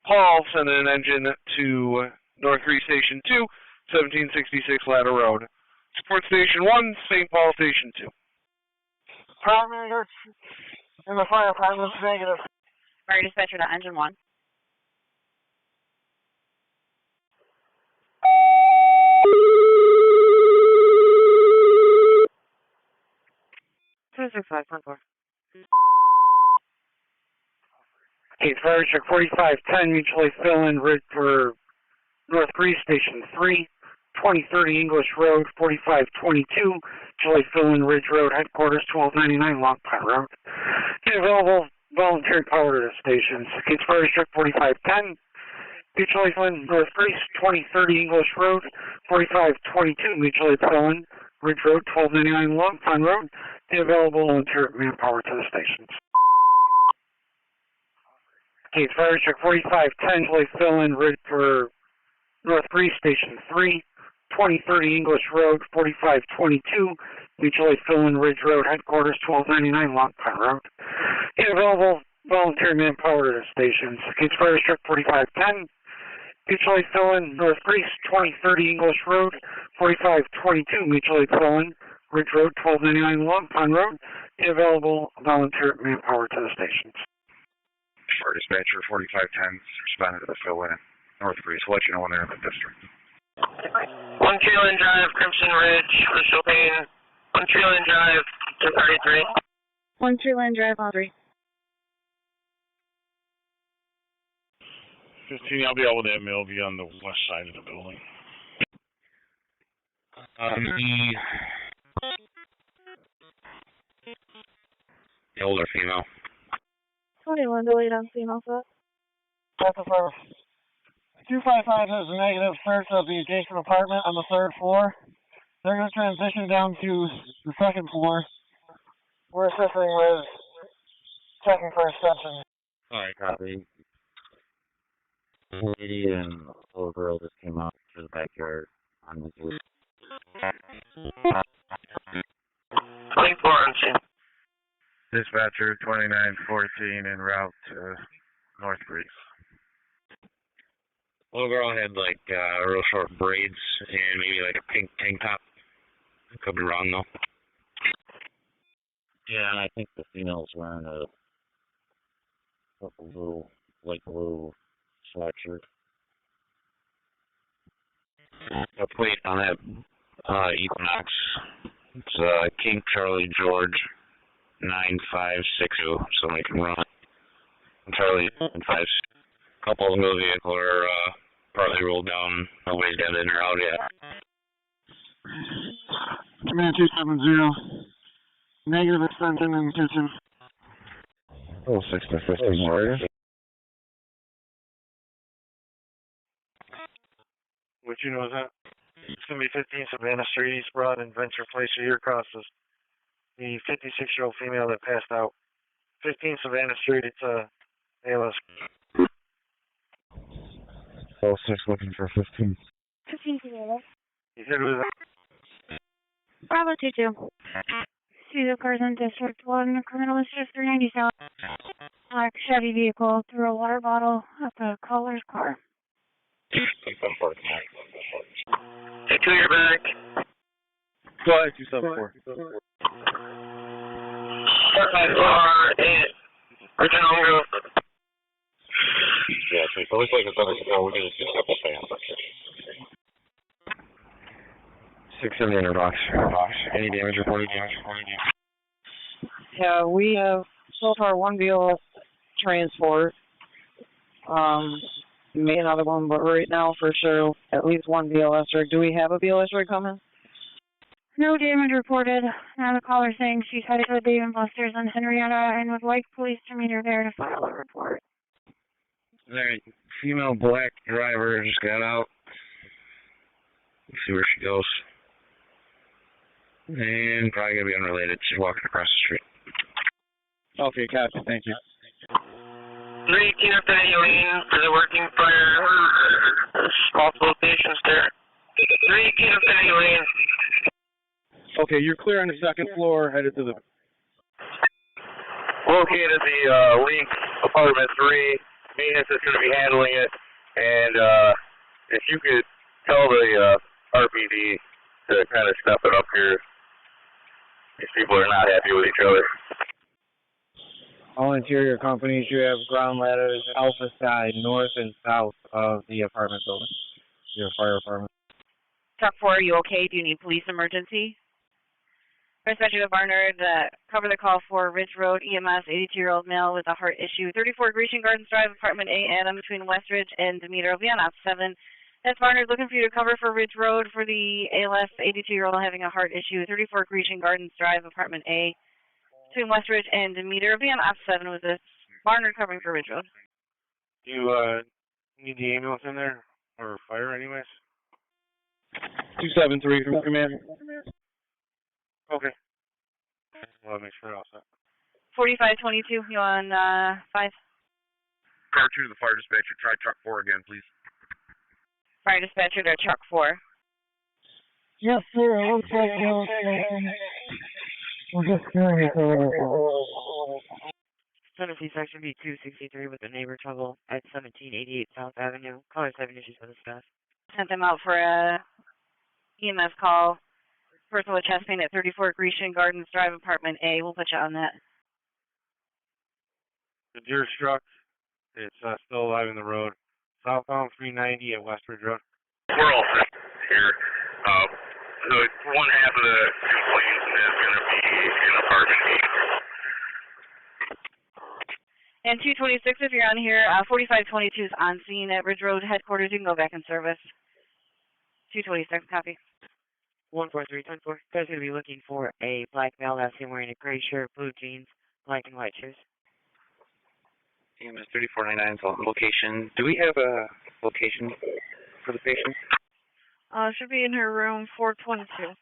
Paul, send an engine to North 3 Station 2, 1766 Ladder Road. Support Station 1, St. Paul Station 2. Primary in the fire department is negative. Fire dispatcher to engine 1. Okay, fire check 4510, mutually fill in rid for North 3 Station 3, 2030 English Road, 4522, mutually fill in Ridge Road, headquarters 1299 Long Pine Road. Get available volunteer power to the stations. Case fire check 4510, mutually fill in North 3, 2030 English Road, 4522, mutually fill in Ridge Road, 1299 Long Pine Road. Get available volunteer manpower to the stations. Case fire check 4510, mutually fill in Ridge for North 3 Station 3, 2030 English Road, 4522, mutually fill in Ridge Road, headquarters 1299 Long Pine Road. Get available volunteer manpower to the stations. Case fire check 4510, mutually fill in North 3, 2030 English Road, 4522, mutually fill in Ridge Road, 1299 Long Pine Road. Get available volunteer manpower to the stations. Fire dispatcher 4510, responded to the fill-in. North 3, so let you know when they're in the district. 1 Tree Line Drive, Crimson Ridge, Crystal Pane. 1 Tree Line Drive, 233. 1 Tree Line Drive, all 3. 15, I'll be out with that mail. Be on the west side of the building. The older female. 21 delayed on female foot. That's the first. 255 is a negative search of the adjacent apartment on the 3rd floor. They're going to transition down to the 2nd floor. We're assisting with checking for extension. Alright, copy. The lady and the little girl just came out to the backyard on the roof. 24 on scene. Dispatcher 2914 en route to North Breeze. Little girl had like real short braids and maybe like a pink tank top. Could be wrong though. Yeah, and I think the female's wearing a blue, light blue sweatshirt. A plate on that Equinox. It's King Charlie George 9562. Somebody can run it. Charlie 95. Couple in the vehicle are partly rolled down. Nobody's got in or out yet. Command 270. Negative extension in kitchen. 06 to 15 warrior. What you know is that? It's going to be 15 Savannah Street, East Broad, and Venture Place. So you're across the 56-year-old female that passed out. 15 Savannah Street, it's ALS. 06 looking for 15. 15 together. You said it was Bravo 22. See the cars in District 1. Criminal is just 390 south. Black Chevy vehicle threw a water bottle at the caller's car. Hey, 2 you're back. Go ahead, 274. Original Monroe. Yeah, so it looks like it's under control. We can just get a couple fans. 670 under box. Any damage reported? Yeah, we have so far one BLS transport. May another one, but right now for sure at least one BLS rig. Do we have a BLS rig coming? No damage reported. Now the caller saying she's headed to the Dave & Buster's on Henrietta and would like police to meet her there to file a report. Alright, female black driver just got out. Let's see where she goes. And probably gonna be unrelated. She's walking across the street. Okay, copy. Thank you. 3 Kenneth Lane for the working fire. Multiple stations there. 3 Kenneth Lane. Okay, you're clear on the 2nd floor, headed to the... Located the Link Apartment 3, maintenance that's going to be handling it, and if you could tell the RPD to kind of step it up here, these people are not happy with each other. All interior companies, you have ground ladders alpha side, north and south of the apartment building, your fire apartment. Truck 4, are you okay? Do you need police emergency? Dispatcher to Barnard, cover the call for Ridge Road, EMS, 82-year-old male with a heart issue, 34 Grecian Gardens Drive, apartment A, Adam, between Westridge and Demeter. Will be on op 7. That's Barnard looking for you to cover for Ridge Road for the ALS, 82-year-old having a heart issue, 34 Grecian Gardens Drive, apartment A, between Westridge and Demeter. Will be on op 7 with this. Barnard covering for Ridge Road. Do you need the ambulance in there, or fire anyways? 273 from command. Okay. Well, make sure all set. 4522, you on 5? Car 2 to the fire dispatcher. Try truck 4 again, please. Fire dispatcher to truck 4. Yes, sir. It looks like we're just curious. Tennessee Section B263 with a neighbor trouble at 1788 South Avenue. Caller 7 issues for the staff. Sent them out for a EMS call. Person with chest pain at 34 Grecian Gardens Drive, apartment A. We'll put you on that. The deer struck. It's still alive in the road. Southbound 390 at Westridge Road. We're all set here. One half of the complaint is going to be in apartment B. And 226, if you're on here, 4522 is on scene at Ridge Road headquarters. You can go back in service. 226, copy. 143-10-4. Guys going to be looking for a black male that's seen wearing a gray shirt, blue jeans, black and white shoes. EMS 3499 is on location. Do we have a location for the patient? Should be in her room 422.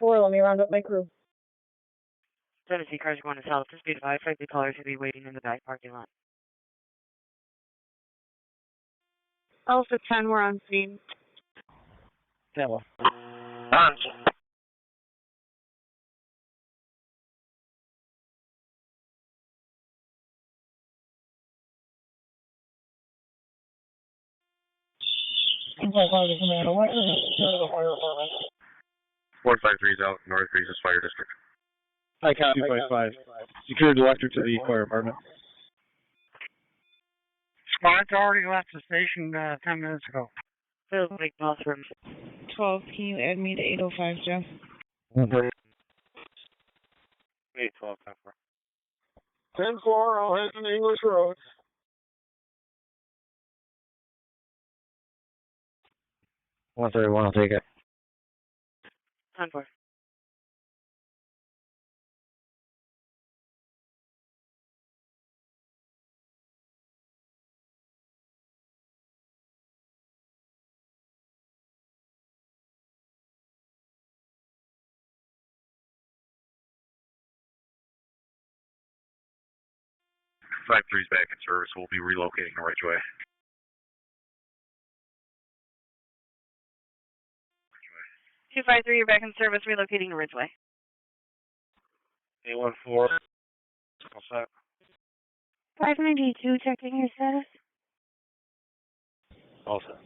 10-4, let me round up my crew. Tennessee cars going to south. To speed 5, the callers will be waiting in the back parking lot. Alpha 10, we're on scene. Hello. What? 453 is out, North Regis Fire District. I copy 5. Secured electric to the fire apartment. Squad's already left the station 10 minutes ago. Phil, Lake North Room. 12, can you add me to 805, Jeff? 812, 10-4. 10-4, I'll head to English Road. 131, I'll take it. 10-4. Five 3's back in service. We'll be relocating the Ridgeway. Two 253, you're back in service, relocating to Ridgeway. 814. All set. 592, checking your status. All set.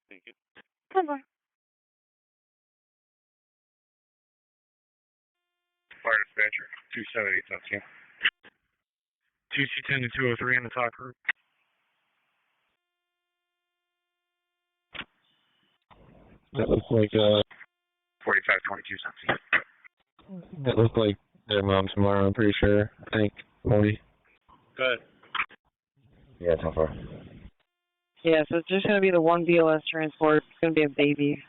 Thank you. Come on. Fire dispatcher, 278, that's you. 2210 to 203 in the talk group. That looks like 4522, something. that looks like their mom's Monroe, I'm pretty sure. I think Modi. Good. Yeah, it's not far. Yeah, so it's just going to be the one BLS transport. It's going to be a baby.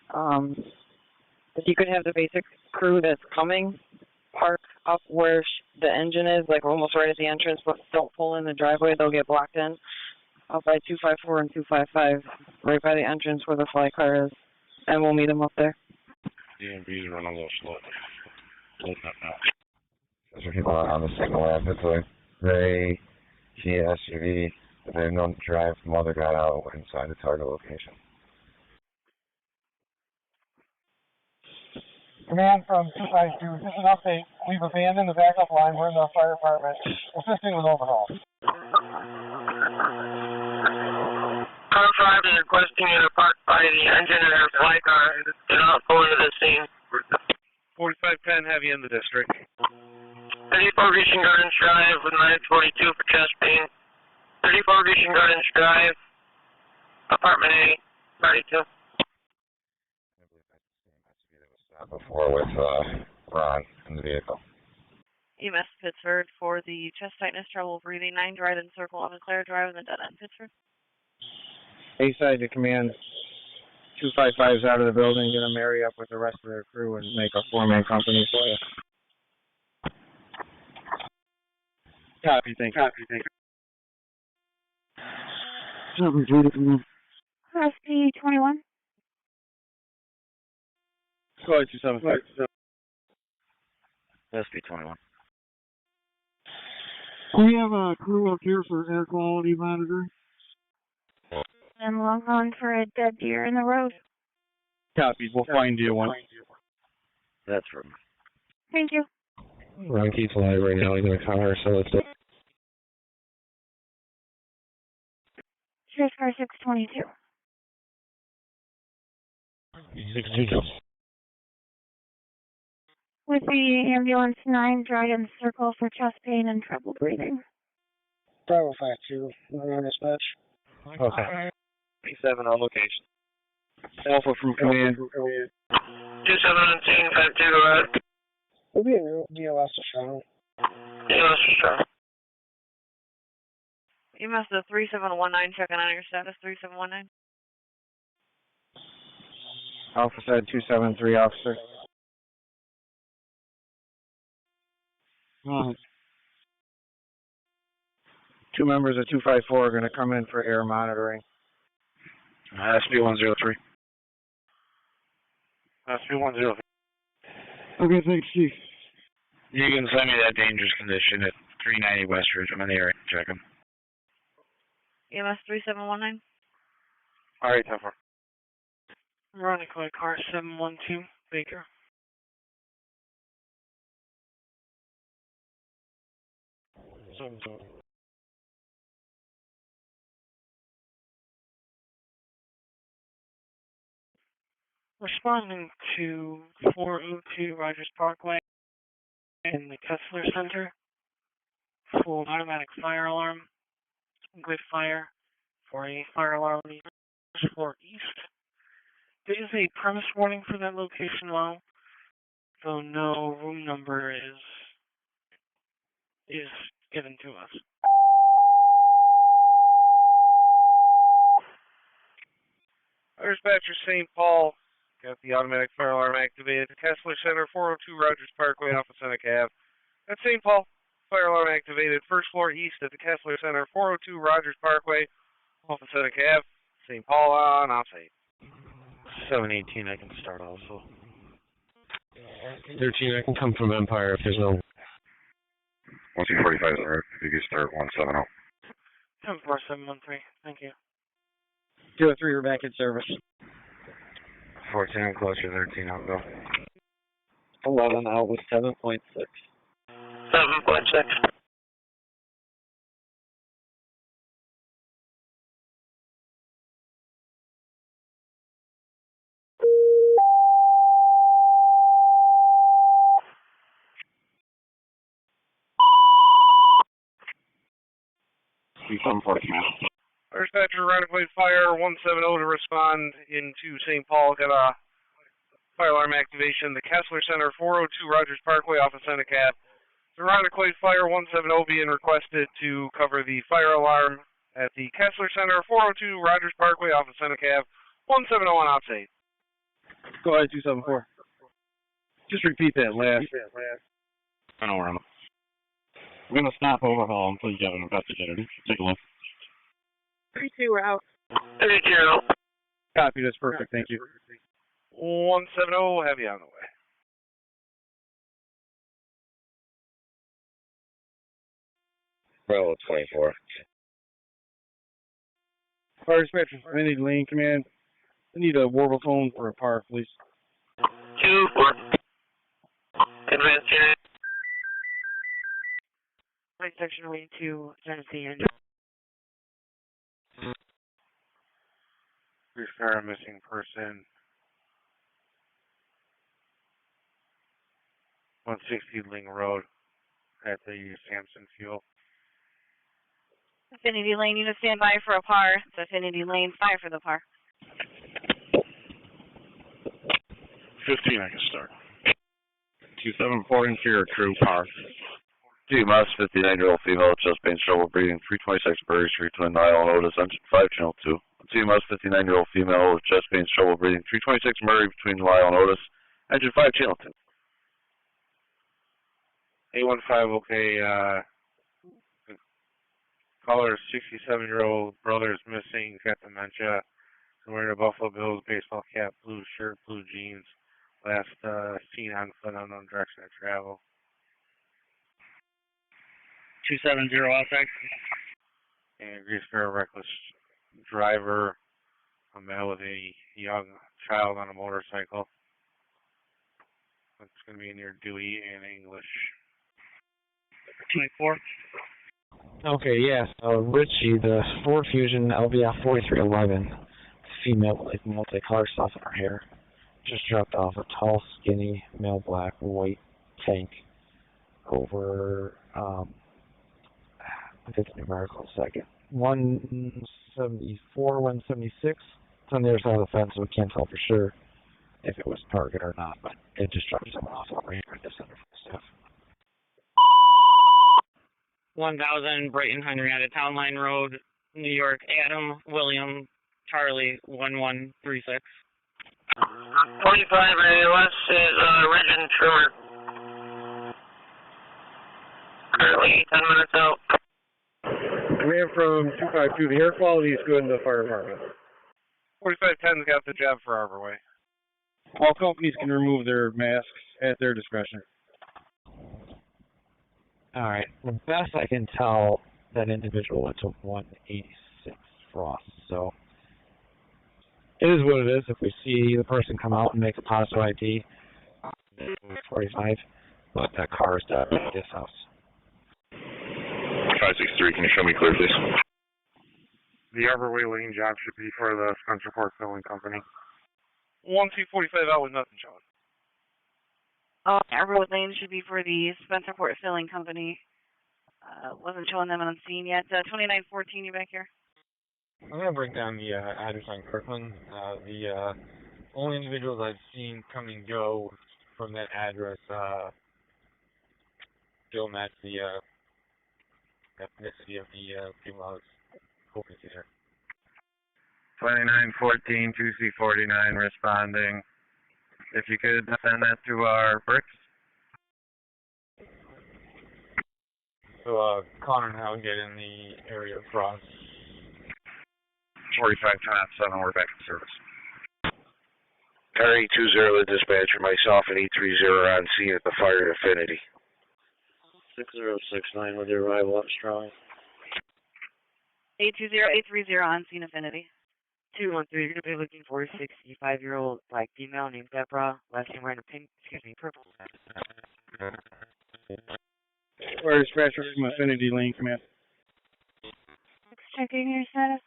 If you could have the basic crew that's coming park up where the engine is, like almost right at the entrance, but don't pull in the driveway. They'll get blocked in. Up by 254 and 255, right by the entrance where the fly car is. And we'll meet them up there. DMV's running a little slow. Loading up now. Those are people on the signal ramp. It's a gray Kia SUV. They're known to drive from other guy out inside the target location. Command from 252, this is an update. We've abandoned the backup line. We're in the fire department, assisting with overhaul. Car 5 is requesting you to park by the engine and their fly car and not go into the scene. 4510, have you in the district. 34 Grecian Gardens Drive with 942 for chest pain. 34 Grecian Gardens Drive, apartment A, party 2. Before with Ron in the vehicle. EMS Pittsford for the chest tightness, trouble breathing, 9 right in circle on Claire Drive in the dead end. Pittsford. A-side to command 255's out of the building, gonna marry up with the rest of their crew and make a 4-man company for you. Copy, thank you. SP 21. Go ahead, 275. SP 21. We have a crew up here for air quality monitoring. And log on for a dead deer in the road. Copy, we'll find you one. That's from. Thank you. Ron keeps alive right now. He's in a car, so let's do. Sheriff's car 622. 622. With the ambulance 9 Dragon Circle for chest pain and trouble breathing. Bravo 52, we're on dispatch. Okay. P7 on location. Alpha from command. 2717, 52, go ahead. We'll be in BLS to show. Yes, sure. EMS the 3719, checking on your status, 3719. Alpha said 273, officer. Two members of 254 are going to come in for air monitoring. SP 103. SP 103. Okay, thanks, Chief. You can send me that dangerous condition at 390 Westridge. I'm in the area. Check him. EMS 3719. All right, 10-4. Running car 712, Baker. Responding to 402 Rogers Parkway in the Kessler Center. Full automatic fire alarm. Good fire for a fire alarm for east. There is a premise warning for that location now, though no room number is given to us. Dispatcher St. Paul, got the automatic fire alarm activated. Kessler Center, 402 Rogers Parkway off of Seneca Ave. That's St. Paul, fire alarm activated. First floor east at the Kessler Center, 402 Rogers Parkway off of Seneca Ave. St. Paul on offsite. 718, I can start also. 13, I can come from Empire if there's no. 1245 is alright. You can start 170. 74713, thank you. 203, we're back in service. 14, I'm closer, 13, I'll go. 11 out with 7.6. 7.6. Dispatcher, right-of-way fire 170 to respond into St. Paul. Got a fire alarm activation. The Kessler Center, 402 Rogers Parkway off of Seneca Ave. The right-of-way fire 170 being requested to cover the fire alarm at the Kessler Center, 402 Rogers Parkway off of Seneca Ave. 170 on offsite. Go ahead, 274. Just repeat that last. I know where I'm. We're going to stop overhaul until you get an investigator. Take a look. 32, we're out. 32. Copy, that's perfect, thank you. 170, have you on the way. Bravo 24. Fire dispatcher, I need lane command. I need a warble phone for a park, please. 2-4. Advanced unit. Right section way to Tennessee and Refer a missing person. 160 Ling Road at the Sampson Fuel. Affinity Lane, unit stand by for a par. It's Affinity Lane, 5 for the par. 15, I can start. 274 interior crew, par. EMS, 59-year-old female, chest pain, trouble breathing, 326 Burry Street, Twin Isle, Otis, engine 5, channel 2. EMS, 59-year-old female with chest pain, trouble breathing, 326 Murray, between Lyle and Otis, engine 5, channel 2. 815, okay, caller, 67-year-old brother is missing, got dementia, wearing a Buffalo Bills baseball cap, blue shirt, blue jeans, last seen on foot, unknown direction of travel. 270 outside. And agrees for a reckless driver, a male with a young child on a motorcycle. It's going to be near Dewey and English. 24. Okay, yeah, so Richie, the Ford Fusion LVF 4311, female with multicolor stuff in her hair, just dropped off a tall, skinny, male black, white tank over, I'll get the numerical second, 174, 176. It's on the other side of the fence, so we can't tell for sure if it was target or not, but it just dropped someone off over here at the center for stuff. 1000 Brighton Henrietta Town Line Road, New York, Adam, William, Charlie, 1136. 45 ALS is Regent Trimmer. Currently 10 minutes out. Command from 252, the air quality is good in the fire department. 4510's got the job for Arbor Way. All companies can remove their masks at their discretion. Alright, the best I can tell, that individual went to 186 Frost, so it is what it is. If we see the person come out and make a positive ID, 45, but that car is dead at this house. 563, can you show me clear, please? The Arbor Way lane job should be for the Spencerport Filling Company. 1245 out with nothing showing. Arbor Lane should be for the Spencerport Filling Company. Wasn't showing them on scene yet. 2914, you back here? I'm going to break down the address on Kirkland. The only individuals I've seen come and go from that address don't match the ethnicity of the people I was hoping to see there. 2914, 2C49 responding. If you could send that to our bricks. So, Connor and I will get in the area of Frost. 45-7, we're back in service. RE20, the dispatcher, myself and E30 on scene at the fire at Affinity. 6069 with your arrival up strong. 820, 830 on scene Affinity. 213, you're going to be looking for a 65-year-old black female named Deborah, last name wearing a purple. Or dispatcher from Affinity Lane Command. Checking your status.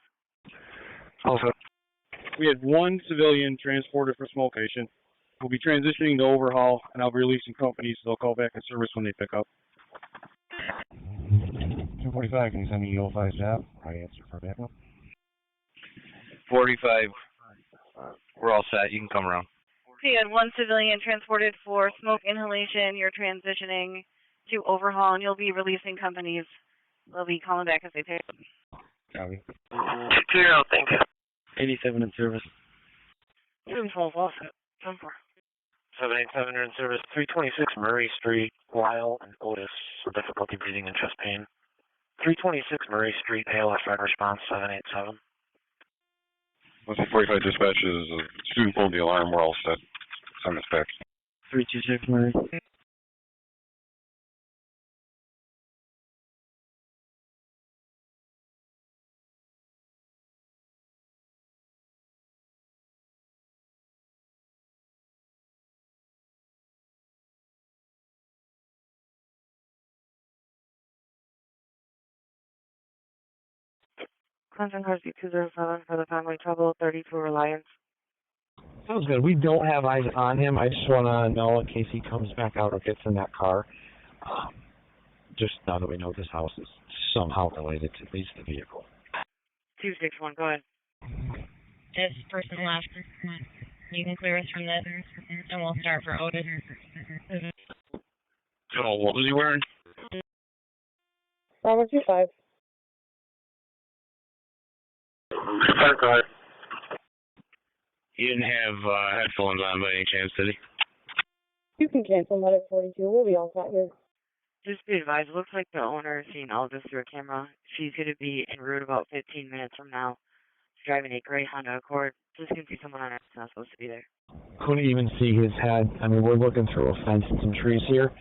Also, we had one civilian transported from some location. We'll be transitioning to overhaul, and I'll be releasing companies, so they'll call back in service when they pick up. 245, can you send me the 05 job? I answer for backup. 45. We're all set. You can come around. So you had one civilian transported for smoke inhalation. You're transitioning to overhaul, and you'll be releasing companies. They'll be calling back as they pick up. Copy. 20, thank you. 87 in service. 212 offset. 10-4. 787 are in service. 326 Murray Street, Lyle and Otis for difficulty breathing and chest pain. 326 Murray Street, ALS red response 787. 45 dispatch is a student pulled the alarm. We're all set. Send us back. 326 Murray. Clemson Husky 207 for the family trouble, 32 Reliance. Sounds good. We don't have eyes on him. I just want to know in case he comes back out or gets in that car. Just now that we know this house is somehow related to at least the vehicle. 261, go ahead. This person left. You can clear us from this, and we'll start for Otis. Oh, what was he wearing? Bravo 25. Go ahead. He didn't have headphones on by any chance, did he? You can cancel that at 42. We'll be all set here. Just be advised, it looks like the owner is seeing all this through a camera. She's going to be en route about 15 minutes from now. She's driving a gray Honda Accord. Just going to see someone on her that's not supposed to be there. Couldn't even see his head. I mean, we're looking through a fence and some trees here,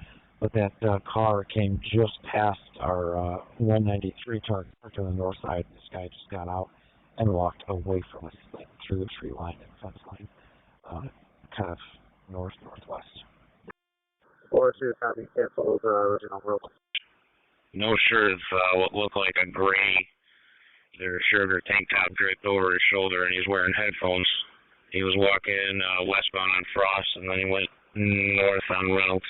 but that car came just past our 193 target to the north side. This guy just got out and walked away from us, like through the tree line and fence line, kind of northwest. 4-2, copy, cancel original road. No shirt, what looked like a gray, either shirt or tank top draped over his shoulder, and he's wearing headphones. He was walking westbound on Frost, and then he went north on Reynolds.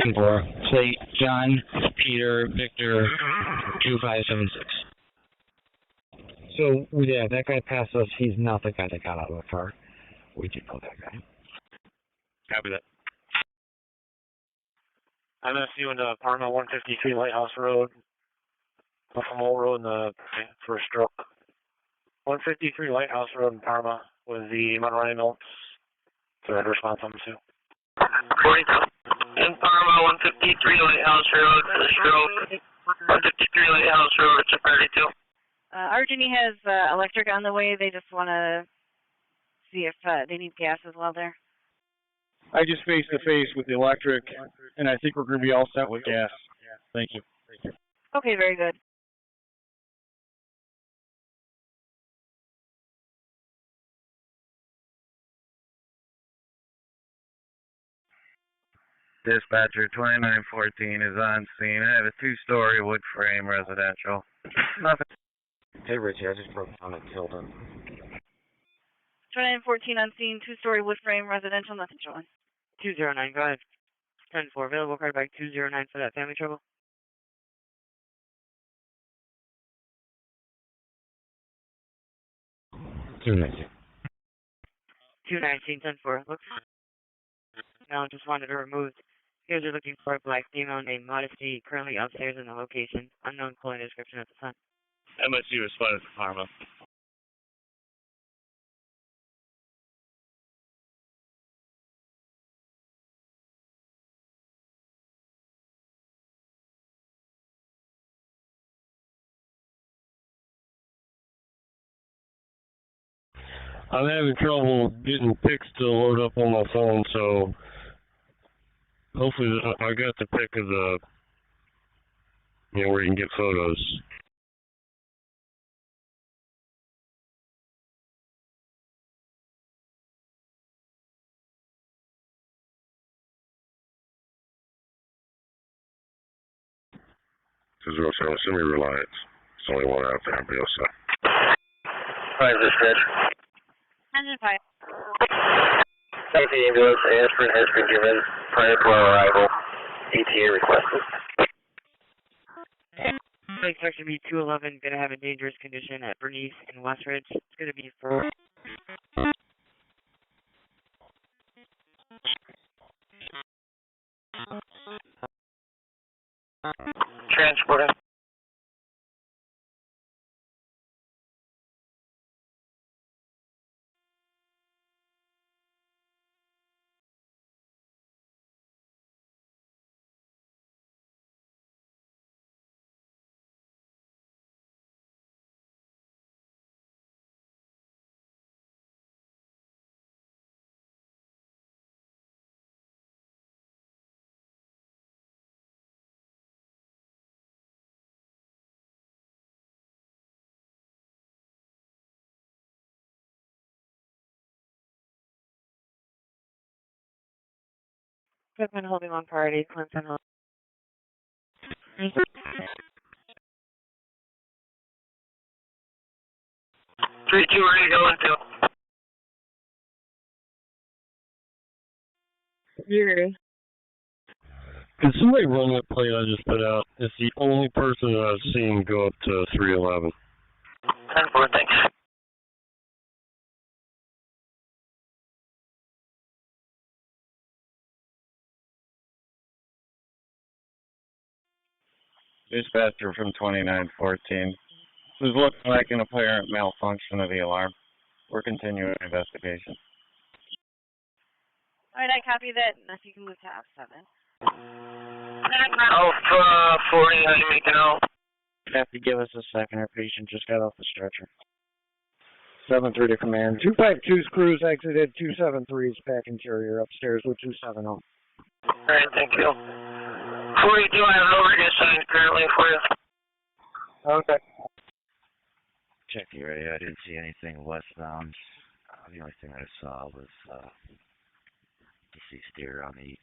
10-4, plate John, Peter, Victor, 2576. So, yeah, that guy passed us. He's not the guy that got out of the car. We do know that guy. Copy that. I'm SU in Parma, 153 Lighthouse Road, Buffalo Road for a stroke. 153 Lighthouse Road in Parma with the Monroe ambulance. Third response on 2. 42. In Parma, 153 Lighthouse Road for the stroke. 153 Lighthouse Road, it's a 32. Argeny has electric on the way. They just want to see if they need gas as well there. I just face to face with the electric, and I think we're going to be all set with gas. Thank you. Okay, very good. Dispatcher 2914 is on scene. I have a 2-story wood frame residential. Nothing. Hey, Richie, I just broke down at Tilden. 2914 on scene, 2-story wood frame residential, nothing showing. 209, go ahead. 10-4, available card back 209 for that family trouble. 219. 219, 10-4. Looks. Now just wanted to remove. Here's are looking for a black female named Modesty, currently upstairs in the location. Unknown calling description at the time. MSU responded to Parma. I'm having trouble getting pics to load up on my phone, so hopefully I got the pic of the, where you can get photos. Because we're also on semi-reliance. There's only one out there, I'll be all set. Hi, this is Rich. Engine 5. The ambulance aspirin has been given prior to our arrival. ETA requested. Section B 211 going to have a dangerous condition at Bernice and Westridge. It's going to be for. Transporting. Equipment holding on priority, Clemson. 3-2, ready to go into. You're Can somebody run that plate I just put out? It's the only person that I've seen go up to 311. 10-4, thanks. Dispatcher from 2914. This is looking like an apparent malfunction of the alarm. We're continuing investigation. Alright, I copy that. Now you can move to F7. Alpha 40, how do you make it out? Have to give us a second. Our patient just got off the stretcher. 7-3 to command. 252's crews exited. 273's pack interior upstairs with 270. Alright, thank you. 42, I have an overhead sign currently for you. Okay. Check the radio. I didn't see anything westbound. The only thing I saw was deceased steer on the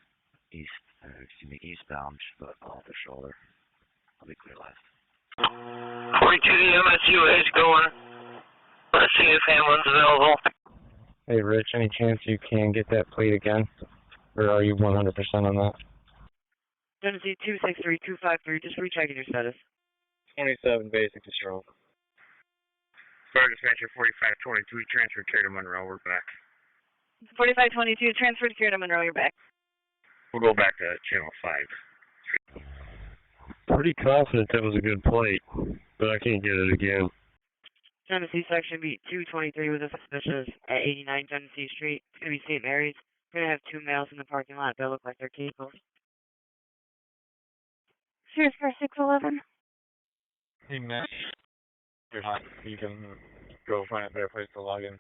eastbound, but off the shoulder. I'll be clear last. 42, the MSUA is going. Let's see if Hamlin's available. Hey, Rich, any chance you can get that plate again? Or are you 100% on that? Genesee 263-253, just rechecking your status. 27, basic to stroke. Fire dispatcher 4522, transferred care to Monroe, we're back. 4522, transferred care to Monroe, you're back. We'll go back to channel 5. Pretty confident that was a good plate, but I can't get it again. Genesee section beat 223 with a suspicious at 89 Genesee Street. It's going to be St. Mary's. We're going to have two males in the parking lot that look like they're capable. Here's car 611. Hey, Matt. You're hot. You can go find a better place to log in.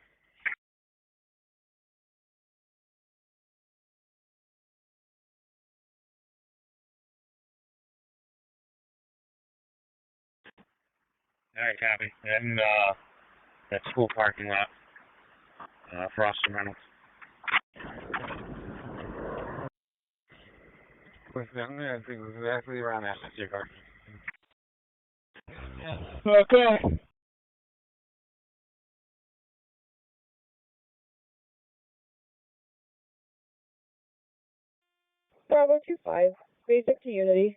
Alright, copy. And, that school parking lot. Frost and Reynolds. I'm going to think exactly around that. That's your car. Okay. Bravo 25, basic to Unity.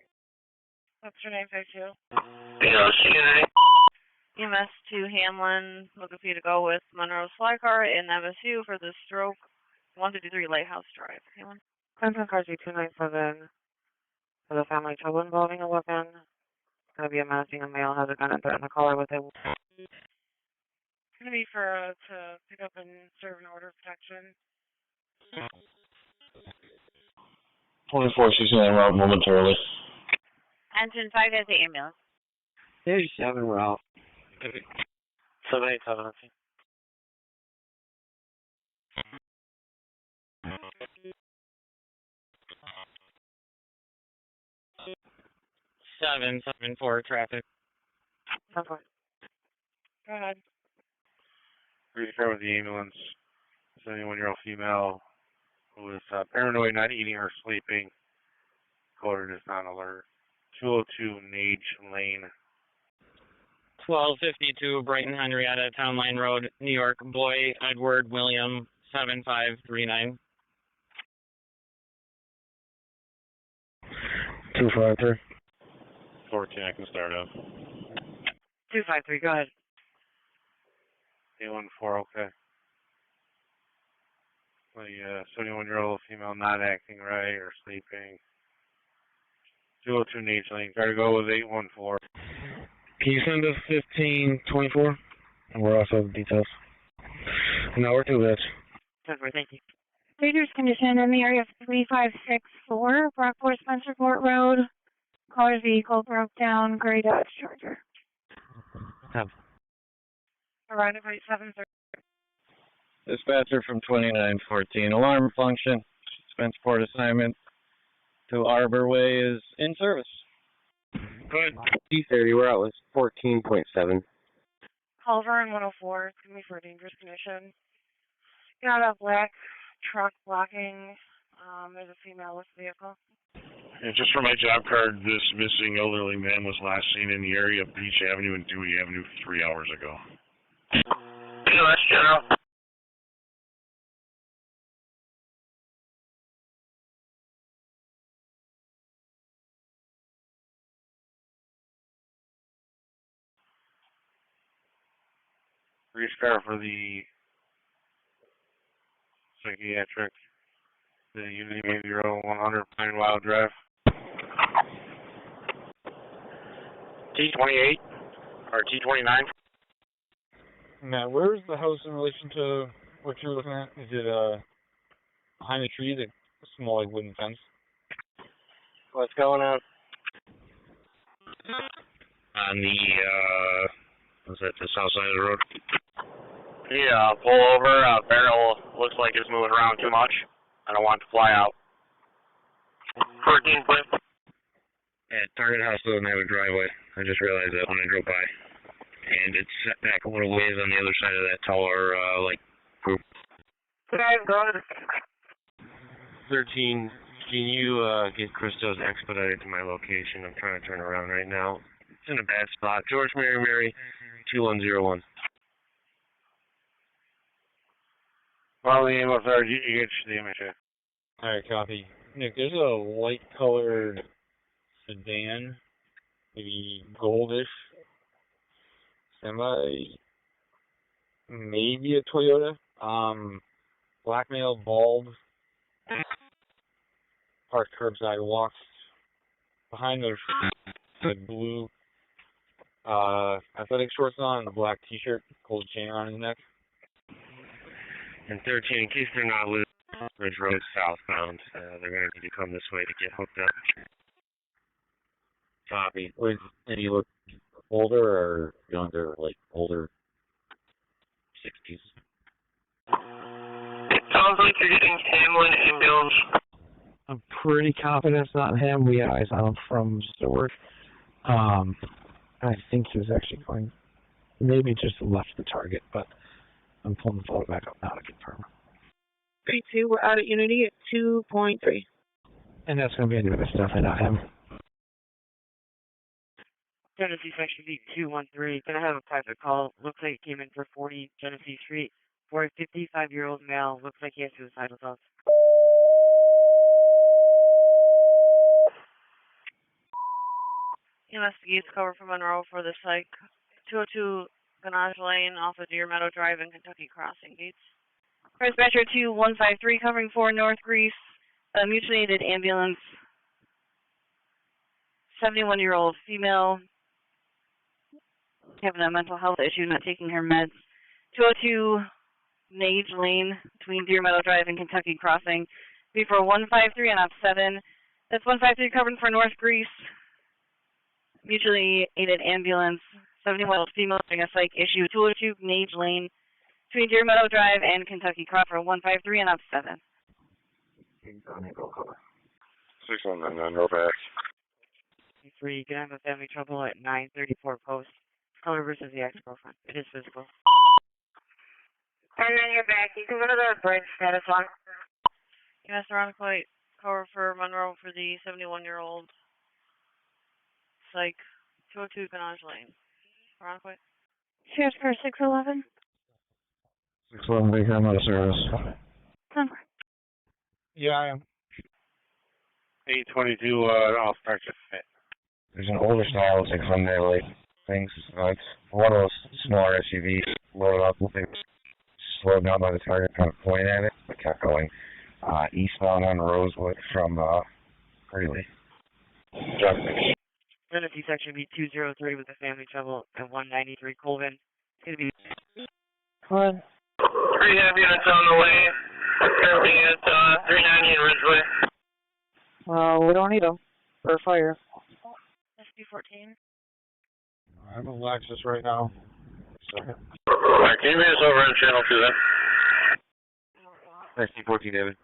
What's your name, 52? BLC Unity. EMS to Hamlin, looking for you to go with Monroe's fly car in MSU for the stroke. 153 Lighthouse Drive. Hamlin. Clemson car 297 for the family trouble involving a weapon. Going to be a menacing a male has a gun and threaten the caller with it. It's going to be for to pick up and serve an order of protection. 24, she's going to route momentarily. Engine 5 has the ambulance. 87, we're out. 787, let's see. Seven for traffic. 10-4. Go ahead. Refer with the ambulance. 71-year-old female who is paranoid, not eating or sleeping. Caller is not alert. 202 Nage Lane. 1252 Brighton Henrietta, Town Line Road, New York. Boy Edward William 7539. 253. 14, I can start up. 253, go ahead. 814, okay. The 71-year-old female not acting right or sleeping. 202 Nage Lane. Try to go with 814. Can you send us 1524? And we're also details. No, we're too rich. 10-4, thank you. Dangerous condition in the area of 3564 Brockport, Spencerport Road. Caller's vehicle broke down, gray Dodge Charger. Arrived at 730. Dispatcher from 2914. Alarm function. Spencerport assignment to Arbor Way is in service. Good. D30, we're out with 14.7. Culver and 104. It's going to be for a dangerous condition. Got a black truck blocking. There's a female with the vehicle. And just for my job card, this missing elderly man was last seen in the area of Beach Avenue and Dewey Avenue 3 hours ago. BLS General. Police car for the psychiatric, the Unity behavioral 100 Pine Wild Drive. T28 or T29. Matt, where's the house in relation to what you're looking at? Is it behind the tree, the small like wooden fence? What's going on? On the, what's that, the south side of the road? Yeah, pull over. Barrel looks like it's moving around too much. I don't want it to fly out. 14, please. Yeah, Target House doesn't have a driveway. I just realized that when I drove by. And it's set back a little ways on the other side of that taller, group. 13, can you get Christos expedited to my location? I'm trying to turn around right now. It's in a bad spot. George Mary, 2101. Follow the ambulance, you get the image. Alright, copy. Nick, there's a light colored sedan, maybe goldish, semi, maybe a Toyota, black male, bald, parked curbside, walks behind the blue athletic shorts on and a black t-shirt, gold chain around his neck. And 13, in case they're not listening, Ridge Road southbound, they're going to need to come this way to get hooked up. Copy. Did he look older or younger, like older 60s? It sounds like you're getting Hamlin ambulance. I'm pretty confident it's not him. We had eyes on him from Stewart. I think he was actually going, maybe just left the target, but I'm pulling the photo back up now to confirm. 3-2, we're out at Unity at 2.3. And that's going to be anyway, it's definitely not him. Genesee Section B 213. Gonna have a private call. Looks like it came in for 40 Genesee Street for a 55-year-old male. Looks like he has suicidal thoughts. Investigates cover for Monroe for the psych. 202 Ganache Lane off of Deer Meadow Drive and Kentucky Crossing Gates. Dispatcher 2153 covering 4 North Greece. Mutually aided ambulance. 71-year-old female having a mental health issue, not taking her meds. 202 Nage Lane between Deer Meadow Drive and Kentucky Crossing. Before 153 and op 7. That's 153 covering for North Greece. Mutually aided ambulance. 71-year-old female having a psych issue. 202 Nage Lane between Deer Meadow Drive and Kentucky Crossing. 153 and op 7. 6199, roll back. 3, gonna have a family trouble at 934 post. Color versus the ex-girlfriend. It is physical. And then you're back. You can go to the bridge status one. Yes, Veronica, cover for Monroe for the 71-year-old psych. 202 Ganache Lane. Veronica. Sheriff's car 611. 611, big I'm out of service. Yeah, I am. 822, I'll start to fit. There's an older style, looks like from there, like things. It's one of those smaller SUVs loaded up with it, slowed down by the target, kind of pointing at it, but kept going eastbound on Rosewood from Greeley. Genesee Section B 203 with a family trouble at 193 Colvin. It's gonna be. What? 3 ambulance on the way. Currently at 390 in Ridgeway. We don't need them for fire. SB14. I have a Lexus right now. Alright, can you meet us over on channel 2 then? ST14, David.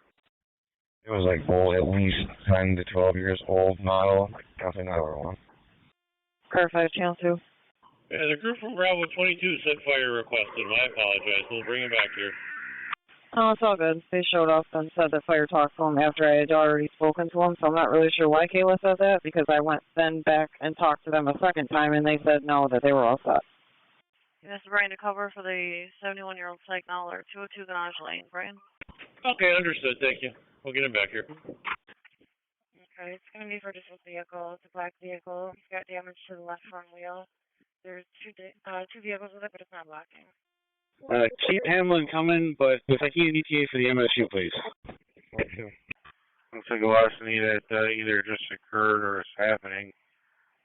It was like old, at least 10 to 12 years old model. Definitely not over one. Car 5, channel 2. Yeah, the group from Bravo 22 said fire requested. I apologize. We'll bring it back here. Oh, it's all good. They showed up and said that fire talked to them after I had already spoken to them, so I'm not really sure why Kayla said that, because I went then back and talked to them a second time, and they said no, that they were all set. Mr. Brian to cover for the 71-year-old psych now, or 202 Ganache Lane. Brian? Okay, understood. Thank you. We'll get him back here. Okay, it's going to be for just a vehicle. It's a black vehicle. He's got damage to the left front wheel. There's two vehicles with it, but it's not blocking. Keep Hamlin coming, but if I can ETA for the MSU, please. Looks like a larceny that either just occurred or is happening.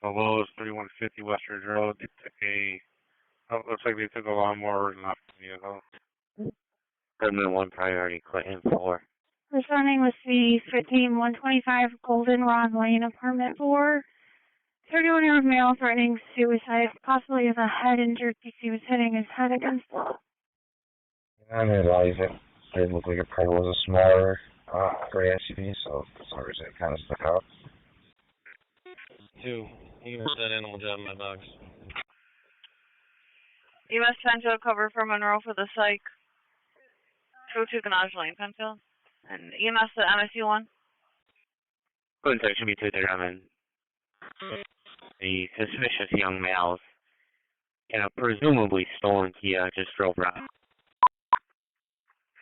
Below is 3150 West Ridge Road. They took looks like they took a lawnmower and left the vehicle. Permanent 1 priority, Clinton 4. Responding with the 15125 Golden Rod Lane, apartment 4. 31-year-old male threatening suicide, possibly with a head injury because he was hitting his head against the wall. I realize it didn't look like it probably was a smaller gray SUV, so sorry, it kind of stuck out. 2. You can put that animal job in my box. EMS Penfield cover for Monroe for the psych. 202 Ganache Lane, Penfield. And EMS to MSU 1. Couldn't touch me to the German. The suspicious young males in a presumably stolen Kia just drove around.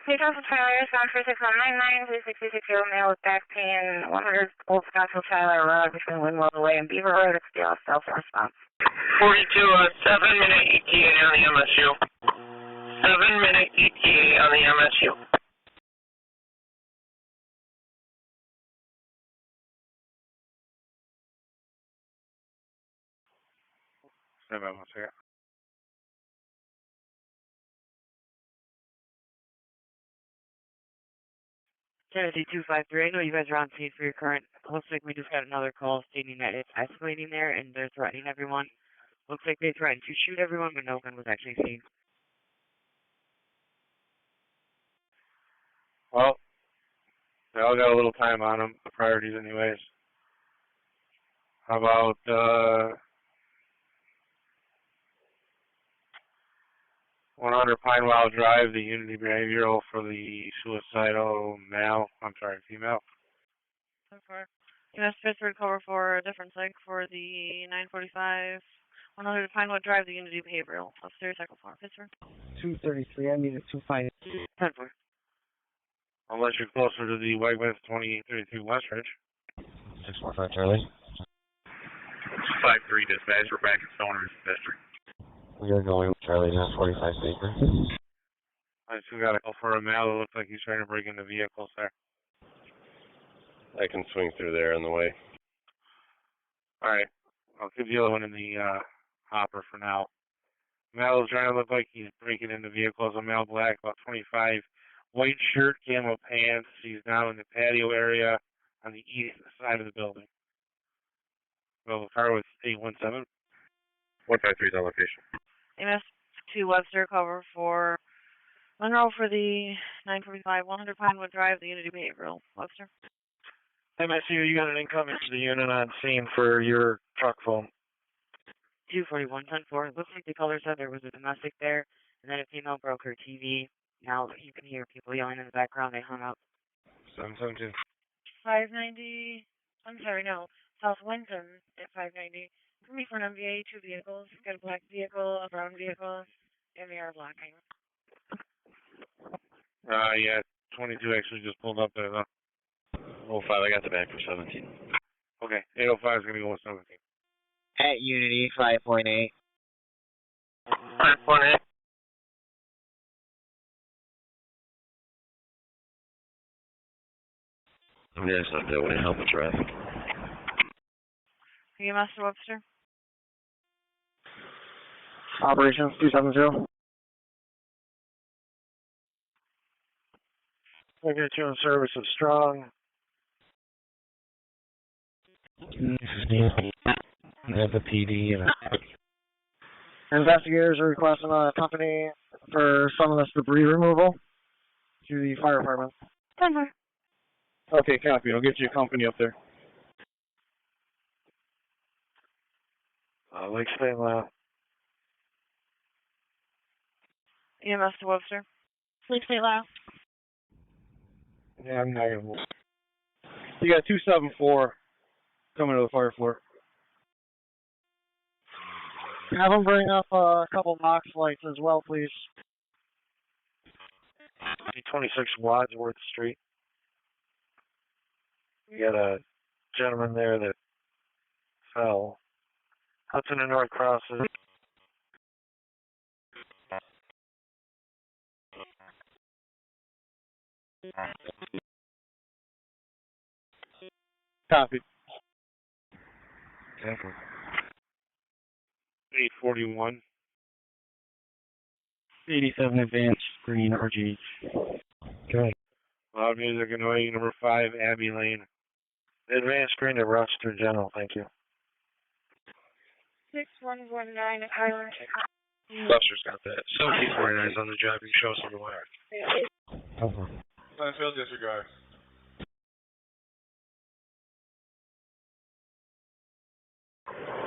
Take off the trailer, Scott 36199, 266-year-old male with back pain, 100 Old Scottsville Tyler Road between Windwell Way and Beaver Road. It's the self response. 42, 7-minute ETA on the MSU. 7-minute ETA on the MSU. Stand by 1 second. Tennessee 253, I know you guys are on scene for your current. Looks like we just got another call stating that it's escalating there and they're threatening everyone. Looks like they threatened to shoot everyone, but no gun was actually seen. Well, they all got a little time on them, the priorities anyways. How about, 100 Pinewell Drive, the Unity Behavioral for the suicidal female. EMS Pittsford cover for a different psych for the 945 100 Pinewood Drive, the Unity Behavioral. Upstairs, second floor, Pittsford. 233, I need a 25. 10 floor. Unless you're closer to the Wegmans 2833 West Ridge. 645 Charlie. 5-3 dispatch, we're back at Stoner's District. We are going with Charlie now, 45 Baker. I still got to go for a male that looks like he's trying to break into vehicles there. I can swing through there on the way. Alright, I'll keep the other one in the hopper for now. Male is trying to look like he's breaking into vehicles. A male black, about 25. White shirt, camo pants. He's now in the patio area on the east side of the building. Well, the car was 817. 153 is on location. EMS 2 Webster cover for Monroe for the 945 100 Pinewood Drive, the Unity Behavioral. Webster. MSU, you got an incoming to the unit on scene for your truck phone. 241 10-4. Looks like the caller said there was a domestic there, and then a female broke her TV. Now you can hear people yelling in the background. They hung up. 772. 590, I'm sorry, no, South Winton at 590. Coming for an MVA, 2 vehicles. Got a black vehicle, a brown vehicle, and they are blocking. Yeah, 22 actually just pulled up there, though. 05, I got the back for 17. Okay, 805 is going to go with 17. At Unity, 5.8. 5.8. Yes, I'll be able to help with traffic. EMS to Webster. Operations 270. I get you in service of Strong. Have the PD and Investigators are requesting a company for some of this debris removal to the fire department. 10-4. Okay, copy. I'll get you a company up there. Lake State Lab. EMS to Webster. Sleep State Low. Yeah, I'm not going to move. You got 274 coming to the fire floor. Have them bring up a couple box lights as well, please. 26 Wadsworth Street. You got a gentleman there that fell. Hudson and North crosses. Copy. 841. 87 Advanced Green RG. Good. Loud music annoying number 5, Abbey Lane. Advanced Green to Rochester General, thank you. 6119 at Highland. Buster's got that. 1749 is on the job. You can show us on the wire. Penfield, disregard.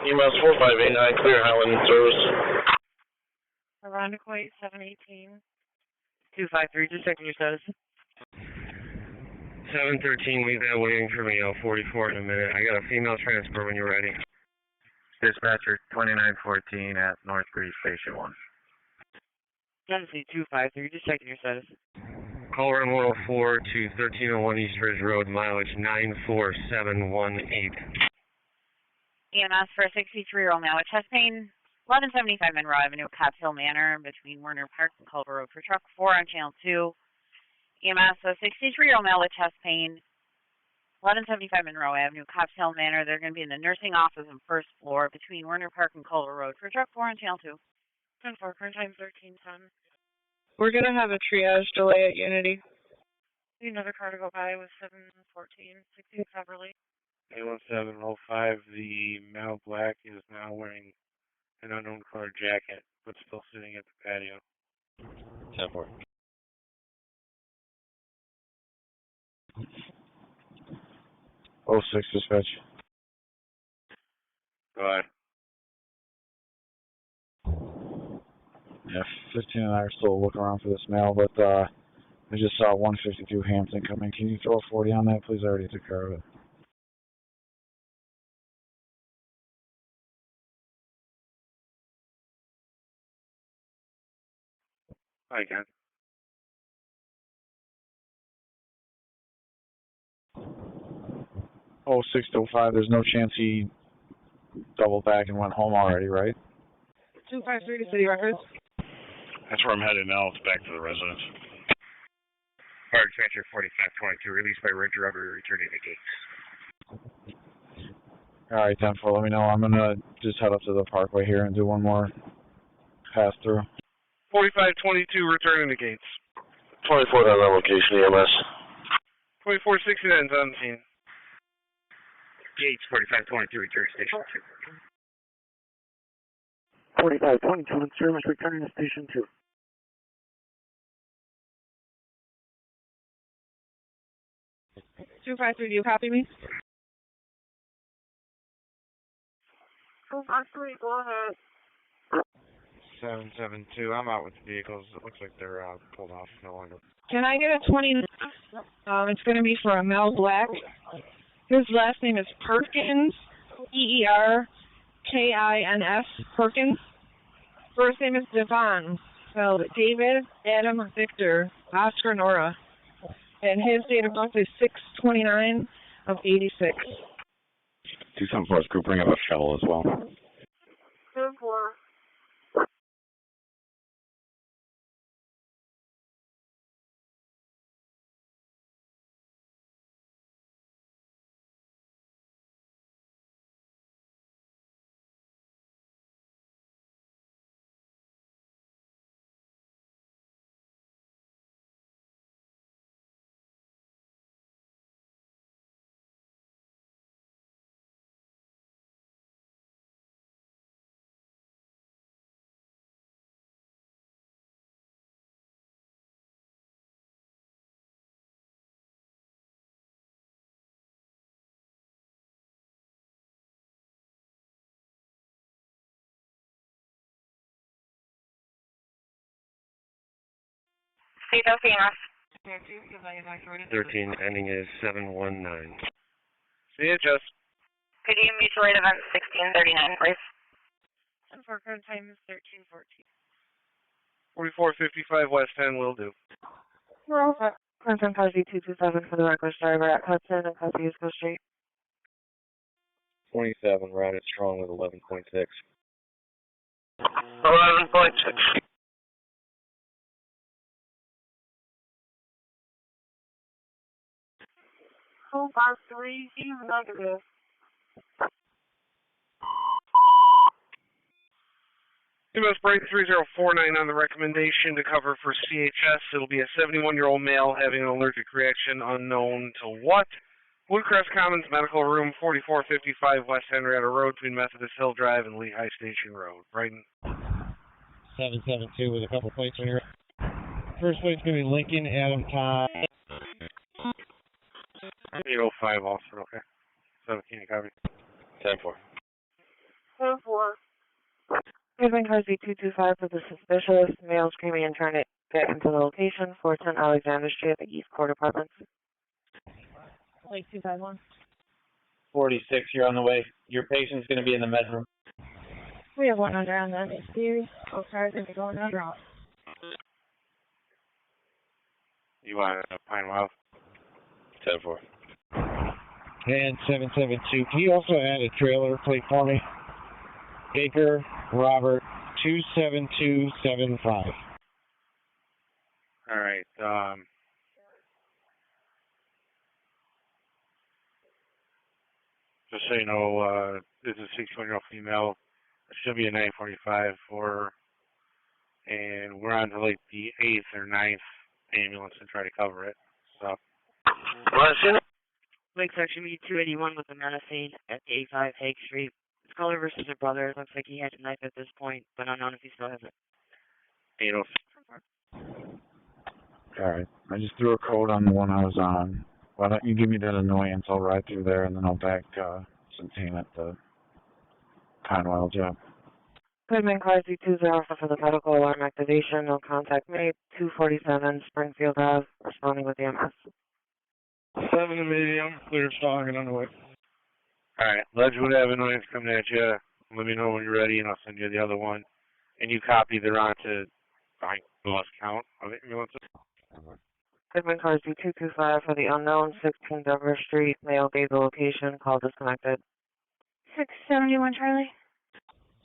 EMS 4589, clear Highland service. Irondequoit 718. 253, just checking your status. 713, leave that waiting for me. 44 in a minute. I got a female transfer when you're ready. Dispatcher 2914 at North Breeze Station 1. Tennessee 253, just checking your status. Call run 104 to 1301 East Ridge Road, mileage 94718. EMS for a 63-year-old male with chest pain, 1175 Monroe Avenue, Cobb Hill Manor, between Werner Park and Culver Road for truck 4 on channel 2. EMS, a 63-year-old male with chest pain, 1175 Monroe Avenue, Cobb Hill Manor. They're going to be in the nursing office on first floor between Werner Park and Culver Road for truck 4 on channel 2. 10-4, current time 1310. We're going to have a triage delay at Unity. Need another car to go by with 714, 16 Beverly. 81705, the male black is now wearing an unknown color jacket, but still sitting at the patio. 10-4. Oh, 06 dispatch. Go ahead. Yeah, 15 and I are still looking around for this mail, but we just saw 152 Hampton coming. Can you throw a 40 on that, please? I already took care of it. I can. Oh, 0605, there's no chance he doubled back and went home already, right? 253 to City Records. That's where I'm headed now. It's back to the residence. Fire dispatcher 4522, released by Ridge Rubber, returning to gates. Alright, 10-4, let me know. I'm going to just head up to the parkway here and do one more pass through. 4522, returning to gates. 24 on that location, EMS. 2469 on scene. Gates 4522, return to station 2. 4522 in service, returning to station 2. 253, do you copy me? 253, go ahead. 772, I'm out with the vehicles. It looks like they're pulled off no longer. Can I get a 20? It's going to be for a Mel Black. His last name is Perkins, Perkins. Perkins. First name is Devon, spelled David, Adam, Victor, Oscar, Nora. And his date of birth is 6/29 of 86. 274's group, bring up a shuttle as well. 10-4. State of EMS. 13, ending is 719. See you, Jess. Could you mutual aid event 1639, please? And for current time is 13:14. 4455 West 10 will do. We're all set. Clemson car Z227 for the reckless driver at Hudson and Kosciuszko Street. 27, routed strong with 11.6. 11.6. Full 53, negative. EMS break 3049 on the recommendation to cover for CHS. It'll be a 71-year-old male having an allergic reaction unknown to what. Woodcrest Commons Medical Room, 4455 West Henrietta Road between Methodist Hill Drive and Lehigh Station Road. Brighton. 772 with a couple plates on here. First plate's going to be Lincoln Adam Todd. 805 also, okay. 17, copy. 10-4. 10-4. Goodman car Z225 for the suspicious male screaming and trying to get into the location, 410 Alexander Street at the East Court Apartments. Lake 251. 46, you're on the way. Your patient's going to be in the med room. We have one under on the NHC. Both cars going to be going under off. You want Pine Wild? 10-4. And 772. Can you also add a trailer plate for me? Baker Robert 27275. All right. Just so you know, this is a 61-year-old female. It should be a 945 for, and we're on to like the 8th or 9th ambulance and try to cover it. So. Lake section B281 with a menacing at 85 Hague Street. His caller versus her brother. Looks like he had a knife at this point, but unknown if he still has it. 806. Alright, I just threw a code on the one I was on. Why don't you give me that annoyance? I'll ride through there and then I'll back some team at the Conwell job. Goodman car Z20 for the medical alarm activation. No contact made. 247 Springfield Ave. Responding with EMS. 7 to medium, clear strong and on the way. Alright, Ledgewood Avenue is coming at you. Let me know when you're ready and I'll send you the other one. And you copy the route to, I lost count of ambulances. Goodman car Z225 for the unknown, 16 Dover Street. Male gave the location. Call disconnected. 671 Charlie.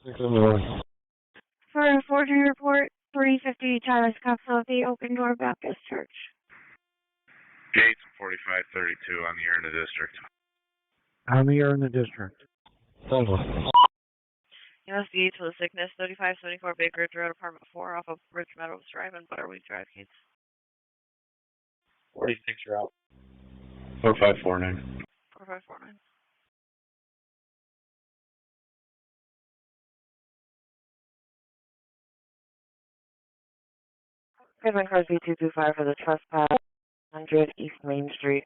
671. For a forgery report, 350 Tyler Scottsville at the Open Door Baptist Church. Gates 4532 on the air in the district. I'm here in the district. USDA to the sickness, 3574 Baker Ridge Road, apartment 4, off of Rich Meadows Drive and Butterweed Drive, Gates. 46, you're out. 4549. 4549. Goodman car Z225 for the trespass, 100 East Main Street.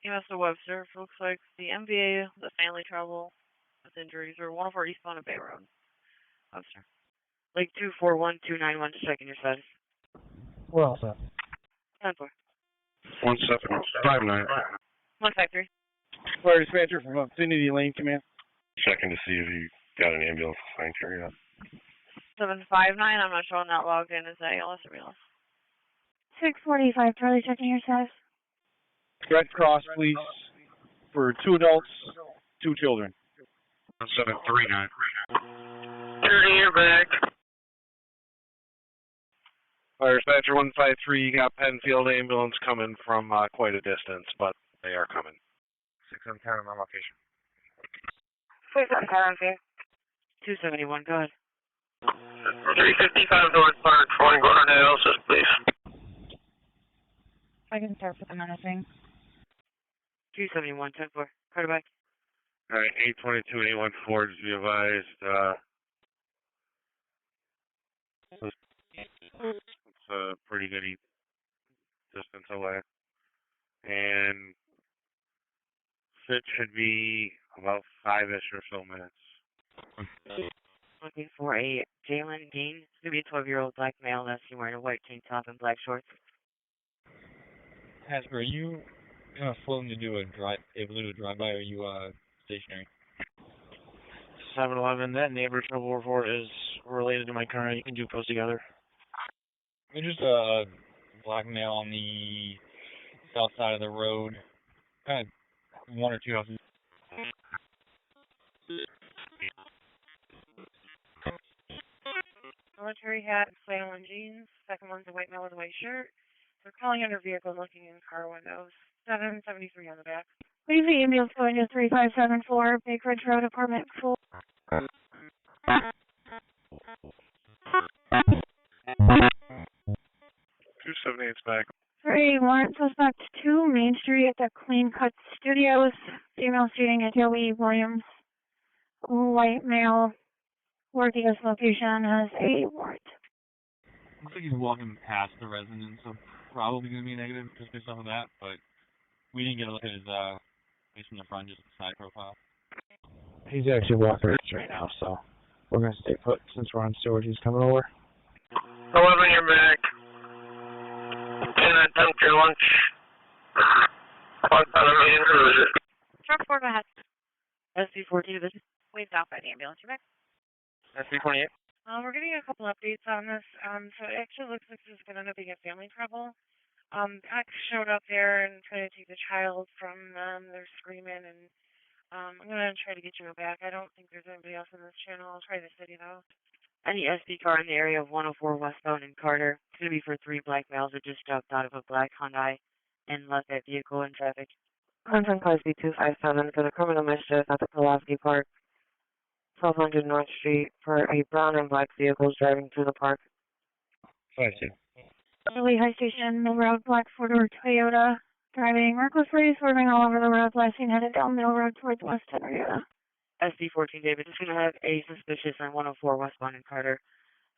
EMS to Webster, looks like the MVA, the family trouble with injuries, or 104 eastbound of Bay Road. Webster. Lake 241291, checking your status. We're all set. 10-4. 1759. 153. Fire dispatcher from Infinity Lane Command. Checking to see if you got an ambulance assigned here yet. 759, I'm not showing that logged in. Is that ALS or BLS? 645 Charlie, checking your status. Red Cross, please, for 2 adults, 2 children. 1739. 30, you're back. Fire dispatcher 153, you got Penfield ambulance coming from quite a distance, but they are coming. 610 on my location. 610, 271, go ahead. 355 North Park, 40 go on dialysis, please. I can start with the menacing. 271, 10-4. Card back. Alright, 822 and 814, just be advised, it's a pretty good distance away. And fit should be about 5-ish or so minutes. Looking for a Jalen Dean. It's going to be a 12-year-old black male that's wearing a white tank top and black shorts. Casper, are you floating to do able to do a drive-by, or are you stationary? 7-Eleven, that neighbor trouble report is related to my car. You can do post together. There's just a black male on the south side of the road, kind of one or two houses. Military hat, flannel and jeans. Second one's a white male with a white shirt. They're calling under vehicle, looking in car windows. 773 on the back. Please the ambulance going to 3574 Big Ridge Road, apartment 4. 278's back. 3, warrant suspect 2, Main Street at the Clean Cut Studios. Female shooting at Joey Williams. White male working this location has a warrant. Looks like he's walking past the residence, so probably going to be negative just based off of that, but we didn't get a look at his face from the front, just the side profile. He's actually walking right now, so we're going to stay put since we're on Stewart. He's coming over. 11, you're back. And attempt your lunch. On the main cruiser. Truck 4, go ahead. SC-14 division. Waved off by the ambulance. You're back. SC-28. We're getting a couple updates on this. So it actually looks like this is going to end up being a family trouble. Pac showed up there and tried to take the child from them. They're screaming, and I'm going to try to get you back. I don't think there's anybody else in this channel. I'll try the city, though. Any SD car in the area of 104 westbound in Carter. It's going to be for 3 black males that just jumped out of a black Hyundai and left that vehicle in traffic. Content cars B257 for the criminal mischief at the Pulaski Park. 1200 North Street for a brown and black vehicles driving through the park. 5-2. Early High Station, Mill Road, black four-door Toyota, driving recklessly, swerving all over the road, last seen headed down Mill Road towards West Henrietta. SD-14 David, just going to have a suspicious on 104 westbound in Carter.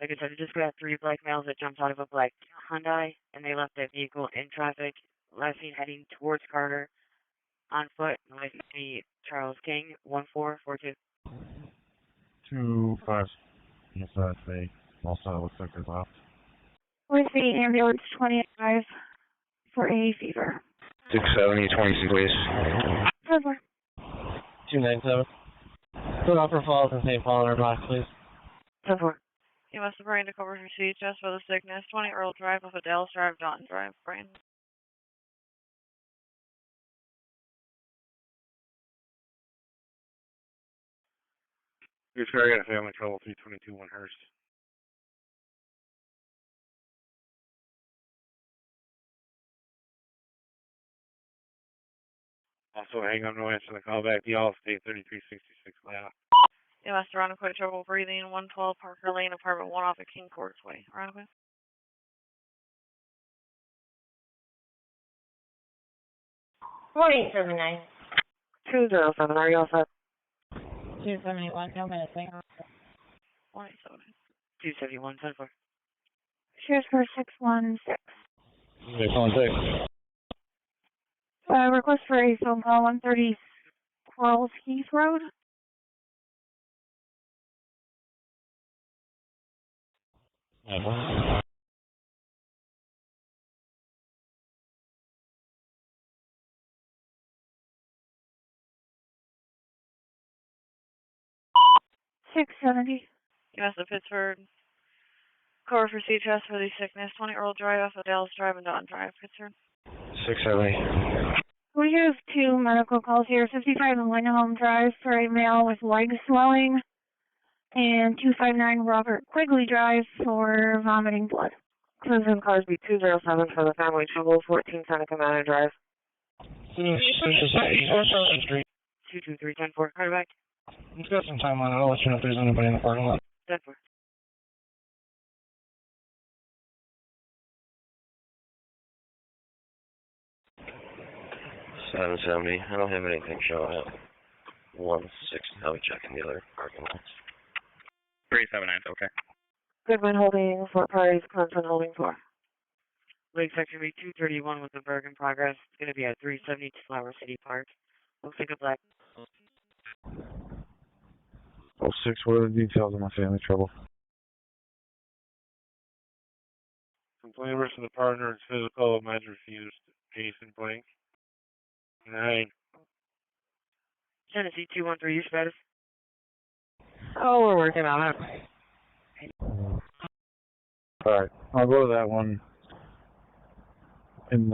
Like I said, we just got 3 black males that jumped out of a black Hyundai, and they left that vehicle in traffic, last seen heading towards Carter on foot. License be Charles King, 1442. 2-5. Yes, that's a also looks like there's left. With the ambulance 25 for a fever. 670, 26, please. 297. Put Upper Falls and St. Paul in our box, please. 10-4. You must have brain to cover for CHS for the sickness. 20 Earl Drive off of Dallas Drive, Dalton Drive, brain. You're sure I got a family trouble, 322 Unherst. Also, hang on, no answer to the call back. The Allstate 3366 layout. You must have run a quick trouble breathing. 112 Parker Lane, apartment 1 off of King Courts Way. Roundabout. 4879. 207, are you all set? 271, no minutes, wait. 187. 271, 10-4. Sheriff's Car 616. 616. Request for a phone call, 130 Quarles Heath Road. Uh-huh. 670. Yes, the Pittsford. Cover for CHS for the sickness. 20 Earl Drive off of Dallas Drive and Dalton Drive, Pittsford. 670. We have 2 medical calls here. 55 Wyndham Drive for a male with leg swelling. And 259 Robert Quigley Drive for vomiting blood. Clemson cars B207 for the family trouble, 14 Seneca Manor Drive. 223, 10-4, car back. Let's got some time on it. I'll let you know if there's anybody in the parking lot. 10-4. 770. I don't have anything showing up. 160. I'll be checking the other parking lots. 379, okay. Goodman holding 4 parties, Clemson holding 4. Lake Section B 231 with the Berg in progress. It's going to be at 372 Flower City Park. Looks like a black. 06, what are the details of my family trouble? Complainant to the partner is physical, meds refused. Jason blank. 9. Tennessee 213, your status? Oh, we're working on it. Alright, I'll go to that one. In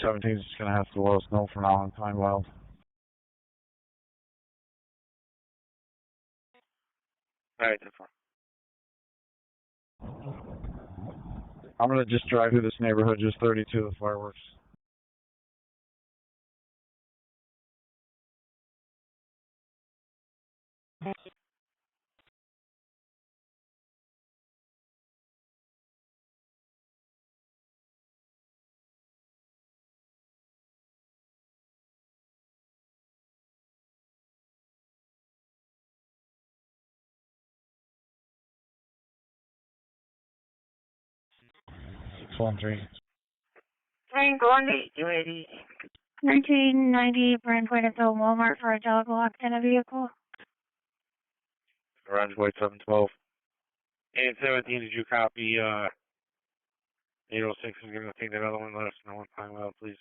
17 is just going to have to let us know for now on time wild. Alright, that's fine. I'm going to just drive through this neighborhood, just 32 of the fireworks. One three. Frank Lundy, 1990 Brand Point at the Walmart for a dog locked in a vehicle. Orange White 712. 817, did you copy 806 is going to take that other one? Let us know on time wild, please.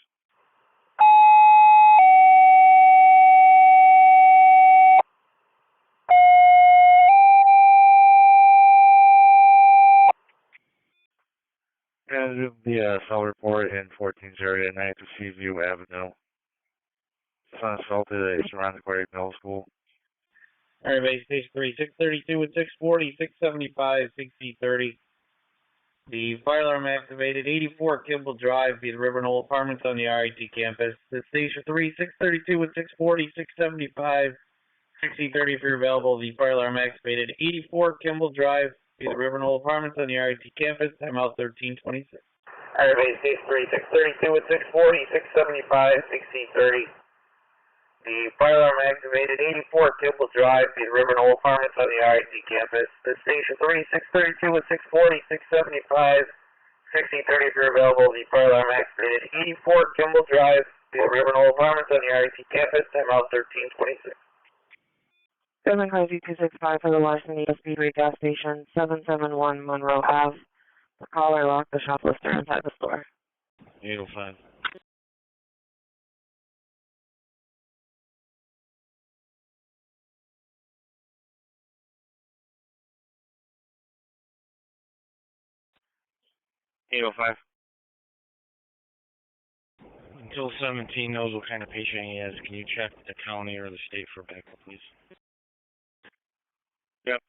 And the cell report in 14's area, 9th to Seaview Avenue. Son assaulted a surrounding Aquatic Middle School. Alright, base station 3, 632 and 640, 675, 6030. The fire alarm activated 84 Kimball Drive via the River Knoll Apartments on the RIT campus. The station 3, 632 and 640, 675, 6030 if you're available. The fire alarm activated 84 Kimball Drive via the River Knoll Apartments on the RIT campus. Timeout 1326. Alright, base station 3, 632 and 640, 675, 6030. The fire alarm activated 84 Kimball Drive, the River Knoll Apartments on the RIT campus. The station 3, 632 and 640, 675, 6030 if you're available. The fire alarm activated 84 Kimball Drive, the River Knoll Apartments on the RIT campus. Timeout 1326. Seven car Z265 for the Larson Speedway gas station, 771 Monroe Ave. The caller locked the shoplifter inside the store. 805. Until 17 knows what kind of patient he has, can you check the county or the state for backup, please? Yep,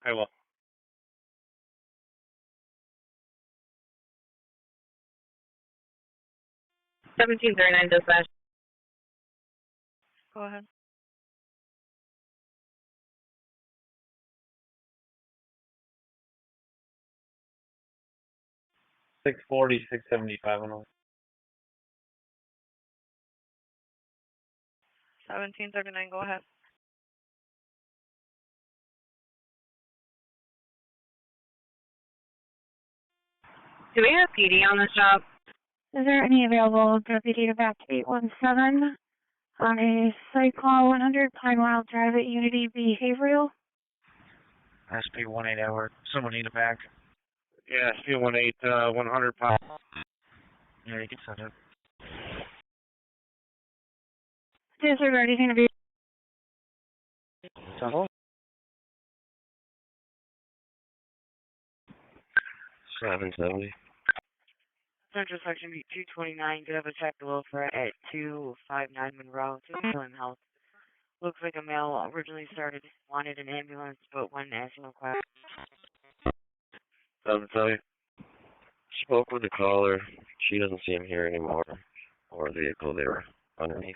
I will. $17.39 dispatch. Go ahead. $640, $675 on all. 1739, go ahead. Do we have PD on this job? Is there any available deputy to back to 817 on a site call 100 Pine Wild Drive at Unity Behavioral? SP 18 hour. Someone need a back. Yeah, SP 18, 100 pounds. Yeah, you can send it. Disregard is going to be 770. Central Section 229, could have a check below for at 259 Monroe, to Healing Health. Looks like a male originally wanted an ambulance, but when asking a question. 770. Spoke with the caller. She doesn't see him here anymore, or the vehicle they were underneath.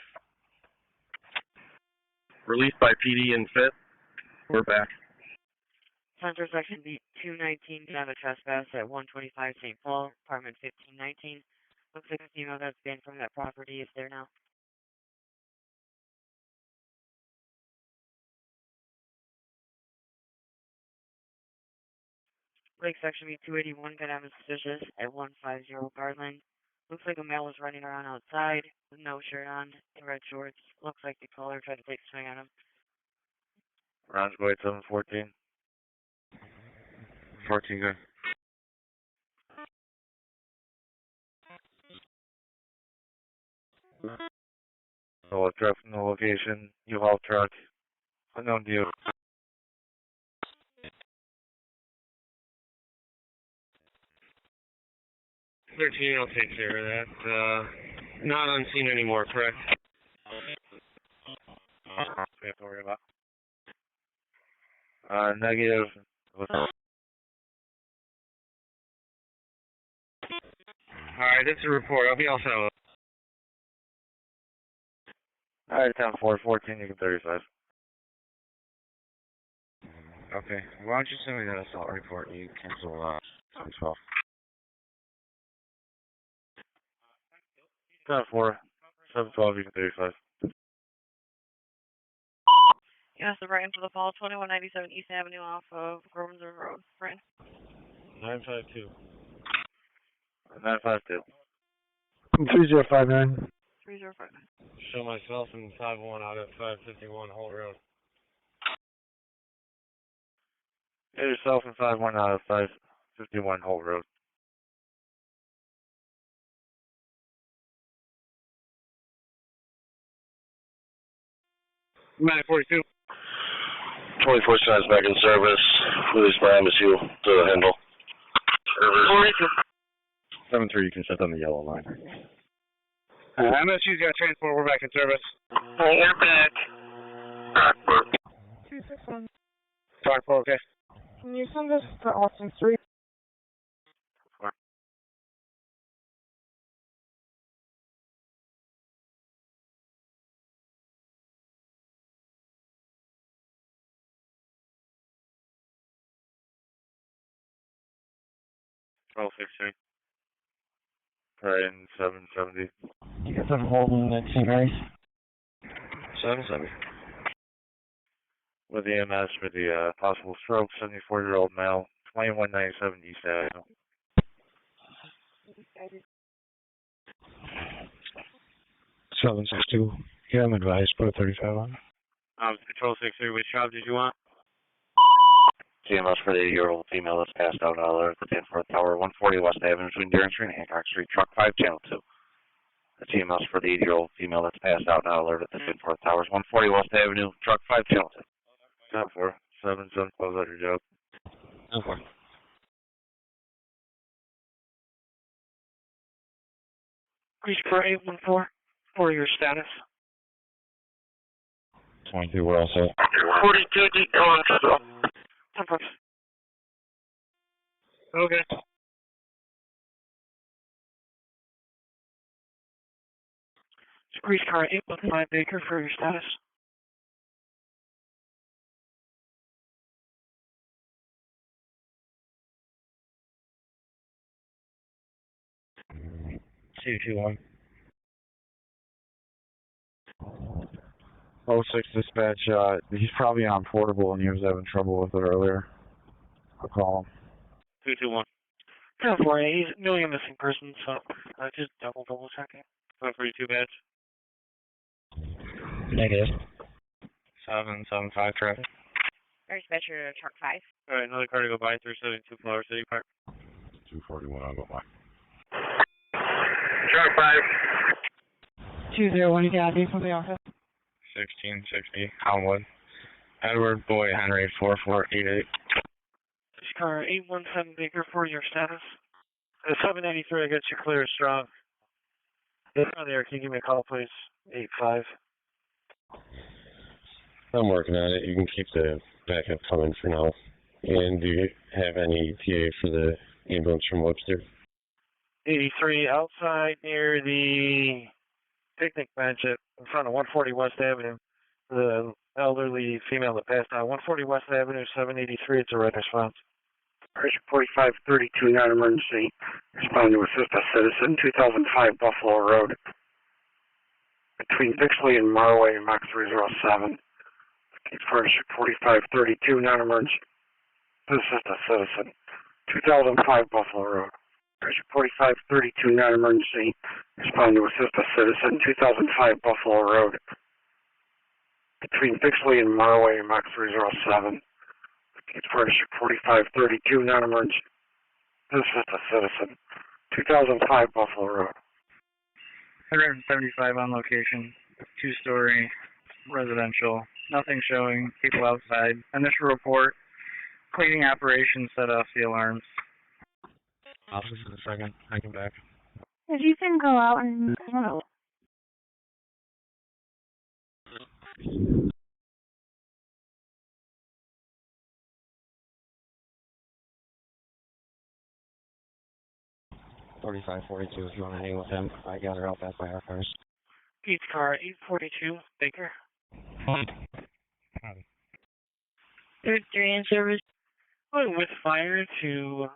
Released by PD and FIT. We're back. Central Section 219, can have a trespass at 125 St. Paul, apartment 1519. Looks like a female that's banned from that property is there now. Lake section B281 got on suspicious at 150 Garland. Looks like a male was running around outside with no shirt on and red shorts. Looks like the caller tried to take a swing on him. Rounds go 714. 14 go. No truck from the location. U-Haul truck. Unknown to you. 13, I'll take care of that. Not unseen anymore, correct? We have to worry about. Negative. Alright, that's a report. I'll be all set. Alright, 10-4, 14, you can 35. Okay, why don't you send me that assault report? You cancel 12. 10-4, 7-12, you can 35. Yes, the right into the fall, 2197 East Avenue off of Groves Road. Right. 952. 952. 3059. 3059. Show myself in 5-1 out at 551 Holt Road. Get yourself in 5-1 out of 551 Holt Road. Nine 42. 24 signs back in service. Release by MSU to the handle. 7-3, you can set on the yellow line. MSU's got transport. We're back in service. We're back. Brockport. 261. Brockport, okay. Can you send this to Austin Street? Right in 770. You got some holding at St. Mary's? 770. With the EMS for the possible stroke, 74-year-old male, 2197 East Avenue. Seven 62. Yeah, I'm advised. Put a 35 on. Control 63, which job did you want? TMS for the 80-year-old female that's passed out on the 10th Tower, 140 West Avenue between Deering Street and Hancock Street, truck 5, channel 2. The TMS for the 80-year-old female that's passed out now alert at the 5th Towers, 140 West Avenue, truck 5, channel 2. 10-4, 7-7, close out your job. 10-4. Grease for 814 for your status. 22, we're all set. 42 deep going. 10-4. Okay. Grease car 815 Baker for your status. C21. 06 dispatch, he's probably on portable and he was having trouble with it earlier. I'll call him. 221. 10-4, he's knowing a missing person, so just double checking. 142 badge. Negative. 775 traffic. Dispatcher, truck 5. Alright, another car to go by, 372 Flower City Park. 241, I'll go by. Truck 5. 201, yeah, do from the office. 1660 Homewood. Edward Boy Henry 4488. Grease car 817 Baker for your status. 783, I got you clear strong. On there, can you give me a call, please? 85. I'm working on it. You can keep the backup coming for now. And do you have any TA for the ambulance from Webster? 83 outside near the picnic bench in front of 140 West Avenue. The elderly female that passed out. 140 West Avenue, 783. It's a red response. Pressure 4532, non-emergency. Respond to assist a citizen, 2005 Buffalo Road. Between Bixley and Monroe, Mach 307. Pressure 4532, non-emergency. Assist a citizen. 2005 Buffalo Road. Pressure 4532, non-emergency. Respond to assist a citizen, 2005 Buffalo Road. Between Bixley and Monroe, Mach 307. It's pressure 4532, non-emergency. Assist a citizen, 2005 Buffalo Road. 175 on location, 2-story, residential, nothing showing, people outside. Initial report, cleaning operation set off the alarms. Officer, in a second, I come back. If you can go out and... 4542 if you want to hang with him. I got her out back by our cars. Each car 842, Baker. 33 in service. Going with fire to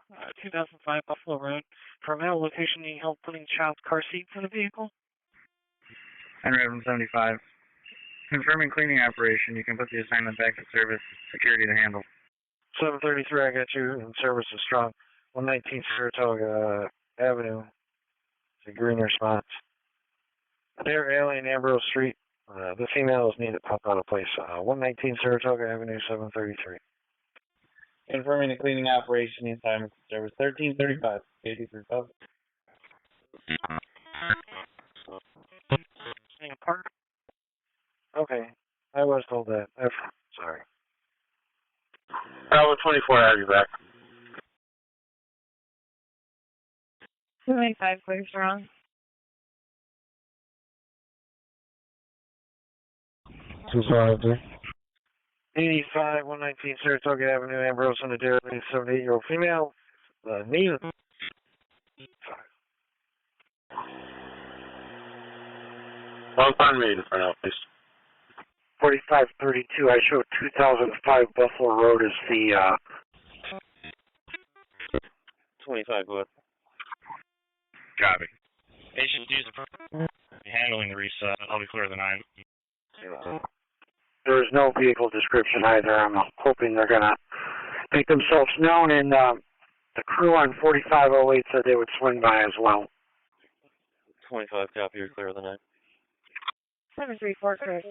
2005 Buffalo Road. For mail location, needing help putting child's car seat in the vehicle. 175. Confirming cleaning operation. You can put the assignment back to service. Security to handle. 733, I got you in service is strong. 119 Saratoga Avenue. It's a green response. There, Alley and Ambrose Street. The female is needed to pop out of place. 119 Saratoga Avenue, 733. Confirming the cleaning operation in time of service 1335. 83 Pub. Park. Okay, I was told that. Sorry. Bravo 24, I'll be back. 295 clear strong. 253. 85, 119 Saratoga Avenue, Ambrose on the Dairy, 78-year-old female. Nina. One time meeting for now, please. 4532, I showed 2005 Buffalo Road as the, 25 good. Copy. Patient handling the reset. I'll be clear the 9. There is no vehicle description either. I'm hoping they're going to make themselves known, and the crew on 4508 said they would swing by as well. 25 copy, you're clear the 9. 734 clear.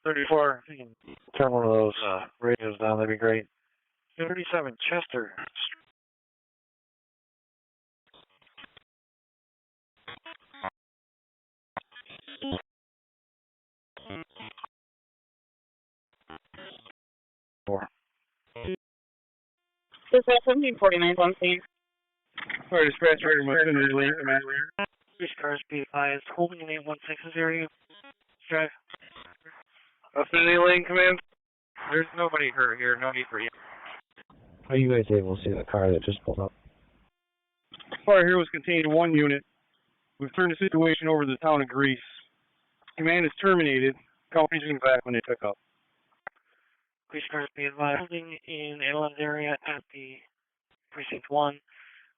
34, if you can turn one of those radios down, that'd be great. 37 Chester. This is 1749 on scene. Fire dispatch, right, Mendon, These cars be advised, holding in 816 is area. Drive. Affinity Lane Command. There's nobody hurt here, no need for you. Are you guys able to see the car that just pulled up? Fire here was contained in 1 unit. We've turned the situation over to the town of Greece. Command is terminated. Company's going back when they pick up. Police cars be advised, holding in Inland area at the Precinct 1,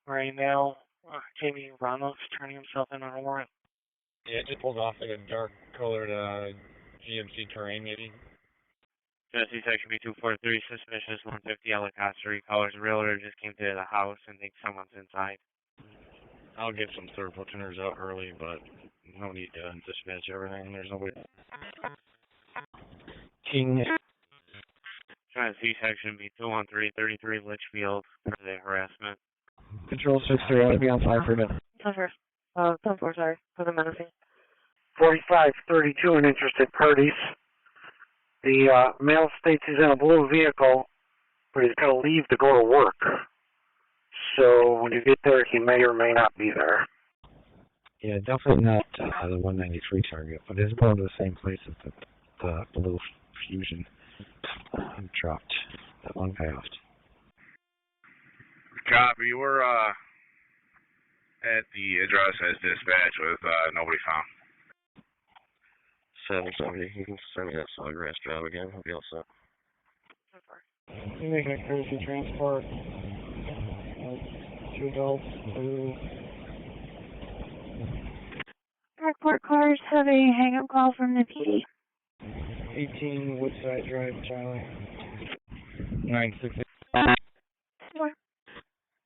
where a male, Jamie Ramos, turning himself in on a warrant. Yeah, it just pulled off in a dark colored GMC terrain, maybe. Genesee Section B243, suspicious 150 helicopter. Recallers realtor just came to the house and thinks someone's inside. I'll get some third platooners out early, but no need to dispatch everything. There's nobody. King. Genesee Section B213, 33 Litchfield for the harassment. Control 6-3, I'll be on fire for a minute. 10-4, sorry, for the menacing. 4532 and interested parties. The male states he's in a blue vehicle, but he's got to leave to go to work. So when you get there, he may or may not be there. Yeah, definitely not the 193 target, but it's going to the same place as the blue Fusion dropped. That one passed. Copy. We're at the address as dispatched with nobody found. 770. You can send me that Sawgrass job again. I'll be all set. You make a courtesy transport. 2 adults, 2. Airport cars have a hang-up call from the PD. 18 Woodside Drive, Charlie. 968.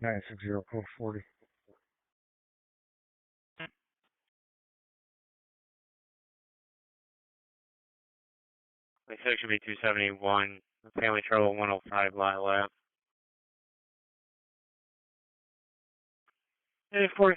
960 code 40. My six should be 271. Family trouble 105 Lyle Lab. 84.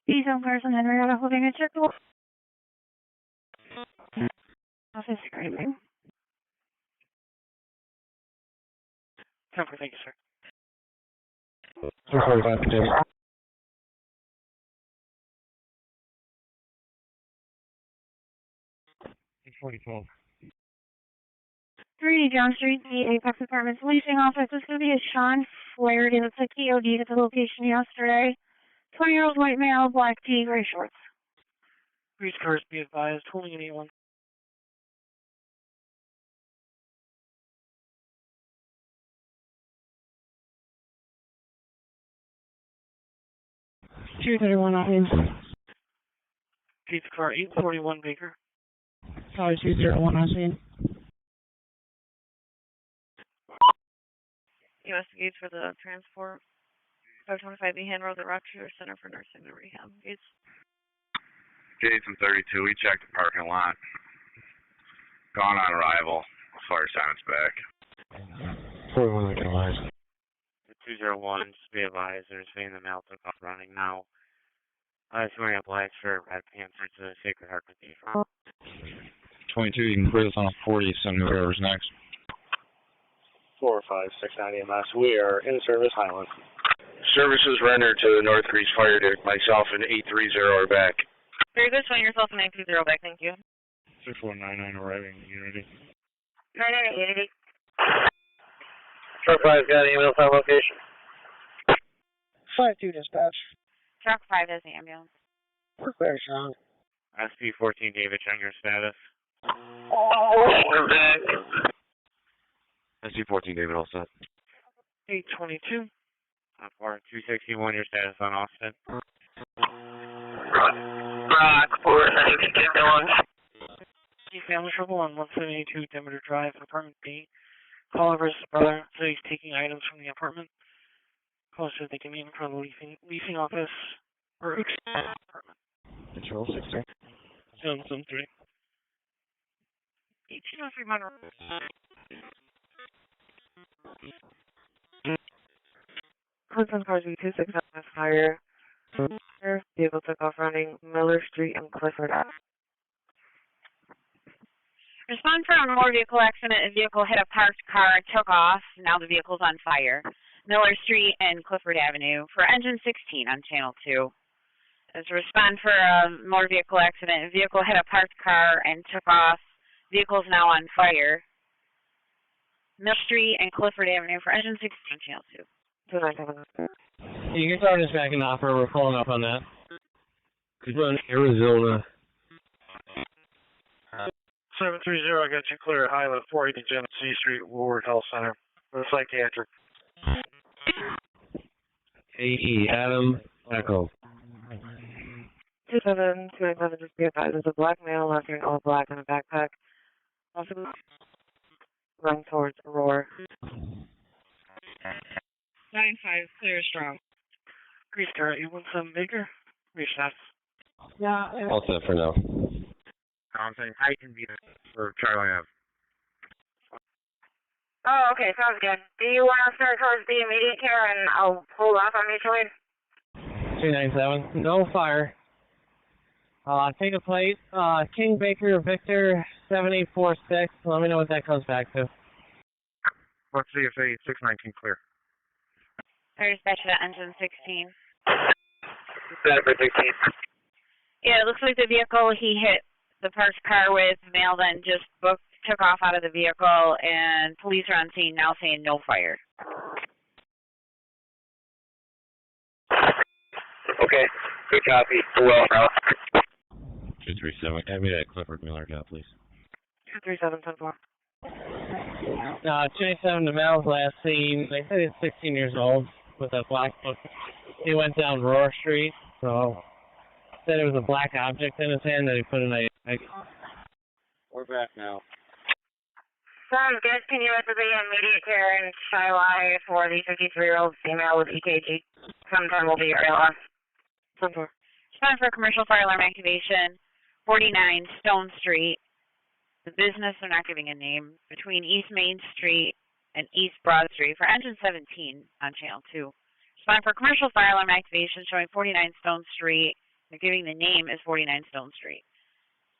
These umpires and Henrietta holding a check. Office screaming. 10-4, thank you, sir. 45 to 4012. 3 John Street, the Apex Apartments leasing office. This is going to be a Sean Flaherty. Looks like he OD'd at the location yesterday. 20-year-old white male, black tee, gray shorts. Grease cars, be advised, holding an 81. Pizza car 841 Baker. Sorry, 201 on scene. U.S. Gates for the transport. 525 Ehan Road, the Rochester Center for Nursing and Rehab. Gates. Jason 32, we checked the parking lot. Gone on arrival. Fire silence back. 41 I can advise. 201, just be advised, there's vein the mail took off running now. It's wearing a black shirt, red pants, to the Sacred Heart Cathedral. 22, you can clear this on a 40, send whoever's next. 4569 EMS, we are in service Highland. Services rendered to the North Greece Fire District. Myself and 830 are back. Very good, swing yourself and 920 back, thank you. 6199 arriving Unity. 998 Unity. Truck 5's got an ambulance on location. 5-2 dispatch. Truck 5 has the ambulance. We're clear, Sean. SP-14 David, check your status. We're back. SP-14 David, all set. 822. For 261, your status on Austin. Brockport, I think get going. Family trouble on 172 Demeter Drive, apartment B. Call over his brother, so he's taking items from the apartment. Call says they can meet in front of the leasing office or apartment. Control 16. 773. 1803 Monroe. Hudson Cars V26 on fire. Vehicle took off running Miller Street and Clifford Ave. Respond for a motor vehicle accident. A vehicle hit a parked car and took off. Now the vehicle's on fire. Miller Street and Clifford Avenue for engine 16 on channel 2. As a respond for a motor vehicle accident, a vehicle hit a parked car and took off. Vehicle's now on fire. Miller Street and Clifford Avenue for engine 16 on channel 2. You can start us back in offer. We're following up on that. Could you run Arizona? 730, I got you clear at Highland, 480 Genesee Street, Woolworth Health Center for psychiatric. AE, Adam, Echo. 27297, just be advised, there's a black male left wearing all black in a backpack. Also, run towards Aurora. 95, clear strong. Grease car 817 Baker, recess. Yeah. All set for now. I'm saying Titan V for Charlie Ave. Oh, okay, sounds good. Do you want to start towards the immediate care and I'll hold off on mutual aid? 297. No fire. Take a plate. King Baker Victor 7846. Let me know what that comes back to. Let's see if 619 clear. There's dispatch to engine 16. Center for 16. Yeah, it looks like the vehicle he hit the parked car with, male then just took off out of the vehicle, and police are on scene now saying no fire. Okay, good copy. Well, 237, have me that Clifford Miller guy, please. 237-10-4. 27 the male's last seen. They said he's 16 years old with a black book. He went down Roar Street, so said there was a black object in his hand that he put in a. We're back now. Sounds good. Can you message the immediate care in Shiloh for the 53-year-old female with EKG? Sometime will be your ALS. 10-4. Respond for commercial fire alarm activation, 49 Stone Street. The business, they're not giving a name, between East Main Street and East Broad Street for engine 17 on channel 2. Respond for commercial fire alarm activation showing 49 Stone Street. They're giving the name as 49 Stone Street.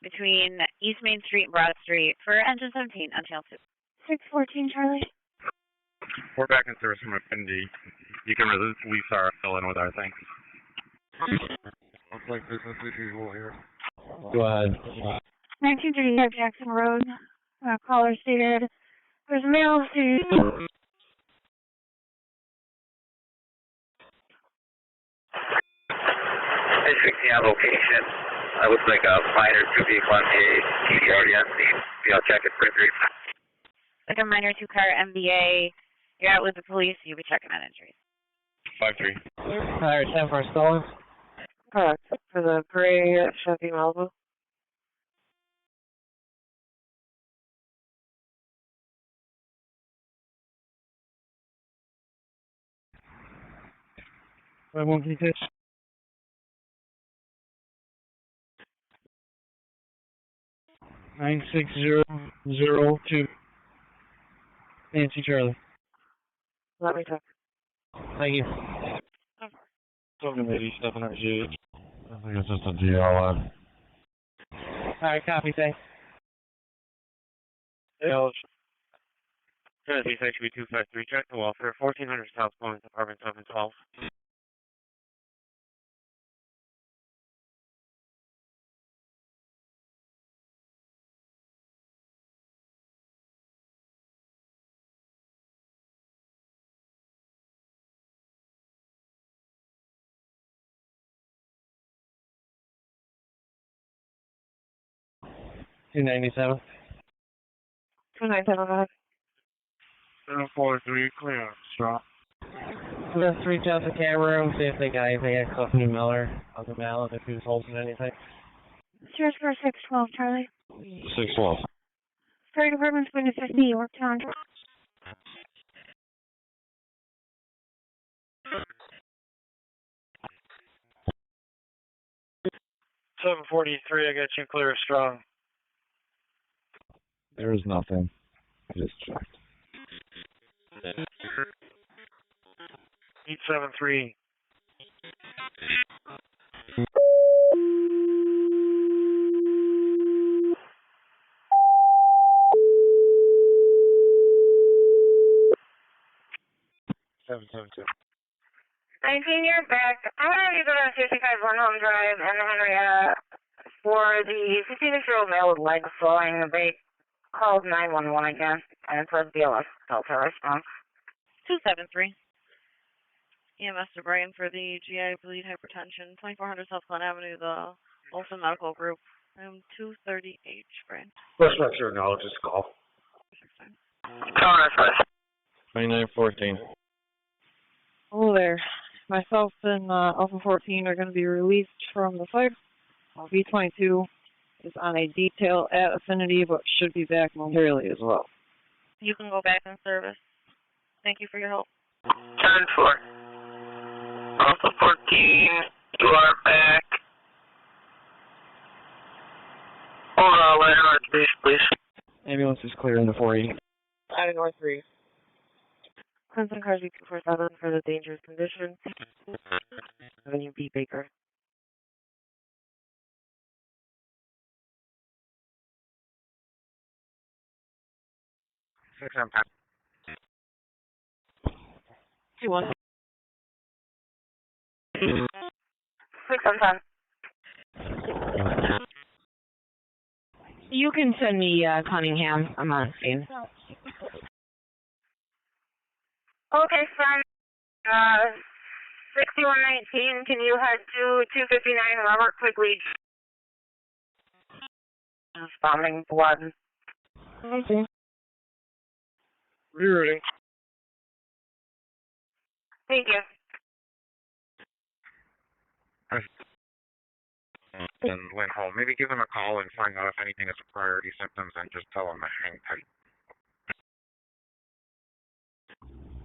Between East Main Street and Broad Street for engine 17 on channel 2. 614 Charlie. We're back in service from McKinney. You can release our fill in with our thanks. Looks like business as usual here. Go ahead. 1935 Jackson Road. Caller stated, there's a male who... 60 on location. Looks like a minor 2-vehicle MBA, already on scene. Be on check at Printry. Like a minor 2-car MBA. You're out with the police, you'll be checking on injuries. 5-3. Alright, 10-4 stolen. Correct. For the gray Chevy Malibu. I won't be this. 96002. Nancy Charlie. Let me check. Thank you. Talking to 87 RG. I think it's just a DLN. Alright, copy, thanks. Yeah, Tennessee Section 253, check the welfare, 1400 South Point, Apartment 712. $297. 297, 743, clear. Strong. Let's reach out to the camera room, see if they got anything at Clifton and Miller on the mallet, if he was holding anything. Search for 612 Charlie. 612. Fire Department's going to 50 Yorktown. 743, I got you clear strong. There is nothing. I just checked. 873. You're back. I'm going to have you go to 55 Monroe Drive and Henrietta for the 56-year-old male with legs swelling. They called 911 again, and it says BLS Delta response. 273. EMS to Brian for the GI bleed hypertension, 2400 South Glen Avenue, the Olson Medical Group, room 230H, Brian. Let's make sure now, just call. 2914. Hello there. Myself and Alpha 14 are going to be released from the site. V22 is on a detail at Affinity, but should be back momentarily as well. You can go back in service. Thank you for your help. 10-4. Alpha 14, you are back. Hold on, later on, please. Ambulance is clear into 480. Item North 3. Clemson Cars B247 for the dangerous condition. Avenue B Baker. 6 on 2-1. 6 on 10. You can send me Cunningham. I'm on scene. Okay, son. 6119, can you head to 259 Robert quickly? Responding blood. Okay. Rerouting. Thank you. And went home. Maybe give them a call and find out if anything is priority symptoms and just tell them to hang tight.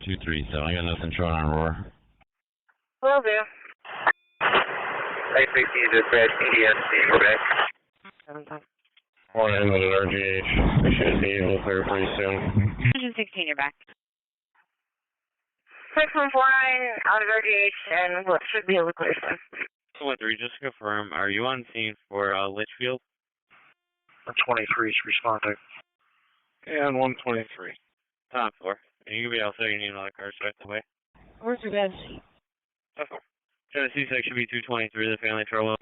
237, I got nothing showing on Roar. Will do. 960 dispatch, EDS, Quebec. 1 with an RGH. We should be able to clear pretty soon. 116, you're back. 6149 out of RGH and what should be able to clear soon. 1-3, just to confirm, are you on scene for Litchfield? 123 is responding. And 123. Top 4. And you can be outside, you need another car straight away. Where's your bed? Tennessee section B 223, the family trouble.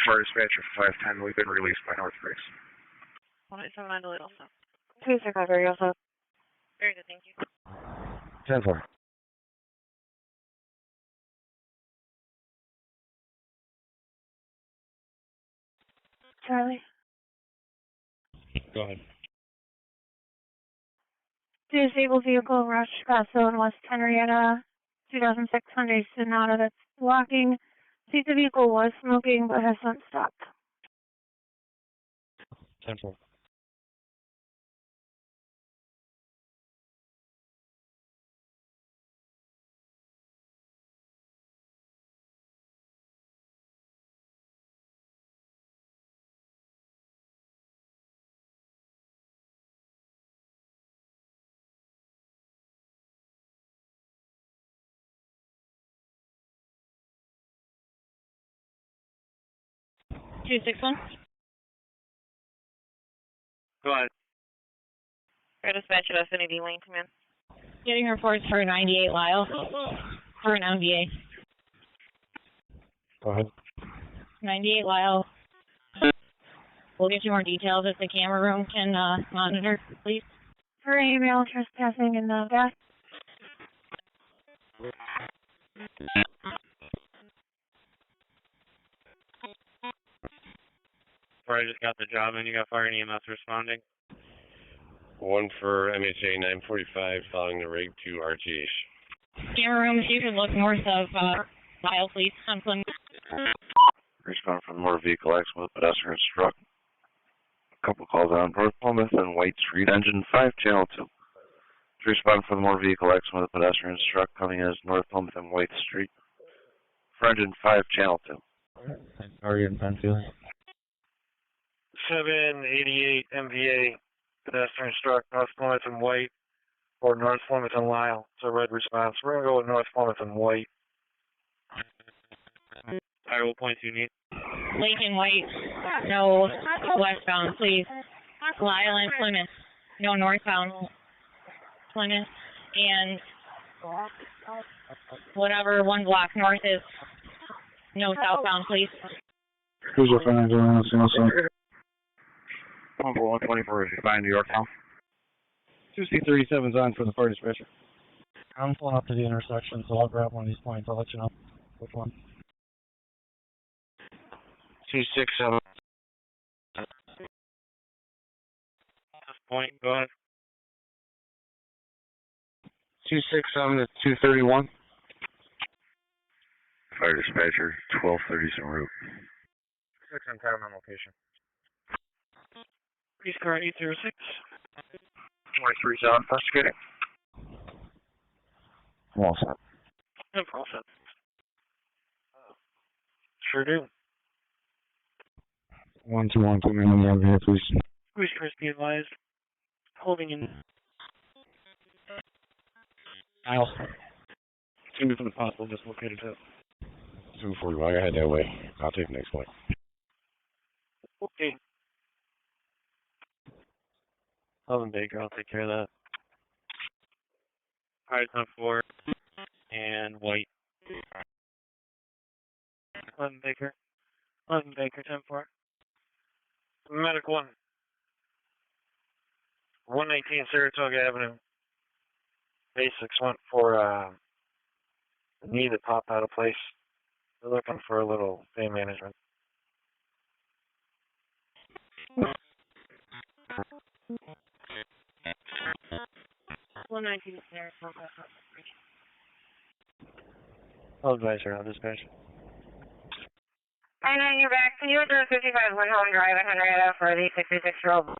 Fire dispatcher 510, we've been released by North Base. 179 delete also. 265, very also. Very good, thank you. 10-4. Charlie. Go ahead. Disabled vehicle rush Scottsville and West Henrietta, 2006 Hyundai Sonata that's blocking. See, the vehicle was smoking but has since stopped. 10-4. Two 6-1. Go ahead. Air dispatch at Affinity Lane, come in. Getting reports for 98 Lyle for an MVA. Go ahead. 98 Lyle. We'll get you more details if the camera room can monitor, please. For email trespassing in the back. I just got the job and you got fire and EMS responding. 1 for MHA 945 following the rig to RGH. Camera room, if you could look north of Lyle, please. I'm Clinton. Respond from motor vehicle X with pedestrian struck. A couple calls on North Plymouth and White Street, engine 5, channel 2. Respond from the motor vehicle X with a pedestrian struck coming as North Plymouth and White Street. For engine 5, channel 2. Target in Penfield. 788 MVA, pedestrian struck North Plymouth and White, or North Plymouth and Lyle. It's a red response. We're going to go with North Plymouth and White. Alright, what points do you need? Lincoln White, no westbound, please. Lyle and Plymouth, no northbound. Plymouth and whatever 1 block north is, no southbound, please. Who's your phone? 124 is responding to Yorktown. 2C37's on for the fire dispatcher. I'm pulling up to the intersection, so I'll grab one of these points. I'll let you know which one. 267. Point, go ahead. 267 to 231. Fire dispatcher, 1230 en route. 6 on time on location. Police car 806. 23 is out investigating. I'm all set. I'm all set. Sure do. 121, put me on the one here, please. Police cars be advised. Holding in. I'll. It's going to be from the possible dislocated hip. 241, I head that way. I'll take the next point. Okay. Elvin Baker, I'll take care of that. Alright, 10-4 and White. 11 Baker. 11 Baker, 10-4. Medic 1. 119 Saratoga Avenue. Basics went for a knee that popped out of place. They're looking for a little pain management. I'll advise her on dispatch. I know you're back. Can you address 55 Monroe Drive at Henrietta for the 66-year-old?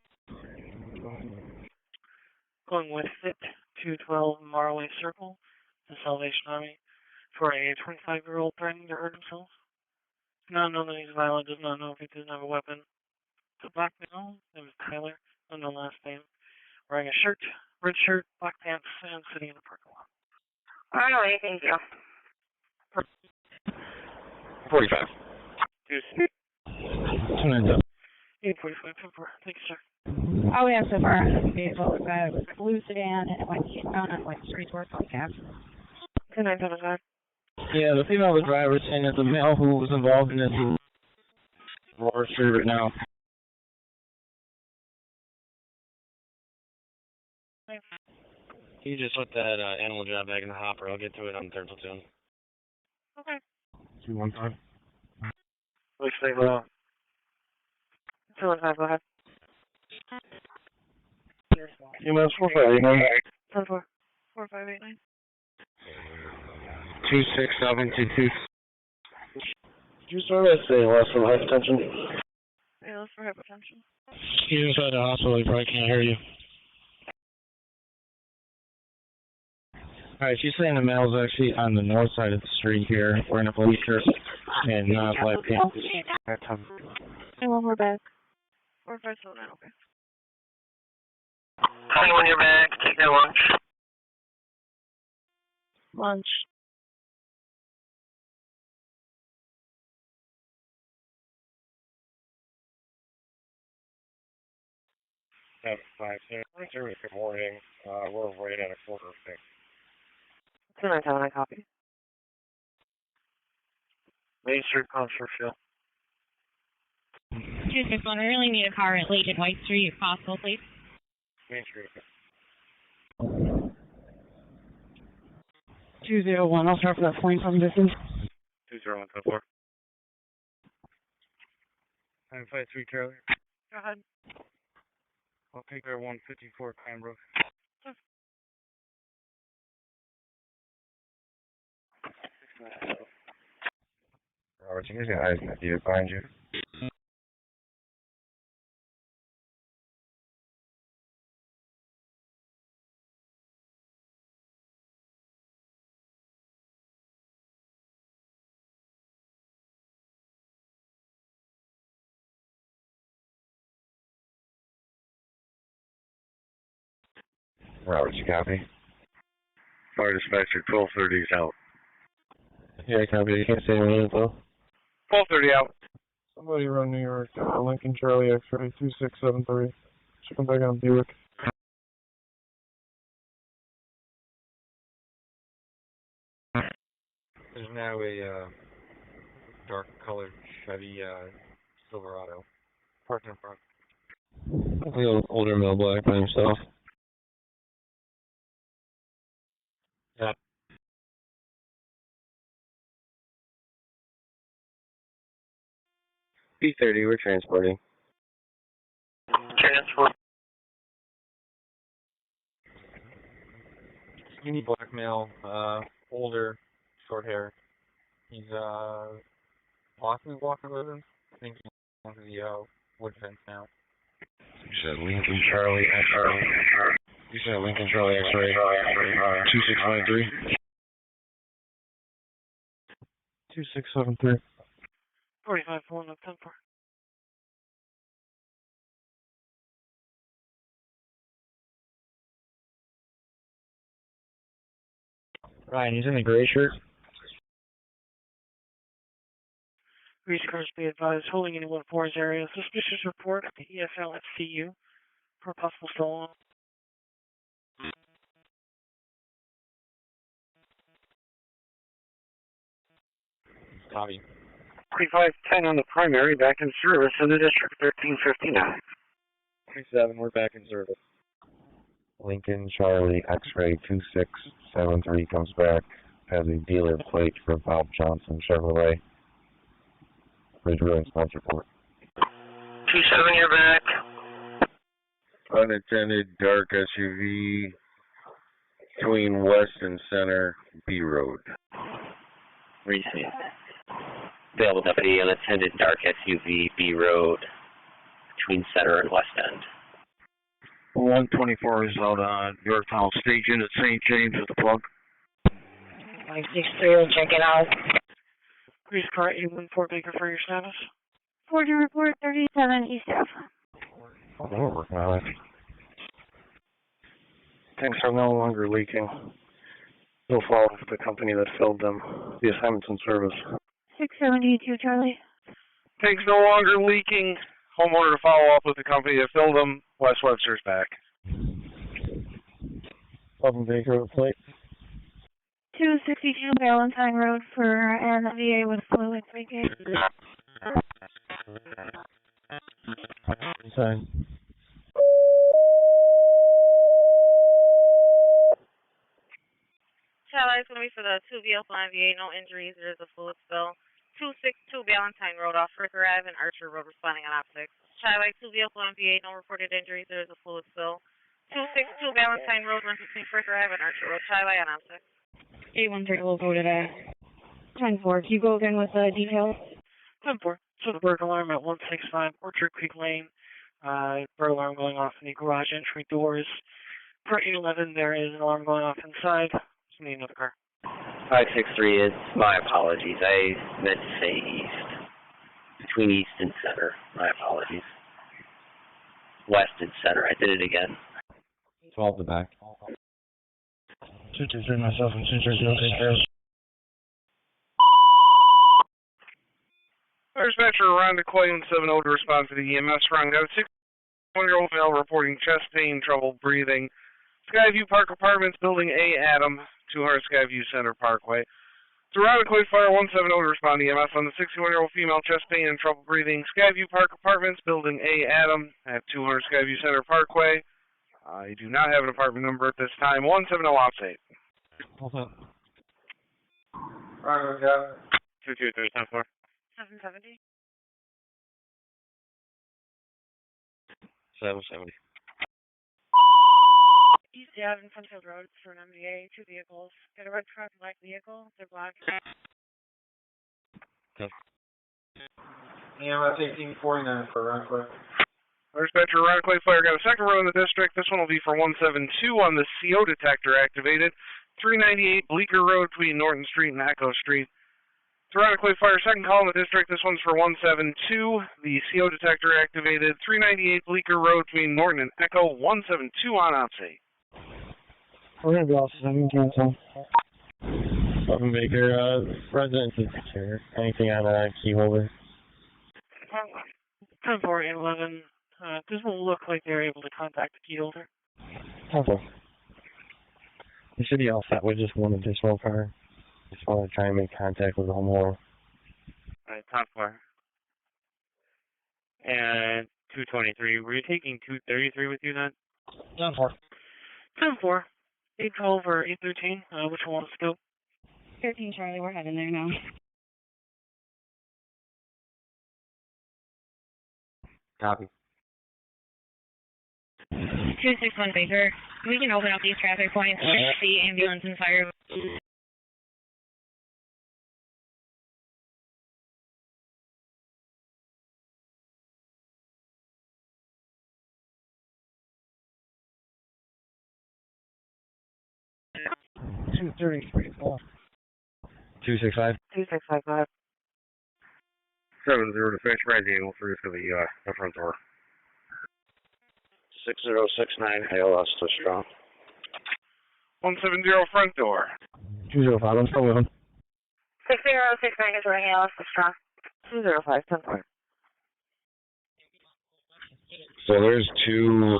Going with fit 212 Monroe Circle, the Salvation Army, for a 25-year-old threatening to hurt himself. Not known that he's violent, does not know if he doesn't have a weapon. It's a black male, name is Tyler, unknown last name, wearing a shirt, red shirt, black pants, and sitting in the parking lot. Alright, thank you. 45. 845, 10-4. Thank you, sir. Oh, we have so far on the vehicle. We've got a blue sedan and it went down at like street work on cab. 2975. Yeah, the female was driver saying that the male who was involved in this roar through right now. You just put that animal job back in the hopper. I'll get to it on the third platoon. Okay. 215. Please stay low. 215, go ahead. EMS 4589. 10-4. 4589. 26722. Did you start by saying less than hypertension? Yeah, that's for hypertension. He's inside the hospital, he probably can't hear you. Alright, she's saying the male's actually on the north side of the street here, wearing a police shirt and not black pants. And when we're back. 4579, okay. Tell me when you're back, take your lunch. Lunch. At 5-6. Good morning. We're right at a quarter of 6. 297, I copy. Main Street, Concertville. 261, I really need a car at Lake and White Street if possible, please. Main Street. 201, I'll start for that point from distance. 20174. 953 Charlie. Go ahead. I'll take our 154 Pembroke. Robert, you guys got eyes in the view behind you. Robert, you copy? Fire dispatcher 1230 is out. Yeah, I copy. You can't say anything though. 1230 out. Somebody run New York, Lincoln Charlie X-ray 2673. Should come back on Buick. There's now a dark colored Chevy Silverado parked in front. The older male black by himself. Yeah. B30, we're transporting. Transport. Skinny black male, older, short hair. He's possibly walking with him. I think he's on the wood fence now. You said Lincoln Charlie X-ray. You said Lincoln Charlie X-ray 2693. 2673. 45 for 1 up 10-4. Ryan, he's in a gray shirt. Reach cars be advised, holding anyone for his area. Suspicious report at the EFL at CU for possible stolen. Copy. 4510 on the primary, back in service in the district, 1359. 27, we're back in service. Lincoln Charlie X-ray 2673 comes back, has a dealer plate for Bob Johnson Chevrolet. Ridge Road, Spencerport. 27, you're back. Unattended dark SUV between West and Center, B Road. Receive. Available deputy, unattended dark SUV, B Road, between Center and West End. 124 is out on Yorktown Station at St. James with the plug. 563 will check it out. Police car 814 Baker for your status. Ford report 37 East Ave. Oh, we're working on it. Tanks are no longer leaking. Still follow with the company that filled them. The assignment's in service. 672 Charlie. Tanks no longer leaking. Homeowner to follow up with the company that filled them. West Webster's back. Welcome Baker plate. 262 Valentine Road for an VA with fluids leaking. Sign. Charlie, it's going to be for the 2 vehicle NVA, no injuries, there is a fluid spill. 262 Valentine Road off Ricker Ave and Archer Road responding on opposite. Charlie, 2 vehicle NVA, no reported injuries, there is a fluid spill. 262 Valentine Road runs between Ricker Ave and Archer Road. Charlie on opposite. 813 will go to that. 10-4, can you go again with the details? 10-4. So the burglar alarm at 165 Orchard Creek Lane. Burglar alarm going off in the garage entry doors. Per 811, there is an alarm going off inside. Just need another car. 563 is, my apologies, I meant to say east. Between east and center, my apologies. West and center, I did it again. 12 to back. 223 myself and 230 Dispatcher around to Clay 70 to respond to the EMS run. Got a 61-year-old male reporting chest pain, trouble breathing. Skyview Park Apartments, Building A, Adam, 200 Skyview Center Parkway. Surrounded Clay Fire 170 to respond to EMS on the 61-year-old female chest pain and trouble breathing. Skyview Park Apartments, Building A, Adam, at 200 Skyview Center Parkway. I do not have an apartment number at this time. 170 ops 8. Alright, we got it. 223, 10-4. 770. 770. East Ave and Penfield Road for an MVA, 2 vehicles. Got a red truck and black vehicle. They're blocked. EMS 1849 for Rockaway. Dispatcher around Clay Fire got a second run in the district. This one will be for 172 on the CO detector activated. 398 Bleecker Road between Norton Street and Echo Street. Surrounded Clay Fire, second call in the district. This one's for 172. The CO detector activated. 398 Bleecker Road between Norton and Echo. 172 on OPS 8. We're going to be off 7 cancel. Welcome Baker, residence is secure. Anything on a key holder? 10-4, 811. Doesn't look like they're able to contact the key holder. Okay. We should be all set with just one additional car. Just want to try and make contact with the homeowner. Alright, top 4. And 223. Were you taking 233 with you then? 10-4. 10-4. 812 or 813. Which one wants to go? 13 Charlie, we're heading there now. Copy. 261 Baker. We can open up these traffic points. See ambulance and fire. Two 265. 2655. 70 dispatch right angle for the front door. 6069 ALS to strong. 170 front door. 205, I'm still with him. 6069 is running out of strong. 205, 10-4. So there's two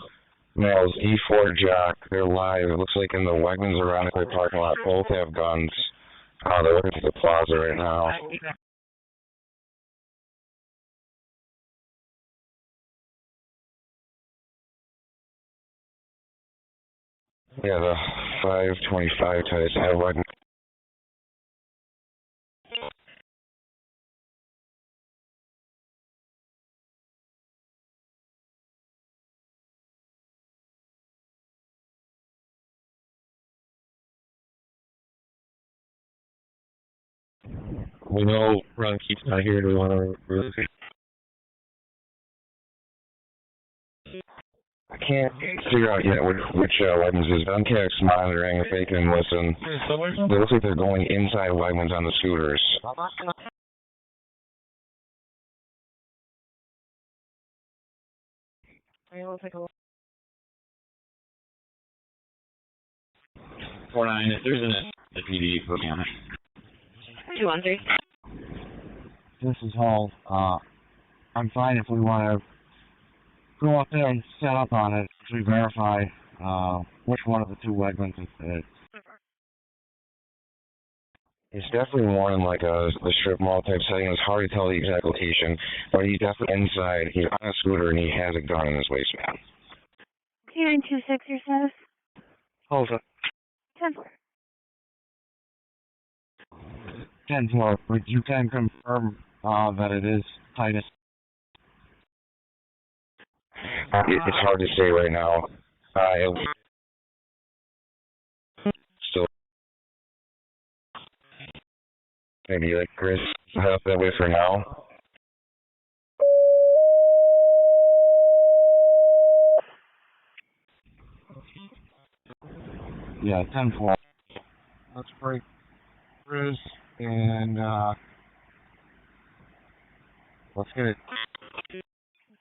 males, E4 Jock. They're live. It looks like in the Wegmans around the parking lot. Both have guns. They're looking for the plaza right now. Yeah, the 525 Titus have Wegmans. We know Ron Keith's not here. Do we want to relocate? I can't figure out yet which Wegmans is. Duncack's monitoring if they can listen. It looks like they're going inside Wegmans on the scooters. We'll take a look. 49, if there's a PD, put me on it. 213. This is Hall. I'm fine if we want to go up there and set up on it to verify which one of the two Wegmans it is. It's definitely more in like the strip mall type setting. It's hard to tell the exact location, but he's definitely inside. He's on a scooter and he has a gun in his waistband. 2926, your status? Hold up. 10-4. 10-4, but you can confirm that it is Titus. It's hard to say right now. Still, maybe like Chris, head up that way for now. Yeah, 10-4. Let's break Chris and let's get it.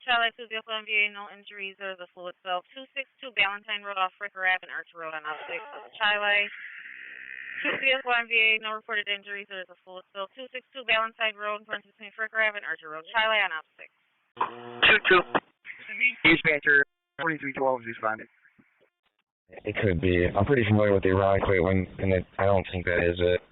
Charlie 2 vehicle MVA, no injuries or the fluid itself. 262 Valentine Road off Fricker Ave and Archer Road on opposite. Charlie 2 vehicle MVA, no reported injuries or the fluid itself. 262 Valentine Road in front between Fricker Ave and Archer Road. Charlie on opposite. 2-2. Dispatcher 4312 is responding. It could be. I'm pretty familiar with the ironic plate one, and I don't think that is it.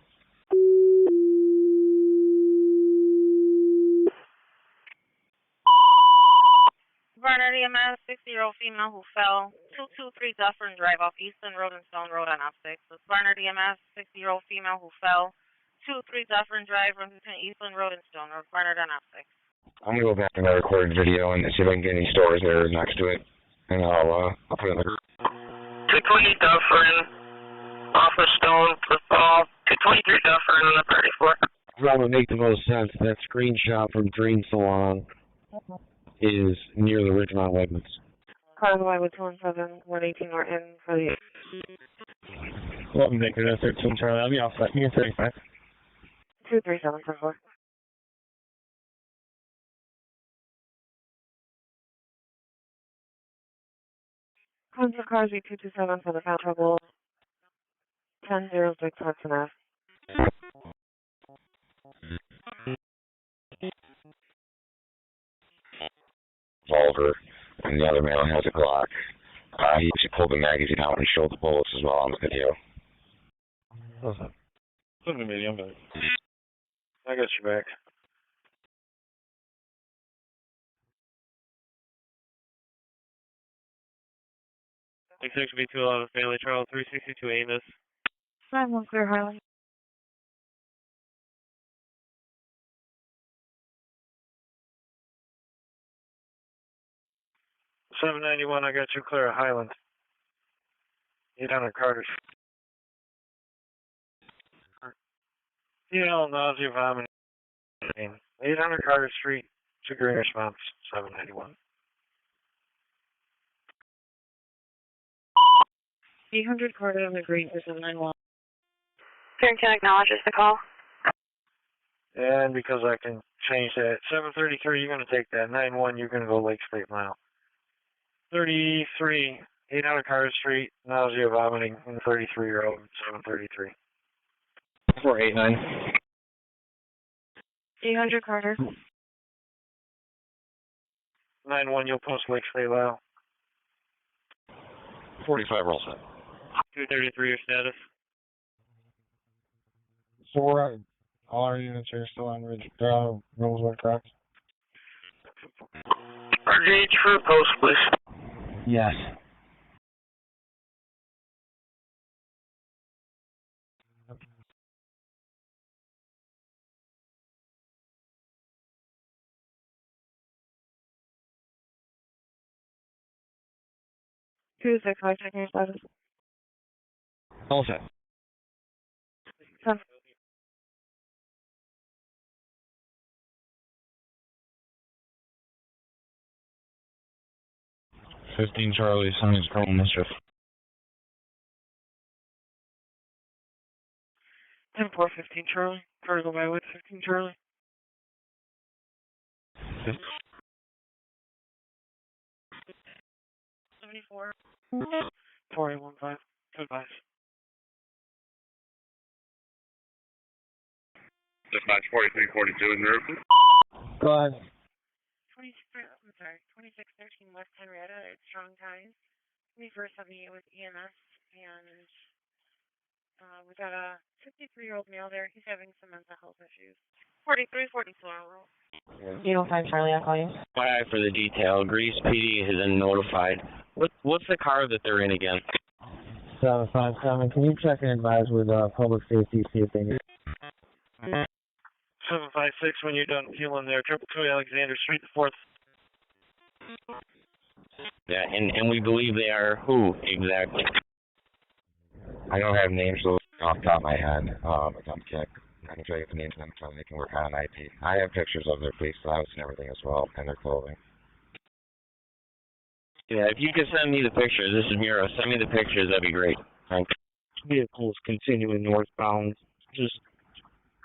Barnard EMS, 60-year-old female who fell. 223 Dufferin Drive off Eastland Road and Stone Road on opposite. So Barnard EMS, 60-year-old female who fell. 223 Dufferin Drive runs between Eastland Road and Stone Road. Barnard on opposite. I'm gonna go back to my recorded video and see if I can get any stores there next to it, and I'll put it in the group. 220 Dufferin off of Stone for fall. 223 Dufferin on the 34. That would make the most sense. That screenshot from Dream Salon is near the Ridgemont Wegmans. Convoy with 217, 118 Norton for the... Welcome, Baker, 13 Charlie. I'll be off that. You're 35. 237 for 4. Convoy cars V227 for the Found Trouble. 1006 Hudson Ave. Revolver, and the other male has a Glock. He actually pulled the magazine out and showed the bullets as well on the video. What's up? Put the video back. I got you back. Six B211 Family Trial 362 Amos. 91 Clear Highland. $791, I got you clear Highland. 800 Carter. Nausea, vomiting. 800 Carter Street, Green response, 791. 800 Carter on the green for 791. Farrington acknowledges the call. And because I can change that, 733, you're going to take that. 91, you're going to go Lake State Mile. 33, 800 Carter Street, nausea, vomiting, and 33-year-old, 733. 489. 800 Carter. 91, you'll post Lake State Mile. 45, roll set. 233, your status. 4, all our units are still on Ridge. They're on Rosewood, correct? RGH for post, please. Yes. 265, checking your status. All set. 10. 15 Charlie, something's criminal mischief. 10-4, 15 Charlie. Vertical by with 15 Charlie. 74. 4815. Goodbye. Dispatch 4342 in Monroe. Go ahead. 2613 West Henrietta. It's strong ties. 2178 with EMS, and we got a 53-year-old male there. He's having some mental health issues. 4344. 805 Charlie, I'll call you. Hi for the detail. Grease PD has been notified. What's the car that they're in again? 757. Can you check and advise with public safety, see if they need 756 when you're done fueling there. 222 Alexander Street, the 4th. Yeah, and we believe they are who exactly? I don't have names off the top of my head. I can try to get the names and they can work on an IP. I have pictures of their police clouds and everything as well, and their clothing. Yeah, if you could send me the pictures, this is Miro. Send me the pictures, that'd be great. Thanks. Vehicles continuing northbound, just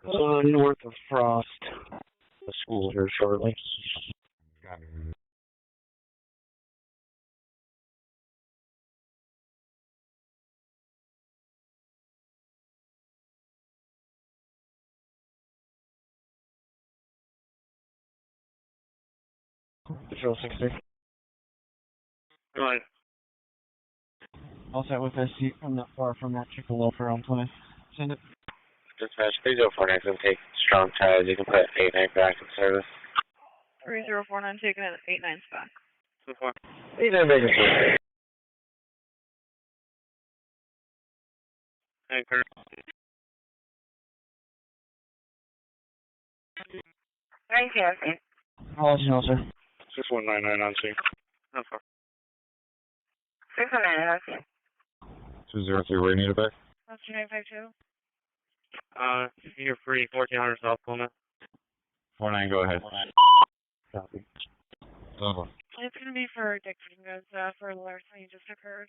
north of Frost. The school here shortly. Patrol 60. Go ahead. All set with SC from not far from that chicken loafer on place. Send it. Dispatch 3049, take strong ties. You can put 89 back in service. 3049, taking it at 89 spot. 89 back in service. Anchor. Thank you. I'll let you know, sir. 6199 on scene. 609, 203, where you need it back? That's 2952. You're free, 1400 South Pullman. 49, go ahead. Copy. It's going to be for addiction goods for the larceny just occurred.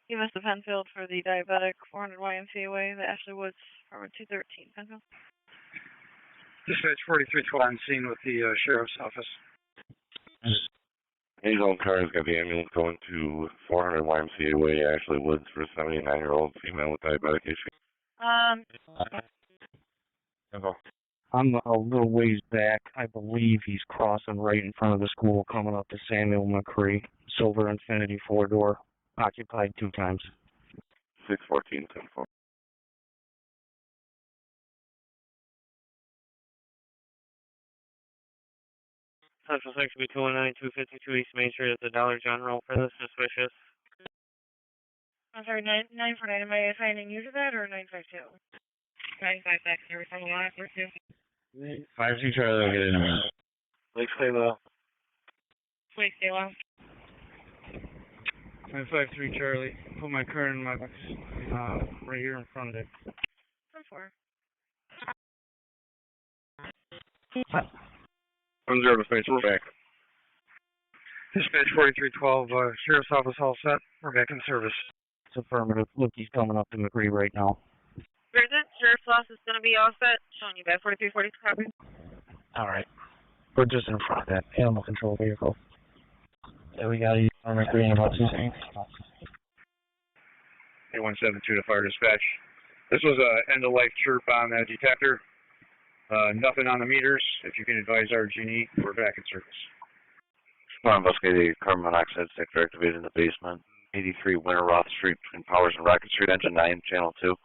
You missed the Penfield for the diabetic 400 YMCA way, the Ashley Woods from 213 Penfield. Dispatch 4312 on scene with the sheriff's office. His own car has got the ambulance going to 400 YMCA Way, Ashley Woods, for a 79-year-old female with diabetic issue. I'm a little ways back. I believe he's crossing right in front of the school, coming up to Samuel McCree. Silver Infinity 4-door, occupied 2 times. 614, 10-4. Central Section B 219, 252 East Main Street at the Dollar General for the suspicious. I'm sorry, 949. Am I assigning you to that or 952? 956, every time I for you. 5-2 Charlie, I'll get in a minute. Please stay low. Please stay low. 953 Charlie. Put my car in my box right here in front of it. 10-4. 10 to space, we're back. Dispatch 4312, sheriff's office all set. We're back in service. It's affirmative. Look, he's coming up to McCree right now. Bridget, sheriff's office is going to be all set. Showing you back 4340 copy. All right. We're just in front of that animal control vehicle. Yeah, we got to use McCree in about 2 seconds. 8172 to fire dispatch. This was a end-of-life chirp on the detector. Nothing on the meters. If you can advise RG&E, we're back in service. Respond investigated carbon monoxide detector activated in the basement. 83 Winter Roth Street between Powers and Rocket Street, engine 9, channel 2.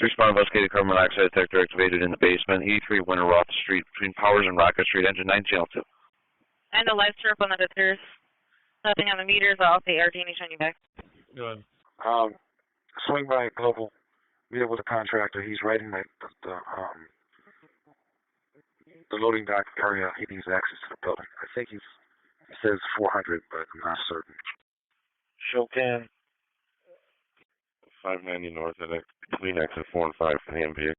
Respond investigated carbon monoxide detector activated in the basement. 83 Winter Roth Street between Powers and Rocket Street, engine 9, channel 2. And a live chirp on the detectors. Nothing on the meters. I'll say RG&E showing you back. Go ahead. Swing by Global. Meet up with the contractor. He's writing the loading dock area. He needs access to the building. I think he says 400, but I'm not certain. show 10. 590 north and between exit 4 and 5 for the MP.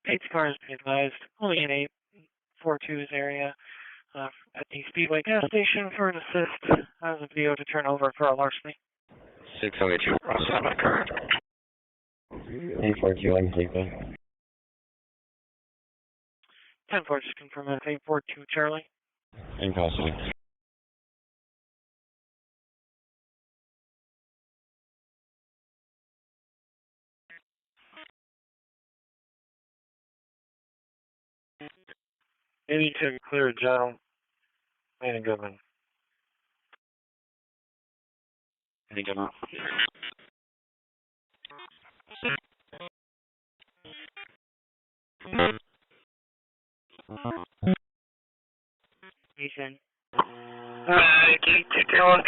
8 cars be advised, only in 842's area at the Speedway gas station for an assist as a video to turn over for a larceny. 672, process on my car. 842, I can take that. 10-4, just confirm that's 842 Charlie. In custody. You need to clear John and Goodman. Any Goodman. Ethan. Keep going.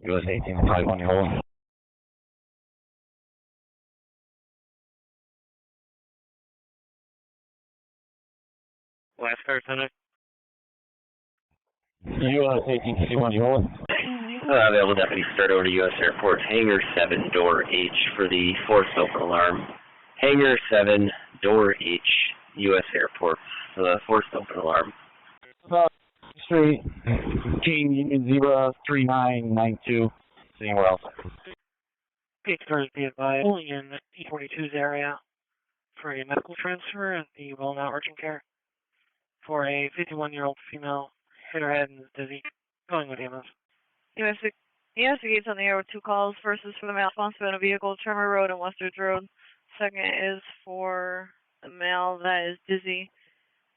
US 18, 51, you hold. Last car, Center. US 18, 51, you hold. Available deputy start over to U.S. Airport, hangar 7, door H for the forced open alarm. Hangar 7, door H, U.S. Airport for the forced open alarm. Street, King Union Zebra 3992. Anywhere else? 8 cars be advised, only in 842's area for a medical transfer at the Well-Now Urgent Care for a 51-year-old female, hit her head and is dizzy, going with EMS. Investigates on the air with 2 calls. First is for the male responsible in a vehicle, Tremor Road and Westridge Road. Second is for the male that is dizzy,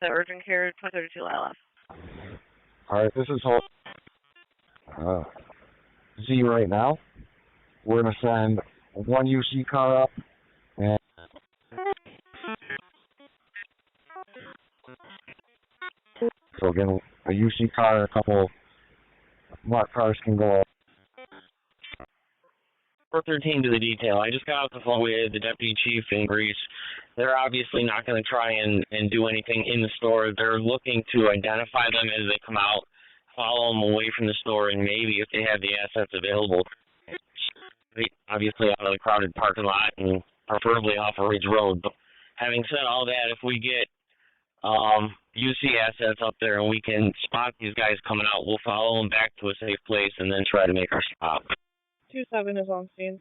the urgent care, 2032 Lila. Alright, this is Z right now. We're going to send one UC car up and so again, a UC car, a couple marked cars can go up. 413 to the detail. I just got off the phone with the deputy chief in Greece. They're obviously not going to try and do anything in the store. They're looking to identify them as they come out, follow them away from the store, and maybe if they have the assets available, obviously out of the crowded parking lot and preferably off of Ridge Road. But having said all that, if we get UC assets up there and we can spot these guys coming out, we'll follow them back to a safe place and then try to make our stop. 27 is on scene.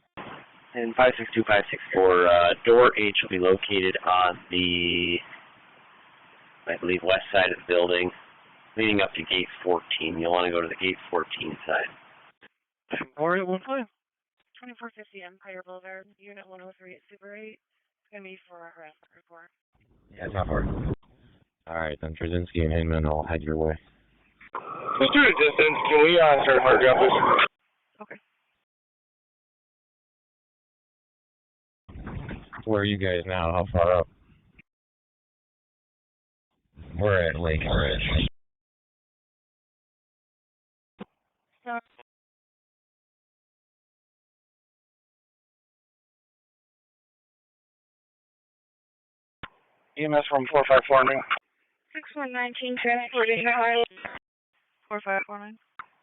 And 562, 564, door H will be located on the, I believe, west side of the building, leading up to gate 14. You'll want to go to the gate 14 side. Or at 15. 2450 Empire Boulevard, Unit 103 at Super 8. It's going to be for a harassment report. Yeah, it's not hard. Alright, then Trzynski and Hinman will head your way. Let's do a distance. Can we start hard drop this? Okay. Where are you guys now? How far up? We're at Lake Ridge. EMS from 4549. 6119 transporting to Harley. 4549.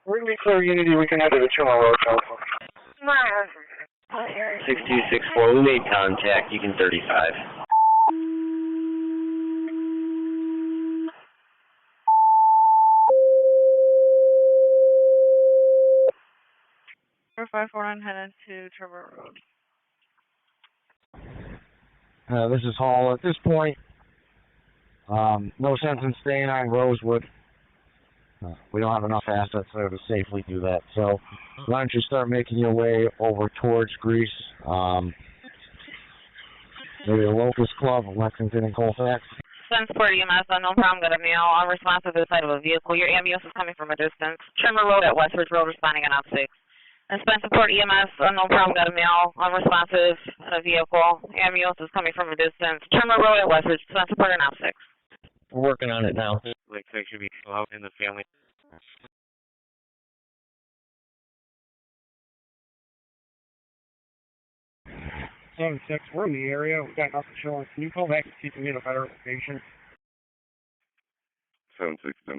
We're going to be clear Unity. We can head to the 2 Monroe telephone. 6264, we made contact. You can 35. Or 549 headed to Trevor Road. This is Hall. At this point, no sense in staying on Rosewood. We don't have enough assets there to safely do that. So why don't you start making your way over towards Greece? Maybe the Locust Club, Lexington and Colfax. Spencerport EMS, unknown problem, got a male unresponsive to the side of a vehicle. Your ambulance is coming from a distance. Tremor Road at Westridge Road, responding on op 6. Spencerport EMS, unknown problem, got a male, unresponsive in a vehicle. Ambulance is coming from a distance. Trimmer Road at Westridge, Spencerport are now 6. We're working on it now. Like 6 should be out in the family. 7-6, we're in the area. We got nothing showing. Can you call back and see if we get a better location? 7-6, 10-4.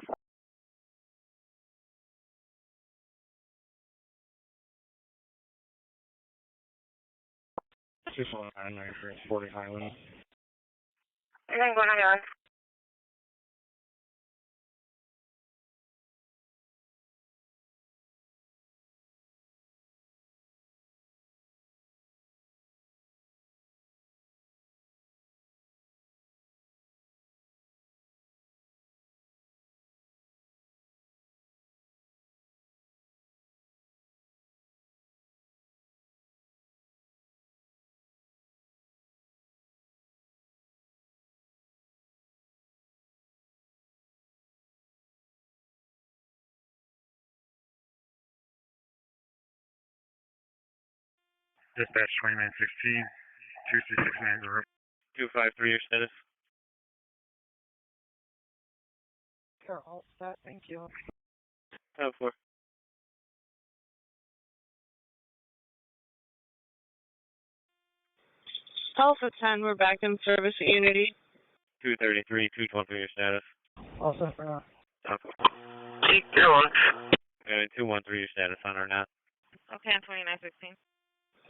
Just on 9 for 40 Highland. You're going to go ahead. Dispatch 2916, 2369. 253, your status. Sure, all set, thank you. 10-4. Alpha 10, we're back in service at Unity. 233, 212, your status. All set for now. 213, your status on or not. Okay, 2916.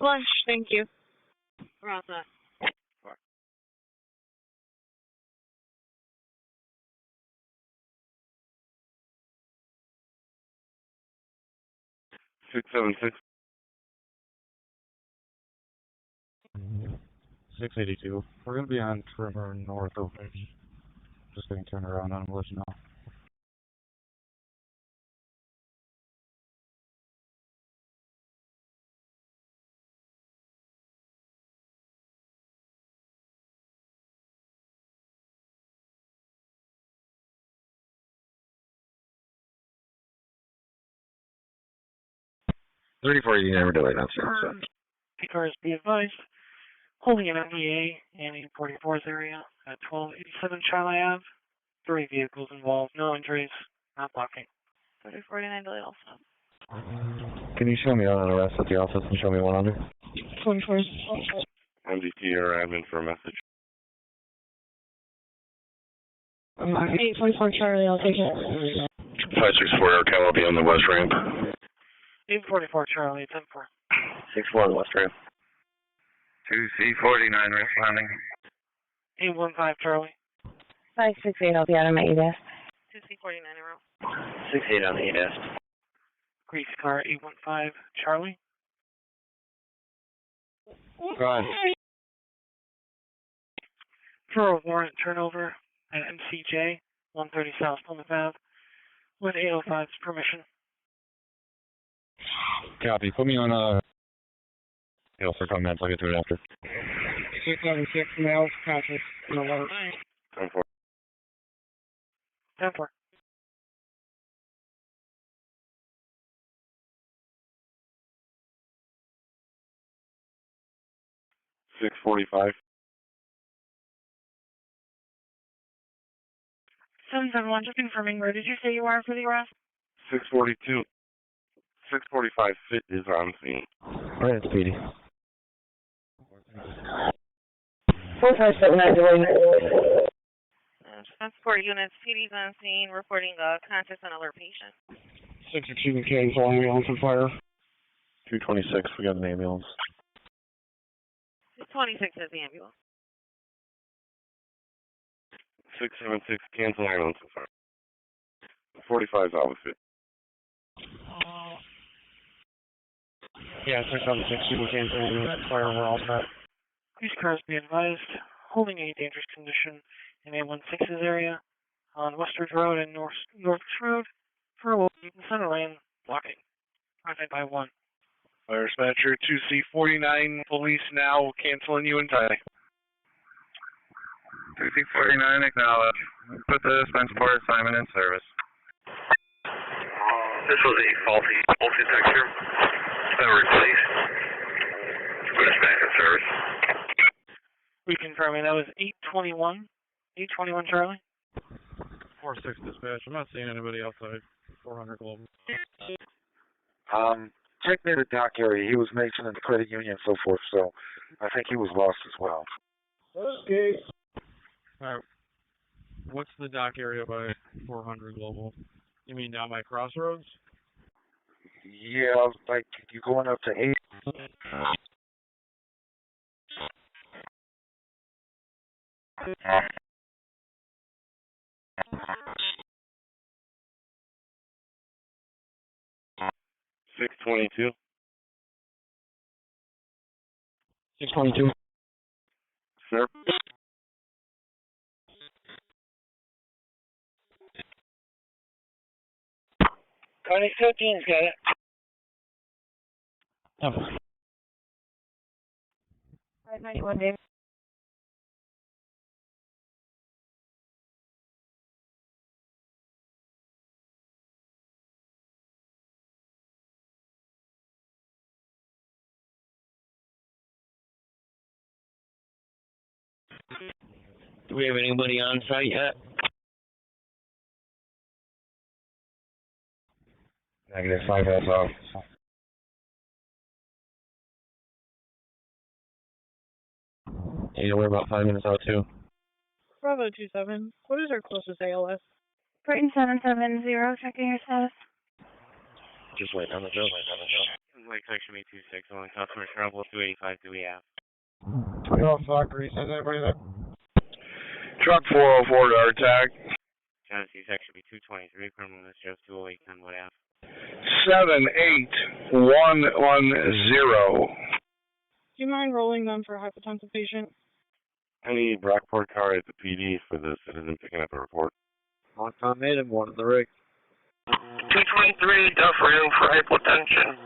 Lunch, thank you. We're all set. 676. 682. We're going to be on Trimmer north of 50. Just getting turned around on Bush now. You never do it, that's it. Cars be advised. Holding an NDA in 844's area at 1287 Charlie Ave. 3 vehicles involved, no injuries, not blocking. 3049 delay also. Can you show me on an arrest at the office and show me one under? 24. MDT or admin for a message. 844 Charlie, I'll take it. 564 Cal will be on the west ramp. 844 Charlie, 10-4. 6-1, west ramp. 2C49 responding. 815 Charlie. 568, I'll be out of my EDS. 2C49 en route. 6-8 on the EDS. Grease car 815 Charlie. Go on. For a warrant turnover at MCJ 130 South Plymouth Ave with 805's permission. Copy. Put me on for comments. I'll get to it after. 676 males conscious and alert. 10-4. 10-4. 645. 771, just confirming, where did you say you are for the arrest? 642. 645 fit is on scene. Alright, Speedy. 4579 delay. Transport units, PD's on scene, reporting conscious and alert patient. 662 cancel ambulance and fire. 226, we got an ambulance. 26 is the ambulance. 676 cancel ambulance and fire. 45 is out with fit. Yeah, 676 cancel ambulance and fire, we're all set. These cars be advised, holding a dangerous condition in A16's area on Westridge Road and North Road for a center lane blocking. Traffic by 1. Fire dispatcher 2C49, police now canceling you and tie. 2C49, acknowledge. Put the Spencerport assignment in service. This was a faulty pulse detector. Coverage, please. Push back in service. Reconfirming, that was 821. 821 Charlie. 4-6 dispatch. I'm not seeing anybody outside 400 global. Check near the dock area. He was mentioning the credit union and so forth, so I think he was lost as well. Okay. Alright. What's the dock area by 400 global? You mean down by Crossroads? Yeah, like you going up to 8. 622. 622. Sir. Connie 15's got it. Oh. 591, David. Do we have anybody on site yet? Negative 5 heads off. Yeah, we're about 5 minutes out too. Bravo 27. What is our closest ALS? Brighton 770, checking your status. Just waiting on the bill. Lake section 826, only customer trouble 285, do we have? 12 Valkyrie, is everybody there? Truck 404 to our attack. Tennessee section 223, criminal mischief 208, 10, what have? 78110. Do you mind rolling them for a hypotensive patient? I need Brockport car at the PD for the citizen picking up a report. I made him one of the rig. 223 Duffer in for hypotension.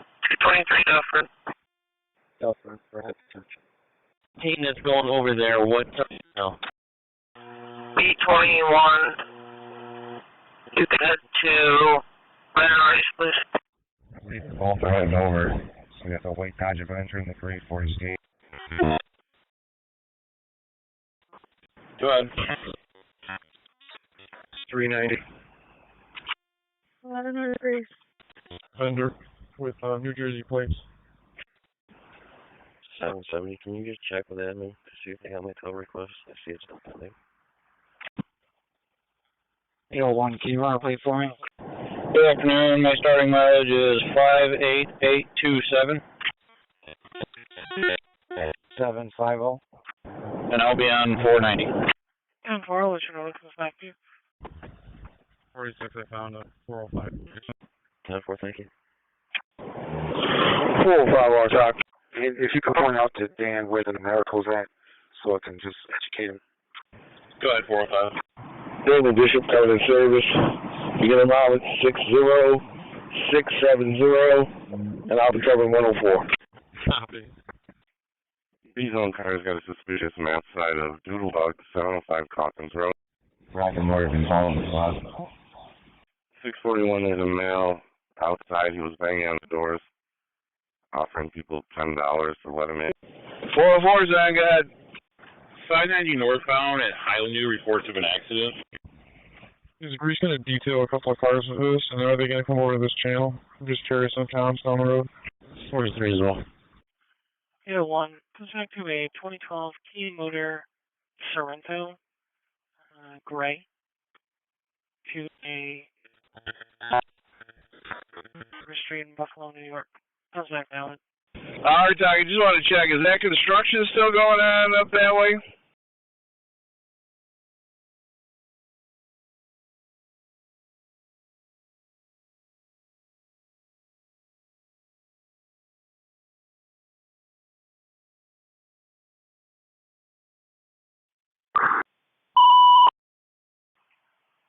223 Duffer. Duffer for hypotension. Team that's going over there, what? No. B21. You can head to Monroe, please. Both are heading over. So we have to wait dodge of entering the 340 gate. Go ahead. 390. 1100 degrees. Vendor with New Jersey plates. 770. Can you just check with admin to see if they have my tow request? I see it's not pending. 801, can you run a plate for me? Good afternoon. My starting mileage is 58827. 750. And I'll be on 490. 10-4, I'll let you know what comes back to you. 46, I found a 405. 10-4, thank you. 405 on dock. If you could point out to Dan where the numerical's at, so I can just educate him. Go ahead, 405. David Bishop, covered in service. Beginning mileage 60670, and I'll be covering 104. Copy. B-Zone car's got a suspicious man outside of Doodlebug, 705 Calkins Road. Roger Motor been following the last. 641, there's a male outside. He was banging on the doors, offering people $10 to let him in. 404's on, go ahead. 590 northbound at Highland reports of an accident. Is Grease going to detail a couple of cars with this, and are they going to come over to this channel? I'm just curious on towns down the road. 43 as well. 801, comes back to a 2012 Kia Motor Sorrento, gray, to a Street in Buffalo, New York. Comes back now. Alright, Doc, I just want to check, is that construction still going on up that way?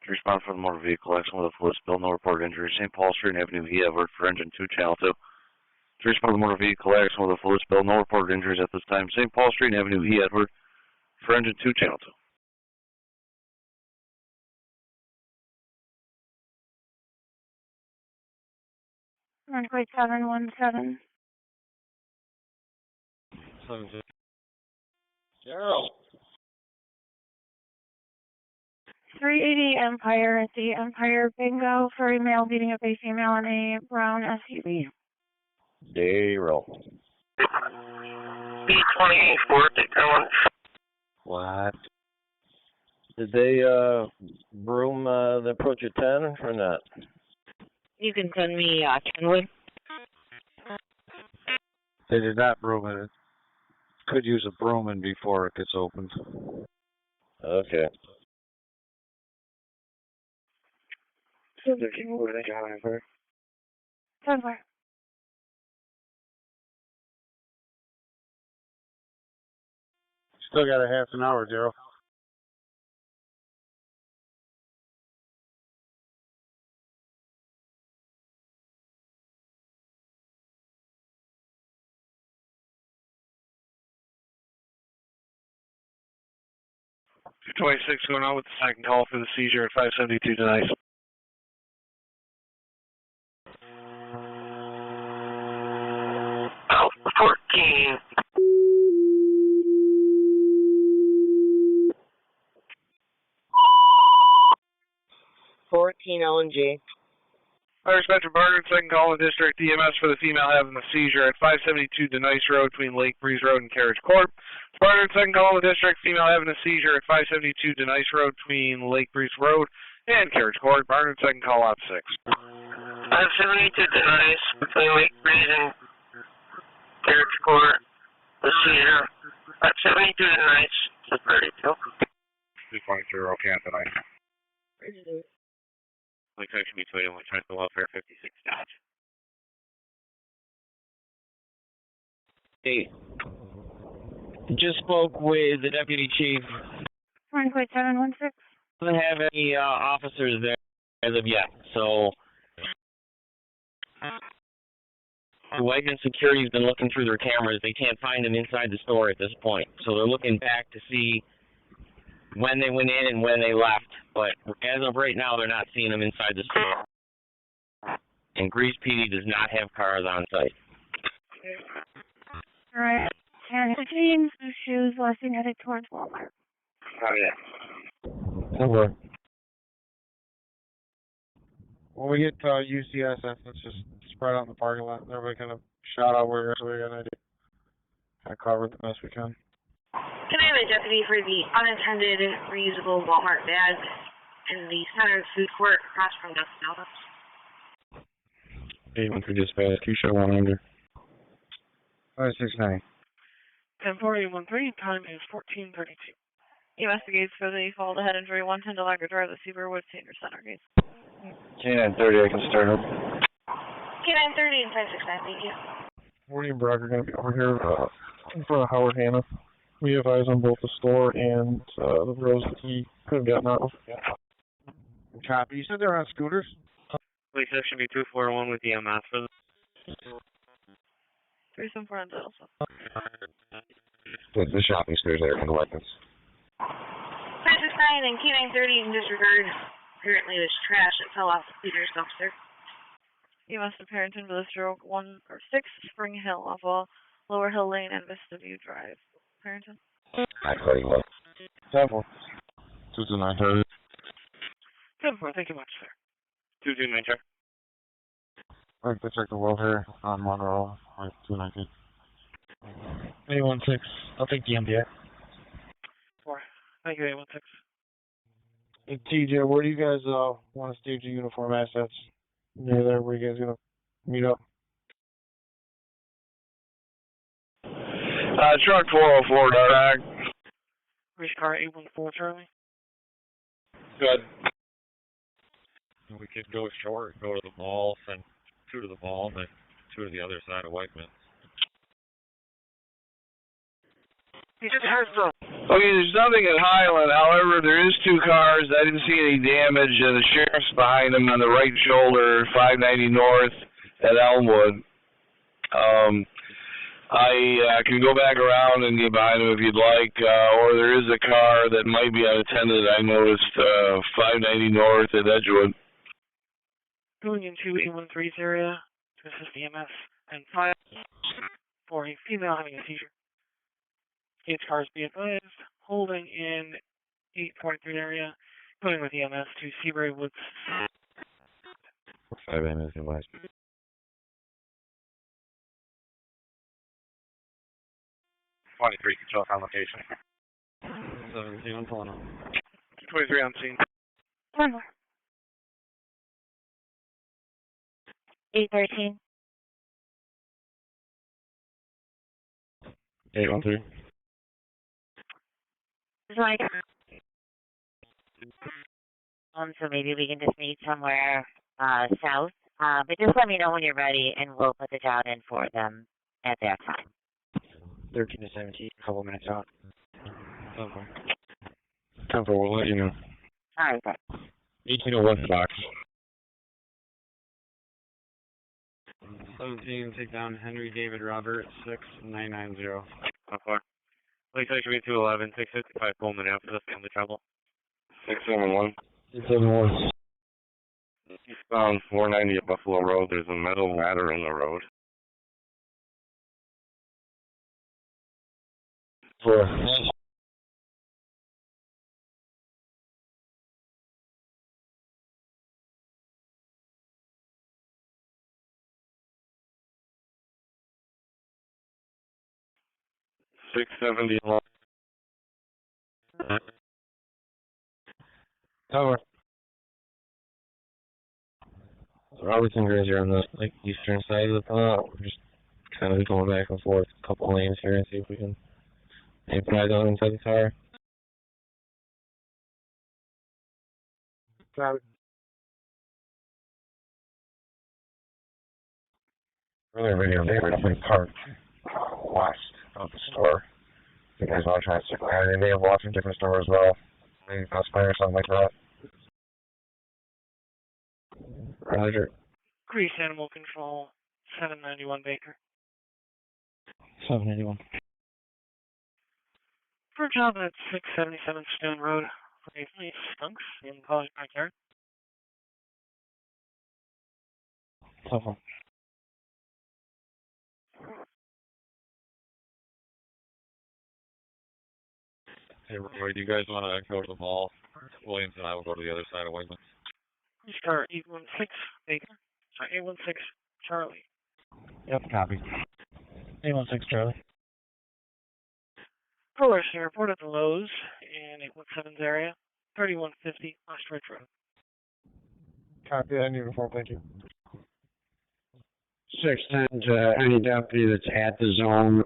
Respond for the motor vehicle accident with a fluid spill, no report injury. St. Paul Street and Avenue E, Everett for engine 2, channel 2. To respond to the motor vehicle accident with a fluid spill, no reported injuries at this time. St. Paul Street and Avenue E, Edward for engine 2, channel 2. Runway 717. Gerald. 380 Empire at the Empire Bingo for a male beating up a female in a brown SUV. Daryl. B28 Fort, take that What? Did they broom the approach at 10 or not? You can send me Kenwood. They did not broom it. Could use a brooming before it gets opened. Okay. Somewhere. Still got a half an hour, Daryl. Two 26 going on with the second call for the seizure at 572 tonight. Out 14. LNG. Fire Spencer Barnard, second call in District EMS for the female having the seizure at 572 Denice Road between Lake Breeze Road and Carriage Court. Barnard, second call in District, female having a seizure at 572 Denice Road between Lake Breeze Road and Carriage Court. Barnard, second call out 6. 572 Denice between Lake Breeze and Carriage Court. The seizure. 572 Denice. 32. 2.0 can't deny. Like I should be tweeting like trying to welfare 56 Dodge. Hey, just spoke with the deputy chief. 716. Doesn't have any officers there as of yet, so the Wegman security's been looking through their cameras. They can't find them inside the store at this point, so they're looking back to see when they went in and when they left. But as of right now, they're not seeing them inside the store. And Grease PD does not have cars on site. All right. 1015, blue shoes, Lessing headed towards Walmart. Over. When we get to UCSF, let's just spread out in the parking lot. Everybody kind of shout out where so we got an idea. Kind of cover it the best we can. Can I have a deputy for the unattended reusable Walmart bag in the center food court across from Dustin Ellis? 813 dispatch, Keisha 100. 569. 104013, time is 14:32. Investigates for the fall to head injury 110 to Lager Drive, the Seaberwood Senior Center case. K930, I can start up. K930 and 569, thank you. Morning and Brock are going to be over here in front of Howard Hanna. We have eyes on both the store and the rows that he could have gotten out of. Copy. You said they're on scooters? Police should be 241 with EMS for this. 374 on Delta. The shopping stairs there for the weapons. 569 and K930 in disregard. Apparently there's trash that fell off the Peter's dumpster. EMS to Parrington for the stroke 1 or 6 Spring Hill off of Lower Hill Lane and Vista View Drive. Parrington. Hi, Cody. What? 7-4. 229. 7-4, thank you much, sir. 229, sir. All right, let's check the world here on Monroe. 219. 816. I'll take the MDA. 4. Thank you, 816. Hey, TJ, where do you guys want to stage your uniform assets? Near there, where you guys going to meet up? Truck 404, Darag. Reach car 814, Charlie. Good. We could go short, go to the mall, send 2 to the mall, then 2 to the other side of Whiteman. He just has some. Okay, there's nothing at Highland. However, there is 2 cars. I didn't see any damage. The sheriff's behind him on the right shoulder, 590 north at Elmwood. I can go back around and get behind him if you'd like. Or there is a car that might be unattended. I noticed 590 north at Edgewood. Going into 813's area to assist EMS and file for a female having a seizure. Each cars be advised, holding in 843 area, going with EMS to Seabury Woods. 5 minutes advised. 23, control on location. 17, I'm pulling up. 23 on scene. 813. 813. Like, so maybe we can just meet somewhere south. But just let me know when you're ready, and we'll put the job in for them at that time. 13 to 17, a couple minutes out. 10-4, we'll let you know. All right, bye. 1801 box. 17, take down Henry David Robert, 6990. How far? Lake Station 211, 655 Pullman after the family travel. 671. 671. Eastbound 490 at Buffalo Road. There's a metal ladder in the road. 4. $670 long. Tower. Robert's and Grizz are on the eastern side of the pond. We're just kind of going back and forth a couple lanes here and see if we can improvise on inside the tower. Earlier video, they were definitely parked west of the store. You guys want to try and stick around? They may have walked in a different store as well. Maybe cosplay or something like that. Roger. Grease Animal Control, 791 Baker. 781. For a job at 677 Stone Road, for a police skunks in College Backyard. Tough. Hey, Roy, do you guys want to go to the mall? Williams and I will go to the other side of Wegmans. Police car 816 Baker. Sorry, 816 Charlie. Yep, copy. 816 Charlie. Proler Fairport at the Lowe's in 817's area, 3150 West Ridge Road. Copy that uniform, thank you. 610 to any deputy that's at the zone.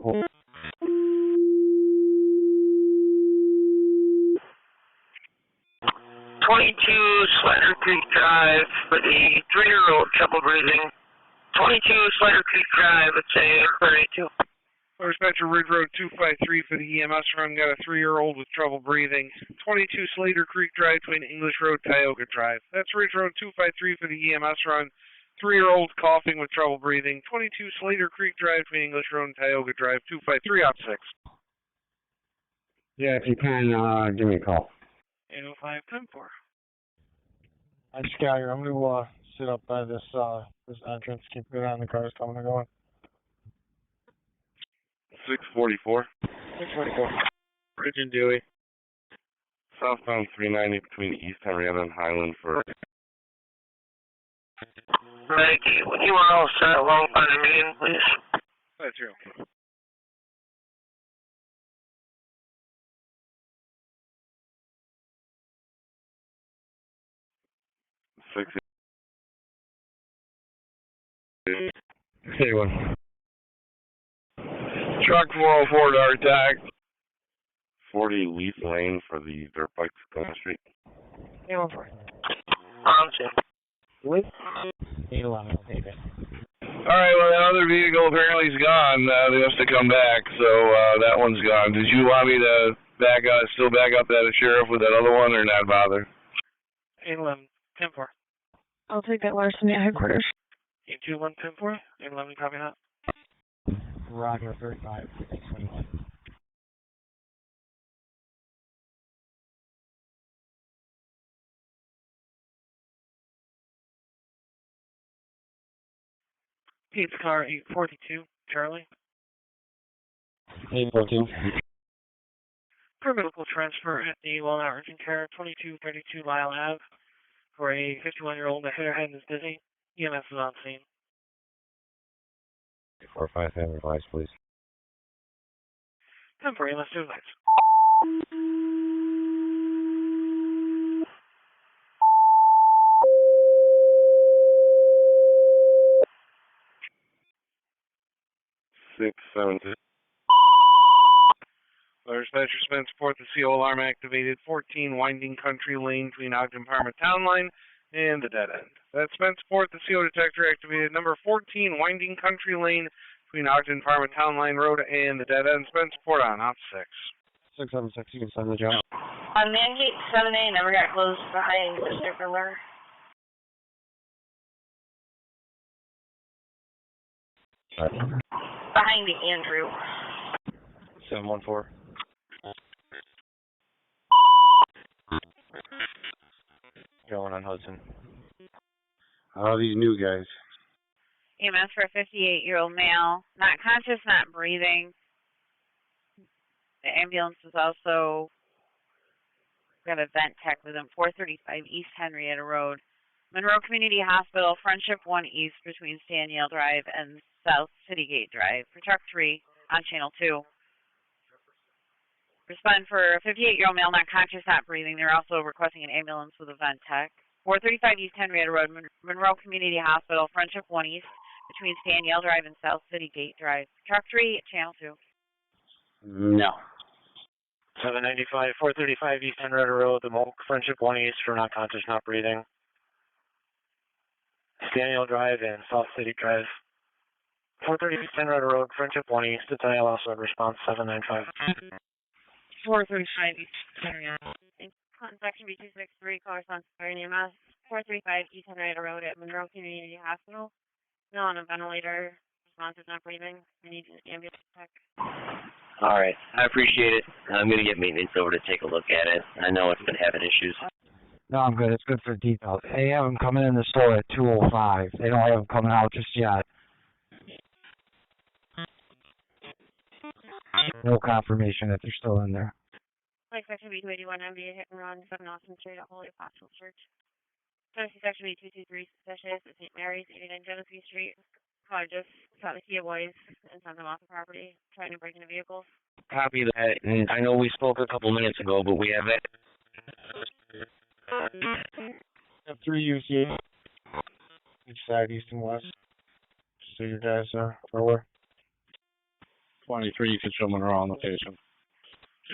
22 Slider Creek Drive for the 3-year-old trouble breathing. 22 Slider Creek Drive, it's a 32. Dispatcher Ridge Road 253 for the EMS run, got a 3-year-old with trouble breathing. 22 Slater Creek Drive between English Road, Tioga Drive. That's Ridge Road 253 for the EMS run. 3-year-old coughing with trouble breathing. 22 Slater Creek Drive between English Road and Tioga Drive. 253 op 6. Yeah, if you can, give me a call. 805 10-4. I just got here. I'm gonna sit up by this entrance, keep an eye on the cars coming and going. 644. 644. Ridge and Dewey. Southbound 390 between East Henrietta and Highland for... Mikey, would you want all set along by the meeting, please? That's your okay. Say one. Truck 404 to attack. 40 Leaf Lane for the dirt bikes going the street. 814. With 811, I'll take it. Alright, well, that other vehicle apparently is gone. They must have come back, so that one's gone. Did you want me to still back up that sheriff with that other one, or not bother? 811 10-4. I'll take that larceny at headquarters. 821 10-4. 811, copy that. Roger, 35. 21. Pete's car 842 Charlie. 842. for medical transfer at the Walnut Urgent Care, 2232 Lyle Ave, for a 51-year-old that hit her head and is dizzy. EMS is on scene. 4-5 family advice, please. 10 for EMS to advise. Six, seven, six. Dispatcher Spencerport, the CO alarm activated. 14 Winding Country Lane between Ogden Parma Town Line and the dead end. That's Spencerport, the CO detector activated. Number 14 Winding Country Lane between Ogden Parma Town Line Road and the dead end. Spencerport on op 6. 676, you can send the job. On man gate 7A, never got closed behind the circular. Behind the Andrew. 714. Going on Hudson. How are these new guys? EMS for a 58-year-old male, not conscious, not breathing. The ambulance is also got a vent tech with him, 435 East Henrietta Road. Monroe Community Hospital, Friendship 1 East between Staniel Drive and South City Gate Drive. For truck 3 on channel 2. Respond for a 58-year-old male, not conscious, not breathing. They're also requesting an ambulance with a vent tech. 435 East Henrietta Road, Monroe Community Hospital, Friendship 1 East between Staniel Drive and South City Gate Drive. Truck 3, channel 2. No. 795, 435 East Henrietta Road, the Friendship 1 East for not conscious, not breathing. Staniel Drive and South City Drive. 430 East Henrietta Road, Friendship 1 East, to dial also response 795. 435 East Henrietta. Section B263, call response for EMS. 435 East Henrietta Road at Monroe Community Hospital. No on a ventilator. Response is not breathing. I need an ambulance check. All right, I appreciate it. I'm going to get maintenance over to take a look at it. I know it's been having issues. No, I'm good. It's good for details. They have them coming in the store at 2:05. They don't have them coming out just yet. No confirmation that they're still in there. Like Section B281, MBA hit and run, 7 Austin Street at Holy Apostle Church. Tennessee Section B223, suspicious at St. Mary's, 89 Genesee Street. Probably just caught the Kia boys and sent them off the property, trying to break into vehicles. Copy that. And I know we spoke a couple minutes ago, but we have it. Have 3 UCA. Each side, east and west. So your guys are aware. 23, you can show Monroe on location.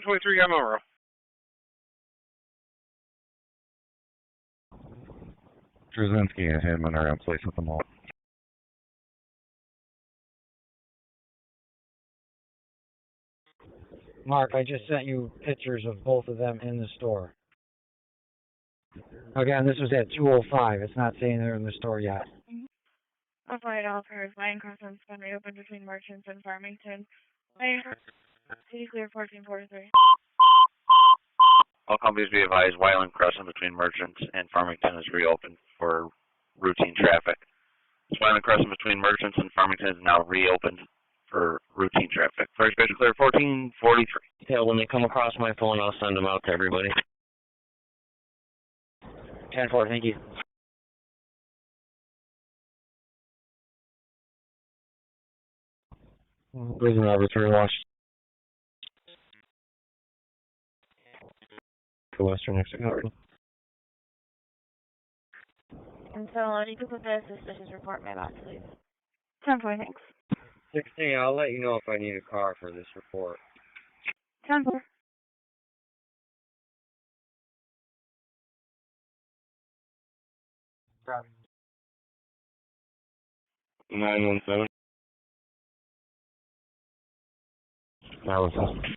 223 on Monroe. Drzinski and Hinman are in place with them all. Mark, I just sent you pictures of both of them in the store. Again, this was at 2:05. It's not saying they're in the store yet. Applied all pairs. Line crossings been reopened between Merchants and Farmington. City clear 1443. All companies be advised, Wyland Crescent between Merchants and Farmington is reopened for routine traffic. Wyland Crescent between Merchants and Farmington is now reopened for routine traffic. First station clear 1443. Yeah, when they come across my phone, I'll send them out to everybody. 10-4, thank you. Prison Laboratory Watch. The Western Exit. And so, I need to put the suspicious report in my box, please. 10-4, thanks. 16, I'll let you know if I need a car for this report. 10-4. Copy. 917. 917.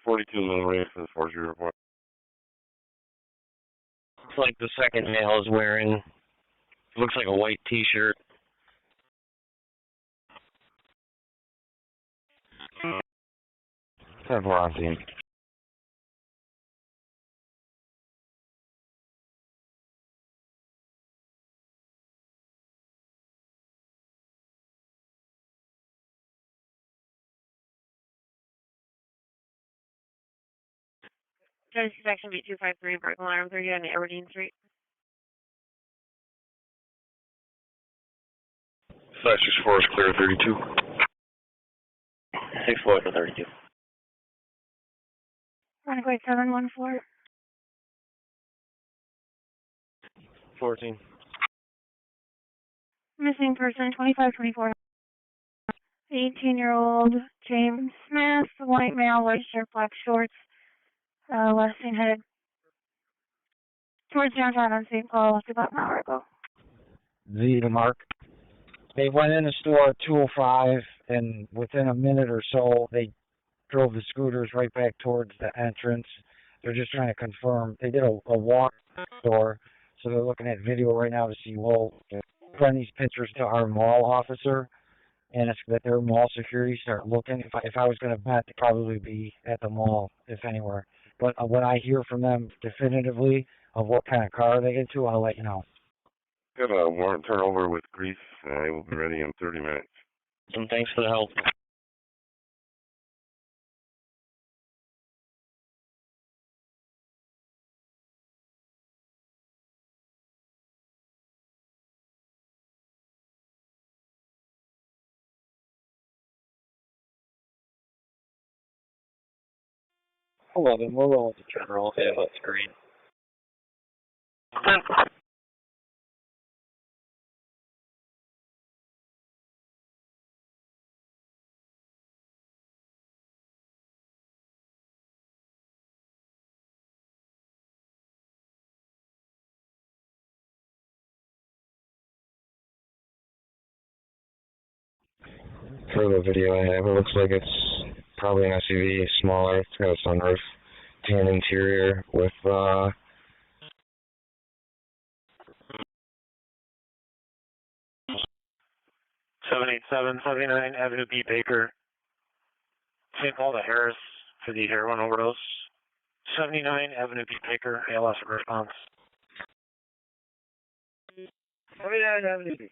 42 Monroe for the forgery report. Looks like the second male is wearing, looks like a white t-shirt. We're on scene. Genesis Action Beat 253, break alarm 30 on Aberdeen Street. 564 is clear, 32. 64 to 32. Runway 714. 14. Missing person 2524. 18-year-old James Smith, white male, white shirt, black shorts, last seen headed towards downtown on St. Paul about an hour ago. Z to Mark. They went in the store at 2:05, and within a minute or so, they drove the scooters right back towards the entrance. They're just trying to confirm. They did a walk store, so they're looking at video right now to see, well, send these pictures to our mall officer, and it's that their mall security start looking. If I was going to bet, they'd probably be at the mall, if anywhere. But when I hear from them definitively of what kind of car they get to, I'll let you know. Got a warrant turnover with Grease. I will be ready in 30 minutes. And thanks for the help. Hello, then we'll roll with the general. Okay, that's great. For the video I have, it looks like it's probably an SUV, smaller. It's got a sunroof, tan interior with 787, 79 Avenue B, Baker. St. Paul to Harris for the heroin overdose. 79 Avenue B, Baker, ALS response. 79 Avenue B.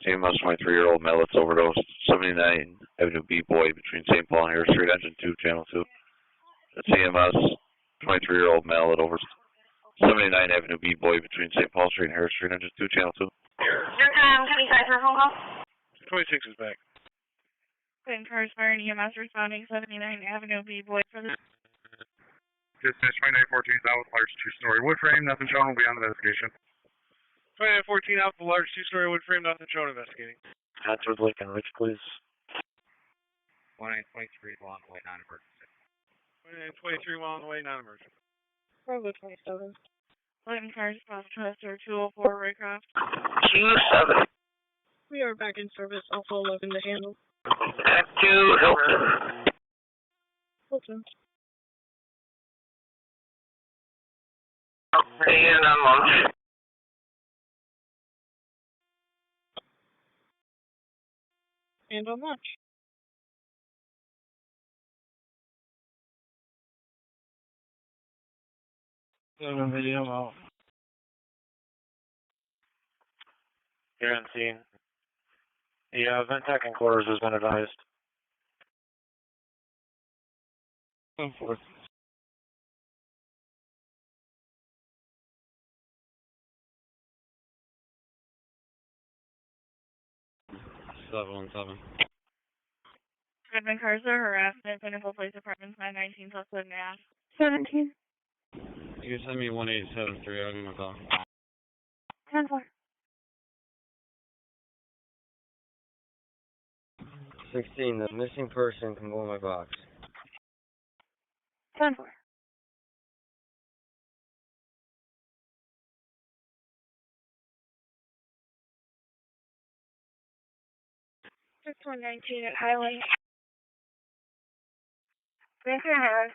EMS 23-year-old male that's overdosed. 79 Avenue B boy between St. Paul and Harris Street, engine 2, channel 2. That's EMS 23-year-old male that overdosed. 79 Avenue B boy between St. Paul Street and Harris Street, engine 2, channel 2. Your time, 25 for phone call. 26 is back. Clean cars firing, EMS responding, 79 Avenue B boy for the... Dispatch 2914 South, large two-story wood frame, nothing shown, will be on investigation. 2914 out, the large two-story wood frame, nothing shown, investigating. Hansford, Lincoln, Rich, please. 1923 along the way, non-emergency. 2923 while on the way, non-emergency. Bravo 27. Clean cars, Rochester, 204, Raycroft. 27. We are back in service, Alpha 11 to handle. Back to Hilton. Hilton. And I'm on. And on lunch. Video out. Here on scene. The vent tech in quarters has been advised. 4. Goodman Carcer, harassment, Pinnacle Place Apartments, 919 plus Wood Nash. 17. You can send me 1873, I'll give him a call. 10-4. 16, the missing person can go in my box. 10-4. 6119 at Highland. Vancouver.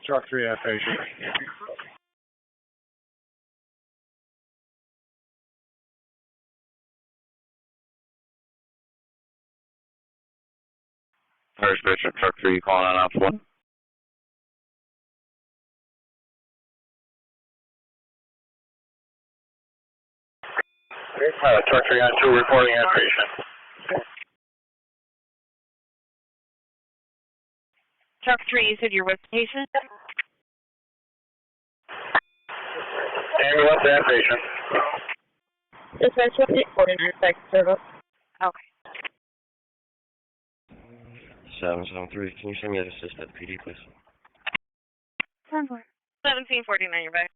Truck 3 at patient. Harris Bishop, truck 3, calling on ops 1. Truck 392 reporting activation. Truck 3, you said you're with the patient? Ambulance and patient. Dispatch 49 sex service. Okay. 773, can you send me an assist at PD, please? 1749, you're back.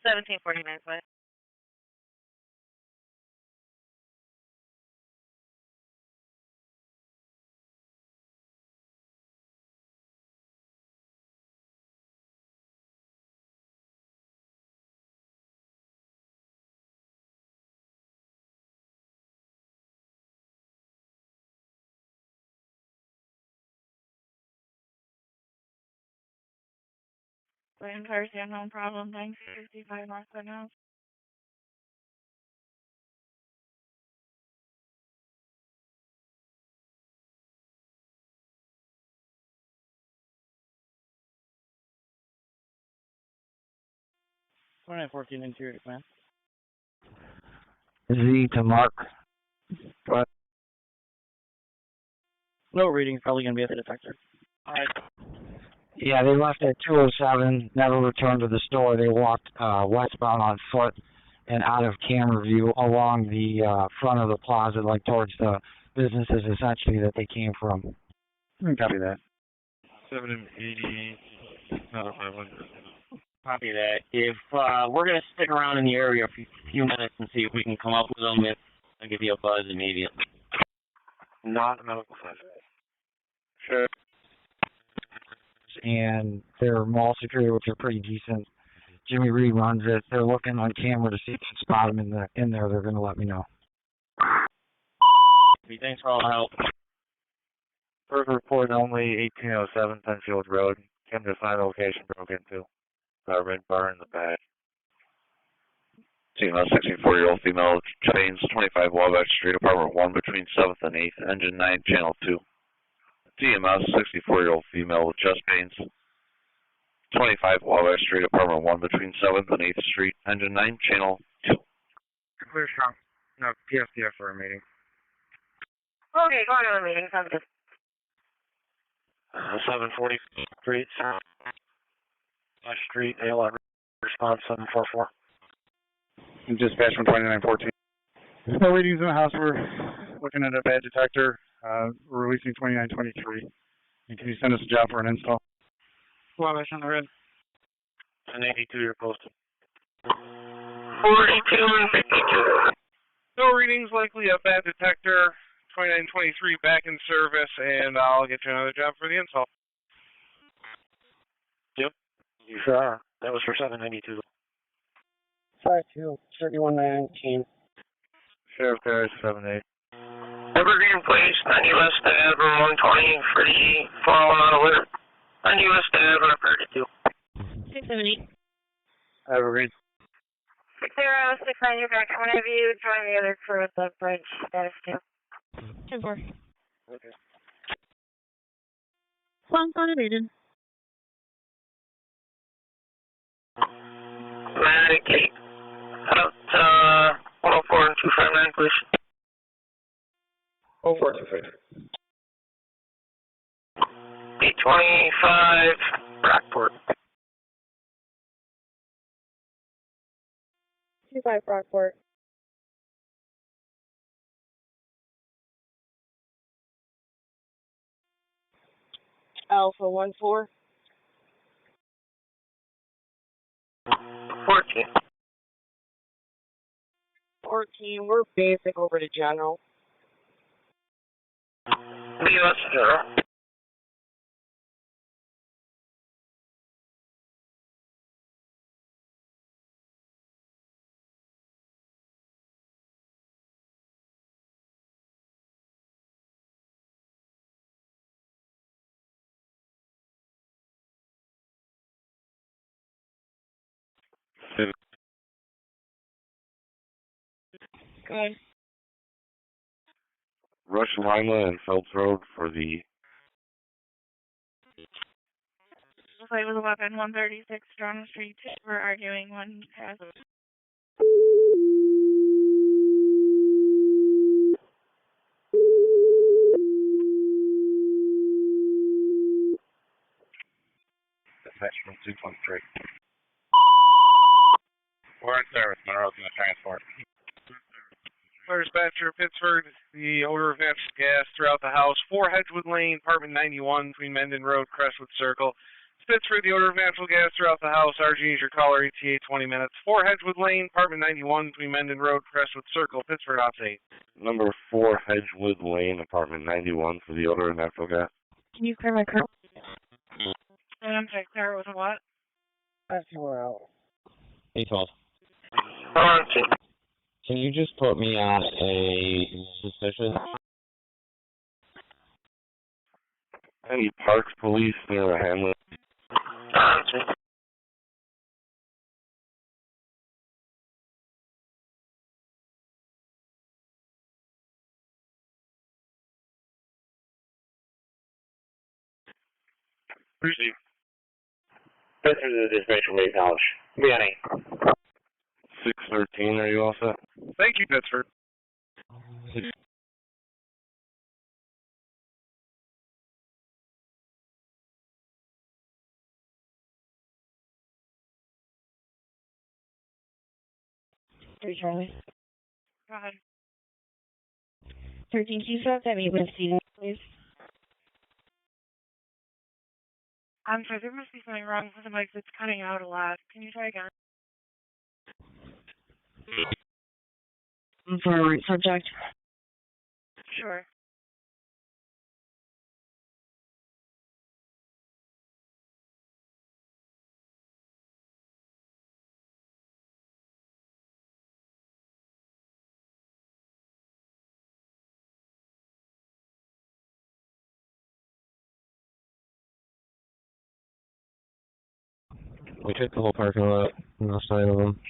1749, back. The entire no problem. 955 North House. $2914 interior command. Z to Mark. What? No reading, probably going to be at the detector. Alright. Yeah, they left at 2:07, never returned to the store. They walked westbound on foot and out of camera view along the front of the plaza, like towards the businesses essentially that they came from. Copy that. 780, not 500. Copy that. If we're going to stick around in the area for a few minutes and see if we can come up with them, I'll give you a buzz immediately. Not medical side. Sure. And their mall security, which are pretty decent. Jimmy Reed runs it. They're looking on camera to see if they can spot them in there. They're going to let me know. Thanks for all the help. First report only 1807 Penfield Road. Came to find the location broke into. Got a red bar in the back. Seeing a 64-year-old female, Chains, 25 Wabash Street, apartment 1, between 7th and 8th, engine 9, channel 2. DMS, 64-year-old female with chest pains, 25 Wabash Street, apartment 1, between 7th and 8th Street, engine 9, channel 2. Clear strong. No, PFDF for a meeting. Okay, going to the meeting, sounds good. 740 Street, Street, ALR, response 744. Dispatch from 2914. There's no readings in the house. We're looking at a bad detector. We're releasing 2923. And can you send us a job for an install? Wabash on the red. 1082, you're posted. 42 and 52. No readings, likely a bad detector. 2923 back in service, and I'll get you another job for the install. Yep, you sure are. That was for 792. 52, 3119. Sheriff Garage 78. Evergreen Place, 90 West Ave, room 120 for the fall alert. 90 West Ave, room 32. 678. Evergreen. 6069, you're back. One of you join the other crew at the bridge. Status 2. 10-4. Okay. Plans unevaded. Medicate. Out 104 and 259, please. 0425. 825, Brockport. 25 Brockport. Alpha 14. 14. 14, we're basic over to general. BS 0. Good. Rush Lima and Phelps Road for the Fight with a weapon, 136 Strong Street. We're arguing one has dispatch from 223. We're in service. Monroe's going to transport. Fire dispatcher, Pittsford, the odor of natural gas throughout the house. 4 Hedgewood Lane, apartment 91, between Mendon Road, Crestwood Circle. Pittsford, the odor of natural gas throughout the house. RG is your caller, ETA 20 minutes. 4 Hedgewood Lane, apartment 91, between Mendon Road, Crestwood Circle. Pittsford, ops 8. Number 4 Hedgewood Lane, apartment 91 for the odor of natural gas. Can you clear my car? And I'm sorry, clear it with a what? That's somewhere else. 812. Can you just put me on a suspicious? Any Parks Police near the Hamlet? Receive. Pittsford to the dispatcher, may acknowledge. Be on 8. 613, are you all set? Thank you, Pittsford. Hey, Charlie. Go ahead. 13, can you stop that meet with Steve, please? I'm sorry, there must be something wrong with the mic. It's cutting out a lot. Can you try again? For a right subject. Sure. We took the whole parking lot, no sign of them.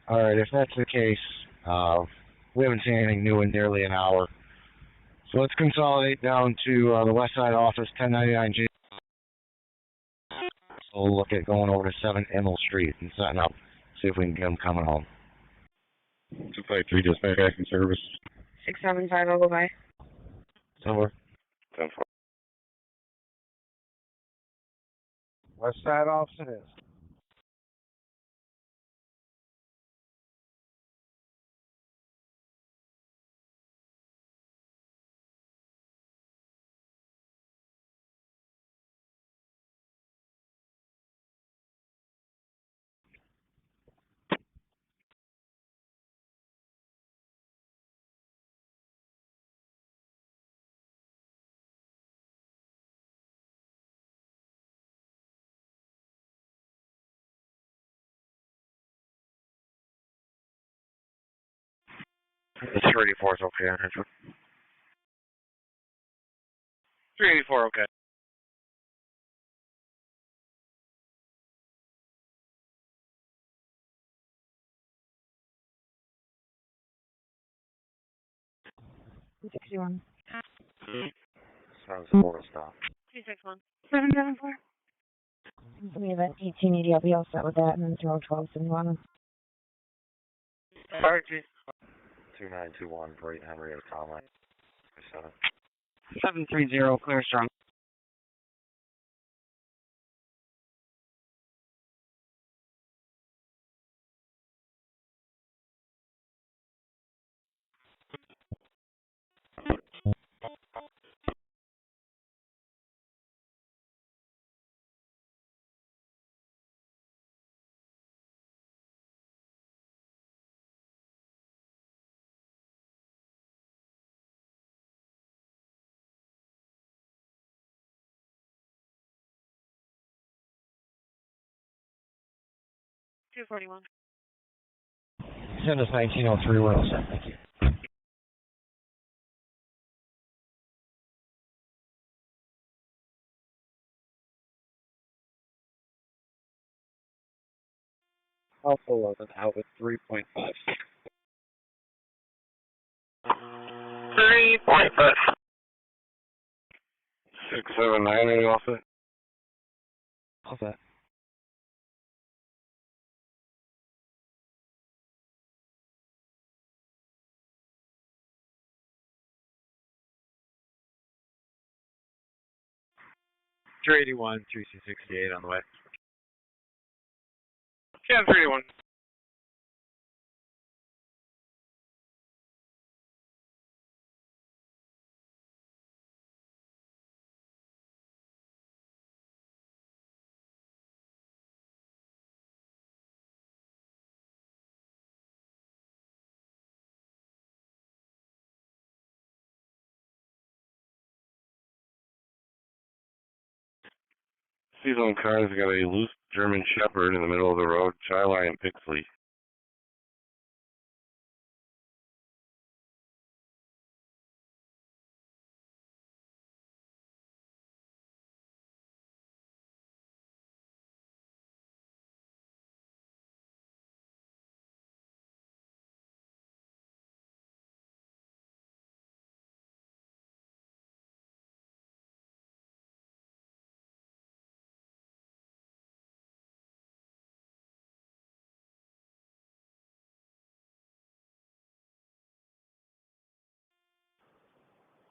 Alright, if that's the case, we haven't seen anything new in nearly an hour. So let's consolidate down to the west side office, 1099 J. So we'll look at going over to 7 Emmel Street and setting up, see if we can get them coming home. 253 dispatch back in service. 675, I'll go by. Somewhere. 10-4. West side office it is. The 384 is okay, Andrew. 384, okay. $61. Sounds a little stop. 261. 774. We have an 1880, I'll be all set with that, and then 012, 71. RG. 2921 for 8 Henrietta Conway. 7. 730, clear strong. $241. Send us 1903, we're all set, thank you. Alpha 11, Alpha 3.5. 3.5. 679, are you all set? All set. 381, 3268 on the way. Yeah, 381. Seasonal cars got a loose German Shepherd in the middle of the road, Chili and Pixley.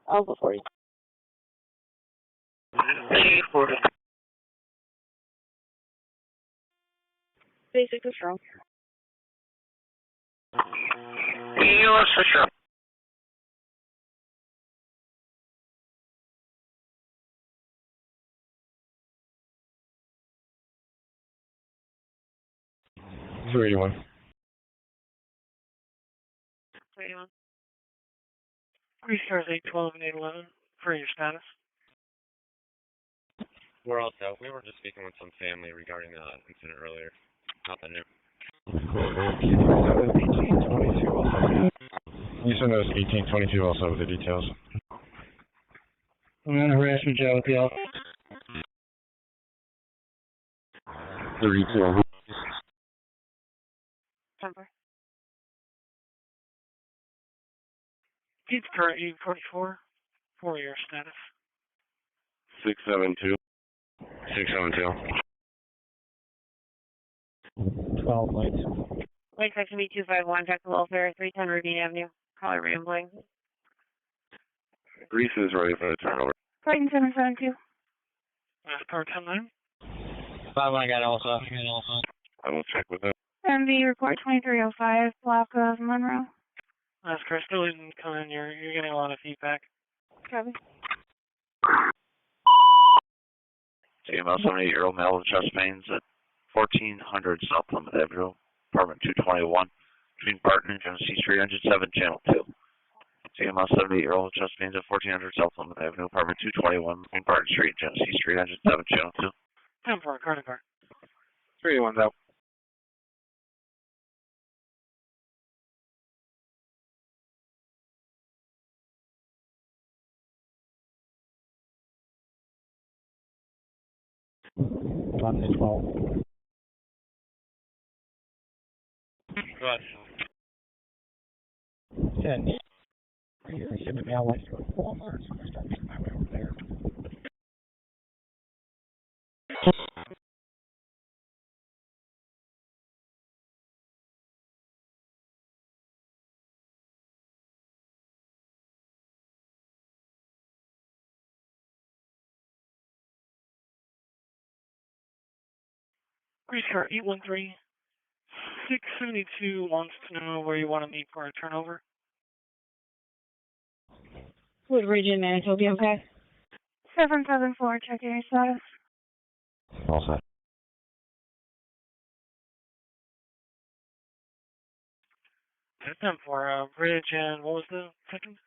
Alpha 40. Basic control. EOS Fisher. Three to one. 381. Restars 812 and 811 for your status. We're all set. We were just speaking with some family regarding the incident earlier. Nothing new. You send us 1822 also with the details. I'm on a harassment job with the office. 32. Temper. Pittsford 844 for your status. 672. 672. 12 lights. Lake section B251, check the welfare, 310 Ravine Avenue. Caller rambling. Grease is ready for the turnover. Fighting 772. Last part 10-9. 5-1, got also. I will check with them. MV report 2305, block of Monroe. Last car still didn't come in. You're getting a lot of feedback. Copy. CML 78-year-old male with chest pains at 1400 South Plymouth Avenue, apartment 221, between Barton and Genesee Street, engine 7, channel 2. CML 78-year-old with chest pains at 1400 South Plymouth Avenue, apartment 221, between Barton Street and Genesee Street, engine 7, channel 2. 10 for a car to car. 381's out. Monday 12. Good. 10. You should be out like Walmart. Over there. Grease car 813. 672 wants to know where you want to meet for a turnover. Would region Manitoba be okay? 774, checking your status. All set. That's 10 for bridge and what was the second?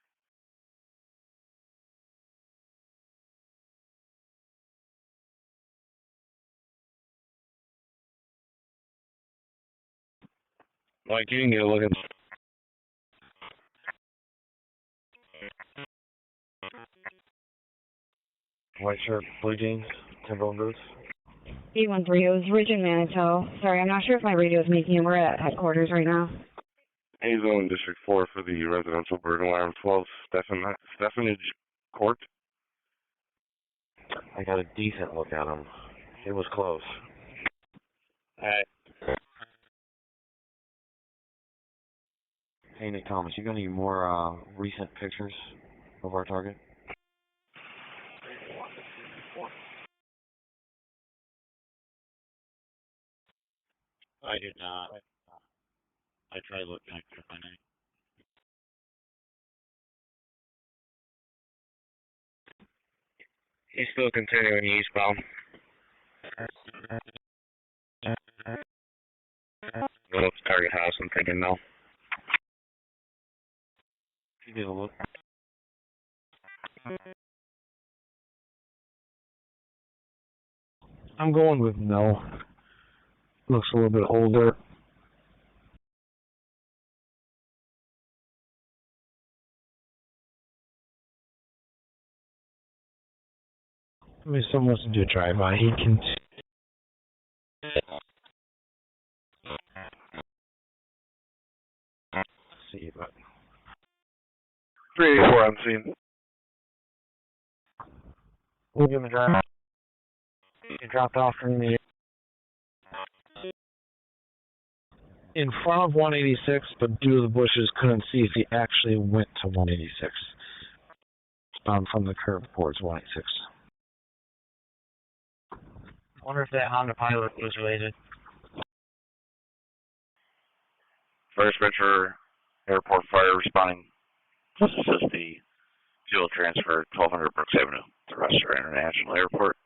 Mike, you can get a look at white shirt, blue jeans, Timberland boots. 813, it was Region Manitoba. Sorry, I'm not sure if my radio is making it. We're at headquarters right now. A-Zone District 4 for the residential burglar alarm, 12 Stefanage Court. I got a decent look at him. It was close. Alright. Hey, Nick Thomas, you got any more recent pictures of our target? I did not. I tried looking at it. He's still continuing eastbound. Go up to Target House, I'm thinking no. You need a look. I'm going with no. Looks a little bit older. I mean, someone wants to do a drive-by. He can. Let's see, but 384 on scene. we'll give him a drive. He dropped off in front of 186, but due to the bushes, couldn't see if he actually went to 186. From the curb towards 186. I wonder if that Honda Pilot was related. First Spencer Airport Fire responding to assist the fuel transfer 1200 Brooks Avenue to Rochester International Airport.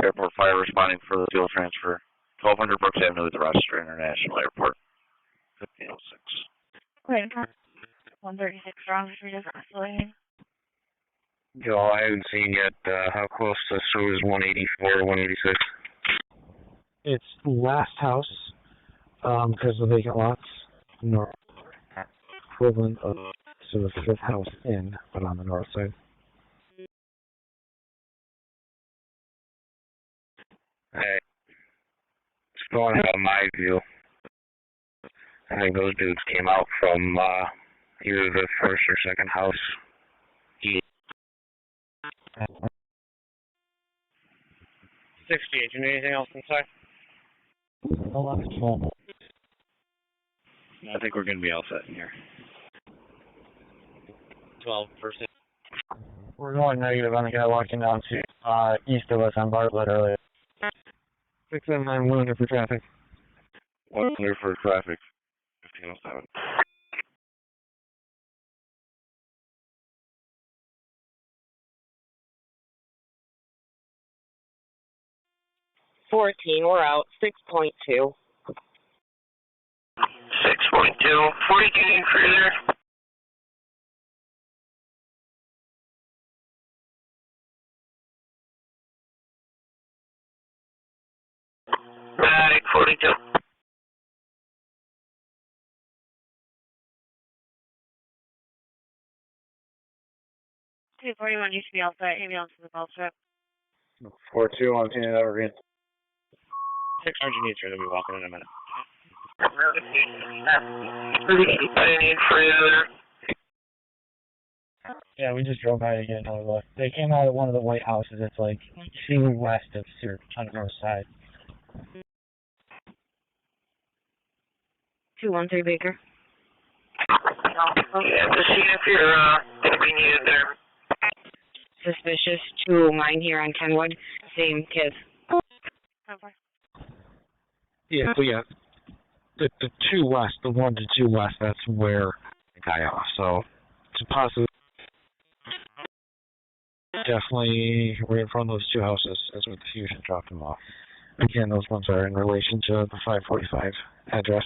Airport Fire responding for the fuel transfer 1200 Brooks Avenue to Rochester International Airport. 1506. Wait, 136 wrong for different lane. Joe, I haven't seen yet how close to Sue is 184 to 186. It's last house, because of the vacant lots, north, equivalent of so the fifth house in, but on the north side. Hey, it's going out of my view. I think those dudes came out from either the first or second house. 68, you need anything else inside? I think we're going to be all set in here. 12%. We're going negative on the guy walking down to east of us on Bartlett earlier. 679 100 for traffic. 100 for traffic. 1507. We're out. 6.2. 6.2. 42 unit cruiser. Medic 42. 241 used to be outside, ambulance to the ball strip. 4-2 on Canada Evergreen. 600 units are going to be walking in a minute. I need for the other. Yeah, we just drove by to get another look. They came out of one of the white houses. It's like due west of Sir on the north side. 213 Baker. Yeah, just see if you're going to be needed there. Suspicious. 209 here on Kenwood. Same kid. Yeah, so yeah, the 2 west, the 1 to 2 west, that's where the guy off. So it's possible. Definitely right in front of those two houses. That's where the Fusion dropped him off. Again, those ones are in relation to the 545 address.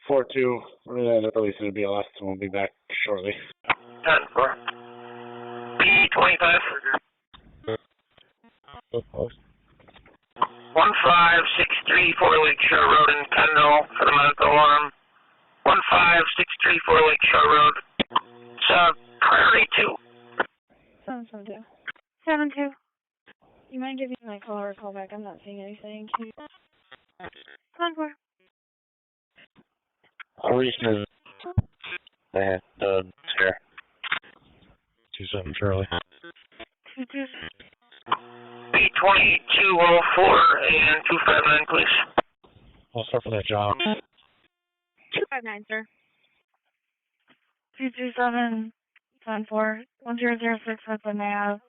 4-2. We're going to release the BLS and we'll be back shortly. 10-4. P25. 15634 Lakeshore Road in Kendall for the medical alarm. 15634 Lakeshore Road. It's priority 2. 772. 72. You mind giving my caller a call back? I'm not seeing anything. Can you... 10-4. Reason is they had the scare. 27 Charlie. 22. B2204 and 259, please. I'll start for that job. 259, sir. 227 10-4 1006 at the nav.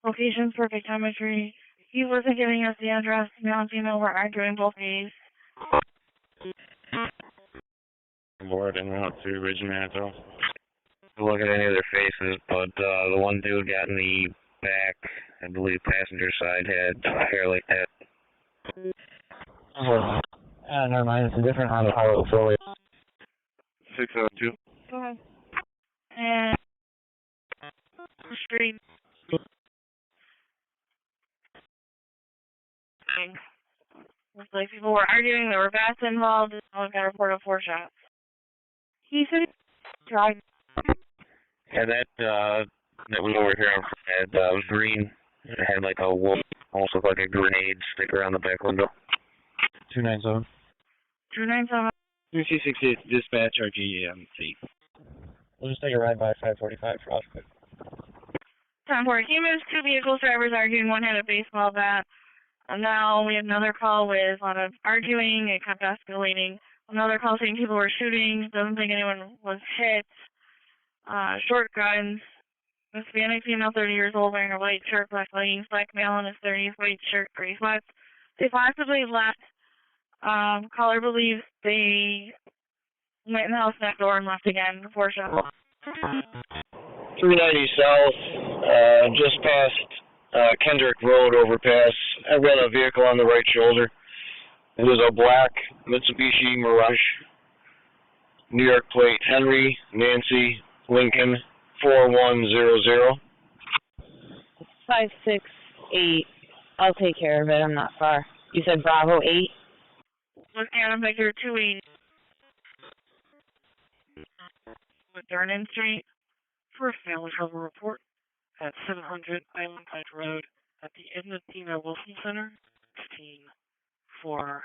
Location for pictometry. He wasn't giving us the address. Male and female were arguing both ways. Board en route to Ridge Mantle. Look at any of their faces, but the one dude got in the back, I believe passenger side, had hair like that. Never mind, it's a different autopilot fully. 602. Go ahead. And street. Looks like people were arguing, there were bats involved, and someone got a report of 4 shots. He said tried. Yeah, that was over here was green. It had like a wolf, almost looked like a grenade sticker on the back window. 297. 297. 3268 dispatch, RGEMC. We'll just take a ride by 545 for Oscar. 10-4. Humans, 2 vehicles, drivers arguing, one had a baseball bat. And now we had another call with a lot of arguing. It kept escalating. Another call saying people were shooting. Doesn't think anyone was hit. Short guns. Hispanic female, 30 years old, wearing a white shirt, black leggings. Black male in his 30s, white shirt, gray sweats. They possibly left. Caller believes they went in the house next door and left again before shots. 390 south, just past Kendrick Road overpass. I got a vehicle on the right shoulder. It was a black Mitsubishi Mirage, New York plate, Henry, Nancy, Lincoln, 4100. 568. I'll take care of it. I'm not far. You said Bravo 8? With Adam Victor 280. With Durnan Street. For a family trouble report at 700 Island Pike Road at the Edna Dina Wilson Center, 16 for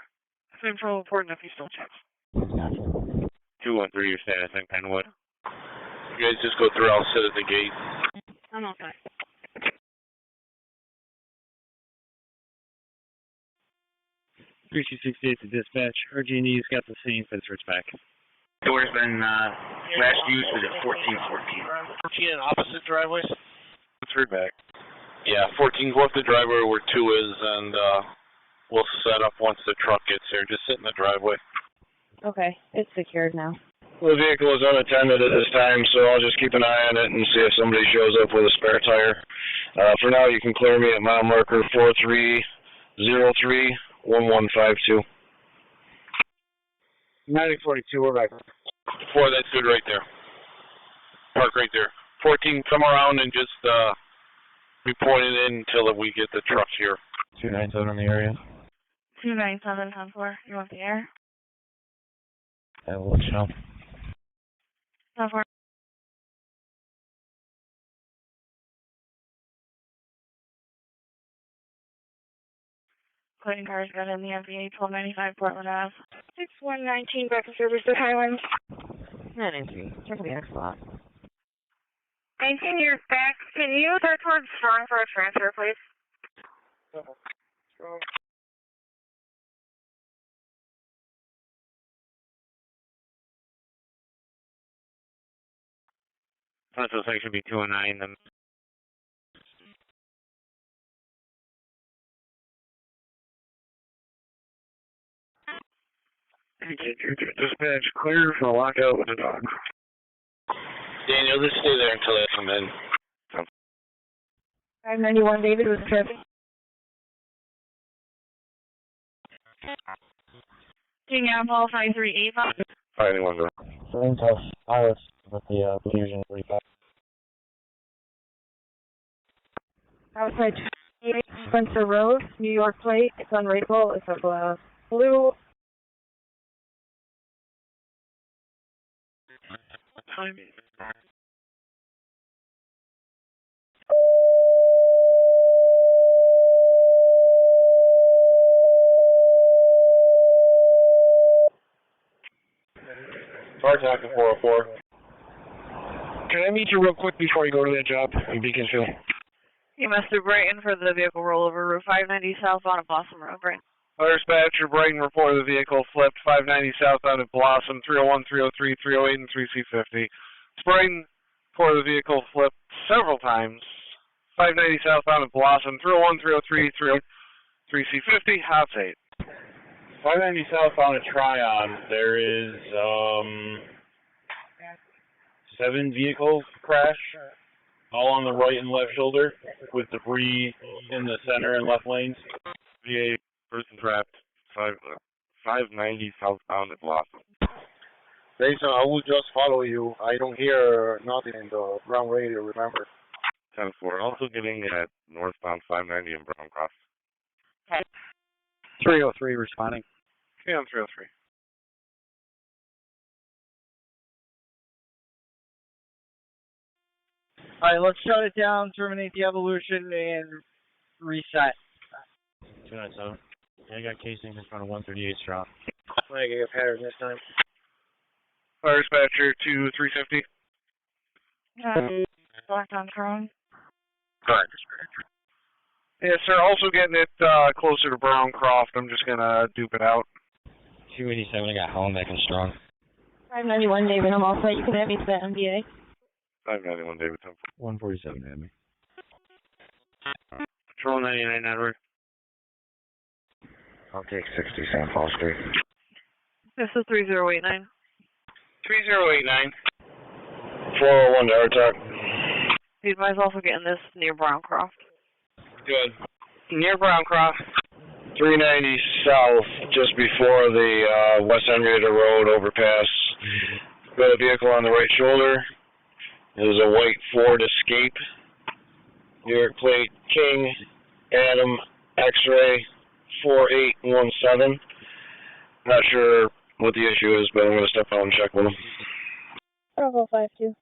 a family trouble report and nephew still checks. 213, your status in Penwood. You guys just go through, I'll sit at the gate. I'm okay. 3268 to dispatch. RG&E's got the same Pittsford's back. Door's been last used was at 1414. 14 in opposite driveways? Pittsford back. Yeah, 14 go up the driveway where 2 is, and we'll set up once the truck gets there. Just sit in the driveway. Okay, it's secured now. The vehicle is unattended at this time, so I'll just keep an eye on it and see if somebody shows up with a spare tire. For now, you can clear me at mile marker 4303-1152. 9042, we're back. 4, that's good right there. Park right there. 14, come around and just be pointed in until we get the truck here. 297 in the area. 297, 10-4. You want the air? I will let you know. 10-4. Cleaning cars got in the MVA 1295 Portland Ave. 6119 back in service to Highlands. 993. Check the X lot. 19 years back. Can you head towards Strong for a transfer, please? Strong. That looks like it should be 209. Then. Dispatch, clear for lockout with the dog. Daniel, just stay there until they come in. 591 David with traffic. King Apple 5385. 591 go. Same tough. Iris with the Fusion 45. Outside Spencer Road, New York plate. It's on Rachel. It's a blue. Timing. Car talking 404. Can I meet you real quick before you go to that job in Beaconsfield? EMS through Brighton for the vehicle rollover, Route 590 southbound of Blossom Road, Brighton. Dispatcher, Brighton report the vehicle flipped 590 southbound at Blossom, 301, 303, 308, and 3C50. Brighton report the vehicle flipped several times. 590 southbound at Blossom, 301, 303, 3C50, Hops 8. 590 southbound at Tryon, there is 7 vehicles crash, all on the right and left shoulder, with debris in the center and left lanes. VA, person trapped, 590 southbound at Blossom. Jason, I will just follow you. I don't hear nothing in the ground radio, remember? 10-4, also getting at northbound 590 in Brown Cross. 303 responding. Okay, on 303. All right, let's shut it down, terminate the evolution, and reset. 297. Yeah, I got casings in front of 138 Strong. I get a pattern this time. Fire dispatcher to 350. Locked on drone. Fire dispatcher. Yes, sir. Also getting it closer to Browncroft. I'm just gonna dupe it out. 287. I got Holland back and Strong. 591, David. I'm all set. You can have me to that MBA. 591, David. 147 had me. Patrol 99 network. I'll take 60 St. Paul Street. This is 3089. 3089. 401 to Artok. These guys also getting this near Browncroft. Good. Near Browncroft. 390 south, just before the West Henrietta Road overpass. Got a vehicle on the right shoulder. There's a white Ford Escape. New York plate King Adam X-ray 4817. Not sure what the issue is, but I'm going to step out and check with him. Bravo 52.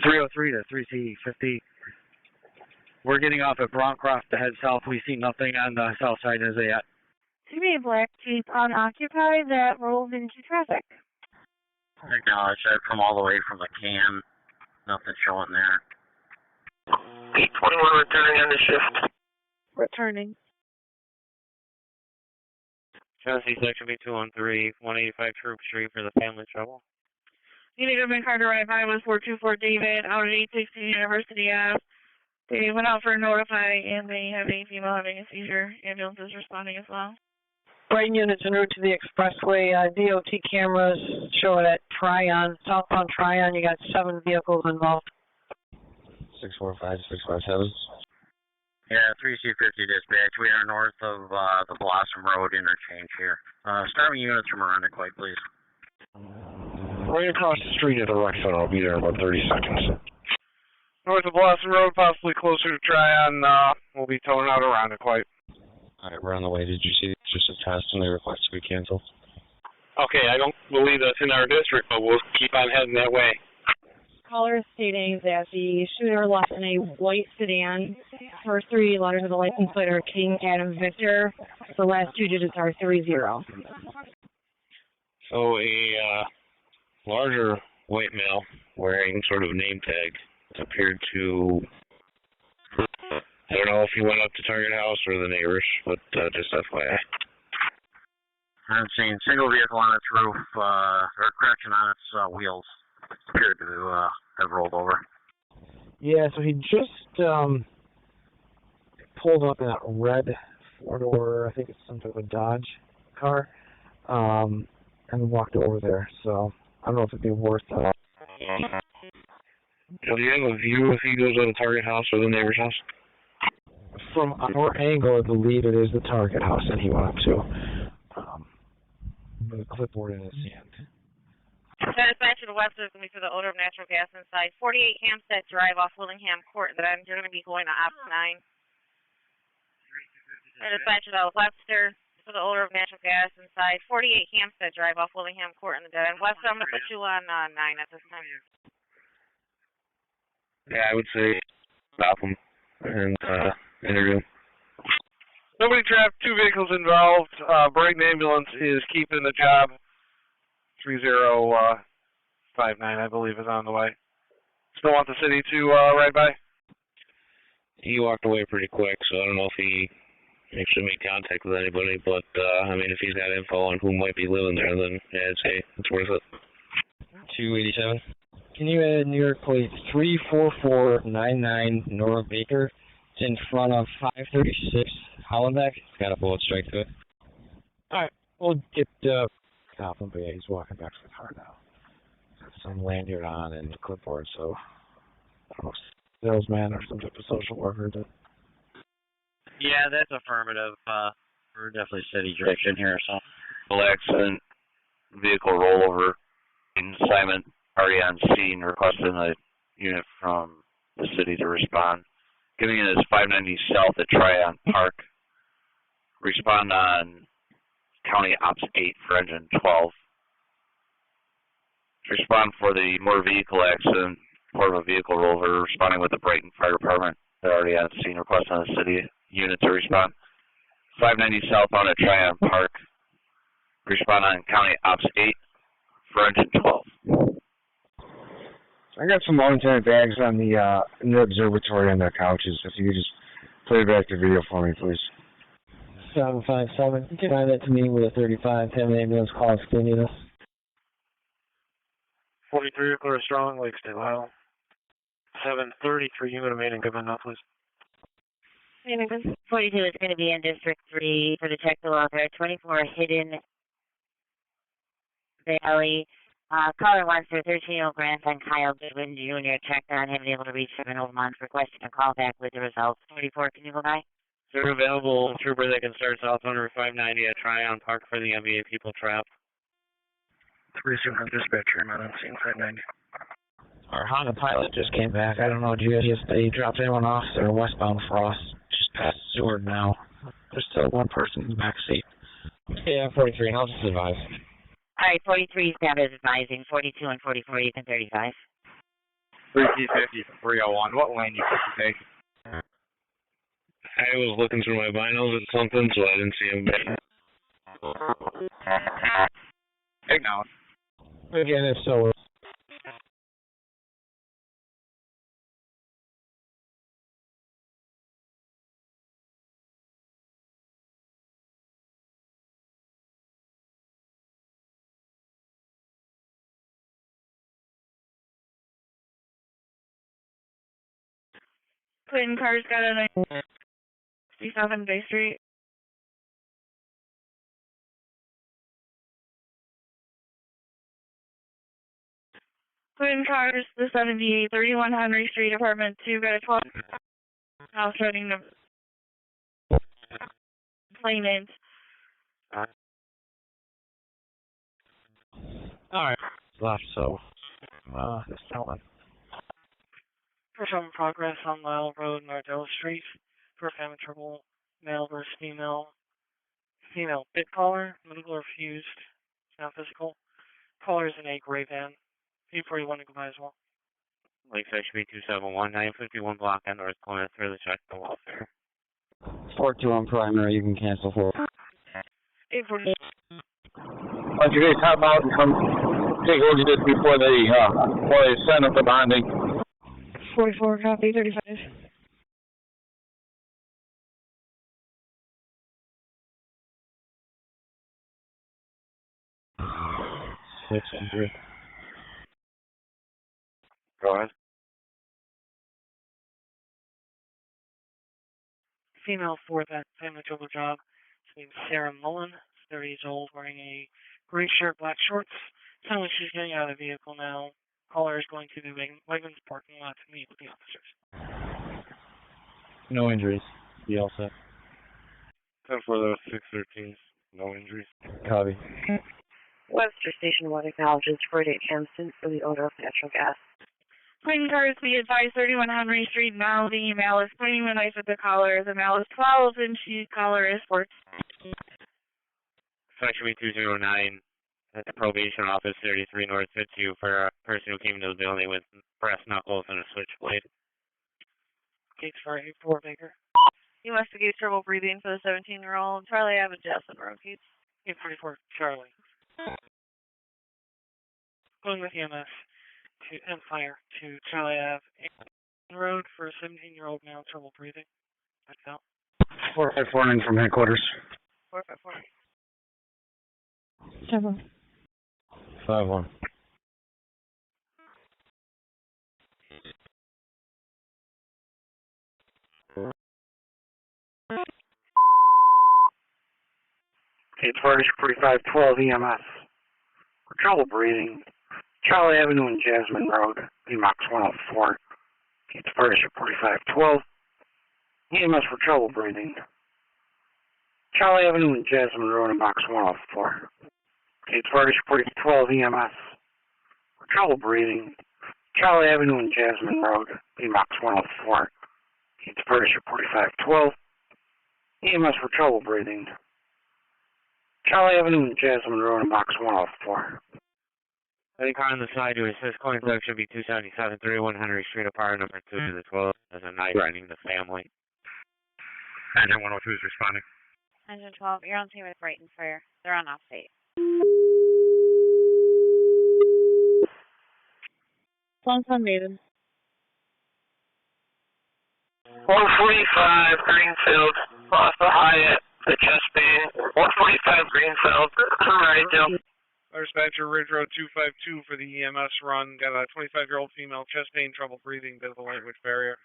303 to 3C50. We're getting off at Browncroft to head south. We see nothing on the south side as yet. See me a black Jeep unoccupied that rolls into traffic. Acknowledge. I've come all the way from the can. Nothing showing there. 821 returning on the shift. Returning. Tennessee Section B213, 185 Troop Street for the family trouble. Unit of Carter Ride 51424 David, out at 816 University Ave. They went out for a notify and they have a female having a seizure. Ambulance is responding as well. Brighton units en route to the expressway. DOT cameras show it at Tryon, southbound Tryon. You got 7 vehicles involved. 645, 657. Yeah, 3C50 dispatch. We are north of the Blossom Road interchange here. Starting units from around it, quite please. Right across the street at the rec center. I'll be there in about 30 seconds. North of Blossom Road, possibly closer to Tryon. We'll be towing out around it quite. Alright, we're on the way. Did you see just a test and they request to be canceled? Okay, I don't believe that's in our district, but we'll keep on heading that way. Caller stating that the shooter left in a white sedan. First 3 letters of the license plate are King Adam Victor. The last 2 digits are 30. So a larger white male wearing sort of a name tag appeared to, I don't know if he went up to Target House or the neighbors, but just FYI. I'm seeing single vehicle on its roof, or correction, on its wheels. Appeared to have rolled over. Yeah, so he just pulled up in that red 4-door, I think it's some type of Dodge car, and walked over there. So I don't know if it'd be worth it. Do you have a view if he goes to the Target House or the neighbor's house? From our angle, I believe it is the Target House that he went up to. With a clipboard in his hand. Dispatch to the west is going to be through the odor of natural gas inside 48 Hampstead Drive off Willingham Court. Then you're going to be going to Op 9. Dispatch to the Webster for the odor of natural gas inside 48 Hampstead Drive off Willingham Court in the dead end. Webster, I'm going to put you on 9 at this time. Yeah, I would say stop him and interview him. Nobody trapped, 2 vehicles involved. Brighton Ambulance is keeping the job. 3059, I believe, is on the way. Still want the city to ride by? He walked away pretty quick, so I don't know if he actually made contact with anybody, but, I mean, if he's got info on who might be living there, then, yeah, I'd say it's worth it. 287. Can you add New York plate 34499 Nora Baker? It's in front of 536 Hollenbeck. It's got a bullet strike to it. Alright, we'll get, Coughlin, but yeah, he's walking back to the car now. Got some lanyard on and a clipboard, so, I don't know, salesman or some type of social worker. Yeah, that's affirmative. We're definitely city direction here, so. Accident, vehicle rollover, Simon already on scene, requesting a unit from the city to respond. Giving it is 590 south at Tryon Park. Respond on County Ops 8 for engine 12. Respond for the motor vehicle accident, report of a vehicle rollover, responding with the Brighton Fire Department. They're already on scene, requesting the city unit to respond. 590 southbound at Tryon Park. Respond on County Ops 8 for engine 12. I got some unintended bags on the in the observatory on the couches. If you could just play back the video for me, please. 757, find that to me with a 35, have an ambulance call if you need us. 43 clear strong, Lake State Lyle. 733 unit of main equipment now, please. 42 is going to be in District 3 for detective welfare. 24 hidden Valley. Caller wants their 13-year-old grandson, Kyle Goodwin Jr., checked on him, able to reach him in over months, requesting a call back with the results. 44, can you go by? They're available trooper that can start southbound Route 590 at Tryon Park for the MVA people trapped. 3-7 dispatcher, I'm on scene 590. Our Honda pilot just came back. I don't know, they dropped anyone off. They're westbound for us, just past Seward now. There's still one person in the back seat. Yeah, 43, and I'll just advise. All right, 43 staff is advising. 42 and 44, you can 35. 350 for 301. What lane you take? I was looking through my binos at something, so I didn't see him. Acknowledge. Again, if so. Twin cars got a 67 Bay Street. Twin cars, the 78, 31 Henry Street, apartment 2, got a 12 house running the complainant. Alright, left, so, this gentleman. Perform progress on Lyle Road, Nardella Street. For family trouble, male versus female. Female bit caller, medical refused, not physical. Caller is in a gray van. 841 to go by as well. Lakeside should be 271, 951 block on North Corner, further check the welfare. 4-2 on primary, you can cancel for. 840. Why don't you guys hop out and come take a look at this before they send up the bonding. 44, copy, 35. Six and 3. Go ahead. Female for that family trouble job. His name's Sarah Mullen, 30 years old, wearing a gray shirt, black shorts. Sounds like she's getting out of the vehicle now. Caller is going to the Wegmans parking lot to meet with the officers. No injuries. Be all set. 10 for those 613s. No injuries. Copy. Webster Station 1 acknowledges 48 Hampton for the odor of natural gas. Twin cars, be advised, 31 Henry Street, now the male is pointing the knife at the caller. The male is 12 and the caller is 14. Section 209 at the probation office, 33 North Fitzhugh, for a person who came to the building with brass knuckles and a switchblade. Gates for 84 Baker. You investigate trouble breathing for the 17-year-old. Charlie Abbott, Justin Road, Gates. 844 Charlie. Going with EMS and fire to Charlie Ave Road for a 17-year-old male trouble breathing. That's out. 454 from headquarters. 454. 7. 5-1. Pittsford, 4512 EMS. For trouble breathing, Charlie Avenue and Jasmine Road, BMOX 104. Pittsford, 4512 EMS for trouble breathing. Charlie Avenue and Jasmine Road in box 104. Pittsford, 4512 EMS. For trouble breathing, Charlie Avenue and Jasmine Road, BMOX 104. Pittsford, 4512 EMS for trouble breathing. Charlie Avenue and Jasmine Road in box 104. Any car on the side to assist coin tug should be 277 31 Henry Street, apartment number 2 to the 12. There's a knife running the family. Engine 102 is responding. Engine 12, you're on scene with Brighton Fire. They're on off state. 1 Maiden. 145 Greenfield, off the Hyatt, the chest pain. 145 Greenfield, right down. Dispatcher, Ridge Road 252 for the EMS run. Got a 25-year-old female, chest pain, trouble breathing, bit of a language barrier.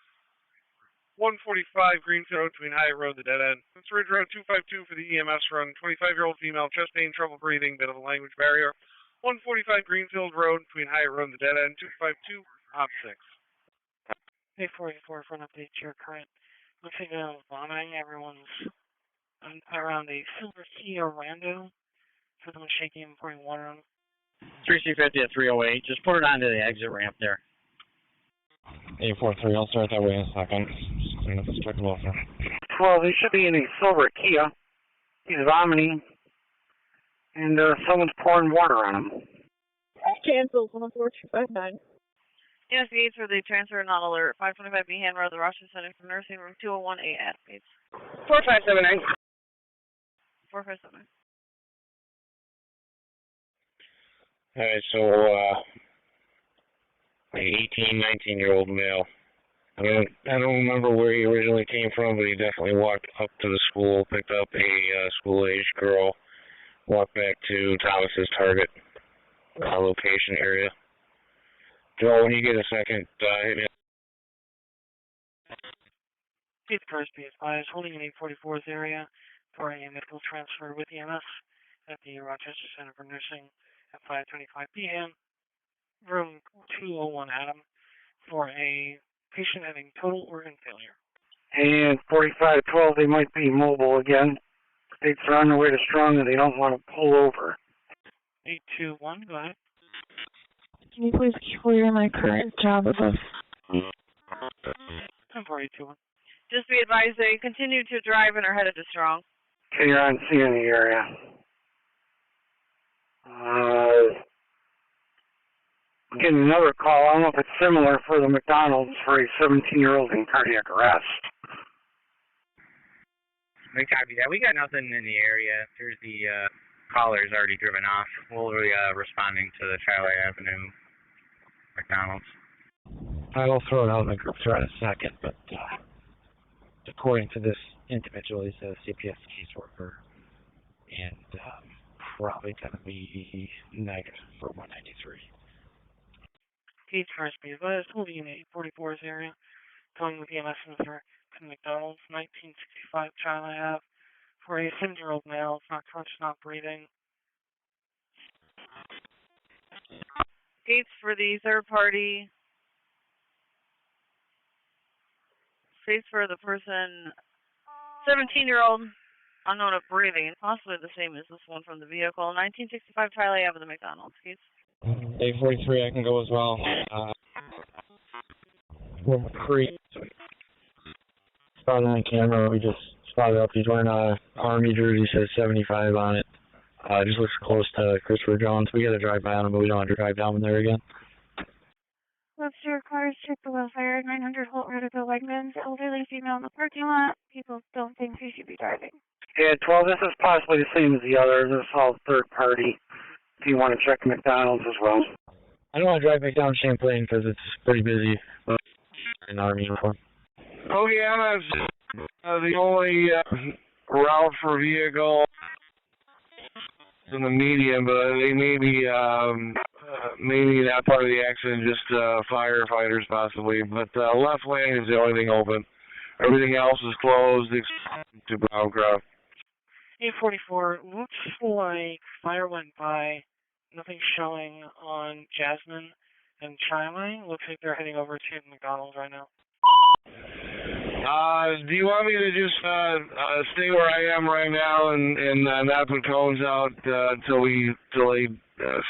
145 Greenfield between Hyatt Road, the dead end. It's Ridge Road 252 for the EMS run. 25-year-old female, chest pain, trouble breathing, bit of a language barrier. 145 Greenfield Road between Hyatt Road and the dead end. 252, op 6. 844 for an update to your current. Looks like vomiting. Everyone's around a Silver Key or Rando. For them shaking and pouring water on them. 3250 at 308. Just put it onto the exit ramp there. 843, I'll start that way in a second. Just clean up the strip over. 12, he should be in a silver Kia. He's vomiting. And someone's pouring water on him. Cancel 14259. Yes, gates for the transfer not alert. 525 Behan Road, the Rochester Center for Nursing Room 201A at gates. 4579. 457. Alright, so, an 18, 19-year-old male. I don't remember where he originally came from, but he definitely walked up to the school, picked up a school-aged girl, walked back to Thomas's target location area. Joel, when you get a second, hit me up. Please first be advised, holding an 844's area for a medical transfer with EMS at the Rochester Center for Nursing at 5:25 p.m. Room 201 Adam for a patient having total organ failure. And 4512, they might be mobile again. States are on their way to strong and they don't want to pull over. 821, go ahead. Can you please clear my current job of us? 10-4-821. Just be advised they continue to drive and are headed to Strong. Okay, you're on scene in the area. I'm getting another call. I don't know if it's similar for the McDonald's for a 17-year-old in cardiac arrest. We copy that. We got nothing in the area. There's the caller's already driven off. We'll be responding to the Charlie Avenue McDonald's. I will throw it out in the group chat in a second, but according to this individual, he's a CPS caseworker, and probably going to be negative for 193. Gauge first be advised, holding in 844's area, going with EMS for McDonald's, 1965 Charlie Ave, for a 7-year-old male, not conscious, not breathing. Gates for the third party. States for the person, 17-year-old, unknown of breathing, possibly the same as this one from the vehicle. 1965 Charlie Ave, the McDonald's. Gates. 843, I can go as well. We're Creek. Spotted on camera. We just spotted up. He's wearing a Army jersey, says 75 on it. Just looks close to Christopher Jones. We got to drive by on him, but we don't have to drive down there again. Let's do your cars, check the welfare, 900 Holt Road to Wegmans, elderly female in the parking lot. People don't think she should be driving. Yeah, 12, this is possibly the same as the other. This is all third party. If you want to check McDonald's as well. I don't want to drive McDonald's Champlain because it's pretty busy in Army uniform. Oh, yeah, that's the only route for vehicle in the median, but they may be maybe that part of the accident, just firefighters possibly. But left lane is the only thing open. Everything else is closed except to Brown Grove. 844, looks like fire went by. Nothing showing on Jasmine and Chime. Looks like they're heading over to McDonald's right now. Do you want me to just stay where I am right now and not put cones out until they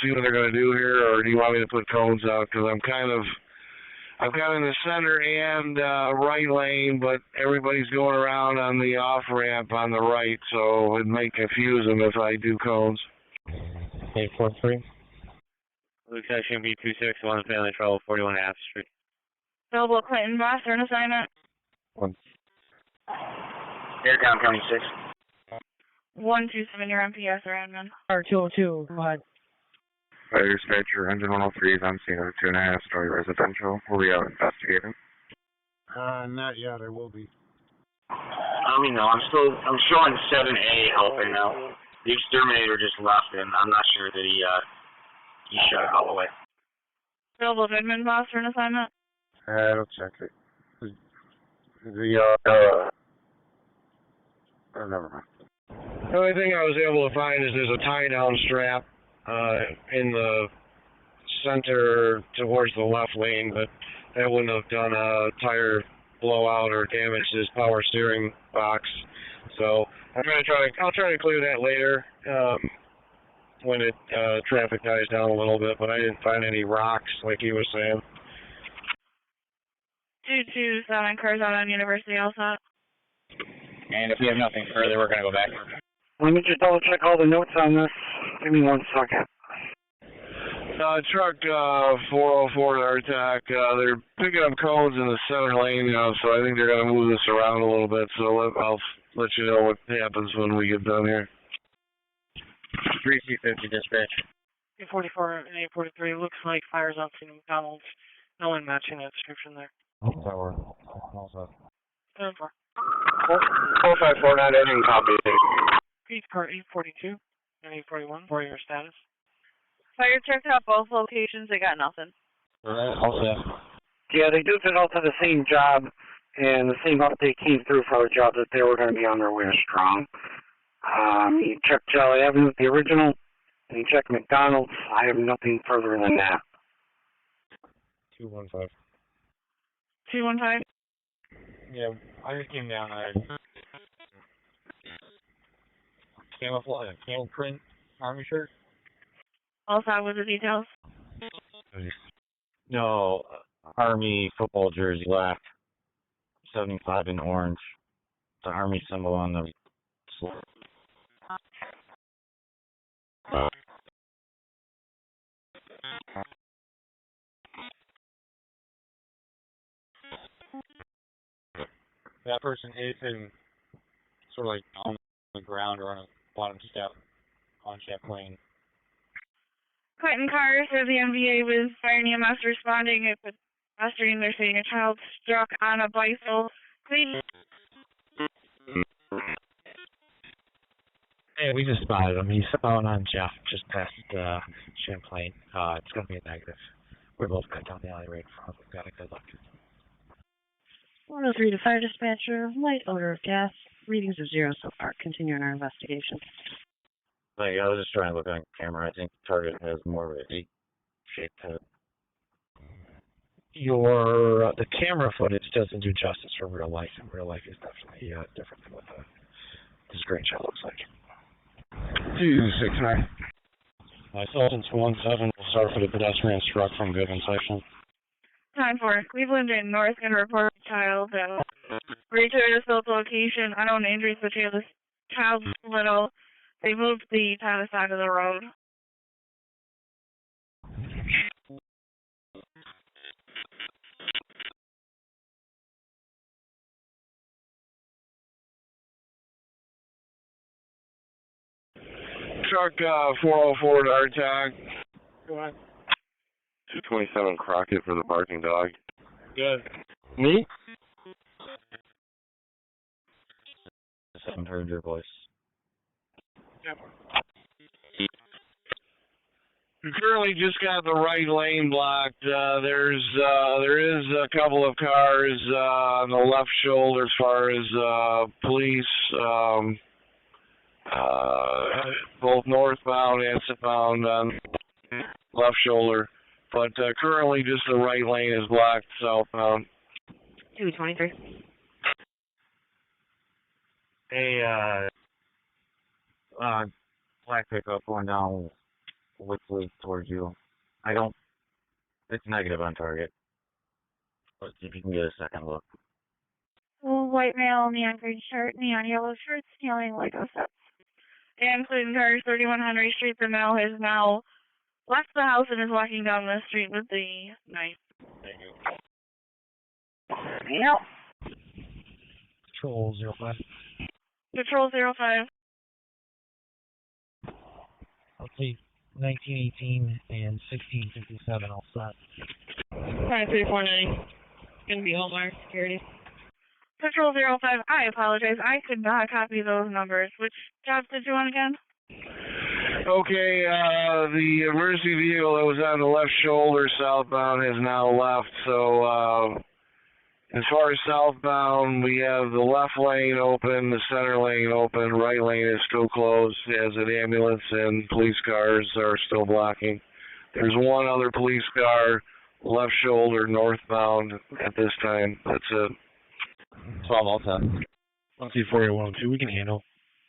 see what they're going to do here, or do you want me to put cones out? Because I'm kind of in the center and right lane, but everybody's going around on the off ramp on the right, so it might confuse them if I do cones. 843. Location B261, family trouble, 41 App Street. Available Clinton, boss, or an assignment. 1. Airtown County 6. 127, your MPS or admin. R202, go ahead. Fire dispatcher, engine 103 is on scene of a 2.5-story residential. We'll be out investigating. Not yet, I will be. No, I'm showing 7A helping now. The exterminator just left, and I'm not sure that he shut it all the way. Available admin, boss, or an assignment. I'll check it. Never mind. The only thing I was able to find is there's a tie-down strap in the center towards the left lane, but that wouldn't have done a tire blowout or damaged his power steering box. So I'll try to clear that later when traffic dies down a little bit, but I didn't find any rocks like he was saying. 227, cars out on University also. And if we have nothing further, we're going to go back. Let me just double check all the notes on this. Give me 1 second. Truck 404 to our attack. They're picking up cones in the center lane now, so I think they're going to move this around a little bit. So I'll let you know what happens when we get done here. 3C50 dispatch. 844 and 843, looks like fire's out to McDonald's. No one matching that description there. Tower. Also. 74. 4549, engine copy. Peach car 842 and 841 for your status. Fire checked out both locations. They got nothing. Also. Yeah, they duped it all to the same job, and the same update came through for the job that they were going to be on their way to Strong. You checked Jolly Avenue, the original, and you checked McDonald's. I have nothing further than that. 215. 215. Yeah, I just came down. Camouflage, camel print, army shirt. Also, with the details. No, Army football jersey, black, 75 in orange. The Army symbol on the sleeve. That person is in sort of like on the ground or on a bottom step on Chaplain. Clinton cars or the MVA with fire and EMS responding. If it's pedestrian, they're seeing a child struck on a bicycle. Please. Hey, we just spotted him. He's out on Jeff, just past Champlain. It's going to be a negative. We're both cut down the alley right in front. We've got a good look. 103 to fire dispatcher, light odor of gas, readings of 0 so far. Continuing our investigation. Like, I was just trying to look on camera. I think the target has more of a V-shaped head. The camera footage doesn't do justice for real life. And real life is definitely different than what the screenshot looks like. 269. Sultan 217 will start for the pedestrian struck from Goodman section. Time for Cleveland and North can report child return to the location. Unknown injuries, but the child's little. They moved the child to the side of the road. Truck 404 to our attack. Go on. 227 Crockett for the barking dog. Good. Me? I haven't heard your voice. Yep. We currently just got the right lane blocked. There is a couple of cars on the left shoulder as far as police. both northbound and southbound on left shoulder. But currently just the right lane is blocked southbound. 223. Hey, black pickup going down Whitley towards you. It's negative on target. Let's see if you can get a second look. White male, neon green shirt, neon yellow shirt, stealing Lego sets. And Clinton Cars, 31 Henry Street. The male has now left the house and is walking down the street with the knife. Thank you. Yep. Patrol 05. Patrol 05. Let's see, 1918 and 1657 all set. 5349. Gonna be Hallmark Security. Patrol 05, I apologize. I could not copy those numbers. Which jobs did you want again? Okay, the emergency vehicle that was on the left shoulder southbound has now left, so as far as southbound, we have the left lane open, the center lane open, right lane is still closed as an ambulance and police cars are still blocking. There's one other police car, left shoulder, northbound at this time. That's it. 12 all set. Let's see 48102, we can handle.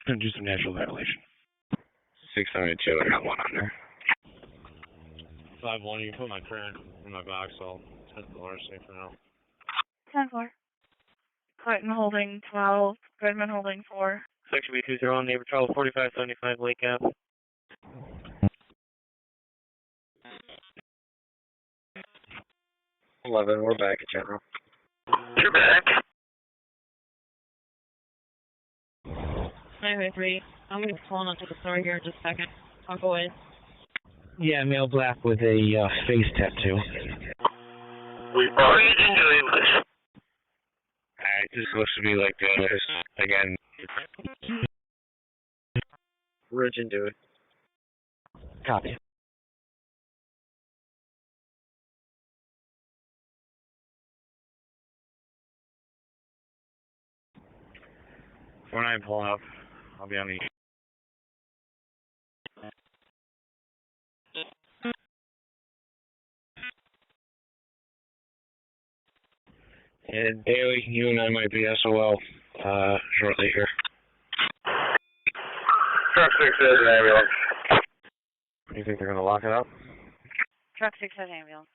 Gonna do some natural ventilation. 672, I got one under. 5-1, you can put my current in my box, so I'll set the water safe for now. 10-4. Clinton holding 12. Goodman holding 4. Section B20, neighbor trouble 4575 Lake Ave. We're back at General. You're back. 953. I'm going to be pulling onto the store here in just a second. I'll go in. Yeah, male black with a face tattoo. We've already been doing this. This looks to be like again. Ridge into it. Copy. When I'm pulling up, I'll be on the. And Bailey, you and I might be SOL shortly here. Truck 6 is an ambulance. You think they're going to lock it up? Truck 6 has ambulance.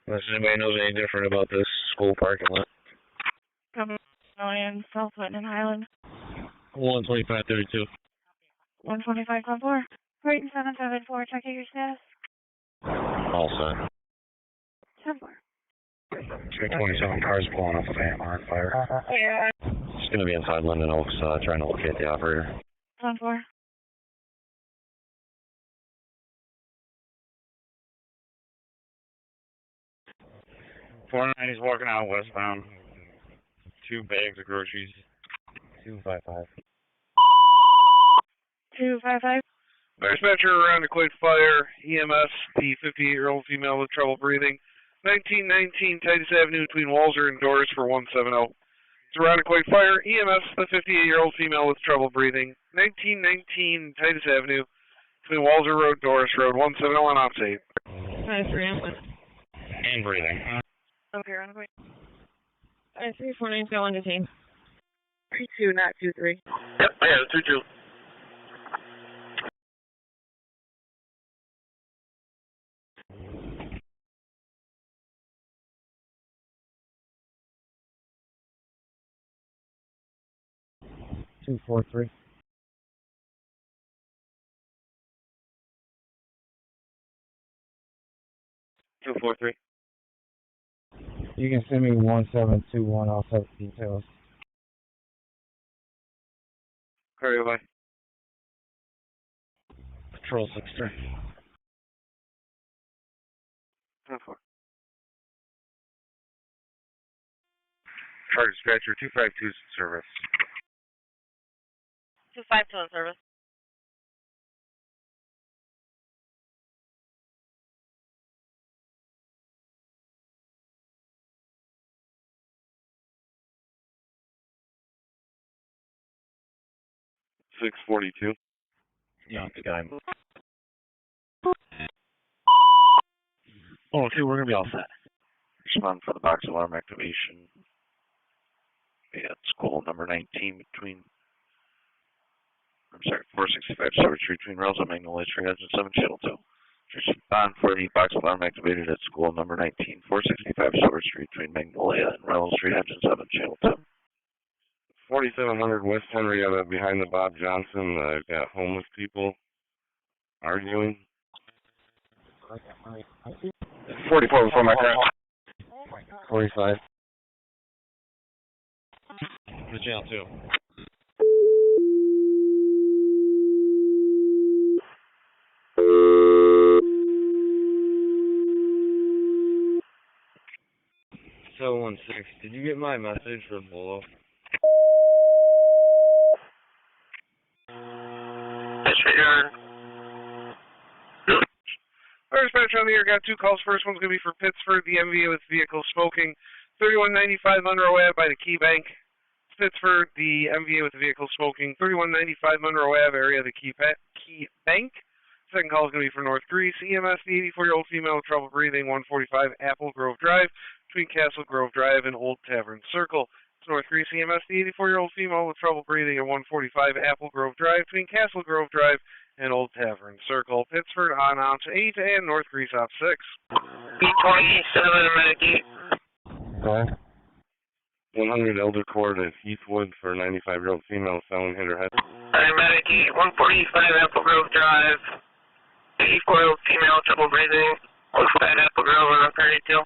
Unless anybody knows any different about this school parking lot. Come on, South Whitman Highland. 12532. 125-4. Right in 774, checking your status. All set. 10-4. 327 cars blowing up on fire. Yeah. It's going to be inside Linden Oaks, trying to locate the operator. 10-4. He's walking out westbound. 2 bags of groceries. 255. 255. Dispatcher around a quick fire. EMS, the 58-year-old female with trouble breathing. 1919 Titus Avenue between Walzer and Doris for 170. It's around a quick fire. EMS, the 58-year-old female with trouble breathing. 1919 Titus Avenue between Walzer Road, Doris Road, 171 off tape. 5-3. And breathing. Okay, run away. 349 still on detained. 2, not 2-3. Yep, I got a 2-2. Two, 4, 3. Two, 4, 3. You can send me 1721. I'll set the details. Hurry away. Patrol 63. 10-4. Charge dispatcher 252 service. 252 in service. 642. Yeah, the guy. Oh, okay, we're gonna be all set. Respond for the box alarm activation. At school number 19 between, 465 Storage Street between Rails and Magnolia Street, engine 7, channel 2. Respond for the box alarm activated at school number 19, 465 Storage Street between Magnolia and Rails Street, engine 7, channel 2. 4700 West Henrietta behind the Bob Johnson. I've got homeless people arguing. 44 before my crash. 45. The channel 2. So 16, did you get my message for below? Disregard. Fire dispatch on the air, got 2 calls. First one's going to be for Pittsford, the MVA with vehicle smoking. 3195 Monroe Ave by the Key Bank. Pittsford, the MVA with the vehicle smoking. 3195 Monroe Ave, area of the Key Bank. Second call is going to be for North Greece. EMS, the 84-year-old female with trouble breathing, 145 Apple Grove Drive, between Castle Grove Drive and Old Tavern Circle. It's North Greece, EMS, the 84-year-old female with trouble breathing at 145 Apple Grove Drive, between Castle Grove Drive and Old Tavern Circle. Pittsford on ops 8 and North Greece ops 6. B27 Medicaid. Okay. 100 Elder Court at Heathwood for a 95-year-old female selling hit her head. Medicaid, 145 Apple Grove Drive. 84-year-old female, trouble breathing. 145 Apple Grove on 32.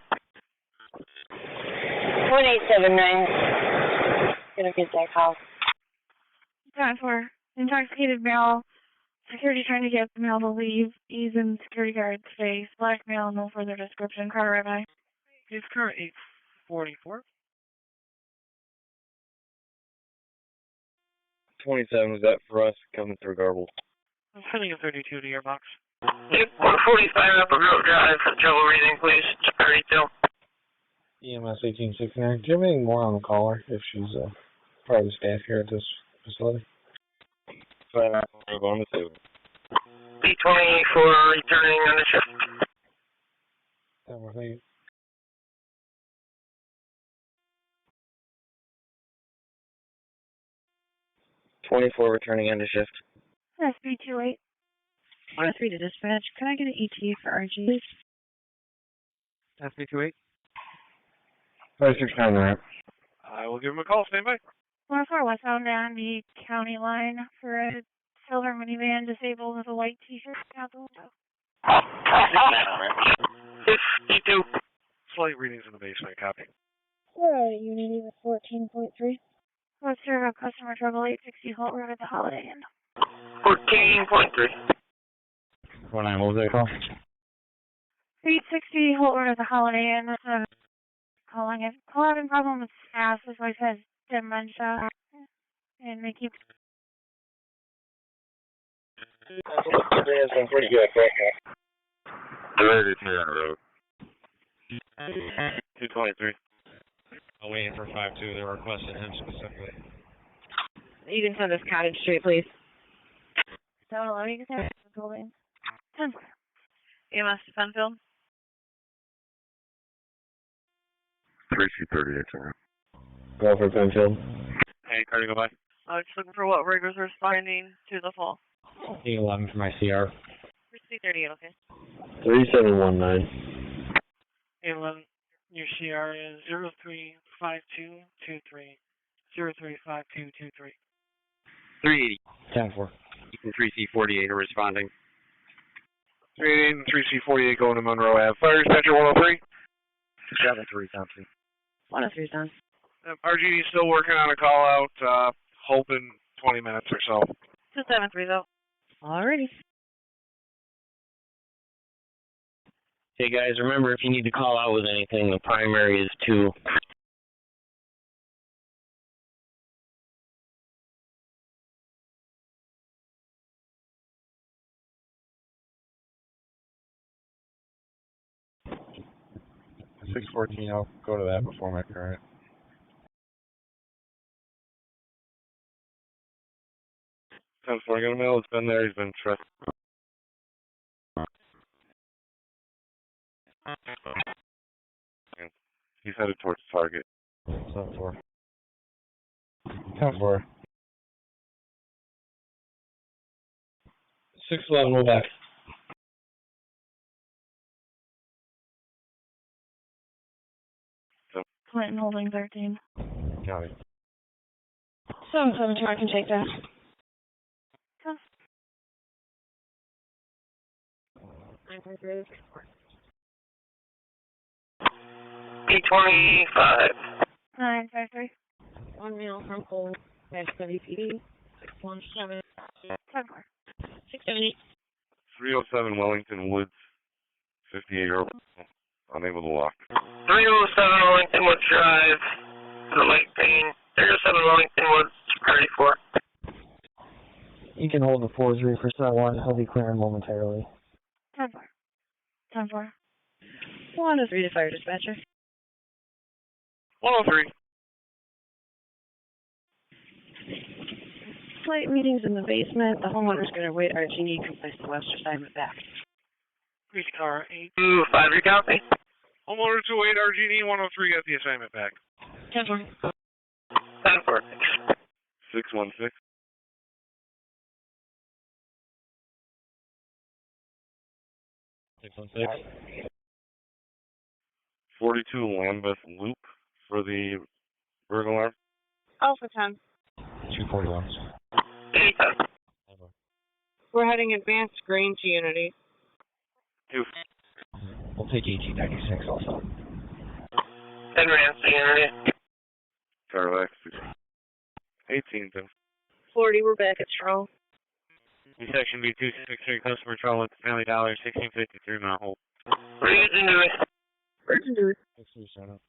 1879. Gonna get that call. Time for intoxicated male. Security trying to get the male to leave. He's in security guard's face. Black male, no further description. Car rabbi. His car 844. 27, was that for us coming through Garble? I'm sending a 32 to your box. 145 Apple Grove Drive for trouble breathing, please. 32. EMS 1869. Do you have anything more on the caller if she's part of the staff here at this facility? Fine, I'm going to table. B20 for returning on the shift. Thank you. 24 returning end of shift. SB28. 103 to dispatch. Can I get an ETA for RG? SB28. 569, right? I will give him a call. Stand by. 104 westbound on the county line for a silver minivan disabled with a white t-shirt out the window. 52. Slight readings in the basement. Copy. Alright, Unity with 14.3. Let's serve up customer trouble 860 Holt Road at the Holiday Inn. 14.3. 49, what was that call? 860 Holt Road at the Holiday Inn. Calling it. Having problem with staff. His wife has dementia. And they keep. It's been pretty good, right? 32 on the road. 223. I'm waiting for 5-2. They were requesting him specifically. You can send us Cottage Street, please. 711, you can send us the building. 10. EMS to Penfield. 3C38 on road. Go for Penfield. Hey, car to go by. Just looking for what riggers are responding to the fall. 811 for my CR. C38, okay. 3719. 811. Your CR is 035223. 035223. 380. 10-4. Ethan 3C48 are responding. 388 and 3C48 going to Monroe Ave. Fire dispatcher 103. 73 something. 103 done. RGD still working on a call out. Hoping 20 minutes or so. 273 though. Alrighty. Hey guys, remember if you need to call out with anything, the primary is 2. $614, I'll go to that before my current. 10-4, I got a male that's been there. He's been trusted. He's headed towards the target. 10-4. 10-4. 6-11, roll back. Clinton holding 13. Got it. 772, I can take that. Come. P25. 953. One male from Cole, WPD, 617. 10-4. 678. 307 Wellington Woods, 58-year-old, unable to walk. 307 Wellington Woods Drive, the leg pain. 307 Wellington Woods, 34. You can hold the 4-3 for set 1. He'll be clearing momentarily. 10-4. 10-4. 103 to fire dispatcher. 103. Flight meetings in the basement. The homeowner's going to wait RG to place the Webster assignment back. Police car 8. 5, you copy? Homeowner 28 RGD 103 got the assignment back. 10-4. 10-4. 616. 616. 42 Lambeth Loop for the burglar alarm. Alpha 10. 241. 8-10. We're heading advanced green to Unity. 2. We'll take 1896 also. Advanced to Unity. Carlax. 18, 10. 40, we're back at Stroll. Section B263, customer trouble at the Family Dollar, 1653 Mount Hope. Region Dewey. Virgin Dewey. 63 set up.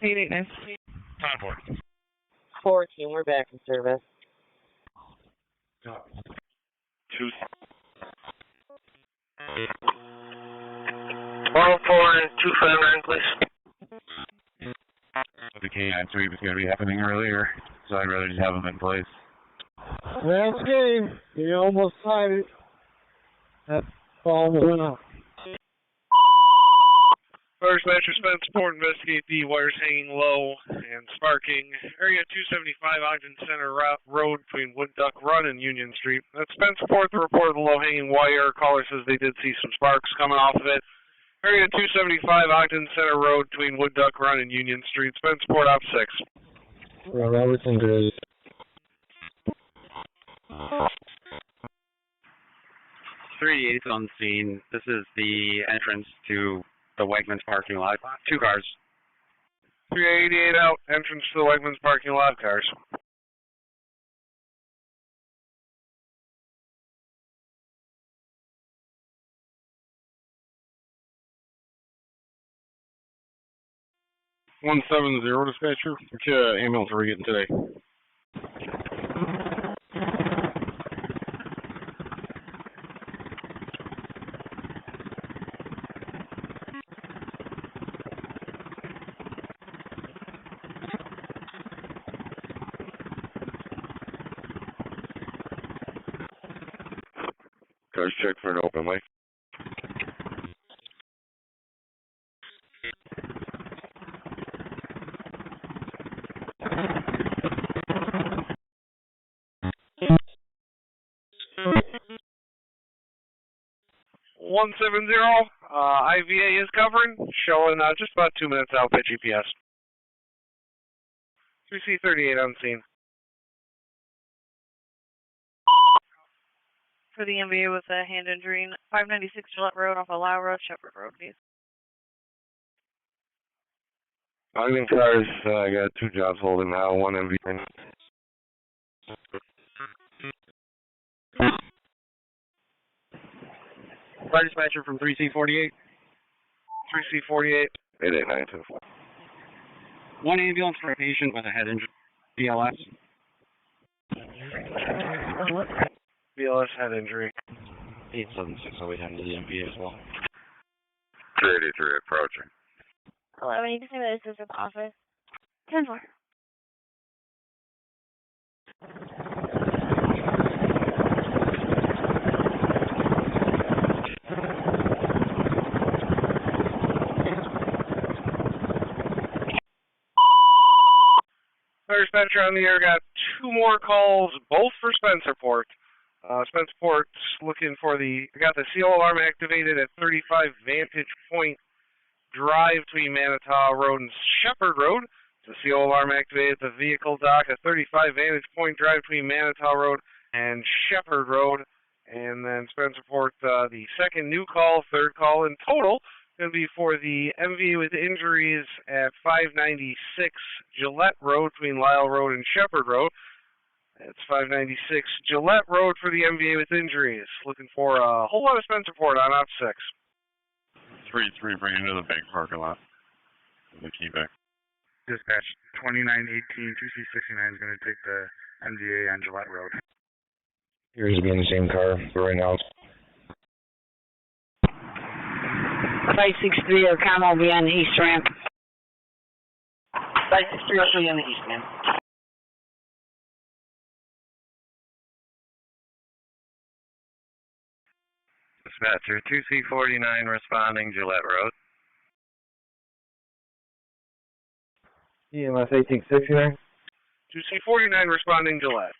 889. 10-4. 14, we're back in service. 2. 104 and 259, please. The K9 sweep is going to be happening earlier, so I'd rather just have them in place. Last game. You almost tied it. That ball went up. Fire dispatcher Spencerport, investigate the wires hanging low and sparking. Area 275 Ogden Center Road between Wood Duck Run and Union Street. That's Spencerport, the report of the low hanging wire. Caller says they did see some sparks coming off of it. Area 275 Ogden Center Road between Wood Duck Run and Union Street. Spencerport op 6. Robertson Gray. 388 is on the scene. This is the entrance to the Wegmans parking lot. 2 cars. 388 out, entrance to the Wegmans parking lot, cars. One 70 dispatcher. Which ambulance are we getting today? Cars check for an open mic. IVA is covering, showing just about 2 minutes out by GPS. 3C38 on scene. For the MVA with a hand injury, 596 Gillette Road off of Lau Road, Shepherd Road, please. Ogden cars, I got 2 jobs holding now, 1 MV. Fire dispatcher from 3C48. 3C48. 8892. 1 ambulance for a patient with a head injury. BLS. BLS head injury. 876, I'll wait down to the MPA as well. 383 approaching. Hello, you can say that this is the office. 10-4. Fire dispatcher on the air got 2 more calls, both for Spencerport. Spencerport's looking for got the CO alarm activated at 35 Vantage Point Drive between Manitow Road and Shepherd Road. The CO alarm activated at the vehicle dock at 35 Vantage Point Drive between Manitow Road and Shepherd Road. And then Spencerport, the second new call, third call in total, going to be for the MV with injuries at 596 Gillette Road between Lyle Road and Shepherd Road. It's 596 Gillette Road for the MVA with injuries. Looking for a whole lot of Spencerport on op 6. 3-3, bring into the bank parking lot. The key back. Dispatch 2918, 2C69 is going to take the MVA on Gillette Road. Appears to be in the same car right now. 563 or Camo will be on the east ramp. 563 will be on the east ramp. Dispatcher 2C49 responding Gillette Road. EMS 1869. 2C49 responding Gillette.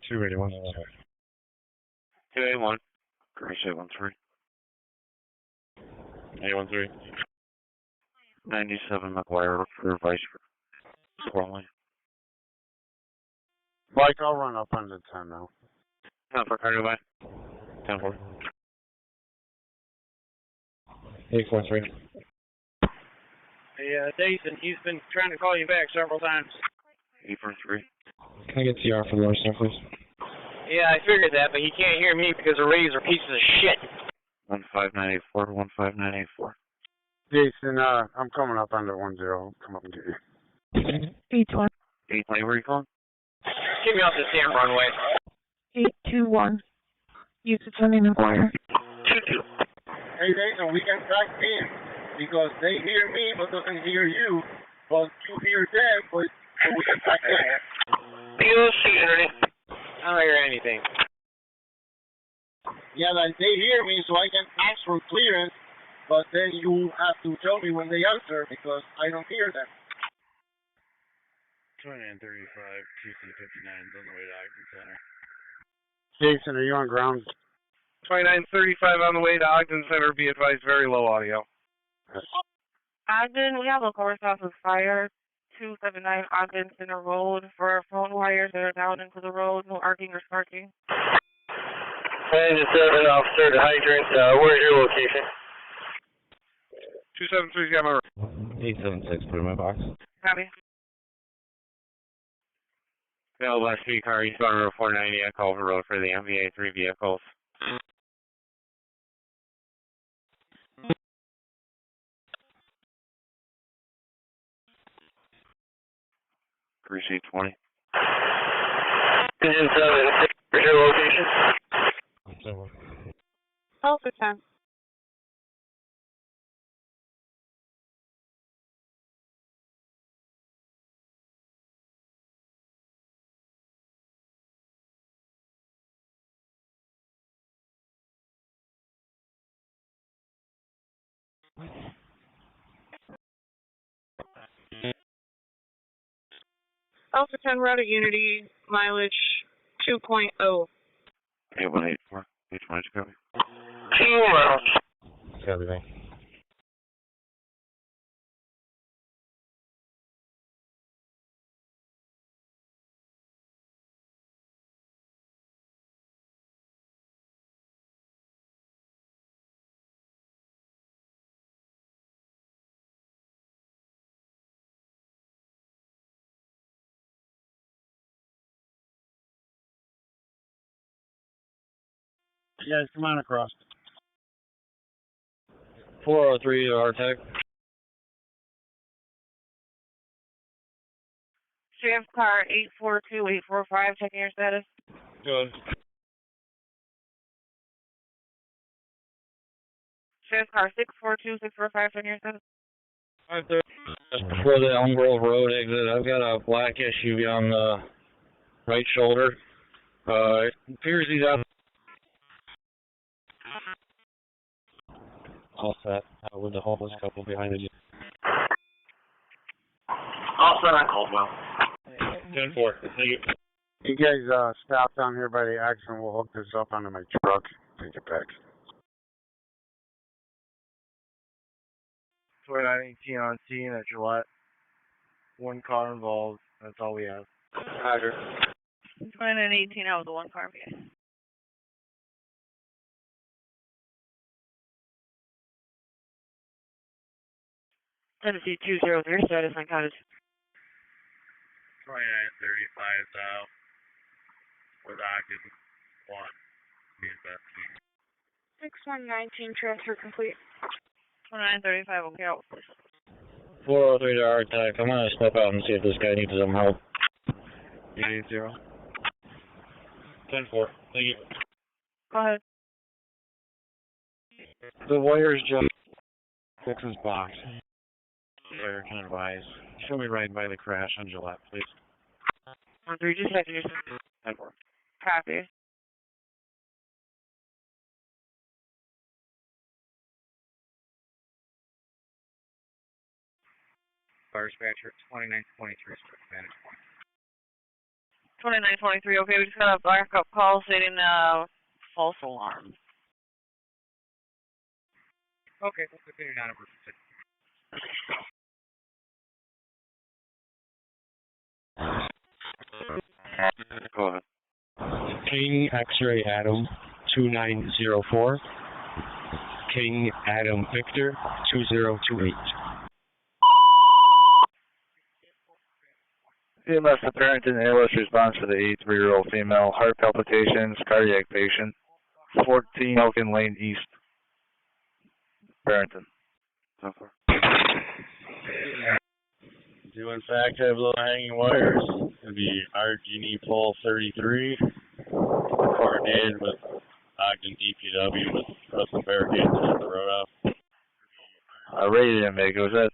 Two 81. 281. Grace 813. 813. 97 McGuire for Vice Crowley. Mike, I'll run up on the 10 now. 10-4, car by. 10-4. 843. Hey, Jason, he's been trying to call you back several times. 843. Can I get CR for the Rochester, please? Yeah, I figured that, but he can't hear me because the rays are pieces of shit. 15984, 15984. Jason, I'm coming up on the 10. I'll come up and get you. 821. 820, where are you calling? Get me off this damn runway. 821. Use it for McGuire. 22. Hey, Jason, we can track in because they hear me but doesn't hear you, but you hear them, but we can track in. POC, Henry. I don't hear anything. Yeah, like they hear me, so I can ask for clearance, but then you have to tell me when they answer because I don't hear them. 2935, 2C59, on the way to Ogden Center. Jason, are you on ground? 2935 on the way to Ogden Center. Be advised, very low audio. Ogden, we have a course off of fire. 279 Ogden Center Road for our phone wires that are down into the road. No arcing or sparking. 97 officer to hydrant. Where's your location? 273's got my 876, put in my box. Copy. Bill West Street car, eastbound Road 490 at Culver Road for the MVA, 3 vehicles. Grace 820. Engine 7, where's your location? Alpha 10. Alpha 10 route at Unity, mileage 2.0. 8184. 820, copy. 2 miles. Copy, me. Yes, come on across. 403 to our tech. Sheriff's car 842-845, checking your status. Good. Sheriff's car 642-645 on your side. Just before the Elm Grove Road exit, I've got a black SUV on the right shoulder. It appears he's out. All set. With the homeless couple behind you. All set on Caldwell. 10-4. Thank you. You guys stop down here by the accident. We'll hook this up onto my truck. Take it back. 2918 on scene at Gillette. One car involved. That's all we have. Roger. 2918, I was the one car. Okay. 7200 status on cottage. 2935 south. With ogden 1. 6119 transfer complete. 2935, okay, out. 403 to our attack. I'm gonna step out and see if this guy needs some help. 880. 10-4. Thank you. Go ahead. The wires just fix his box. Wire can advise. Show me right by the crash on Gillette, please. 13, just checking your 10-4. Copy. Fire dispatcher 2923, vantage point. 2923, okay, we just got a backup call stating false alarm. Okay, let's continue down to emergency. Go ahead. King X-ray Adam 2904. King Adam Victor 2028. EMS to Barrington, ALS response for the 83-year-old female, heart palpitations, cardiac patient, 14 Elkin Lane East, Barrington. Do in fact have low hanging wires. The RG&E pole 33, coordinated with Ogden DPW with Russell barricades to set the road up. Rated didn't make it. Was that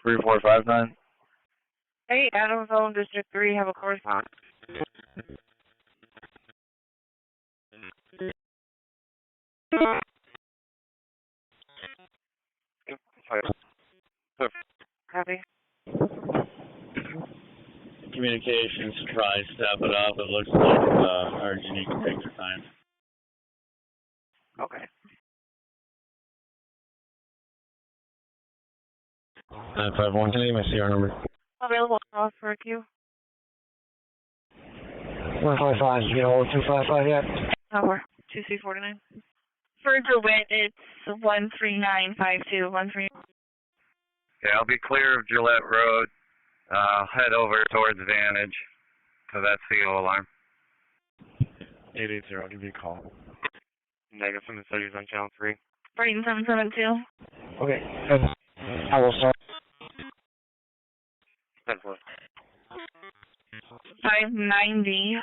3459? Hey, Adams Zone District 3, have a correspondent. Copy. Communications, try step it up. It looks like RG&E can take their time. Okay. 951, can I get my CR number? Available for a queue. 155, you know 255 yet? Over. 2C49. For DeWitt, it's 13952. 13. Okay, I'll be clear of Gillette Road. Head over towards Vantage, so that's the alarm. 880, I'll give you a call. Negative 730 on channel 3. Brighton 772. Okay, I will start. 10-4. 590.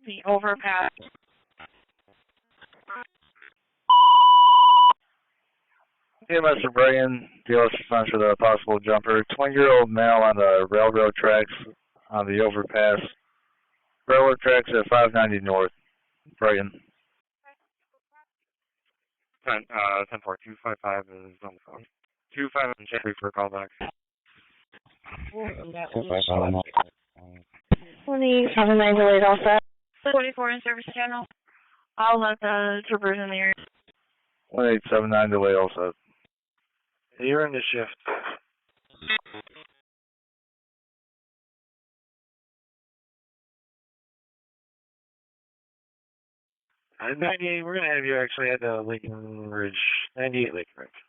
The overpass. EMS for Brian, DLS response for the possible jumper. 20-year-old male on the railroad tracks on the overpass. Railroad tracks at 590 North, Brighton. 10-4. 255 is on the phone. 25 and check for a callback. 27 delayed all set. 24 in service channel. I'll let the troopers in the area. 1879 delay all set. You're in the shift. At 98, we're going to have you actually at the Lincoln Ridge, 98 Lincoln Ridge.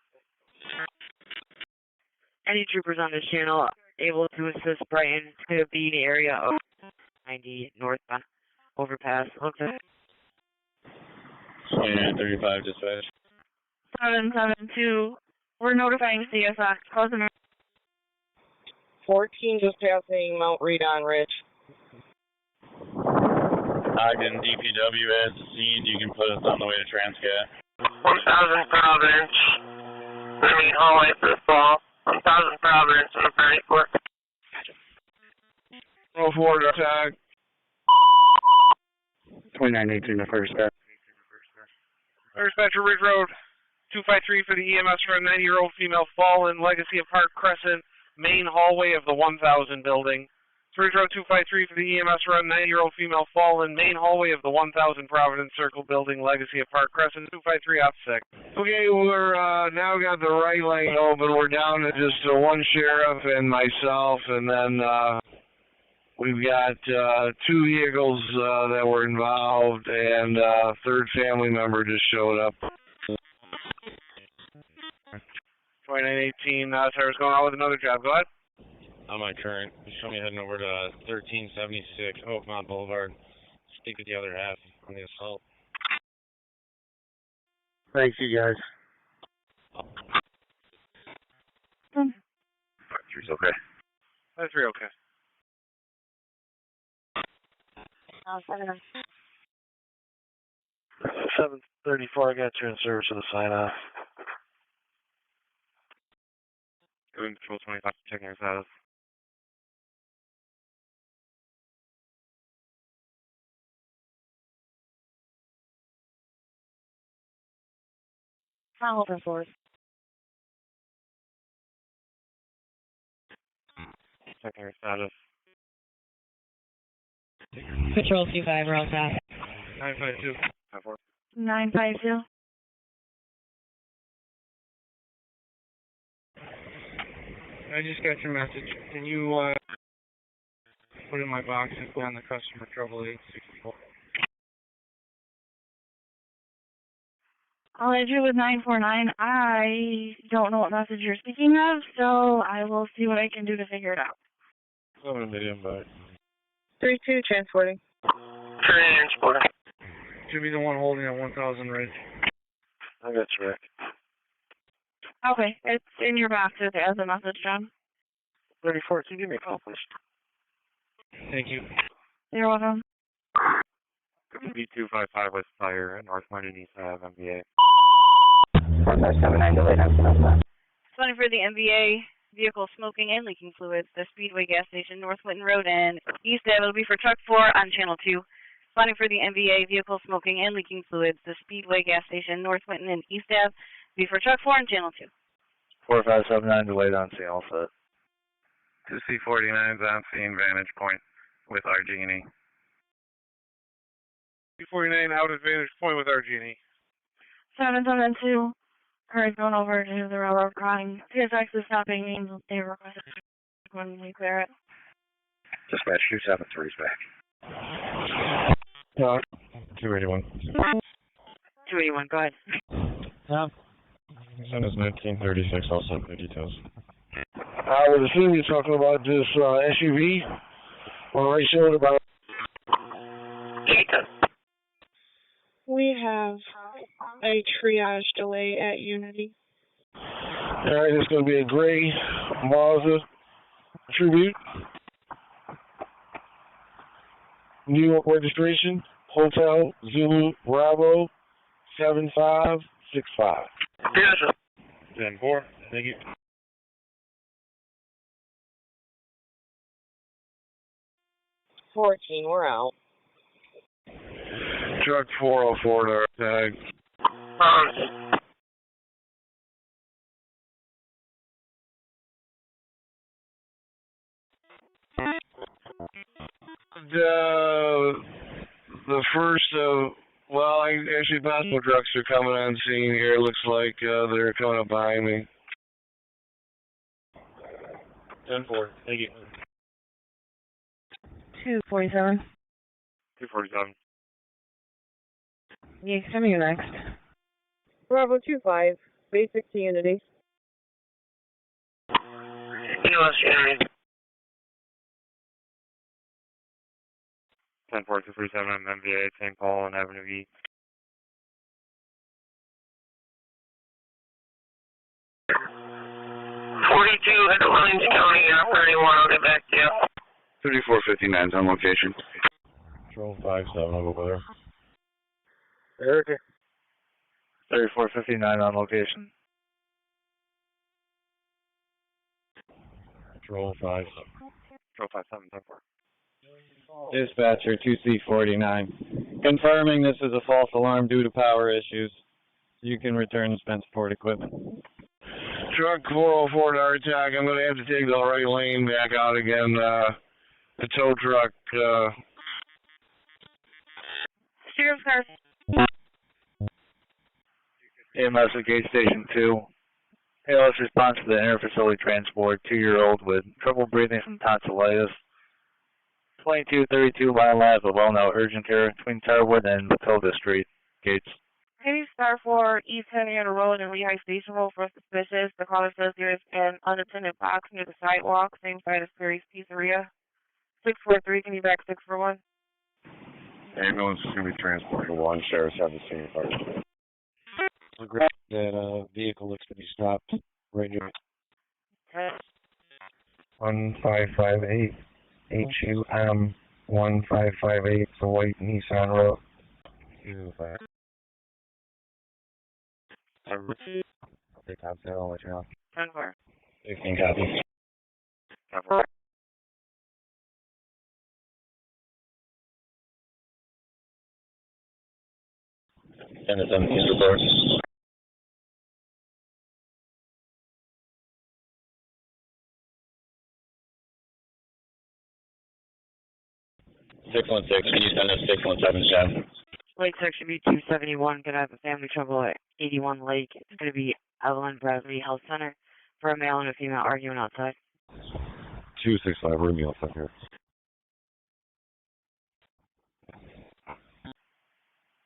Any troopers on this channel able to assist Brighton to be the area of 90 northbound overpass. Okay. 2935 dispatch. 772. We're notifying CSX. Cousin 14 just passing Mount Reed on Ridge. Ogden DPW as the scene. You can put us on the way to Transcat. 1000 Providence. The main hallway for the fall. 1000 Providence in the fairport. Roll forward, tag. 2918 to first step. Dispatcher, Ridge Road, 253 for the EMS for a 90-year-old female fallen, Legacy of Park Crescent, main hallway of the 1000 building. Ridge Road 253 for the EMS for a 90-year-old female fallen, main hallway of the 1000 Providence Circle building, Legacy of Park Crescent, 253 op sec. Okay, we're now got the right lane open. We're down to just one sheriff and myself, and then we've got 2 vehicles that were involved, and a third family member just showed up. 2918, Sarah's going out with another job. Go ahead. On my current, you show me heading over to 1376 Oakmont Boulevard. Speak with the other half on the assault. Thanks, you guys. 53's okay. 53 okay. 734, I got you in service of the sign-off. Going Patrol 25, checking your status. I'll open forward. Checking your status. Patrol 25, we're all set. 952. 952. I just got your message. Can you put in my box and put on the customer trouble 864? I'll add you with 949. I don't know what message you're speaking of, so I will see what I can do to figure it out. 7 medium back. 32, transporting. Transporting. Should be the one holding at 1000 Ridge. I got you, Rick. Okay, it's in your box as a message, John. 34, can you give me a call, please? Thank you. You're welcome. B255 West Fire, North London East Ave, MBA. 4579 delayed on Sonoma. 20 for the MBA, vehicle smoking and leaking fluids, the Speedway gas station, North Winton Road and East Ave. It'll be for truck 4 on channel 2. 20 for the MBA, vehicle smoking and leaking fluids, the Speedway gas station, North Winton and East Ave. Be for truck 4 on channel 2. 4579 delayed on scene, all set. 2C49's on scene, vantage point with RG&E. 249 out at Vantage Point with RG&E. 772. Hurry, going over to the railroad crossing. TSX is stopping me. They requested when we clear it. Dispatch 273 is back. 281. 281, go ahead. Yeah. Send us 1936, I'll send the details. I would assume you're talking about this SUV on the right shoulder about. We have a triage delay at Unity. Alright, it's going to be a gray Mazda Tribute. New York registration, Hotel Zulu Bravo 7565. Yes, sir. 10-4, thank you. 14, we're out. Truck 404 to our tag. The first well, actually, possible trucks are coming on scene here. Looks like they're coming up behind me. 10-4, thank you. 247. 247. Yeah, send me next. Bravo 25, basic to Unity. US Unity. 10-4, 237, MVA, St. Paul and Avenue E. .42 at Williams County, 31, I'll get back to you. 3459's on location. Control 57, I'll go over there. Erica. 3459 on location. Control 5. Control 5774. Dispatcher 2C49. Confirming this is a false alarm due to power issues. You can return Spencerport equipment. Truck 404 to our attack. I'm going to have to take the right lane back out again. The tow truck. Sheriff's car. EMS at Gate Station 2. ALS response to the inter-facility transport, 2-year-old with trouble breathing from tonsillitis. 2232 Line Live of Well-Now Urgent Care between Tarwood and Matilda Street. Gates. Heavy Star 4 East Henrietta Road and Lehigh Station Road for suspicious. The caller says there is an unattended box near the sidewalk, same side as Perry's Pizzeria. 643, can you back 641? Ambulance is going to be transported to 1. Sheriff's have the scene first. That vehicle looks to be stopped right here. 1558 HUM 1558, the white Nissan Road. They top that, I'll let you know. 10-4. 16 copies. 10-4. And the 17 report. Can you send us 617, Lake section B 271, gonna have a family trouble at 81 Lake. It's gonna be Evelyn Bradley Health Center for a male and a female arguing outside. 265, Romeo, up here.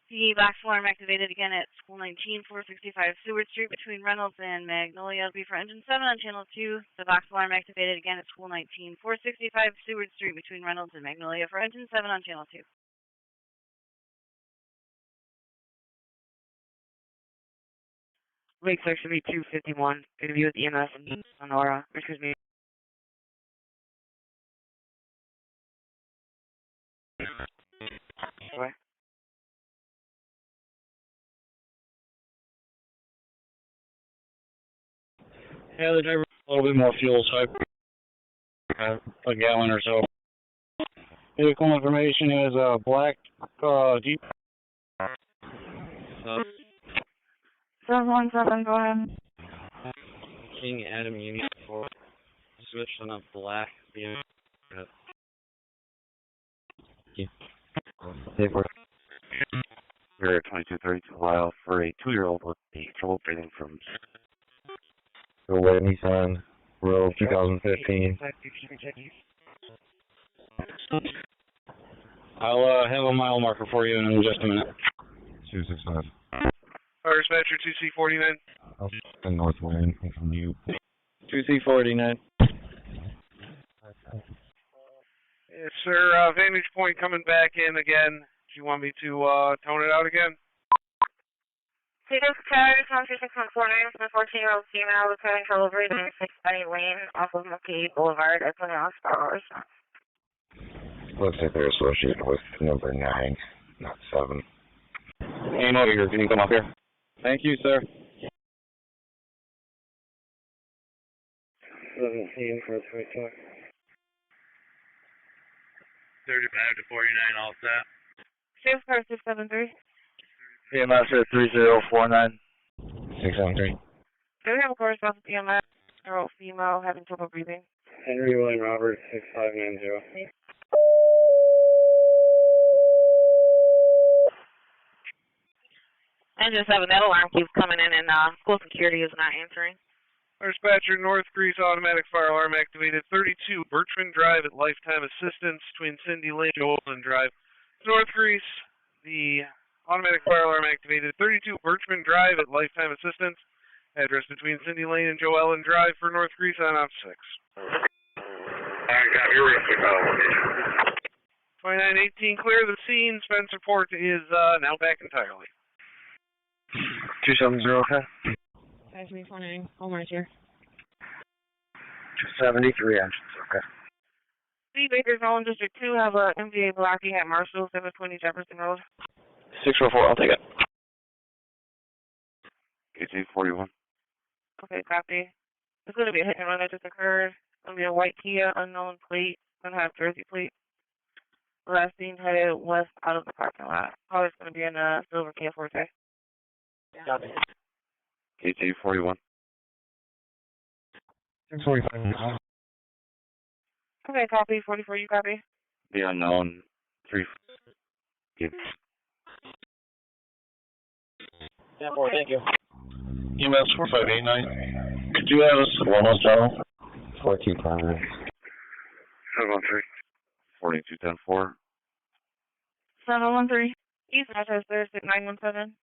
The box alarm activated again at School 19, 465 Seward Street between Reynolds and Magnolia. It'll be for Engine 7 on Channel 2. The box alarm activated again at School 19, 465 Seward Street between Reynolds and Magnolia for Engine 7 on Channel 2. Lake section B 251, gonna be with EMS and Sonora. Excuse me. What? Yeah, the driver a little bit more fuel, so a gallon or so. Vehicle information is a black Jeep. 717, go ahead. King Adam Union 4. Switch on a black BMW. We're at 2232 Lyle for a 2-year-old with a trouble breathing from the white Nissan Road 2015. I'll have a mile marker for you in just a minute. 265. Fire dispatcher 2C49. I'll send north lane from you. 2C49. Yes, sir. Vantage point coming back in again. Do you want me to tone it out again? Cedars Tires, 13649, the 14-year-old female was having trouble breathing 690 Lane off of Monkey Boulevard at the House Power. Looks like they're associated with number 9, not 7. Aim over here. Can you come up here? Thank you, sir. 17 for 25. 35 to 49, all set. Sheriff's car 673. EMS at 3049. 673. Do we have a correspondence with EMS? Girl, female, having trouble breathing. Henry William Robert 6590. Engine 7, that alarm keeps coming in and school security is not answering. Fire dispatcher North Grease automatic fire alarm activated 32 Birchman Drive at Lifetime Assistance between Cindy Lane and Joelson Drive. North Grease, the automatic fire alarm activated 32 Birchman Drive at Lifetime Assistance. Address between Cindy Lane and Joe Ellen Drive for North Grease on op 6. Alright, got your risk location. 2918 clear the scene. Spencerport is now back entirely. 270, okay. 5349, Homeoye here. 273 engines, okay. C. Baker Zone District 2 have a MVA blocking at Marshall, 720 Jefferson Road. 644, I'll take it. KT 41. Okay, copy. It's going to be a hit and run that just occurred. It's going to be a white Kia, unknown plate. It's going to have Jersey plate. Last seen headed west out of the parking lot. Caller's going to be in a silver Kia Forte. Copy. KT 41. 645. Okay, copy. 44, you copy? The unknown 3. Yeah, 4, thank you. EMS 4589. Could you have us one more channel? 42 primary. 713. 42210-4. 713. East Rochester, 6917.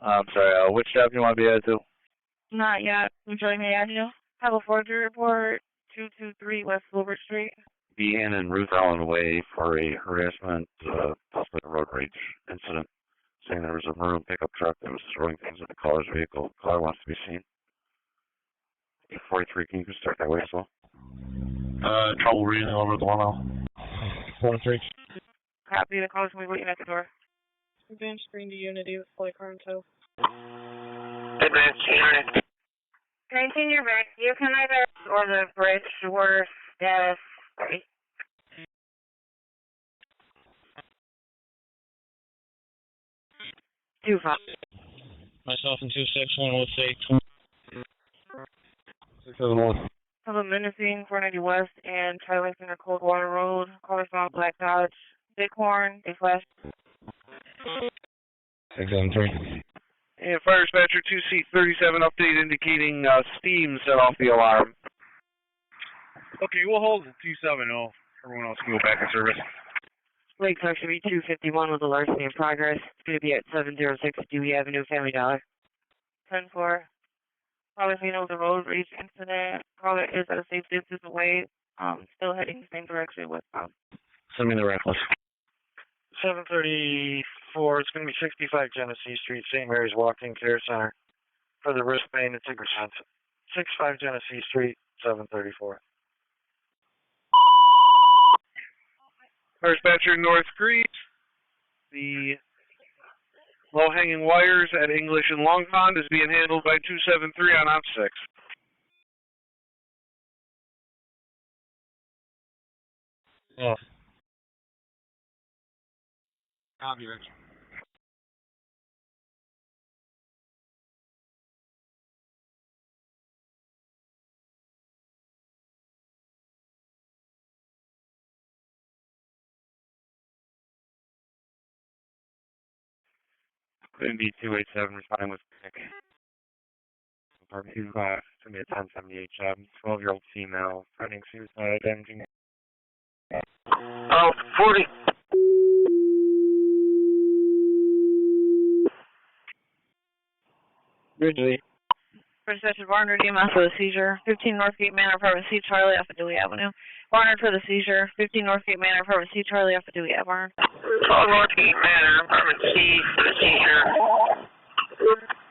I'm sorry, which job do you want to be added to? Not yet. Would you like me to add you? Have a forgery report, 223 West Wilbert Street. Behan and Ruth Allen Way for a harassment, possibly a road rage incident, saying there was a maroon pickup truck that was throwing things at the caller's vehicle. Caller wants to be seen. 43, can you start that way as well? Trouble reading over the 10. 43. Copy. The caller's going to be waiting at the door. Advanced screen to Unity with flight car and tow. Advanced Unity. 19, you're back. You can either or the bridge were status 3. Two five. Myself and 261 will say 671. Have a menacing 490 West and Tyler Center Coldwater Road. Caller saw Black Dodge, Bighorn. They flashed. 673. And fire dispatcher 2C37 update indicating steam set off the alarm. Okay, we'll hold the 270. Everyone else can go back in service. Lake Car should be 251 with a larceny in progress. It's going to be at 706 Dewey Avenue, Family Dollar. 10-4. Caller seen over the road rage incident. Caller is at a safe distance away. Still heading the same direction westbound. Send me the reckless. 734. It's going to be 65 Genesee Street, St. Mary's Walking Care Center. For the wristband, it's 65 Genesee Street, 734. Fire dispatcher North Greece. The low-hanging wires at English and Long Pond is being handled by 273 on op 6. Yeah. Copy, Rich. Going to be 287 responding with pick. Barbecue class, going to be a 1078 job. 12-year-old female, threatening suicide, damaging. Oh, 40. Ridgely. First Dispatcher Barnard, EMS for the seizure. 15 Northgate Manor, Apartment C, Charlie, off of Dewey Avenue. Barnard for the seizure. 15 Northgate Manor, Apartment C, Charlie, off of Dewey Avenue. 12 Northgate Manor, Apartment C for the seizure.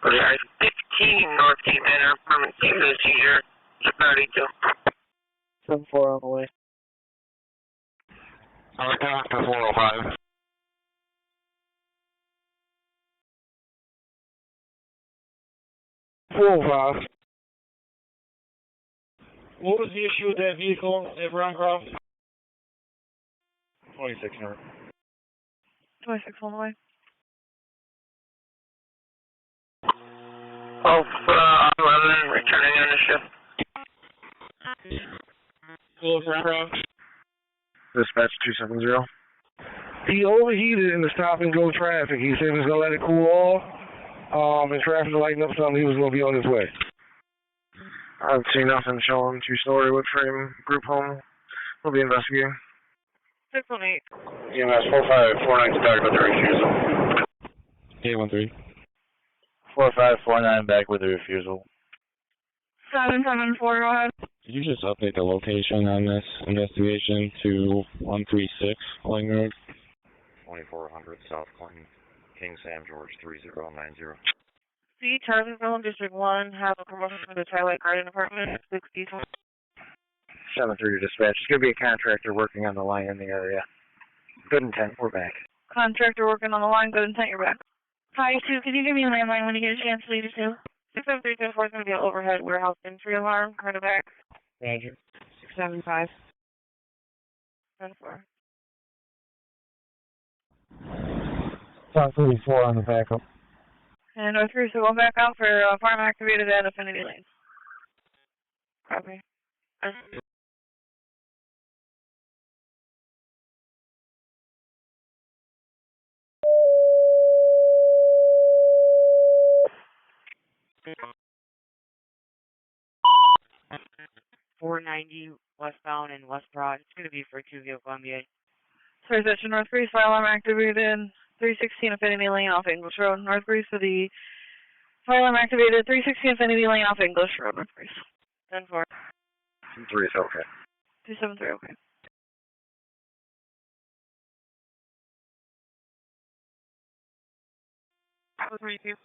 Sorry, 15 Northgate Manor, Apartment C for the seizure. 32. 7-4 on the way. I'm going to pass to 405. What was the issue with that vehicle at Browncroft? 26 number. 26 on the way. Oh, 11, returning on the shift. Hello, Browncroft. Dispatch 270. He overheated in the stop and go traffic. He said he was going to let it cool off. And traffic lighting up something, he was going to be on his way. I don't see nothing showing. 2-story wood frame group home. We'll be investigating. 618. EMS 4549 back with the refusal. 813. 4549 back with the refusal. 774, go ahead. Did you just update the location on this investigation to 136 Cling Road? 2400 South Clinton, King Sam George 3090. C, Charlottesville, District 1, have a promotion for the Twilight Garden Apartment, 60. 7-3 dispatch. It's going to be a contractor working on the line in the area. Good intent. We're back. Contractor working on the line, good intent, you're back. Hi, Sue, could you give me a landline when you get a chance, please, Sue? 67374 is going to be an overhead warehouse entry alarm, card back. Roger. 675. 10-4. 534 on the backup. And North 3, so go back out for farm activated at Affinity Lane. Copy. 490 westbound and West Broad. It's going to be for 2-vehicle MBA. Sorry, section North Breeze, fire alarm activated. 316 Affinity Lane off English Road. North Breeze to the fire alarm activated. 316 Affinity Lane off English Road, North Breeze. 10-4. 3 is okay. 273, okay. That 22.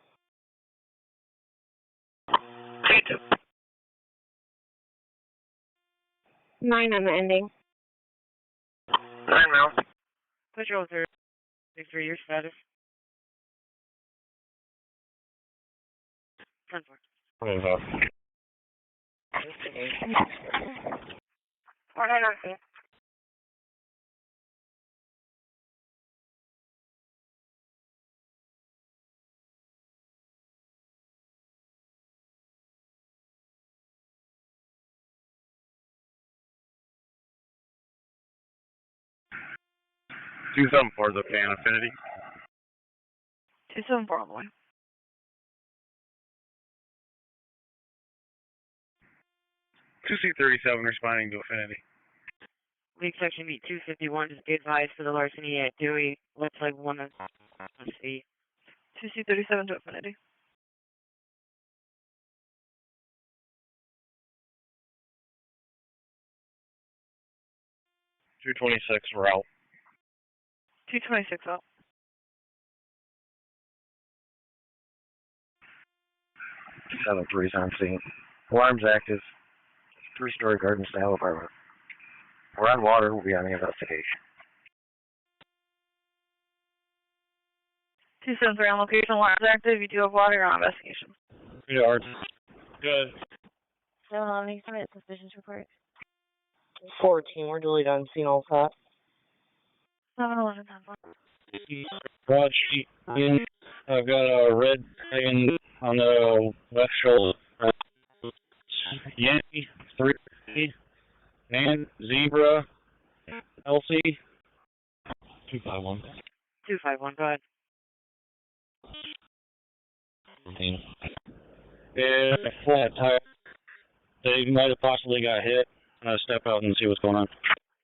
9 on the ending. 9 now. Patrol 363, your status. 10-4. What is up? 49 on scene. Two 274 is okay on Affinity. 274 all the way. 2C37 responding to Affinity. League section beat 251, just be advised for the larceny at Dewey. Looks like one of C. 2C37 to Affinity. 226 route. 226 out. 7-3 is on scene. Alarm's active. 3-story garden style apartment. We're on water. We'll be on the investigation. 273 on location. Alarm's active. You do have water. You're on investigation. 3 yards. Good. 7 on the submit suspicious report. 14, we're delayed on scene all set. 711 Broad sheet in. I've got a red wagon on the left shoulder. Yankee 3 and Zebra LC 251. 251, go ahead. Yeah, flat tire. They might have possibly got hit. I'm gonna step out and see what's going on.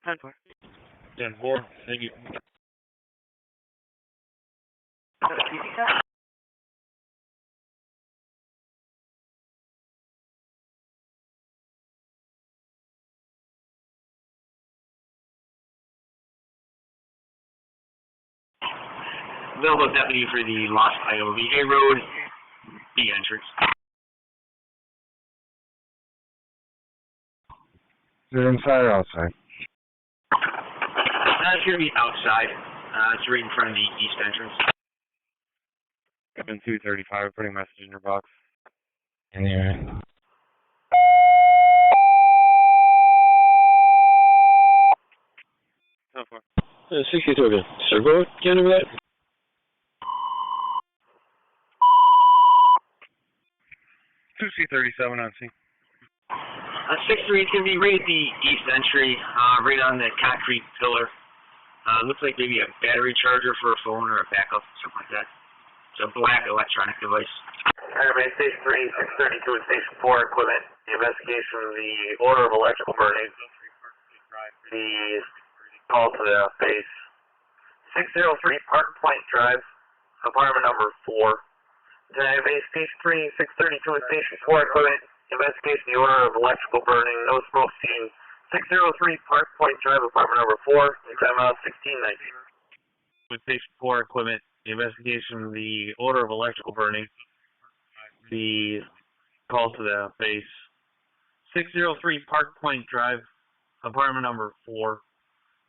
10-4. 10-4. Thank you. Available deputy for the Lost Iowa VJ Road, B entrance. Is it inside or outside? It's going to be outside. It's right in front of the east entrance. I've 235, putting a message in your box. Anyway. So far. 62 again. Sir, go again over that. 2C37 on scene. 6-3 is going to be right at the east entry, right on the concrete pillar. Looks like maybe a battery charger for a phone or a backup, something like that. It's a black electronic device. Alright, Station 3, 632 and Station 4 equipment. The investigation of the order of electrical burning. The call to the base. 603 Park Point Drive, apartment number 4. Base Station 3, 632 and Station 4 equipment. Investigation the order of electrical burning. No smoke seen. 603 Park Point Drive, apartment number 4. Time out 1619. With Station 4 equipment, the investigation of the order of electrical burning. The call to the base. 603 Park Point Drive, apartment number 4.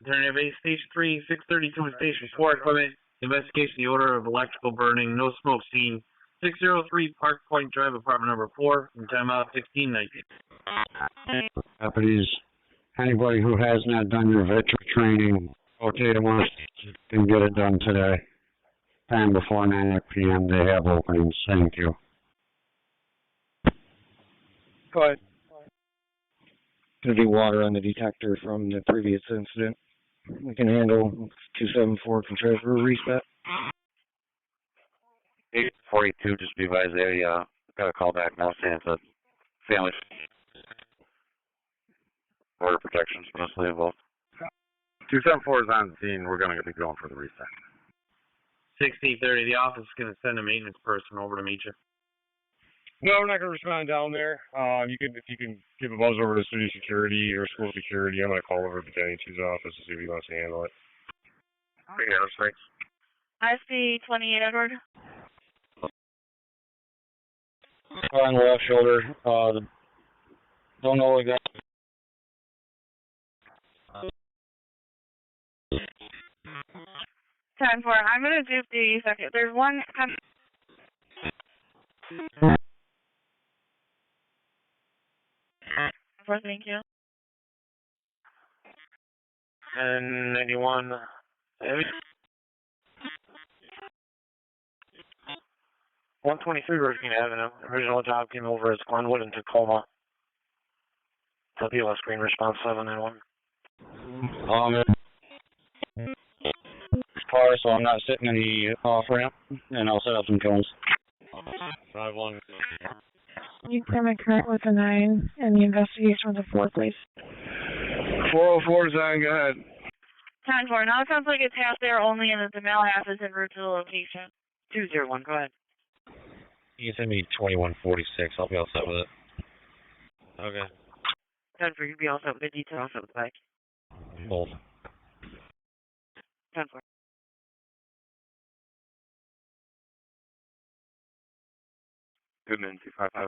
Base Station 3, 632 and Station 4 equipment. Investigation of the odor of electrical burning, no smoke seen. 603 Park Point Drive, apartment number 4, from time out 1619. Deputies, anybody who has not done your veteran training, okay, can get it done today. Time before 9 p.m. they have openings. Thank you. Go ahead. Going to be water on the detector from the previous incident. We can handle 274 can try for a reset. 842, just be advised they got a call back now saying it's a family border protections mostly involved. 274 is on scene. We're going to be going for the reset. 1630, the office is going to send a maintenance person over to meet you. No, we're not going to respond down there. If you can give a buzz over to city security or school security, I'm going to call over to Battalion 2's office to see if he wants to handle it. Yeah, thanks. ISP 28 Edward. On the left shoulder, don't know exactly. 10-4. I'm going to do the second. There's one. Thank you. And 91. 123 Virginia Avenue. Original job came over as Glenwood in Tacoma. WS screen response 791. Car, so I'm not sitting in the off ramp, and I'll set up some cones. 5-1. You clear current with a 9 and the investigation with a 4, please. 404 is on, go ahead. 10-4. Now it sounds like it's half there only and that the male half is en route to the location. 201, go ahead. You can send me 2146. I'll be all set with it. Okay. 10-4, you'll be all set with the detail, all set with the bike. Both. 10-4. Goodman 255.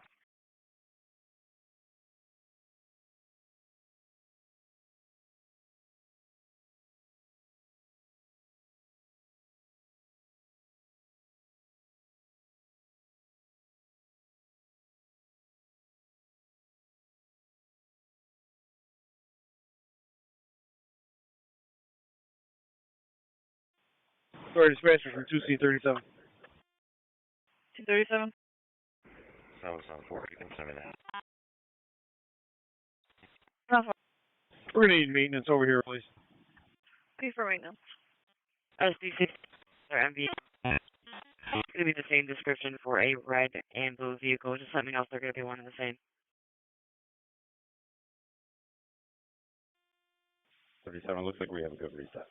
Sorry, dispatcher from 2C37. 237. That was on 4. You can send me that. We're going to need maintenance over here, please. Please for maintenance. SD6 or MV. It's going to be the same description for a red and blue vehicle. Just let me know if they're going to be one and the same. 37, looks like we have a good reset.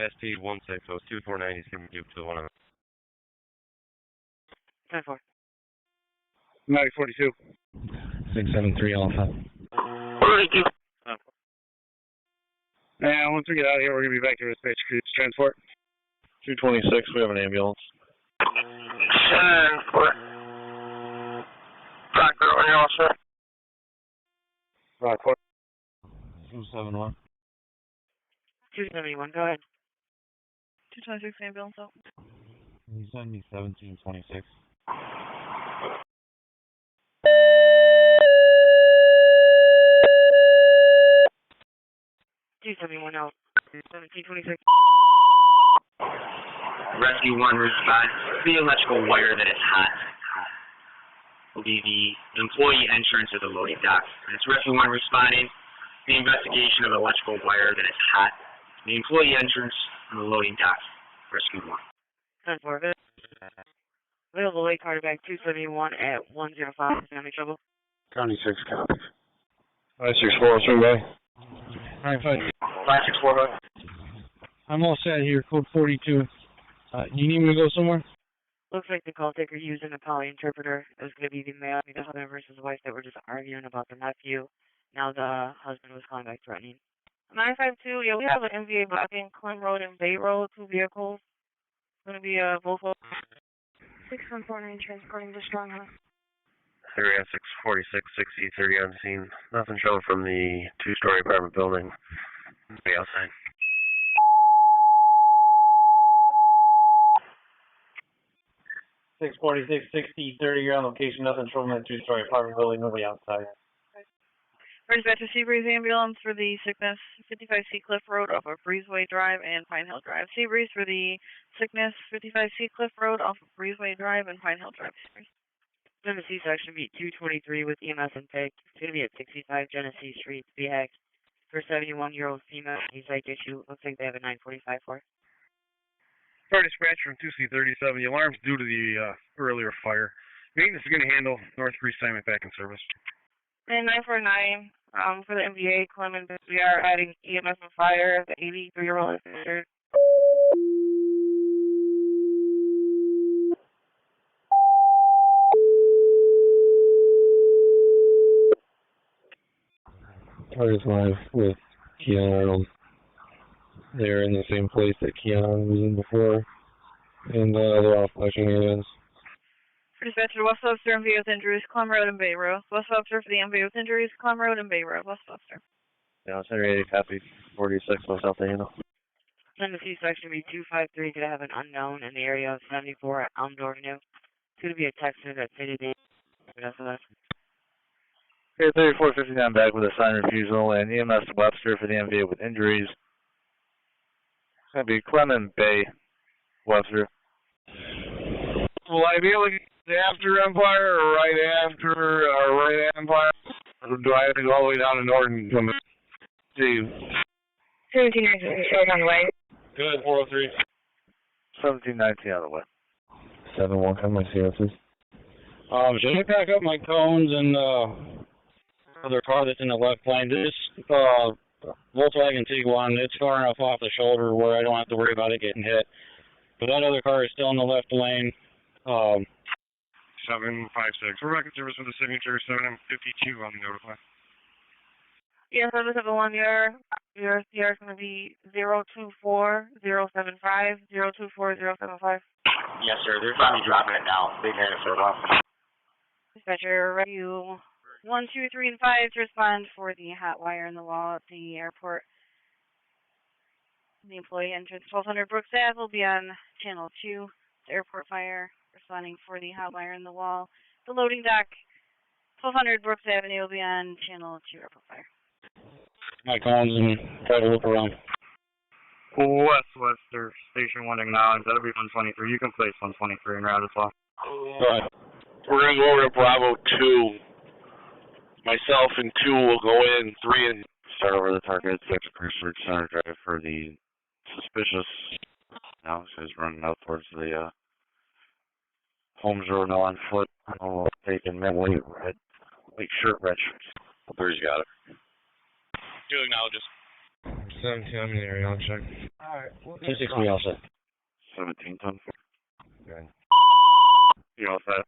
SP16, so it's 2490, can you to one of them? 10-4. 9042. 673 Alpha. 42. And once we get out of here, we're going to be back to dispatch crews transport. 226, we have an ambulance. 10-4. Brockport, on your officer. Brockport. 271. 271, go ahead. 226 ambulance out. Can you send me 1726? 271 out. 1726. Rescue 1 respond. The electrical wire that is hot will be the employee entrance of the loading dock. And it's Rescue 1 responding. The investigation of the electrical wire that is hot. The employee entrance of the loading dock. Rescue 1. 10-4. Available late car back 271 at 105. Any trouble? County 6 copies. 564, swing by. Alright, fine. 564. I'm all set here, code 42. You need me to go somewhere? Looks like the call taker using a poly interpreter. It was going to be the male, the husband versus wife that were just arguing about the nephew. Now the husband was calling back threatening. 952, yeah, we have an MVA blocking Clem Road and Bay Road, 2 vehicles. Going to be a Volvo. 6149 transporting the stronghold. Area 646, 6030 on scene. Nothing showing from the two-story apartment building. Be outside. Six 6030, you're on location, nothing showing that two-story apartment building, nobody outside. Dispatcher Seabreeze ambulance for the sickness, 55C Cliff Road off of Breezeway Drive and Pine Hill Drive. Seabreeze for the sickness, 55C Cliff Road off of Breezeway Drive and Pine Hill Drive. Genesee section be 223 with EMS and PEG. It's going to be at 65 Genesee Street, BX. For 71-year-old female, he's like issue. Looks like they have a 945 for. Fire dispatch from 2C37. The alarm's due to the earlier fire. Maintenance is going to handle North Breeze assignment back in service. And 949 for the MVA, Clemens, we are adding EMS and fire. The 83-year-old is injured. Target's live with Keon. They're in the same place that Keon was in before, and they're all flashing hands. Dispatcher West Webster, MVA with injuries, Clem Road and Bay Road. West Webster for the MVA with injuries, Clem Road and Bay Road. West Webster. Yeah, Henrietta, copy 46, West South Handle. Tennessee section be 253 could have an unknown in the area of 74 at Elm Avenue. It's going to be a Texas at City Day. Okay, 3459 back with a sign refusal, and EMS Webster for the MVA with injuries. It's going to be Clement Bay, Webster. Will I be able to get after Empire or right after Empire? Or do I have to go all the way down to Norton and come see you? 1719 on the way. Good, 403. 1719 on the way. 7-1, have my CSs. Should I pack up my cones and other car that's in the left lane? This Volkswagen Tiguan, it's far enough off the shoulder where I don't have to worry about it getting hit. But that other car is still in the left lane. 756. We're back in service with the signature 752 on the notify. Yes, I just have the one your CR is going to be 024075, 024075. Yes, sir. They're finally dropping it now. Big hand of off. Dispatcher, review 1, 2, 3, and 5 to respond for the hot wire in the wall at the airport. The employee entrance 1200 Brooks Ave will be on channel 2. The airport fire responding for the hot wire in the wall. The loading dock 1200 Brooks Avenue will be on channel 2 airport fire. My cones and try to look around. Westwester, station 1 acknowledged. That'll be 123. You can place 123 en route as well. Right. We're going to go over to Bravo 2. Myself and 2 will go in. 3 and... Start over the target, sector Pittsford Center Drive for the suspicious. Now this is running out towards the Holmes Road now on foot. Oh, taking white shirt, red shirts. There's got it. Do acknowledges. 17, I'm in the area, I'll check. Alright. 260 all set. 17 ton. Good. You all set?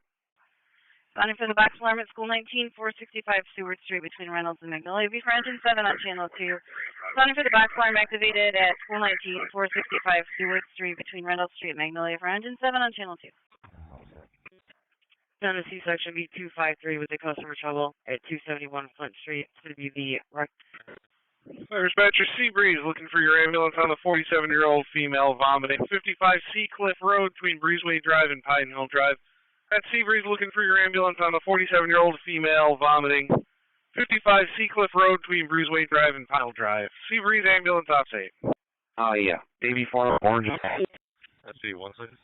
Responding for the box alarm at School 19, 465 Seward Street between Reynolds and Magnolia. Be for engine 7 on channel 2. Responding for the box alarm activated at School 19, 465 Seward Street between Reynolds Street and Magnolia for engine 7 on channel 2. Tennessee section be 253 with the customer trouble at 271 Flint Street. It's going to be the Dispatcher Seabreeze looking for your ambulance on the 47-year-old female vomiting. 55C Cliff Road between Breezeway Drive and Pine Hill Drive. That's Seabreeze looking for your ambulance on the 47-year-old female vomiting. 55C Cliff Road between Breezeway Drive and Pine Hill Drive. Seabreeze ambulance off safe. Oh, yeah. Baby form, orange. Let's see, one second.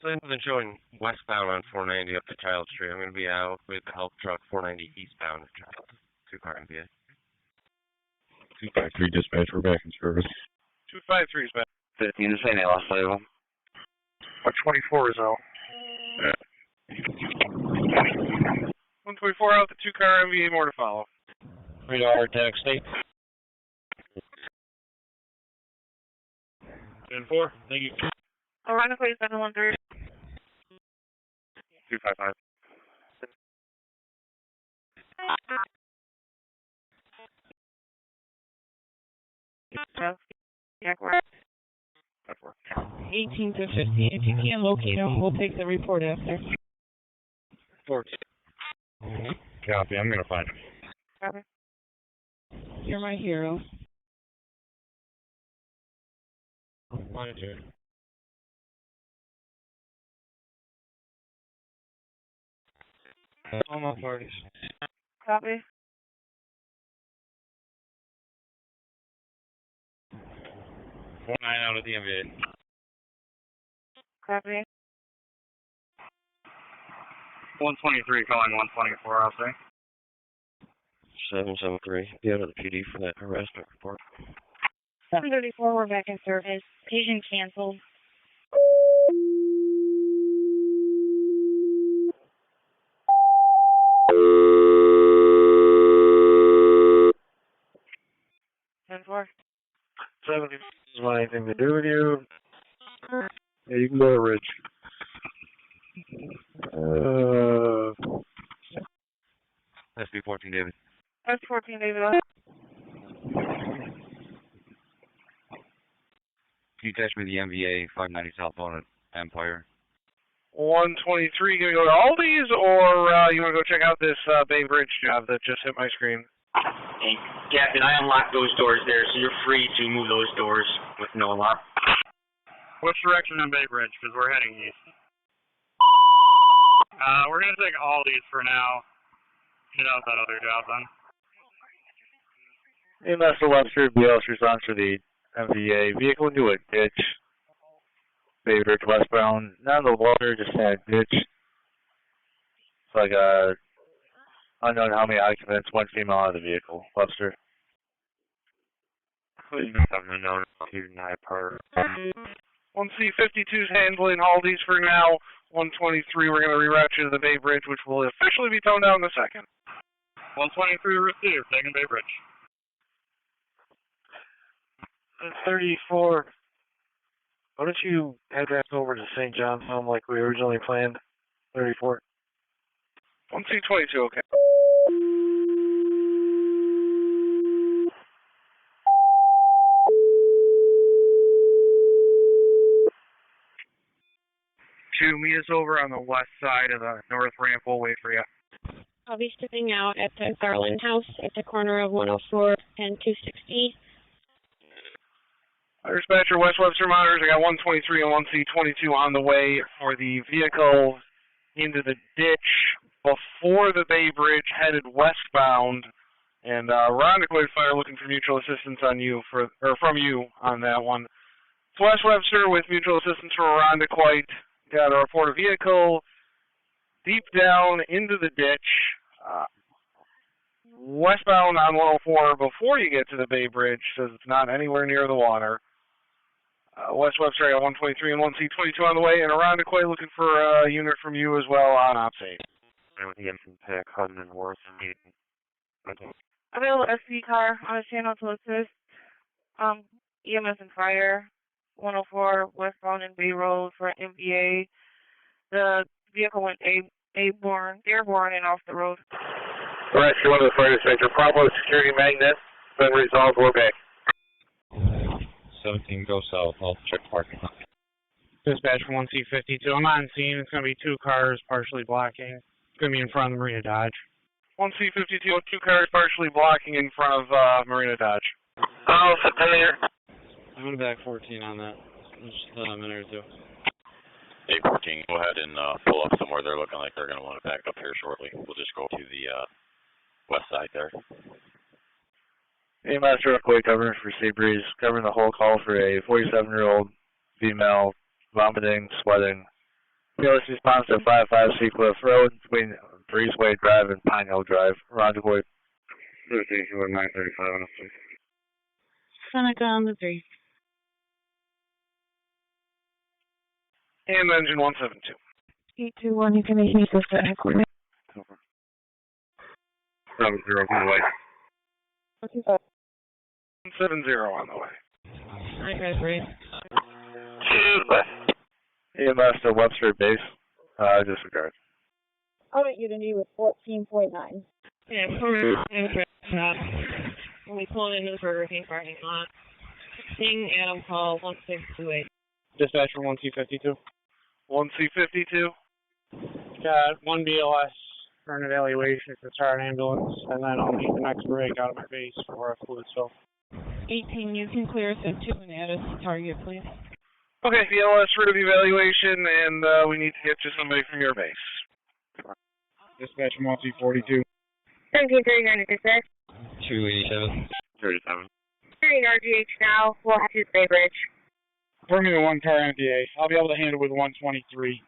So nothing showing westbound on 490 up to Child Street. I'm going to be out with the help truck 490 eastbound at Child. 2-car MVA. 253 dispatch, we're back in service. 253 is back. 15 is saying they lost sight of them. 24 is out. 124 out, the 2-car MVA, more to follow. Radar taxi. 10-4, thank you. Ironically, 713. 255. Jaguar. 18 to 50. If you can't locate him, we'll take the report after. 14. Copy. I'm going to find him. Copy. You're my hero. Find you. All my parties. Copy. 49 out of the MVA. Copy. 123 calling 124, I'll say. 773. Be out of the PD for that harassment report. 734, we're back in service. Patient canceled. Ten four. 70 doesn't want anything to do with you. Yeah, you can go to Ridge. SB 14, David. That's 14, David. Can you attach me the MVA 590 southbound at Empire? 123, gonna go to Aldi's, or you wanna go check out this Bay Bridge job that just hit my screen? Hey, Captain, I unlocked those doors there, so you're free to move those doors with no alarm. Which direction on Bay Bridge? Because we're heading east. We're going to take Aldi's for now. Get out that other job then. EMS to Webster, BLS response for the MVA. Vehicle into a ditch. Bay Bridge westbound. Not in the water, just in a ditch. It's like unknown how many occupants, one female out of the vehicle. Webster. Please have no known to deny part. 1C52's handling Aldi's for now. 123, we're gonna reroute you to the Bay Bridge, which will officially be toned down in a second. 123 received, taking Bay Bridge. 34. Why don't you head back over to St. John's home like we originally planned? 34. 1C22, okay. Meet us over on the west side of the north ramp. We'll wait for you. I'll be stepping out at the Garland House at the corner of 104 and 260. Dispatcher, West Webster monitors. I got 123 and 1C22 on the way for the vehicle into the ditch before the Bay Bridge, headed westbound. And Rondequoit Fire looking for mutual assistance on you from you on that one. It's West Webster with mutual assistance from Rondequoit. Got a report a vehicle deep down into the ditch, westbound on 104 before you get to the Bay Bridge, says it's not anywhere near the water. West Webster got 123 and 1C22 on the way, and around Rondequoit looking for a unit from you as well on Ops 8. And with the Gibson Pick, Hudson and Worth, and Available SV car on a channel to assist. EMS and fire. 104 westbound and Bay Road for MVA. The vehicle went airborne and off the road. Alright, so one of the fire dispatcher, Bravo security magnet, been resolved, we're back. 17, go south, I'll check parking lot. Dispatch from 1C52, I'm on scene, it's going to be two cars partially blocking. It's going to be in front of the Marina Dodge. 1C52, two cars partially blocking in front of Marina Dodge. Oh, September. I'm going to back 14 on that. Just a minute or two. Hey, 14, go ahead and pull up somewhere. They're looking like they're going to want to back up here shortly. We'll just go to the west side there. EMS Rockaway covering for Seabreeze, covering the whole call for a 47-year-old female vomiting, sweating. PLS response to 55 Seacliff Road between Breezeway Drive and Pine Hill Drive. Rondequoit. 935 on the street. Seneca on the 3. And engine 172. 821, you can make me so that headquarters. 70 on the way. 170 on the way. Alright, guys, ready? EMS to Webster Base. Disregard. Audit Unity with 14.9. Yeah, we'll be pulling into the Burger King parking lot. Seeing Adam call 1628. Dispatcher 1C52. 1C52. Got one BLS for an evaluation for start ambulance, and then I'll need the next break out of my base for a fluid spill. 18, you can clear us at 2 and add us to target, please. Okay, BLS for the evaluation, and we need to get you somebody from your base. Dispatcher 1C42. 1739 to dispatch. 287. 37. Carrying RGH now. We'll have to Bay Bridge. Bring me the one car MPA. I'll be able to handle with 123.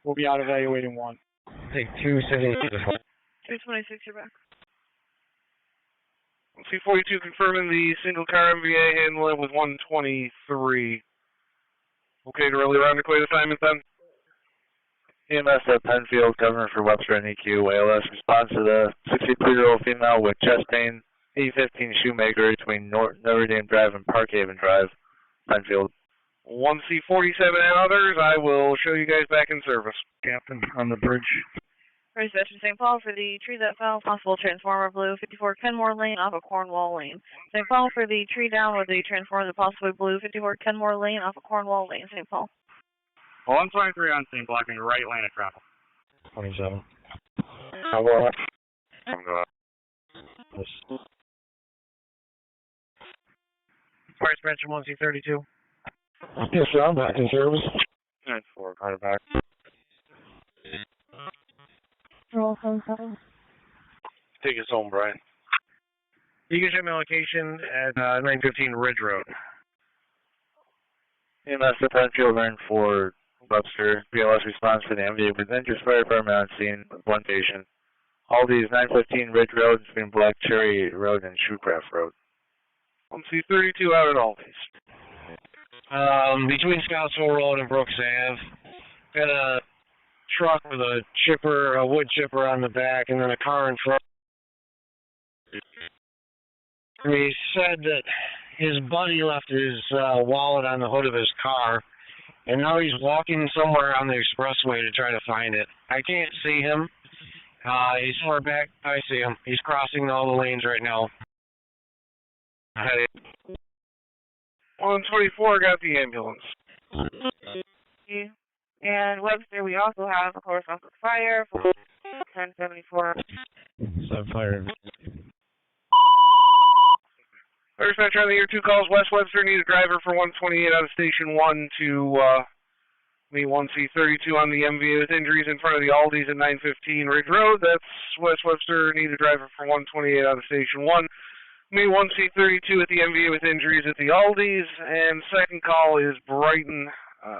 We'll be out evaluating one. Take 270. 226, you're back. C42 confirming the single car MVA handling with 123. Okay to really round equate assignment then? EMS at Penfield, Governor for Webster and EQ. ALS responds to the 63-year-old female with chest pain, E15 Shoemaker between Notre Dame Drive and Parkhaven Drive, Penfield. 1C47 and others, I will show you guys back in service. Captain on the bridge. Dispatcher St. Paul for the tree that fell, possible transformer blue, 54 Kenmore Lane off of Cornwall Lane. St. Paul for the tree down with the transformer that possibly blue, 54 Kenmore Lane off of Cornwall Lane, St. Paul. 123 on scene, blocking the right lane of travel. 27. I'll go up. I'm going up. Fire Dispatcher 1C32. Yes, sir, I'm back in service. 9-4, call back. Roll 77. Take us home, Brian. You can show me location at 915 Ridge Road. EMS at Penfield ran for Webster. BLS responds to the MVA with injured fire department on scene with one patient. Aldi's 915 Ridge Road between Black Cherry Road and Shoecraft Road. 1C32 out at Aldi's. Between Scottsville Road and Brooks Ave, got a truck with a chipper, a wood chipper on the back, and then a car in front. He said that his buddy left his wallet on the hood of his car, and now he's walking somewhere on the expressway to try to find it. I can't see him. He's far back. I see him. He's crossing all the lanes right now. 124 got the ambulance. And Webster, we also have a correspondence with fire for 1074. Fire. First match on the year 2 calls. West Webster need a driver for 128 out of Station 1 to meet 1C32 on the MVA with injuries in front of the Aldi's at 915 Ridge Road. That's West Webster need a driver for 128 out of Station 1. Me 1C32 at the MVA with injuries at the Aldi's, and second call is Brighton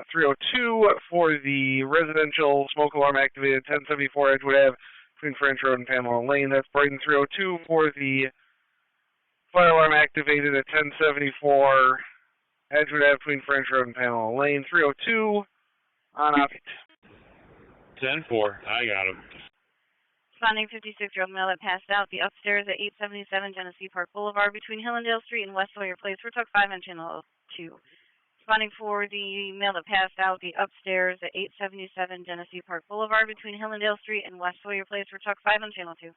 302 for the residential smoke alarm activated 1074 Edgewood Ave between French Road and Pamela Lane. That's Brighton 302 for the fire alarm activated at 1074 Edgewood Ave between French Road and Pamela Lane. 302 on up. 10-4, I got him. Responding 56-year-old male that passed out the upstairs at 877 Genesee Park Boulevard between Hillendale Street and West Sawyer Place for Tuck 5 on Channel 2. Responding for the male that passed out the upstairs at 877 Genesee Park Boulevard between Hillendale Street and West Sawyer Place for Tuck 5 on Channel 2.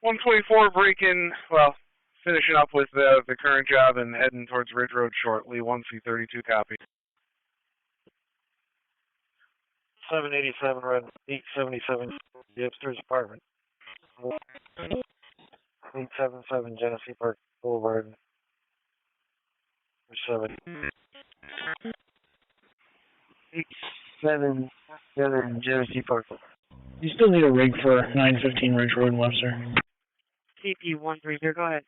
124 breaking, well, finishing up with the current job and heading towards Ridge Road shortly. 1C32 copy. 787 Red 877 the upstairs apartment. 877 Genesee Park Boulevard. 7. 877 Genesee Park. You still need a rig for 915 Ridge Road in Webster. CP130, go ahead.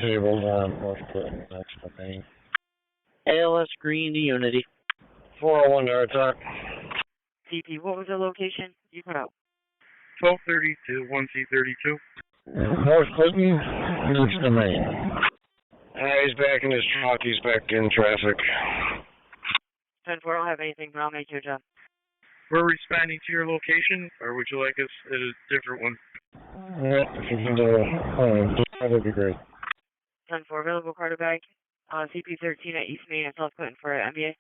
Table brockport. That's the thing. ALS Green to Unity. 401 to our talk. CP, what was the location? You put out. 1232, 1C32. North Clinton, next to me. He's back in his truck. He's back in traffic. 10-4, I don't have anything, but I'll make your job. We're responding to your location, or would you like us at a different one? Yeah, if you can do it, that'd be great. 10-4, available quarterback. CP13 at East Main and South Clinton for MBA.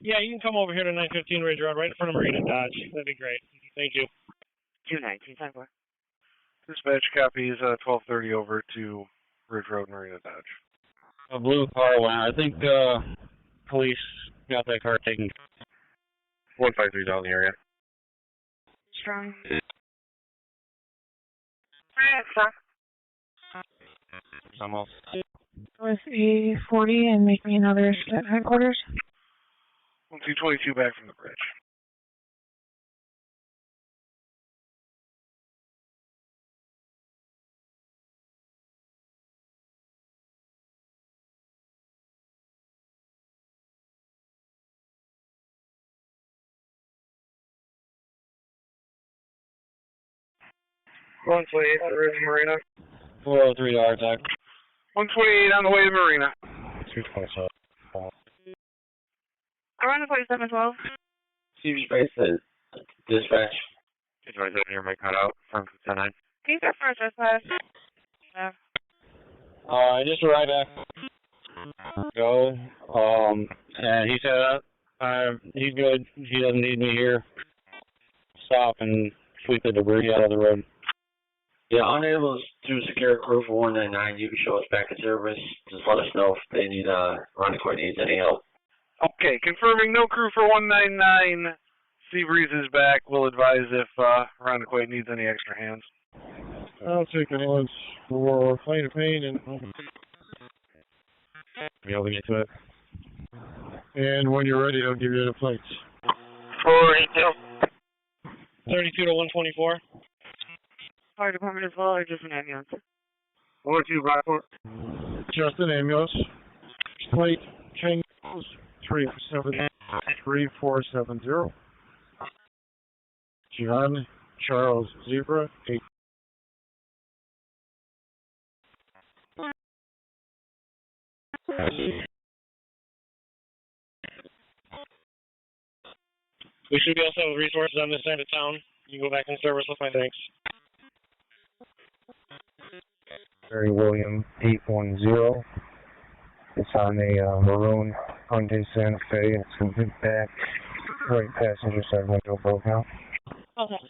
Yeah, you can come over here to 915 Ridge Road, right in front of Marina Dodge. That'd be great. Thank you. 219, 10-4. Dispatch copies 1230 over to Ridge Road, Marina Dodge. A blue car went. I think police got that car taken. 153's out in the area. Strong. Almost. With a 40 and make me another at headquarters. 1222 back from the bridge. One 28 at Ridge Marina. 403 to our attack. 128 on the way to Marina. 227. Around the 4712. CV space says dispatch. 227 here, my cutout. From 10-9. Can you start first, dispatch? Just arrived at go. And he said he's good. He doesn't need me here. Stop and sweep the debris out of the road. Yeah, unable to secure a crew for 199. You can show us back in service. Just let us know if they need Rondequoit needs any help. Okay, confirming no crew for 199. Seabreeze is back. We'll advise if Rondequoit needs any extra hands. I'll take ambulance for Flight of Pain and be able to get to it. And when you're ready, I'll give you the plates. 482. 32 to 124. Fire department as well, or just an ambulance? 42 brockport. Just an ambulance. Plate King 3470. John Charles Zebra 8. We should be able to have resources on this side of town. You go back in service with my thanks. Barry William 810. It's on a maroon Hyundai Santa Fe. It's in the back right passenger side window broken out. Okay.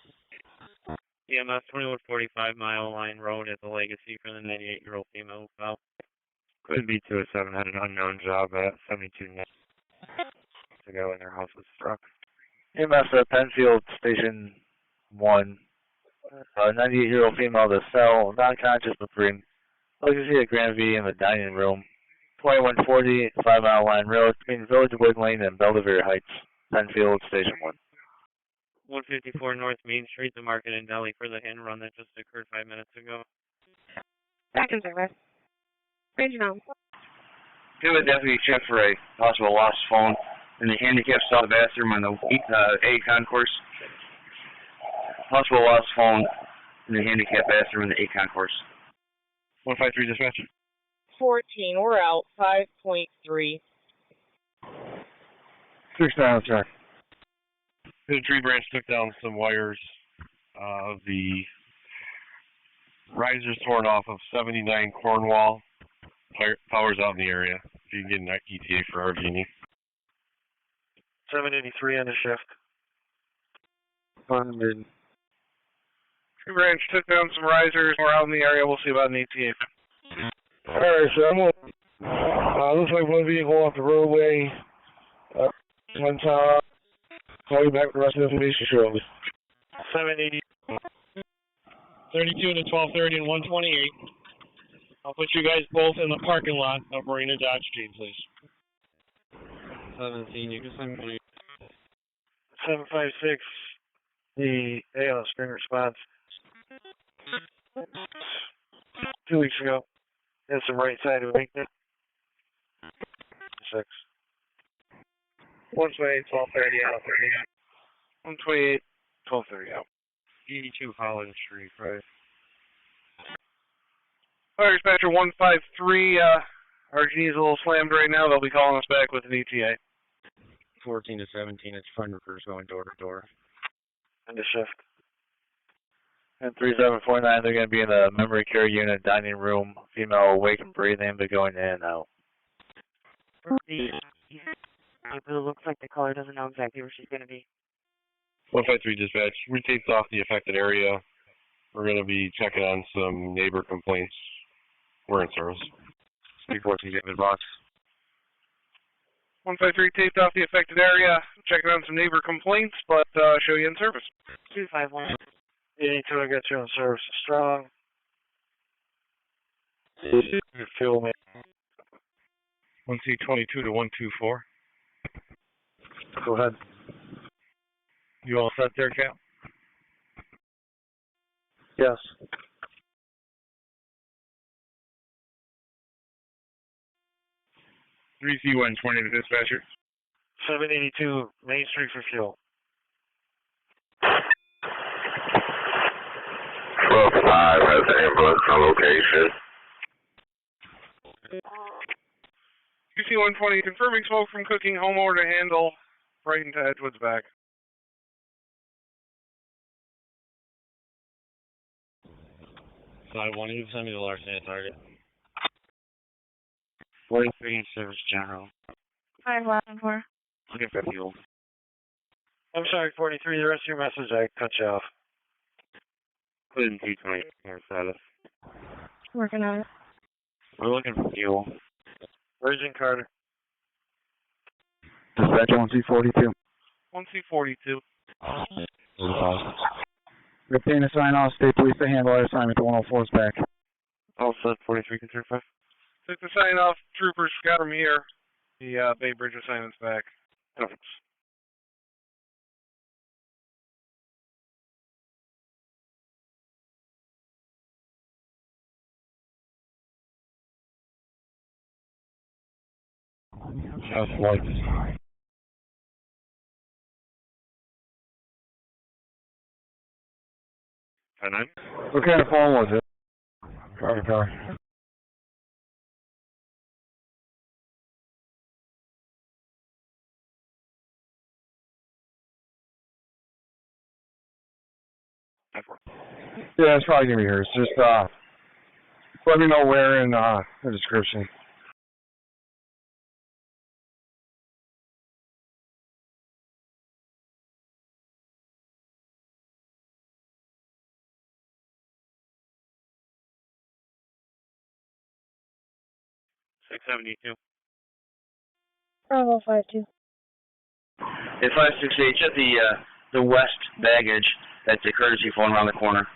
EMS 2145 Mile Line Road at the Legacy for the 98-year-old female who fell. Could be 207 had an unknown job at 72 next ago when their house was struck. EMS at Penfield Station 1. 98-year-old female to cell, non-conscious but breathing. Legacy at Grand V in the dining room. 2140 5 Mile Line Road between Village Wood Lane and Belvedere Heights. Penfield Station 1. 154 North Main Street, the Market and Deli for the hand run that just occurred 5 minutes ago. Back in service. Range now. Give a deputy check for a possible lost phone in the handicap stall bathroom on the A concourse. Possible lost phone in the handicap bathroom in the A concourse. 153 dispatch. 14, we're out. 5.3. 6-9, sir. The tree branch took down some wires of the risers torn off of 79 Cornwall. Power's out in the area. If you can get an ETA for Argini. 783 on the shift. Funded. Tree branch took down some risers. We're out in the area. We'll see about an ETA. Alright, so I'm gonna, looks like one vehicle off the roadway. One time. Call you back with the rest of the information shortly. 780. 32 to 1230 and 128. I'll put you guys both in the parking lot of Marina Dodge Street, please. 17, you can send me. 756. The AO spring response. 2 weeks ago. Had some right side of weakness. 6. 128, 1230 out. 128, 1230 out. 82 Holland Street, right? Fire dispatcher 153, Argini's a little slammed right now. They'll be calling us back with an ETA. 14 to 17, it's front workers going door to door. End of shift. And 3749, they're going to be in the memory care unit dining room. Female awake and breathing, but going in and out. It looks like the caller doesn't know exactly where she's going to be. 153 dispatch, we taped off the affected area. We're going to be checking on some neighbor complaints. We're in service. 314 David Box. 153 taped off the affected area, checking on some neighbor complaints, but show you in service. 251. 82, I got you in service. Strong. Fuel me. 1C22 to 124. Go ahead. You all set there, Cap? Yes. 3C120 to dispatcher. 782 Main Street for fuel. 12-5 has the ambulance on location. QC-120 confirming smoke from cooking, homeoye to handle, Brighton to Edgewood's back. Side 1, you can send me the large stand target. 43 in service general. 514. Looking for fuel. I'm sorry, 43, the rest of your message, I cut you off. Put in 220 here, status. Working on it. We're looking for fuel. Virgin Carter. Dispatch 1C42. 1C42. Retain a sign off, state police to handle our assignment to 104's back. All set, 43, concern 5. Took the sign off, troopers got from here. The Bay Bridge assignment's back. Perfect. Just like What kind of phone was it? Car. 10-4. Yeah, it's probably gonna be hers. Just let me know where in the description. Six 72. Bravo 52. It's 568, check the west baggage. That's a courtesy phone around the corner.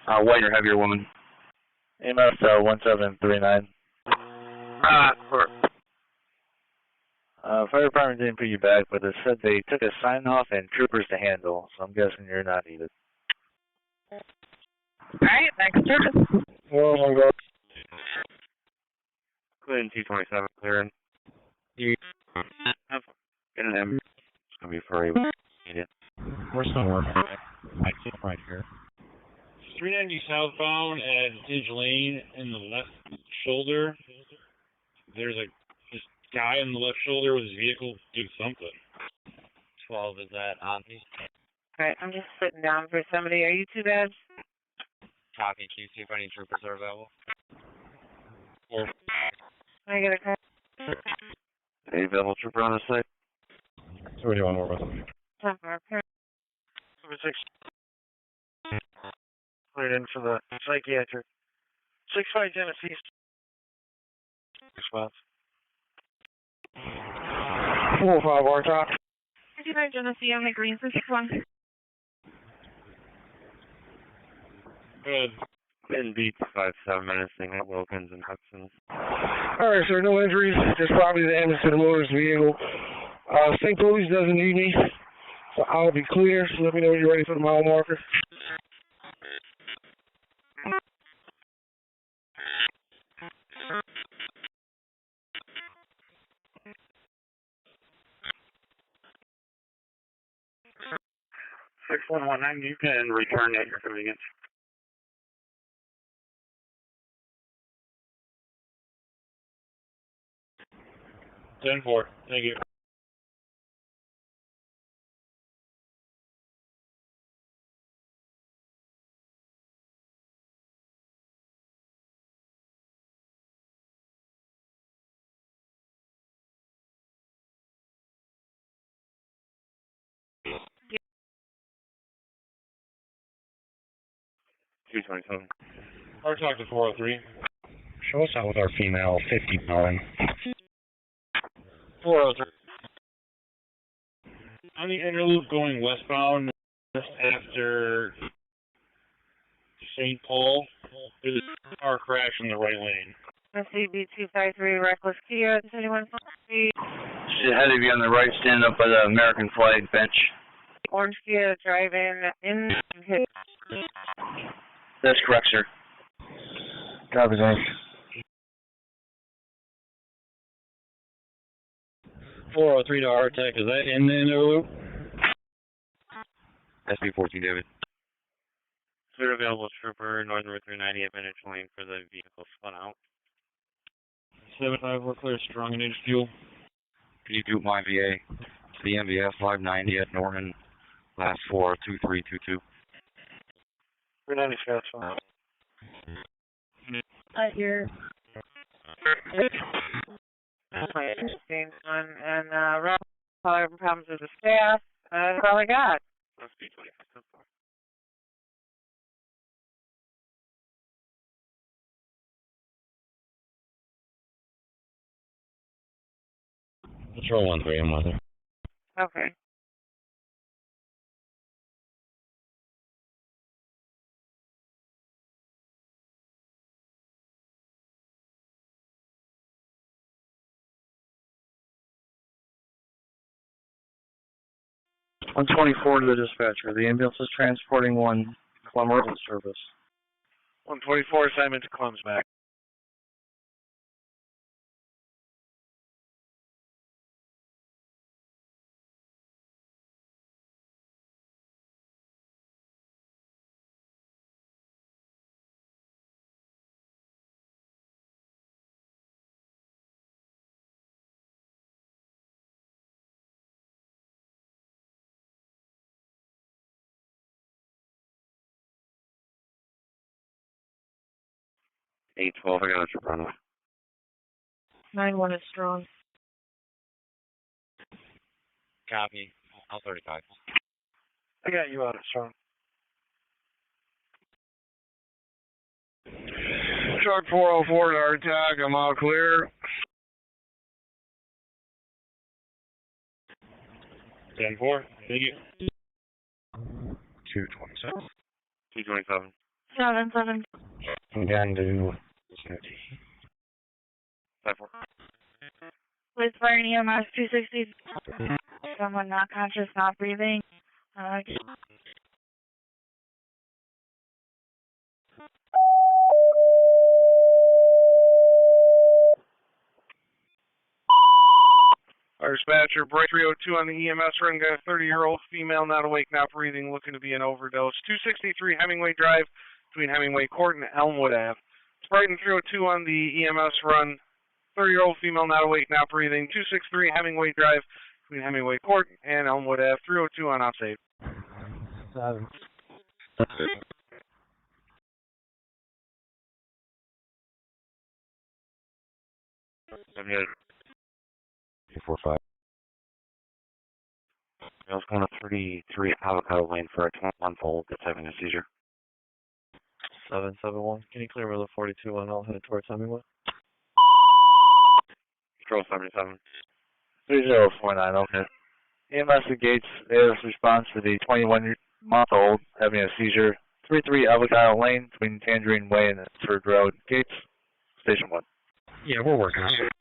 White or heavier woman. EMS 1739. Fire department didn't put you back, but it said they took a sign off and troopers to handle, so I'm guessing you're not needed. Alright, back to service. Oh my god. Clean 227, clearing. You get an M. It's going to be for a idiot. We're somewhere right here. 390 southbound at Ridge Lane in the left shoulder. There's this guy in the left shoulder with his vehicle do something. 12, is that on me? Alright, I'm just sitting down for somebody. Are you too bad? Copy, QC, if any troopers are available. Or Can I get a call? Any available trooper on the site? So what do you want to work with? Time for our parents. Number 6. Cleared in for the psychiatric. 65 Genesee. Response. 405 Wartop. 55 Genesee on the green for 61. good. Been beat 5-7 menacing at Wilkins and Hudson's. Alright, sir, no injuries. Just probably the damage to the motorist vehicle. St. Louis doesn't need me, so I'll be clear. So let me know when you're ready for the mile marker. Six 119, you can return at your convenience. 10-4. Thank you. 227. I'll talk to 403. Show us out with our female 50 pound. 403. On the inner loop going westbound, just after St. Paul, there's a car crash in the right lane. CB 253 reckless Kia. Does anyone see Should have to be on the right, stand up by the American flag bench. orange Kia driving in his? That's correct, sir. Copy, thanks. 403 to Artec, is that in the inner loop? SB14, David. Clear available trooper, Northern Route 390 at Vintage Lane for the vehicle spun out. 75, we're clear, strong and fuel. Can you do my VA to the MVS 590 at Norman, last 42322? 390 Scott's fine. I hear. My interesting one, and Rob, having problems with the staff. That's all I got. Patrol 13, I'm with her. Okay. On 24 to the dispatcher. The ambulance is transporting one Clemmer service. 124 assignment to Clem's back. I got a Soprano. 9-1 is strong. Copy. I'll 35. I got you out of strong. Truck 404 to our attack, I'm all clear. 10-4, thank you. 227. 227. 7-7. Again to 5-4. Police fire and EMS 260. Someone not conscious, not breathing. Our dispatcher, break 302 on the EMS run, got a 30-year-old female, not awake, not breathing, looking to be an overdose. 263 Hemingway Drive between Hemingway Court and Elmwood Ave. Spartan 302 on the EMS run, 30-year-old female, not awake, not breathing. 263 Hemingway Drive between Hemingway Court and Elmwood Ave. 302 on off-safe. 7. $245. I was going to 33 Avocado Lane for a 21-year-old that's having a seizure. 771. Can you clear me the 42 and I'll head towards Hemingway? Control 77. 3049, okay. EMS Gates AS response to the 21-month-old having a seizure. 33 Avocado Lane between Tangerine Way and Pittsford Road. Gates, Station 1. Yeah, we're working on it.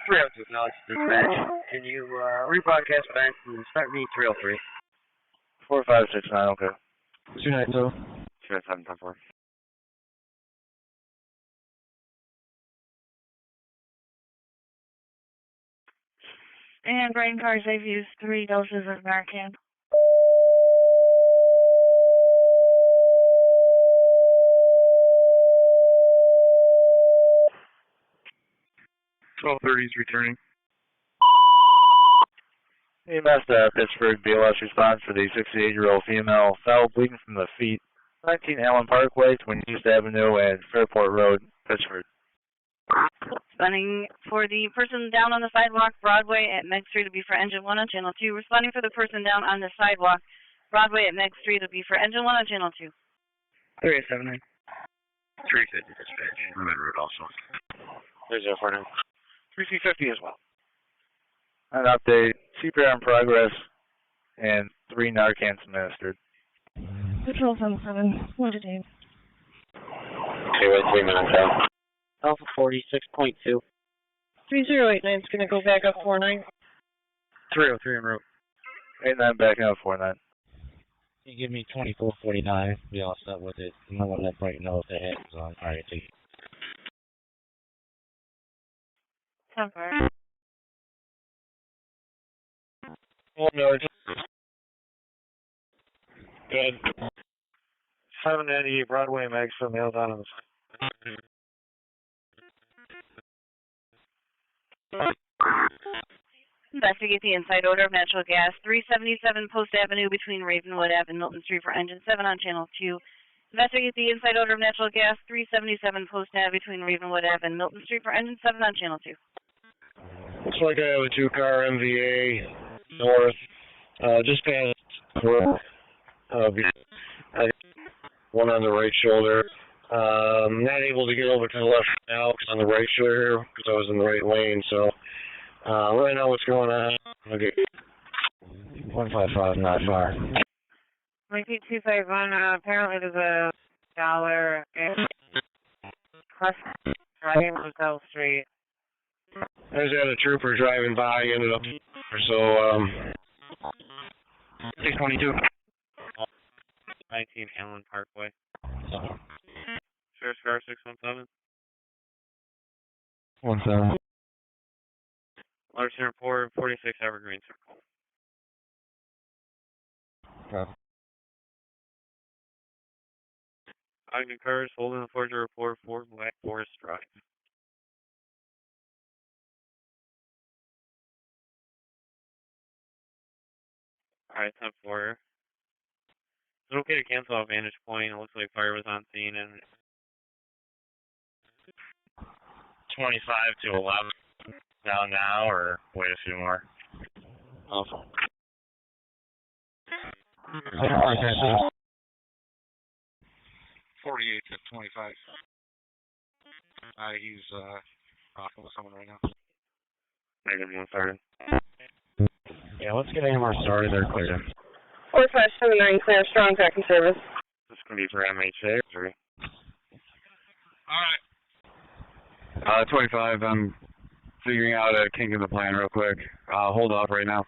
302, acknowledge dispatch. Can you rebroadcast back from start me 303? 4569, okay. 292. 297, 10-4. And brain cars, they've used 3 doses of Narcan. is returning. EMS Pittsburgh BLS response to the 68-year-old female fell bleeding from the feet. 19 Allen Parkway between East Avenue and Fairport Road, Pittsford. Responding for the person down on the sidewalk, Broadway at Meg Street to be for engine 1 on channel 2. Responding for the person down on the sidewalk, Broadway at Meg Street to be for engine 1 on channel 2. 3879. 350 dispatch. I'm en route also. 3049. 3C50 as well. An update, CPR in progress, and 3 Narcans administered. Patrol 77, what a day. Okay, wait 3 minutes out. Alpha 46.2. 3089 is going to go back up 49. 303 en route. 89 backing up 49. You give me 2449, be all set with it. I'm not letting that break know if the head is on. Alright, take it. 10-4. 1 yard. Good. 798 Broadway, Max from the autonomous. Investigate the inside odor of natural gas, 377 Post Avenue between Ravenwood Ave and Milton Street for engine 7 on channel 2. Investigate the inside odor of natural gas, 377 Post Ave between Ravenwood Ave and Milton Street for engine 7 on channel 2. Looks like I have a 2-car MVA north, just past one on the right shoulder. Not able to get over to the left now because on the right shoulder because I was in the right lane. So right now what's going on? Okay. 155, not far. Mikey 251, apparently there's a dollar in driving on South Street. I just had a trooper driving by, ended up, so 622. 19 Allen Parkway. Sheriff's car 617. 17. Larson Report 46 Evergreen Circle. Okay. Ogden cars holding the Forger Report 4 Black Forest Drive. Alright, 10-4. Is it okay to cancel off Vantage Point? It looks like fire was on scene and 25 to 11 down now, or wait a few more? Awesome. 48 to 25. He's rocking with someone right now. Negative 1 started. Yeah, let's get AMR started. They're clear. 4579 clear, strong taxi service. This is going to be for MHA or 3. Alright. 25, I'm figuring out a kink in the plan real quick. Hold off right now.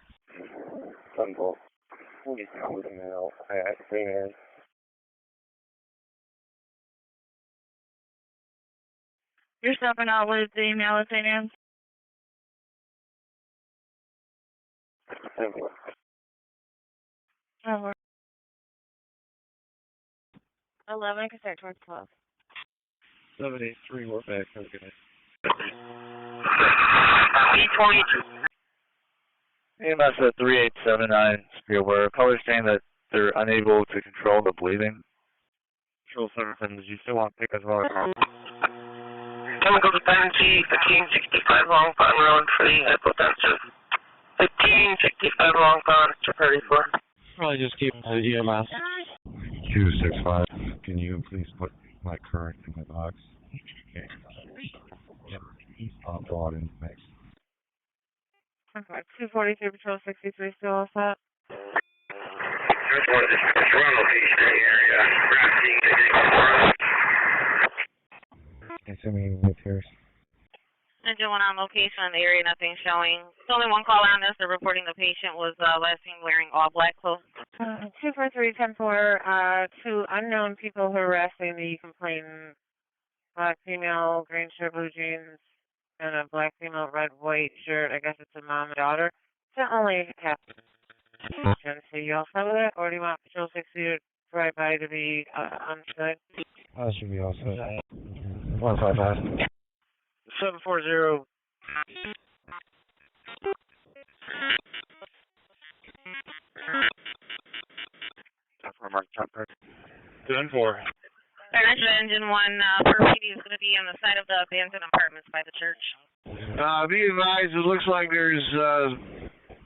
You're stopping out with the mail at St. Anne's? 11, can start towards 12. 783, we're back. Have a good night. EMS at 3879, Spielberg. Caller saying that they're unable to control the bleeding. Control 77, did you still want to pick as well? Chemical dependency, 1565 long pond road for the hypotensive. 1565 long pond to 34. Probably just keep it to EMS. 265. Can you please put my current in my box? Okay. Yep. I'll go out and mix. 243 Patrol 63 still all set? Assuming with yours. Engine 1 on location in the area, nothing showing. There's only one call on this. They're reporting the patient was last seen wearing all black clothes. 243-10-4, 2 unknown people harassing the complainant. Black female, green shirt, blue jeans, and a black female, red, white shirt. I guess it's a mom and daughter. That only happens. So you all set with it, or do you want Patrol 60 to drive by to be understood? That should be all set. 155. 740. Good 4. Engine 1 for PD is going to be on the side of the abandoned apartments by the church. Be advised, it looks like there's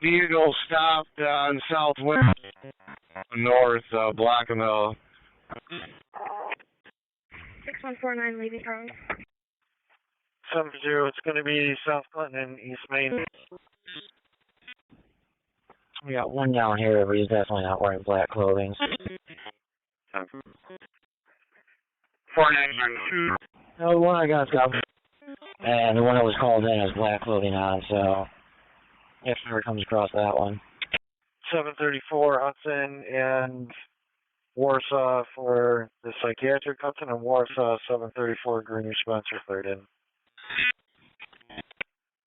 vehicle stopped on southwest north, blocking the 149 Lady Road. 70, it's going to be South Clinton and East Main. We got one down here, but he's definitely not wearing black clothing. 4992. No, the one I got is covered. And the one that was called in has black clothing on, so if ever comes across that one. 734 Hudson and Warsaw for the psychiatric. Hudson and Warsaw, 734 Greenwich Spencer, third in.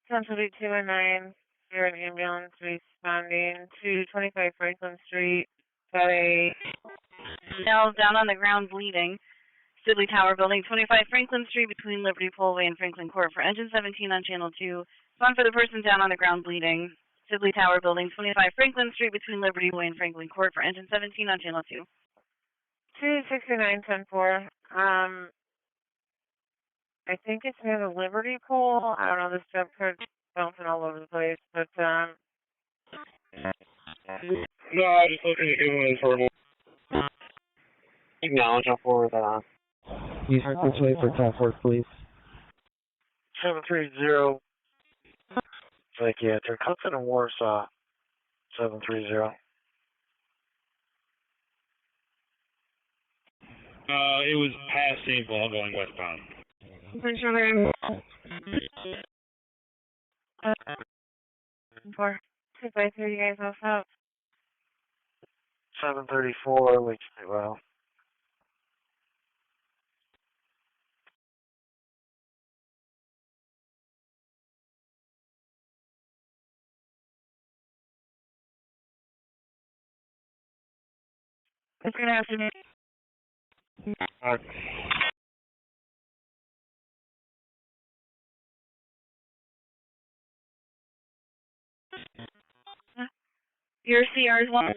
1032 and 9. You're an ambulance responding to 25 Franklin Street. Got a male down on the ground bleeding. Sibley Tower Building, 25 Franklin Street between Liberty Poleway and Franklin Court for engine 17 on channel 2. Respond for the person down on the ground bleeding. Sibley Tower Building, 25 Franklin Street between Liberty Poleway and Franklin Court for engine 17 on channel 2. 269-10-4. I think it's near the Liberty pole. I don't know, this jump code's bouncing all over the place, but No, I just looking at you for Acknowledge, I'll forward that on. Please heard this way for 10-4, please. 730 psychiatric. Hudson and Warsaw, 730. It was past St. Paul going westbound. I'm pretty sure they're in. 4. 253, you guys off out. 734, Lake Street, well. It's going to have to be. Your CR is 1.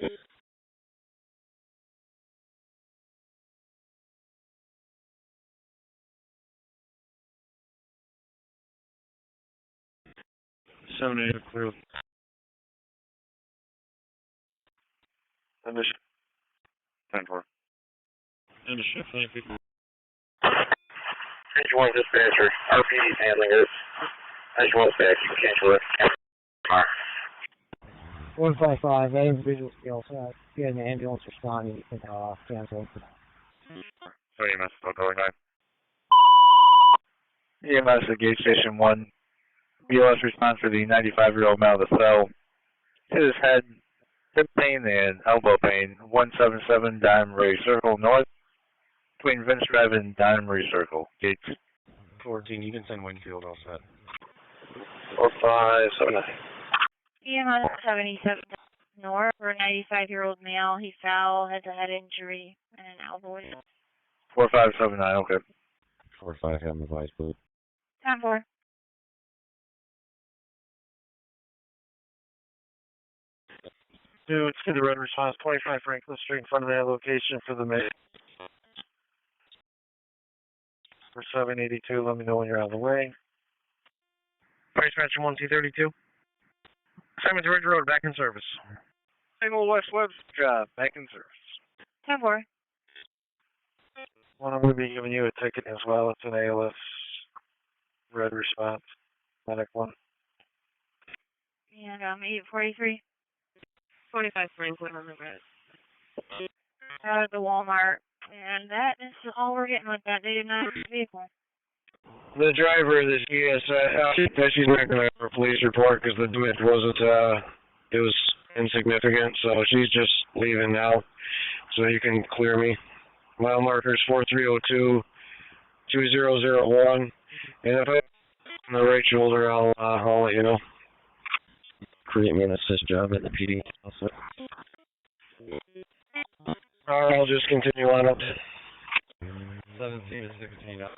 Seven eight clear. End of shift. 10-4. End of shift, thank you. Range 1 dispatcher. RPD's handling it. Range 1's back. You can cancel it. 155, that individual skill set. If you had an ambulance responding, you can cancel. Sorry, EMS, still going 9. EMS at gate station 1. BLS response for the 95-year-old male that fell. Hit his head, hip pain, and elbow pain. 177 Diamond Ray Circle North between Vince Drive and Diamond Ray Circle. Gates 14, you can send Winfield all set. 4579. EMS 77 North for a 95-year-old male. He fell, has a head injury, and an elbow. 4579, okay. 45, have him advised, please. 10-4. Dude, to the red response, 25 Franklin Street in front of that location for the mail. For 782, let me know when you're on the way. Price match 1232. Simons Ridge Road, back in service. Single West Webster Drive, back in service. 10-4. Well, I'm going to be giving you a ticket as well. It's an ALS red response. Medic 1. And 843. 25 Franklin on the red. Out of the Walmart. And that is all we're getting with that. They did not have a vehicle. The driver of this said she's not going to have a police report because the damage wasn't, it was insignificant, so she's just leaving now, so you can clear me. Mile markers 4302, 2001, and if I on the right shoulder, I'll let you know. Create me an assist job at the PD. Also. I'll just continue on up. 17 to 16 up.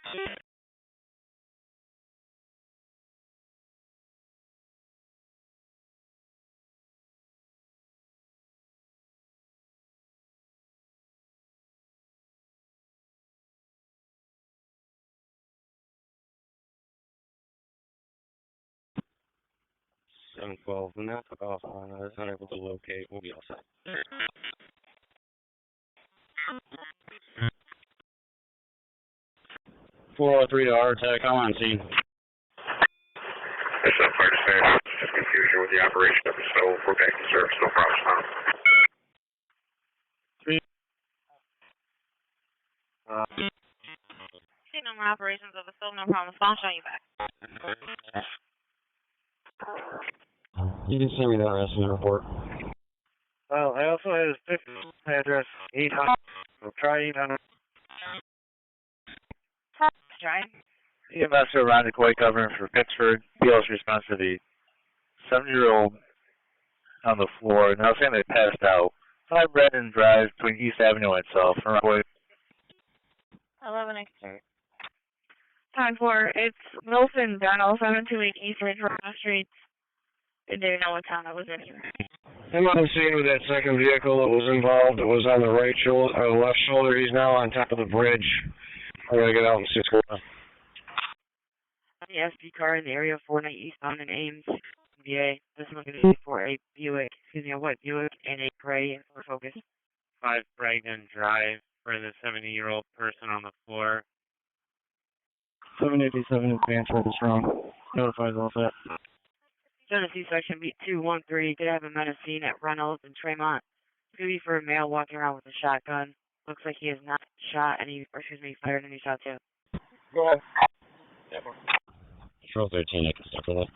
Seven 12, and that took off on us, unable to locate. We'll be all set. 403 to RTEC, I'm on scene. That's not fire dispatch. Just confusion with the operation of the snow. We're back to service. No problem, Tom. See no more operations of the stove, no problem. I'll show you back. You can send me that rescue report. Well, I also have his address 800. So try 800. Try. EMS around the Kuwait government for Pittsford. BLS response to the 70-year-old on the floor. Now saying they passed out. 5 Brandon Drive between East Avenue and South. Around Kuwait. 11 Time for it's Wilson Donald 728 East Ridge Road Street. They didn't know what town I was in either. I'm on scene with that second vehicle that was involved. It was on the right shoulder, left shoulder. He's now on top of the bridge. I'm gonna get out and see what's going on. The SP car in the area of 49 eastbound in Ames, VA. This is going to be for a Buick, a white Buick and a gray for Focus. 5 Bragdon Drive for the 70-year-old person on the floor. 787 Spencerport is wrong. Notifies all set. Genesee Section Beat 213. Could have a menace seen at Reynolds and Tremont. Could be for a male walking around with a shotgun. Looks like he has not shot any, or excuse me, fired any shots yet. Go ahead. Control 13, I can start for that.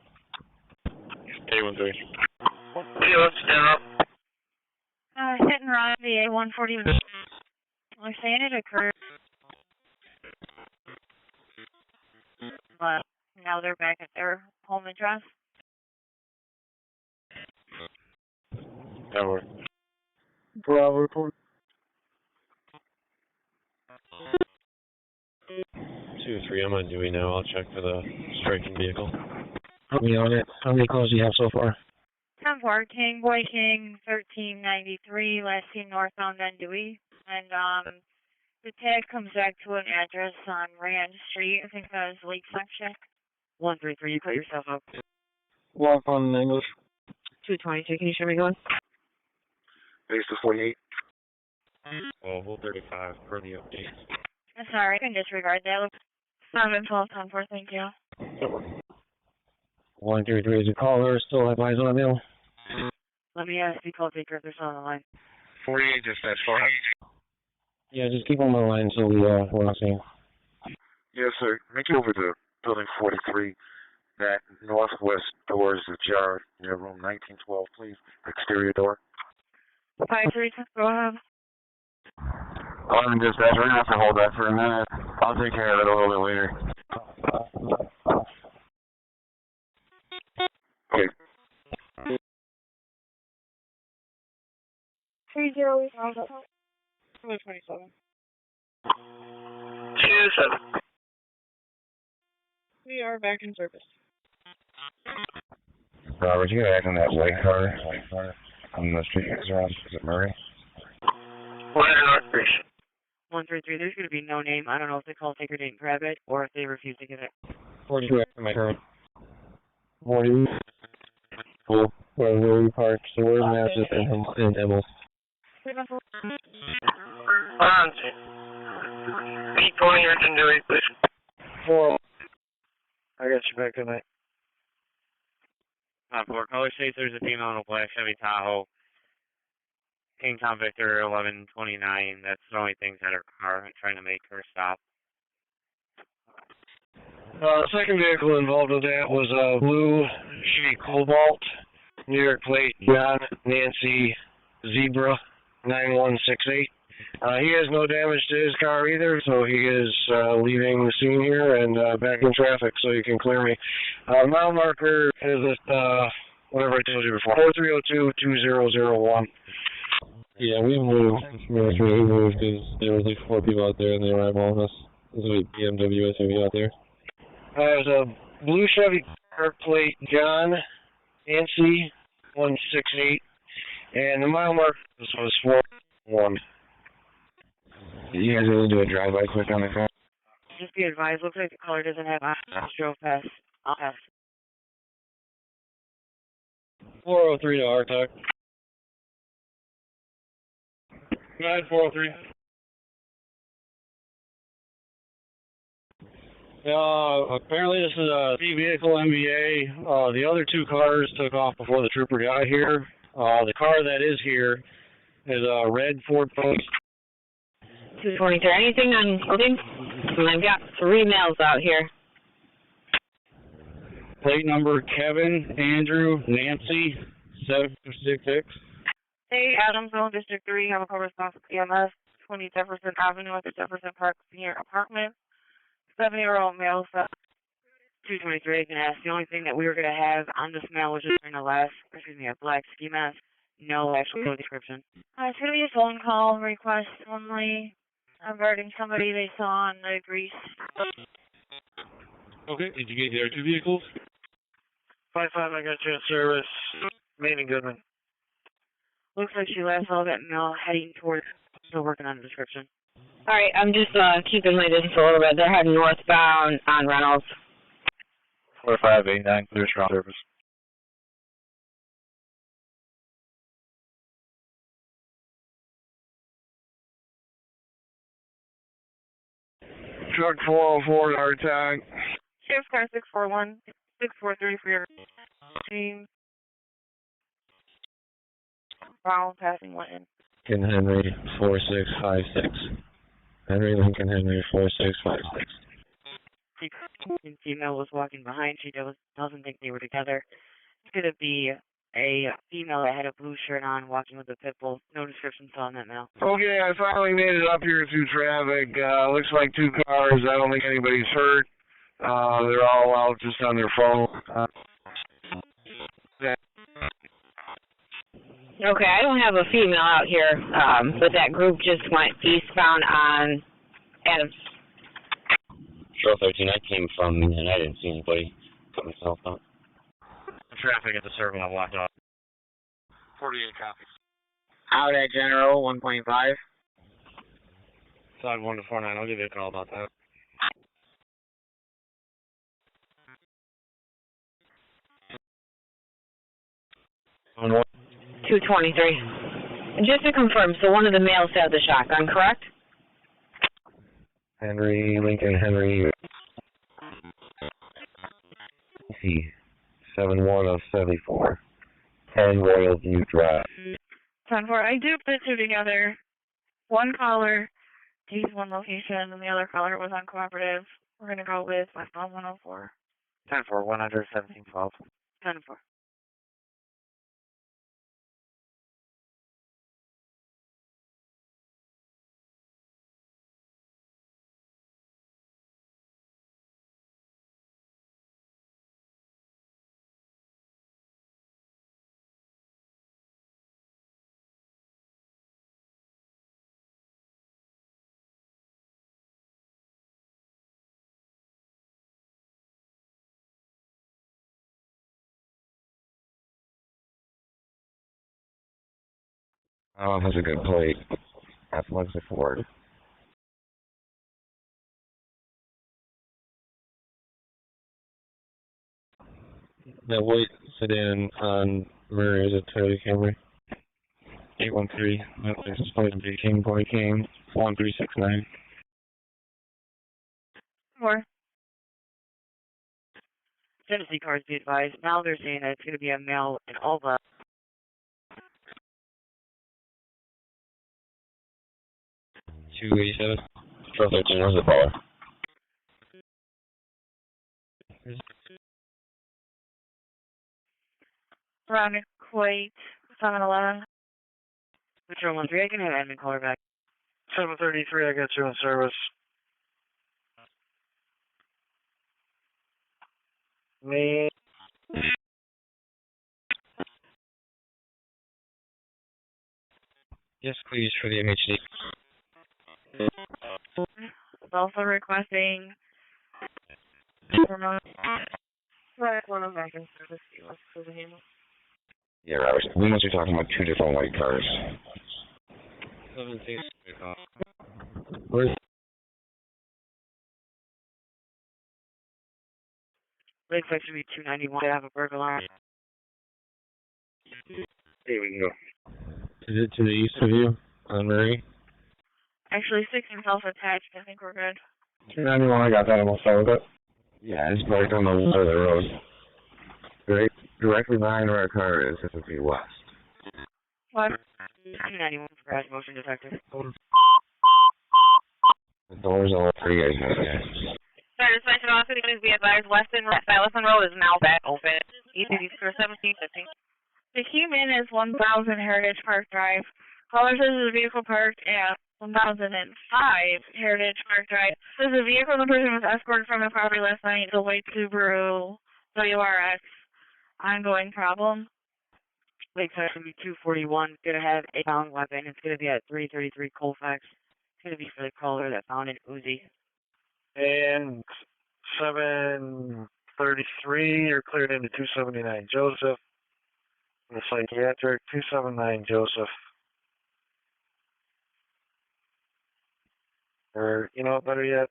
A13. Yeah, let's stand up. Hit and run, VA 140. We're saying it occurred. But now they're back at their home address. That works. Bravo report. 2-3, I'm on Dewey now. I'll check for the striking vehicle. I'll be on it. How many calls do you have so far? 10-4, King, Boy King, 1393, last seen northbound on Dewey. And the tag comes back to an address on Rand Street. I think that was Lakeside Shack. 133, you cut yourself up. Walk on in English. 222, can you show me going? Base to 48. Well, 35 for the update. That's alright, I can disregard that. 712, 10-4, thank you. 133 is a caller. Still have eyes on him. Let me ask the call taker if they're still on the line. 48 dispatch, 4. Yeah, just keep on the line so we're not seeing. Yes, sir. Make it over to building 43. That northwest door is ajar near room 1912, please. Exterior door. 5-3, go ahead. I'm dispatch. We're gonna have to hold that for a minute. I'll take care of it a little bit later. Okay. 30, 27. 27. We are back in service. Robert, you gotta act on that white car on the street next around. Is it Murray? 133, there's going to be no name. I don't know if the call taker didn't grab it or if they refused to give it. 42 after my current. 40. Cool. Where we parked. So where's Massive and Emil? On. 820 or can do it, please. 4. I got you back tonight. 4 color chasers, a female in a black Chevy Tahoe. King Tom Victor 1129. That's the only things that are car. I'm trying to make her stop. The second vehicle involved with that was a blue Chevy Cobalt, New York plate, John Nancy Zebra 9168. He has no damage to his car either, so he is leaving the scene here and back in traffic, so you can clear me. Mile marker is at, whatever I told you before, 4302-2001. Yeah, we moved. We moved because there was like 4 people out there and they were eyeballing us. There's a BMW SUV out there. There's a blue Chevy plate, John Nancy 168, and the mile marker was 41. You guys really do a drive-by quick on the car? Just be advised, looks like the caller doesn't have options. Drove past. I'll pass. 403 to RTEC. 9403. Apparently this is a vehicle MVA. The other two cars took off before the trooper got here. The car that is here is a red Ford Focus. 223. Anything on Ogden? I've got 3 males out here. Plate number Kevin, Andrew, Nancy, 766. Hey, Adams Zone, District 3, have a call response with EMS, 20 Jefferson Avenue at the Jefferson Park Senior Apartment. 7-year-old male, 223, can ask. The only thing that we were going to have on this mail was just a black ski mask. No actual description. It's going to be a phone call request only regarding somebody they saw on the grease. Okay, did you get the other two vehicles? 5-5, I got you in service. Main and Goodman. Looks like she last saw that mail heading towards, still working on the description. All right, I'm just keeping my distance a little bit. They're heading northbound on Reynolds. 4589, clear strong service. Truck 404 to our attack. Sheriff's car 641, 643 for your team. Foul passing Lincoln. Lincoln Henry 4656. Henry Lincoln Henry 4656. The female was walking behind. She doesn't think they were together. Could it be a female that had a blue shirt on walking with a pit bull? No description saw on that mail. Okay, I finally made it up here through traffic. Looks like 2 cars. I don't think anybody's hurt. They're all out just on their phone. Okay, I don't have a female out here, but that group just went eastbound on Adams. Sure, 13, I came from and I didn't see anybody. Put myself out. Traffic at the circle I blocked off. 48 copies. Out at General 1.5. Side 1 to 49. I'll give you a call about that. On what? 223. And just to confirm, so one of the males had the shotgun, correct? Henry Lincoln Henry. See, 71 of 74. 10 Royal View Drive. 10-4. I duped the two together. One caller gave one location, and the other caller was uncooperative. We're going to go with westbound 104. 10-4, 11712. 10-4. Has a good plate. Athletics Ford. That white sedan on Murray is a Toyota Camry. 813. That place is supposed to be King Boy King. 1369. 4. Tennessee cars be advised. Now they're saying that it's going to be a male in all black. 287. 1213, where's the caller? Ron Quate, 711. Metro 13, I can have admin caller back. 733, I got you in service. Me. Yes, please, for the MHD. Also requesting one of back in service. Yeah, Robert. We must be talking about 2 different white cars. 17. Where's Looks like it should be 291 to have a burglar. Here we can go. Is it to the east of you on Murray? Actually, 16 self-attached. I think we're good. 291, I got that. I'm all set with it. Yeah, it's parked on the side of the road. Directly behind where our car is, it would be west. What? 91 crash motion detected. The doors all three, I guess. Sorry, suspension on city, please be advised. Weston Road is now back open. ECD for 1750. The key min is 1000 Heritage Park Drive. Caller says the vehicle parked at 1005 Heritage Park Drive. Says the vehicle and the person was escorted from the property last night. The white Subaru WRX. Ongoing problem. Lakeside should be 241. It's going to have a found weapon. It's going to be at 333 Colfax. It's going to be for the caller that found an Uzi. And 733, you're cleared into 279 Joseph. The psychiatric, 279 Joseph. Or, you know what, better yet?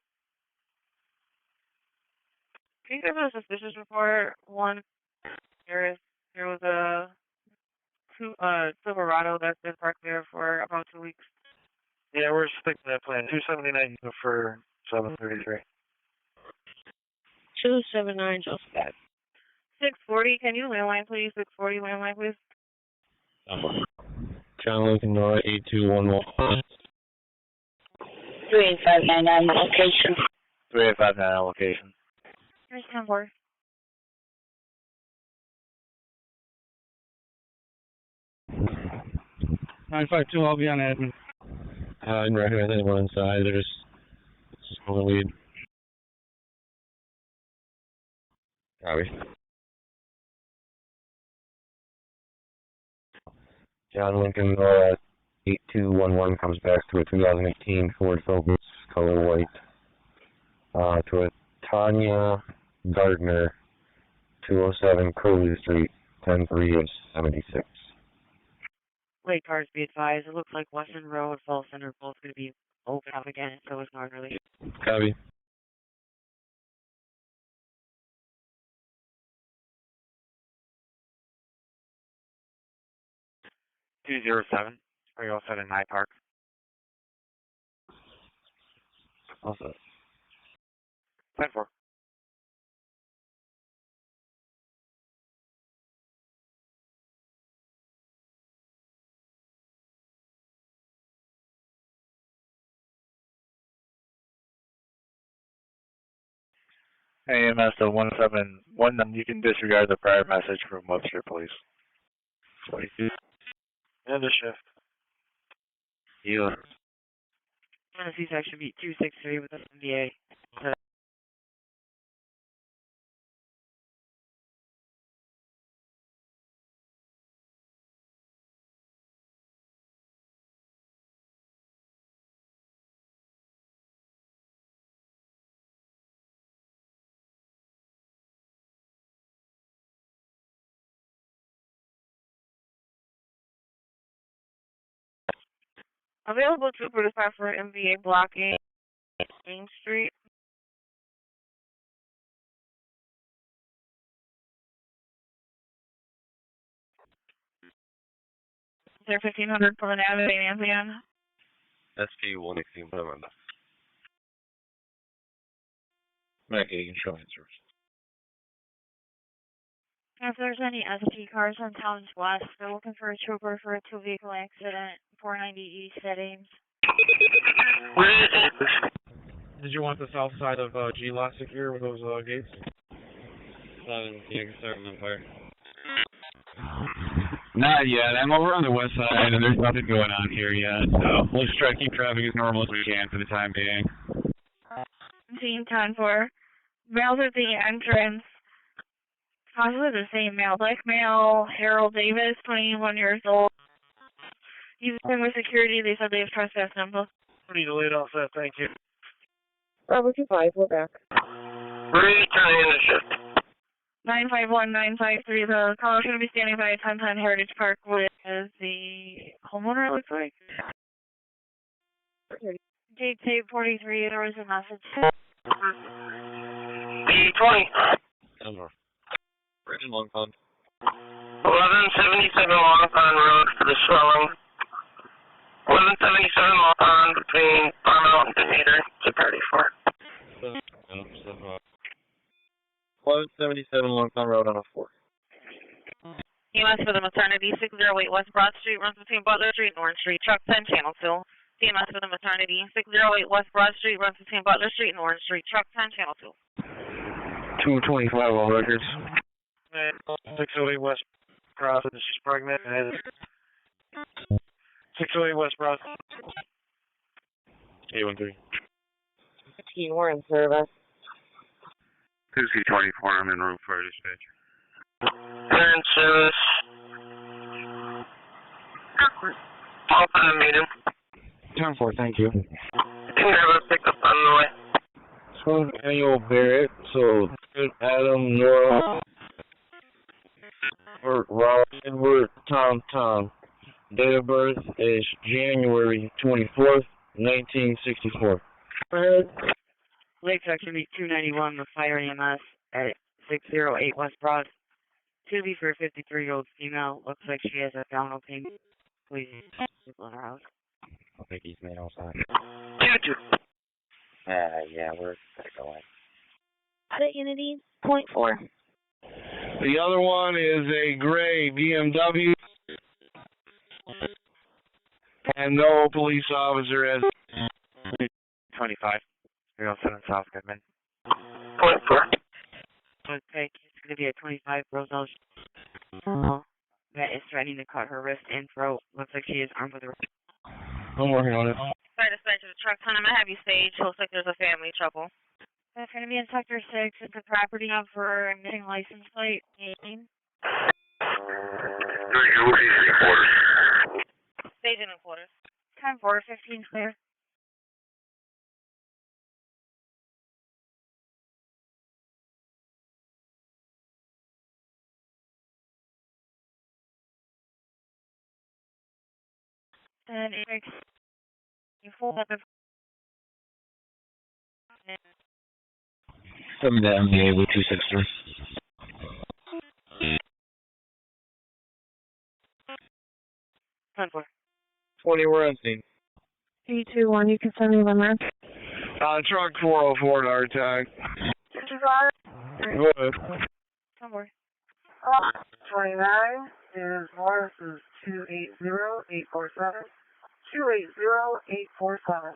Can you give us a suspicious report? One, there was a Silverado that's been parked there for about 2 weeks. Yeah, we're sticking to that plan. 279 for 733. 279 Joseph. 640, can you landline, please? 640, landline, please. John Lincoln, Nora, 8211. 3859 location. 3859 location. Here's 10-4. I'll be on admin. I didn't recognize anyone inside. They're just smoking weed. Copy. John Lincoln, 8211 comes back to a 2018 Ford Focus, color white. To a Tanya Gardner, 207 Crowley Street, 10376. Wait, cars be advised. It looks like Western Road and Fall Center are both going to be open up again, and so is Northerly. Copy. $207. Are you all set in Nye Park? All set. 10-4. AMS to 171, you can disregard the prior message from Webster, please. 22. End of shift. You. CSAC should be 263 with the MDA. Available trooper dispatch for MVA blocking Main Street. Is there 1500 for the navigating Anthony? SP 118, put them on. Medicating, show answers. If there's any SP cars on Towns West, they're looking for a trooper for a 2-vehicle accident, 490 East settings. Did you want the south side of G-Lot secure with those gates? Yeah, you can start with Empire. Not yet. I'm over on the west side, and there's nothing going on here yet, so we'll just try to keep traffic as normal as we can for the time being. Scene 10-4. Males at the entrance. Possibly the same male. Black male, Harold Davis, 21 years old. He's been with security. They said they have trespass number. We need to lead off that, thank you. Bravo 25, we're back. Returning in the shift. 951-953. The caller is going to be standing by 1010 Heritage Park with the homeowner, it looks like. Date tape 43, there was a message. B20. Denver. Bridge in Long Pond. 1177 Long Pond Road for the swelling. 1177 Long Pond between Farmount and Demeter to 34. 1177 Longtown Road on a 4. EMS for the maternity, 608 West Broad Street, runs between Butler Street and Orange Street, truck 10, channel 2. EMS for the maternity, 608 West Broad Street, runs between Butler Street and Orange Street, truck 10, channel 2. 225 all records. 608 West Broad, she's pregnant, and 608 West Broad. 813. 15, we're in service. 2C24, I'm in room for dispatch. We're in service. All time medium. 10-4, thank you. Can you have a pickup on the way? So, Daniel Barrett, so Adam, Nora, Rob, Edward, Tom. Date of birth is January 24th, 1964. Lake Activity 291 with Fire EMS at 608 West Broad. 2B for a 53-year-old female. Looks like she has abdominal pain. Please, people in her house. I think he's made outside. Yeah, we're going. Set Unity, .4. The other one is a gray BMW, and no police officer has 25. 307 South Goodman. .4. Okay, it's going to be a 25 Roselle. That is threatening to cut her wrist and throat. Looks like she is armed with a. I'm working on it. Sorry to start to the truck, son. I'm gonna have you staged. Looks like there's a family trouble. That's going to be in Sector 6. It's a property number and missing license plate. Staging in quarters. 10-4, 15 clear. And it makes you fold up the 7 to MDA with 263. Ten-4. 20, we're on scene. 321, you can send me one more. truck 404 to our tag. Go ahead. 10-4. 29 is Morris is 280-847. 280-847.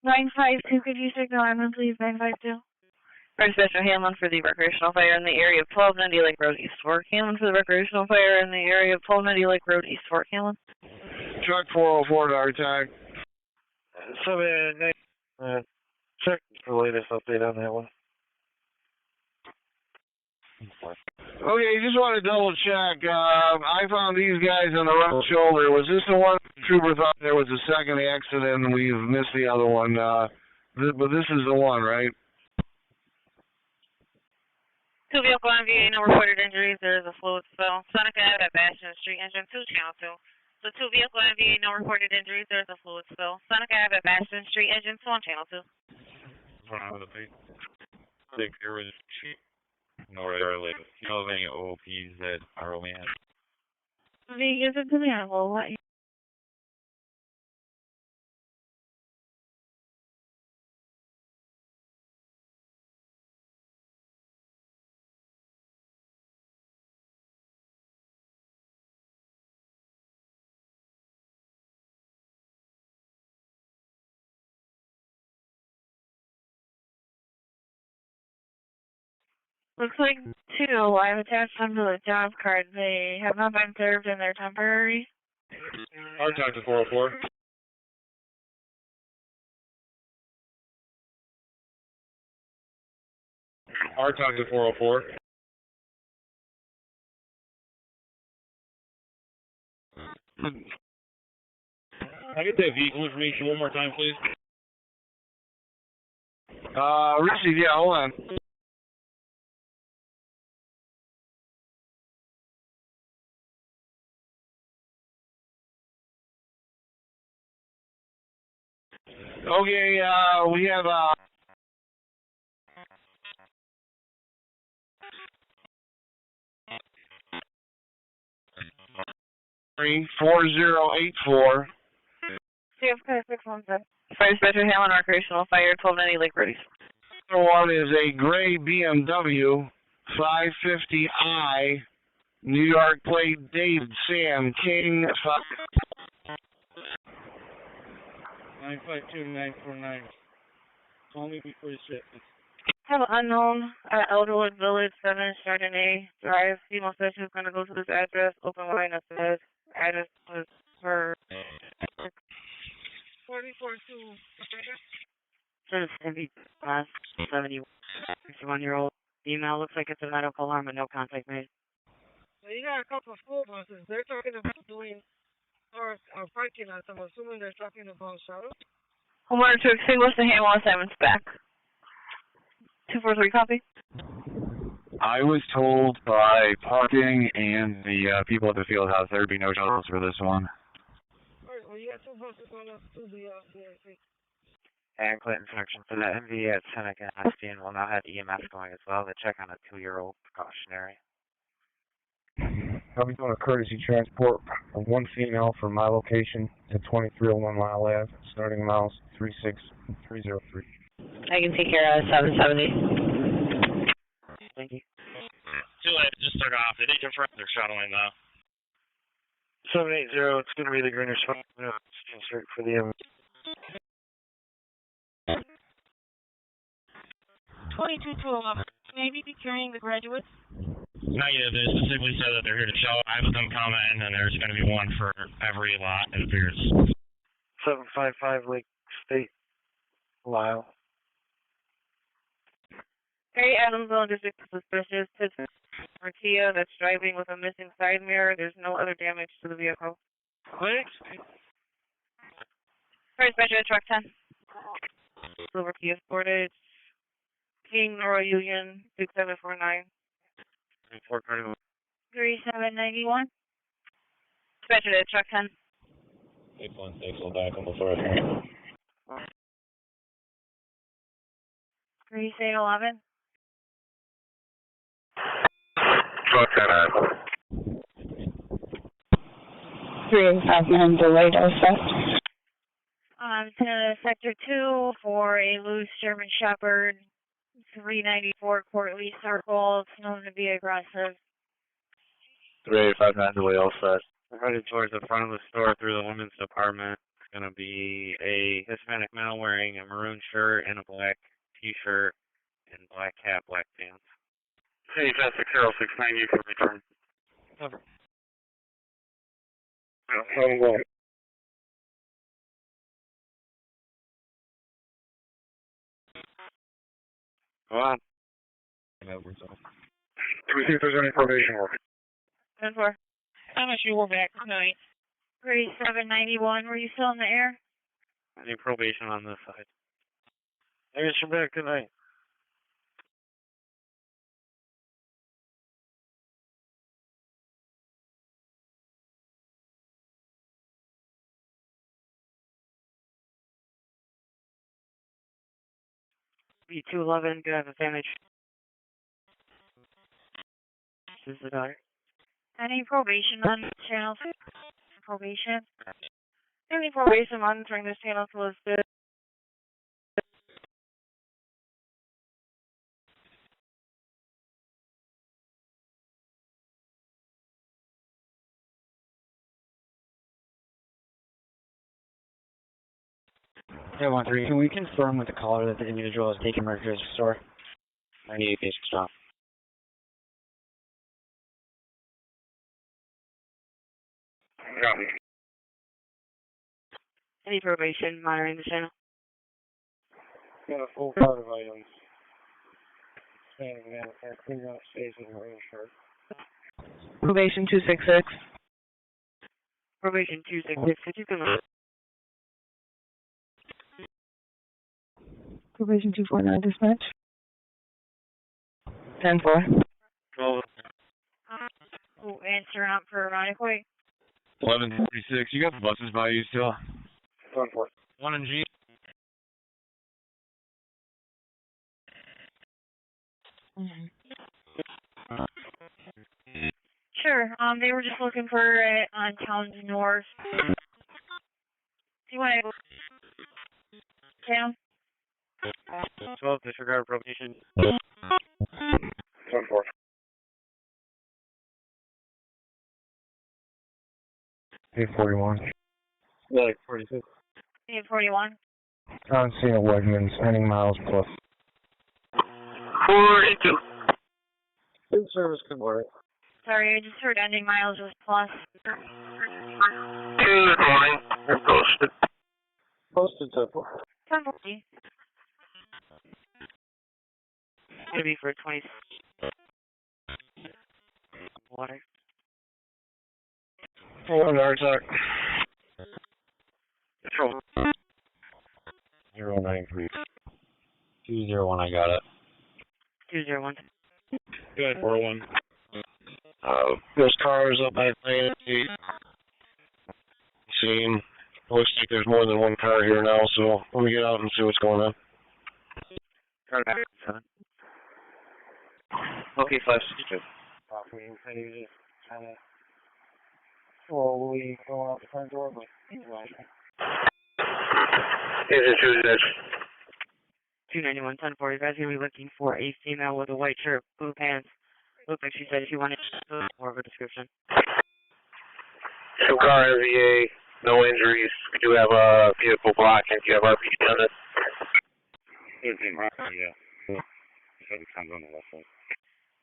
952, could you signal ambulance, please? 952. First Special Hamlin for the recreational fire in the area of 1290 Lake Road, East Fork. Hamlin for the recreational fire in the area of 1290 Lake Road, East Fork. Hamlin. Truck 404 to our tag. 789. Check the latest update on that one. Okay, just want to double check. I found these guys on the right shoulder. Was this the one Trooper thought there was a second accident and we've missed the other one? But this is the one, right? 2 vehicle NVA, no reported injuries. There is a fluid spill. Seneca Ave at Bastion Street, engine 2, channel 2. So 2 vehicle NVA, no reported injuries. There is a fluid spill. Seneca Ave at Bastion Street, engine 2 on channel 2. No regularly. You know of any OOPs that are only at? Is it to me? I will let you. Looks like 2. I've attached them to the job card. They have not been served and they're temporary. Our time to 404. Our time to 404. I get that vehicle information one more time, please. Richie, yeah, hold on. Okay, we have 4084 JFK 617. Fire Dispatcher Hamlin, recreational fire, 1290 Lake British. One is a gray BMW 550i, New York plate, Dave Sam King. 952-949. Call me before you sit. Have an unknown at Elderwood Village, 7 Chardonnay Drive. Female session is going to go to this address. Open line that says address was for 44-2. Says heavy class 71-year-old female. Looks like it's a medical alarm, but no contact made. Well, you got a couple of school buses. They're talking about doing or parking lots. I'm assuming they're talking about shuttles. Homeowner to extinguish the Hamlin assignments back. 243 copy. I was told by parking and the people at the field house there would be no shuttles for this one. Alright, well, you got 2 buses going up to the DAC. And Clinton section for the MV at Seneca and Austin will now have EMS going as well to check on a 2-year-old precautionary. I'll be doing a courtesy transport of one female from my location to 2301 Mile Ave, starting miles 36303. I can take care of 770. Thank you. Too late, just took off. They did confirm they're shuttling though. 780, it's going to be the greener spot. Stand straight for the 22-11. Maybe be carrying the graduates. Not yet. They specifically said that they're here to show. I have them coming, and there's going to be one for every lot, it appears. 755 Lake State, Lyle. Harry Adamsville District suspicious. Pittsford Kia that's driving with a missing side mirror. There's no other damage to the vehicle. Thanks. First measure truck 10. Silver Kia Sportage. King Nora Union 6749. 3791. Dispatcher to truck 10. 816 will back on the floor. 3811. Truck 10. 359 delayed also. To Sector 2 for a loose German Shepherd. 394 Courtly Circle. It's known to be aggressive. 3859 delay all set. We're headed towards the front of the store through the women's department. It's going to be a Hispanic male wearing a maroon shirt and a black t-shirt and black cap, black pants. Hey, that's the Carol 69, you can return. Cover. Go on. Do we think there's any probation work? 10-4. MSU, we're back tonight. 3791, were you still in the air? Any probation on this side? I guess you're back tonight. B211, good have a damage. This is the daughter. Any probation on this channel? Probation? Any probation monitoring this channel is listed. Hey, 13, can we confirm with the caller that the individual has taken Mercury's store? I need a basic stop. Copy. Any probation monitoring the channel? Got a full cart of items. Standing there, cleaning out space in her shirt. Probation 266. Probation 266, could you come up? Probation 249 dispatch. 10-4. Well, Oh, answer out for Honeoye. 1146. You got the buses by you still? 1-4. 1 and G. Sure, they were just looking for it on Towns North. you want to down? 12, disregard provocation. 10-4. 841. Yeah, 46. 841. I'm seeing a Wegmans, ending miles plus. 42. Good service, good morning. Sorry, I just heard ending miles was plus. Good morning. You're posted. Posted 10-4. 1040. Gonna be for 20. Water. 1 RTOC. 093. 201, I got it. 201. Good, 401. Those cars up by the scene. Looks like there's more than one car here now, so let me get out and see what's going on. Car back 7. Okay, Flash. Slowly go out the front door, but Is it 291, 1040. You guys gonna be looking for a female with a white shirt, blue pants. Looked like she said she wanted more of a description. Two car MVA, no injuries. We do have a vehicle block, and do you have RPG on it? yeah.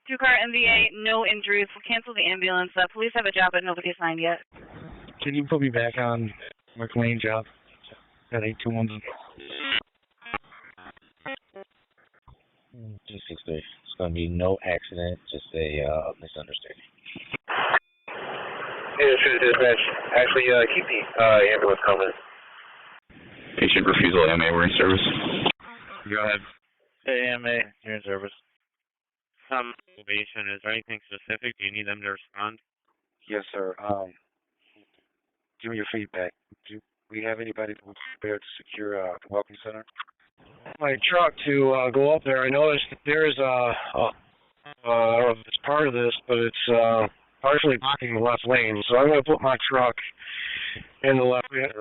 Two car MVA, no injuries. We'll cancel the ambulance. Police have a job, but nobody assigned yet. Can you put me back on McLean job? At 821. Just it's going to be no accident, just a misunderstanding. Dispatch. Actually, keep the ambulance coming. Patient refusal, AMA, we're in service. Go ahead. Hey, AMA, you're in service. Some probation. Is there anything specific? Do you need them to respond? Yes, sir. Give me your feedback. Do we have anybody who's prepared to secure the welcome center? My truck to go up there. I noticed that there is I don't know if it's part of this, but it's partially blocking the left lane. So I'm going to put my truck in the left lane.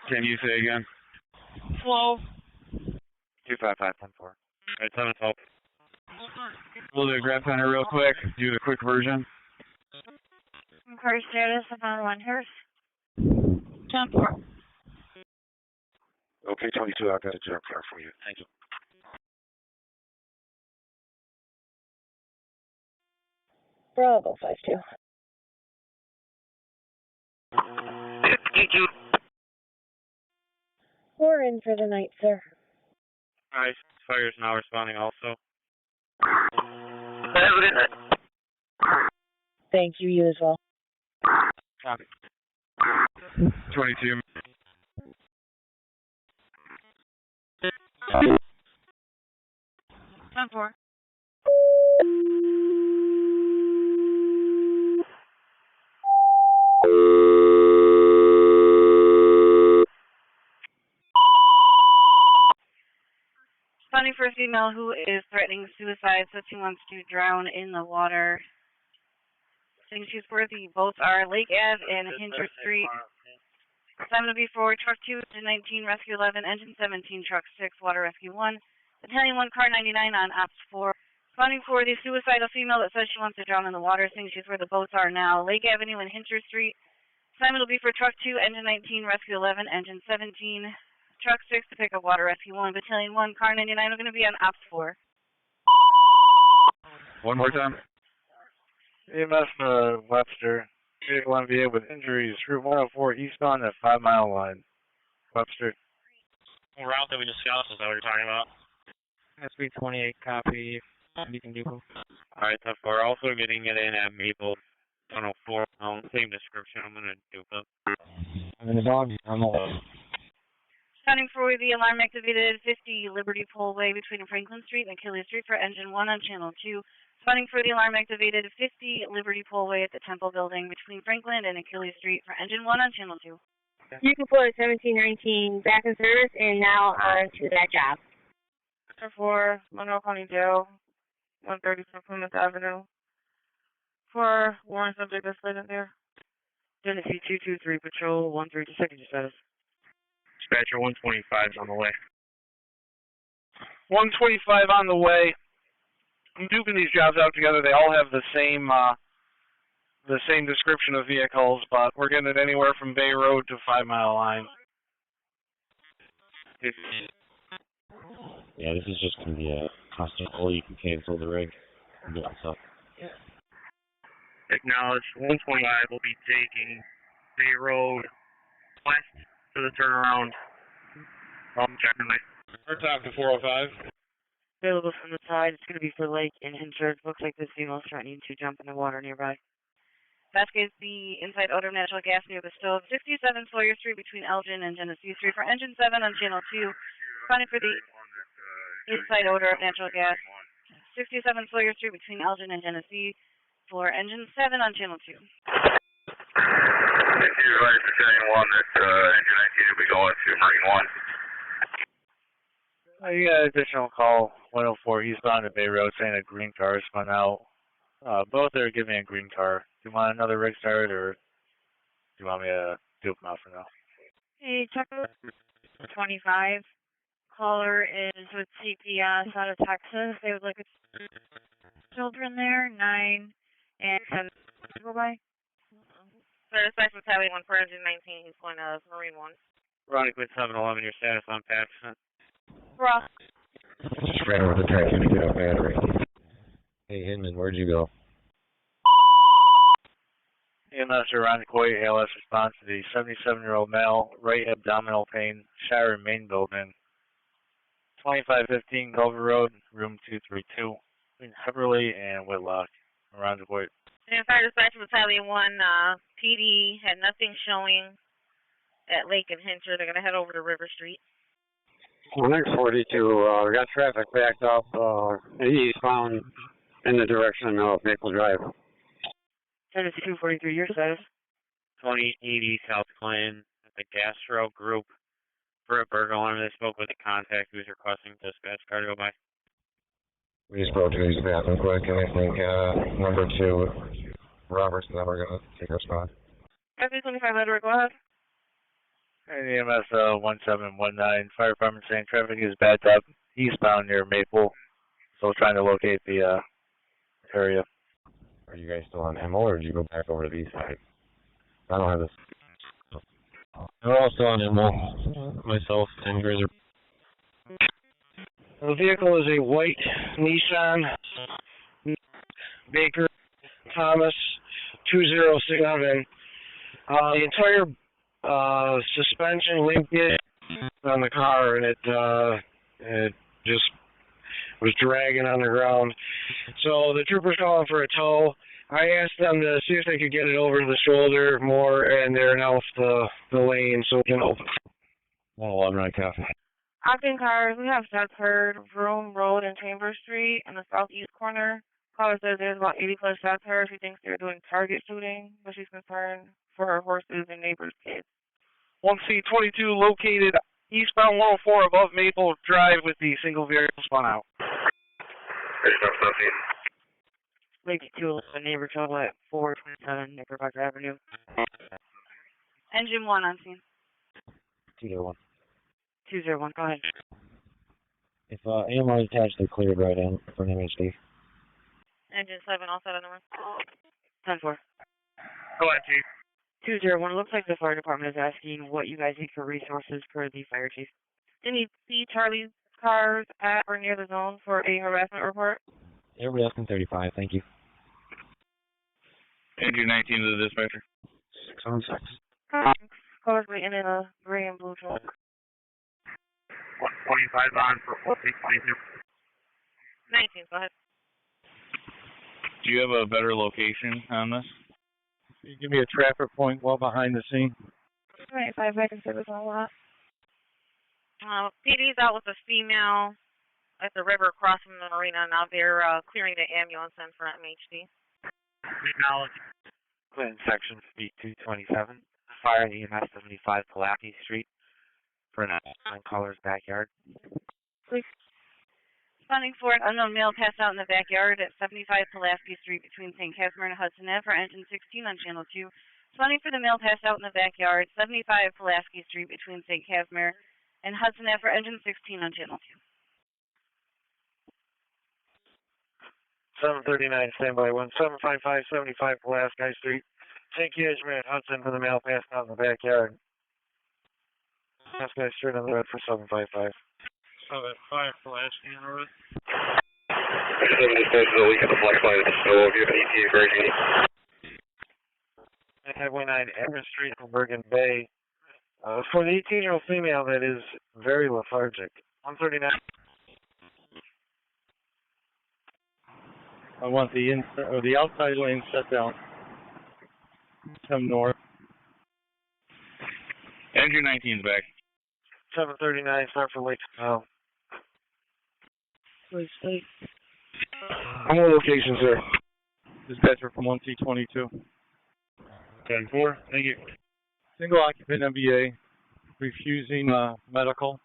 Can you say again? Slow. 255, 10-4. Alright, 7-12. We'll do a grab center real quick. Do the quick version. Car status upon Amherst. 10-4. Okay, 22, I've got a jump car for you. Thank you. Bravo, 5-2. We're in for the night, sir. Alright, fire's now responding also. Thank you, you as well. Copy. 22. Ten four. Responding for a female who is threatening suicide, says she wants to drown in the water. Saying she's where the boats are Lake Ave and Hinter Street. Assignment will be for Truck 2, Engine 19, Rescue 11, Engine 17, Truck 6, Water Rescue 1, Battalion 1, Car 99 on Ops 4. Responding for the suicidal female that says she wants to drown in the water, saying she's where the boats are now, Lake Avenue and Hinter Street. Assignment will be for Truck 2, Engine 19, Rescue 11, Engine 17, Truck 6 to pick up Water Rescue 1, Battalion 1, Car 99 are going to be on Ops 4. One more time. EMS Webster, vehicle MVA with injuries, Route 104 eastbound at 5 Mile Line. Webster. Route that we discussed, is that what you're talking about? SB 28 copy. You can do. Alright, tough. We're also getting it in at Maple 104. Same description. I'm going to dupe it. I'm in the dog. I'm all. Responding for the alarm activated 50 Liberty Poleway between Franklin Street and Achilles Street for Engine 1 on Channel 2. Responding for the alarm activated 50 Liberty Poleway at the Temple Building between Franklin and Achilles Street for Engine 1 on Channel 2. You can put 1719 back in service and now on to that job. For Monroe County Jail, 136 Plymouth Avenue. 4, warrant subject that's present there. Genesee 223 Patrol 13 to second status. Dispatcher 125 is on the way. 125 on the way. I'm duping these jobs out together. They all have the same description of vehicles, but we're getting it anywhere from Bay Road to 5 Mile Line. Yeah, this is just going to be a constant call. You can cancel the rig. What's up? Acknowledged. 125 will be taking Bay Road west to the turnaround. I'm checking my. We're talking 405. Available from the side. It's going to be for Lake and Henrietta. Looks like this female is threatening to jump in the water nearby. Vasquez, the inside odor of natural gas near the stove. 67 Sawyer Street between Elgin and Genesee Street for engine 7 on channel 2. Responding for the inside odor of natural gas. 67 Sawyer Street between Elgin and Genesee for engine 7 on channel 2. If you advise Battalion 1 that engine 19 will be going to Marine 1. You got an additional call, 104 eastbound at Bay Road, saying a green car is spun out. Both are giving a green car. Do you want another rig start, or do you want me to dupe them out for now? Hey, check 25. Caller is with CPS out of Texas. They would like children there, 9 and 10. Go by. Dispatch Battalion 1 for engine 19. He's going to Marine 1. Ronnie Quinn 711, your status on Patterson. Ross. Just ran over the track to get a battery. Hey, Hinman, where'd you go? EMS Honeoye ALS response to the 77-year-old male, right abdominal pain, shower in main building. 2515 Culver Road, room 232, between Heberly and Whitlock. Around the point. And Fire Dispatch Battalion 1, PD had nothing showing at Lake and Hincher. They're going to head over to River Street. 142, we got traffic backed up eastbound in the direction of Maple Drive. Genesee 243, your status. 2080 South Clinton at the Gastro Group for a burglar alarm. They spoke with the contact who was requesting dispatch car to go by. We just spoke to his bathroom quick, and I think number 2, Robert's number, going to take our spot. FB25 Edward, go ahead. And EMS 1719, fire department saying traffic is backed up eastbound near Maple, so trying to locate the area. Are you guys still on MO, or did you go back over to the east side? I don't have this. We're all still on MO. Myself and Grizzly. The vehicle is a white Nissan Baker Thomas 2067. The entire suspension linkage on the car, and it just was dragging on the ground. So the trooper's calling for a tow. I asked them to see if they could get it over to the shoulder more, and they're now off the lane, so you know. 111 right cafe. Ogden cars, we have Pittsford, Broome Road, and Chambers Street in the southeast corner. Caller says there's about 80 plus shoppers. She thinks they're doing target shooting, but she's concerned for her horses and neighbors' kids. 1C22 located eastbound 104 above Maple Drive with the single vehicle spun out. Lake 2, a neighbor trouble at 427 Knickerbocker Avenue. Engine 1 on scene. 201. 201, go ahead. If AMR is attached, they're cleared right in for an MHD. Engine 7, all set on the run. 10-4. Go ahead, Chief. 201, looks like the fire department is asking what you guys need for resources for the fire chief. Did you see Charlie's cars at or near the zone for a harassment report? Everybody else can 35, thank you. Engine 19 to the dispatcher. 616. Cars waiting in a gray and blue truck. 125 on for 4622. 19, go ahead. Do you have a better location on this? Can you give me a traffic point well behind the scene? 25 I can service all that. PD's out with a female at the river across from the marina. Now they're clearing the ambulance in for MHD. Acknowledge. Clinton section B227. Fire EMS 75 Pulaski Street for an on Color's backyard. Please. Responding for an unknown male passed out in the backyard at 75 Pulaski Street between St. Casimir and Hudson Ave for engine 16 on channel 2. Responding for the male passed out in the backyard, 75 Pulaski Street between St. Casimir and Hudson Ave for engine 16 on channel 2. 739, standby 1755, 75 Pulaski Street, St. Casimir and Hudson for the male passed out in the backyard. Pulaski Street on the road for 755. 75 Pulaski on the road. 7 dispatch is a leak in the flex line at the stove. You have an ETA for AG. I have 19 Amherst Street from Bergen Bay. For the 18-year-old female that is very lethargic. 139. I want the outside lane shut down. Come north. Engine 19's back. 739, start for Lake Snow. Please state. I'm on location, sir. Dispatcher from 1C22. 10-4, thank you. Single occupant MBA, refusing medical.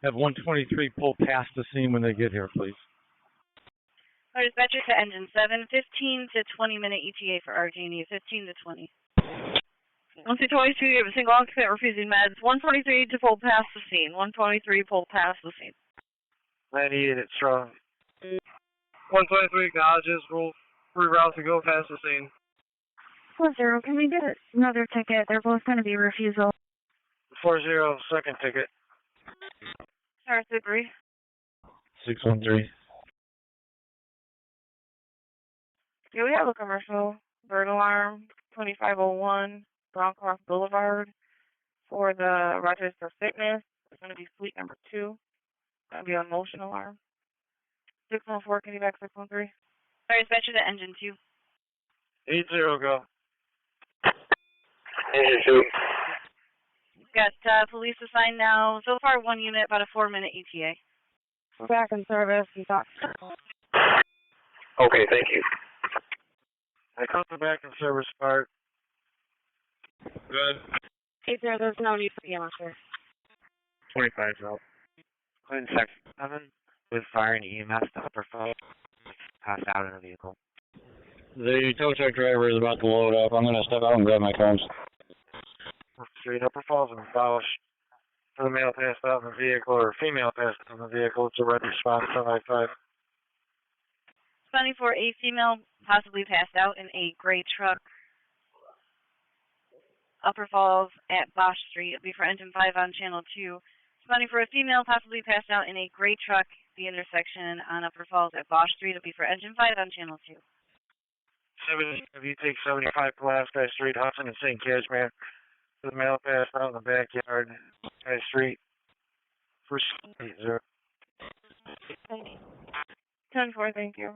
Have 123 pull past the scene when they get here, please. Our dispatcher to engine 7, 15 to 20 minute ETA for RG&E, 15 to 20. 1C22, you have a single occupant refusing meds. 123 to pull past the scene. 123 pull past the scene. 98 at Strong. 123 acknowledges, we'll reroute to go past the scene. 40, can we get another ticket? They're both going to be refusal. 40, second ticket. Sarah Sudbury. 613. Yeah, we have a commercial bird alarm, 2501 Brockport Boulevard for the Rochester Fitness. It's going to be fleet number 2. It's going to be on motion alarm. 614, can you back 613? Sorry, dispatcher to engine 2. 80, go. Engine 2. Got police assigned now. So far, 1 unit, about a 4-minute ETA. Back in service. Okay, thank you. I come back in service part. Good. 80, there's no need for EMS here. 25's out. Clean section 7 with fire and EMS to upper phone. Passed out in a vehicle. The tow truck driver is about to load up. I'm going to step out and grab my cones. Street, Upper Falls and Bausch. For the male passed out in the vehicle or female passed out in the vehicle, it's a red response 755. Responding for a female possibly passed out in a gray truck. Upper Falls at Bosch Street. It'll be for engine 5 on channel 2. Responding for a female possibly passed out in a gray truck, the intersection on Upper Falls at Bosch Street. It'll be for engine 5 on channel 2. 70, if you take 75 Pulaski Street, Hudson and St. Casimir. For the male passed out in the backyard, High Street. For 80. 10-4, thank you.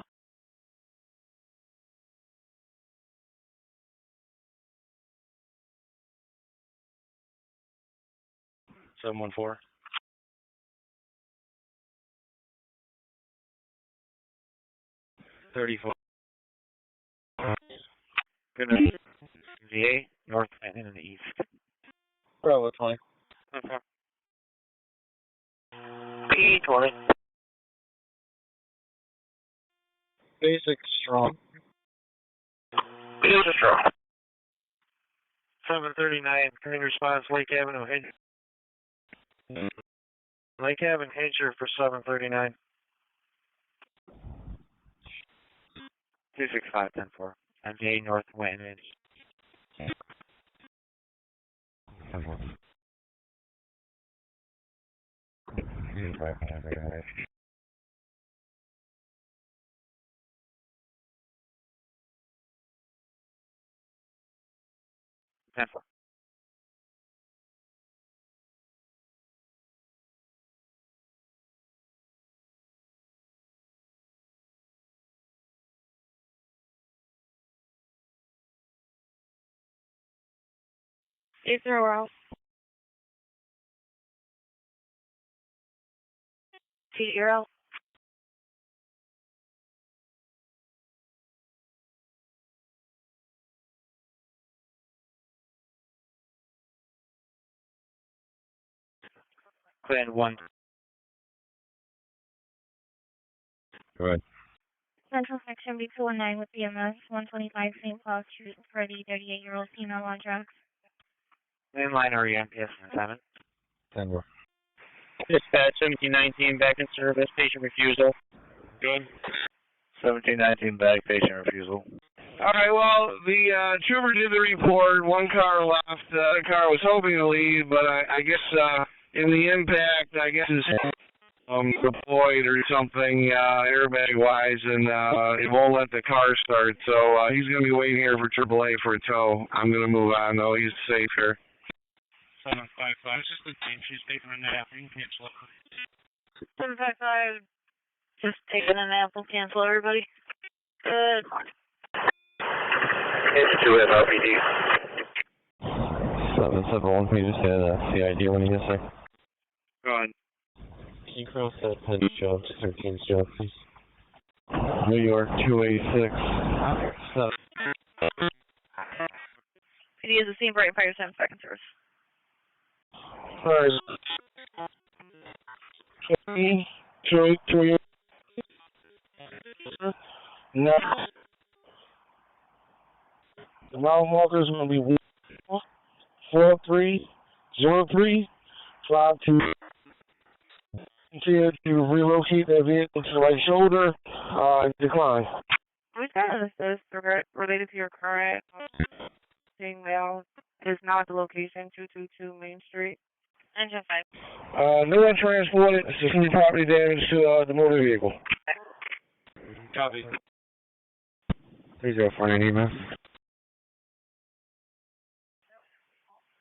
714. 34. Good night. VA, north and in the east. Bravo 20. P20. Basic strong. Basic strong. 739, green response, Lake Avenue, Lake Avenue, Hincher for 739. 265, 10-4. MJ north, went in. Penfield. Eight zero out. T, you're out. Clan 1 Go ahead. Central Section B219 with EMS, 125 St. Paul Street for the 38-year-old female on drugs. Mainline or EMPS 7. 10 more. Dispatch 1719 back in service, patient refusal. Good. 1719 back, patient refusal. All right, well, the trooper did the report. One car left. The other car was hoping to leave, but I guess in the impact, I guess it's deployed or something, airbag-wise, and it won't let the car start. So he's going to be waiting here for AAA for a tow. I'm going to move on, though. He's safe here. 755, it's just a team. She's taking a nap. You can cancel it. 755, just taking a nap. We'll cancel everybody. Good. It's 2 LPD. 771, can you just say the CID when you get there? Go on. Can you cross that Penn job to 13's job, please? New York 286. 7. PD is the scene, bright fire 7 seconds service. Alright. 282. No. The mile walker is going to be 4303 52. Continue to relocate that vehicle to the right shoulder. Decline. Which kind of this related to your current mail is not the location 222 Main Street. Engine 5. No one transported. Sustained property damage to the motor vehicle. Copy. 3049 EMS.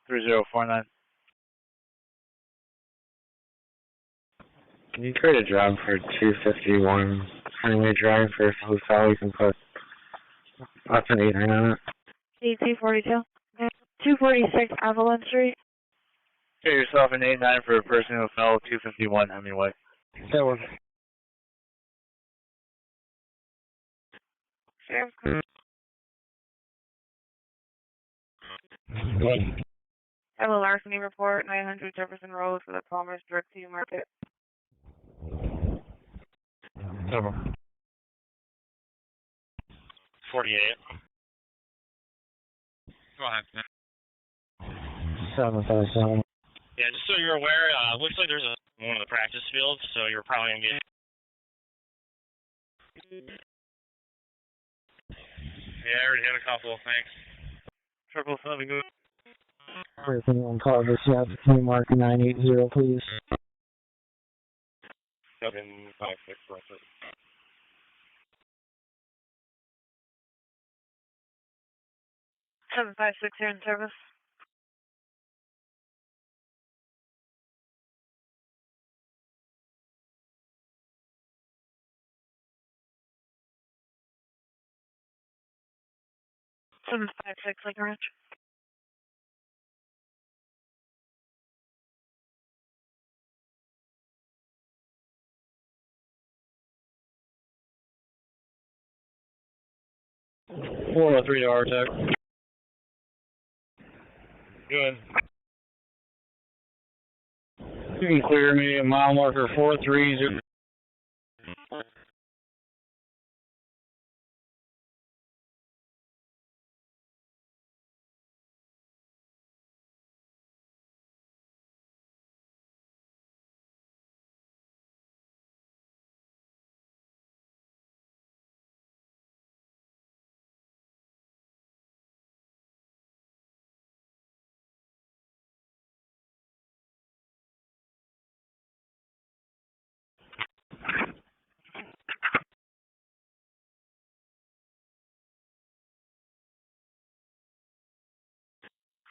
3049. Can you create a job for 251 Highway Drive for a hotel? You can put up an 89 on it. C242. 246 Evelyn Street. Get yourself an 89 for a person who fell 251 Hemingway. That one. I have a larceny report, 900 Jefferson Road for the Palmer's Direct to Market. 48. Go ahead. 757. Yeah, just so you're aware, looks like there's one of the practice fields, so you're probably going to get... Yeah, I already had a couple, thanks. 777, good. If anyone calls us, you have to K mark 980, please. 756, roughly. 756 here in service. Seven 5-6 Lake Ranch. Four 3-hour tech. Good. You can clear me a mile marker 430.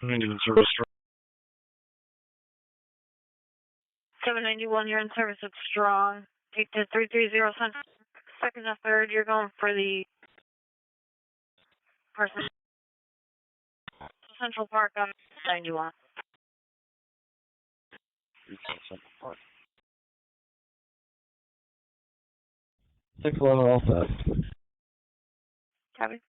Indian service. 791, you're in service at Strong. Take to 330 second to third. You're going for the person. Central Park on 91. Central Park. 611 all set. Copy.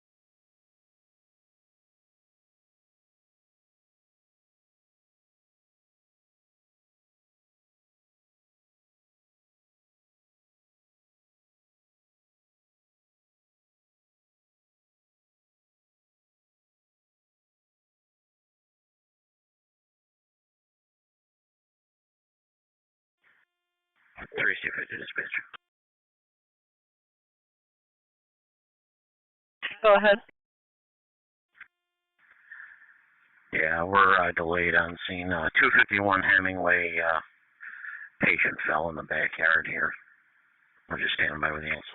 3250 dispatch. Go ahead. Yeah, we're delayed on scene. 251 Hemingway, patient fell in the backyard here. We're just standing by with the ambulance.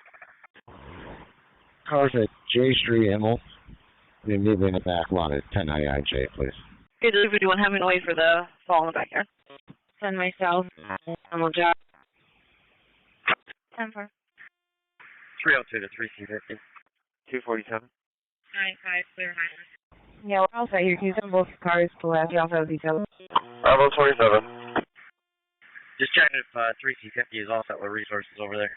Cars at J Street, Emil. Immediately in the back lot at 10 IIJ, please. Okay, 251 Hemingway for the fall in the backyard. Send myself. I'm on job. 10-4. 302 to 3C50. 247. 9-5, clear high. Yeah, we're also here. Can you send both cars to left? We also have details. Bravo 27. Just checking if 3C50 is all set with resources over there.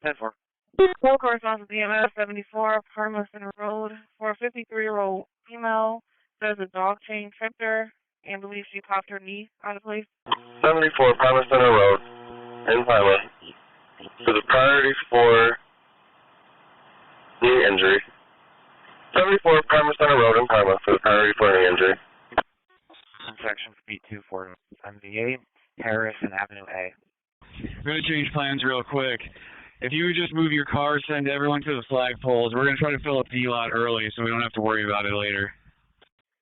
10-4. Full correspondence with EMS 74, Palmerston Road, for a 53-year-old female. There's a dog chain tripped her and believes she popped her knee out of place. 74 Palmerston Road in Parma. For the priority for knee injury. 74 Palmerston Road in Parma for the priority for knee injury. Section B2 for MVA, Harris and Avenue A. We're going to change plans real quick. If you would just move your car, send everyone to the flagpoles. We're going to try to fill up D lot early so we don't have to worry about it later.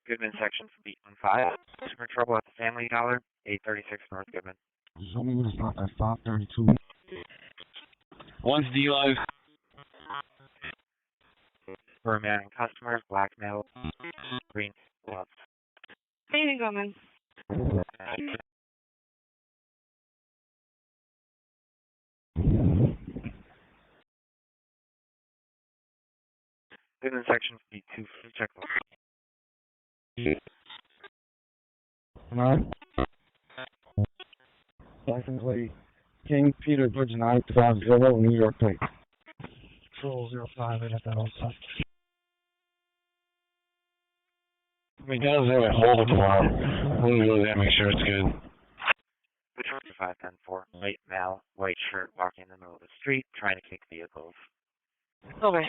Goodman section B15. Customer trouble at the Family Dollar, 836 North Goodman. Someone was not at 532. Once D lot is... For remaining customers, blackmail, green gloves. Hey, Goodman. Goodman section B2, check the... Alright. License plate King Peter Bridge 950, New York plate. Control 05, at that also. He does have it hold it tomorrow. We'll go there, make sure it's good. Patrol 510-4, white male, white shirt, walking in the middle of the street, trying to kick vehicles. Over.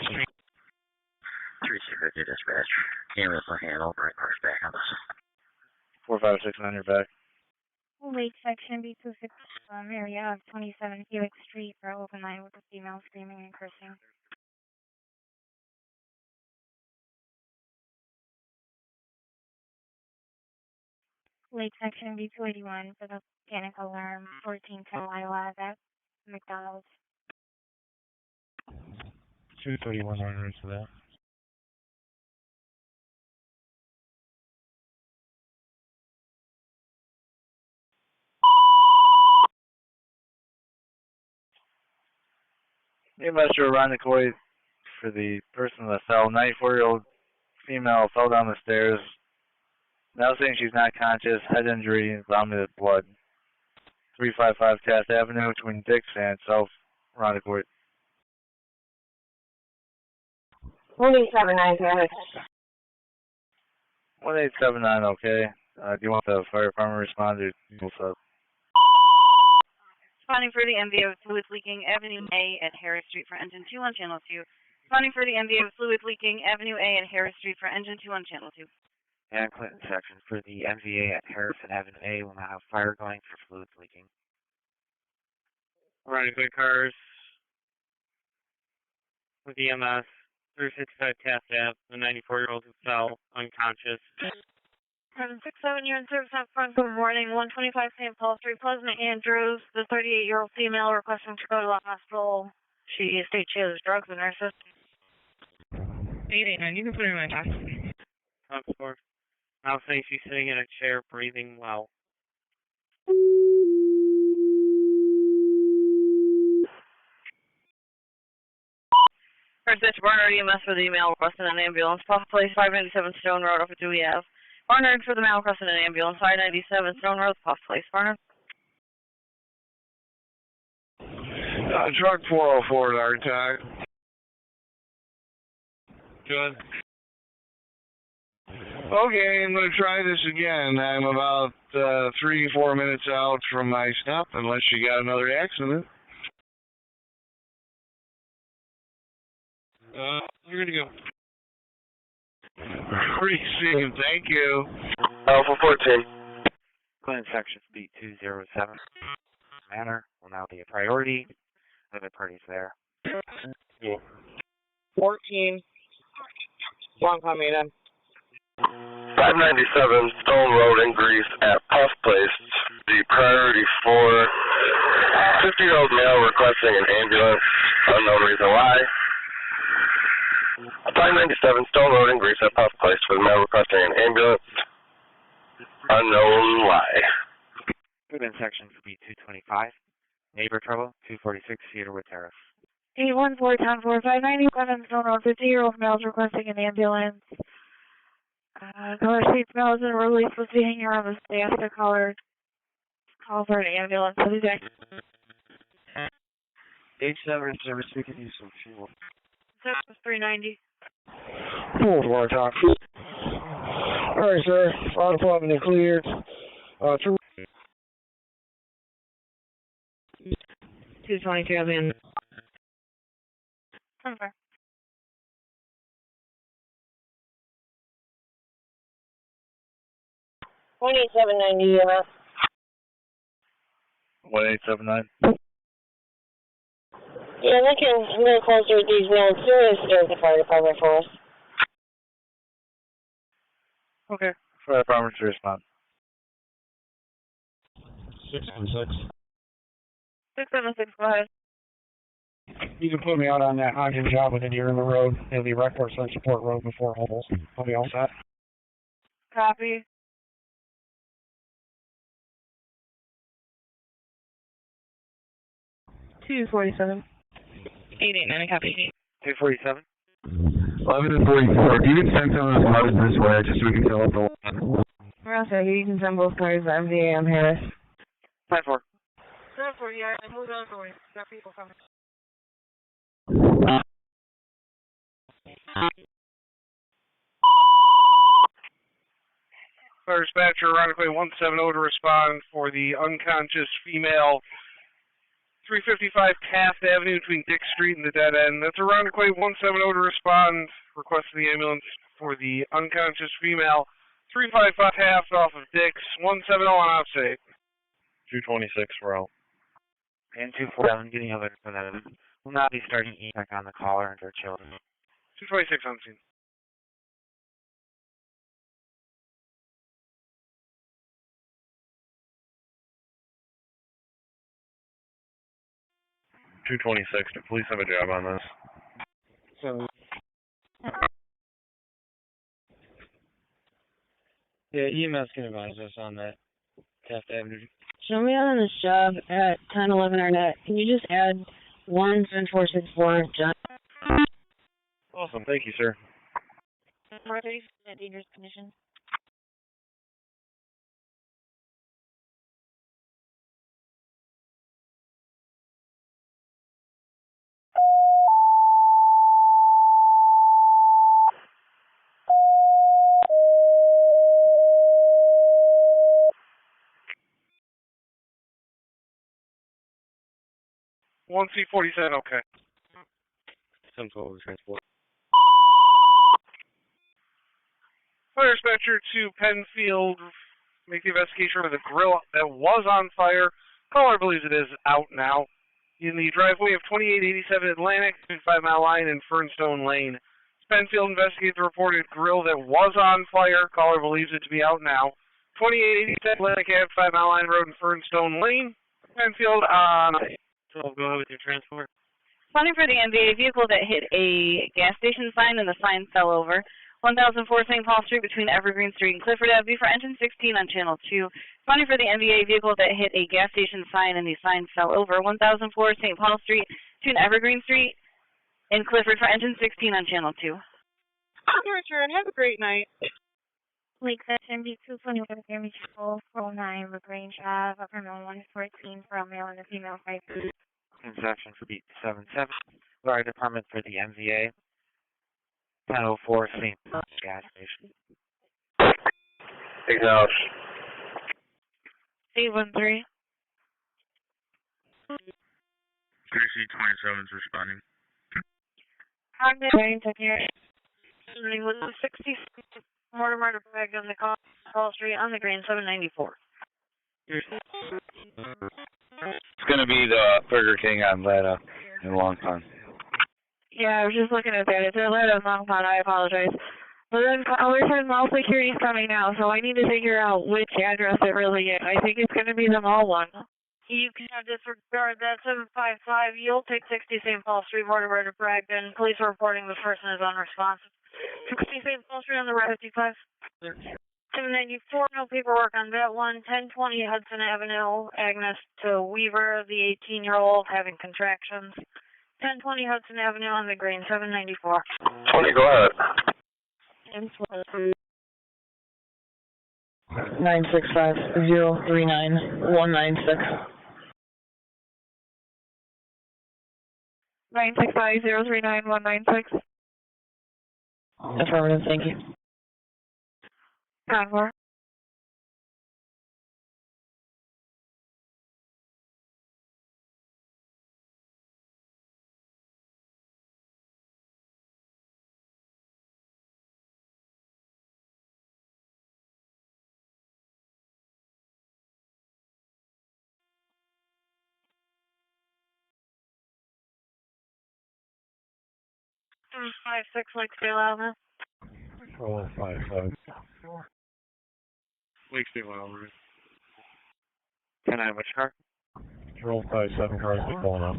350 dispatch. Ambulance will handle, right cars back on us. 456 on your back. Late section B26 area of 27 Helix Street for open line with a female screaming and cursing. Late section B281 for the panic alarm 1410 Lila at McDonald's. 231 runners for that. Hey, Master Ronikoy, for the person that fell, 94-year-old female fell down the stairs. Now saying she's not conscious, head injury, vomited blood. 355 Taft Avenue between Dix and South Ronikoy. 1879, Harris. 1879, okay. Do you want the fire department to respond or what's up? Responding for the MV of fluids leaking Avenue A at Harris Street for engine 2 on channel 2. Responding for the MV of fluids leaking Avenue A at Harris Street for engine 2 on channel 2. And Clinton section for the MVA at Harrison Avenue A will now have fire going for fluids leaking. Running quick cars with EMS 365 Taft Ave, the 94-year-old who fell unconscious. 767, you're in service up front. Good morning. 125 St. Paul Street, Pleasant Andrews. The 38-year-old female requesting to go to the hospital. She states she has drugs in her system. 889, you can put her in my box. Of course. Now saying she's sitting in a chair, breathing well. First dispatch, Barnard EMS for the male requesting an ambulance. Place 597 Stone Road off of Dewey Ave. Barnard for the male requesting an ambulance. 597 Stone Road, Place. Barnard. Truck 404 at our attack. Good. Okay, I'm going to try this again. I'm about 3-4 minutes out from my stop, unless you got another accident. We're going to go. Receive, thank you. Alpha 14. Clinton section speed 207. Manor, will now be a priority. Other parties there. Yeah. 14. Long coming in. 597 Stone Road in Greece at Puff Place. The priority for 50-year-old male requesting an ambulance. Unknown reason why. 597 Stone Road in Greece at Puff Place for the male requesting an ambulance. Unknown why. Good section for B225. Neighbor trouble, 246 Cedarwood Terrace. 814-10-4, 597 Stone Road, 50-year-old male requesting an ambulance. Color Street male is in a release supposed to be hanging around the staff to call for an ambulance. What is that? H7 service, we can use some fuel. That's 390. Full war talk. Alright, sir. Fire department cleared. 223 of in. Okay. 18790 EMS. 1879. Yeah, they can go closer with these now as soon as there's the fire department for us. Okay. Fire department to respond. 616. 676, go ahead. You can put me out on that Ogden job within here in the road. It'll be Rockport Spencerport Road before Humboldt. I'll be all set. Copy. $247. 889, copy. 247. 11 and 44. If you could send some of those cars this way, just so we can fill up the one. Roger, you can send both cars to MVA Amherst. 5-4. 7-4, yeah, I moved on for you. Got people coming. Fire dispatcher, Rockaway 170 to respond for the unconscious female, 355 Taft Avenue between Dick Street and the dead end. That's a Rockaway 170 to respond, requesting the ambulance for the unconscious female, 355 Taft off of Dick's, 170 on outside. 226, we're out. And 247, getting a letter for that. Will not be starting EMAC on the caller and their children. 226 on scene. $226. The police have a job on this. So, yeah, EMS can advise us on that. Taft Avenue. Show me out on this job at 1011 Arnett. Can you just add 17464 John? Awesome. Thank you, sir. Dangerous condition. One C47, okay. Some sort of transport. Fire dispatcher to Penfield, make the investigation for the grill that was on fire. Caller believes it is out now. In the driveway of 2887 Atlantic, between 5 Mile Line and Fernstone Lane. Penfield investigates the reported grill that was on fire. Caller believes it to be out now. 2887 Atlantic Ave, 5 Mile Line Road and Fernstone Lane. Penfield on. So I'll go ahead with your transport. Responding for the MVA vehicle that hit a gas station sign and the sign fell over. 1004 St. Paul Street between Evergreen Street and Clifford Avenue for engine 16 on channel 2. Responding for the MVA vehicle that hit a gas station sign and the sign fell over. 1004 St. Paul Street between Evergreen Street and Clifford for engine 16 on channel 2. Return. Have a great night. Lake section B220 with damage control 409 LaGrange Ave, upper mill 114 for a male and a female 5. Section for beat 77. Fire department for the MVA. 1004 St. Gas Station. Acknowledge. 813. 3C27 is responding. Ogden, Green, Technique. With 60 Mortimer to Bragg on the Call Street on the Green 794. It's going to be the Burger King on Lada in Long Pond. Yeah, I was just looking at that. It's Atlanta Long Pond. I apologize. But then other said mall security's coming now, so I need to figure out which address it really is. I think it's going to be the mall one. You can disregard that 755. You'll take 60 St. Paul Street, Mortimer to Bragdon. Police are reporting the person is unresponsive. 60 St. Paul Street on the right 55. 794, no paperwork on that one. 1020 Hudson Avenue, Agnes to Weaver, the 18-year-old having contractions. 1020 Hudson Avenue on the green, 794. 20, go ahead. 965-039-196. 965-039-196. Affirmative, thank you. Convoy. Five six Lakesdale Avenue. Control 57. Lakesdale Avenue. 10-9, which car? Control 57 cars are pulling up.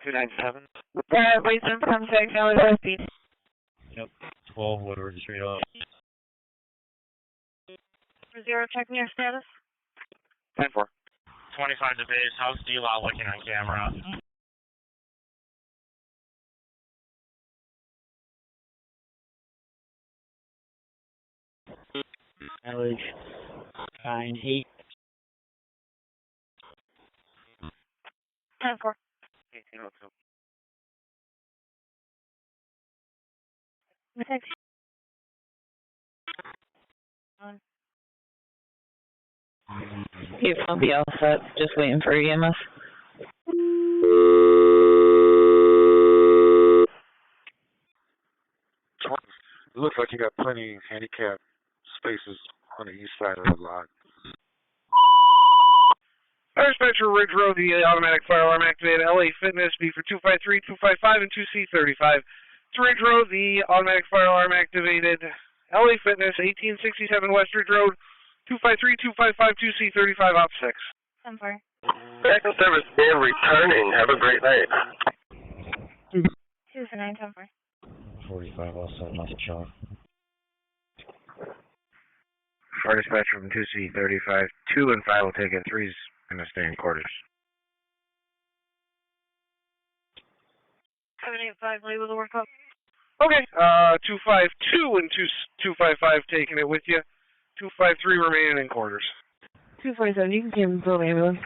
Two 297. Wasteland comes back now with our speed. Yep. 12 Woodward Street up. 0, checking your status. 10-4. 25 to base. How's D-Law looking on camera? LH 9-8. 10-4. 1802. Thanks. Hey, I'll be all set. Just waiting for EMS. It looks like you got plenty handicap spaces on the east side of the lot. Dispatcher Ridge Road, the automatic fire alarm activated. LA Fitness, B for 253, 255, and 2C35. To Ridge Road, the automatic fire alarm activated. LA Fitness, 1867 West Ridge Road, 253, 255, 2C35, op 6. 10-4. Backup service is returning. Have a great night. 2 for 9, 10-4. 45 also, nothing showing. Fire dispatcher from 2C35, 2 and 5 will take it, 3's going to stay in quarters. 785, label the work up. Okay, 252 and 255 taking it with you. 253 remaining in quarters. 247, you can give the ambulance.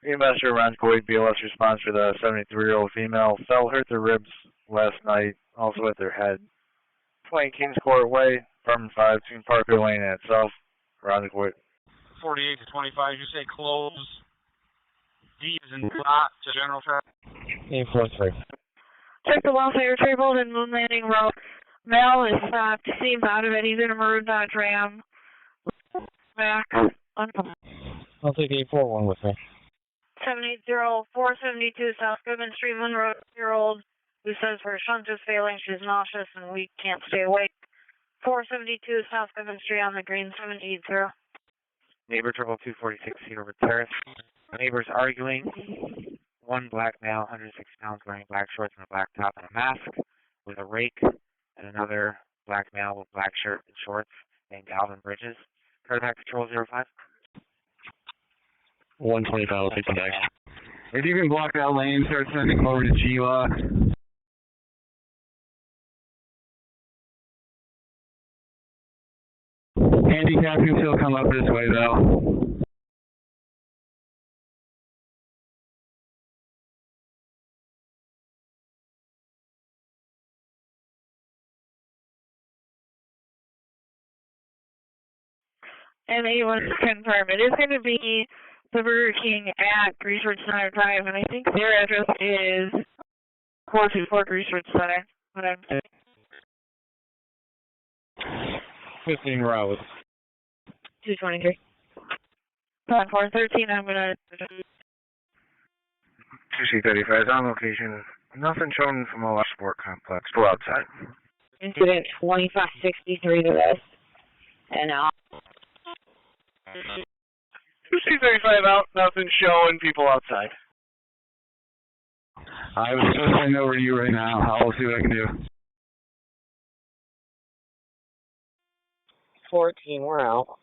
EMS around Kuwait BLS response for the 73-year-old female. Fell, hurt their ribs last night, also at their head. 20 Kings Court Way, apartment 5, between Parker Lane and itself, around Kuwait. 48 to 25, you say close. D is in dot to general traffic. 843. Check the welfare table and Moon Landing Road. Mel is stopped. Seems out of it. He's in a maroon Dodge Ram. Back. I'll take 841 with me. 780-472 South Goodman Street, Monroe, year-old, who says her shunt is failing. She's nauseous and we can't stay awake. 472 South Goodman Street on the green, 780. Neighbor trouble 246 Cedarwood Terrace. Neighbors arguing. One black male, 106 pounds, wearing black shorts and a black top and a mask with a rake, and another black male with black shirt and shorts named Alvin Bridges. Cardiac Patrol 05. 125 will take them back. If you can block that lane, start sending them over to G-Lock. Handicap can still come up this way, though. And A1 confirm. It is going to be the Burger King at Greasewood Center Drive, and I think their address is 424 Greasewood Center. What I'm saying. 15 Road. 223. On 413, I'm gonna. 2C35 on location. Nothing shown from a sport complex. Go outside. Incident 2563 to this. And 2C35 out, nothing showing, people outside. I was sending over to you right now. I'll see what I can do. 14, we're out.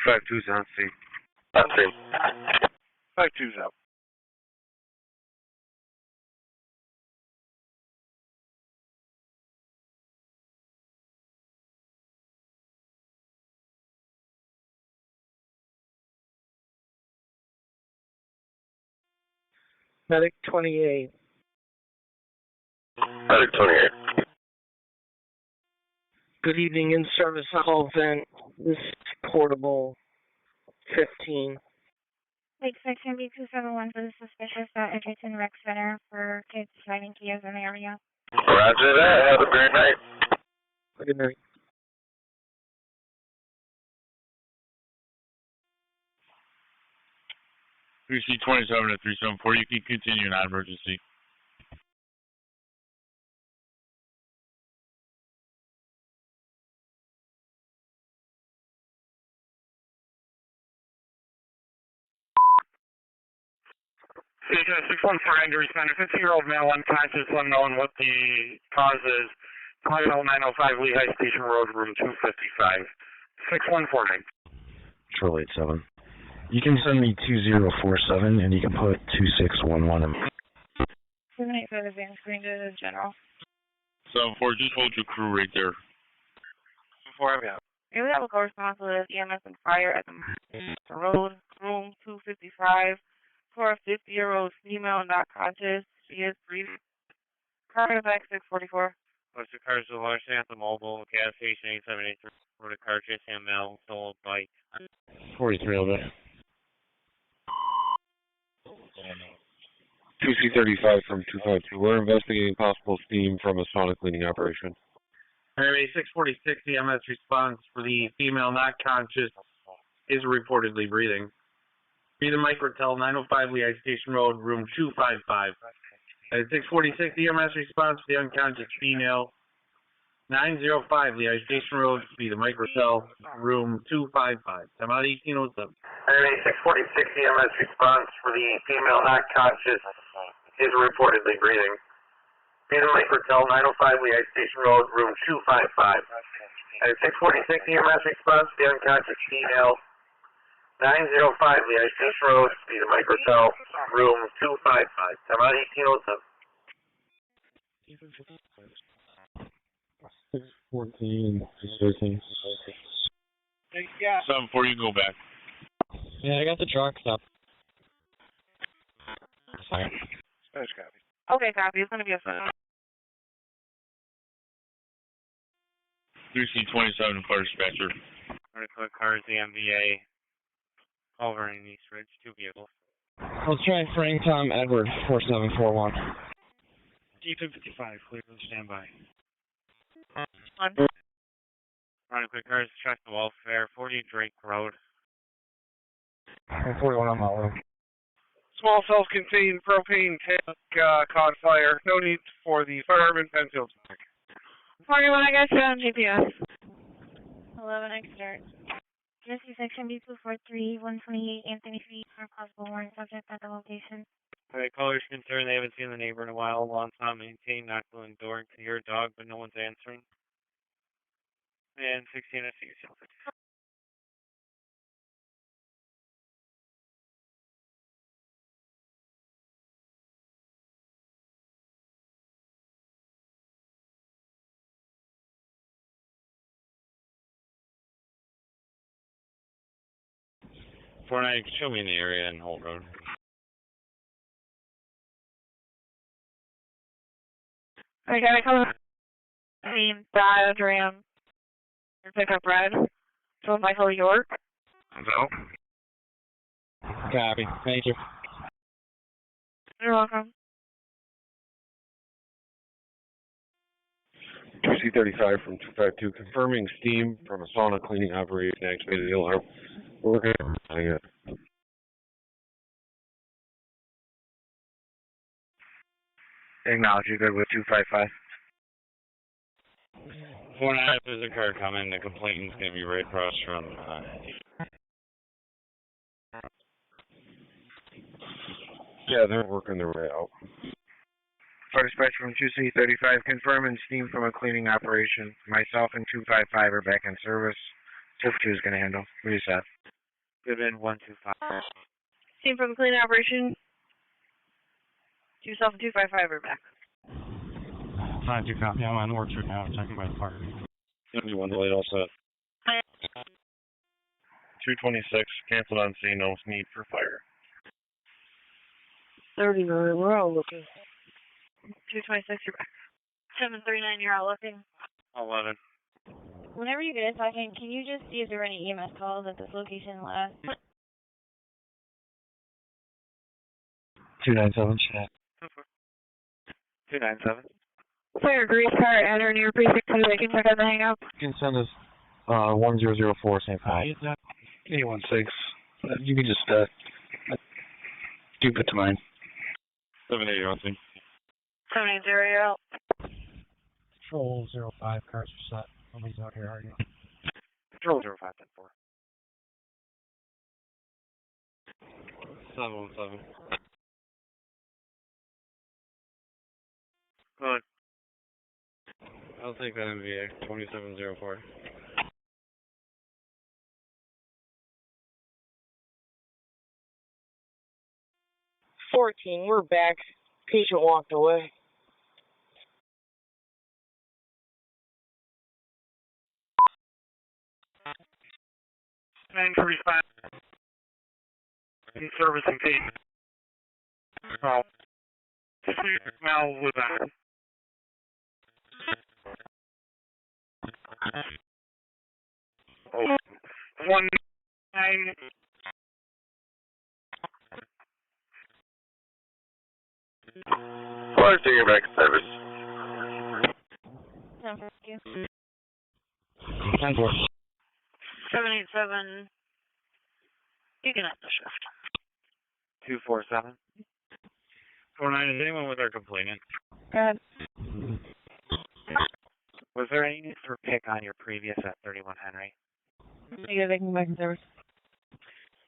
252's on scene. On scene. 52's out. Medic 28. Medic 28. Good evening, in service call vent. This is portable 15. Lake Section B271 for the suspicious at Edgerton Rec Center for kids driving Kias in the area. Roger that. Have a great night. Good night. 3C27 at 374. You can continue non-emergency. Station 614 injury center. 15-year-old male unconscious, unknown what the cause is. 905 Lehigh Station Road, room 255. 614. Control 87. You can send me 2047 and you can put 2611 in. 785 advance green to general. 74, just hold your crew right there. 4 I've got. Here we have a correspondence with EMS and fire at the road, room 255. For a 50-year-old female not conscious. She is breathing. Car back 644. What's the cars to Los Angeles Mobile, gas station 8783, for the car chasing a male, sold bike. 43 over. 2C35 from 252. We're investigating possible steam from a sauna cleaning operation. Area 646 EMS response for the female not conscious is reportedly breathing. Be the microtel 905 Lehigh Station Road, room 255. At 646 EMS response for the unconscious female 905 Lehigh Station Road, be the microtel, room 255. Time out 1807. Area 646 EMS response for the female not conscious is reportedly breathing. Be the microtel 905 Lehigh Station Road, room 255. At 646 EMS response for the unconscious female 905 Lehigh Station Road, be the microtel, room 255. Time out 1807. 614, 613. Yeah. 74, you can go back. Yeah, I got the truck. Stop. Sorry. That's copy. Okay, copy. It's going to be a phone. 3C27 fire dispatcher. Critical cars, the MVA, over in East Ridge, 2 vehicles. Let's try Frank Tom Edward 4741. G255, clear to standby. On. Running quick cars, check the welfare, 40 Drake Road. 41 on my road. Small self-contained propane tank caught fire. No need for the fireman penfield. 41, I got you on GPS. 11 extra. Jersey Section B243, 128 Anthony Street for possible warrant subject at the location. Alright, callers concerned they haven't seen the neighbor in a while. Alarm's not maintained, knocked on the door, can hear a dog, but no one's answering. And 16, I see yourself. Show me in the area in Holt Road. I got a couple diagram. Pick up red. So Michael York. So? Copy. Thank you. You're welcome. 2C35 from 252, confirming steam from a sauna cleaning operation activated the alarm. Working. Acknowledge you good with 255. 4-9, there's a car coming. The complainant's going to be right across from Yeah, they're working their way out. For dispatch from 2C35, confirming steam from a cleaning operation. Myself and 255 are back in service. 252 is going to handle. Reset. Goodman 125. Team from cleaning operation. Yourself and 255 are back. 5-2 copy. I'm on Orchard now. I'm checking by the park. 71 delayed all set. 226, canceled on scene, no need for fire. 39, we're all looking. 226, you're back. 739, you're all looking. 11. Whenever you get a second, can you just see if there are any EMS calls at this location last? 297, chat. 297. Fire grease car at or near precinct 2, they can check on the hang-up. You can send us 1004 St. Pat. 816. You can just keep it to mine. 780, I'll see. 780, you're out. Control 05, cars are set. Nobody's out here, are you? Control 0510-4. 717. Good. I'll take that MVA, 2704. We're back. Patient walked away. And for response in service and case. Now with that. Oh, 19. Fire station back in service. Thank you. 787, you can end the shift. 247. 49, is anyone with our complainant? Go ahead. Was there any need for pick on your previous at 31 Henry? Negative, they can back in service.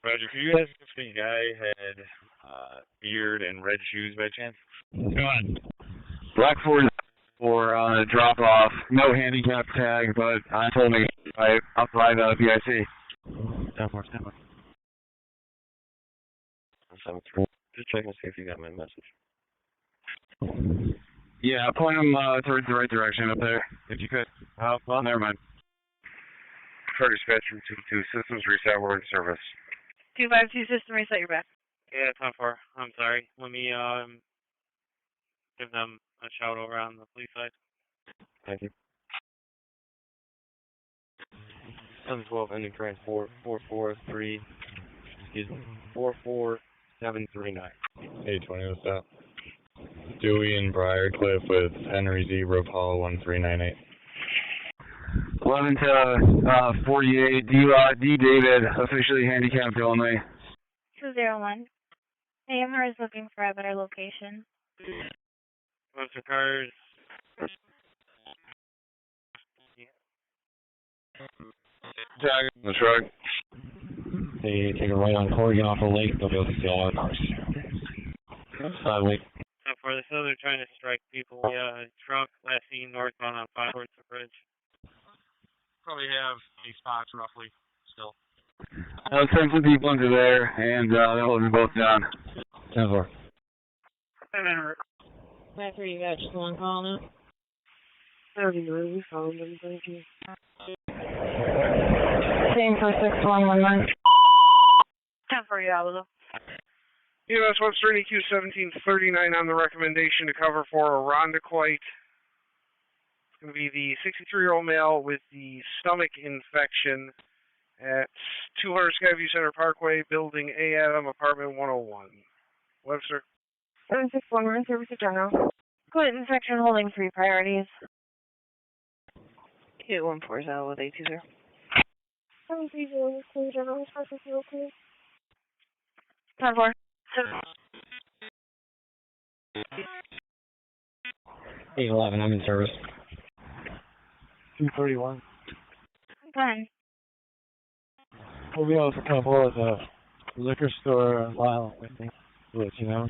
Roger, could you ask if the guy had beard and red shoes by chance? Go on. Blackford for drop off. No handicap tag, but I told me I'll provide BIC. 10-4. Just checking to see if you got my message. Yeah, point him towards the right direction up there, if you could. Oh, well, never mind. For dispatch from 22, systems reset, we're in service. 252, system reset, you're back. Yeah, 10-4. I'm sorry. Let me give them a shout over on the police side. Thank you. 712, ending transport, 443, excuse me, 44739. 820, what's that? Dewey and Briarcliff with Henry Z, Rope Hall 1398. 11 to 48, D. David, officially handicapped only. 201. Amherst is looking for a better location. Monster cars. Tag in the truck. They take a right on Corrigan off the lake, they'll be able to see all our cars. Lake. For this other trying to strike people, yeah, truck last seen northbound on 5 towards the bridge. Probably have 8 spots roughly still. I'll send some people into there, and they'll hold them both down. 10-4. 5-3, you got just one call now? 39, we found them, thank you. Same for 6111. 10-4, you out, EMS Webster EQ 1739 on the recommendation to cover for a Rondaquite. It's going to be the 63-year-old male with the stomach infection at 200 Skyview Center Parkway, Building A, Adam, Apartment 101. Webster. 761, we're in service to general. Go ahead, inspection holding 3 priorities. 8140 with 820. 730, clear general, response is clear. 10-4. 811, I'm in service. 231. Okay. We'll be able to come forward with a liquor store mile, I think. We'll let you know.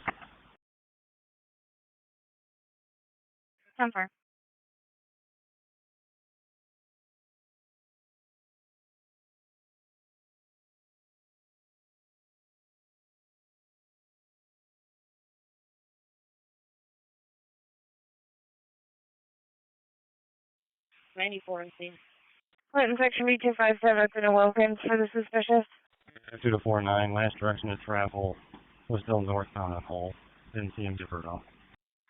10-4. $94 and C. Clinton section B257 open and welcome for the suspicious. 2249, last direction of travel was still northbound at Hull. Didn't see him differ at all.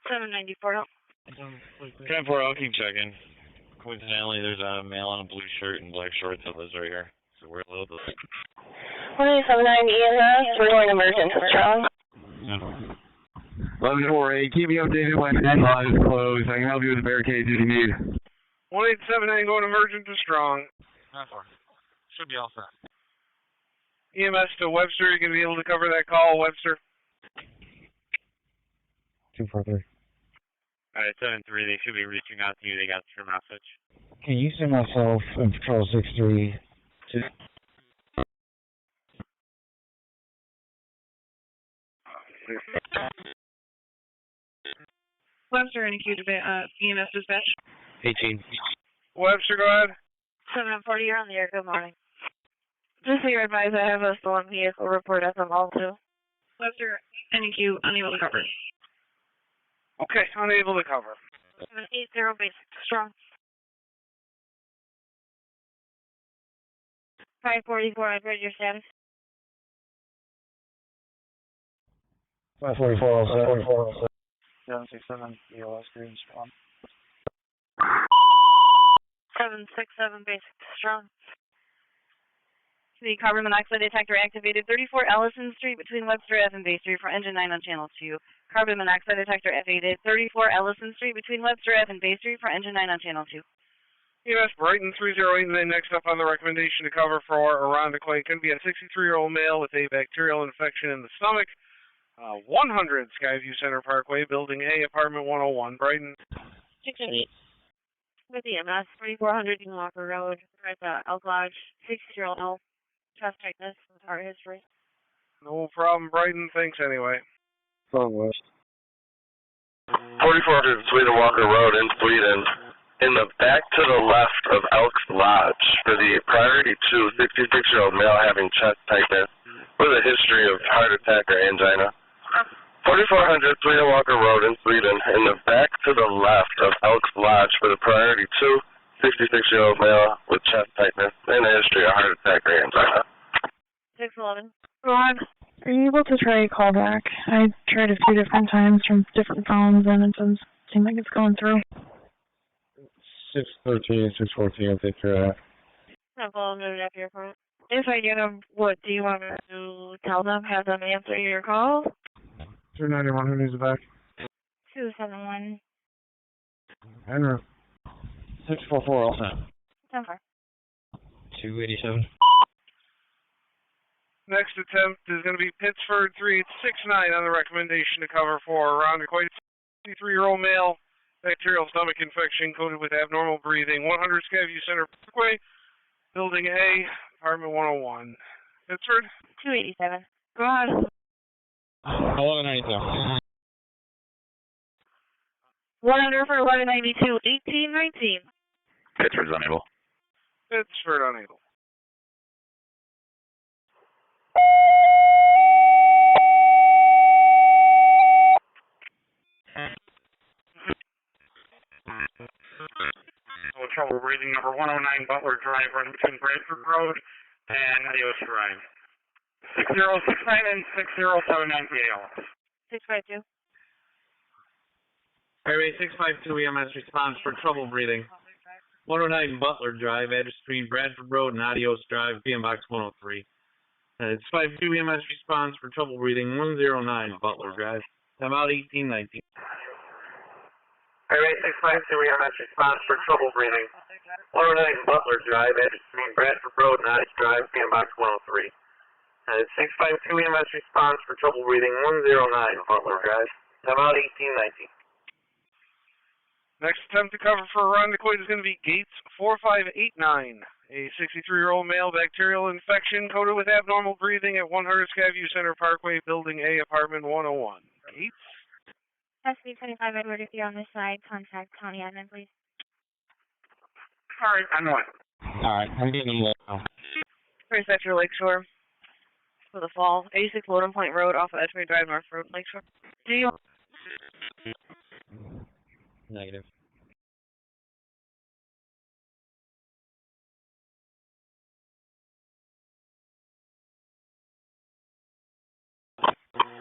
794. 10-4, I'll keep checking. Coincidentally, there's a male in a blue shirt and black shorts that lives right here. So we're a little bit. 1879 EMS, we're going emergent to strong. 1148, keep me updated when the line is closed. I can help you with the barricades if you need. 1879 going emergent to strong. 10-4. Should be all set. EMS to Webster, you going to be able to cover that call, Webster? 243. Alright, 7-3, they should be reaching out to you. They got your message. Can you send myself and Patrol 63 to... Webster and acute EMS dispatch. 18. Webster, go ahead. 740, you're on the air. Good morning. Just so you're advised, I have a stolen vehicle report at the mall, too. Webster, NQ, unable to cover. Okay, unable to cover. 780 basic, strong. 544, I've read your status. 544, 767, EOS green, strong. 767, basic, strong. The carbon monoxide detector activated 34 Ellison Street between Webster Ave and Bay Street for engine 9 on channel 2. Carbon monoxide detector activated 34 Ellison Street between Webster Ave and Bay Street for engine 9 on channel 2. EMS Brighton 308, and then next up on the recommendation to cover for around the claim can be a 63-year-old male with a bacterial infection in the stomach. 100 Skyview Center Parkway, Building A, Apartment 101, Brighton. 688. With EMS, 3400 Walker Road, right at Elk Lodge, 60-year-old male, chest tightness with heart history. No problem, Brighton. Thanks anyway. Wrong West. 4400 Sweden Walker Road in Sweden. In the back to the left of Elks Lodge for the priority 2 66-year-old male having chest tightness with a history of heart attack or angina. 4400 Sweden Walker Road in Sweden. In the back to the left of Elks Lodge for the priority 2 66-year-old male with chest tightness and a history of heart attack or angina. 611. Go on. Are you able to try a callback? I tried a few different times from different phones, and it doesn't seem like it's going through. 613, 614, I'll take care of that. I'll follow them up here for it. If I get them, what do you want me to tell them? Have them answer your call? 291, who needs it back? 271. Henry. 644, all set. 10-4. 287. Next attempt is going to be Pittsford 3869 on the recommendation to cover for around a quite 63-year-old male, bacterial stomach infection coated with abnormal breathing. 100 Skyview Center Parkway, Building A, Apartment 101. Pittsford? 287. Go on. 1192. 100 for 1192. 1819. Pittsford's unable. Pittsford unable. So trouble breathing number 109 Butler Drive running between Bradford Road and Adios Drive. 6069 and 6079 PALS. 652. Airway 652 EMS response for trouble breathing. 109 Butler Drive, address between Bradford Road and Adios Drive, PM Box 103. It's 52 EMS response for trouble breathing, 109 Butler Drive. I'm out 1819. Alright, 652 EMS response for trouble breathing. 109 Butler Drive, address between Bradford Road and Adios Drive, PM Box 103. It's 652 EMS response for trouble breathing, 109 Butler Drive. I'm out 1819. Next attempt to cover for Irondequoit is going to be Gates 4589. A 63-year-old male bacterial infection coded with abnormal breathing at 100 Skyview Center Parkway, Building A, Apartment 101. Gates? SB 25 Edward, if you're on this side, contact County Admin, please. Alright, I know it. Alright, I'm getting them now. First Sector Lakeshore. For the fall. 86 Loden Point Road off of Edgebury Drive, North Road, Lakeshore. Do you? Negative.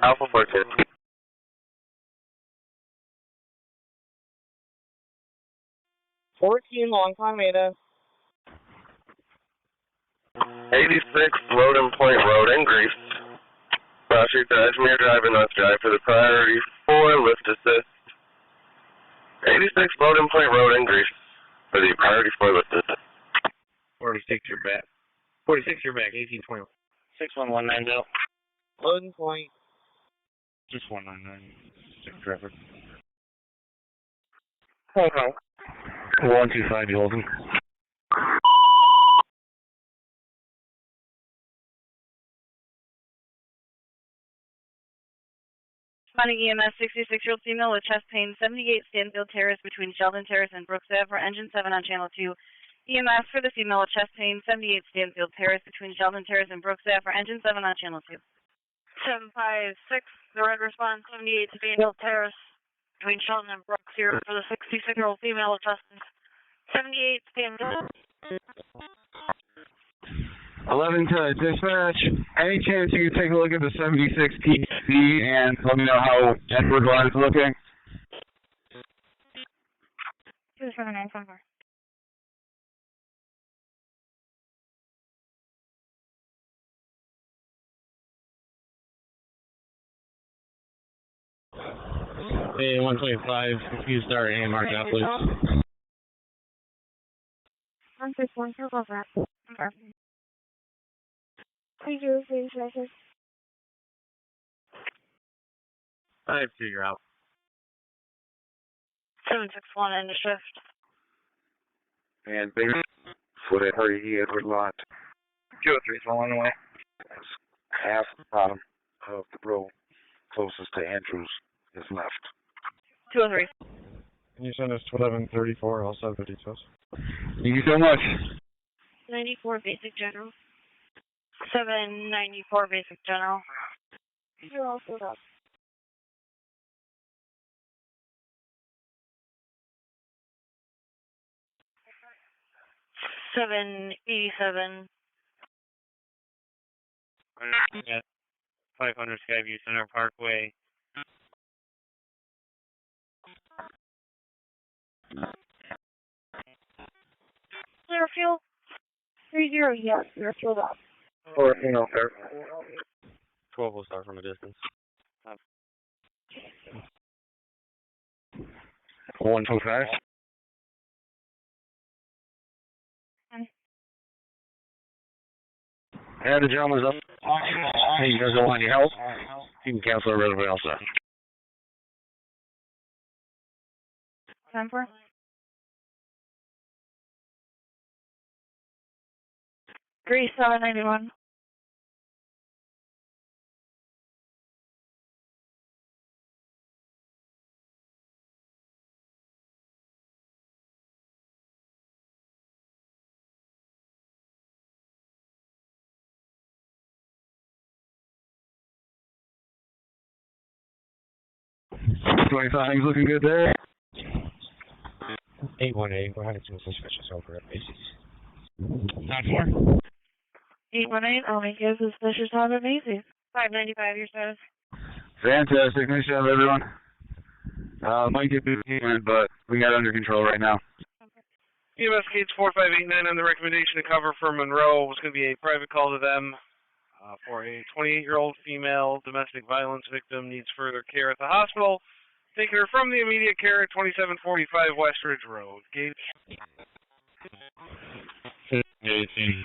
Alpha 14. Long time, Ada. 86 Loden Point Road in Greece. Cross-street to Edgemere Drive and North Drive for the priority 4 lift assist. 86 Loden Point Road in Greece for the priority 4 lift assist. 46, you're back. 46, you're back. 1820. 61190. Loden Point. Just 199. 6 traffic. Okay. 125, Holden. Responding EMS, 66-year-old female with chest pain, 78 Stanfield Terrace between Sheldon Terrace and Brooks Ave for engine 7 on channel 2. EMS for the female with chest pain, 78 Stanfield Terrace between Sheldon Terrace and Brooks Ave for engine 7 on channel 2. 756, the red response, 78 Stanfield Terrace between Sheldon and Brooks here for the 66-year-old female with chest pain. 78 Stanfield. 11 to dispatch. Any chance you could take a look at the 76 PC and let me know how Edward Line is looking? 27954. Hey, 125, if you start AMR now, please. 161, circle that. Okay. Please do, please, message. 5-2, you're out. 761, end of shift. And big for that hurry Edward lot. 203 is on the way. That's half the bottom of the road closest to Andrews is left. 203. Can you send us to 1134? I'll send the details. Thank you so much. 94 basic general. 794 basic general. You're all filled up. 787. Yeah. 500 Skyview Center Parkway. Clear fuel. 30, yes, you're filled up. 14, no, sir. 12 will start from a distance. 125. And the gentleman's up. He doesn't want any help. You can cancel everybody else out. 10-4. Greece 791. Things looking good there. 818, we're having some suspicious over at Macy's. 9-4. 818, only gives suspicious on the Macy's. 595, your status. Fantastic. Nice job, everyone. Might get busy, but we got it under control right now. EMS Gates 4589 on the recommendation to cover for Monroe was going to be a private call to them for a 28-year-old female domestic violence victim needs further care at the hospital. Taking her from the immediate care at 2745 West Ridge Road. Gates. 18.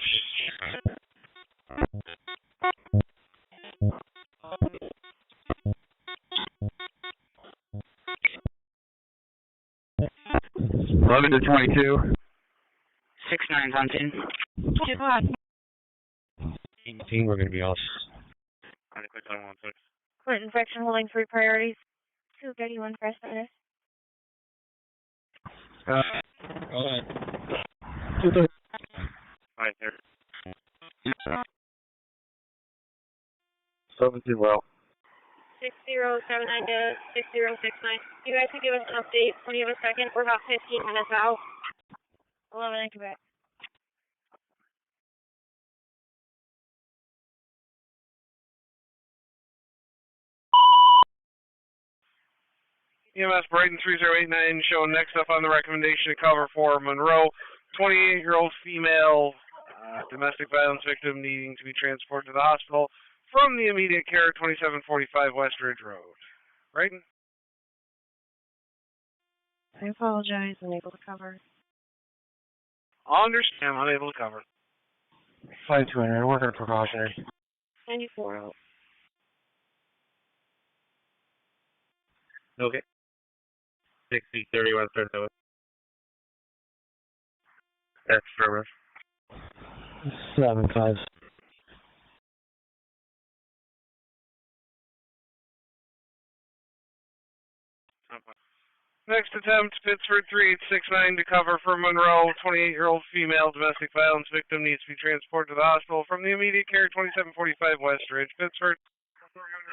Eleven to 22. 6-9 hunting. 18, we're going to be off. Current infection holding 3 priorities. 231 first minute. Go ahead. 230. Right there. 17 well. 6079 to 6069. You guys can give us an update when you have a second. We're about 15 minutes out. 11 in Quebec. EMS Brighton 3089 showing next up on the recommendation to cover for Monroe, 28-year-old female domestic violence victim needing to be transported to the hospital from the immediate care at 2745 West Ridge Road. Brighton? I apologize, unable to cover. Understand, unable to cover. 5200, working precautionary. 94 out. Okay. 6031 30. That's service. 7-5. Next attempt, Pittsford 3869 to cover for Monroe, 28-year-old female domestic violence victim needs to be transported to the hospital from the immediate care 2745 West Ridge, Pittsford.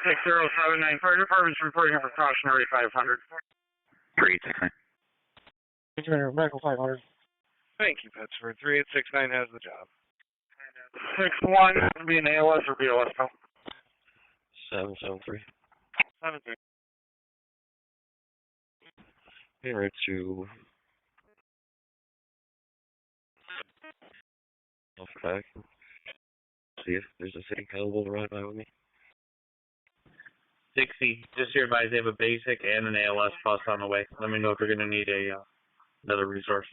6079, fire department's reporting a precautionary 500. 3869. 200, medical 500. Thank you, Pittsford. 3869 has the job. 61, be an ALS or BLS call. 773. 73. Hey, right to back. See if there's a city available to ride by with me. 60, just your advise they have a basic and an ALS bus on the way. Let me know if you're going to need another resource.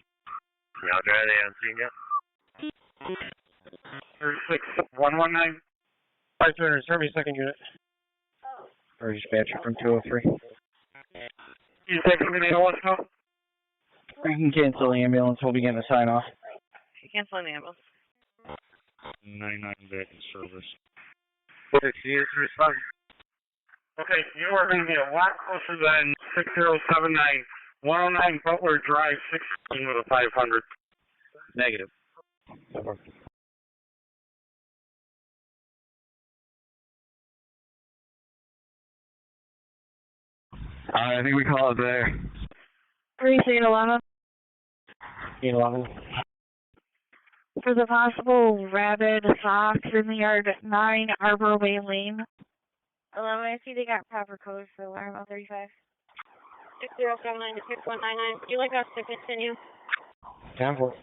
Roger, I am seeing you. 36119. 5200, service second unit. Or dispatcher from 203. You taking an ALS call? We can cancel the ambulance. We'll be getting a sign off. Canceling the ambulance. 99 back in service. 60 is responding. Okay, you are going to be a lot closer than 6079. 109 Butler Drive, 16 with a 500. Negative. I think we call it there. 3811. 811. For the possible rabid fox in the yard at 9 Arbor Way Lane. 11, I see they got proper codes for alarm 035. 6079 to 6199. Would you like us to continue? Down for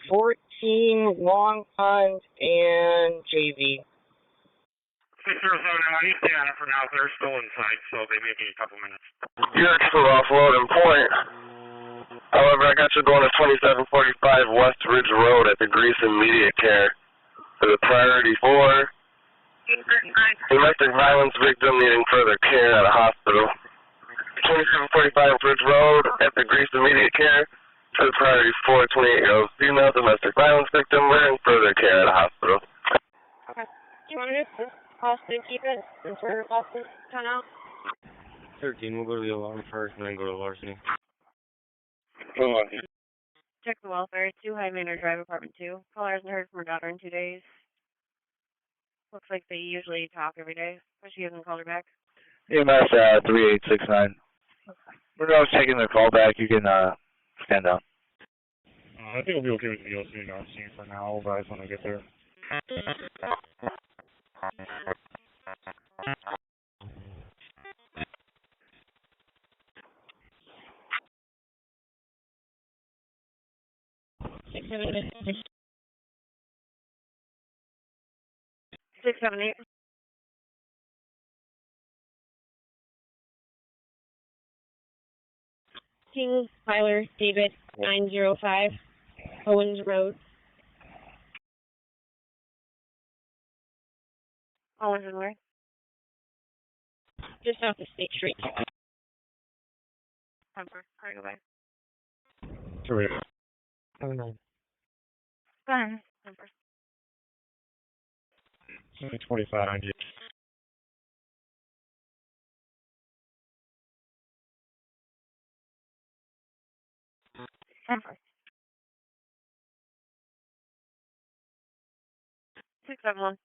14 Long Pond and JV. 6079, you stay on it for now. They're still inside, so they may be a couple minutes. You're still offload and point. However, I got you going to 2745 West Ridge Road at the Grease Immediate Care for the priority 4. Domestic violence victim needing further care at a hospital. 2745 Ridge Road at the Grease Immediate Care for the priority 4, 28-year-old female domestic violence victim needing further care at a hospital. Okay. Do you want to just cost to keep it since we're about to turn out? 13, we'll go to the alarm first and then go to larceny. Check the welfare. 2 High Manor Drive, Apartment 2. Caller hasn't heard from her daughter in 2 days. Looks like they usually talk every day, but she hasn't called her back. EMS 3869. We're always taking the call back. You can stand down. I think we'll be okay with the ELC and RC for now. I'll advise when I get there. 678. King Tyler David 905 Owens Road. Owens and where? Just off the State Street. Temper. Alright, go back. Sorry. Oh no. Go ahead. Temper. 25. Temper. 671.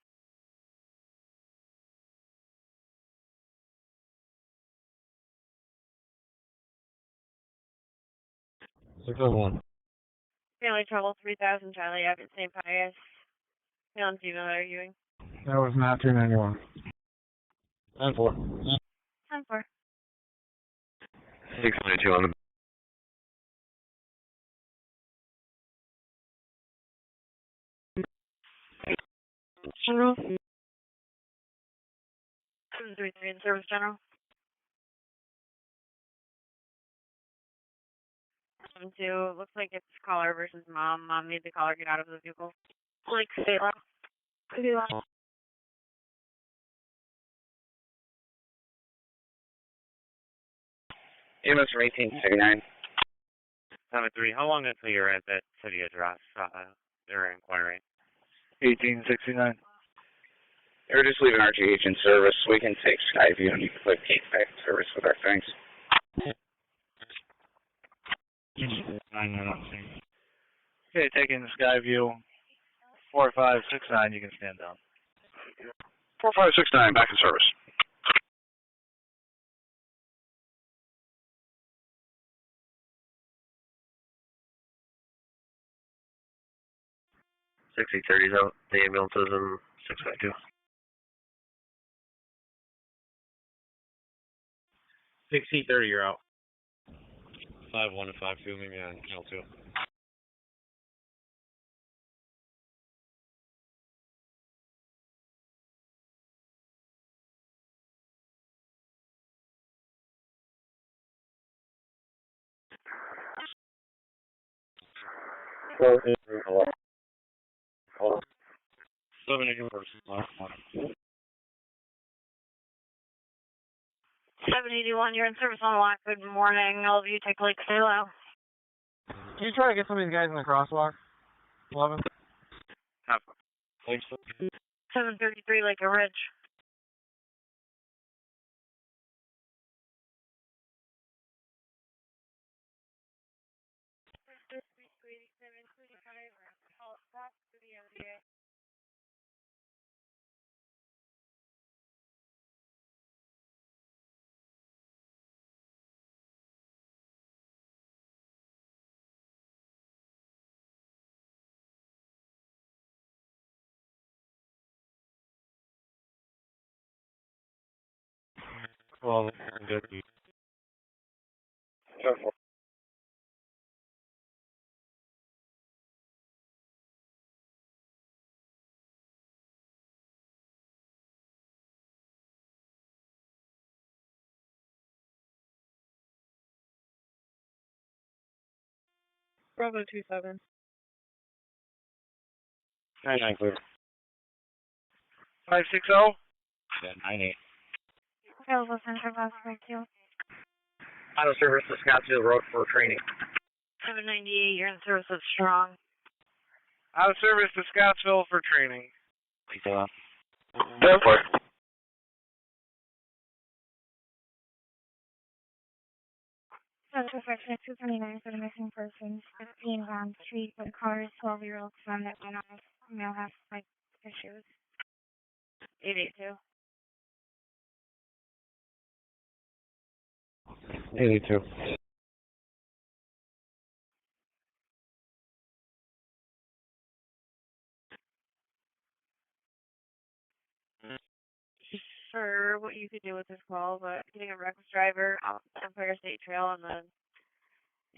Family trouble 3000 Charlie up at St. Pius. Male and female arguing. That was not 291. 10-4. 10-4. 622 on the General. 733 in service, General. 7-2. Looks like it's caller versus mom. Mom made the caller get out of the vehicle. Like, stay loud. Could be loud. EMS from 1869. 7-3. How long until you're at that city address? They're inquiring. 1869. They're just leaving RGH in service. We can take Skyview and you can put Kate back in service with our thanks. Okay, taking Skyview 4569, you can stand down. 4569, back in service. .30's out. The ambulance is in 652. 60-30, you're out. 5-1 and 5-2, maybe on L2. Well, 781, you're in service on the lock. Good morning. All of you take Lake Salo. Can you try to get some of these guys in the crosswalk? 11? 733 Lake Ridge. Well, good. Bravo 27. 99 clear. 560. Yeah, 98. Available Central Bus for 2. Out of service to Scottsdale Road for training. 798, you're in service of Strong. Out of service to Scottsville for training. Please allow. 10-4. Central Section 229 for the missing persons. 15 Round Street. The car is 12-year-old son that went off. Male has like issues. 882. 82. Sure, what you could do with this call, but getting a reckless driver off Empire State Trail and the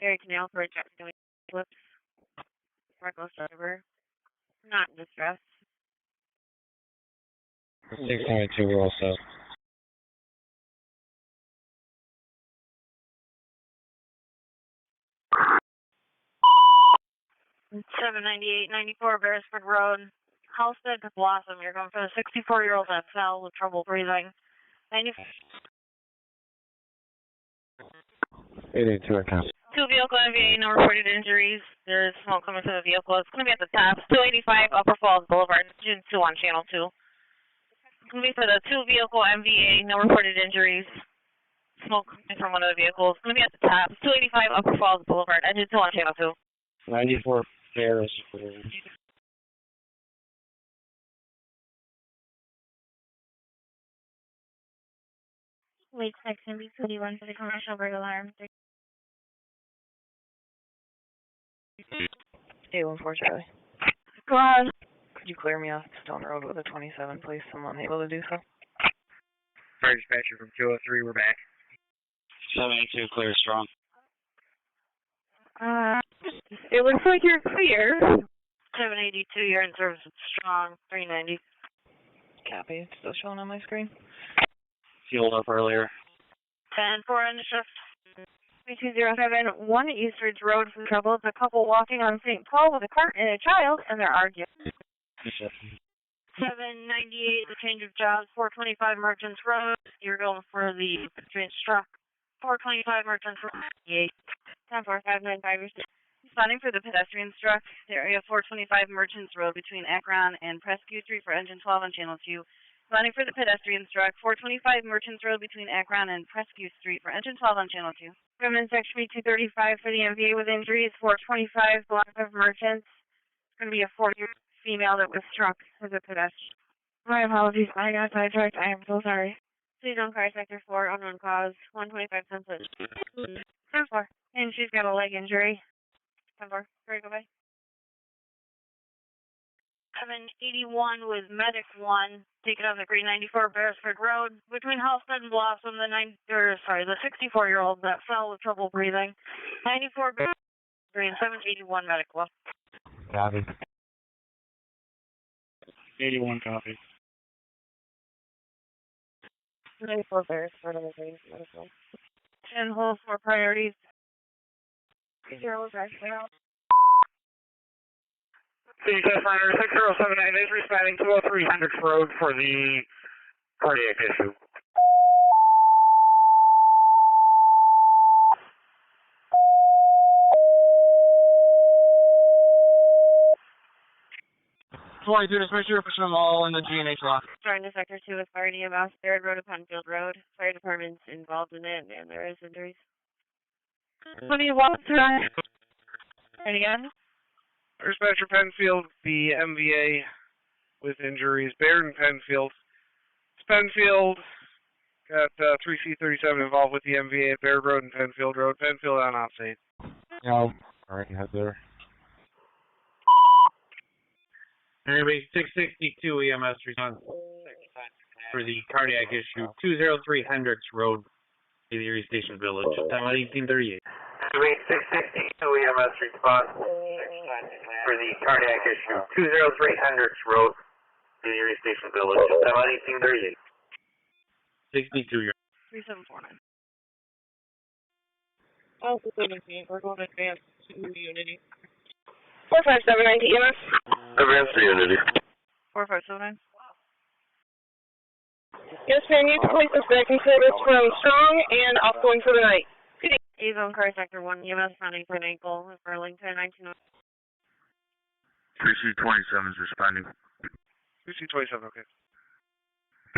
Erie Canal for a jet doing flips. reckless driver, not in distress. 692, we're all set. 798-94 Beresford Road, Halstead to Blossom. You're going for the 64-year-old that fell with trouble breathing. 882 account. Two vehicle MVA, no reported injuries. There's smoke coming to the vehicle. It's going to be at the top. 285 Upper Falls Boulevard, June 2 on Channel 2. It's going to be for the two vehicle MVA, no reported injuries. Smoke coming from one of the vehicles. It's going to be at the top. 285 Upper Falls Boulevard, Engine 2 on Channel 2. 94 Beresford. Wait section B21 for the commercial burglar alarm. 814 Charlie. Go on. Could you clear me off Stone Road with a 27, please? Someone able to do so? Fire dispatcher from 203, we're back. 782, clear, strong. It looks like you're clear. 782, you're in service with Strong, 390. Copy. It's still showing on my screen. Fueled up earlier. 10-4 in the shift. 3207, 1 East Ridge Road for trouble. It's a couple walking on St. Paul with a cart and a child, and they're arguing. 798, the change of jobs, 425 Merchants Road. You're going for the pedestrian struck. 425 Merchants Road. 10-4-595. Responding for the pedestrian struck, the area 425 Merchants Road between Akron and Presque Street for Engine 12 on Channel 2. Responding for the pedestrian struck, 425 Merchants Road between Akron and Presque Street for Engine 12 on Channel 2. Women section B235 for the MVA with injuries, 425 block of Merchants. It's going to be a 40-year female that was struck as a pedestrian. My apologies, I got sidetracked. I am so sorry. Please on car sector 4, unknown cause, 125 10-4. 10-4. And she's got a leg injury. 10-4. Sorry, go by. 781 with Medic 1, taken off at 394 Beresford Road, between Halstead and Blossom, the 64-year-old that fell with trouble breathing. 94 Beresford and 781 Medic 1. Copy. 81 copy. 94 Beresford on the green. 10 hold for priorities. 0 back now. CTS Runner 6079 is responding 203 Hendricks Road for the cardiac issue. Dismiss your official all in the G&H lock. Starting to Sector 2 with Fire EMS, Third Road to Penfield Road. Fire department's involved in it, and there is injuries. What do you want to run? And again? Dispatcher Penfield, the MVA with injuries. Baird and Penfield. It's Penfield. Got 3C37 involved with the MVA at Baird Road and Penfield Road. Penfield on outside. No. Alright, head there. Anyway, 662 EMS response for the cardiac issue. 203 Hendricks Road, Erie Station Village. Time on 1838. 662 EMS response for the cardiac issue. 203 Hendricks Road, Erie Station Village. Time on 1838. 62 year. 3749. Also 17, we're going to advance to Unity. 4579 to EMS. Advance to Unity. 4579. Yes, ma'am. You place this back in service from Strong and outgoing for the night. Avon Car Sector 1, EMS running for an ankle with Burlington 19. 3C27 is responding. 3C27, okay.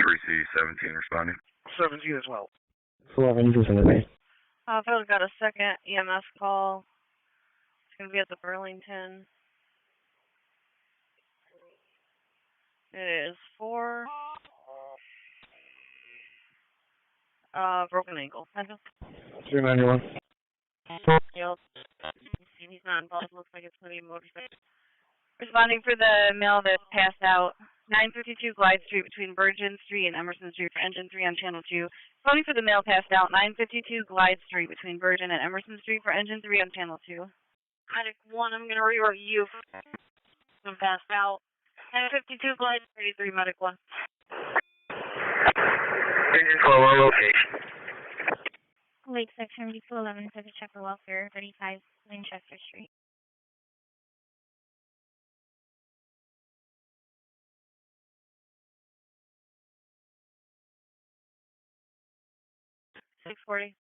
3C17 responding. 17 as well. 11 is in the bay. Phil's got a second EMS call. It's going to be at the Burlington. It is for broken ankle. 391. Yep. He's not involved. Looks like it's going to be a motorcycle. Responding for the male that passed out. 952 Glide Street between Virgin Street and Emerson Street for Engine 3 on Channel 2. Responding for the male passed out. 952 Glide Street between Virgin and Emerson Street for Engine 3 on Channel 2. Medic 1, I'm going to reroute you. I'm passed out. And 52 glide 33, Medic 1. Engine 12 on location. Lake Section B211 to the Checker Welfare, 35 Winchester Street. $640.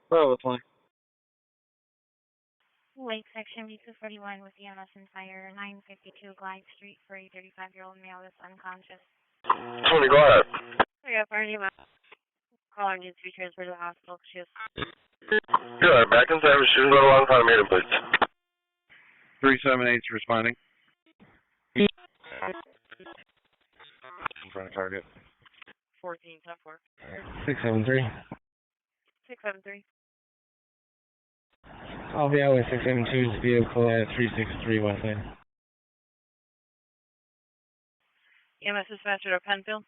Bravo 20. Lake Section B241 with EMS and fire, 952 Glide Street for a 35-year-old male that's unconscious. 20, go ahead. I got fire EMS. Caller needs to be transferred to the hospital. She has... Good, back in service. Shoot about along automated, please. 378's responding. In front of target. 14, 10-4. 673. 673. I'll be out with 672's vehicle at 363 West Lane. EMS dispatcher to Penfield.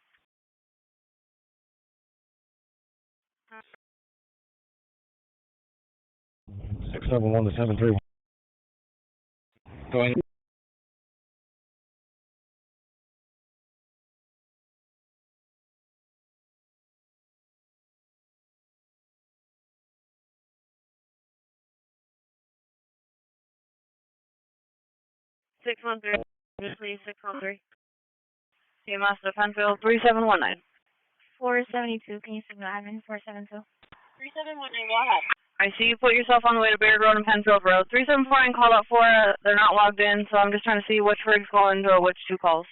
Six 7-1 to 7-3. Going. Six 1-3. Please, 613. EMS to Penfield, 3719. 472, can you signal admin 472? 3719, go ahead. I see you put yourself on the way to Baird Road and Penfield Road. 374 and called out 4, they're not logged in, so I'm just trying to see which rig's calling to which two calls.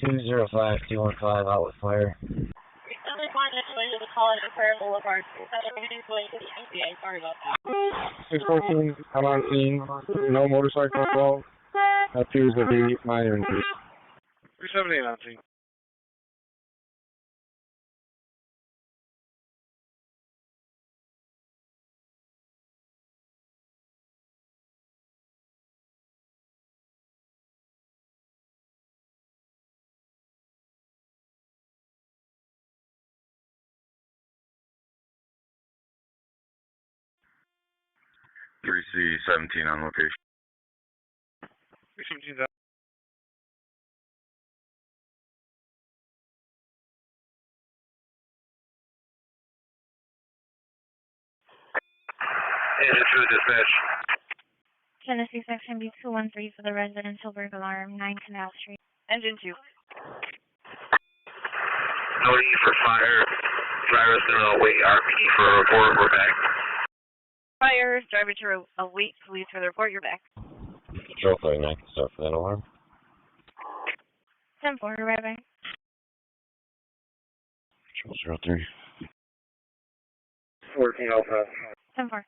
205, 215 out with fire. 371 is going to the call at Fair Boulevard. Everything's going to the EPA, sorry about that. 614, I'm on scene. No motorcycle involved. Appears to be minor injuries. 378 on scene. C-17 on location. 317's out. Engine 2 dispatch. Tennessee Section B213 for the residential burglar alarm, 9 Canal Street. Engine 2. No need for fire. Driver's gonna wait RP for a report. We're back. Fire, driver to await police for the report, you're back. Control 39, start for that alarm. 10-4, right back. Control 03. 14 Alpha. 10-4.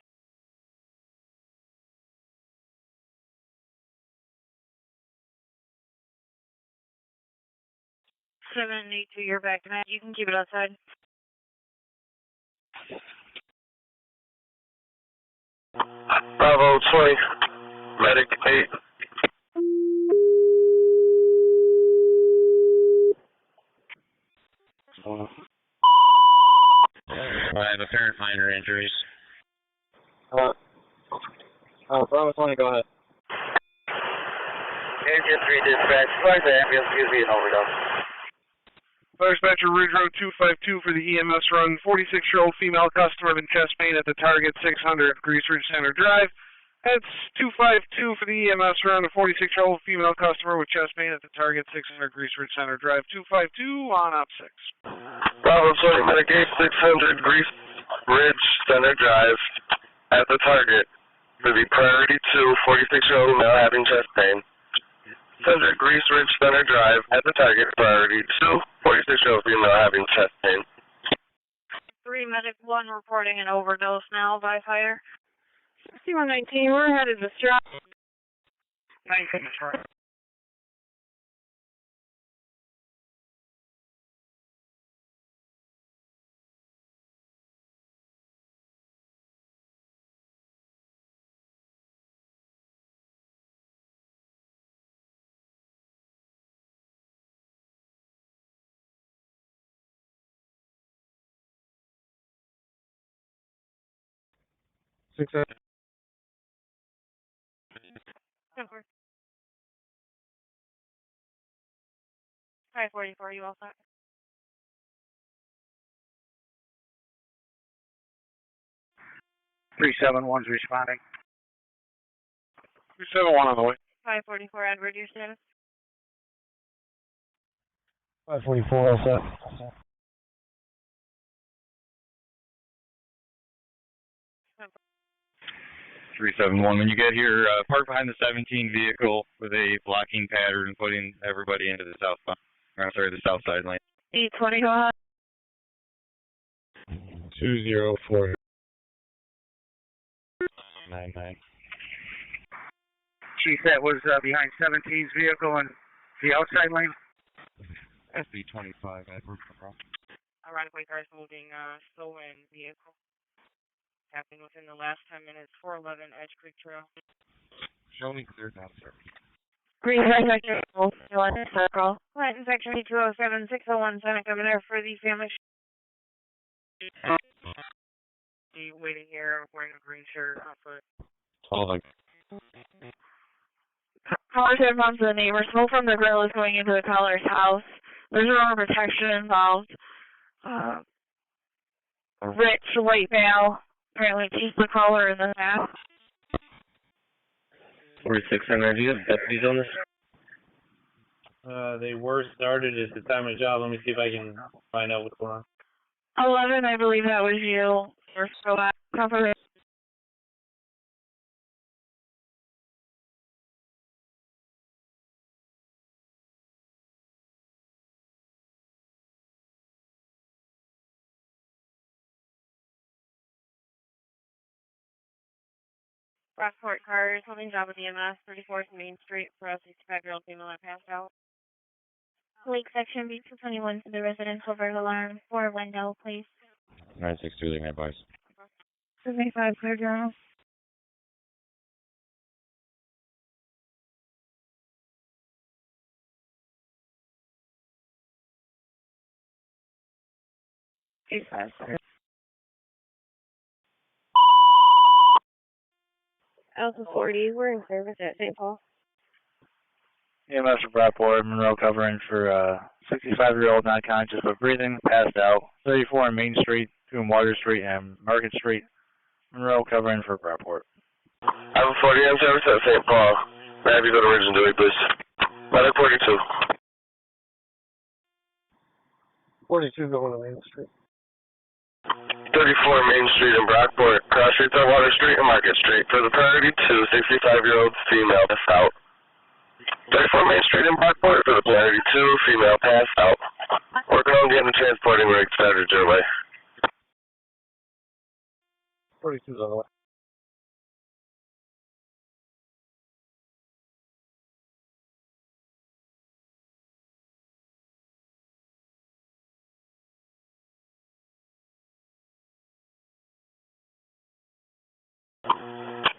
Seven 82, you're back. You can keep it outside. Bravo 20. Medic 8. I have apparent minor injuries. Bravo 20, go ahead. Engine 3 dispatch. Flag the ambulance gives me an overdose. Fire dispatcher Ridge Road 252 for the EMS run. 46-year-old female customer with chest pain at the target 600 Grease Ridge Center Drive. That's 252 for the EMS run. A 46-year-old female customer with chest pain at the target 600 Grease Ridge Center Drive. 252 on op 6. Bravo 20, Medic 8, 600 Grease Ridge Center Drive at the target. For the priority 2, 46-year-old male having chest pain. 600 Grease Ridge Center Drive at the target. Priority 2, 46-year-old female having chest pain. 3 Medic 1 reporting an overdose now by fire. 6119, we're headed to Strap. 19 Detroit. 544, you all set? 371's responding. 371 on the way. 544, Edward, your status? 544, all set. 371. When you get here, park behind the 17 vehicle with a blocking pattern, putting everybody into the south side lane. 820, go ahead. 20499. Chief, that was behind 17's vehicle in the outside lane. SB25, Edward. Ironically, cars moving stolen vehicle. Happened within the last 10 minutes. 411 Edge Creek Trail. Show me clear now, sir. Green Sector Circle. Latin Section 207 601 Seneca Governor for the family. Waiting here, wearing a green shirt on foot. Callers have come to the neighbor. Smoke from the grill is going into the caller's house. There's no protection involved. Rich white male apparently chased the caller in the back. 4600, do you have deputies on this? They were started at the time of the job. Let me see if I can find out what's going on. 11, I believe that was you. First go back. Cover it. Brockport cars, holding job with EMS, 34th Main Street, for a 65-year-old female that passed out. Lake Section B221 to the residential burglar alarm. 4 window, please. 962, leaving advice. 75, clear journal. Alpha 40, we're in service at St. Paul. EMS for Brockport, Monroe covering for 65-year-old not conscious but breathing, passed out. 34 on Main Street, between Water Street and Market Street. Monroe covering for Brockport. Alpha 40, I'm service at St. Paul. May I have you go to Ridge and Dewey, please? Medic 42. 42 going to Main Street. 34 Main Street in Brockport. Cross streets on Water Street and Market Street. For the priority 2, 65-year-old female passed out. 34 Main Street in Brockport. For the priority 2, female passed out. Working on getting the transporting rig started your way. 42's on the way.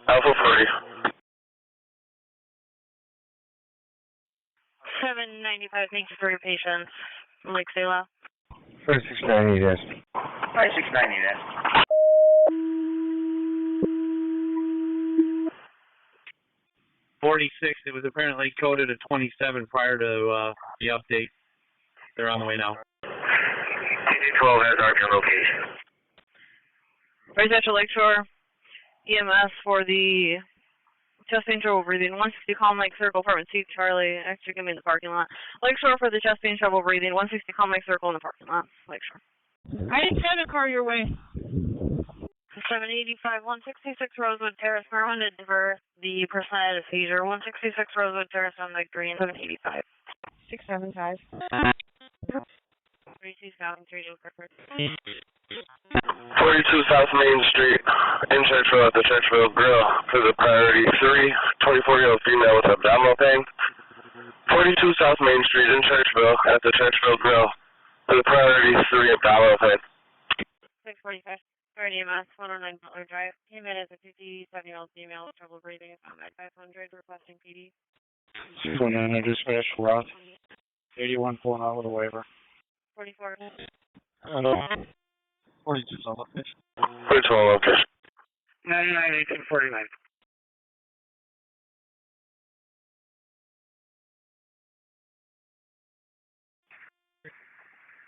Alpha 40. 795, thank you for your patience. Lake Selah. 3690, yes. 5690, yes. It was apparently coded at 27 prior to the update. They're on the way now. CD12 has our location. Residential Lakeshore, EMS for the chest pain trouble breathing, 160 Calm Lake Circle, apartment C, Charlie, extra give me in the parking lot. Lakeshore for the chest pain trouble breathing, 160 Calm Lake Circle in the parking lot, Lakeshore. I didn't send a car your way. 785, 166 Rosewood Terrace, Maryland, Denver, the person had a seizure, 166 Rosewood Terrace on the green, 785. 675. 32 South and 32 Kirkwood. 42 South Main Street in Churchville at the Churchville Grill. For the priority 3, 24-year-old female with abdominal pain. 42 South Main Street in Churchville at the Churchville Grill. For the priority 3, abdominal pain. 645. 30 EMS, 109 Butler Drive. Came in as a 57-year-old female with trouble breathing at 500, requesting PD. 619, dispatch, Roth. 81 pulling out with a waiver. 44. 42's on location. 42 on location. 99, 1849.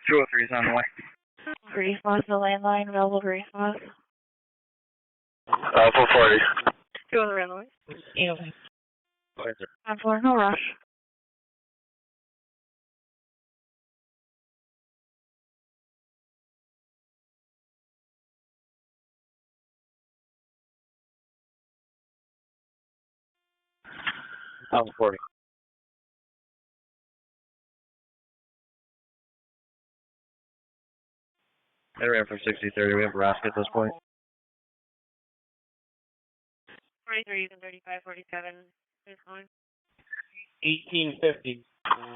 203 is on the way. Response to landline, available for response. Alpha 40. 2 on the runway. 805. I'm for no rush. Alpha 40. I ran for 60-30. We have Rask at this point. 43, you can 35, 47. Who's calling? 1850.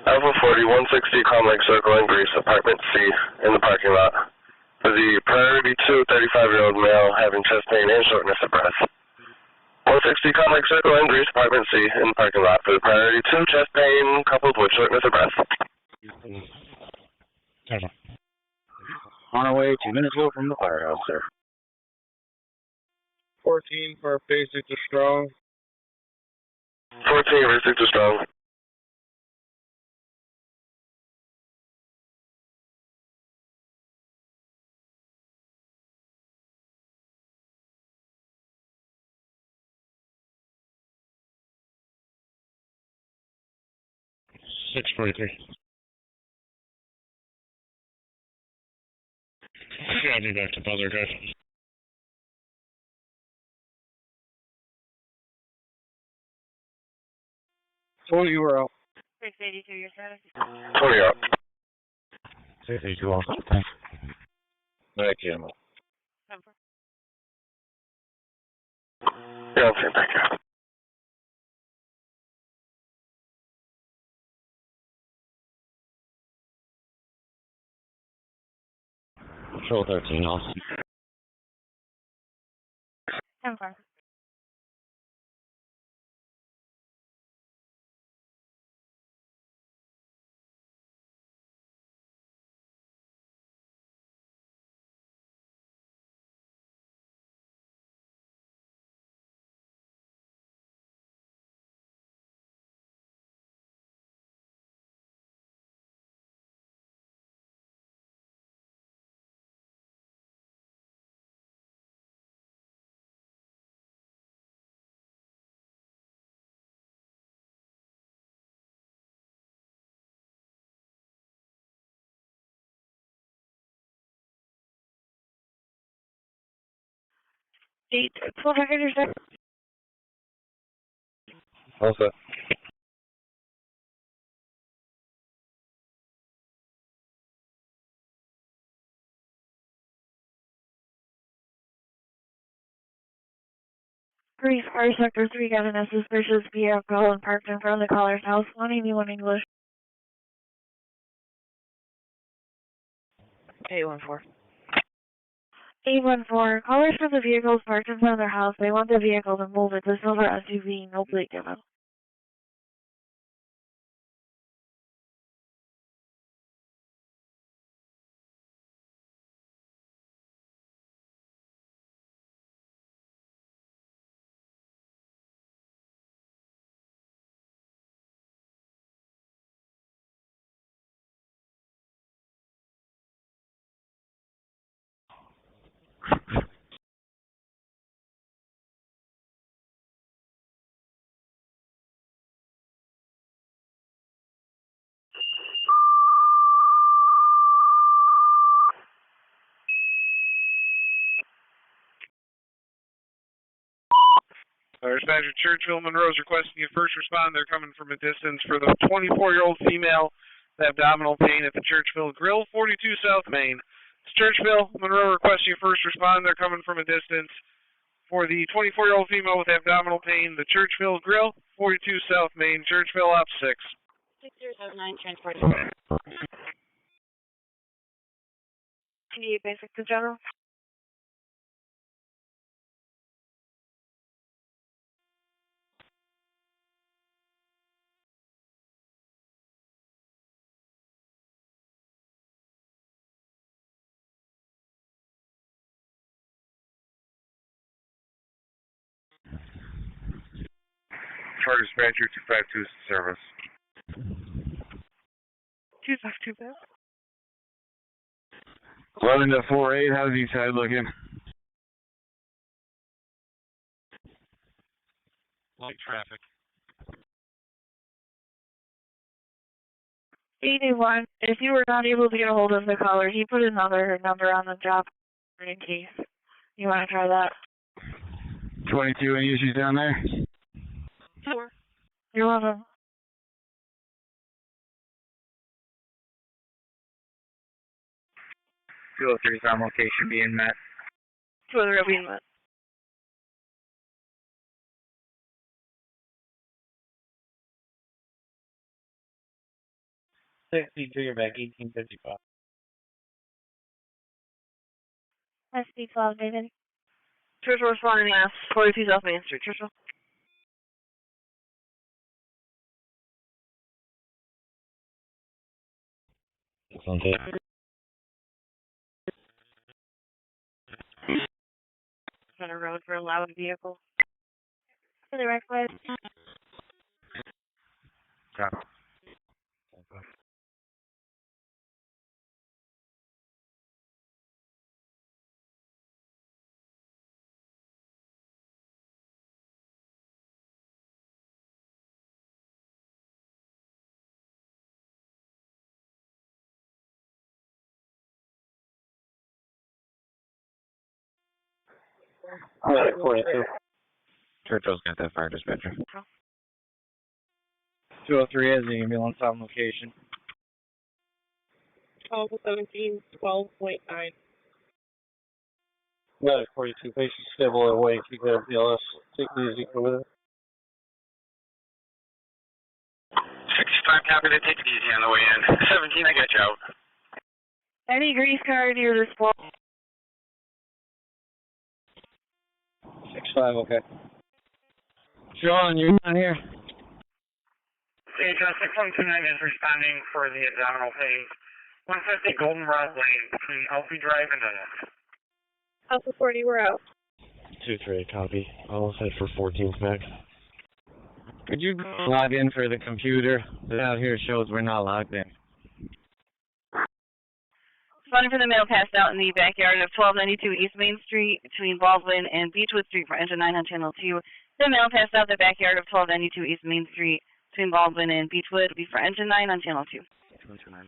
Alpha 40, 160 Calm Lake Circle in Greece, apartment C, in the parking lot. For the priority 2, 35-year-old male having chest pain and shortness of breath. 160 Calm Lake Circle in Greece, apartment C, in the parking lot. For the priority 2, chest pain coupled with shortness of breath. On our way, 2 minutes away from the firehouse, sir. 14 for basic to strong. 14, basic to strong. Six 43. Yeah, I'll be back to Butler, guys. So you were out. 682, your status. 20 up. 682 also. Thanks. Thank you. Yeah, okay, thank you. Control 13 also. 10-4. Eight, 1200, your status. All set. Greece, Fire Sector 3 got an suspicious vehicle and parked in front of the caller's house. 181 English. 814. 814. Callers from the vehicles parked in front of their house. They want the vehicle to move. It's a silver SUV, no plate given. Dispatcher Churchill, Monroe is requesting you first respond. They're coming from a distance for the 24-year-old female with abdominal pain at the Churchville Grill, 42 South Main. It's Churchville, Monroe requesting you first respond. They're coming from a distance for the 24-year-old female with abdominal pain, the Churchville Grill, 42 South Main, Churchville, Op 6. 6079, transport. Need basic to general. Charter Dispatcher 252 service. 252, 11 to 4-8, how's east side looking? Light traffic. 81. If you were not able to get a hold of the caller, he put another number on the job in case. You want to try that? 22, any issues down there? Sure. You're welcome. 203 on location being met. 203 being met. You're back 1855. SP12, David. Churchill responding to 42 South Main Street. Churchill. On a road for a loud vehicle. To the right side. Stop. I'm at 42. Churchill's got that fire dispatcher. 203 has the ambulance on location. 12 to 17, 12.9. Got it, 42. Patient's stable and awake. You got BLS. Take it easy. Go with it. 65, copy that. Take it easy on the way in. 17, I got you out. Any grease car near this wall? 65, okay. Sean, you're not here. CHS 6129 is responding for the abdominal pain. 150 Goldenrod Lane between Elfie Drive and Dennis. Alpha 40, we're out. 2-3, copy. Almost head for 14th Mac. Could you log in for the computer? It out here shows we're not logged in. Responding for the male passed out in the backyard of 1292 East Main Street between Baldwin and Beechwood Street for engine 9 on channel 2. The male passed out in the backyard of 1292 East Main Street between Baldwin and Beechwood be for engine 9 on channel 2. 734,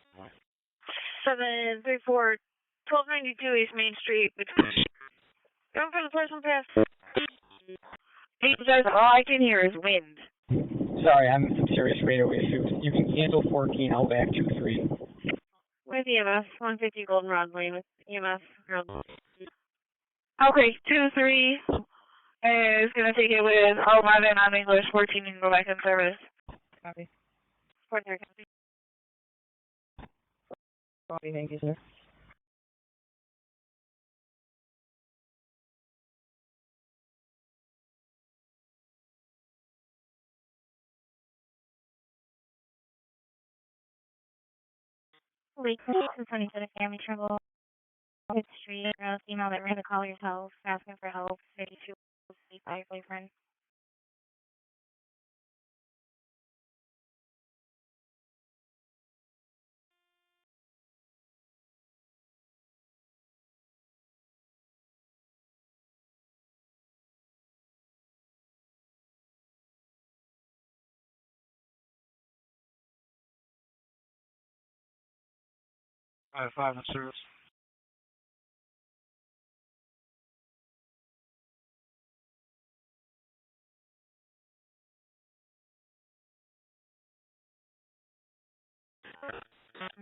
1292 East Main Street. Going for the person pass. Hey, guys, all I can hear is wind. Sorry, I'm in some serious radio issues. You can cancel 14, I'll back 2-3. With EMS, 150 Goldenrod Lane with EMS. Okay, 2-3 is going to take it with 11 on English, 14 and go back in service. Copy. 43, copy. Copy, thank you, sir. Wait, please, 220 to the family trouble. Pittsford Street, female that ran the caller's house, asking for help, 52, boyfriend. I 5 in service.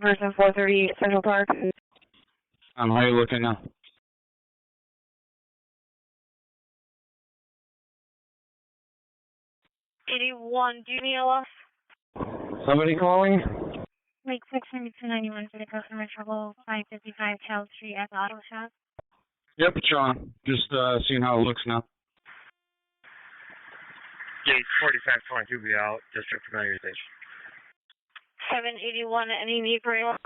Version 430 Central Park. How are you looking now? 81, do you need a loss? Somebody calling? Lake 69291 for the customer trouble, 555 Child Street at the auto shop. Yep, Sean. Just seeing how it looks now. Gate 4522 be out. District familiarization. 781, any need for a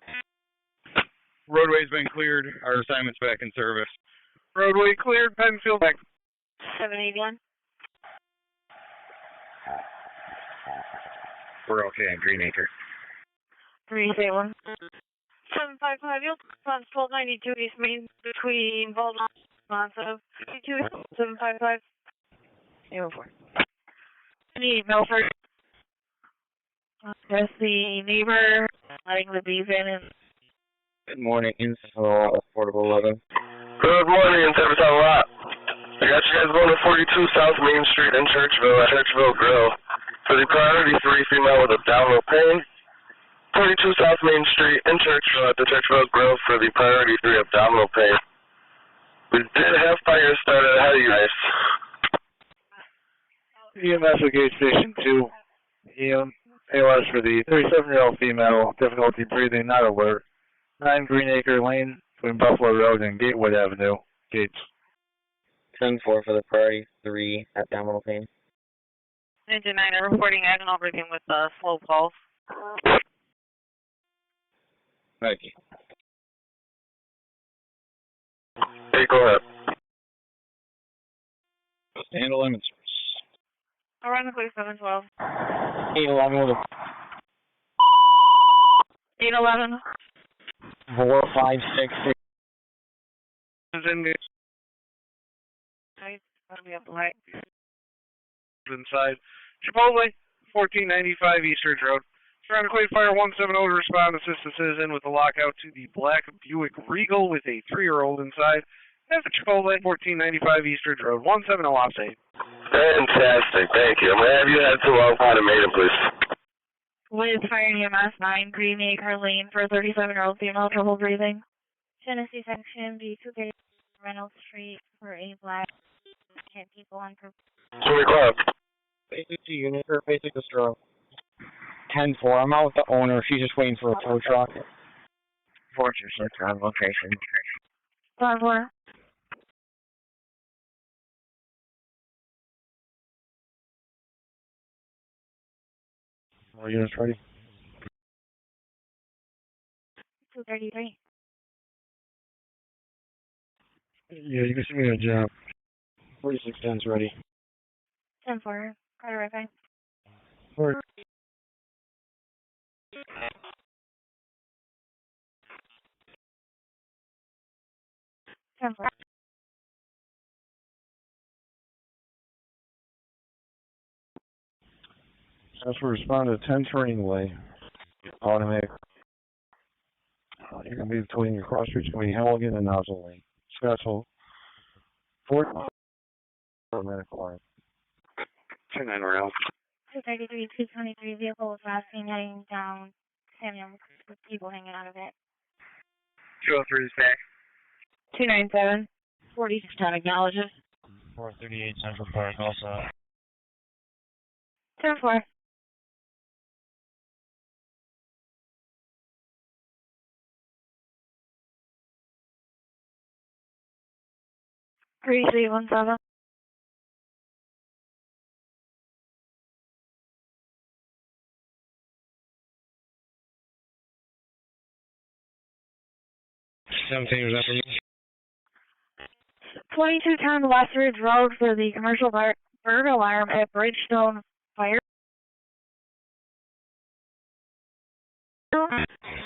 Roadway's been cleared. Our assignment's back in service. Roadway cleared, Penfield back. 781? We're okay on Greenacre. 381. 755, you'll respond 1292 East Main between Baldwin and Monroe. 755. 804. Any Milford? There's the neighbor letting the bees in and... Good morning, info affordable 11. Good morning, and Service on Lot. I got you guys going to 42 South Main Street in Churchville at Churchville Grill for the priority 3 female with abdominal pain. 42 South Main Street in Churchville at the Churchville Grill for the priority 3 abdominal pain. We did have fire started ahead of you guys. EMS at Gate Station 2. ALS for the 37-year-old female, difficulty breathing, not alert. 9 Greenacre Lane between Buffalo Road and Gatewood Avenue. Gates. 10-4 for the priority 3 abdominal pain. Engine 9, I'm reporting agonal breathing with slow pulse. Thank you. Hey, go ahead. Handle limits. Around the place 712. 811 with a 811. 4566. That'll be up the light. Inside Chipotle, 1495 East Ridge Road. Surrounded Clay Fire 170 to respond, assist the citizen with the lockout to the black Buick Regal with a 3-year-old inside. That's at Chipotle, 1495 East Ridge Road, 170 offstate. Fantastic, thank you. I'm going to have you head to Wildfire Maiden, please. With Fire EMS 9 Greenacre Lane for a 37-year-old female, trouble breathing. Genesee Section B230 Reynolds Street for a black hit people on purpose. Basic to unit or basic to stroke. 10-4. I'm out with the owner. She's just waiting for a tow truck. Fortress on location. 5-4. More units ready? 233. Yeah, you can see me on a job. 4610's ready. 10-4. Got it right back. All right. 10-4. As we respond to 10 Turning Way, automatic. You're going to be between your cross streets between Halligan and Nozzle Lane. Scottsville. Fort automatic line. 10-9 around. 233, 223 vehicle was last seen heading down Samuel with people hanging out of it. 203 is back. 297. 4610 acknowledges. 438 Central Park also. 10-4. Three 317. Is that for me? 2210 West Ridge Road for the commercial bird alarm at Bridgestone Fire.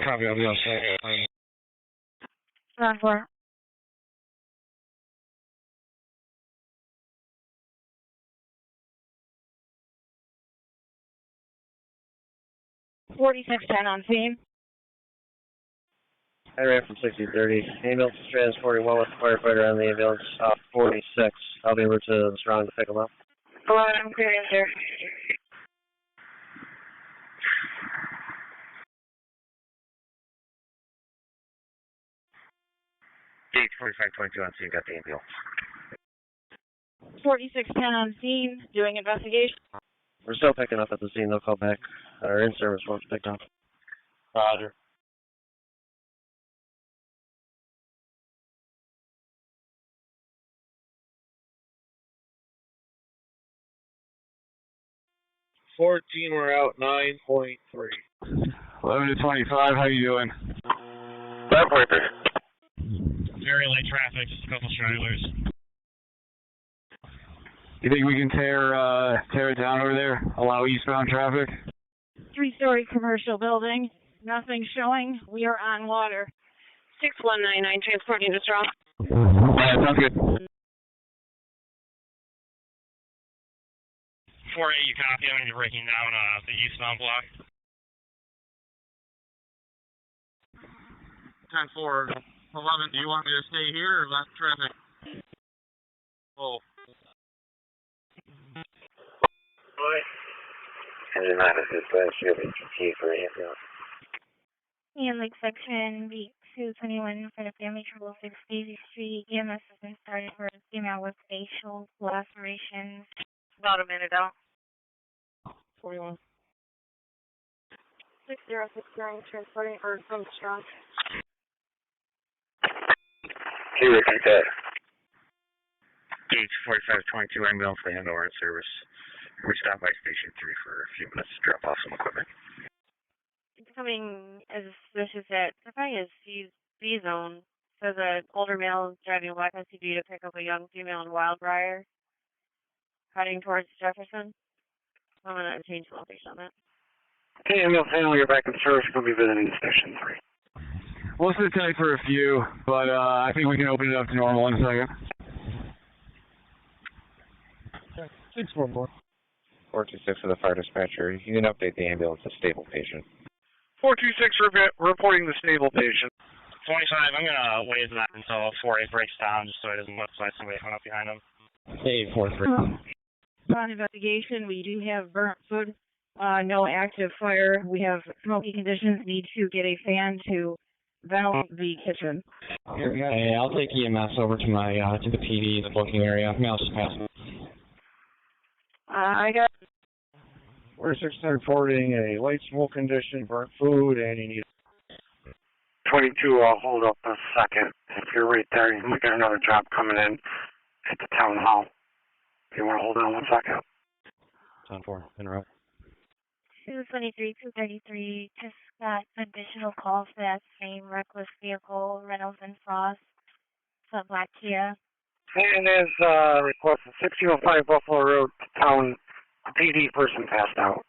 Copy, I'll be on site. 10-4. $46.10 on scene. I ran from 6030. Ambulance is transporting one with the firefighter on the ambulance off 46. I'll be over to the strong to pick him up. 11, I'm clearing, sir. Gate 4522 on scene, got the ambulance. 4610 on scene, doing investigation. We're still picking up at the scene. They'll call back. Our in-service won't pick up. Roger. We're out 9.3. 11 to 25, how you doing? 9.3. Very light traffic, just a couple stragglers. You think we can tear it down over there? Allow eastbound traffic? 3-story commercial building. Nothing showing. We are on water. 6199 transporting to Strong. Sounds good. 4-8, you copy? I'm going to be breaking down the eastbound block. 10-4, 11, do you want me to stay here or left traffic? Oh. Engine 9 is dispatch. You have a key for ambulance. And Lake Section B221 for the family trouble 6 Daisy Street. EMS has been started for a female with facial lacerations. About a minute out. 41. 6060 transporting or from Strong. Can you repeat that? H4522 ambulance for handover in service. We stopped by Station 3 for a few minutes to drop off some equipment. Becoming as suspicious that probably is B zone. Says an older male driving a black SUV to pick up a young female in Wildbriar, heading towards Jefferson. I'm going to change the location on that. Okay, ambulance handler, you're back in service. We'll be visiting Station 3. We'll sit tight for a few, but I think we can open it up to normal in a second. 644. 426 for the fire dispatcher. You can update the ambulance to stable patient. 426 reporting the stable patient. 25, I'm going to wave that until 4-8 breaks down just so it doesn't look like somebody hung up behind him. Hey, 4-3. On investigation, we do have burnt food, no active fire. We have smoky conditions. Need to get a fan to vent the kitchen. Hey, I'll take EMS over to my to the PD, the booking area. I'll just pass. I got. We're 610 reporting a light smoke condition, burnt food, and you need. 22, I'll hold up a second. If you're right there, you might get another job coming in at the town hall. If you want to hold on 1 second. 10-4, interrupt. 223, 233, just got additional calls for that same reckless vehicle, Reynolds and Frost. It's a black Kia. And as requested, 1605 Buffalo Road, town PD person passed out.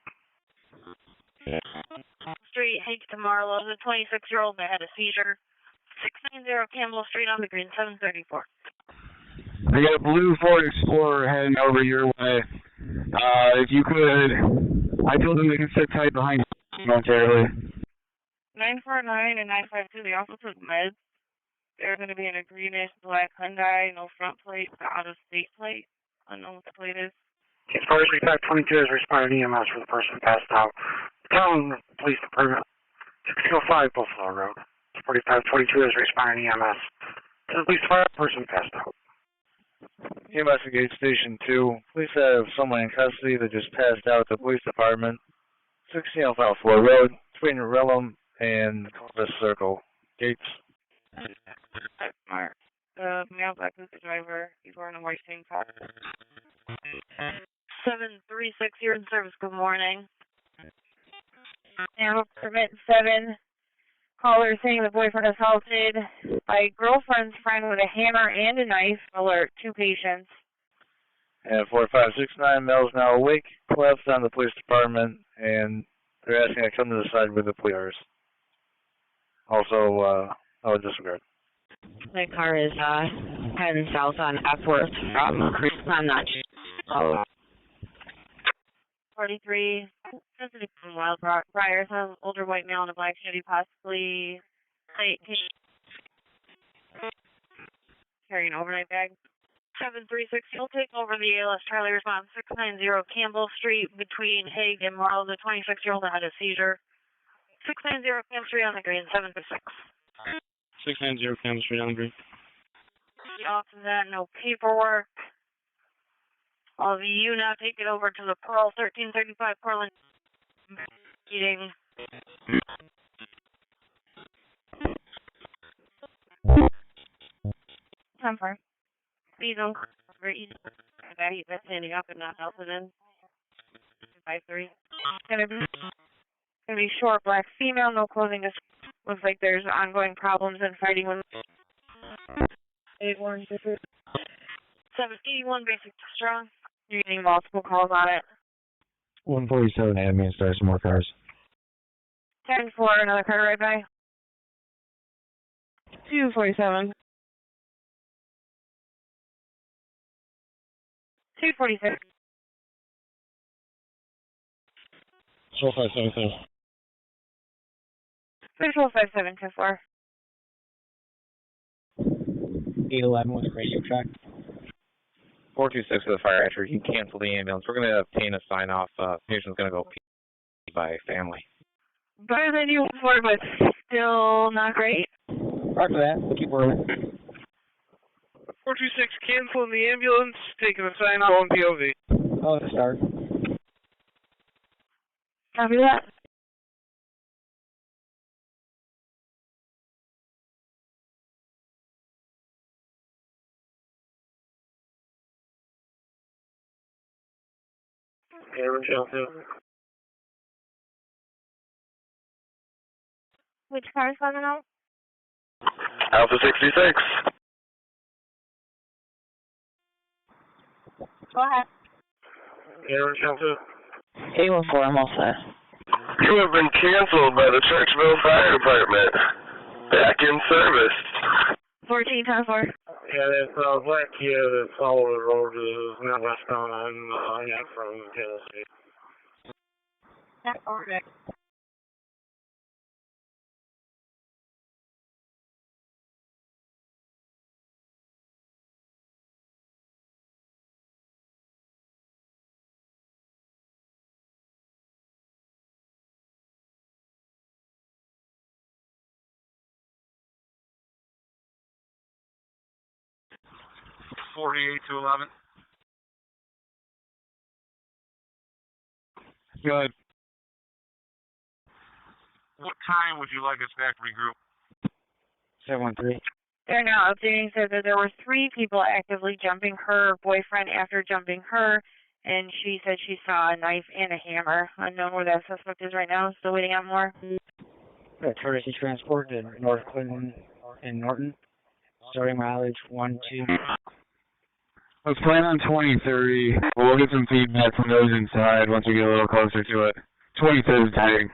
Street, Hank to Marlowe, the 26-year-old that had a seizure. 690 Campbell Street on the green, 734. I got a blue Ford Explorer heading over your way. If you could, I told them they can sit tight behind you momentarily. 949 and 952, they also took meds. They're going to be in a greenish black Hyundai, no front plate, the out-of-state plate. Unknown what the plate is. As far as 3522 is responding EMS for the person passed out. Town Police Department, 1605 Buffalo Road. 4522 is responding EMS to the police department, person passed out. Investigate Station 2. Police have someone in custody that just passed out at the police department. 1605 Buffalo Road, between Rillum and Columbus Circle. Gates. Mark. The male black is the driver. He's wearing a white tank top. 736, you're in service. Good morning. Now, permit 7. Caller saying the boyfriend assaulted by girlfriend's friend with a hammer and a knife. Alert, 2 patients. And 4569, male's now awake, collapsed on the police department, and they're asking to come to the side with the police. Also, no disregard. My car is heading south on Epworth from I'm not sure. 43, sensitive from Wildbriar, some older white male in a black Chevy, possibly carrying an overnight bag. 736, you'll take over the ALS Charlie response 690 Campbell Street between Hague and Morrow. The 26-year-old had a seizure. 690 Campbell Street on the green, 736. 690 Campbell Street on the green. Off of that, no paperwork. All of you now take it over to the Pearl 1335 Portland meeting. Time for. Please don't cover easy. That's standing up and not helping in. 5-3. Gonna be short black female, no clothing. Just looks like there's ongoing problems and fighting with 8-1 781 basic strong. You're getting multiple calls on it. 147 admin starts more cars. 10-4, another car right by. 247. 246. 4577. Patrol 57, 10-4. 811 with radio track. 426 to the fire hatchery. You can cancel the ambulance. We're going to obtain a sign off. Patient's going to go pee by family. Better than you before, but still not great. After that, we'll keep working. 426, canceling the ambulance, taking a sign off on POV. Oh, it's a start. Copy that. Okay, Rochelle 2. Which car is coming out? Alpha 66. Go ahead. Okay, Rochelle 2. 814, I'm all set. You have been canceled by the Churchville Fire Department. Back in service. 14, 10-4. Yeah, that's black Kia that followed the road is not westbound on that from Tennessee. That's okay. $48 to $11. Good. What time would you like us back to regroup? 713. They're now updating, said that there were 3 people actively jumping her boyfriend after jumping her, and she said she saw a knife and a hammer. Unknown where that suspect is right now. Still waiting on more. Courtesy transport to North Clinton and Norton. Starting mileage 12. Let's plan on 2030. We'll get some feedback from those inside once we get a little closer to it. 2030 is tagging.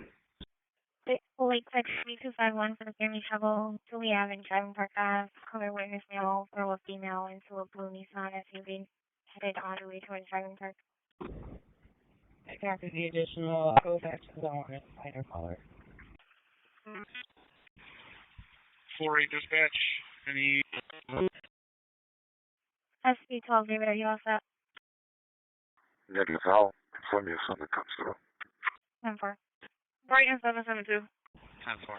Lake 6251 for the family trouble. Julie Avenue, driving park Ave. Color witness male or a female into a blue Nissan SUV. Headed all the way towards driving park. After the additional Kovacs zone, lighter color. 4-8 dispatch. Any? SB12, David, are you all set? Negative, I'll inform you if something comes through. 10-4. Brighton 772. 10-4.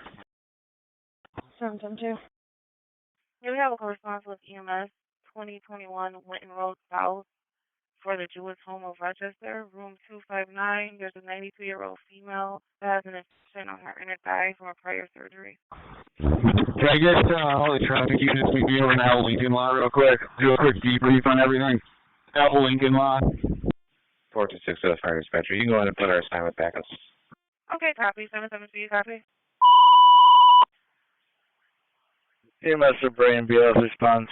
772. Yeah, we have a correspondence with EMS 2021 Winton Road South for the Jewish Home of Rochester, room 259. There's a 92-year-old female that has an infection on her inner thigh from a prior surgery. Can I get all the traffic units we do in Apple Lincoln Law real quick? Do a quick debrief on everything. Apple Lincoln Law. 426 to the fire dispatcher. You can go ahead and put our assignment back on. Okay, copy. 772, copy. EMS or brain BLS response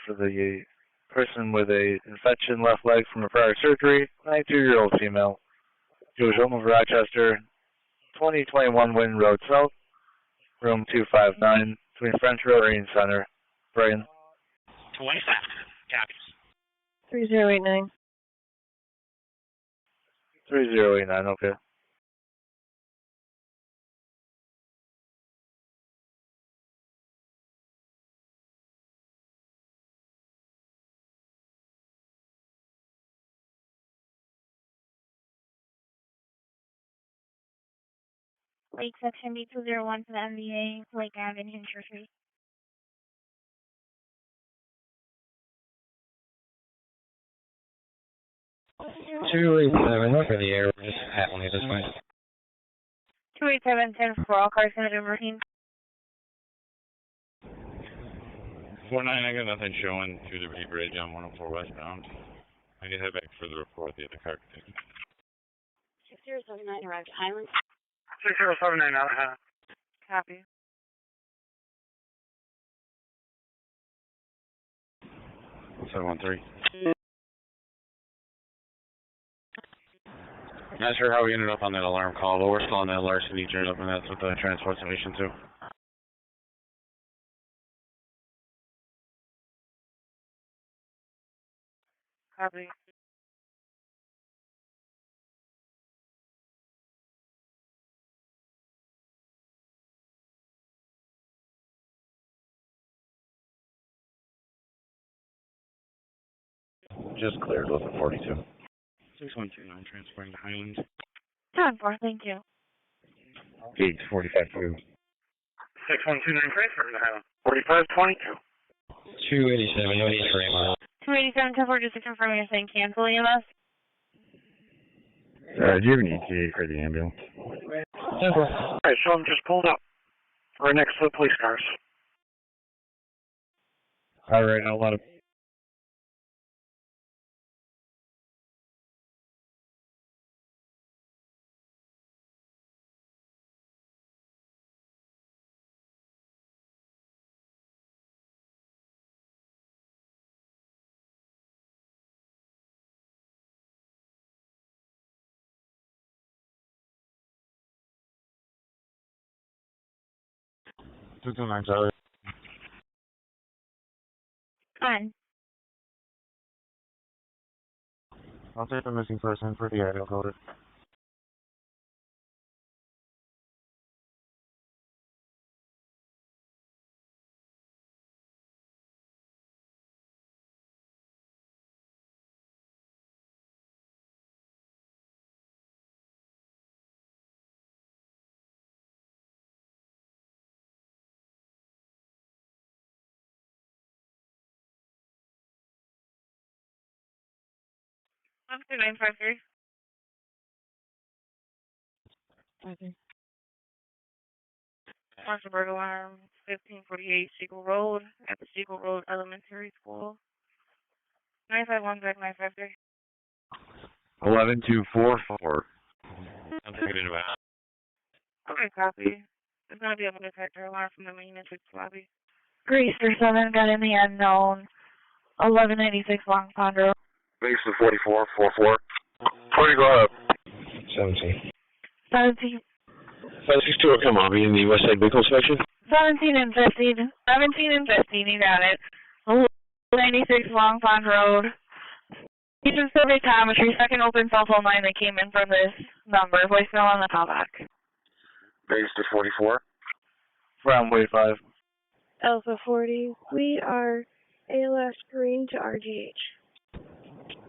for the person with a infection left leg from a prior surgery, 92-year-old female, Jewish Home of Rochester, 2021 Winton Road South, room 259, between French Road and Center, Brighton. 27. Copies. 3089. 3089, okay. Lake Section B201 for the MVA, Lake Avenue, Hampshire Street. Two for the air. Just at me this way. 28710 for all cars in the routine. 49, I got nothing showing through the Reed Bridge on 104 westbound. I can head back for the report the other car can take. 6079 arrived Island. 6079 out. Copy. Not sure how we ended up on that alarm call, but we're still on that larceny journal, and that's what the transport's in relation to. Copy. Just cleared with a 42. 6129, transporting to Highland. 10-4, thank you. Gauge 45-2. 6129, transferring to Highland. 4522. 287, no need for AMR. 287, 10-4, just to confirm you're saying cancel EMS? Do you have an ETA for the ambulance? 10-4. Alright, so I'm just pulled up. Right next to the police cars. Alright, I'll let him. Charlie. Fine. I'll take the missing person for the ideal code. Officer 953. Okay. Spencerport alarm 1548 Siegel Road at the Siegel Road Elementary School. 951 back 953. 11244. I'm taking it about. Okay, copy. There's going to be a detector alarm from the main entrance lobby. Greaser 7 got in the unknown. 1196 Long Pond Road. Mason 4444. 40, go ahead. 17. 17. 562 will come on, be in the West Side Vehicle Inspection. 17 and 15. 17 and 15, you got it. 1196 Long Pond Road. Agent survey telemetry, second open cell phone line that came in from this number. Voicemail on the callback. Mason 44. Runway 5. Alpha 40, we are ALS green to RGH.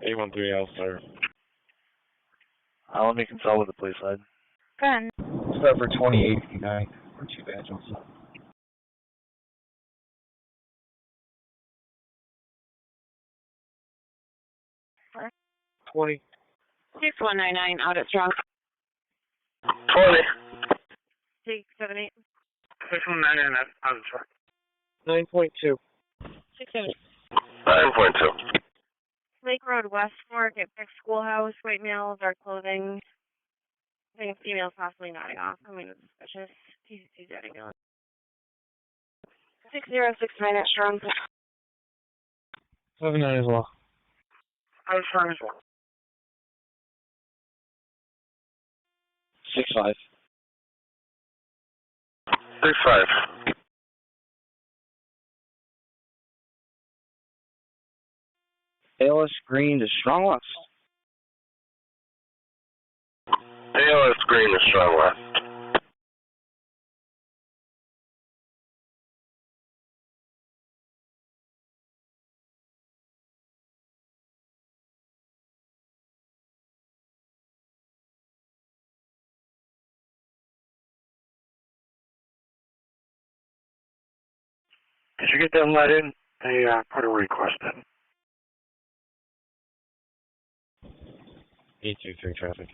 813 sir. Let me consult with the police side. Gun. Start for 2859 for 2 badges. 20. 6199 out at Strong. 20. Take 78. 6199, I'm sorry. 9.2. 670. 9.2. Lake Road, West Fork, at Beck Schoolhouse, white male, dark clothing. I think a female's possibly nodding off. I mean, it's suspicious. He's getting going. 6069 at Strong. 79 as well. I'm sorry as well. 65. 65. ALS green to Strong West. ALS green is strong left. Did you get them let in? They put a request in. 823 traffic.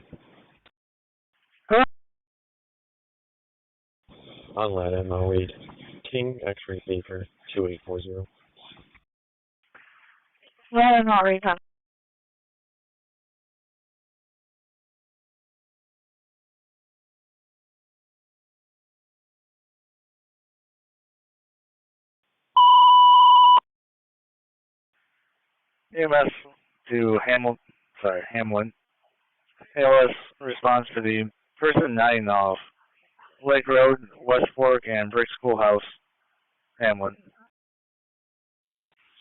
On let in, I'll read. King X-ray Baker 2840. Well, I'm not ready. EMS to Hamlin. ALS response for the person nodding off. Lake Road, West Fork, and Brick Schoolhouse, Hamlin.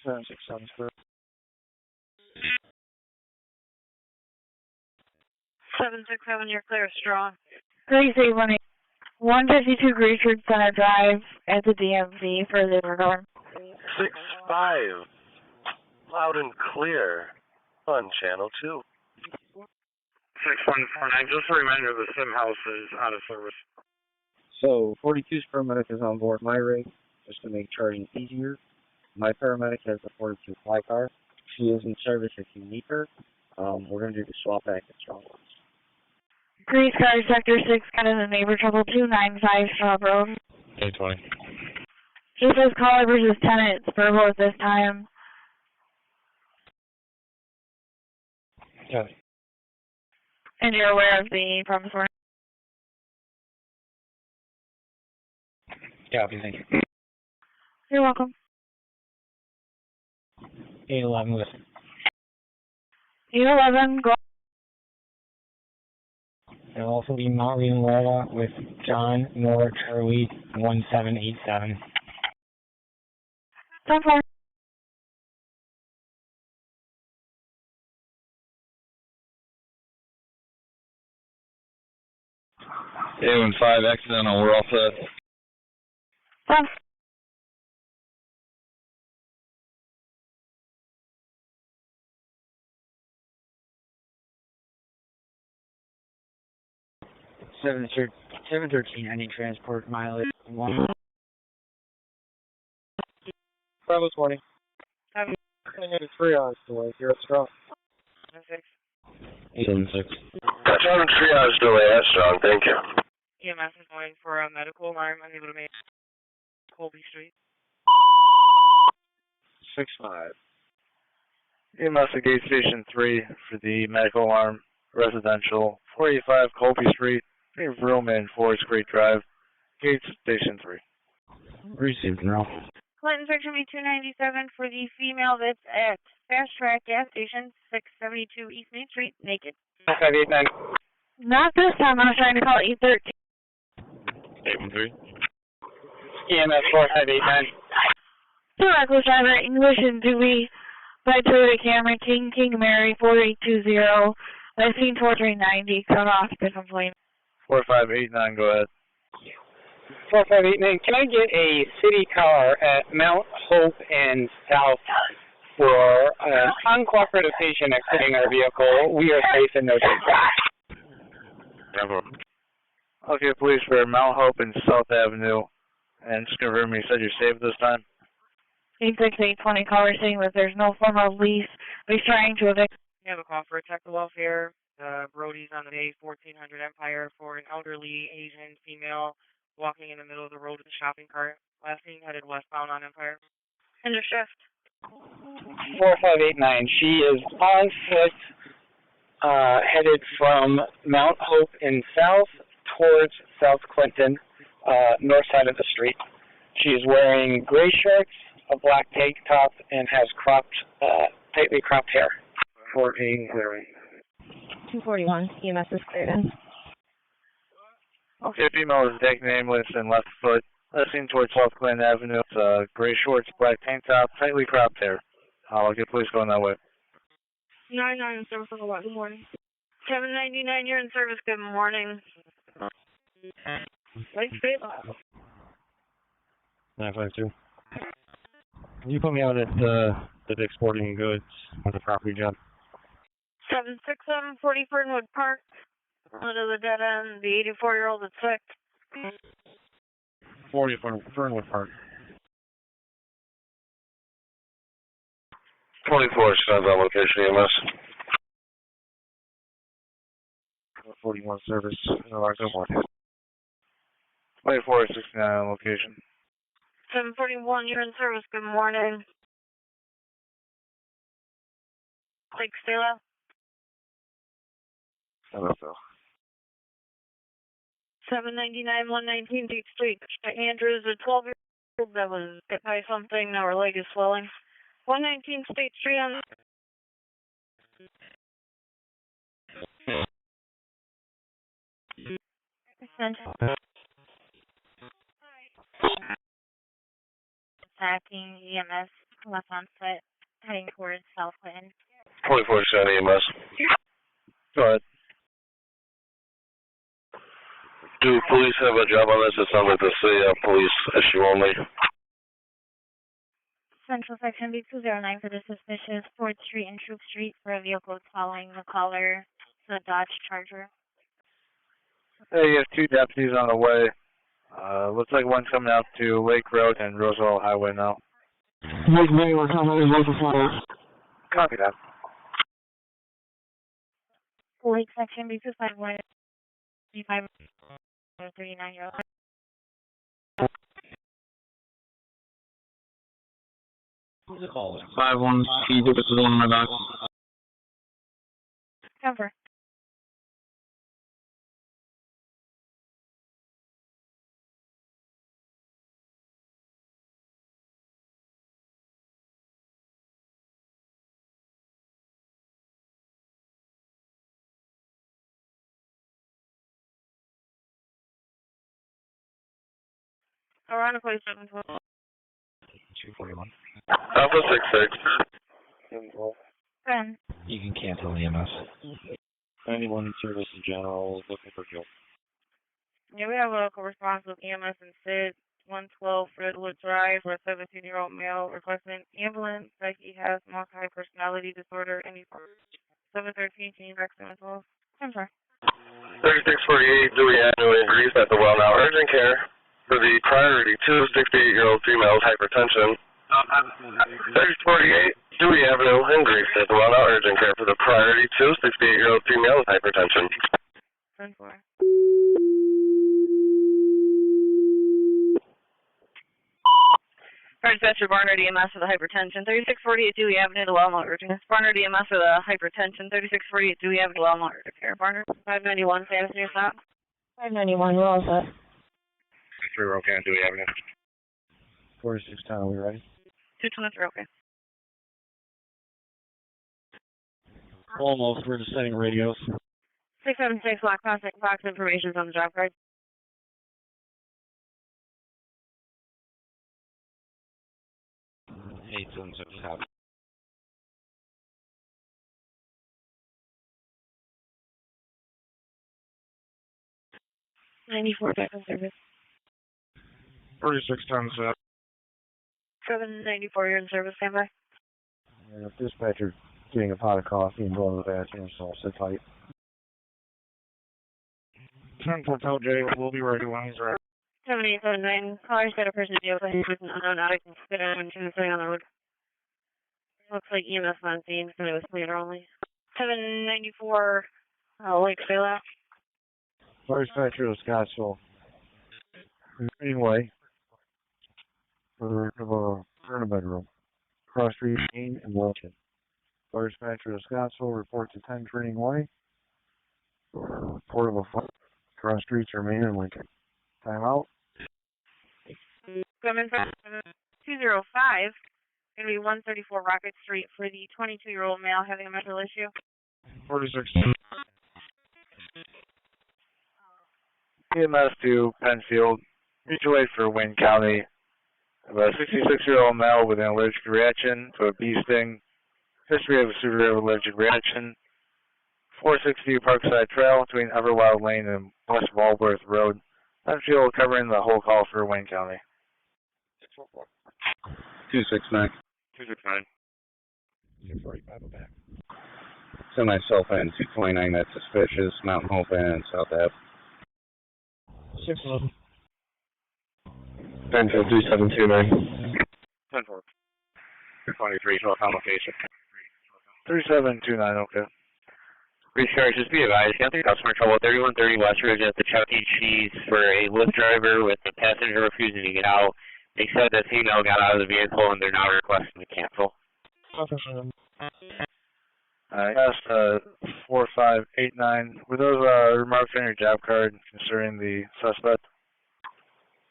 767 square. 767, you're clear, strong. Grace 818. 152 Grayford Center Drive at the DMV for the regard. 6-5. Loud and clear on channel 2. 6149, just a reminder the sim house is out of service. So 42's paramedic is on board my rig just to make charging easier. My paramedic has the 42 fly car. She is in service if you need her. We're going to do the swap back at Strong. Grease car sector 6 got in the neighbor trouble 295 Shaw Road. 820. Just says caller versus tenant. It's verbal at this time. Yeah. And you're aware of the premise warning? Yeah, thank you. You're welcome. 811 listen. 811, go. There'll also be Molly and Lola with John, Nora, Charlie, 1787. 10-4. A15 accidental, we're all set. 10. Seven 713, any transport mileage 1. Bravo 20. I need 3 hours delay. You're at Strong. 876. 7 triage delay at Strong, thank you. EMS is going for a medical alarm unable to make Colby Street. 6-5. EMS at Gate Station 3 for the medical alarm, residential, 485 Colby Street, room in Forest Creek Drive, Gate Station 3. Received now. Clinton section B297 for the female that's at Fast Track gas station 672 East Main Street, naked. 589. Not this time. I was trying to call 813. 813. EMS 4589. Two reckless driver, English and Dewey, by Toyota Camry, King Mary 4820. I've seen 4390. Cut off the complaint. 4589, go ahead. 4589. Can I get a city car at Mount Hope and South for an uncooperative patient exiting our vehicle? We are safe and no danger. Bravo. Okay, police for Mount Hope and South Avenue. And just confirm you said you're safe this time? 86820 caller saying that there's no formal lease. He's trying to evict. You have a call for protective welfare. Brody's on the bay, 1400 Empire, for an elderly Asian female walking in the middle of the road with a shopping cart. Last seen headed westbound on Empire. End of shift. 4589. She is on foot, headed from Mount Hope in south towards South Clinton, north side of the street. She is wearing gray shorts, a black tank top, and has tightly cropped hair. For a clearing. 241, EMS is cleared in. Okay, female is deck nameless and left foot. Listening towards South Clinton Avenue. It's gray shorts, black tank top, tightly cropped hair. I'll get police going that way. 99 in service. Good morning. 799, you're in service. Good morning. Light straight up. 952. Can you put me out at the Dick's Sporting Goods with a property job? 767, 40 Fernwood Park. Under the dead end, the 84-year-old is sick. 40 Fernwood Park. 24 stands on location, EMS. 41 service. No, good morning. 2469 on location. 741, you're in service. Good morning. Lake Stella. NFL. 799, 119 Deep Street. Andrews, a 12-year-old that was hit by something. Now her leg is swelling. 119 State Street on Central. Attacking EMS left on foot, heading towards South Clinton. 24-7 EMS. Go ahead. Do police have a job on this? It sounds like the city police issue only. Central Section B209 for the suspicious 4th Street and Troop Street for a vehicle following the caller, the Dodge Charger. Hey, you have 2 deputies on the way. Looks like one's coming out to Lake Road and Roosevelt Highway now. Copy that. Lake Section B251, 39-year-old. Who's it called? 5-1, this is the one in my back. Cover. Ironically, 712. 241. Alpha 66. 712. Ben. You can cancel EMS. 91 service in general, looking for fuel. Yeah, we have a local response with EMS and SID 112 Redwood Drive for a 17-year-old male requesting ambulance that he has multi-personality disorder and he's 713, can you back 712? I'm sorry. 3648 Dewey Avenue in Greece at the Well Now Urgent Care for the priority 2 68-year-old female with hypertension. 3648 Dewey Avenue in Greece at the Well Now Urgent Care for the priority 2 68-year-old female with hypertension. 10-4. Dispatcher Barnard EMS for the hypertension, 3648 Dewey Avenue to Wellmont Urgent Care. Barnard EMS for the hypertension, 3648 Dewey Avenue to Wellmont Urgent Care. Barnard, 591, status near stop. 591, we're all set. 3 we're okay on Dewey Avenue. 46 town, are we ready? 223, okay. Almost, we're just setting radios. 676, box information on the job card. Hey, 776, copy. back on service. 46 tons up. 794, you're in service, standby. And if dispatcher getting a pot of coffee and going to the bathroom, so I'll sit tight. 10-4 tell Jay, we'll be ready when he's ready. 7879, caller's got a person in vehicle with an unknown addict and spit out and sitting on the road. Looks like EMS on scene, so it was cleaner only. 794, Lake bailout. Dispatcher of Scottsville. Anyway, for a bedroom. Cross Street, Main, and Lincoln. Fire dispatcher of Scottsville report to 10 Training Way. Report of a fire. Cross streets are Main and Lincoln. Time out. Coming from 205, going to be 134 Rocket Street for the 22-year-old male having a mental issue. 46. EMS to Penfield, mutual aid for Wayne County. A 66-year-old male with an allergic reaction to a bee sting. History of a severe allergic reaction. 460 Parkside Trail between Everwild Lane and West Walworth Road. Penfield covering the whole call for Wayne County. 269. 269. 245 back. Semi-self and 229, that's suspicious. Mountain Hope and South Ave. 611. Penfield 2729. 10-4. 223, so on location. 3729, okay. Recharge, just be advised, got the customer trouble 3130 West Ridge at the Chuck E. Cheese for a Lyft driver with the passenger refusing to get out. They said that female got out of the vehicle and they're now requesting to cancel. Asked 4589. Were those remarks on your job card concerning the suspect?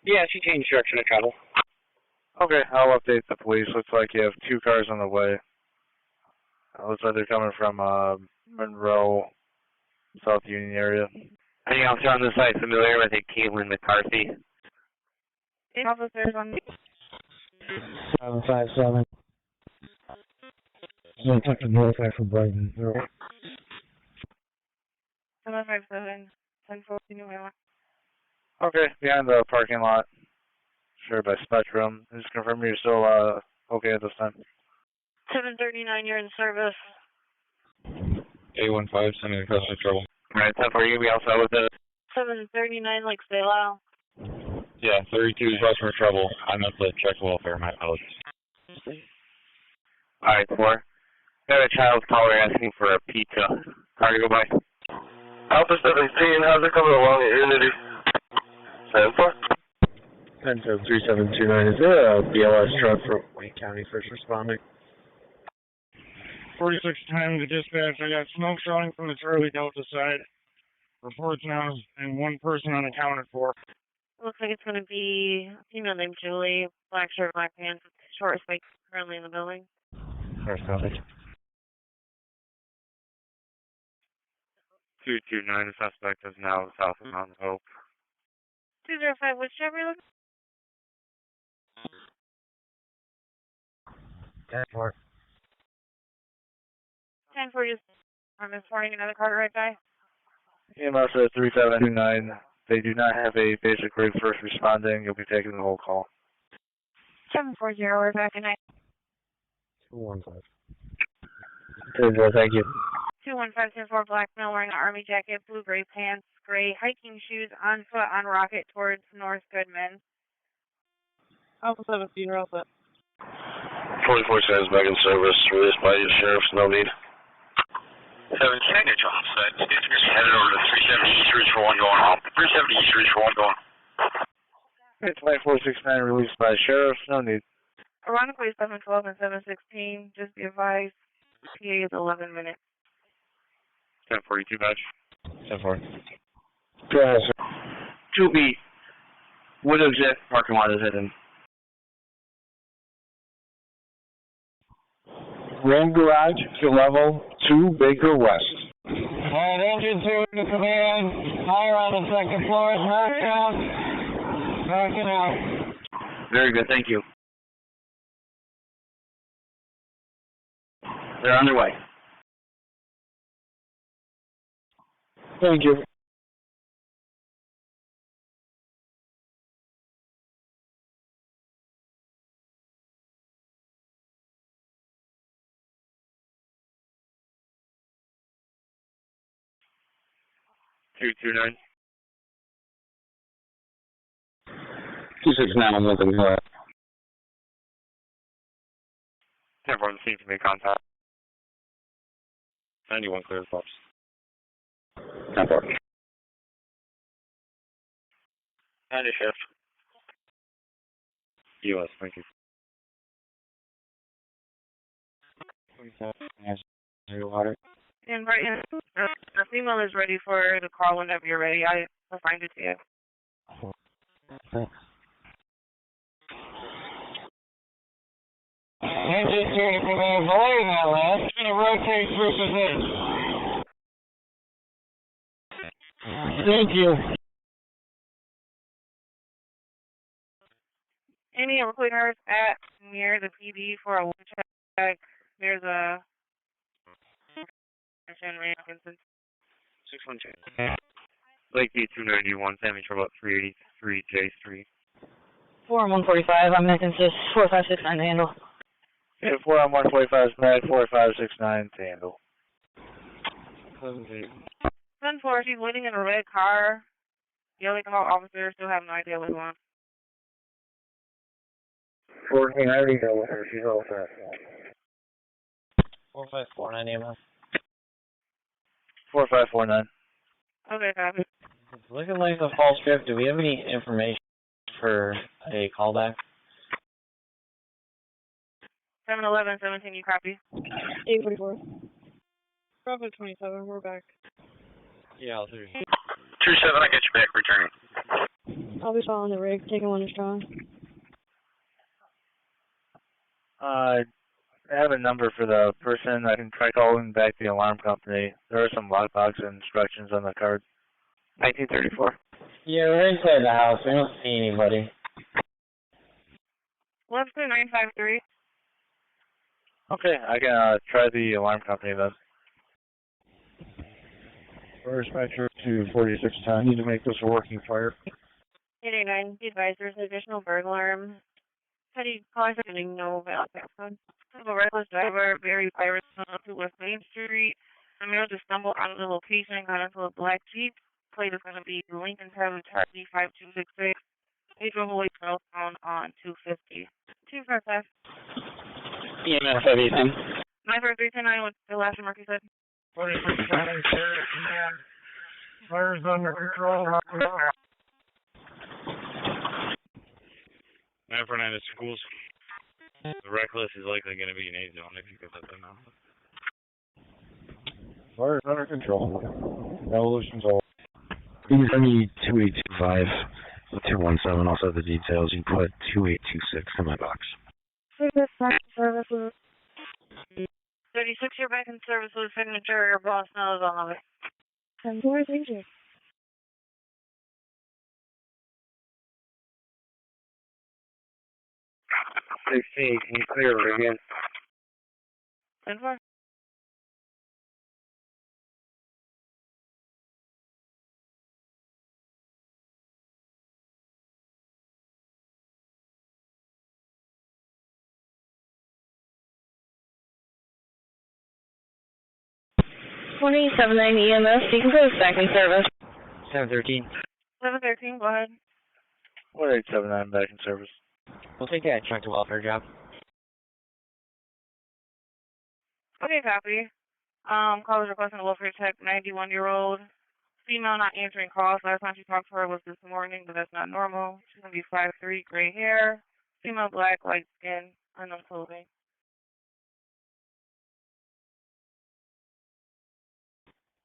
Yeah, she changed direction of travel. Okay, I'll update the police. Looks like you have 2 cars on the way. Looks like they're coming from Monroe, South Union area. Any officer on this side familiar with a Caitlin McCarthy? Officers on 757. I'm talking north side from Brighton. 757, 1014 New York. Okay, behind the parking lot. Shared by Spectrum. Just confirm you're still okay at this time. 739, you're in service. A15, sending the customer trouble. Alright, 10-4, you be also with the 739, like stay low. Yeah, 32 customer trouble. I meant to check welfare, my apologies. Alright, 4. Got a child's caller asking for a pizza. How do you go by? Alpha 17, how's it coming along at Unity? 10-4. 3729, is there a BLS truck from Wayne County first responding? 46 times to dispatch. I got smoke showing from the Charlie Delta side. Reports now, and one person unaccounted for. Looks like it's going to be a female named Julie, black shirt, black pants, short spikes, currently in the building. First copy. 229, the suspect is now south of Mount Hope. 205, which job are you looking? 10-4. 10-4, just I'm informing another car right by. EMS at 3729. They do not have a basic rate first responding. You'll be taking the whole call. 740, we're back at night. 215. Thank you. 215, 10-4, black male wearing an army jacket, blue-gray pants, gray hiking shoes, on foot, on rocket towards North Goodman. Alpha 17, you're all set. 44 stands back in service. Released by the sheriff's, no need. 17, I got you on site. Headed over to 370 East Ridge for one going home. 370 East Ridge for one going. Okay, 2469 released by sheriff, no need. Ironically, 712 and 716, just be advised, PA is 11 minutes. 1042 badge. 10-4. Go ahead, sir. 2B. What exact parking lot is it in? Ram Garage to level 2 Baker West. Alright, engine 2 to command. Higher on the second floor. Knocked out. Backing out. Very good, thank you. They're on their way. Thank you. Two 269, I'm looking for it. 10-4 on the scene to make contact. 91 clear stops. 10-4. And a shift. US, thank you. Water. And right in, the female is ready for the call whenever you're ready. I'll find it to you. Thanks. Engine 2 to command. Avoiding that last. Going to rotate through position. Thank you. Any recruiters at near the PD for a check? There's a 612. Lakeview 291, Sammy Trouble at 383 J3. 4 on 145, I'm making this 4569 to handle. Yeah, 4 on 145 is back, 4569 to handle. 10-4, she's waiting in a red car. The other call officers still have no idea what's going on. 14, I already know with her. She's all set. 4549 EMS. 4549. Okay, copy. It's looking like a false script. Do we have any information for a callback? 711, 17, you copy? 844. Bravo 27, we're back. Yeah, I'll do. 27, I got you back, returning. I'll be following the rig, taking one strong. I have a number for the person. I can try calling back the alarm company. There are some lockbox instructions on the card. 1934. Yeah, we're inside the house. We don't see anybody. Let's do 953. Okay, I can try the alarm company then. Dispatcher to 4610. I need to make this a working fire. 889, be advised there's an additional burglar alarm. Petty callers are getting no valid passcode. A reckless driver, very pirates to West Main Street. I'm able to stumble out of the location and got into a black Jeep. Plate is going to be Lincoln Travel Charlie 5266. He drove away southbound on 250. 255. EMS, everything. 94329, what's the last remark you said? 4610, fire's under control. 949 to schools. The reckless is likely going to be an A zone if you could let them know. Fire's under control. Evolution's all. Please send me 2825 217. Also the details. You put 2826 in my box. Services. 36, you're back in service with signature. Your boss knows on the way. 10-4, thank you. 16, can you clear it again? 10-4. EMS, you can go to stacking service. 713. 713, go ahead. 1879 back in service. We'll take that truck to welfare job. Okay, copy. Callers requesting a welfare check, 91-year-old. Female not answering calls. Last time she talked to her was this morning, but that's not normal. She's going to be 5'3", gray hair. Female, black, light skin, unknown clothing.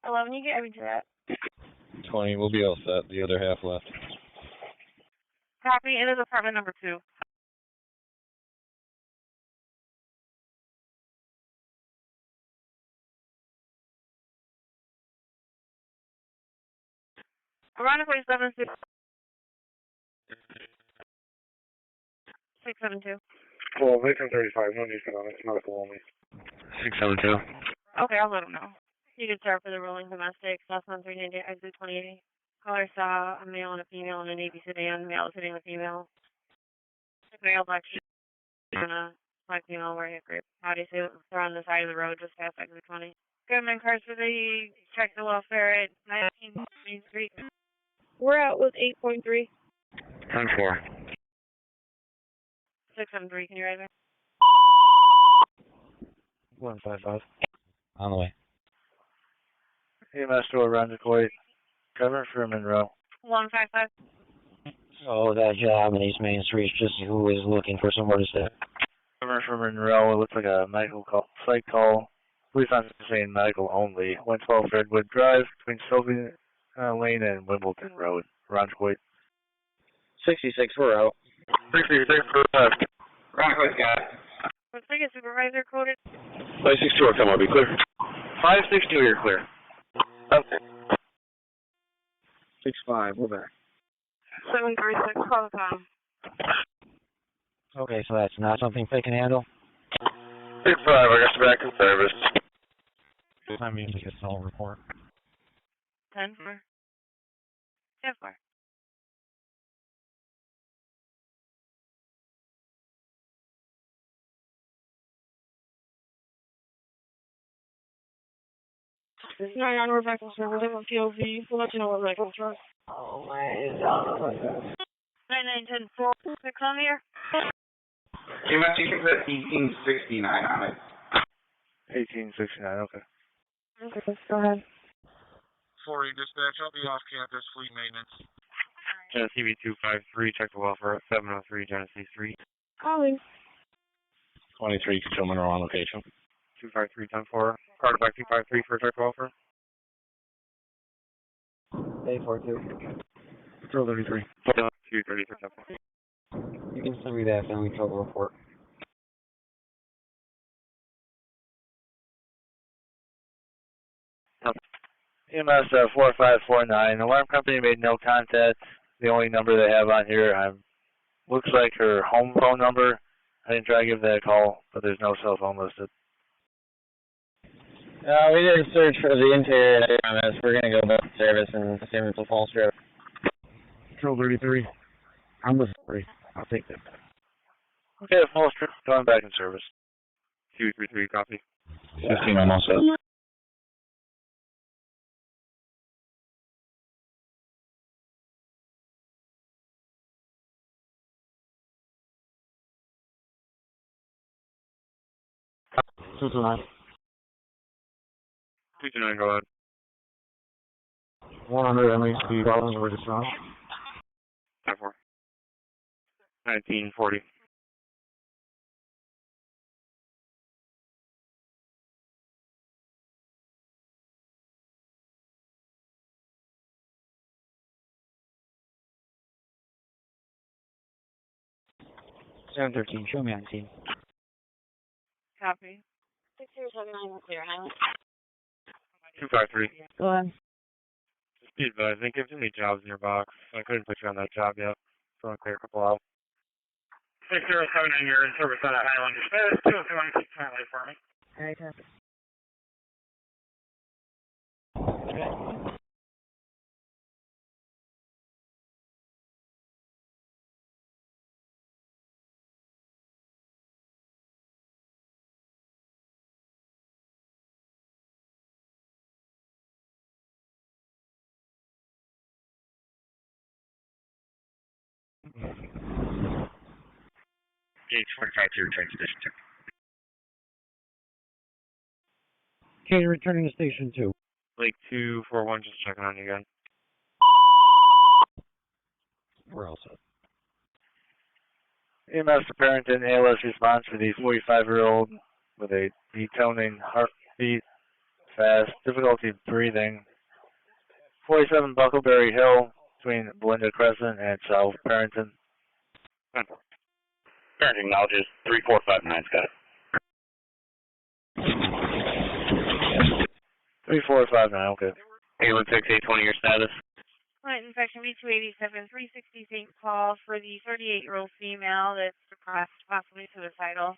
11, you get everything to that. 20, we'll be all set. The other half left. Copy, it is apartment number 2. Ironically, 672. Well, victim 35, no need for that. It's medical only. 672. Okay, I'll let him know. You can start for the rolling domestic. South 1390, exit 2080. Caller saw a male and a female in a navy sedan. Male is hitting the female. Male, black sheep, and a black female wearing a grape bodysuit. They're on the side of the road just past exit 20. Government cars for the check the welfare at 19 Main Street. We're out with 8.3. 10-4. 673, can you write there? 155. On the way. EMS to around the Kuwait. Cover for Monroe. 155. Oh, that job in East Main Street, just who is looking for somewhere to stay. Cover for Monroe. It looks like a medical call. Site call. Police on saying medical only. 112 Redwood Drive between Sylvia Lane and Wimbledon Road. Around Kuwait. 66, we're out. 66 for left. Right, got it. Let's take a supervisor coded. 562, I'll come, I'll be clear. 562, you're clear. Okay. 65, we're back. 736, call the time. Okay, so that's not something they can handle? 65, I got you back in service. I mean, we get a whole report. 10-4. 10-4. This is 9 on Rebecca, so we're leaving POV. We'll let you know what Rebecca's truck. Oh, my God. 9910-4. 6 on here. You must use 1869 on it. 1869, okay. Okay, go ahead. 4 dispatch, I'll be off campus, fleet maintenance. Genesee 253, check the welfare at 703 Genesee Street. Calling. 23, control Monroe on location. 253 10-4. Carter back 253 for check the welfare. 842. Control 33. 230 for 10-4. You can send me that family trouble report. EMS 4549. Alarm company made no contact. The only number they have on here looks like her home phone number. I didn't try to give that a call, but there's no cell phone listed. We did a search for the interior at EMS. We're going to go back to service and assume it's a false trip. Control 33. I'm with 3. I'll take that. Okay, false trip. Going back in service. 233, copy. 15, I'm all set. Two to 9. 229, go ahead. 100 MEC Gardens were dispatched. 10-4. 1940. Seven 13. Show me on scene. Copy. 6079 clear highway. 253. Go ahead. Speed advised, didn't give too many jobs in your box. I couldn't put you on that job yet. So I'll clear a couple out. 6079, you're in service on that Highland Dispatch. 201, keep trying to for me. Alright, copy. Gauge 45 to return to station 2. Okay, returning to station 2. Lake 241, just checking on you again. We're all set. EMS to Barrington, ALS response for the 45-year-old with a detoning heartbeat, fast, difficulty breathing. 47 Buckleberry Hill between Belinda Crescent and South Barrington. Barrington acknowledges 3459, got it. 3459, okay. 816-820, your status. Client infection B287, 360 St. Paul for the 38-year-old female that's possibly suicidal.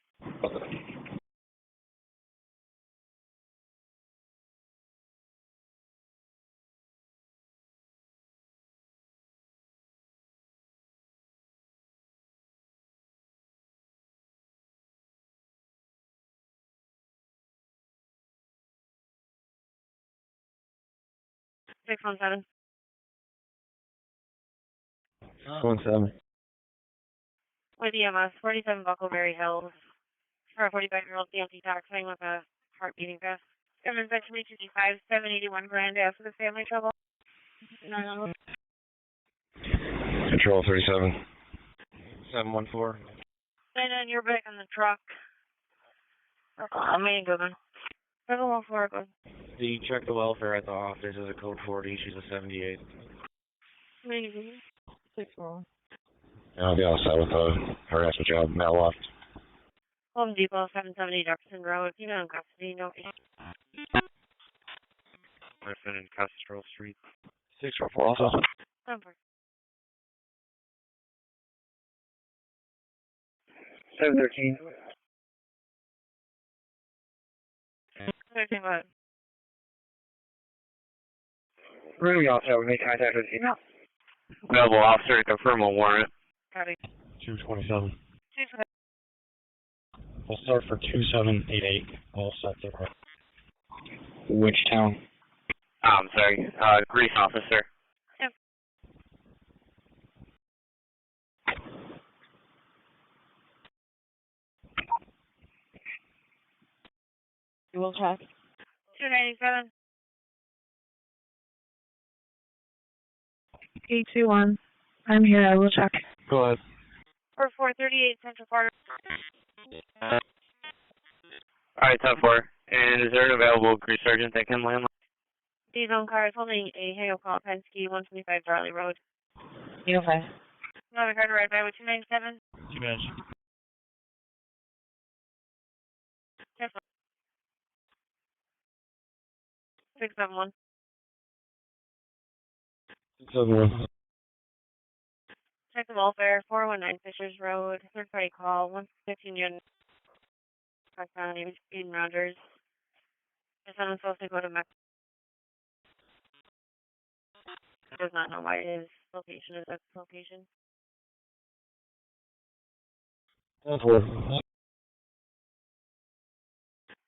Six 17. 17. With EMS, 47 Buckleberry Hills for a 45-year-old detoxing with a heart beating fast. Infection B285, 781 grand after the family trouble. Control 37. 714. And then you're back in the truck. I'm going to go then. 714, go. The check the welfare at the office is a code 40. She's a 78. Maybe. 6-4. I'll be all set with the harassment job. Mail left. Home Depot, 770 Jefferson Road. You know in custody, no issue. Griffin and Kestrel Street. 644 also. 7-4. 713. 13, go ahead. Really also we make contact with you. Available officer to confirm a warrant. Copy. 227. 227. We'll start for 2788. All set there. Which town? I'm sorry, Greece officer. Yep. You will check. 297. 821. I'm here. I will check. Go ahead. 4438 Central Park. Alright, 10-4. And is there an available Greece sergeant that can land? These own cars holding a hail call Penske 125 Darley Road. You okay? Another car to ride by with 297. 2 minutes. 671. Check the welfare, 419 Fishers Road, third party call, 115 unit, name Eden Rogers. His son is supposed to go to Mexico. Does not know why his location is at this location.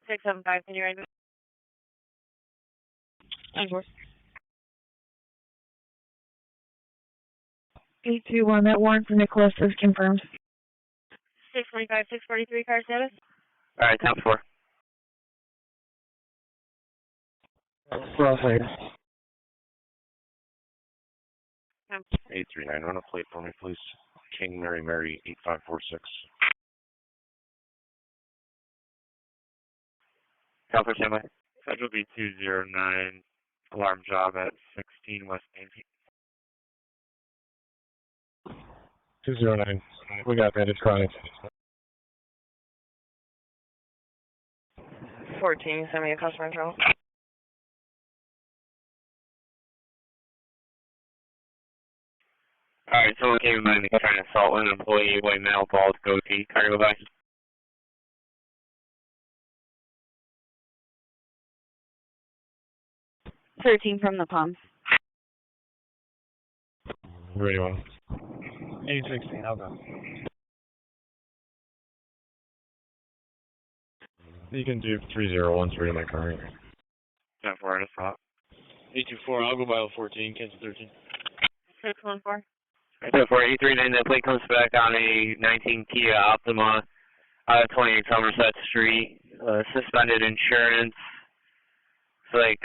675, can you write it? 821, that warrant for Nicholas is confirmed. 625, 643, car status? Alright, 10-4. Crossfire. 839, run a plate for me, please. King Mary 8546. Copy, standby. Schedule B209, alarm job at 16 West Main. 209. We got that. It's chronic. 14, send me a customer control. Alright, someone came in mind trying to assault an employee, white male, bald, goatee. Cargo by. from the pump. Ready one. 816, I'll go. You can do 3013 in my car. 10-4, in a stop. 824, I'll go by 14, cancel 13. 614. 839, that plate comes back on a 19 Kia Optima, 28 Somerset Street, suspended insurance. It's like,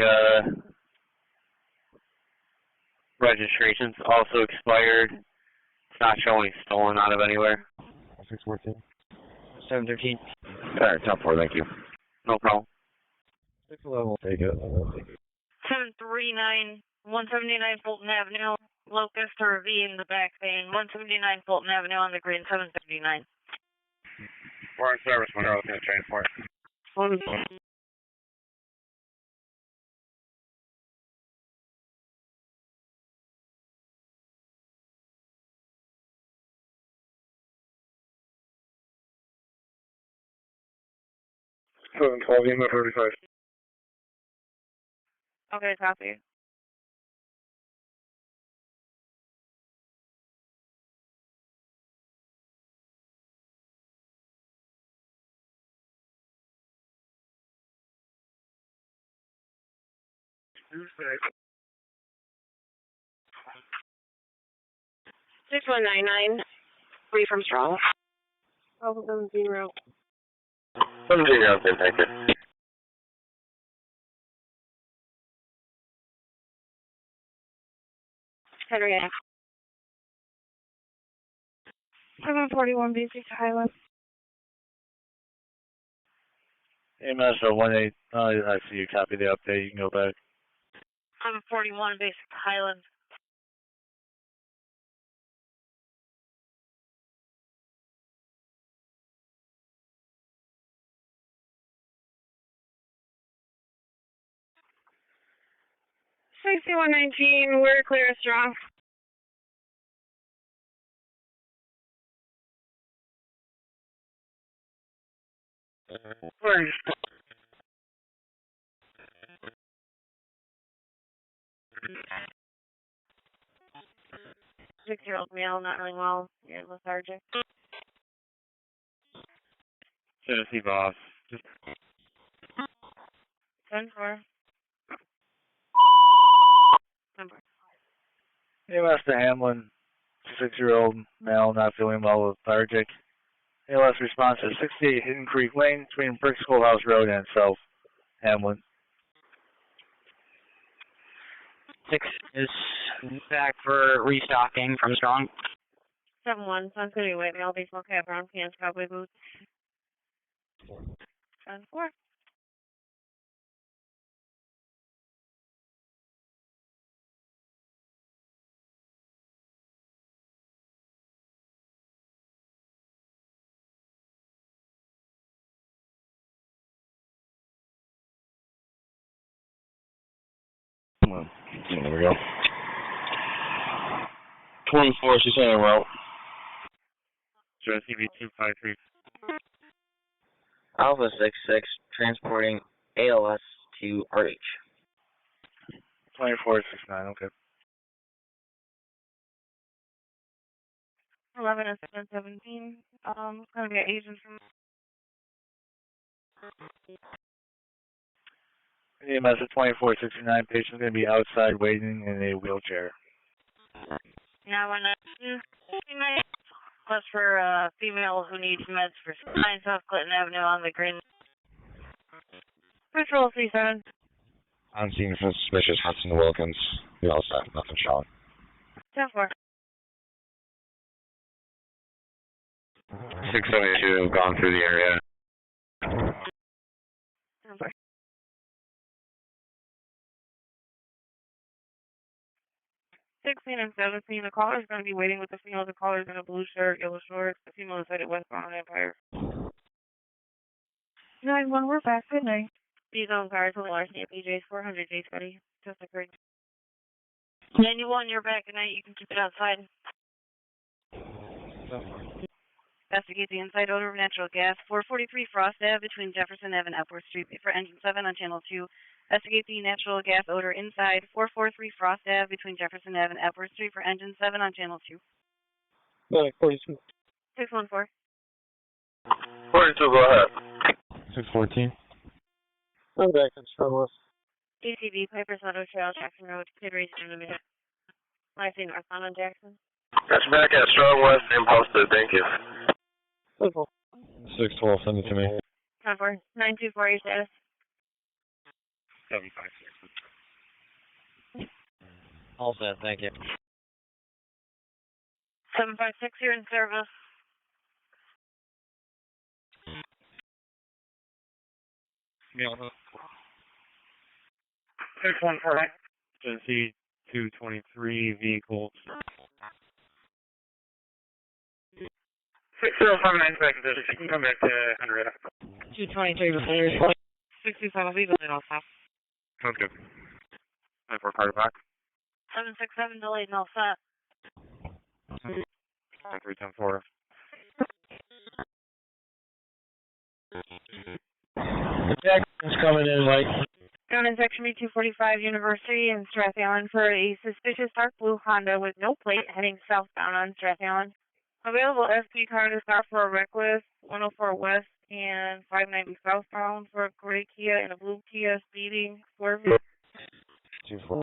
registration's also expired. It's not showing stolen out of anywhere. 614. 713. Alright, 10-4, thank you. No problem. 611 will take it. 739, 179 Fulton Avenue, locust or V in the back pane, 179 Fulton Avenue on the green, 779. We're in service, Monroe, looking at transport. Southern 12, EMF 35. Okay, copy. Tuesday. 6199, free from Strong. 1270. 17 out there, thank you. Henrietta. 741 basic Highland. EMS 18, I see you copy the update, you can go back. 741 basic Highland. $6119, we're clear Strong. Thanks. 6-year-old male, not really well. You're lethargic. Tennessee boss. Just 10-4. 10-4. EMS to Hamlin, 6-year-old male, not feeling well, lethargic. ALS response is 68 Hidden Creek Lane between Brick Schoolhouse Road and South Hamlin. 6 is back for restocking from Strong. 7-1, sounds good anyway. Male, baseball cap, brown pants, cowboy boots. 10-4. There we go. 24, she's saying route. Sure, CV 253. Alpha 66, transporting ALS to RH. 2469, okay. 11 and 717. It's going to be an agent from EMS at 2469, patient's going to be outside waiting in a wheelchair. Yeah, I want to plus for a female who needs meds for spine, South Clinton Avenue on the green. Patrol 37. I'm seeing suspicious Hudson Wilkins. We all set. Nothing showing. 10-4. 672 have gone through the area. 10-4. 16 and 17. The caller is going to be waiting with the female. The caller is in a blue shirt, yellow shorts. The female is headed westbound on Empire. 9-1, we're back. Good night. B-zone cars, holding larceny at BJ's 400 J Scotty. Just occurred. 91, you're back. Good night. You can keep it outside. Investigate the inside odor of natural gas. 443 Frost Ave between Jefferson Ave and Upward Street. For engine 7 on channel 2. Investigate the natural gas odor inside 443 Frost Ave between Jefferson Ave and Upward Street for engine 7 on channel 2. 42. 614. 42, go ahead. 614. I'm back in Stromless. ATV, Piper's Auto Trail, Jackson Road, Kid Race in the minute. I see Northbound on Jackson. That's back at Strong West and posted, thank you. 612, send it to me. 10-4. 924, your status. 756. All set, thank you. 756, you're in service. Yeah. 614. Agency 223 vehicles. 6059 seconds. You can come back to Henrietta. 223 before 67 vehicles in all stop. Sounds good. 94 car back. 767 delayed and all set. 310-4. Jackson's coming in like. Down in section B245 University in Strathallan for a suspicious dark blue Honda with no plate heading southbound on Strathallan. Available SP car to stop for a reckless 104 West and 590 southbound for a gray Kia and a blue Kia speeding swerving. 2-4.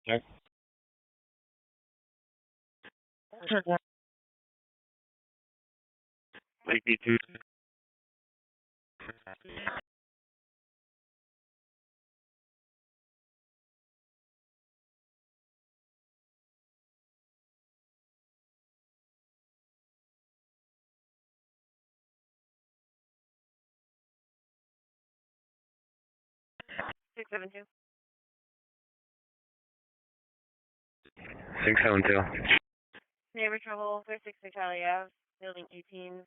Check. Lake B2. Six seven two. 672. Neighbor trouble, 360 Charlie Ave, building 18,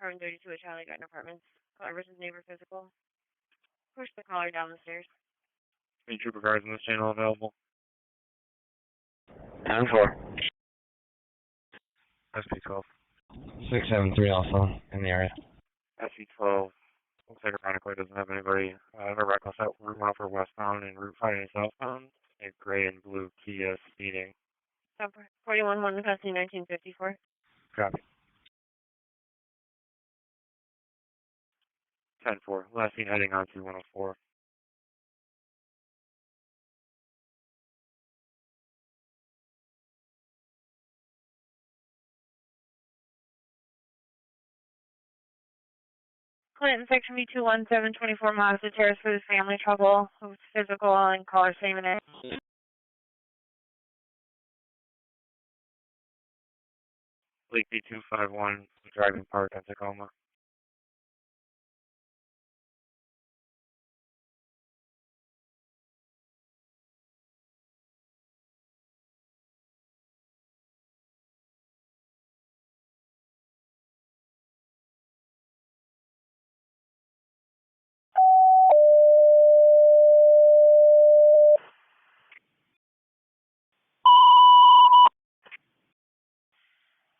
132 at Charlie Garden Apartments. Caller versus neighbor physical. Push the caller down the stairs. Any trooper cars in this channel available? 10-4. SP12. 673 also in the area. SP12. Looks like ironically doesn't have anybody. A reckless at Route 104 westbound and Route 5 southbound. A gray and blue Kia speeding. 41 1 passing 1954. Copy. 10-4. Last seen heading on to 104. Clinton, section B21724 Mazda Terrace for the family trouble. Who's physical and caller same in it. Lake B251, driving park at Tacoma.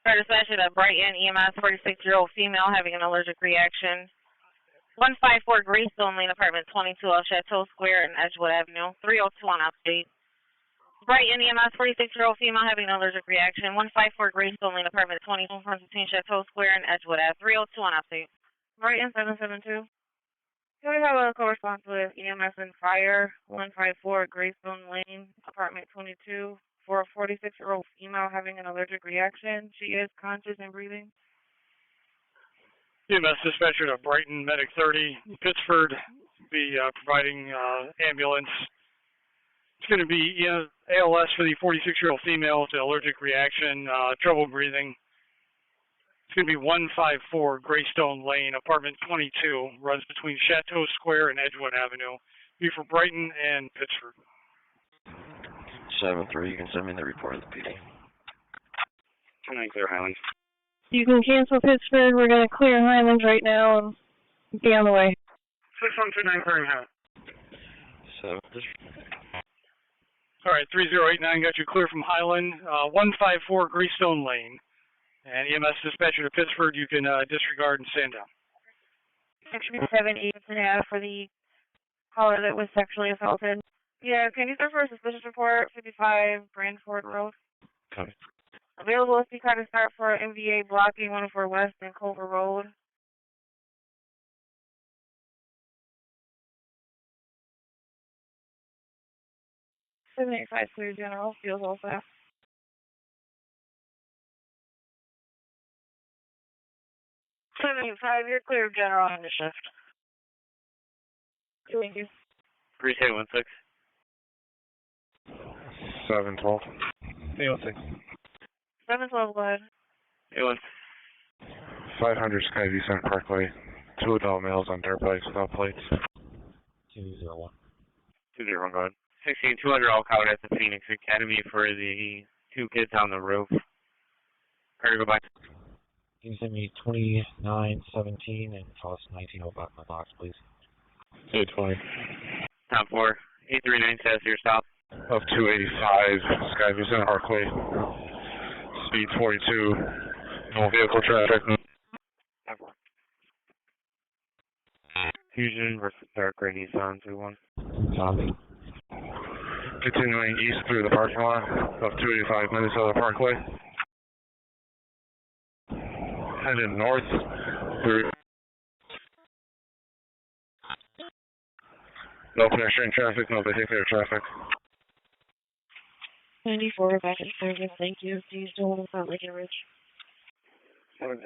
For dispatch of Brighton, EMS, 46-year-old female having an allergic reaction. 154 Greystone Lane, apartment 22 off Chateau Square and Edgewood Avenue. 302 on update. Brighton, EMS, 46-year-old female having an allergic reaction. 154 Greystone Lane, apartment 22 between Chateau Square and Edgewood Ave. 302 on update. Brighton 772. Here we have a co-response with EMS and fire. 154 Greystone Lane, apartment 22. For a 46-year-old female having an allergic reaction. She is conscious and breathing. EMS dispatcher to Brighton, medic 30, Pittsford, be providing ambulance. It's going to be ALS for the 46-year-old female with an allergic reaction, trouble breathing. It's going to be 154 Greystone Lane, apartment 22, runs between Chateau Square and Edgewood Avenue. Be for Brighton and Pittsford. 7-3, you can send me the report of the PD. 10-9 clear Highlands. You can cancel Pittsford. We're going to clear Highlands right now and be on the way. 6129 clearing Highlands. 7. All right, 3089 got you clear from Highland. 154 Greystone Lane. And EMS dispatcher to Pittsford, you can disregard and stand down. Section 7 Ave for the caller that was sexually assaulted. Yeah, can you serve for a suspicious report? 55 Brantford Road. Copy. Available SP card to start for MVA blocking 104 West and Culver Road. clear general, feels all fast. 785, you're clear general on the shift. Thank you. 3816. 712. 816. 712, go ahead. 816. 500 Skyview Center Parkway. 2 adult males on dirt bikes without plates. 201. 201, go ahead. 16200 all out at the Phoenix Academy for the 2 kids on the roof. Carter, go by. Can you send me 2917 and cost 19 back my box, please? 820. Top 4. 839 says your stop. Of 285 Skyview Center Parkway. Speed 42. No vehicle traffic. Fusion versus Dark Gray Nissan 21. Copy. Continuing east through the parking lot of 285 Minnesota Parkway. Headed north through no pedestrian traffic, no vehicular traffic. 94 back in service, thank you. Please don't hold out like a rich. 94,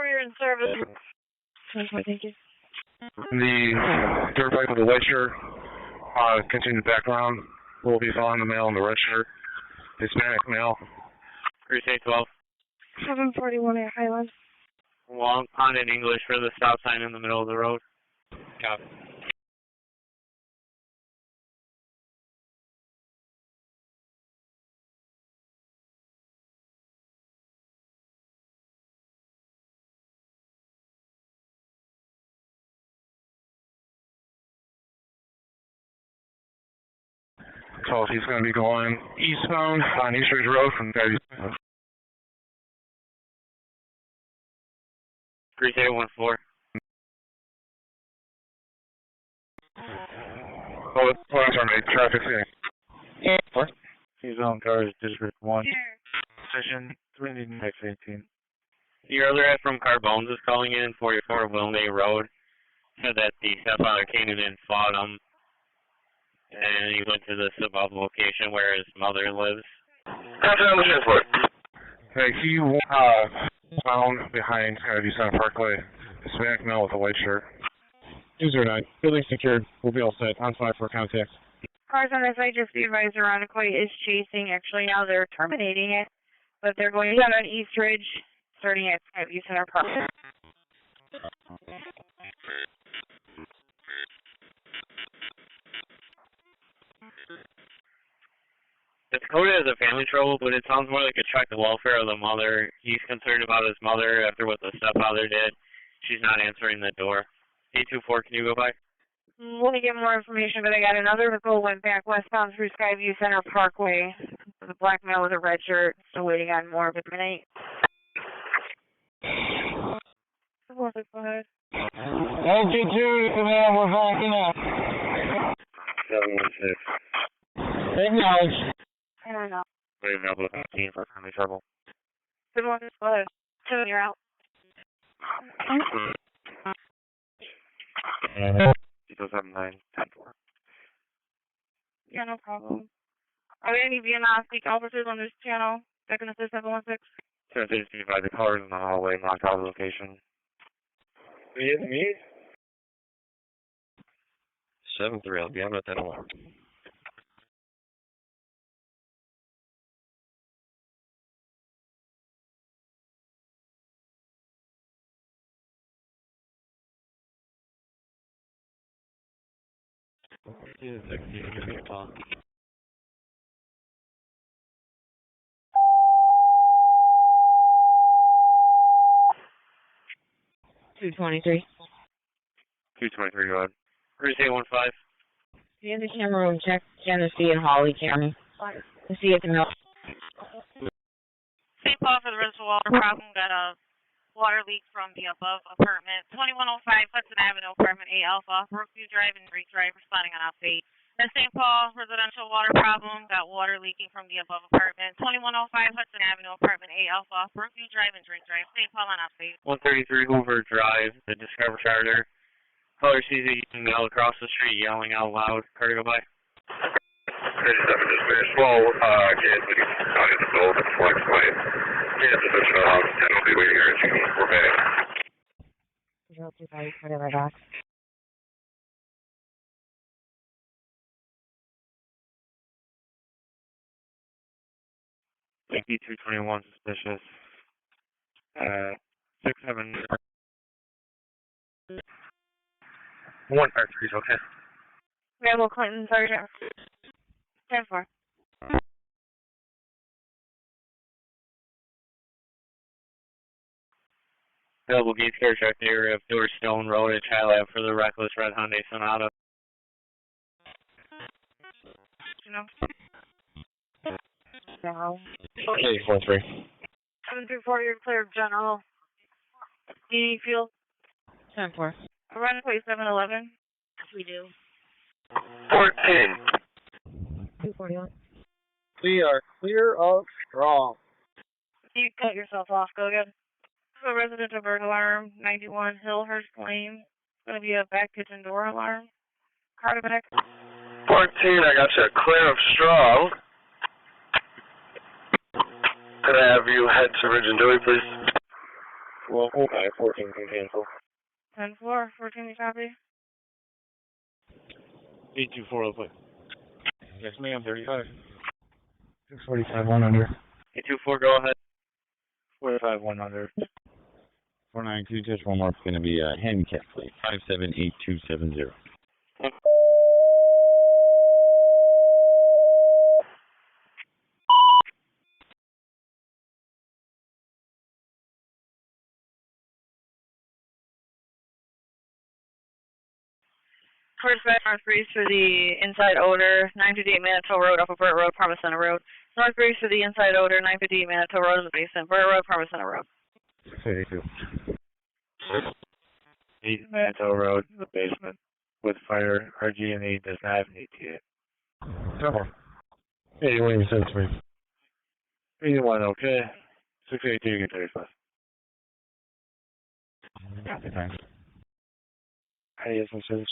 you're in service. Thank you. The dirt bike with the white shirt, continued background, will be following the male in the red shirt. Hispanic male. 3812. 741 at Highland. Long pond in English for the stop sign in the middle of the road. Copy. So he's going to be going eastbound on East Ridge Road from 3814. Oh, I'm sorry, traffic thing. What? He's on cars, District 1. Session 318. The earlier from Carbones is calling in, 44 Wilmay Road. Said that the stepfather came in and fought him. And he went to the above location where his mother lives. Hey, he found behind Skyview Center Parkway, Hispanic male with a white shirt. 209. Building secured. We'll be all set. On 5 for contact. Cars on this side, just be advised, Ironically is chasing. Actually, now they're terminating it. But they're going down on East Ridge, starting at Skyview Center Park. It's coded as a family trouble, but it sounds more like a check the welfare of the mother. He's concerned about his mother after what the stepfather did. She's not answering the door. 824, can you go by? Let me get more information, but I got another vehicle went back westbound through Skyview Center Parkway. The black male with a red shirt, still waiting on more of midnight. 4-6, go ahead. LG2 to command, we're backing up. 716. Acknowledge. And now. Waiting up with 15 for friendly trouble. 716, go ahead. 7, you're out. 079, 10-4. Yeah, no problem. Are there any Vietnam speak officers on this channel that can assist 716? 765, the cars in the hallway, knocked out the location. Vietnamese? 7-3, I'll be on at that alarm. Give me a call. 223. 223, go ahead. Cruise 815. See in the camera room, check Tennessee and Holly County. To see if the milk. St. Paul for the reservoir problem. Got a water leak from the above apartment. 2105 Hudson Avenue, apartment A Alpha. Brookview Drive and Greek Drive responding on off-8. The St. Paul residential water problem. Got water leaking from the above apartment. 2105 Hudson Avenue, apartment A Alpha. Brookview Drive and Drink Drive. St. Paul on off-8. 133 Hoover Drive, the Discover Charter. Caller sees a young male across the street yelling out loud. Car to go by. 37 dispatch, well, Kansas City out in the middle of the flex lane. Kansas City, and I'll be waiting here at 2. We're back. 025, whatever, Doc. Yankee 221 suspicious. 67. 153 is okay. Randall Clinton, Sergeant. 10-4. Available Gates Care Truck area of Newer Stone Road at Child Lab for the reckless red Hyundai Sonata. No. Okay, 4-3. 734, you're clear, General. DD Field. 10-4. Run plate 711. We do. 14. 241. We are clear of strong. You cut yourself off. Go again. So residential burglar alarm, 91 Hillhurst Lane. It's going to be a back kitchen door alarm. Car to back. 14, I got you clear of strong. Could I have you head to Ridge and Dewey, please? Well, okay, 14 can cancel. 10-4, 14 you copy. 824 real quick. Yes, ma'am, 35. 645, 100. 824, go ahead. 45, 100. 492, just one more. It's going to be a handicap plate, 578270. First North Breeze for the inside odor, 958 Manitou Road, Upper Burt Road, Parma Center Road. North Breeze for the inside odor, 958 Manitou Road in the basement, Burt Road, Parma Center Road. 32. 8 Manitou Road, the basement, with fire. RG&E does not have an ETA. Cover. 81, you said 3. 81, okay. 682, you get 35. Copy, thanks. Adios, messages.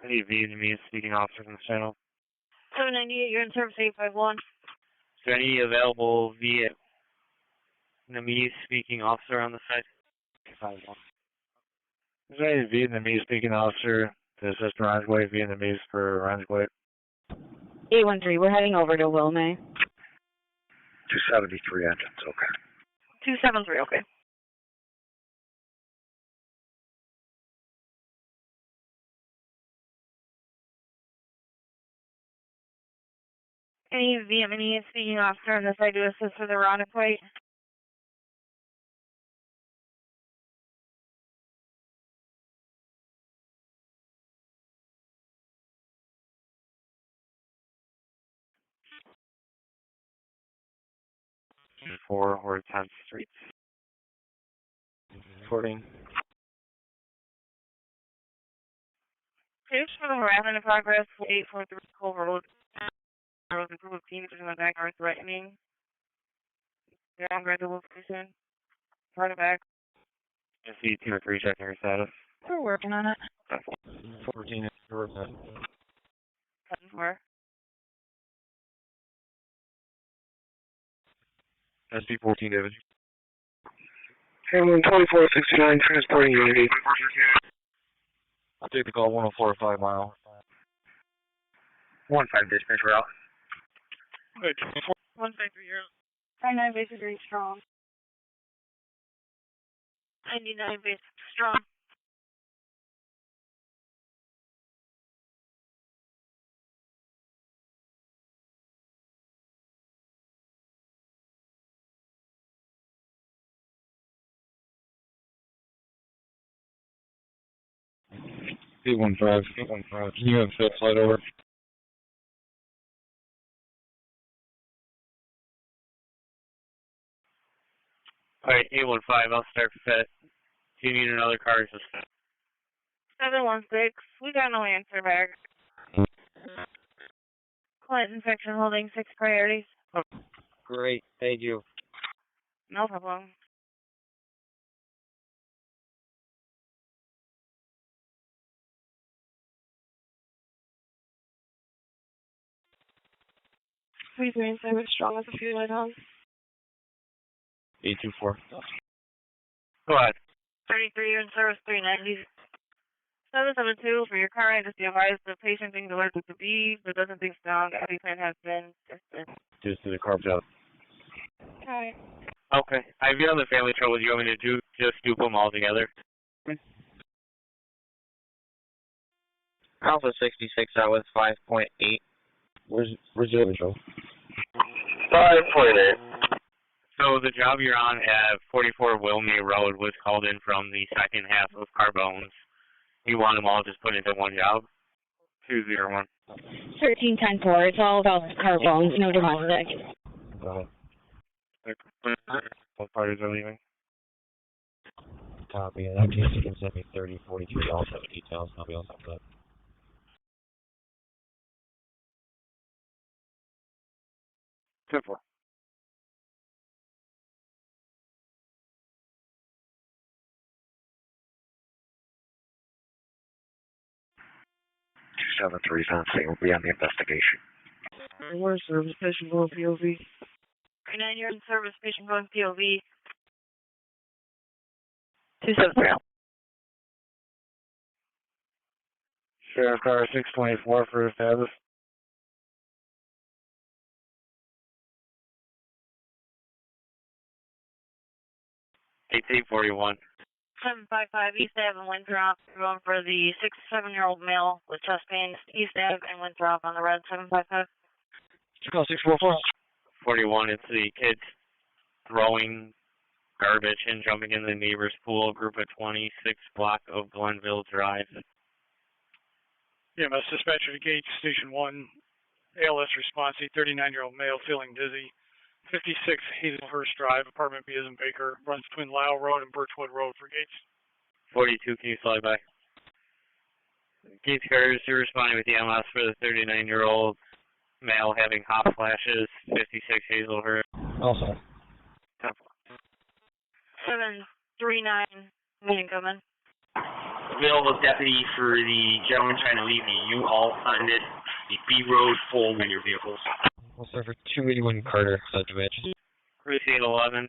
Any Vietnamese speaking officers on the channel? 798, you're in service 851. Is there any available Vietnamese speaking officer on the site? 51. Is there any Vietnamese speaking officer to assist Ranjway, Vietnamese for Ranjway? 813, we're heading over to Wilmay. 273 engines, okay. 273, okay. Any Vietnamese speaking officer on this side to assist with the Ronic plate? 4 or 10th Street. 14. Tips for the harassment in progress, 843 Cole Road. There was a group of teenagers in the back are threatening. They're on the location. Part of back. I see 2 or 3 checking your status. We're working on it. 14 is short. 10-4. SP 14 damage. Hamlin 2469, transporting unity. I'll take the call 104 mile. 1-5 dispatch, we're out. 153 0. 99 basic very strong. 99 basic strong. Eight one five. Can you have Phil slide over? Alright, 815, I'll start fit. Do you need another car assistant? 716. We got no answer back. Client infection holding 6 priorities. Great, thank you. No problem. Please remain silent, strong as a few light on. 824. Go ahead. 33, you're in service 390. 772, for your car ride, just be advised the patient being allergic to bees, but doesn't think strong. EpiPen has been tested. Just to the carb job. Alright. Okay. I've been on the family trouble. Do you want me to just dupe them all together? Alpha 66 out with 5.8. Where's the other show? 5.8. So the job you're on at 44 Wilmey Road was called in from the second half of Carbone's. You want them all just put into one job? 201. 1310-4. It's all about Carbone, no domestic. Go ahead. Both parties are leaving. Copy. In that case, you can send me 3043 also details, and I'll be all set for that. Simple. Two 7-3's on scene. We'll be on the investigation. Where's service patient going POV? 39, you're in service patient going POV. 273. Sheriff car 624 for status. 1841. 755 East Ave and Winthrop. Going for the 6 to 7-year-old male with chest pain. East Ave and Winthrop on the red. 755. Call 644. 41. It's the kids throwing garbage and jumping in the neighbor's pool. Group of 26 block of Glenville Drive. EMS dispatcher to Gage Station 1. ALS response, a 39-year-old male feeling dizzy. 56 Hazelhurst Drive, apartment B is in Baker, runs between Lyle Road and Birchwood Road for Gates. 42, can you slide by? Gates cars are responding with EMS for the 39-year-old male having hot flashes. 56 Hazelhurst. Also. 739, coming. Available deputy for the gentleman trying to leave the U-Haul funded the B Road full in your vehicles. We'll start for 281 Carter, dispatch. 3811.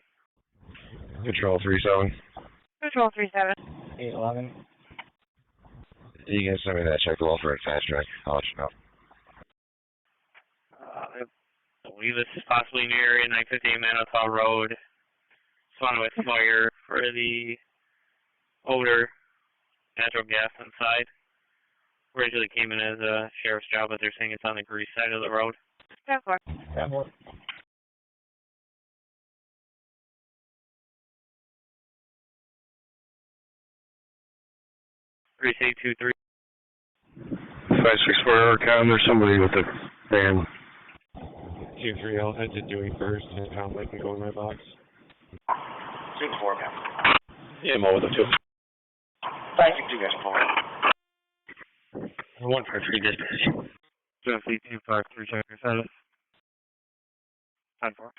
Control 37. Control 37. 811. You can send me that check well for a fast track. I'll let you know. I believe this is possibly near 958 Manitoba Road. Swanwick Fire for the odor, natural gas inside. Originally came in as a sheriff's job, but they're saying it's on the grease side of the road. 10-4. 10-4. Precinct 23. 564 Cam, there's somebody with a van. 2-3, I'll head to Dewey first, and I can go in my box. 2-4, man. Yeah, I'm over the 2. Thank you guys for 153 dispatch. Genesee 253, check your status. 10-4.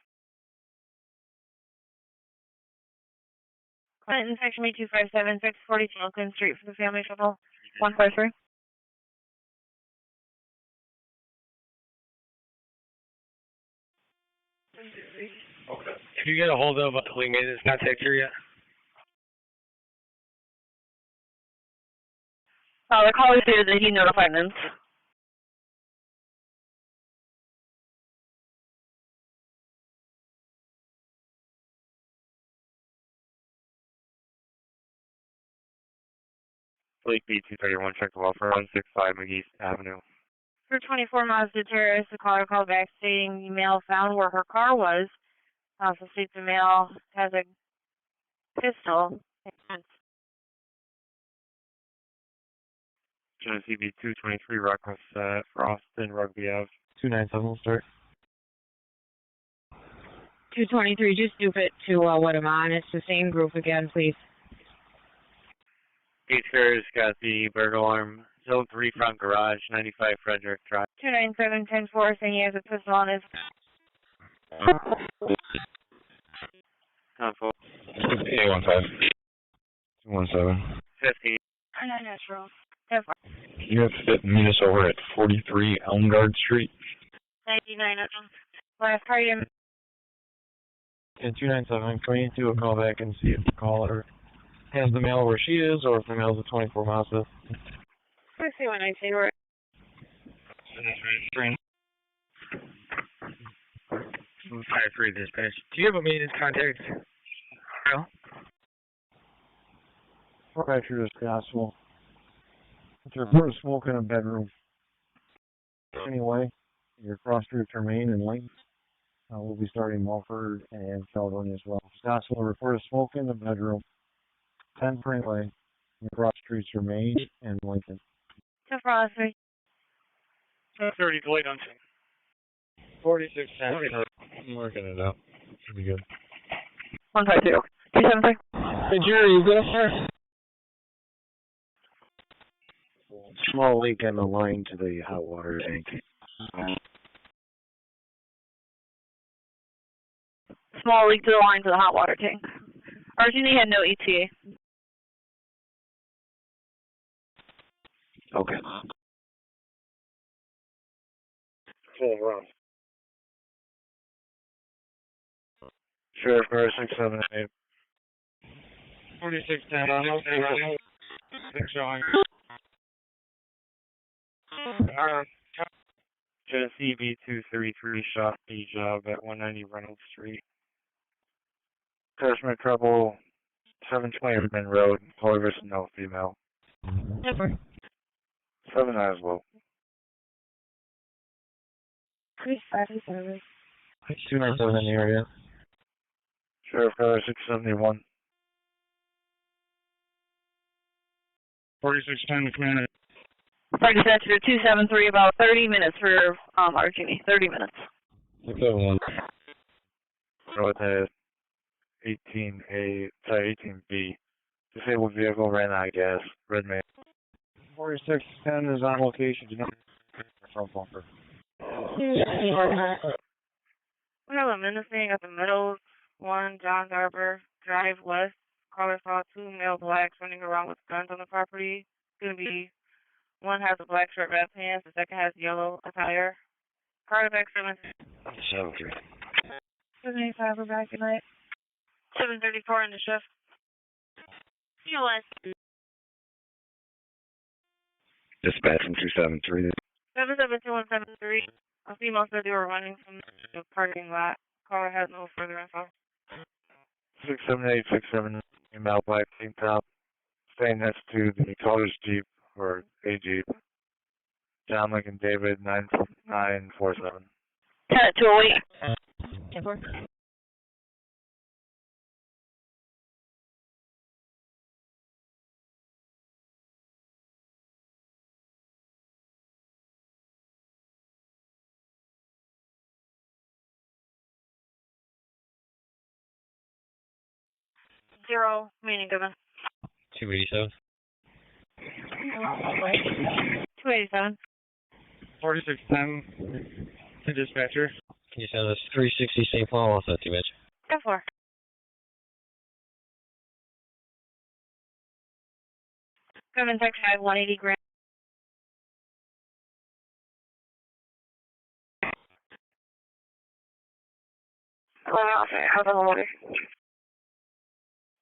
Clinton, section B257, 642 Oakland Street for the family shuttle. 153. Okay. Did you get a hold of wing maintenance contact here yet? The caller stated that he notified them. Fleet B231, check the welfare, 165 McGee Avenue. For 24 Mazda Terrace, the caller called back stating the male found where her car was. Also states the male has a pistol. Genesee B223, request for Austin, Rugby Ave. 297 will start. 223, just do it to what I'm on. It's the same group again, please. EMS got the burglar alarm. Zone 3 front garage, 95 Frederick Drive. 297-10-4 saying he has a pistol on his. 10-4. A15. 217. 50. Natural. You have to meet us over at 43 Elmgard Street. 99. Last item. And 297, can we do a call back and see if the caller has the mail where she is, or if the mail's a 24 Mazda? Let's see when I say where. 53 dispatch. Do you have a maintenance contact? No. Right through this gospel. It's a report of smoke in a bedroom. Anyway, your cross routes remain in length. We'll be starting Mulford and Caledonia as well. Gospel, report of smoke in the bedroom. 10 Way. Your cross streets remain in Lincoln. 243. 30 delayed on scene. 4610. I'm working it out. Should be good. 152. 273. Hey, Jerry, you good up there? Small leak in the line to the hot water tank. Small leak to the line to the hot water tank. Argini had no ETA. Okay. Full run. Sheriff Car 678. 4610. Showing. Genesee B233, shot B job at 190 Reynolds Street. Customer trouble, 720 Monroe, caller versus no female. 7 as well. 357. 297 in the area. Sheriff Car 671. 4610, commander. Party Center 273, about 30 minutes for Argini. 30 minutes. 671. Road has 18B. Disabled vehicle ran out of gas. Red man. 4610 is on location. Do not front bumper. We have a menacing at the Meadows 1 John Garber Drive West. Caller saw 2 male blacks running around with guns on the property. It's going to be one has a black shirt, red pants. The second has yellow attire. Car back 73. 785, we're back at night. 734 in the shift. COS. Dispatch from 273. 772-173. A female said they were running from the parking lot. Caller has no further info. 678-679, female black tank top. Staying next to the caller's Jeep, or a Jeep. John Lincoln David 9947. 10-208. 0, meaning given. 287. 287. 4610 to dispatcher. Can you send us 360 St. Paul off that, Mitch? 10-4. Government Tech 5, 180 grand.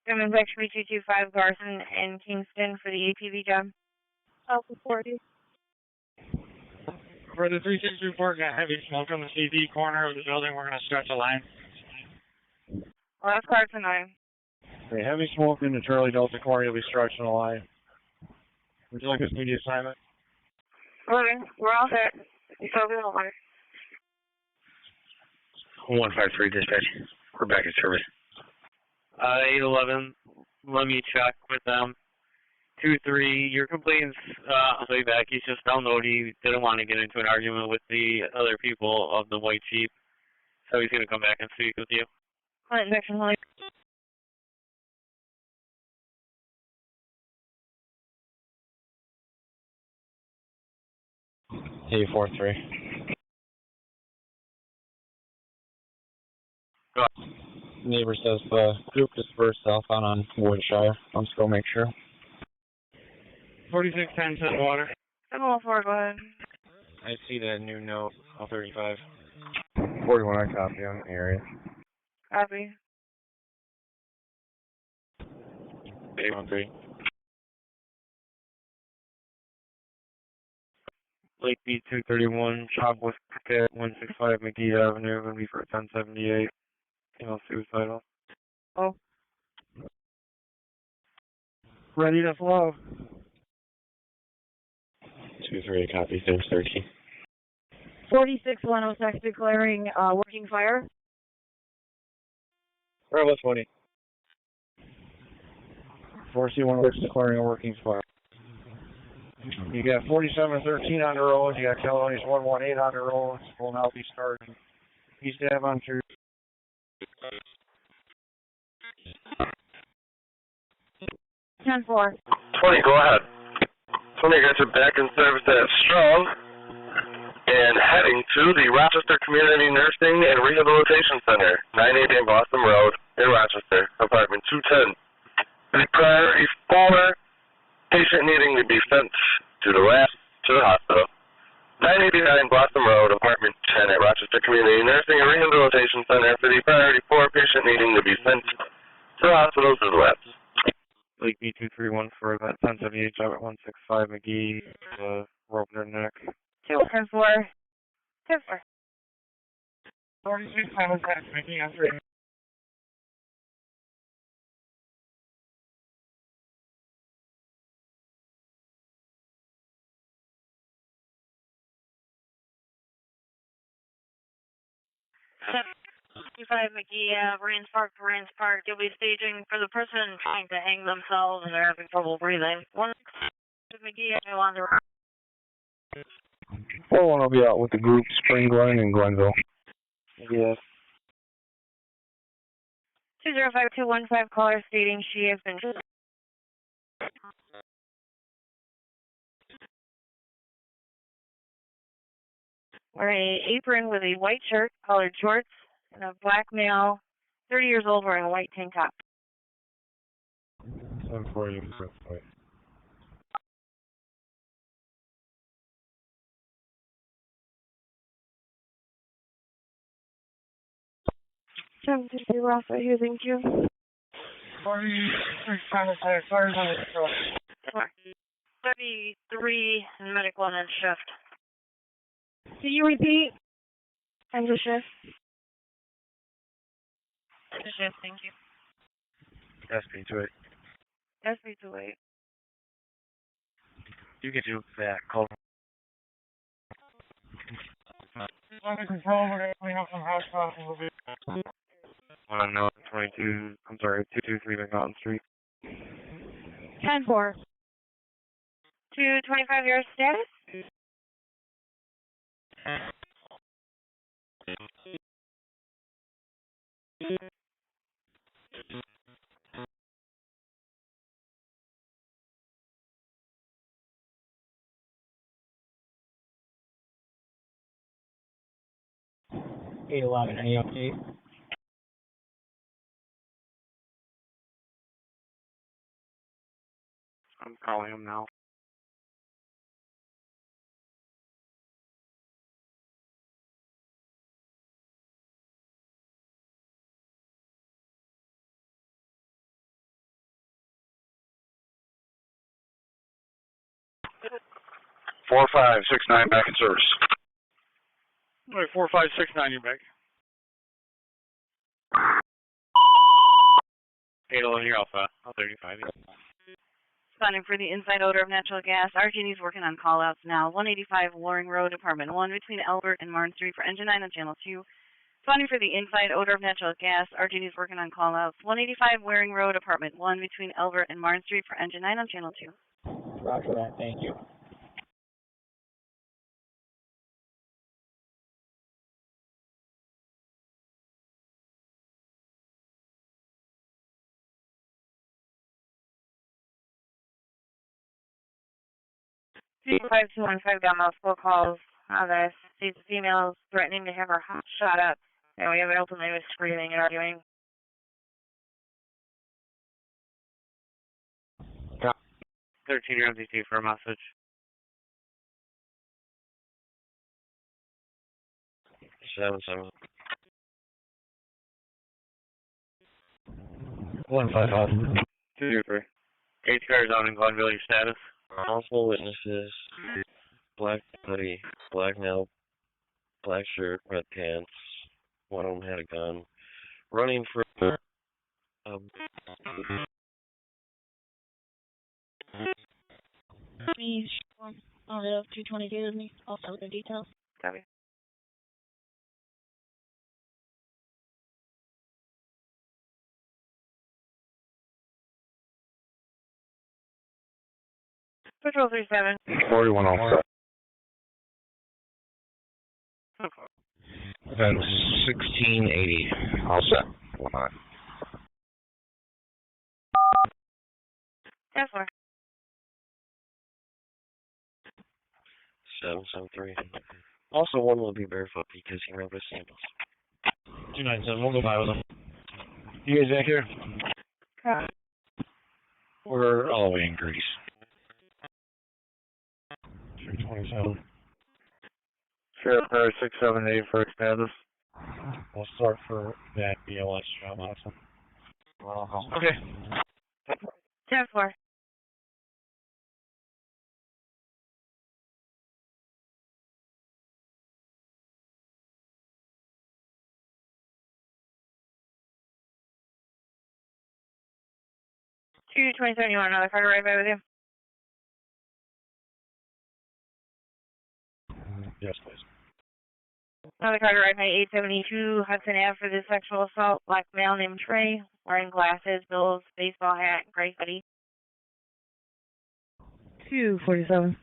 Government Tech 3225 Garson in Kingston for the APB job. Alpha 40. For the 360 report, got heavy smoke on the CD corner of the building. We're going to stretch a line. Last card for 9. Okay, heavy smoke in the Charlie Delta corner. You'll be stretching a line. Would you like a speedy assignment? Okay, we're all set. So we don't worry. 153 dispatch. We're back in service. 811, let me check with them. 2-3, your complaint's on the way back. He's just down the road. He didn't want to get into an argument with the other people of the white Jeep. So he's going to come back and speak with you. Next one, 843. Neighbor says the group dispersed southbound on Woodshire. Let's go make sure. 4610 to the water. 714, go ahead. I see that new note, all 35. 41, I copy on the area. Copy. 813. Lake B 231, Chop with Picket, 165 McGee Avenue, going to be for 1078. Female suicidal. Oh. Ready to flow. 2-3, copy, 13. 46106 declaring working fire. Bravo 20. 4C106 declaring a working fire. You got 4713 on the road. You got California's 118 on the road. Will now be starting. East Ave on 2. 10-4. 20, go ahead. 20 guys are back in service at Strong and heading to the Rochester Community Nursing and Rehabilitation Center, 980 Boston Road in Rochester, apartment 210. The priority 4, patient needing to be sent to the lab to the hospital. 989 Boston Road, apartment 10 at Rochester Community Nursing and Rehabilitation Center for the priority 4, patient needing to be sent to the hospital to the labs. Lake B 231 for that 1078 job at 165 McGee, rope their neck. 10-4. 10-4. 46 times making on 3. McGee, Rains Park to Rains Park. You'll be staging for the person trying to hang themselves and they're having trouble breathing. 1 McGee, on the road. 41 will be out with the group Spring Glen and Glenville. Yes. 205215 caller stating she has been wearing an apron with a white shirt, colored shorts, and a black male, 30 years old, wearing a white tank top. 740, wait. 750 Rafa here, thank you. 46 times fires on the control. 33 in medical and then shift. Can you repeat? End of shift. End of shift, thank you. SP28. SP28. You can do that. Call. Under control, we're going to clean up some house spots and we'll be... 223 McNaughton Street. 10-4. 225 your status? 811, any update? I'm calling him now. Four, 5, 6, 9, back in service. All right, 4569, you're back. 811, you're Alpha. 35. Responding for the inside odor of natural gas. RG&E's working on call-outs now. 185 Loring Road, Apartment 1, between Albert and Martin Street for Engine 9 on Channel 2. Responding for the inside odor of natural gas. RG&E's working on call-outs. 185 Waring Road, Apartment 1, between Albert and Martin Street for Engine 9 on Channel 2. Roger that, thank you. C5215 got multiple calls on this. These females threatening to have her shot up, and we have an open line with screaming and arguing. 13, you're MDT for a message. 7-7. 155. 2-3. 8 cars on in Glenville, your status? Multiple witnesses, black hoodie, black nail, black shirt, red pants. One of them had a gun. Running for Please, I'll have 222 with me, also with the details. Copy. Patrol 37. 41 all set. event 1680. All set. 10-4. 773. Also, one will be barefoot because he ran with samples. 297, we'll go by with him. You guys back here? Copy. We're all the way in Greece. 327. Sheriff Car 678 for expanders. We'll start for that BLS job, awesome. Okay. 10-4. Two 27, you want another car to ride by with you? Yes, please. Another car to ride by 872 Hudson Ave for the sexual assault. Black male named Trey, wearing glasses, bills, baseball hat, gray hoodie. 247.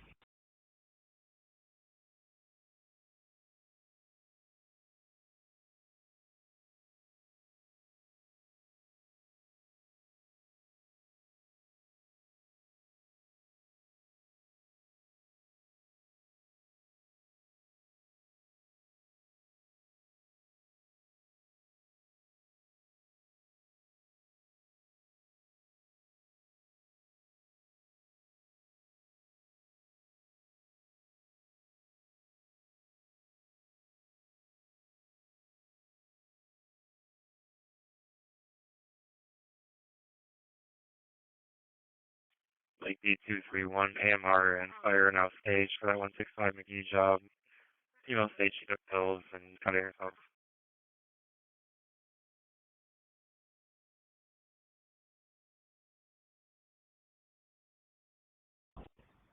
Lake D231 AMR and fire now staged for that 165 McGee job. Female stage, she took pills and cut herself.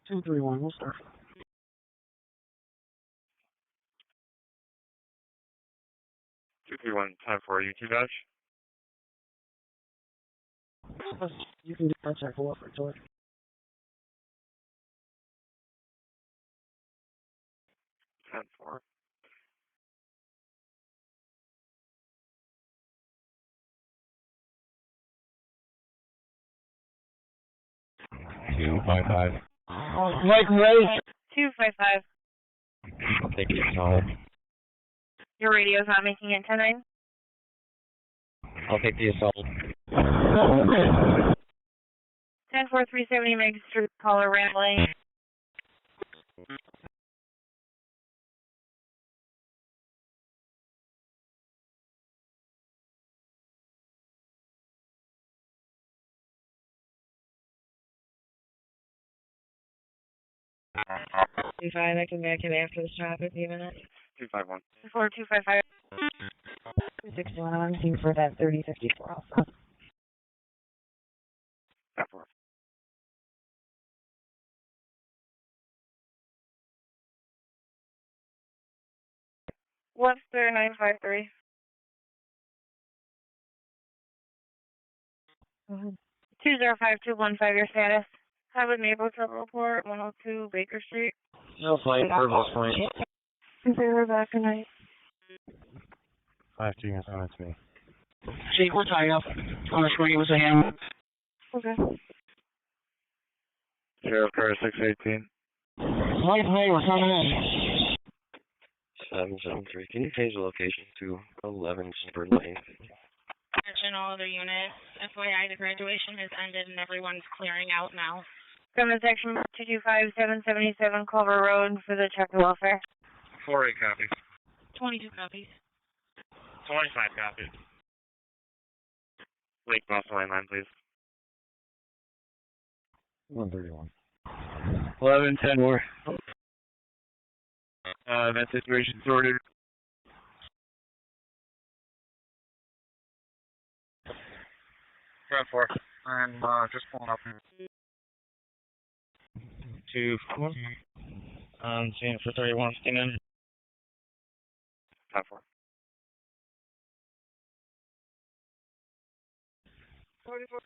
Two, 3, 1, we'll start. 231, time for you, Dodge. You can do contact for George. Time for. Two, 5-5. Mike Ray. 255. Thank you, Colin. Your radio's not making it 10-9? I'll take the assault. 10-4-370 makes through caller rambling. You fine? I can back in after the stop in a few minutes. 251. 4255. 261. I'm looking for that 3054 also. Webster 953. 205215, your status. Have a neighbor trouble report, 102 Baker Street. No flight, Purpose Point. We're back tonight. 5 2, that's me. Chief, we're tying up on the screen with a ham. Okay. Sheriff Car 618. Light play, we're coming in. 773. Can you change the location to 11 Spur Lane? Attention all other units. FYI, the graduation has ended and everyone's clearing out now. Coming section 225777 Culver Road for the check and welfare. 48 copies. 22 copies. 25 copies. Lake Muscle line, please. 131. 11-10 more. That situation sorted. Front 4. I'm just pulling up. 2-4. Seeing for 31, scanning. 5-4. 44.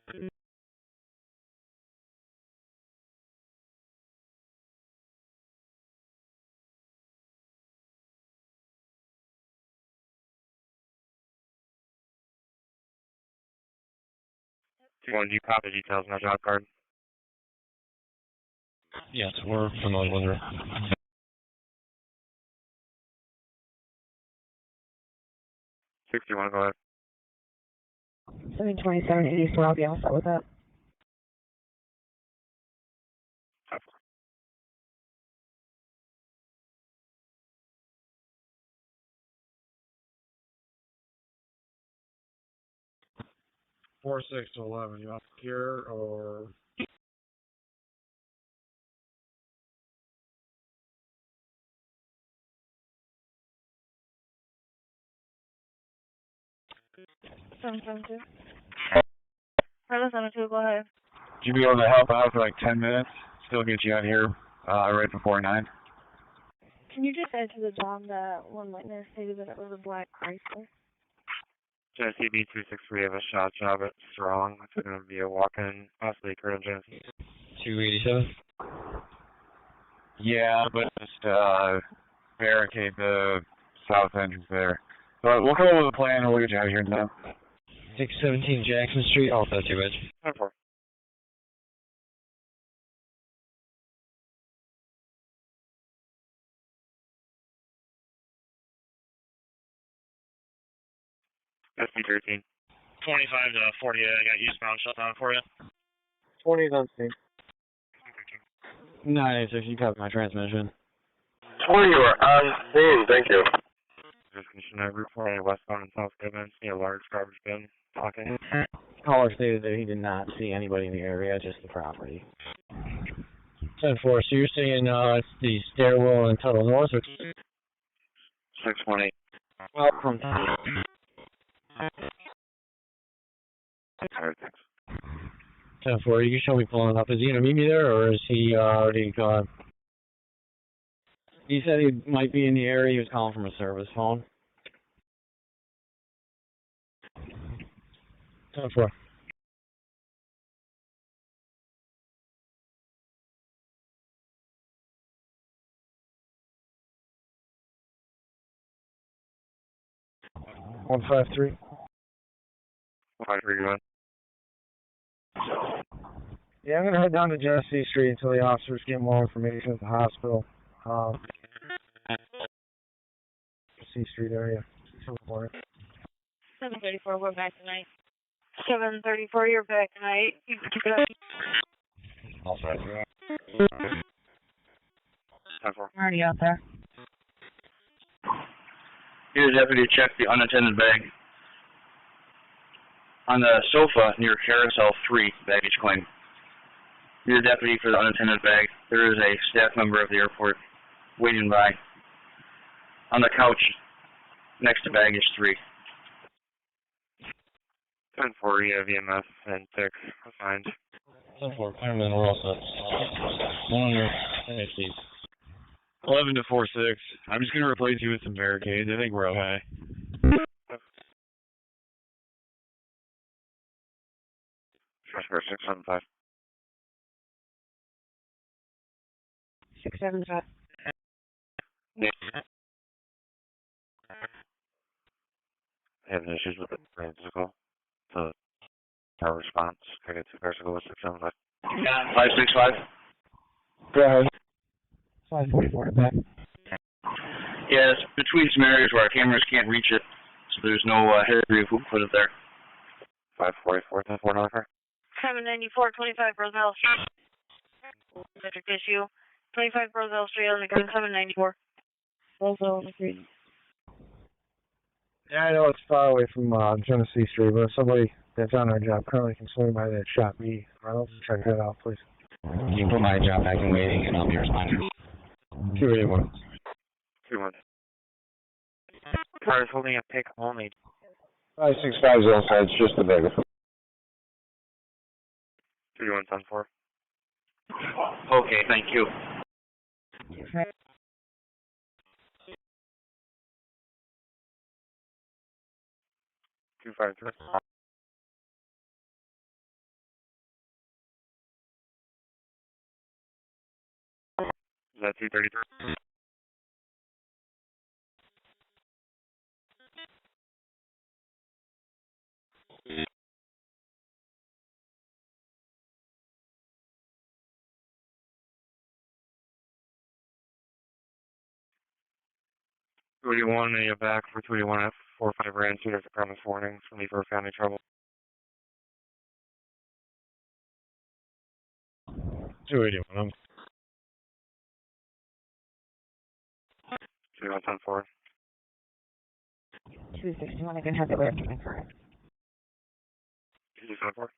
Do you copy details on the job card? Yes, we're familiar with her. 61, go ahead. 72784, I'll be all set with that. Four 6 to 11. You want here or? Seven 2. Carlos 72, go ahead. Would you be able to help out for like 10 minutes? Still get you out here right before 9? Can you just add to the job that one witness stated that it was a black Chrysler? Genesee B263 have a shot job at Strong. It's going to be a walk-in, possibly current Genesee. 287. Yeah, but just barricade the south entrance there. But we'll come up with a plan and we'll get you out of here in time. 617 Jackson Street, also 2 edge. 10-4. SB13. 25 to 48, I got eastbound shut down for you. 20 on scene. 986, you copy my transmission. 20, you are on scene, thank you. Just condition Route 4 westbound and south Goodman. See a large garbage bin talking. Caller stated that he did not see anybody in the area, just the property. 10-4, so you're saying it's the stairwell in Tuttle North, or 618. well, from 10-4, you can show me pulling up. Is he going to meet me there, or is he already gone? He said he might be in the area. He was calling from a service phone. 10-4. One 5-3. 5-3, go ahead. Yeah, I'm gonna head down to Genesee Street until the officers get more information at the hospital. C Street area. 734, we're back tonight. 734, you're back tonight. You can keep it up. All right. I'm already out there. Here's a deputy to check the unattended bag. On the sofa near carousel 3, baggage claim. Here's a deputy for the unattended bag. There is a staff member of the airport waiting by. On the couch next to baggage 3. 10-4, you have EMS and 6 assigned. 10-4, clear, then we're all set. 100, NHD. 11 to 4-6. I'm just going to replace you with some barricades. I think we're okay. Transfer 675. 675. Having issues with the physical. So, our response. Can I get 2 cars to go with 675? 565. Go ahead. 544 back. Yeah, it's between some areas where our cameras can't reach it, so there's no history of who put it there. 544, 10-4, another car. 794, 25 Roselle Street. Electric issue. 25 Roselle Street on the gun 794. Roselle Street. Yeah, I know it's far away from Genesee Street, but if somebody that's on our job currently can swing by that shop B, Reynolds, check that out, please. You can put my job back in waiting, and I'll be responding. 281. 2-1. Car is holding a pick only. 565 is outside, it's just the bag. 31, 10-4. Okay, thank you. Two five three. Is that 233? Two-81, and you're back for 281 F45 ran 2 there's a promise warning from me for family trouble. 281. 281, 10-4. 261, I can have the left one correct. 264.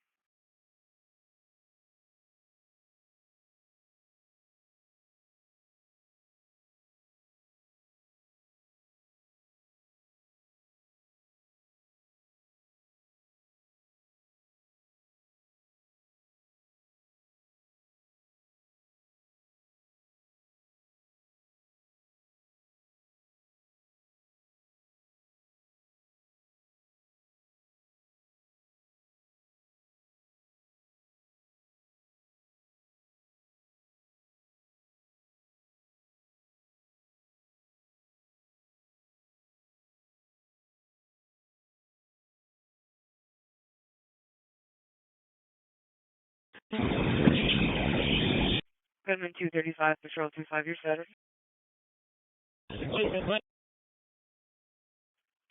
Goodman 235, Patrol 25, you're set.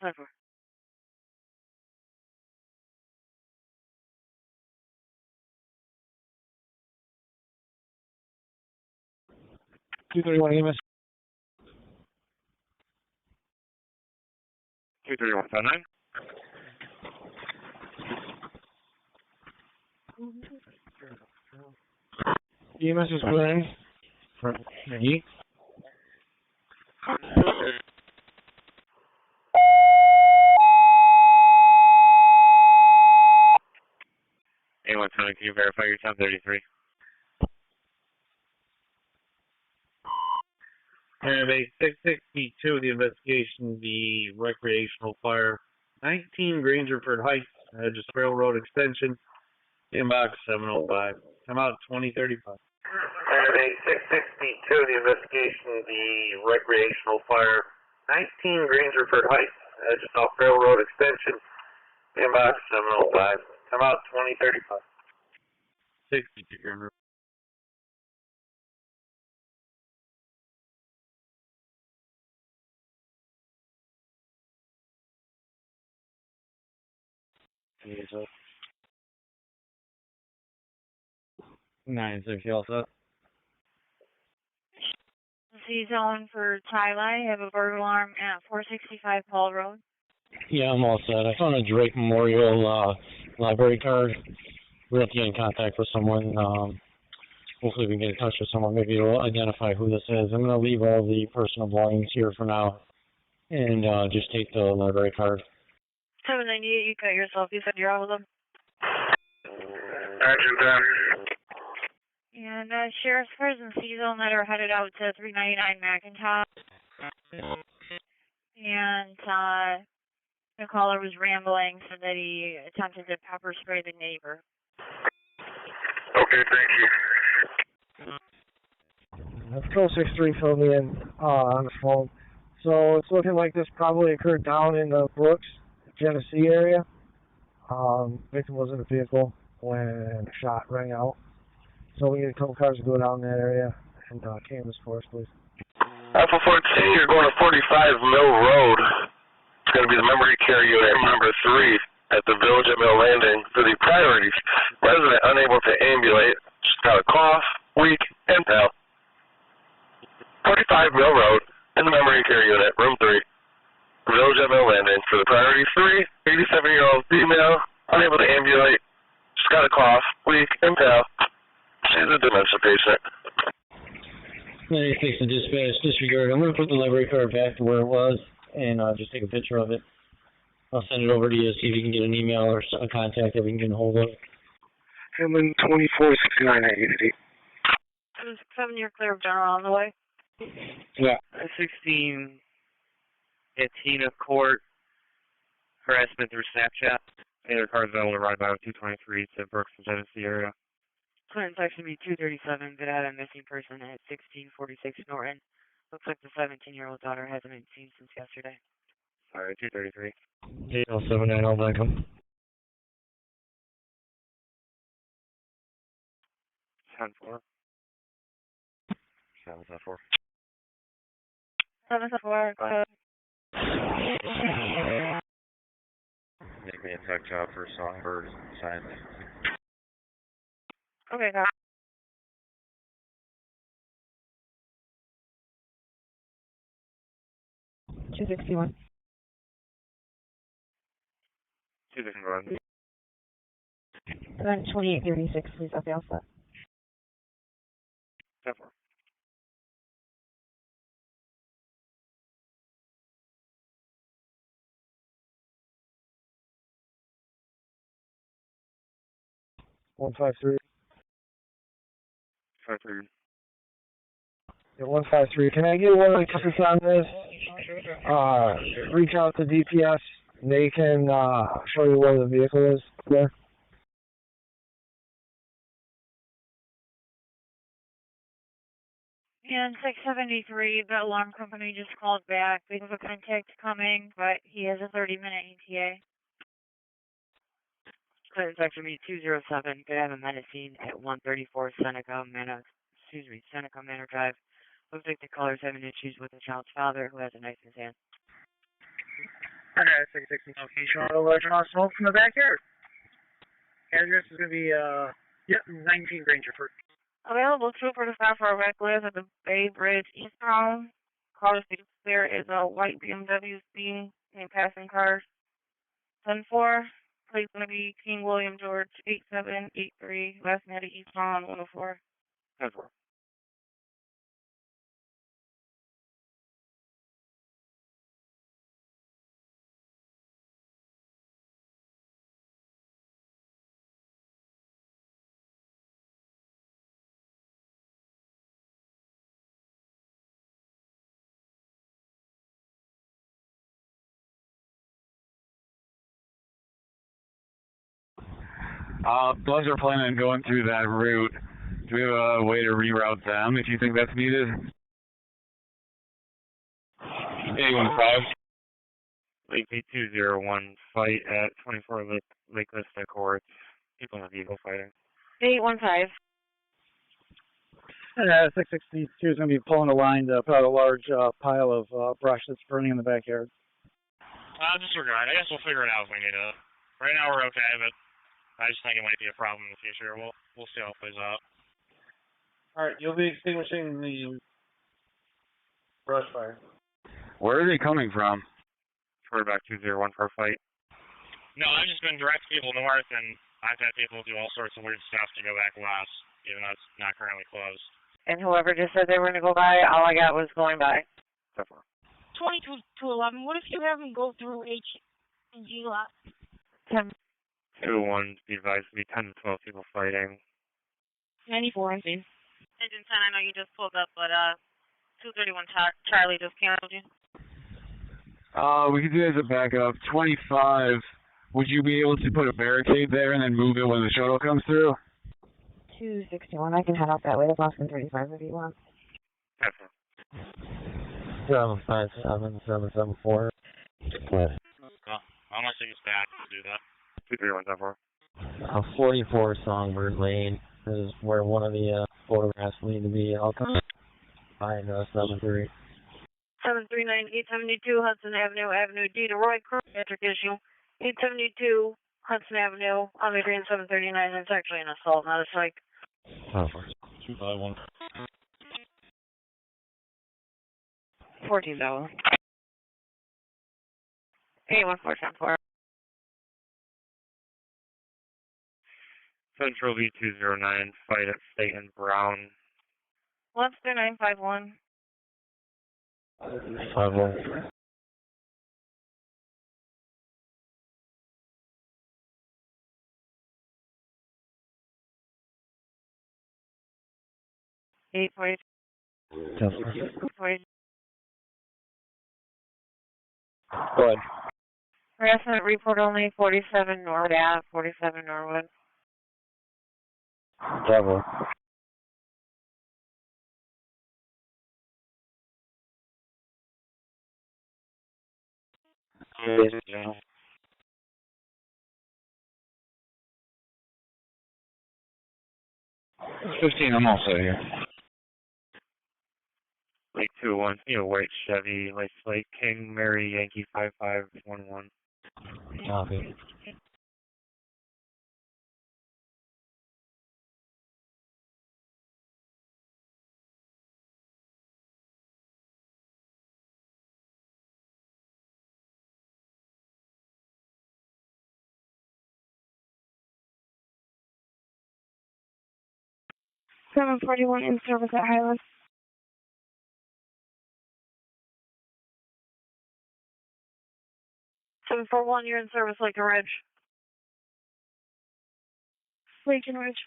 10-4. 231 EMS. 231, 10-9. EMS is clearing. Front E. A1 can you verify your 1033? Base 662, the investigation, the recreational fire, 19 Grangerford Heights, just railroad extension, inbox 705. Come out 2035. Base 662, the investigation, the recreational fire, 19 Grangerford Heights, just off railroad extension, inbox 705. Come out 2035. 62. So 9-6, you all set? C-zone for Thailand. Have a burglar alarm at 465 Paul Road. Yeah, I'm all set. I found a Drake Memorial library card. We have to get in contact with someone. Hopefully we can get in touch with someone. Maybe it'll identify who this is. I'm going to leave all the personal belongings here for now and just take the library card. 798, you cut yourself. You said you're out with them. And Sheriff's cars in C-zone that are headed out to 399 McIntosh. And the caller was rambling, said that he attempted to pepper spray the neighbor. Okay, thank you. That's Control 6-3 filled me in on the phone. So it's looking like this probably occurred down in the Brooks, Genesee area. Victim was in a vehicle when a shot rang out. So we need a couple cars to go down that area and canvas for us, please. Alpha 14, you're going to 45 Mill Road. It's going to be the memory care unit number 3 at the Village at Mill Landing for the priorities. Resident unable to ambulate, just got a cough, weak, and pale. 45 Mill Road in the memory care unit, room 3. Village at Mill Landing for the priorities 3, 87-year-old female, unable to ambulate, just got a cough, weak, and pale. She's a dementia patient. 96 and dispatch, disregard. I'm going to put the library card back to where it was and just take a picture of it. I'll send it over to you, see if you can get an email or a contact that we can get a hold of. Hamlin 2469 at Unity. 7, you're clear of general on the way. Yeah. 16 at Tina Court, harassment through Snapchat. The other car's available to ride by 223 to Brooks and Genesee area. Current section be 237. Good at a missing person at 1646 Norton. Looks like the 17-year-old daughter hasn't been seen since yesterday. Sorry, 233. 8079, I'll back him. 10-4. 7-4. 7-4, go ahead. Make me a tech job for Songbird Science. Okay, got it. $261. 2 different runs. Then 2836, please, up the alpha. 10-4. One 5-3. 5-3. Yeah, 153. Can I get one of the tickets on this? Reach out to DPS. They can show you where the vehicle is there. And 673, the alarm company just called back. They have a contact coming, but he has a 30-minute ETA. Current section be 207. Could have a medicine at 134 Seneca Manor Drive. Looks like the caller's having issues with the child's father who has a knife in his hand. I got a 660 location on electronic smoke from the backyard. Address is going to be, 19 Grangerford. Available trooper to stop for a reckless at the Bay Bridge eastbound. Caller states there is a white BMW seen in passing cars. 10-4. Place going to be King William George 8783 West Nettie eastbound 104. 10-4. Plugs are planning on going through that route. Do we have a way to reroute them if you think that's needed? 815. Lake 201 fight at 24 Lake Vista Court. People in the vehicle fighting. 815. 662 is going to be pulling a line to put out a large pile of brush that's burning in the backyard. Disregard. I guess we'll figure it out if we need to. Right now we're okay, but I just think it might be a problem in the future. We'll see how it plays out. Alright, you'll be extinguishing the brush fire. Where are they coming from? Quarterback 201 for a fight. No, I've just been directing people north, and I've had people do all sorts of weird stuff to go back west, even though it's not currently closed. And whoever just said they were going to go by, all I got was going by. 22 to 11. What if you have them go through H and G lot? 10. 2-1, be advised to be 10 to 12 people fighting. 94, I see. Engine 10, I know you just pulled up, but 231 Charlie just canceled you. We could do it as a backup. 25, would you be able to put a barricade there and then move it when the shuttle comes through? 261, I can head out that way. That's Austin 35 if you want. 757 774. Well, unless it gets back to do that. 23174. 44 Songbird Lane is where one of the photographs need to be. I'll come behind 73. 739 872 Hudson Avenue, Avenue D to Roy, metric issue. 872 Hudson Avenue, on the green 739. It's actually an assault, not a strike. 251. 14 dollars. 81474. Central V209, fight at State and Brown. Webster 951. 51. Eight point. Go ahead. Harassment report only 47 Norwood Ave, 47 Norwood. Devil. General. 15, I'm all set here. Lake 201, white Chevy, Lake King, Mary, Yankee 5511. Copy. Seven 41 in service at Highland. 741, you're in service, Lake Ridge. Lincoln Ridge.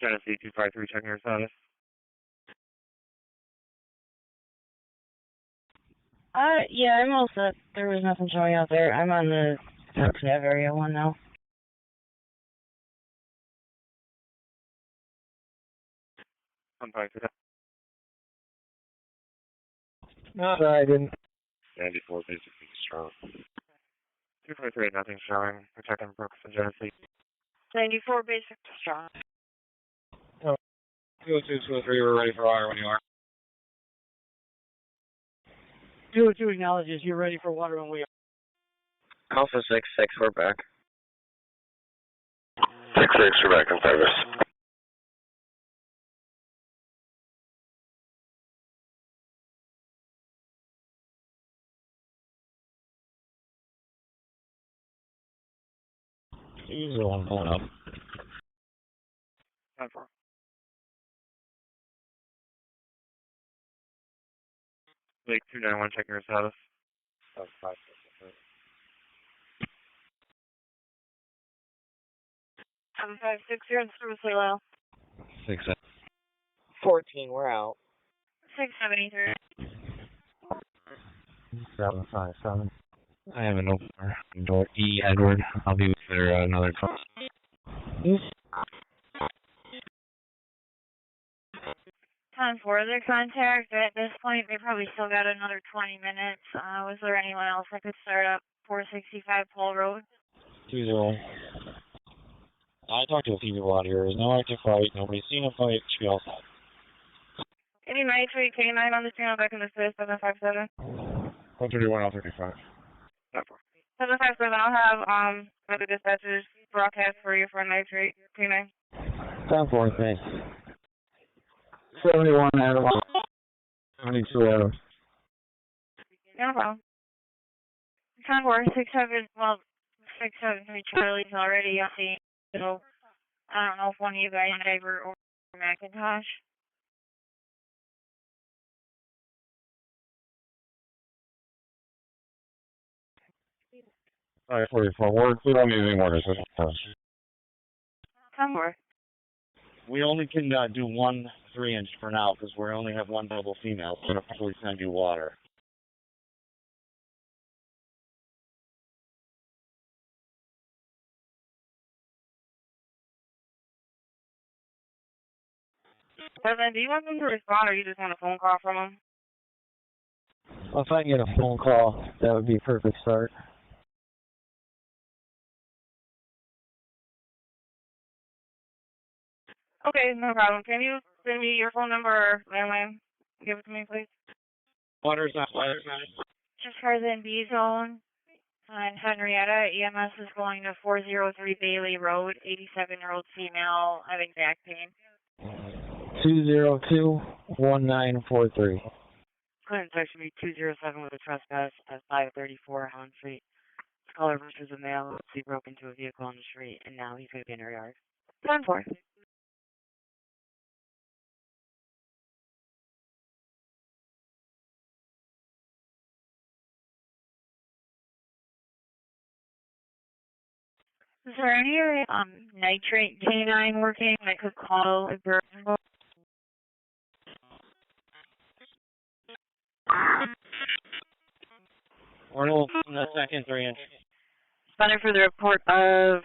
Genesee 253, checking your status. Yeah, I'm all set. There was nothing showing out there. I'm on the Hudson Ave area one now. No, I didn't. 94, basically strong. 253, nothing showing. We're checking Brooks and Genesee. 94, basic to strong. 202, 203, we're ready for water when you are. 202 acknowledges you're ready for water when we are. Alpha 66, we're back. 66, we're back in service. Usually one pulling up. 10-4. Lake 291, checking your status. 5. 756, you're in service, Lyle. 14, we're out. 673. 757. I have an opener. Door E. Edward. I'll be there another 12. 10-4, their contact. At this point, they probably still got another 20 minutes. Was there anyone else that could start up 465 Pole Road? 2-0. I talked to a few people out here. There's no active fight. Nobody's seen a fight. Should be all set. Any night rate K9 on the channel back in the 757. 131, I'll 35. 757, I'll have other dispatchers broadcast for you for a night rate K9. 10-4, thanks. 71 Adam. 72 Adam. No problem. 10-4, 673 Charlie's already on the, so I don't know if one of you guys Diver or Macintosh. All right, 44. We don't need any more decisions. 10-4. We only can do 1 3-inch for now because we only have 1 double female, so I'll probably send you water. But then, do you want them to respond, or you just want a phone call from them? Well, if I can get a phone call, that would be a perfect start. Okay, no problem. Can you send me your phone number or landline? Give it to me, please. Water's not. Just cars in B zone. And Henrietta, EMS is going to 403 Bailey Road, 87-year-old female, having back pain. 202-1943. Current section be 207 with a trespass at 534 Helen Street. This caller versus a male. He broke into a vehicle on the street, and now he's going to be in her yard. 10-4. Is there any nitrate K9 working that could call a burden? Arnold, in the second 3-inch. Responding for the report of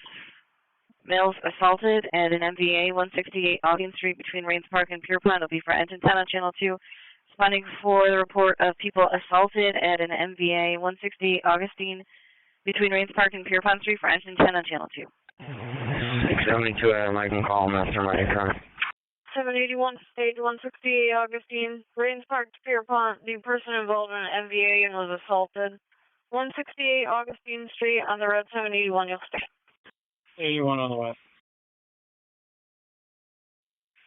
males assaulted at an MVA 168 Ogden Street between Rains Park and Pierpont. It'll be for engine 10 on channel 2. Responding for the report of people assaulted at an MVA 168 Augustine between Rains Park and Pierpont Street for engine 10 on channel 2. 672 Adam, I can call him after my turn. 781 stage 168 Augustine, Rains Park to Pierpont. The person involved in an MVA and was assaulted. 168 Augustine Street on the red 781, you'll stay. 81 on the west.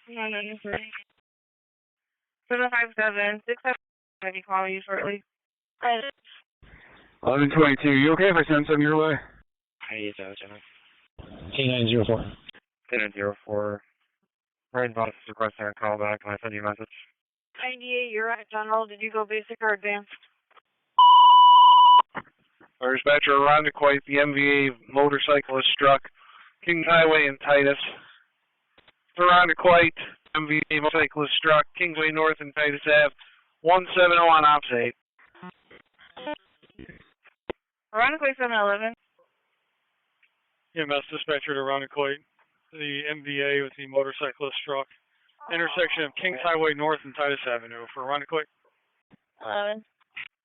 757 677, I'll be calling you shortly. 1122, you okay if I send some your way? Hey, General. K904. K904. Right, boss is requesting a call back. Can I send you a message? IDA, you're right, General. Did you go basic or advanced? Our dispatcher around the quite, the MVA motorcyclist struck Kings Highway and Titus. Around the quite, MVA motorcyclist struck Kingsway North and Titus Ave, 170 on opposite. Ironically, 711. EMS dispatcher to Roundacoit. The MVA with the motorcyclist struck. Intersection of Kings Highway North and Titus Avenue for Roundacoit. 11.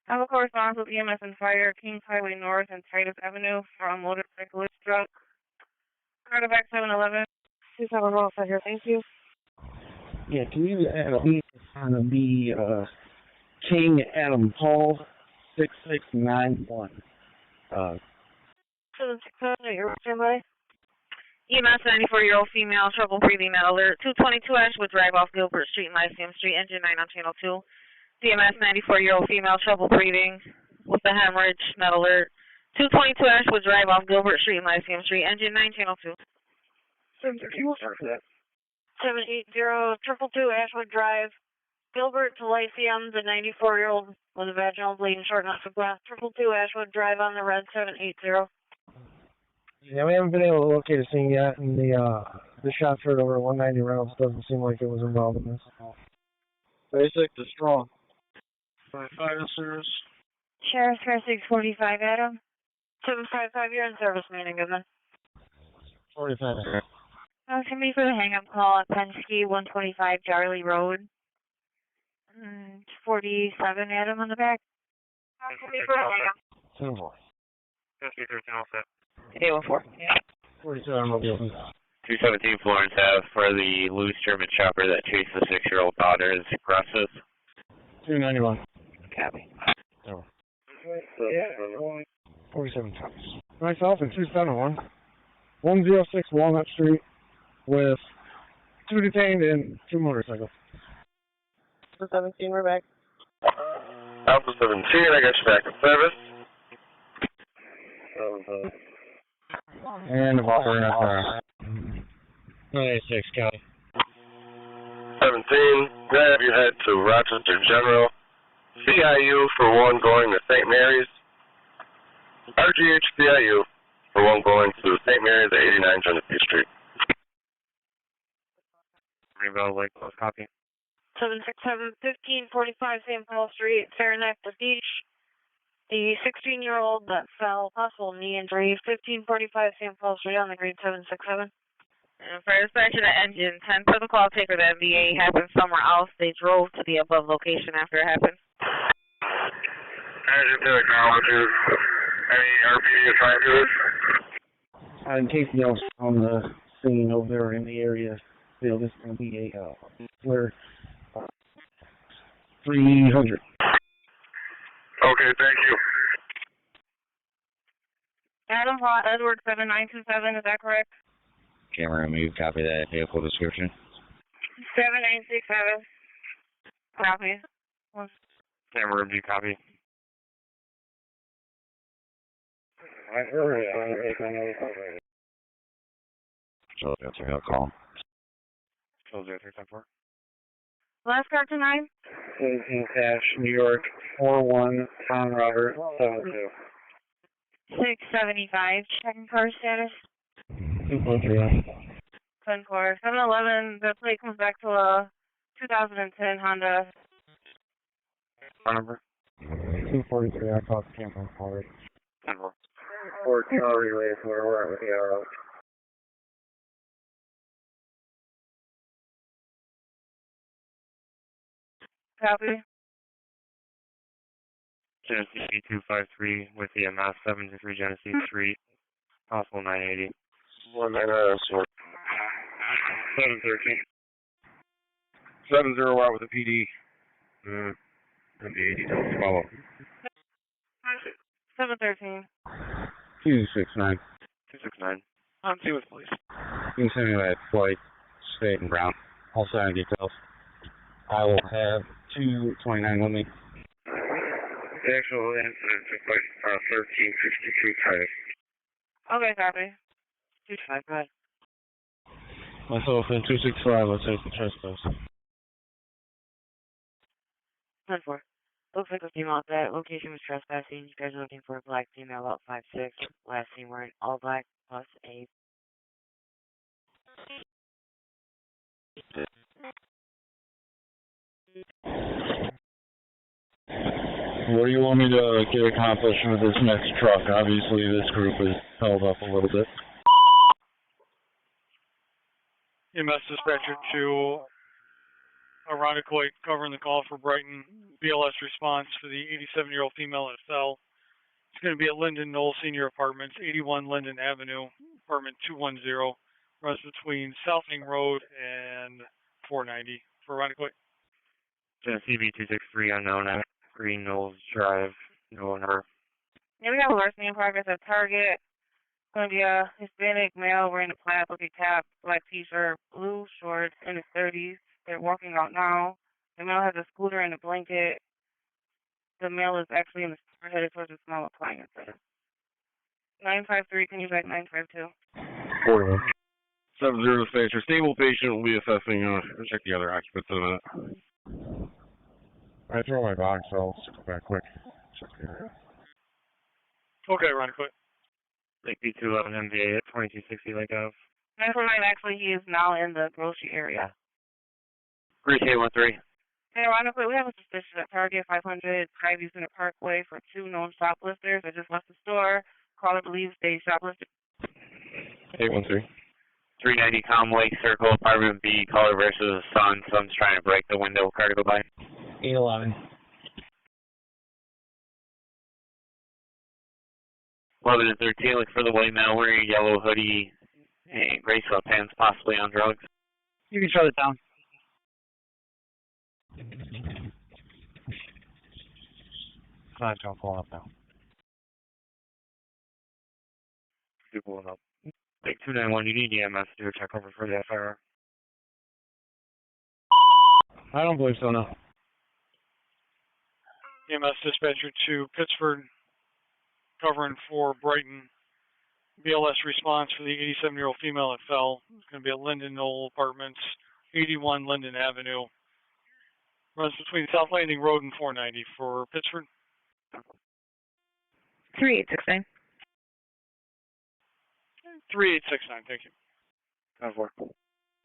I have a correspondence with EMS and Fire, Kings Highway North and Titus Avenue from motorcyclist struck. Cardiac 711. 27 Roll here, thank you. Yeah, can you add a beat on the King Adam Paul 6691? 767, you're standby. EMS 94-year-old female, trouble breathing, med alert. 222 Ashwood Drive off Gilbert Street and Lyceum Street, engine 9 on channel 2. CMS 94-year-old female, trouble breathing with the hemorrhage, med alert. 222 Ashwood Drive off Gilbert Street and Lyceum Street, engine 9, channel 2. 730, we'll start for that. 780, 222 Ashwood Drive, Gilbert to Lyceum. The 94-year-old with a vaginal bleeding, short enough of breath. 222 Ashwood Drive on the red, 780. Yeah, we haven't been able to locate a scene yet, and the shots heard over 190 Reynolds doesn't seem like it was involved in this. Basic to strong. 5 officers. Sheriff's Car 645, Adam. 755, you're in service, meeting, Goodman. 45. To me for the hang-up call at Penske, 125 Jarley Road. 47, Adam, on the back. To me for the hang-up. 10-4. Penske 13 all set. 814. 47 will be open. 217 Florence Ave for the loose German shopper that chased the 6-year-old daughter is aggressive. 291. Copy. No. 47 times. Myself and 271. 106 Walnut Street with 2 detained and 2 motorcycles. 17, we're back. Alpha 17, I got you back in service. And the buffer in FR. 96, Cali. 17, grab you head to Rochester General. CIU for 1 going to St. Mary's. RGH CIU for 1 going to St. Mary's at 89 Genesee Street. Rainbow Lake, close copy. 767 1545 St. Paul Street, Fairneck Beach. The 16-year-old that fell, possible knee injury, 1545 St. Paul Street on the grade 767. For dispatch of the engine, 10 for the call taker, the MVA happened somewhere else. They drove to the above location after it happened. Engine to acknowledges. Any RPD assigned to it? In case you know, on the scene over there in the area, feel this is going to be a clear 300. Okay, thank you. Adam Hall, Edward 7927, is that correct? Camera remove, copy that vehicle description. 7967. Copy. Camera review, copy. So that's a call. Still 0374. Last car tonight? 17 Cash, New York, 41, Tom Robert, 72. 675, checking car status. 2.3. 10-4. 711, the plate comes back to a 2010 Honda. Phone number? 243, I called the camera forward. 10-4. Fort Charlie Way, where we're at with the arrows. Copy. Genesee 253 with EMS 73 Genesee Street, possible 980. 19, 713. 70 out with a PD. MD80 doesn't follow. 713. 269. 269. On two with police. You can send me that flight, state and brown. All sign details. I will have 229 with me. The actual incident took place 1362 Titus. Okay, copy. 255. Myself in 265, let's take the trespass. 10-4. Looks like a female at that location was trespassing. You guys are looking for a black female about 5'6". Last seen wearing all black plus a. What do you want me to get accomplished with this next truck? Obviously, this group is held up a little bit. EMS dispatcher to Ironically covering the call for Brighton. BLS response for the 87-year-old female that fell. It's going to be at Linden Knoll Senior Apartments, 81 Linden Avenue, apartment 210. Runs between Southing Road and 490 for Ironically. Genesee 263 unknown at Green Knolls Drive, no number. Yeah, we got a larceny in progress at Target. It's going to be a Hispanic male wearing a plaid looking cap, black t-shirt, blue shorts, in his 30s. They're walking out now. The male has a scooter and a blanket. The male is actually in the store headed towards a small appliance. 953, can you back 952? 41. 70 dispatcher. Stable patient will be assessing, check the other occupants in a minute. I throw my box, so I'll go back quick. Okay, Ironically. Lake B211 MVA at 2260 Lake Ave. 949, actually, he is now in the grocery area. Greece 813. Hey, ironically, we have a suspicion at Target 500 Skyview Center Parkway for 2 known shoplifters. They just left the store. Caller believes they shoplifted. 813. 390 Com Lake Circle, apartment B, caller versus son. Son's trying to break the window. Car to go by. 811. 11 and 13, look for the white male wearing a yellow hoodie and gray sweatpants, possibly on drugs. You can shut it down. Fine, don't pull up now. You're pulling up. Lake 291, you need EMS to do a check over for the FIR. I don't believe so, no. EMS dispatcher to Pittsford, covering for Brighton. BLS response for the 87-year-old female that fell. It's going to be at Linden Knoll Apartments, 81 Linden Avenue. Runs between South Landing Road and 490 for Pittsford. 3869. 3869, thank you. 10-4.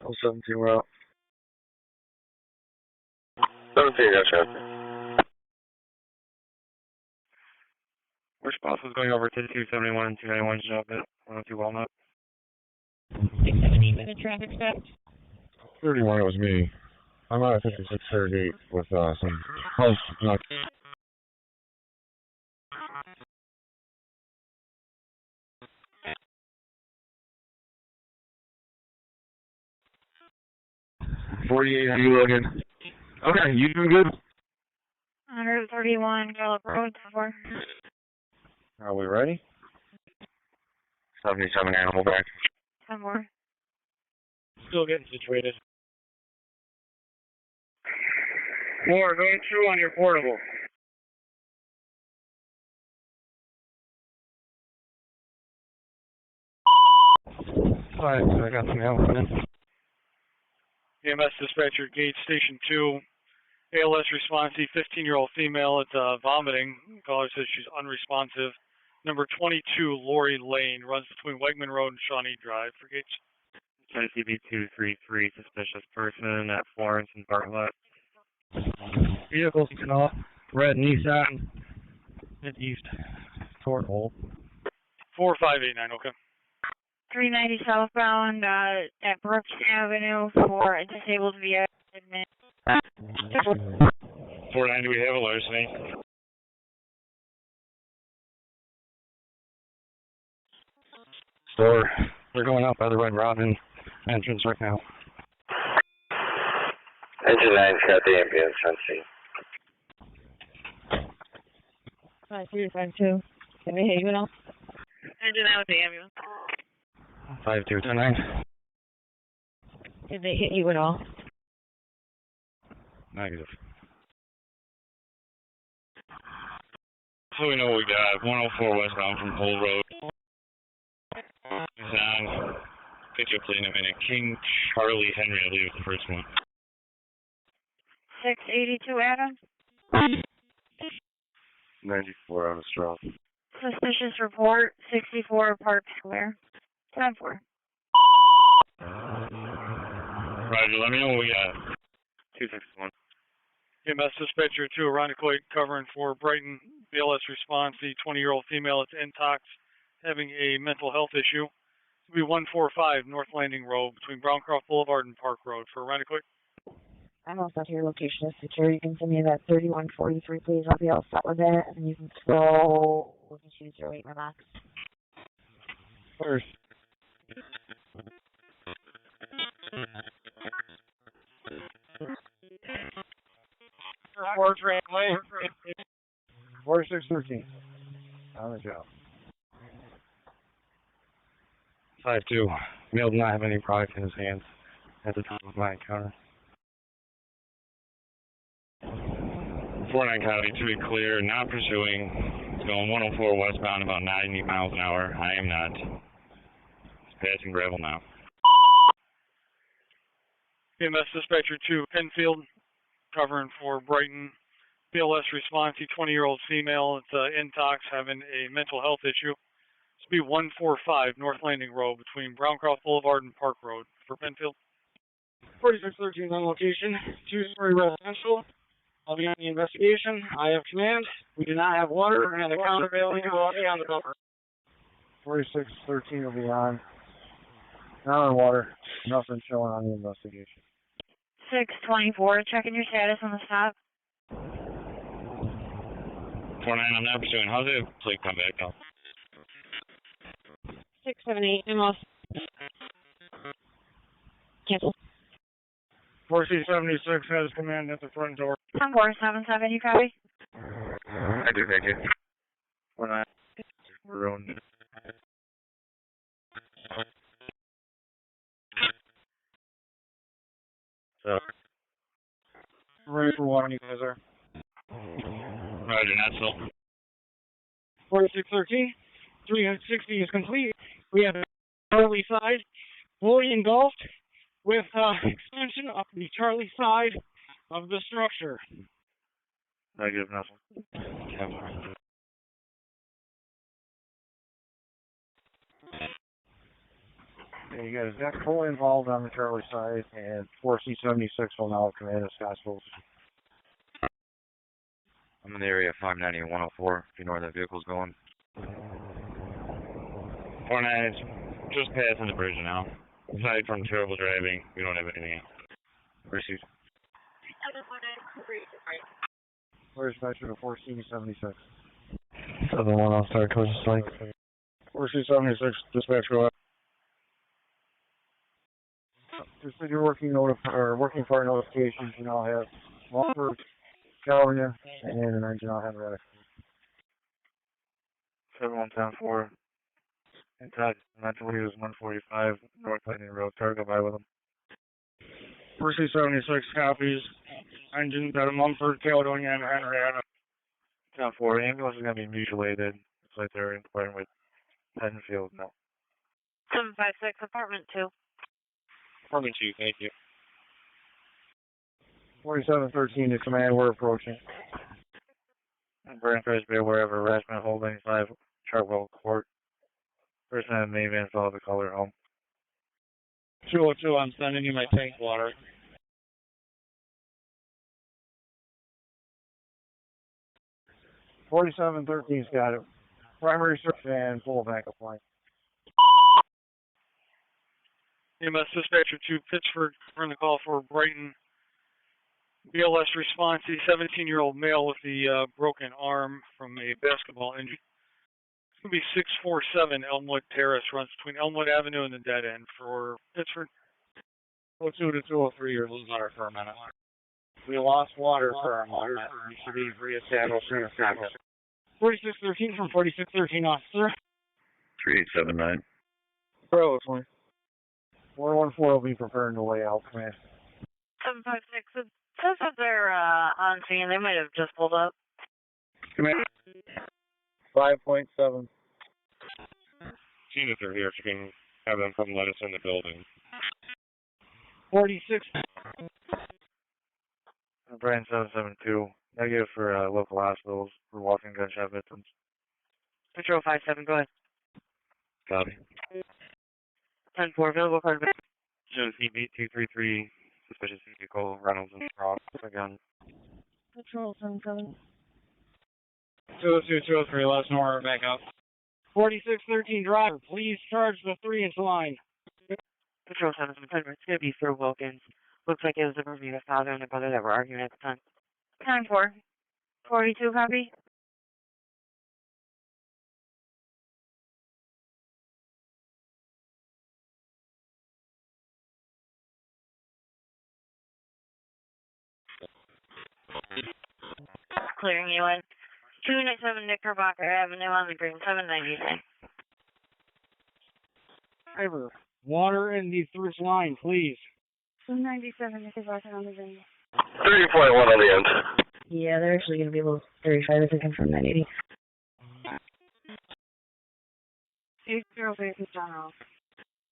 017, we're out. 17, gotcha. Response was going over to 271 and 291 job at 102 Walnut. 670, been a traffic stop. 31, it was me. I'm out of 5638 with some close. $48, how you looking? Okay, you doing good? 131 Gallup Road, 4. Are we ready? 77 animal back. 10 more. Still getting situated. 4, going through on your portable. Alright, so I got some mail coming in. EMS dispatcher, Gate Station 2. ALS response, the 15-year-old female at vomiting. Caller says she's unresponsive. Number 22, Lori Lane, runs between Wegman Road and Shawnee Drive for Gates. CB 233, suspicious person at Florence and Bartlett. Vehicles off. Red Nissan. At East Fort Hole. 4589, okay. 390 southbound at Brooks Avenue for a disabled vehicle. 490, we have a larceny. Store. They're going out by the Red Robin entrance right now. Engine 9's got the ambulance on scene. 5352. Can we hear you now? Engine 9 with the ambulance. 5229. Did they hit you at all? Negative. So we know what we got. 104 westbound from Pole Road. Down. Picture plate in a minute. King Charlie Henry, I believe, is the first one. 682 Adams. 94 on the straw. Suspicious report, 64 Park Square. 10-4. Roger, let me know what we got. 261. EMS dispatcher to Irondequoit, covering for Brighton. BLS response, the 20-year-old female at Intox having a mental health issue. It'll be 145 North Landing Road between Browncroft Boulevard and Park Road for Irondequoit. I'm also at your location is secure. You can send me that 3143, please. I'll be all set with that. And you can scroll. We can choose your weight relax. First. Fort Ranway. 4613. On the job. 5-2. Male did not have any product in his hands at the time of my encounter. 49 County, to be clear, not pursuing. It's going 104 westbound, about 90 miles an hour. I am not. It's passing gravel now. EMS dispatcher to Penfield, covering for Brighton. BLS response, the 20-year-old female at Intox having a mental health issue. This will be 145 North Landing Road between Browncroft Boulevard and Park Road for Penfield. 4613 on location, two-story residential. I'll be on the investigation. I have command. We do not have water and the countervailing will be on the cover. 4613 will be on. Not on water. Nothing showing on the investigation. 624, checking your status on the stop. 49, I'm now pursuing. How's the plate come back now? 678, MS. Cancel. 4676 has command at the front door. 10477, you copy? I do, thank you. 49. Monroe. So. Ready for one, you guys are. Roger, not so. 4613, 360 is complete. We have the Charlie side fully engulfed with extension up the Charlie side of the structure. Negative, nothing. Okay, you guys got fully involved on the Charlie side, and 4C76 will now command the Scottsville. I'm in the area of 590 and 104, if you know where that vehicle's going. 49, it's just passing the bridge now. Aside from terrible driving, we don't have anything else. Received. Where's dispatcher to 4C76? 7-1, I'll start towards the site. 4C76, dispatch go up. Just with your working part notifications, you now have Walford, California, and an engine I'll have ready. 7174. Inside, mentally he was 145 North Landing Road. Cargo by with him. 4C76 copies. Engines at a Mumford, Caledonia, and Henrietta. 10-4, ambulance is going to be mutilated. It's like they're inquiring with Penfield now. 756, apartment 2. Apartment 2, thank you. 4713 to command, we're approaching. Brand tries to be aware of harassment holding 5 Chartwell Court. Person in the minivan followed the caller home. 202, I'm sending you my tank water. 's got it. Primary search and full backup line. EMS dispatcher to Pittsford, run the call for Brighton. BLS response, a 17-year-old male with the broken arm from a basketball injury. It's going to be 647 Elmwood Terrace, runs between Elmwood Avenue and the dead end for Pittsford. 02 to 203, you're losing water for a minute. We lost water for a moment. We should be reestablished in a second. 4613 from 4613, officer. 3879. Bravo, 20. 414 will be preparing to lay out, man. 756, it says that they're on scene. They might have just pulled up. Command. 5.7. Seeing if they're here, if you can have them come let us in the building. 46. Brian 772. Negative for local hospitals for walking gunshot victims. Patrol 57, go ahead. Copy. 10-4, available card. Joe CB 233, suspicious vehicle, Reynolds and Cross, again. Patrol 77. 202, 203, let us know where we're back up. 4613, driver, please charge the 3-inch line. Patrol 77, it's going to be Phil Wilkins. Looks like it was a Bermuda father and a brother that were arguing at the time. 10-4. 42, copy. Clearing you in. 297 Knickerbocker Avenue on the green, 799. Driver, water in the 3-inch line, please. 297 Knickerbocker on the green. 30.1 on the end. Yeah, they're actually going to be below 35 if they come from 980. 80 basic general.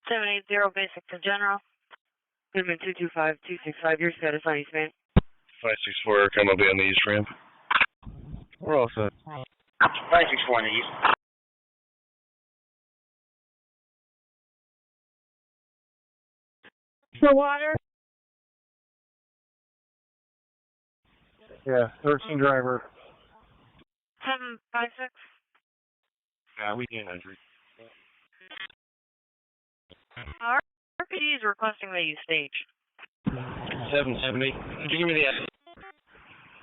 780 basic to general. Goodman 225-265, your status on East Main. 564, come up on the east ramp. We're all set. 564 on the east. For water? Yeah, 13 driver. 756. Yeah, we can entry. Our RPD is requesting that you stage. 770. Could you give me the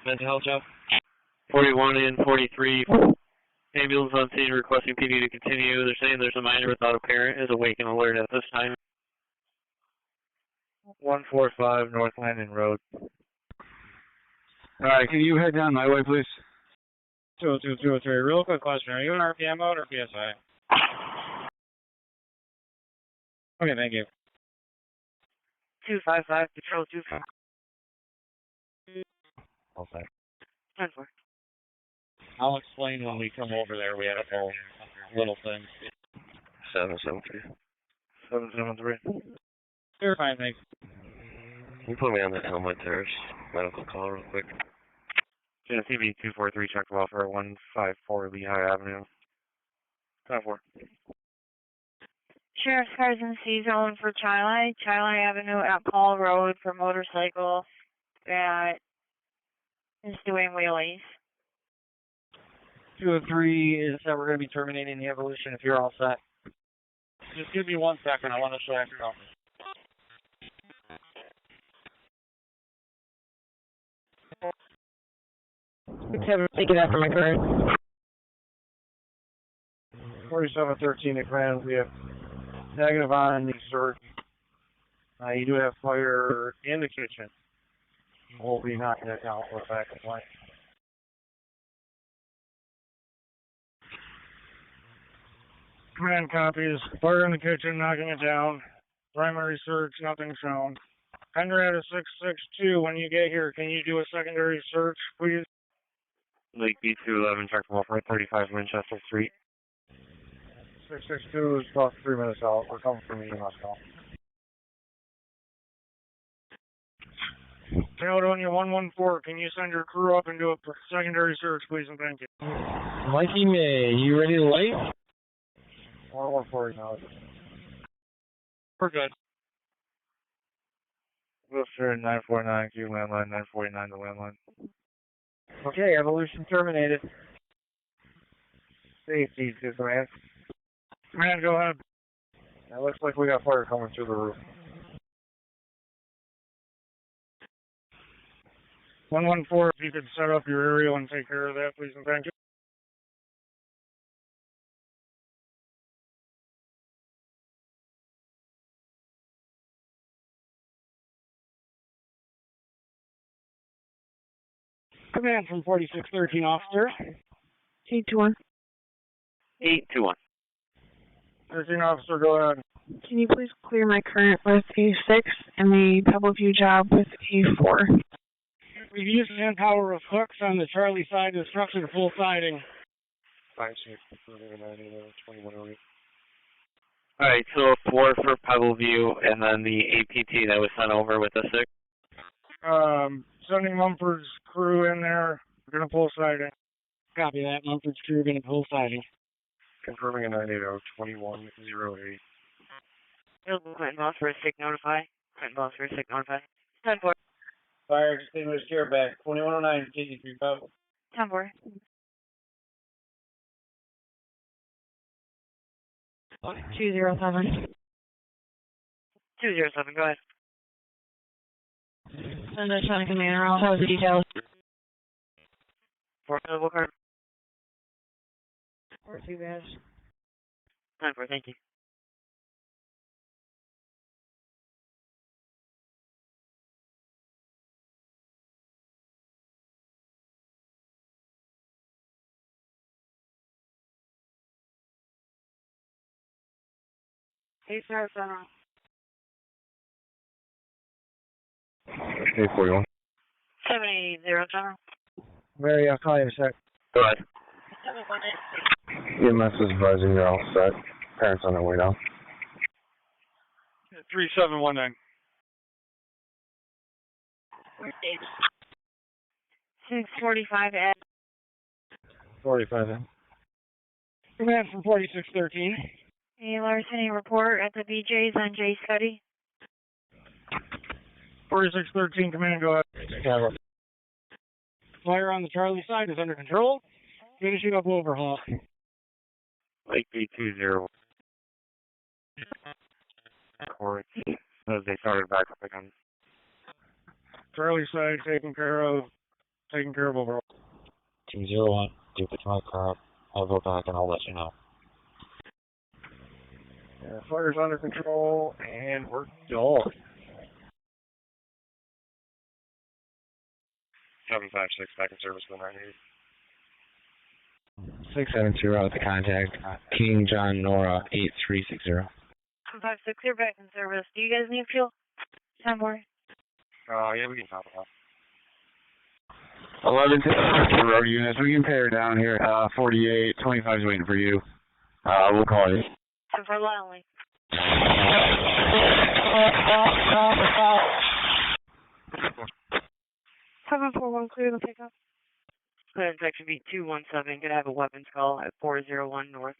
mental health job? 41 and 43. Ambulance on scene requesting PD to continue. They're saying there's a minor without a parent is awake and alert at this time. 145 North Landing Road. Alright, can you head down my way, please? 202-203. Real quick question. Are you in RPM mode or PSI? Okay, thank you. 255, patrol 25. Okay. 10-4. I'll explain when we come over there. We had a whole little thing. 773. 773. You're fine, thanks. Can you put me on that Helmet Terrace medical call real quick? CB 243 check welfare 154 Lehigh Avenue. 10-4. Sheriff's cars in C-Zone for Chili Avenue at Paul Road for motorcycle that is doing wheelies. 203 is that we're going to be terminating the evolution if you're all set. Just give me 1 second. I want to show you something. Kevin, take it after my current. 4713 at Grand. We have negative on the search. You do have fire in the kitchen. We'll be knocking it down for a back of light. Command copies. Fire in the kitchen, knocking it down. Primary search, nothing shown. Henrietta 662, when you get here, can you do a secondary search, please? Lake B211 check welfare 35 Winchester Street. 662 is about 3 minutes out. We're coming from EMS now. Caledonia 114, can you send your crew up and do a secondary search, please, and thank you. Mikey May, you ready to light? 114 now. We're good. Wilshire 949, Q landline 949 to landline. Okay, evolution terminated. Safety to command. Command, go ahead. It looks like we got fire coming through the roof. 114, if you could set up your aerial and take care of that, please, and thank you. Command from 4613, officer. 821. 821. 13, officer, go ahead. Can you please clear my current with A6 and the Pebble View job with A4? We've used the manpower of hooks on the Charlie side of the structure to full siding. 5-6-2108. Alright, so 4 for Pebble View, and then the APT that was sent over with the 6. Sending Mumford's crew in there. We're going to pull siding. Copy that. Mumford's crew going to pull siding. Confirming a 980-2108. Clinton lost for a sick notify. 10-4. Fire extinguished here back. 2109, KG3 Pebble. 10-4. 207. 207, go ahead. Send a Sonic Commander. I'll have the details. 4 available card. 4-2 badge. 10-4, thank you. Hey, sir, 841. 780, General. Mary, I'll call you in a sec. Go ahead. 718. EMS is advising you're all set. Parents on their way down. 3719. 645 at 45 then. Command from 4613. a larceny report at the BJ's on J Study. 4613, command, go ahead. Cover. Fire on the Charlie side is under control. Finishing up overhaul. Lake B20. Court. As they started back up again. Charlie side taken care of overall. 201. Do patrol car up. I'll go back and I'll let you know. Yeah, fire's under control and we're done. 756 back in service for the 98. 670 at the contact. King John Nora 8360. 756, you're back in service. Do you guys need fuel? 10 more. Yeah, we can top it off. 11 to road units. We can pay her down here. 48. 25 is waiting for you. We'll call you. 10 for Lonely. 741, clear the pickup. Clear section B 217. Gonna have a weapons call at 401 North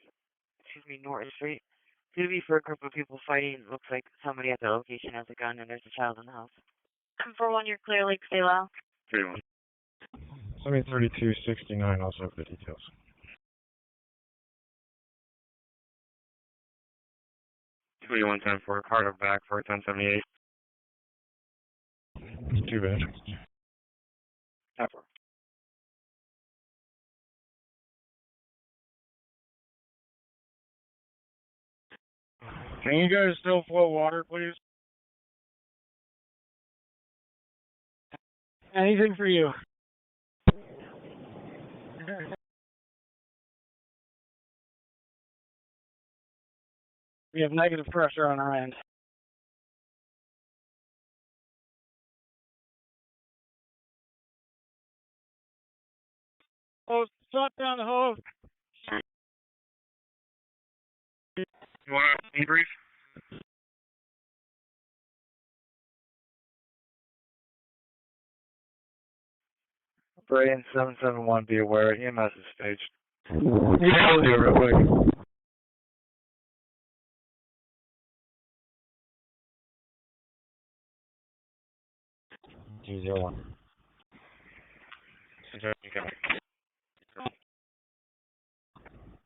Street. Gonna be for a group of people fighting. Looks like somebody at the location has a gun and there's a child in the house. 741, you're clear, Lake, stay loud. 31. 3269, also have the details. Twenty-one 10 for Carter back for 1078. Too bad. Can you guys still flow water, please? Anything for you. We have negative pressure on our end. Oh, shut down the hose. You want to debrief? Brian 771, be aware, EMS is staged. We'll do it real quick.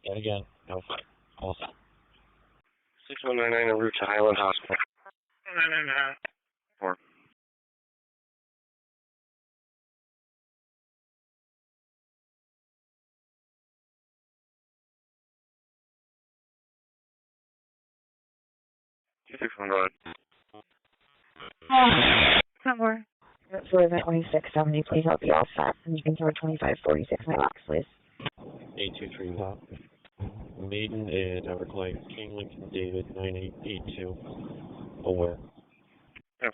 Yet again. No fight. Also. 6199 en route to Highland Hospital. 4. Go ahead. Somewhere. For event 2670, please, I'll be all set. And you can throw 2546 my box, please. 823 top. Maiden and Everglade, King Lincoln David 9882. Aware. 10-4.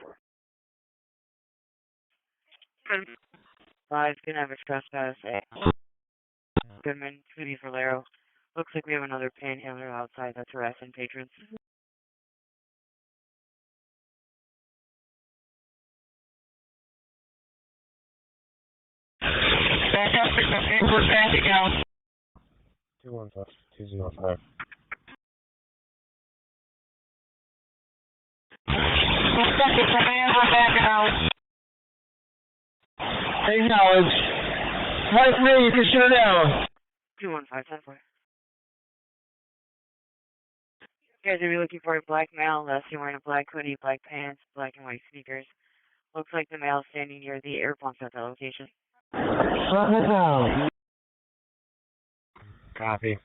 5, gonna have a trespass at Goodman, City for Laro. Looks like we have another panhandler outside that's harassing patrons. Fantastic, we're passing out. 215. Acknowledge. Right ready to shut down. 215, 10-4. You guys are looking for a black male, seen wearing a black hoodie, black pants, black and white sneakers. Looks like the male standing near the air pumps at the location. Shut it down. Copy.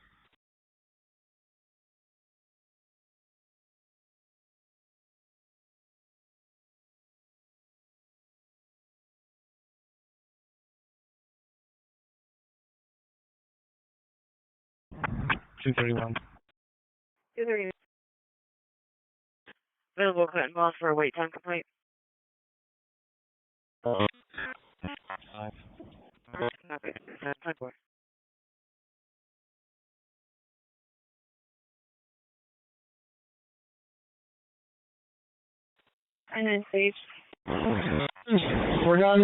$231. 230. Available Clinton Balls for a wait time complaint. 5. Okay, 10-4. And then stage. We're done.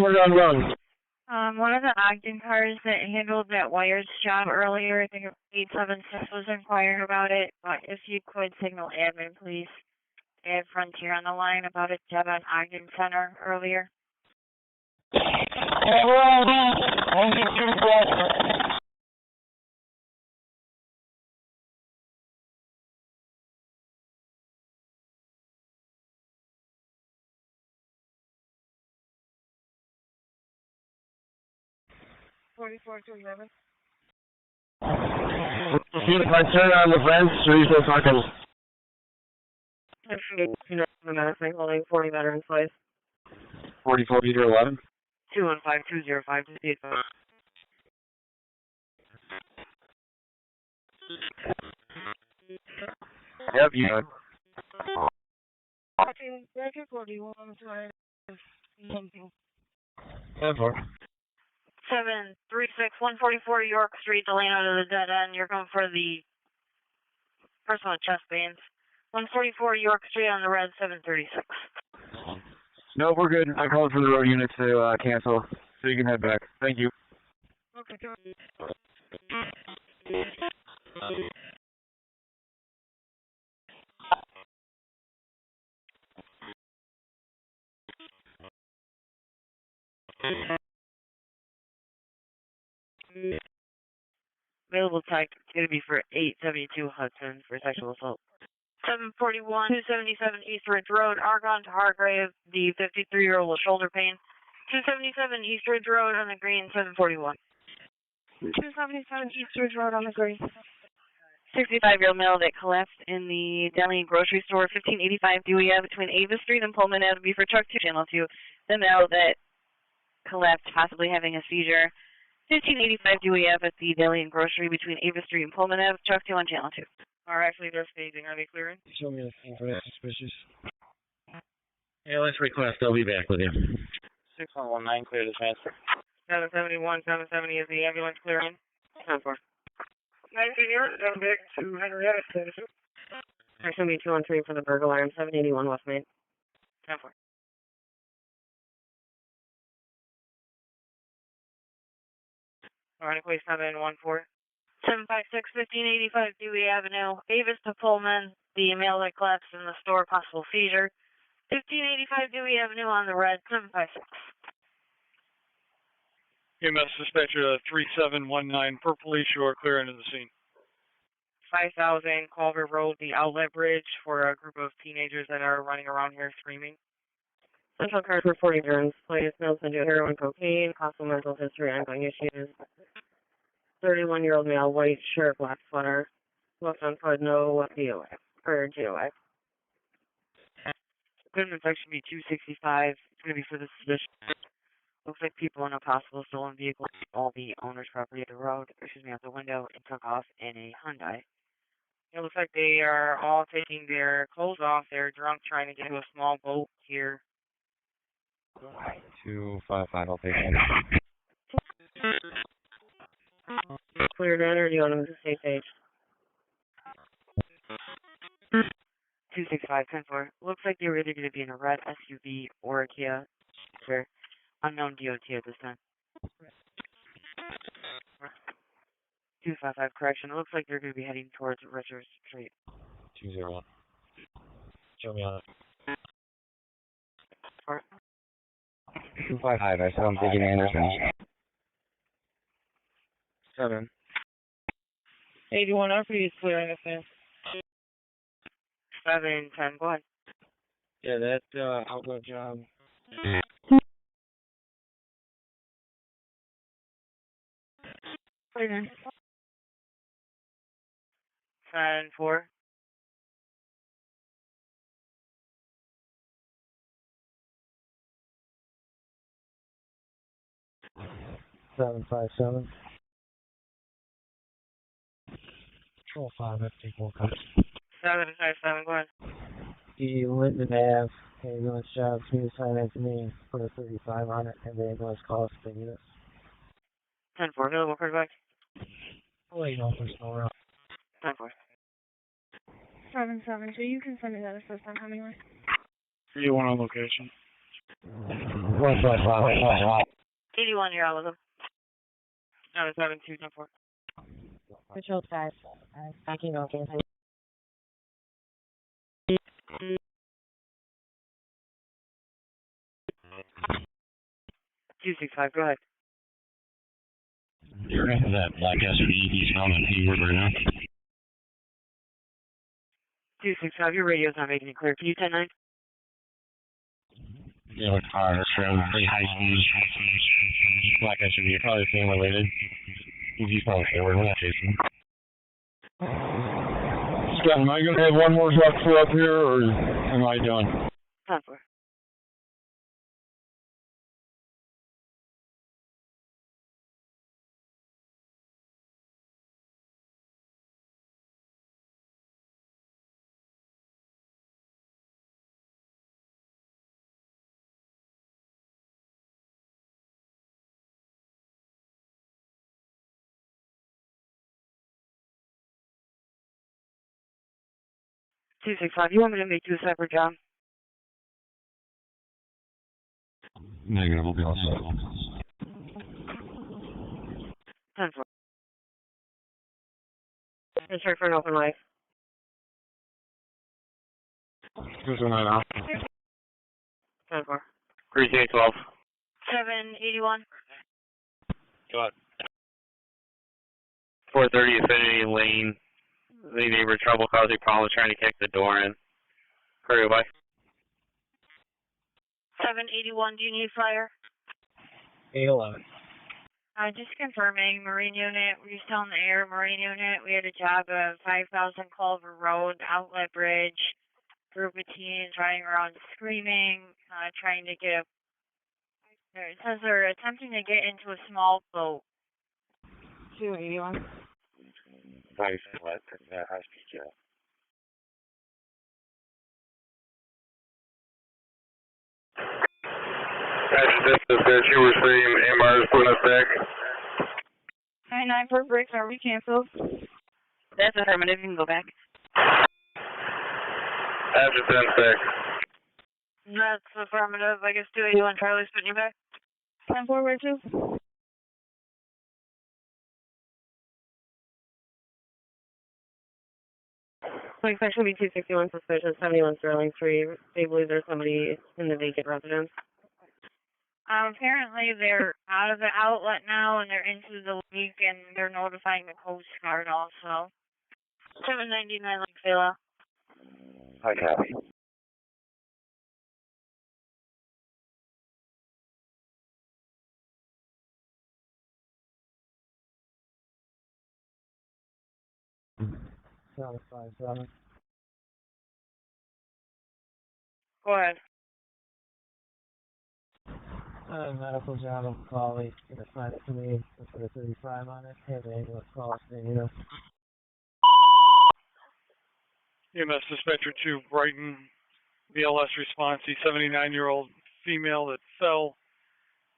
One of the Ogden cars that handled that wires job earlier, I think 876 was inquiring about it, but if you could signal admin, please. had Frontier on the line about a dead on Ogden Center earlier. See if I turn on the fence, or you still talking? Holding 40 veterans place. 44 meter 11. 215205 to speed. Yep, you know. 736-144 York Street, Delano to the dead end. You're going for the person with chest pains. 144 York Street on the red, 736. No, we're good. I called for the road unit to cancel, so you can head back. Thank you. Okay. Available tag going to be for 872 Hudson for sexual assault. 741, 277 East Ridge Road, Argonne to Hargrave, the 53-year-old with shoulder pain. 277 East Ridge Road on the green, 741. 277 East Ridge Road on the green. 65-year-old male that collapsed in the deli and grocery store, 1585 Dewey Ave between Ava Street and Pullman Avenue for truck 2, channel 2. The male that collapsed, possibly having a seizure, 1585 Dewey Ave at the deli and grocery between Ava Street and Pullman Ave, truck 2 on channel 2. Actually, they're staging. Are they clearing? Show me the thing for that suspicious. Yeah, let's request. I'll be back with you. 6119, clear the transfer. 771, 770 is the ambulance clearing. 10-4. 19 units, down back to Henrietta. There's going to be 213 for the burglar alarm, 781 West Main. 10-4. Alright, please 714. 756-1585 Dewey Avenue, Avis to Pullman, the male that collapsed in the store, possible seizure. 1585 Dewey Avenue on the red, 756. EMS dispatcher 3719, per police, you are clear into the scene. 5000 Culver Road, the outlet bridge, for a group of teenagers that are running around here screaming. Central card for 40 turns, place, Nelson to heroin, cocaine, possible mental history, ongoing issues. 31-year-old male, white shirt, black sweater. Left on foot, no DOA, or GOA. Good infection be 265. It's going to be for this position. Looks like people in a possible stolen vehicle, all the owner's property at the road, out the window, and took off in a Hyundai. It looks like they are all taking their clothes off. They're drunk, trying to get to a small boat here. 255 location. Cleared in, or do you want them to stay safe? 265, 10-4. Looks like they were either going to be in a red SUV or a Kia. Sir, unknown DOT at this time. 255, correction. It looks like they're going to be heading towards Richards Street. 201. Show me on it. 255, I saw him taking Anderson. 7. 81 RP is clearing us in. 710, go ahead. Yeah, that outlet job. Clear in. 10-4. 757. Control 5, F4 cut. 757, go ahead. The Linden Ave ambulance job, me assign that to me, put a 35 on it, and the ambulance cost the units. 10-4, available, card back. I'll let you know if there's no route. 10-4. 772, you can send me that assistant anyway. 301 on location. 81, you're out with them. 772, 10-4. Control 5, backing okay. 265, go ahead. That black SUV he's found in Hayward right now. 265, your radio's not making it clear. Can you 10-9? Yeah, with cars from pretty high speed. Black SUV, probably same related. He's found in Hayward, we're not chasing. Scott, am I going to have one more truck crew up here, or am I done? Time for. $265, you want me to make you a separate job? Negative, we'll be all set. 10-4. Let's try for an open light. Here's one right now. 10-4. Precinct 12. 781. Go ahead. 430 Affinity Lane. The neighbor trouble causing problems trying to kick the door in. Hurry away. 781, do you need fire? 811. Just confirming, Marine Unit, we're still in the air, Marine Unit, we had a job of 5000 Culver Road, Outlet Bridge, group of teens riding around screaming, trying to get it says they're attempting to get into a small boat. 281. Nice, high speed jet. This is that you were saying Amherst put us back. 99 for brakes, are we canceled? That's affirmative, you can go back. After 10 back. That's affirmative, I guess 281 Charlie's putting you back. 10-4, where to? Like, that should be 261 suspicious, 71 Sterling Street. They believe there's somebody in the vacant residence. Apparently they're out of the outlet now and they're into the leak and they're notifying the Coast Guard also. 799 Lake Villa. Hi, copy. $757. Go ahead. Medical job of Polly, it's assigned to me, put a 35 on it, have an ambulance call, you know. EMS Dispatcher 2, Brighton, BLS response, the 79-year-old female that fell.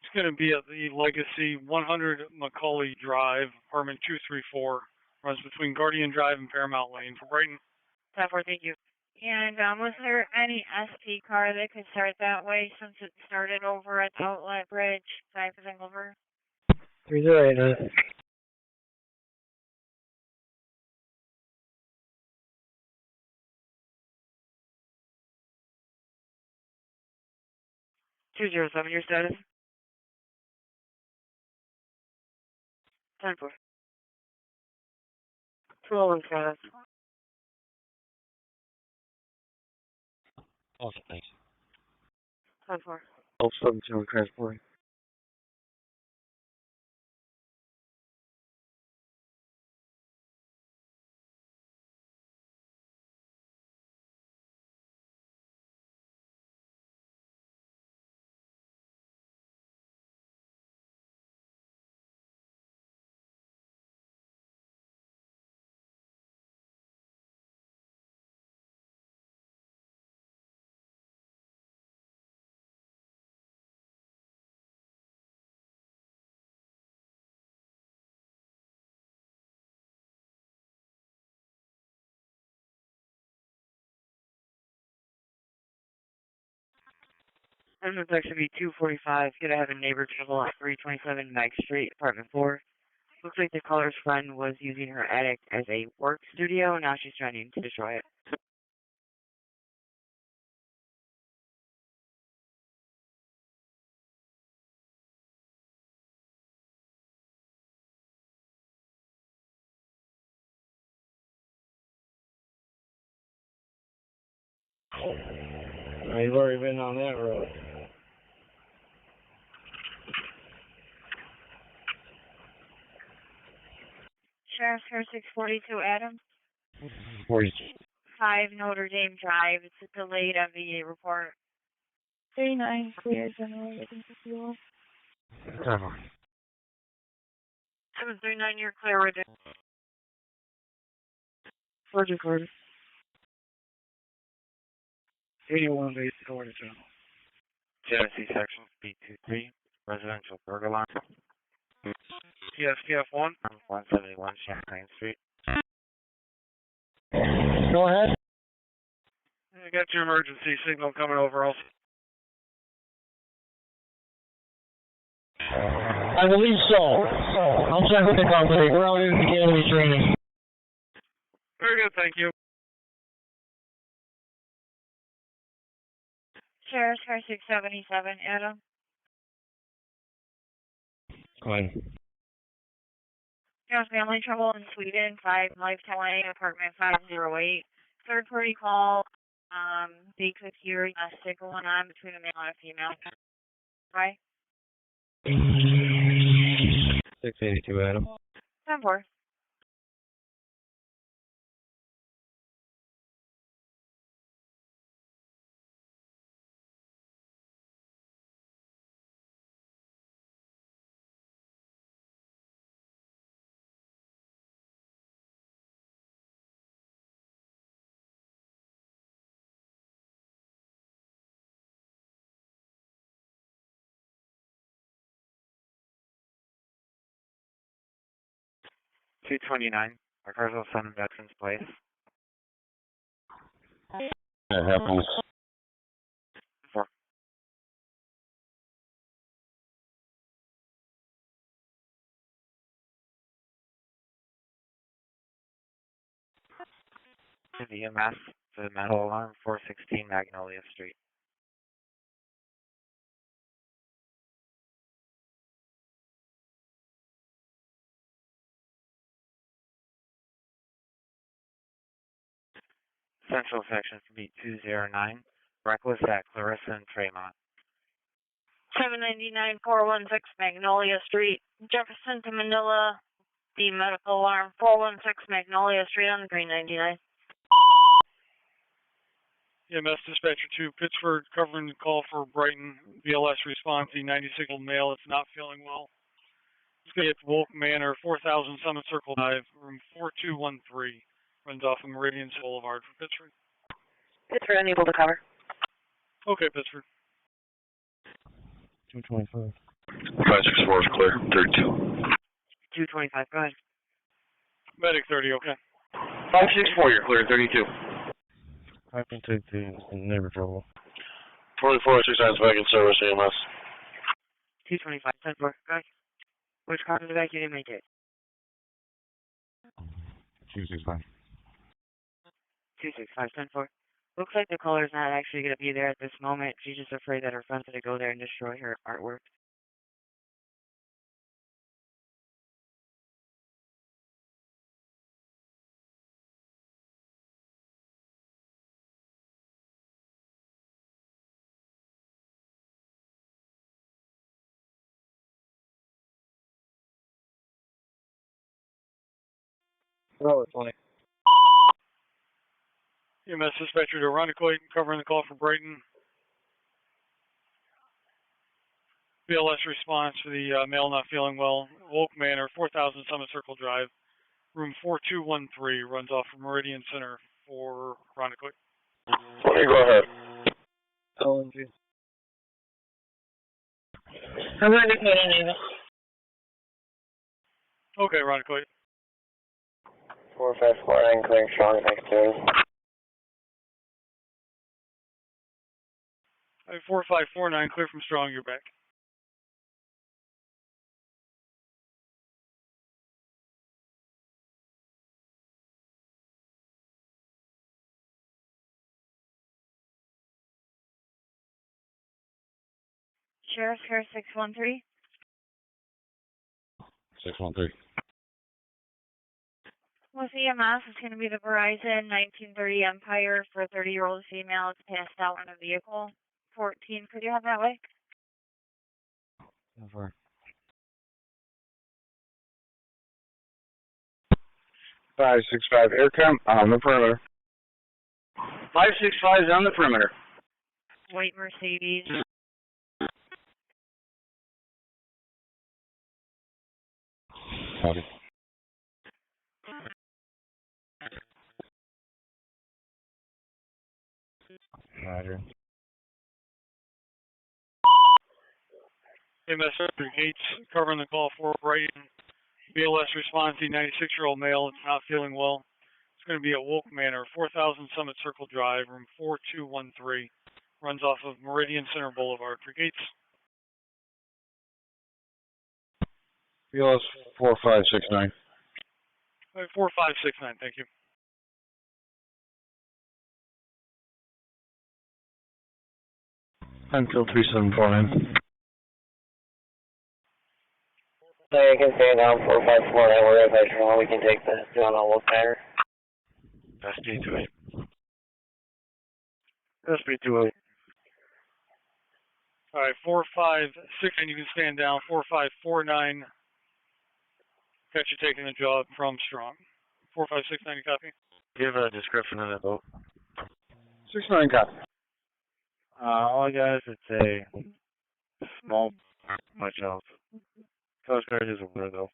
It's going to be at the Legacy 100 Macaulay Drive, apartment 234, runs between Guardian Drive and Paramount Lane for Brighton. 10-4, thank you. And was there any SP car that could start that way since it started over at the Outlet Bridge, 5 over? 3089. $207, your status? 10-4. 201 status. Awesome, thanks. 10-4. 072 transport. This is actually 245. Gonna have a neighbor trouble at 327 Knight Street, apartment 4. Looks like the caller's friend was using her attic as a work studio, and now she's trying to destroy it. He's already been on that road. Sheriff's Car 642 Adams. 42. 5 Notre Dame Drive. It's a delayed MVA report. 39 clear, general. 739, you're clear right there. 40. 81 base order channel. Genesee section B23, residential burglar alarm. TSKF 1. 171 Champagne Street. Go ahead. You got your emergency signal coming over also. I believe so. I'll check with the company. We're out in the academy training. Very good, thank you. Sheriff's Car 677 Adam. Go ahead. There's family trouble in Sweden, 5 Lifetime Lane, apartment 508. Third party call. They could hear a stick going on between a male and a female. Right? 682 Adam. 10-4. $229, rehearsal Sun Veterans Place. That happens. 4. The EMS for the metal alarm, 416 Magnolia Street. Central section B209, reckless at Clarissa and Tremont. 799 416 Magnolia Street, Jefferson to Manila. The medical alarm 416 Magnolia Street on the green 99. EMS dispatcher 2, Pittsford, covering the call for Brighton. BLS response, the 96-year-old male is not feeling well. It's going to hit Wolf Manor, 4000 Summit Circle Drive, room 4213. Runs off of Meridian Boulevard for Pittsford. Pittsford unable to cover. Okay, Pittsford. 225. 564 is clear. 32. 225, go ahead. Medic 30, okay. 564, you're clear. 32. I can take the neighbor trouble. 24, 6 times back in service, EMS. 225, 10-4, go ahead. Which car is the back? You didn't make it. 265. 265, 10-4. Looks like the caller's not actually going to be there at this moment. She's just afraid that her friend's going to go there and destroy her artwork. Roll it, 20. EMS dispatcher to Irondequoit, covering the call for Brighton. BLS response for the male not feeling well. Wolf Manor, 4000 Summit Circle Drive, room 4213. Runs off from Meridian Center for Irondequoit. Okay, go ahead. ONG. I'm going to put in Okay, Irondequoit. 4549, clearing strong, next to 4549, clear from Strong, you're back. Sheriff's Car 613. 613. With EMS, it's going to be the Verizon 1930 Empire for a 30-year-old female. It's passed out in a vehicle. 14, could you have that way? Over. 565 aircom on the perimeter. 565 is on the perimeter. White Mercedes. Copy. Roger. EMS Gates covering the call for Brighton. BLS response, the 96-year-old male. It's not feeling well. It's going to be at Wolk Manor, 4000 Summit Circle Drive, room 4213. Runs off of Meridian Center Boulevard. For Gates. BLS 4569. 4569, thank you. Penfield 3749. So you can stay down 454, we're at we can take the down on Wolf Manor. SB28. SB28. All right, 4569, you can stand down. 4549, got you taking the job from Strong. 4569, you copy? Give a description of the boat. 69 copy. All guys, it's a small, much else. Coast Guard is a winner though.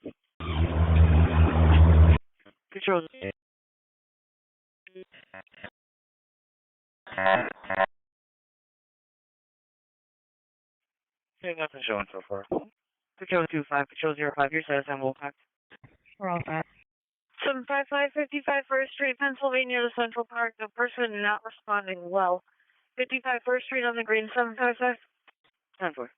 Controls. Okay, nothing showing so far. Control 25, Control 05, your status on Wolfpack. We're all set. 755 55 First Street, Pennsylvania, the Central Park. The person not responding well. 55 First Street on the green, 755. 10-4.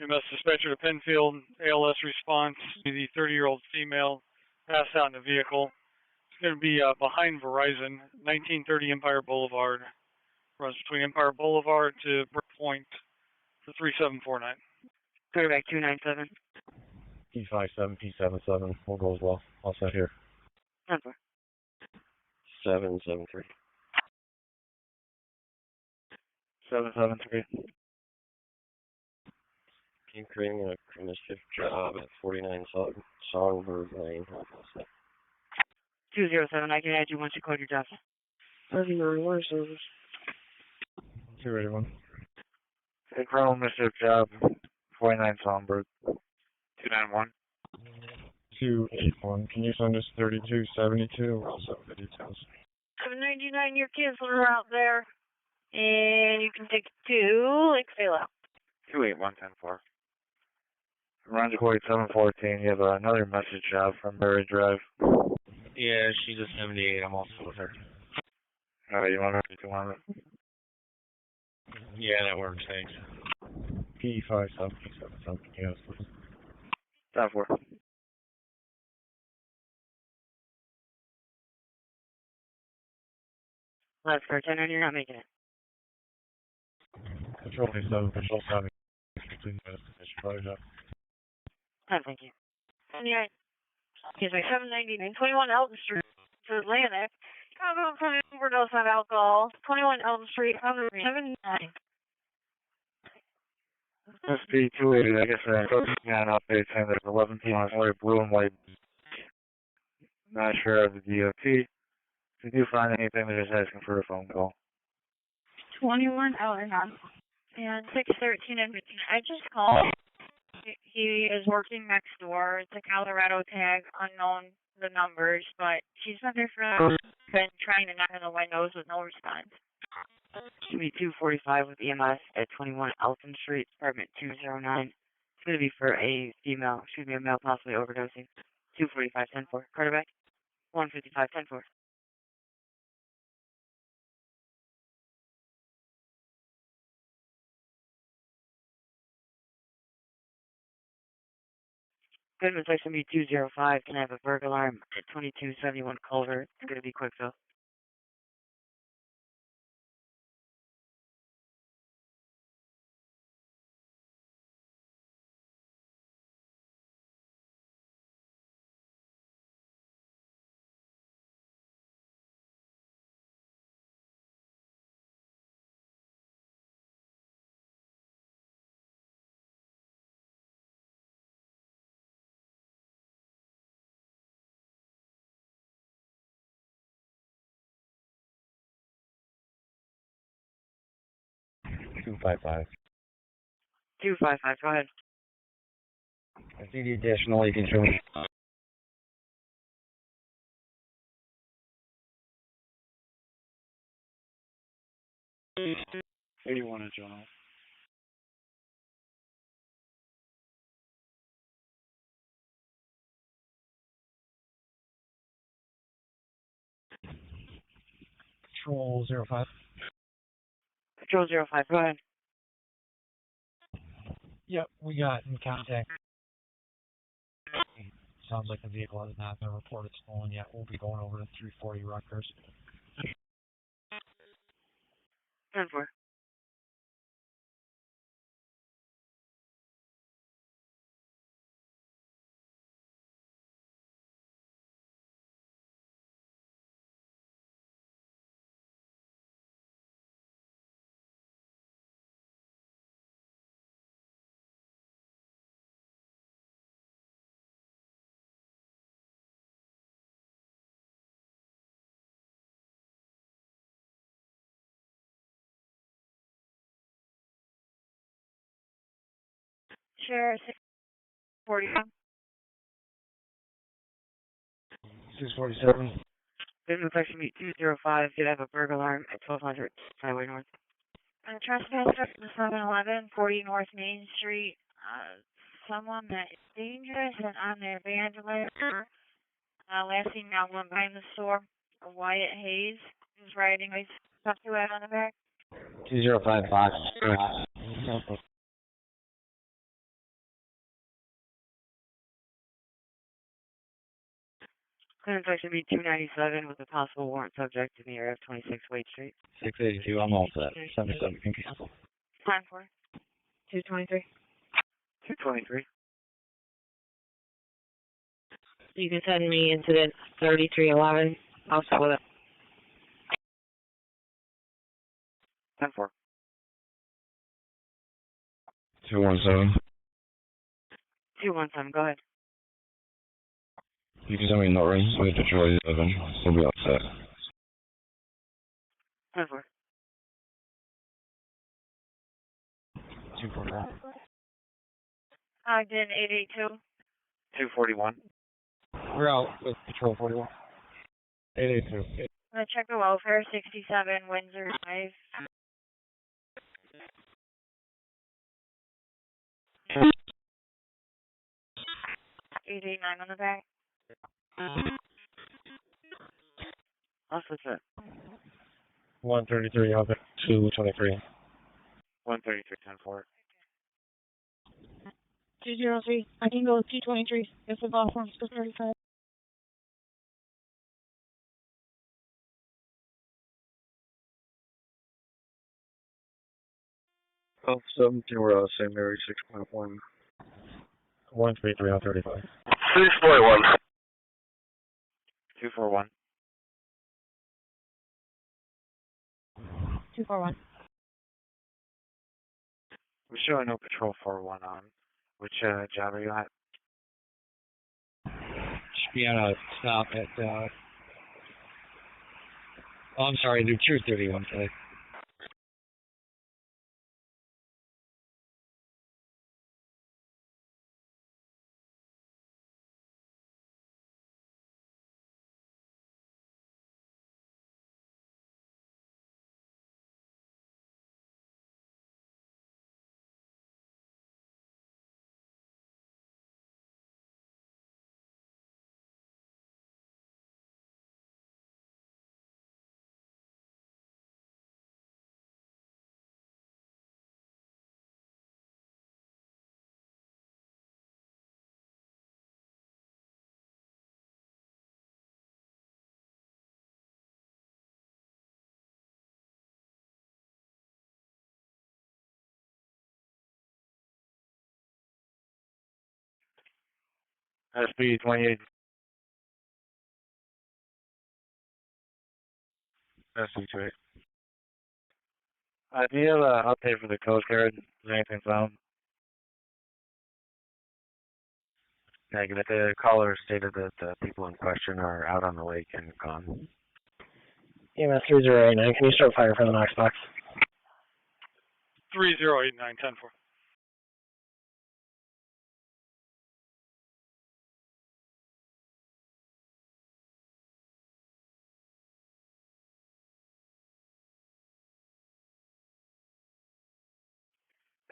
EMS dispatcher to Penfield. ALS response to the 30-year-old female passed out in the vehicle. It's going to be behind Verizon, 1930 Empire Boulevard. Runs between Empire Boulevard to Brick Point for 3749. Quarterback 297. P57, P77, we'll go as well. All set here. 10-4. 773. 773. Keep creating a mischief job at 49 Songbird Lane. 207, I can add you once you code your job. 39 wire service. 281. Hey, Colonel, Mischief Job, 49 Songbird. 291. 281. Can you send us 3272? We're also at the details. 799, you're canceling route there. And you can take 2 Lake Sail out. 281-10-4. Rendezvous 714, you have another message job from Berry Drive. Yeah, she's a 78. I'm also with her. Alright, you want her to want it? Yeah, that works. Thanks. P57, P77, yes, please. 10-4. Last for 10, you're not making it. Control 7, Control 7. Please let us finish your job. Thank you. 79. Excuse me, 799. 21 Elton Street to Atlantic. Chicago from overdose on alcohol. 21 Elton Street, 79. SP280, I guess I'm focusing on updates saying there's 11 people on order, blue and white. Not sure of the DOT. If you do find anything, they're just asking for a phone call. 21 Elton and 613 in between. I just called. He is working next door. It's a Colorado tag, unknown the numbers, but she's been there for been trying to knock on the windows with no response. It's going to be 245 with EMS at 21 Elton Street, apartment 209. It's going to be for a female, a male possibly overdosing. 245, 10-4. Quarterback, 155, 10-4. Goodman Section B205 can I have a burglar alarm at 2271 Culver. It's going to be quick though. 255. 255, go ahead. I see the additional, you can show me. 81 inch on. Patrol 05. Patrol 05, go ahead. Yep, we got in contact. Sounds like the vehicle has not been reported stolen yet. We'll be going over to 340 Rutgers. 10-4. Share 641. 647. Business section meet 205, did have a burglar alarm at 1200 Highway North. Trespasser from 711, 40 North Main Street. Someone that is dangerous and on their vandalism. Last seen now one behind the store. Wyatt Hayes is riding with stuff to add on the back. 205 Fox. Business section meet 297 with a possible warrant subject in the area of 26 Wade Street. 682, I'm all set. 77, can cancel. Time for 223. 223. You can send me incident 3311. I'll start with it. 10-4. 217. 217, go ahead. You can send me no rings with Detroit 7. We'll be all set. 10-4. 241. Ogden 882. 241. We're out with Patrol 41. 882. I'm going to check the welfare 67 Windsor Drive. 889 on the back. Also set. 133, I'll get 223. 133, 10-4. 203. I can go with 223. It's a ball form for 35. Oh, 17, we're out of St. Mary 6.1. 133, I'll 35. 641. 241. 241. We're showing no Patrol 41 on. Which job are you at? Should be on a stop at, oh, I'm sorry, do 231 today. SB 28. SB 28. Do you have an update for the Coast Guard? Is anything found? Negative. The caller stated that the people in question are out on the lake and gone. EMS 3089, can you start fire for the Knox box? 3089 10-4.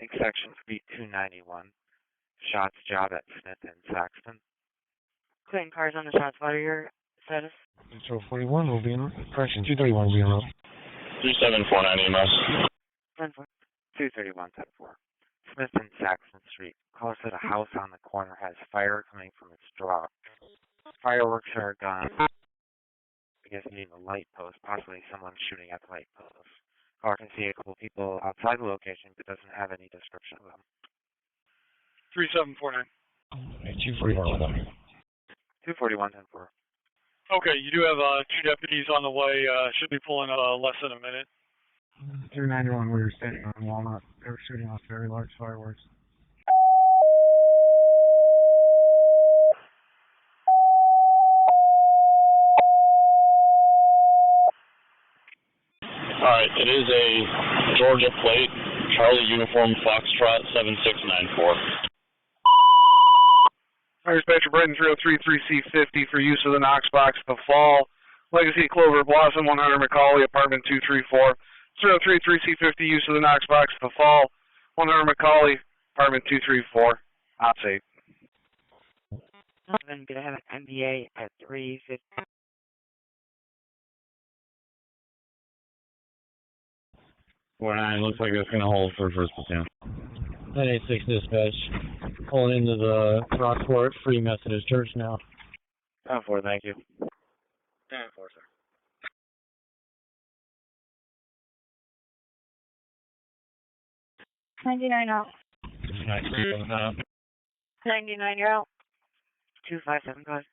Lake section speed 291. Shots job at Smith and Saxton. Clearing cars on the shots. What are your status? Control 41 will be in, correction, 231 will be in road. 3749 EMS. 10-4. 231 10-4. Smith and Saxton Street. Caller said a house on the corner has fire coming from its drop. Fireworks are gone. I guess needing a light post, possibly someone shooting at the light post. Caller can see a couple people outside the location, but doesn't have any description of them. 3749. 241. 241 10-4. Okay, you do have two deputies on the way. Should be pulling less than a minute. 291, we were standing on Walnut. They were shooting off very large fireworks. Alright, it is a Georgia plate, Charlie Uniform Foxtrot 7694. Dispatcher Brighton 3033C50 for use of the Knox box to fall. Legacy Clover Blossom 100 Macaulay, apartment 234. 033C50 use of the Knox box to fall. 100 Macaulay, apartment 234. Ops 8. I'm going to have an MBA at 350. Looks like it's going to hold for first platoon. 986 dispatch. Pulling into the Brockport Free Methodist Church now. 10-4, thank you. 10-4, sir. 99 out. 99, you're out. 257, go ahead.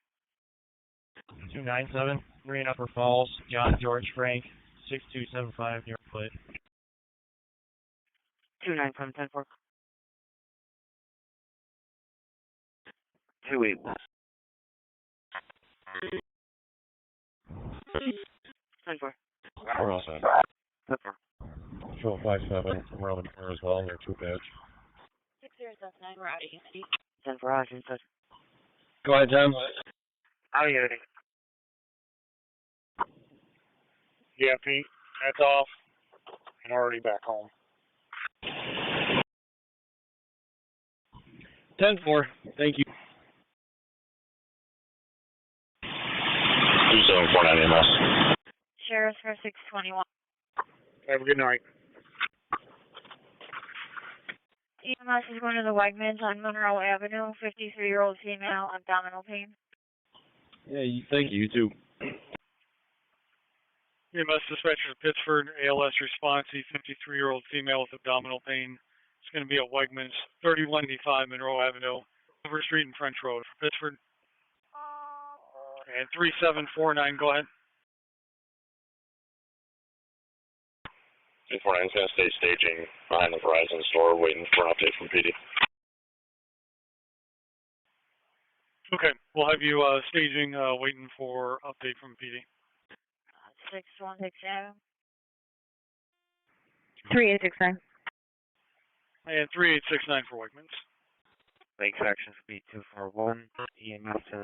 297, Green Upper Falls, John George Frank, 6275 near plate. 297, 10-4. 281. 10-4. We're all set. 10-4. Control 57 from Robin here as well, near 2 badge. 6079, we're out of Unity. 10-4, Ogden, said. Go ahead, Tom. How are you doing? Yeah, Pete, that's off. And already back home. 10-4, thank you. 2749 EMS. Sheriff's for 621. Have a good night. EMS is going to the Wegmans on Monroe Avenue, 53-year-old female, abdominal pain. Yeah, thank you, you too. EMS dispatcher to Pittsford, ALS response, 53-year-old female with abdominal pain. It's going to be at Wegmans, 3195 Monroe Avenue, Silver Street and French Road for Pittsford. And 3749, go ahead. 249 is going to stay staging behind the Verizon store, waiting for an update from PD. Okay, we'll have you staging, waiting for update from PD. 6167. 3869. And 3869 for Wegmans. Lake section speed 241. EMS to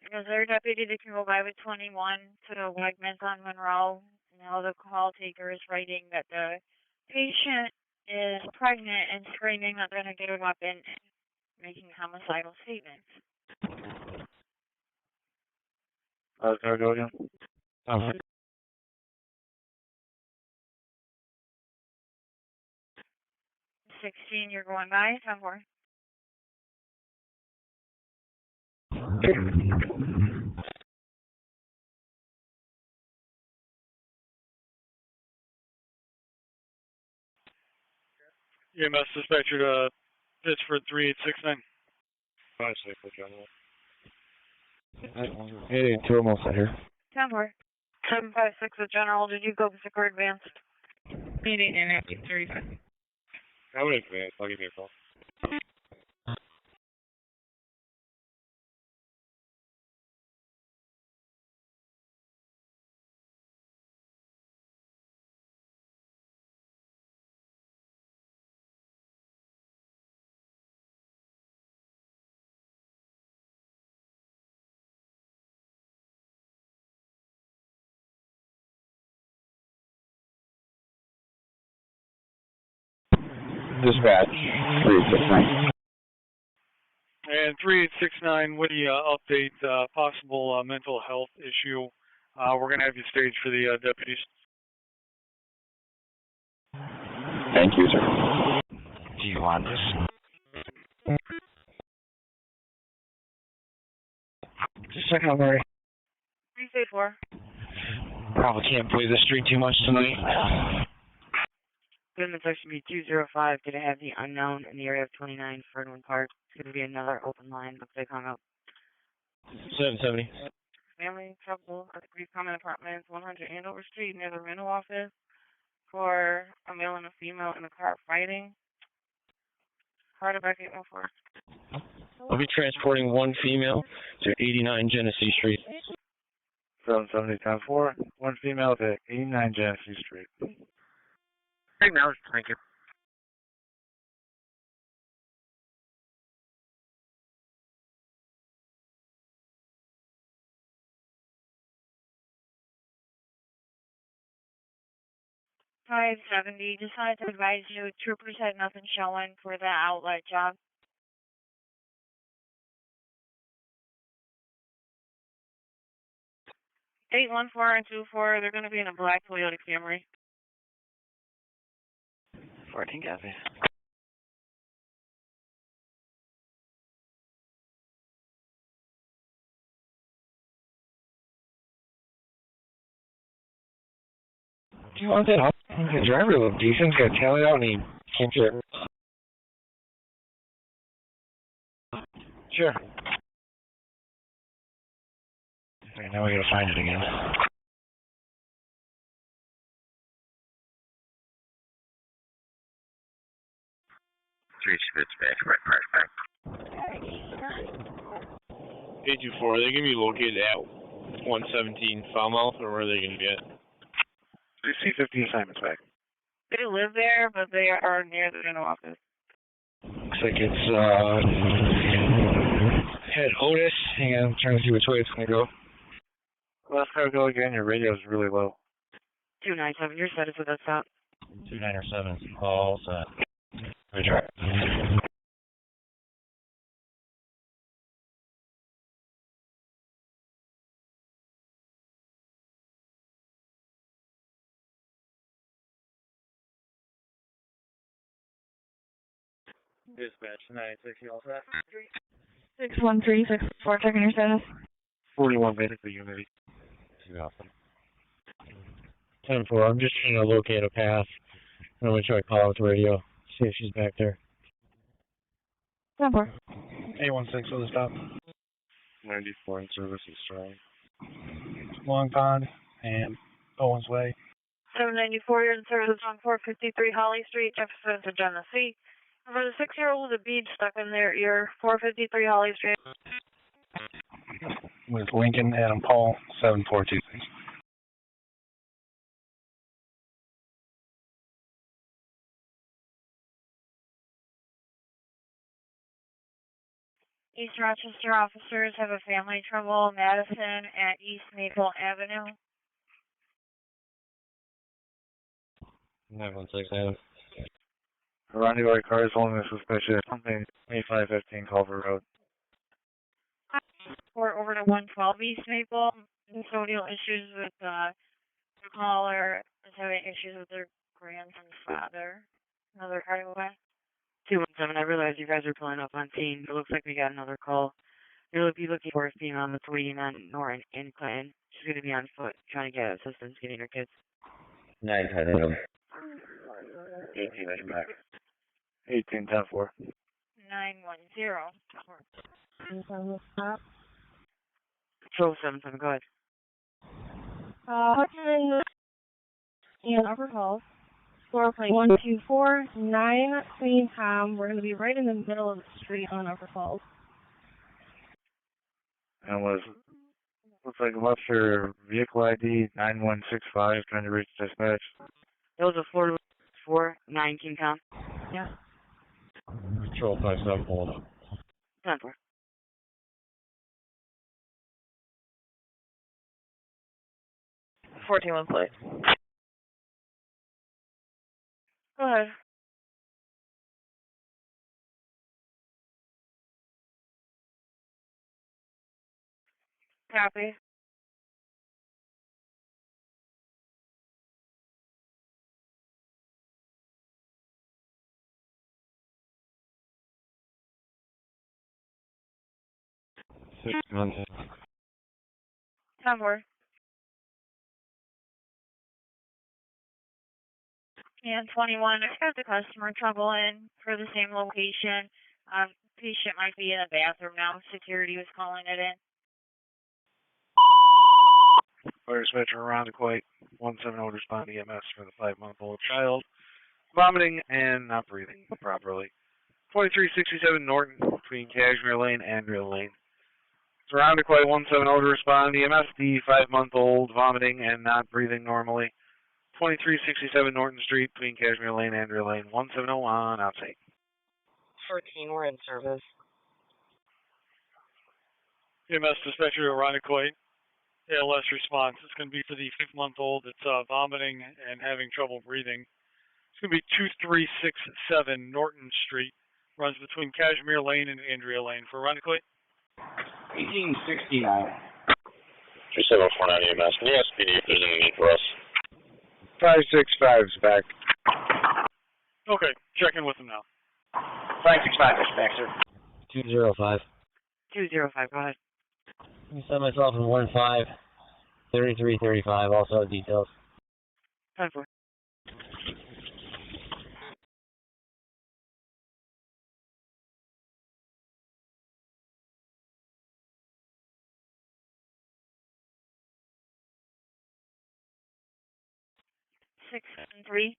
Is there a deputy that can go by with 21 to the Wegmans on Monroe? Now the call taker is writing that the patient is pregnant and screaming that they're going to get a weapon, making homicidal statements. can I go again? 16, you're going by, 10-4. EMS dispatcher to Pittsford 3869. 5-6 with General. 882 almost out here. 10-4. 756 with General, did you go Pacific or advanced? Meeting in at 35. I would advance. I'll give you a call. Dispatch, 3869. And 3869, with the update, possible mental health issue. We're going to have you staged for the deputies. Thank you, sir. Do you want this? Just a second, Murray. 334. Probably can't play the street too much tonight. Goodman section B 205, did I have the unknown in the area of 29 Ferdinand Park? It's going to be another open line. Looks like hung up. 770. Family trouble at the Grief Common Apartments, 100 Andover Street, near the rental office, for a male and a female in the car fighting. Part of back 814. I'll be transporting one female to 89 Genesee Street. 770 times 4, one female to 89 Genesee Street. Hey, now, thank you. Five 70, just wanted to advise you, troopers had nothing showing for the outlet job. Eight 14 and 24, they're going to be in a black Toyota Camry. 14 copies. Do you want that? The driver looked decent. Got a tally out and he can't get it. Sure. Okay, now we gotta find it again. Three Spitz back, right. 824, they're going to be located at 117 Falmouth, or where are they going to be at? C-50 assignments back. They live there, but they are near the rental office. Looks like it's, head Otis. Hang on, I'm trying to see which way it's gonna go. Last car go again, your radio is really low. 297, your status with that stop. 297, all set. Good try. Dispatch 96, you all set? 613, 614, checking your status. 41 basically unity. 10-4, I'm just trying to locate a path. I'm going to try to call out the radio, see if she's back there. 10-4. 816 with a stop. 94 in service is strong. Long Pond and Owens Way. 794, you're in service on 453 Holly Street, Jefferson to Genesee. And for the 6-year-old with a bead stuck in their ear, 453 Holly Street. With Lincoln, Adam Paul, 7426. East Rochester officers have a family trouble, Madison at East Maple Avenue. 916, Adam. Honeoye car is holding a suspicious something 2515 Culver Road. Or over to 112 East Maple. Custodial issues with the caller is having issues with their grandson's father. Another car away. 217, I realize you guys are pulling up on scene, but it looks like we got another call. You'll be looking for a female that's waiting on Norton in Clinton. She's going to be on foot trying to get assistance getting her kids. 900. 18 mission back. 18 10 4. 910. Control 77, go ahead. Hudson and Upper Falls. Floor plate 1249 Queen Tom. We're going to be right in the middle of the street on Upper Falls. And looks like left your vehicle ID 9165 trying to reach dispatch. That was a 449 King Tom. Yeah. Control 57, hold up. 10-4. One plate. Go ahead. Copy. months. 10-4. And 21, I got the customer trouble in for the same location. Patient might be in a bathroom now. Security was calling it in. Fire dispatcher Irondequoit, 170 respond EMS for the 5-month-old child, vomiting and not breathing properly. 2367 Norton, between Cashmere Lane and Real Lane. Irondequoit, 170 respond EMS, the 5-month-old vomiting and not breathing normally. 2367 Norton Street, between Cashmere Lane and Real Lane, 170 on outside. 14, we're in service. EMS dispatcher Irondequoit, ALS response. It's going to be for the 5-month-old that's vomiting and having trouble breathing. It's going to be 2367 Norton Street. Runs between Cashmere Lane and Andrea Lane. For Irondequoit. 1869. 3749 EMS. Can you ask PD if there's any need for us? 565's back. Okay, check in with them now. 565 is back, sir. 205. 205, go ahead. I set myself in 1-5, 3335, also details. 10-4. Six and 3.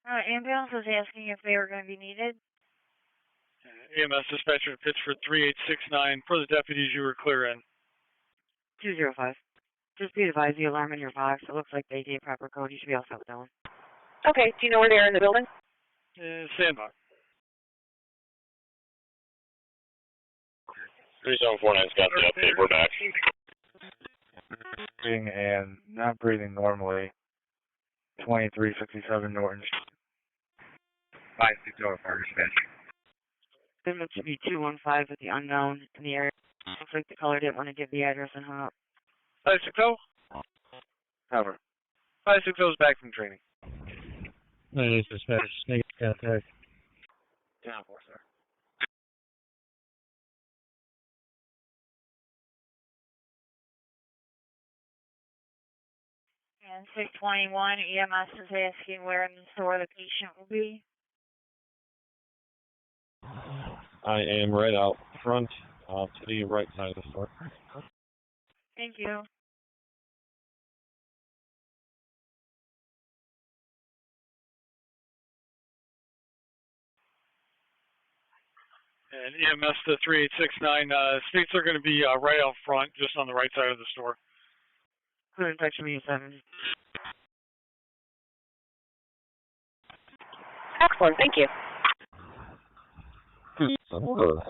Ambulance was asking if they were going to be needed. EMS dispatcher to Pittsford 3869. For the deputies, you were clear in. 205. Just be advised the alarm in your box. It looks like they gave proper code. You should be all set with that one. Okay, do you know where they are in the building? Sandbox. 3749's got the update. We're back. And not breathing normally. 2367 Norton. 560 fire dispatch. There looks to be 215 with the unknown in the area. Looks like the caller didn't want to give the address and hung up. 560? Cover. 560's back from training. Nice dispatch. Negative contact. 10-4, sir. And 621, EMS is asking where in the store the patient will be. I am right out front to the right side of the store. Thank you. And EMS to 3869. States are going to be right out front, just on the right side of the store. Clear infection means 7. Excellent, thank you. 10-4.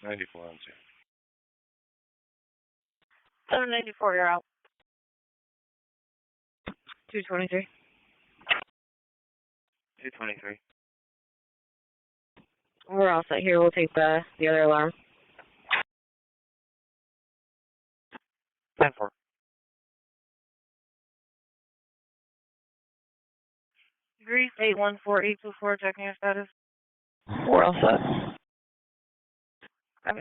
$94 on 794, you're out. 223. 223. We're all set here. We'll take the other alarm. 10-4. Greece 814824, checking your status. We're all set. Okay.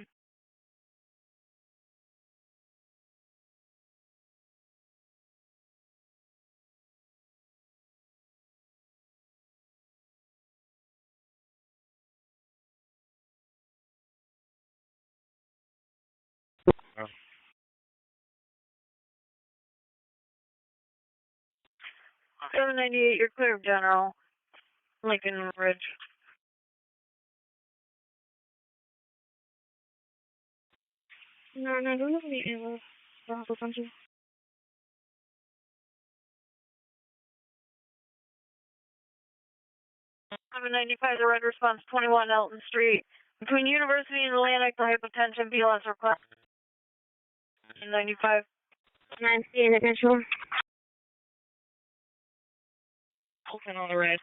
798, you're clear of General. Lincoln Ridge. No, do we have any ammo for hostile country? 795, the red response, 21 Elton Street. Between University and Atlantic, the hypotension BLS request. 95. 9C in the control. Open on the red.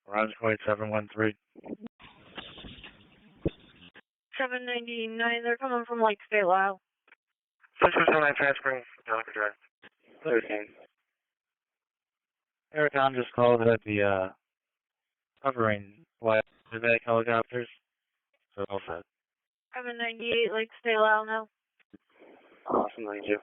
Ron's Quite 713. 799, they're coming from Lake State, Lyle. 629 transferring Dr. Drive. 13. Aircom just called that the hovering flight evac helicopters. So all set. 798, Lake State, Lyle now. Awesome, thank you.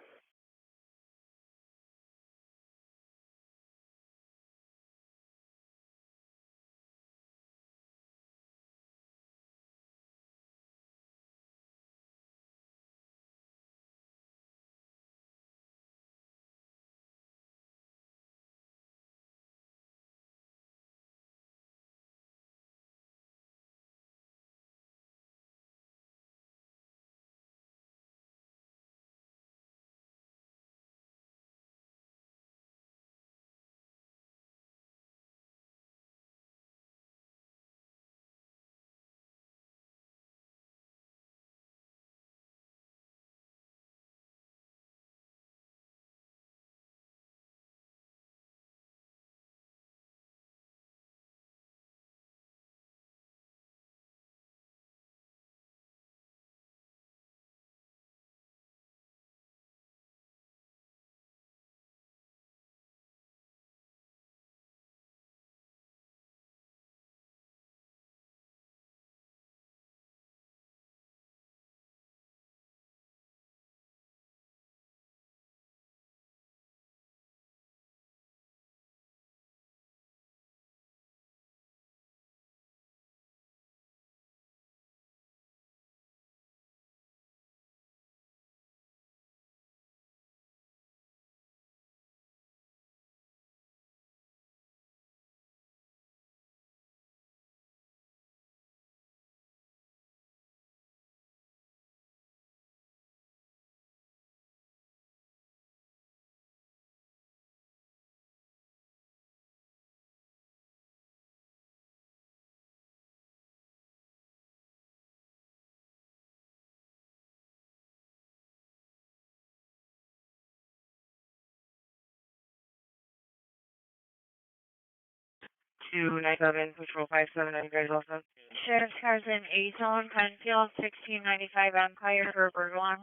To 97, Patrol 57, are you guys also? Sheriff's cars in A-Zone, Penfield, 1695 Empire for Berglon.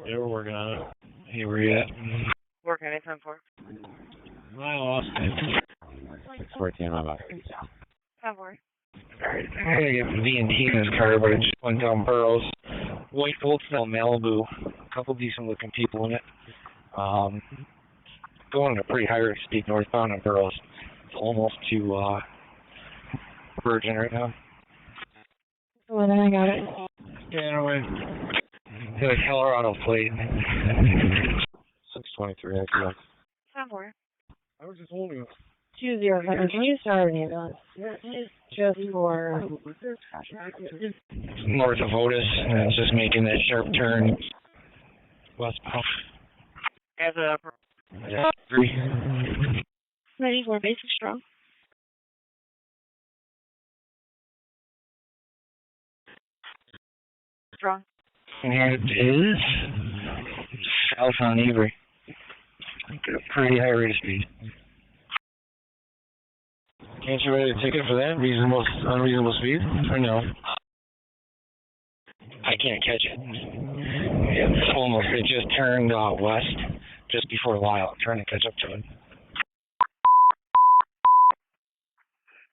Yeah, we're working on it. Hey, where you at? Working at 10-4. I lost it. 14 on my back. 10-4. I gotta get V&T in this car, but it just went down Burroughs. White Volkswagen Malibu. A couple decent looking people in it. Going at a pretty high rate of speed northbound on Burroughs. It's almost to Virgin right now. Well, then I got it. Yeah, no way. Got a Colorado plate. 623, actually. 10-4. I was just holding it. 207. Can you start an ambulance? Just for North of Otis, and it's just making that sharp turn westbound. As a... Yeah, 3. Ready for basic strong. Strong. And it is south on Avery. Pretty high rate of speed. Can't you write a ticket for that? Unreasonable speed? Or no? I can't catch it. It's almost, it just turned west just before Lyle. I'm trying to catch up to it.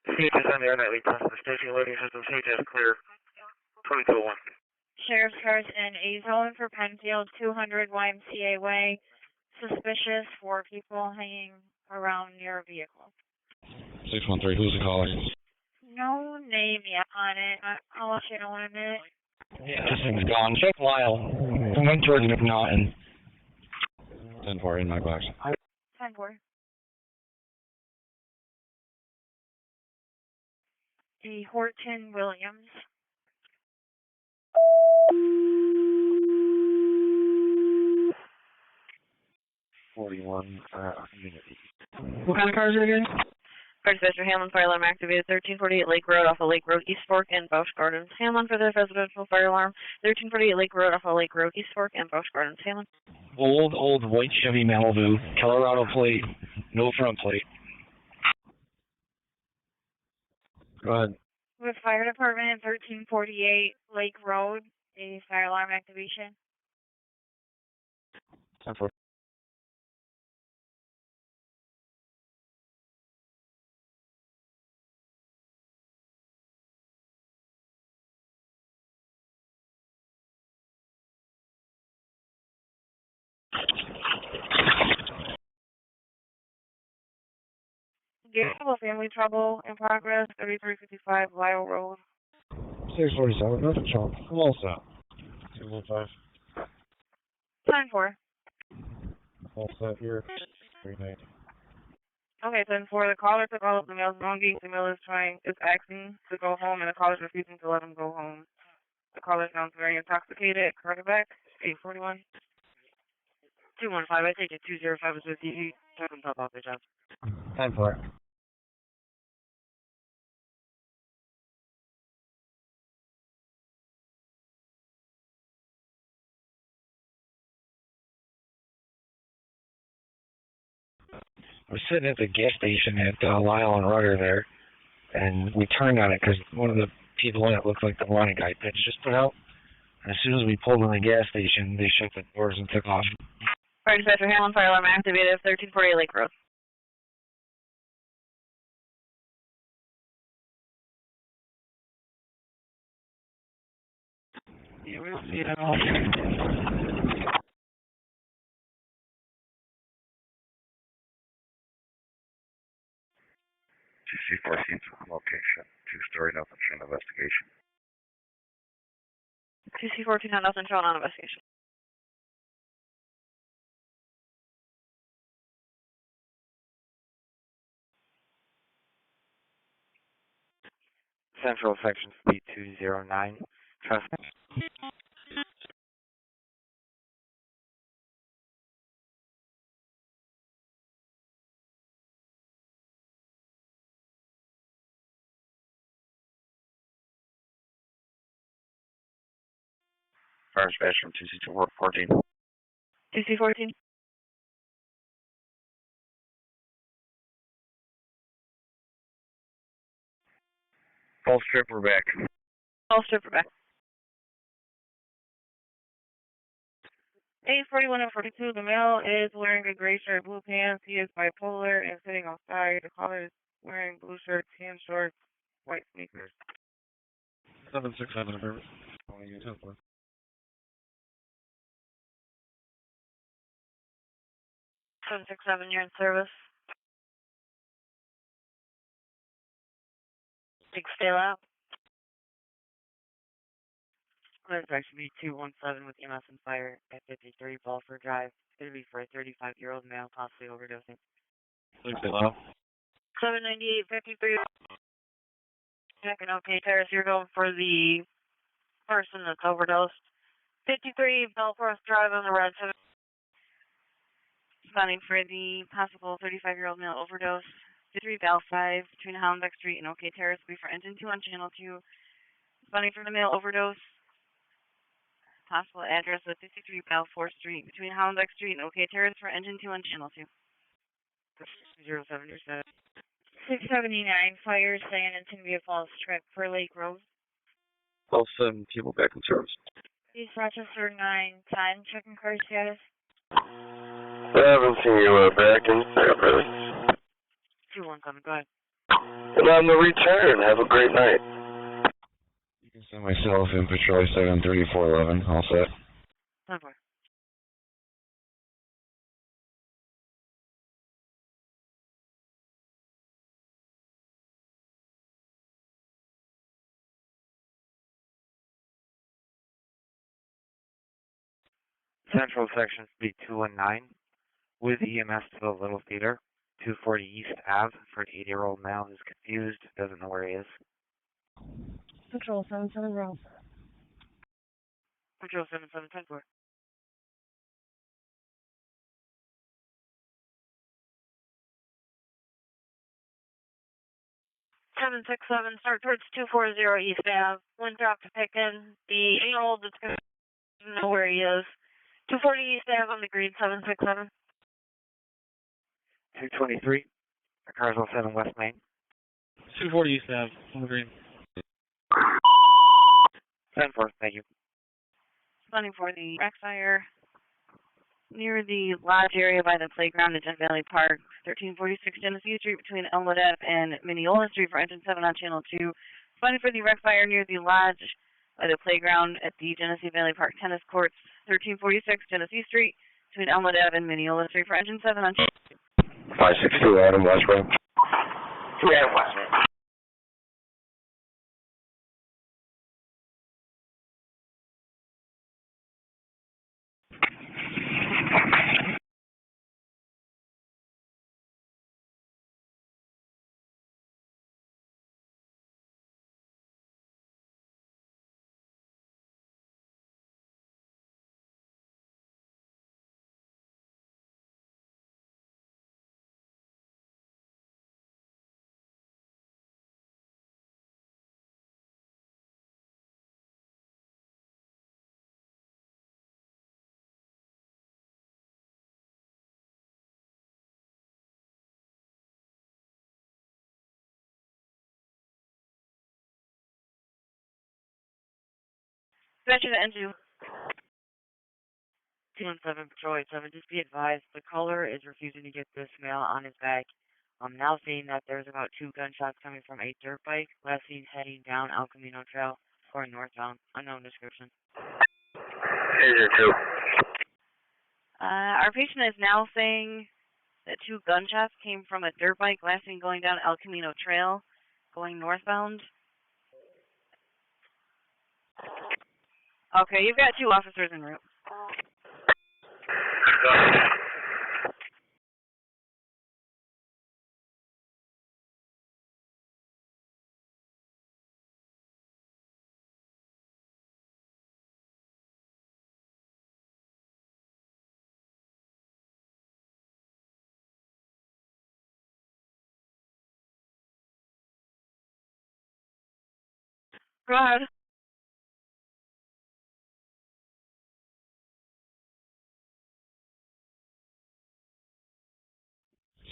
CHS on the air night lead to the station loading system. CHS clear. 2201. Sheriff's cars in A-Zone for Penfield, 200 YMCA Way. Suspicious 4 people hanging around near a vehicle. 613, who's the caller? No name yet on it. I'll let you know in a minute. Yeah, this thing's gone. Check Lyle. I went towards McNaughton. 10-4 in my box. 10-4. A Horton Williams. Unity. What kind of cars are you getting? Fire Dispatcher Hamlin, fire alarm activated 1348 Lake Road off of Lake Road, East Fork, and Bausch Gardens. Hamlin for the residential fire alarm, 1348 Lake Road off of Lake Road, East Fork, and Bausch Gardens. Hamlin. Old white Chevy Malibu, Colorado plate, no front plate. Go ahead. With fire department, 1348 Lake Road, a fire alarm activation. 10-4. Vehicle family trouble in progress, 3355 Lyle Road. 647, nothing wrong. I'm all set. 215. 10-4. All set here. 390. Okay, 10-4. The caller took all of the mail's belongings. The mail is asking to go home, and the caller's refusing to let him go home. The caller sounds very intoxicated. Quarterback, 841. 215. I take it 205 is with you. You took himself off the job. 10-4. I was sitting at the gas station at Lyle and Rudder there, and we turned on it because one of the people in it looked like the line guy Pitch just put out. And as soon as we pulled in the gas station, they shut the doors and took off. Fire Dispatcher Hamlin, fire alarm activated 1348 Lake Road. Yeah, we don't see it at all. TC-14 location, two-story, nothing shown investigation. TC-14 had nothing shown on investigation. Central Section Speed 209. Traffic. Fire dispatch from TC-14. TC-14. Full strip, we're back. All stripper back. 841 and 42. The male is wearing a gray shirt, blue pants. He is bipolar and sitting outside. The caller is wearing blue shirt, tan shorts, white sneakers. 767 Amherst. 767, you're in service. Big stay out. It's actually 217 with EMS and fire at 53 Balfour Drive. It's going to be for a 35-year-old male possibly overdosing. 798, 53. Checking OK Terrace, you're going for the person that's overdosed. 53 Belfast Drive on the red. Responding for the possible 35-year-old male overdose. 53 Val 5 between Hollenbeck Street and OK Terrace will be for engine 2 on channel 2. Responding for the male overdose. Possible address of 53 Val 4th Street between Hollenbeck Street and OK Terrace for engine 2 on channel 2. 077. 679 fire San Antonio Falls trip for Lake Road. All 7 people back in service. East Rochester 910, checking car status. I haven't seen you back in service. 217, go ahead. And on the return, have a great night. You can send myself in patrol 73411, all set. 10-4. Central Section Speed 219. with EMS to the Little Theater, 240 East Ave, for an 80-year-old male who's confused, doesn't know where he is. Patrol 77 Monroe. Patrol 77 10-4. 767, start towards 240 East Ave. One drop to pick in. The 8-year-old that's going to know where he is. 240 East Ave on the green, 767. 223, Carswell 7 West Main. 240 East Ave, on the green. 10-4, thank you. Running for the wreck fire near the lodge area by the playground at Jen Valley Park, 1346 Genesee Street between Elmwood Ave and Mineola Street for engine 7 on channel 2. Running for the wreck fire near the lodge by the playground at the Genesee Valley Park tennis courts, 1346 Genesee Street between Elmwood Ave and Mineola Street for engine 7 on channel 2. 562 Adam Westway. 3 Adam Westway. Dispatcher to N2. 217 Patrol 87, just be advised, the caller is refusing to get this male on his back. I'm now seeing that there's about 2 gunshots coming from a dirt bike, last seen heading down El Camino Trail, or northbound, unknown description. Agent 2. Our patient is now saying that 2 gunshots came from a dirt bike, last seen going down El Camino Trail, going northbound. Okay, you've got 2 officers en route. Go ahead.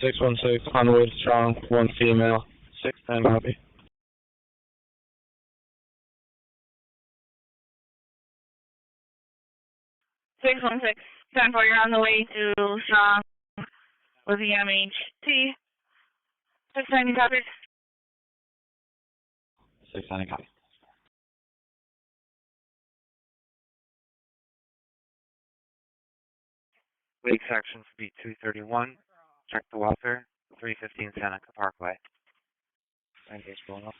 Six 616, Conwood, strong, 1 female, 610, copy. 616, 10-4, you're on the way to Strong with the MHT. 690, copy. 690, copy. Wake section speed 231, check the welfare, 315 Seneca Parkway. Thank you, going up.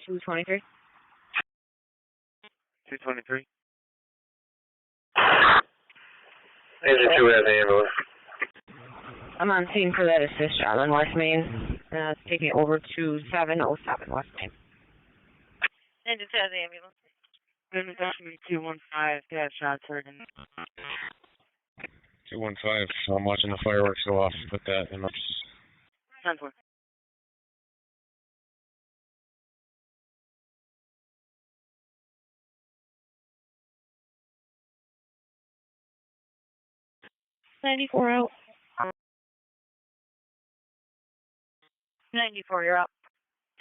223. 223. Agent 2 has the ambulance. I'm on scene for that assist job on West Main. It's taking it over to 707 West Main. Agent 2 has the ambulance. Then it's actually 215, got shots heard in. 215, so I'm watching the fireworks go off with that, and I'm just... 10-4. $94 out. 94, you're up.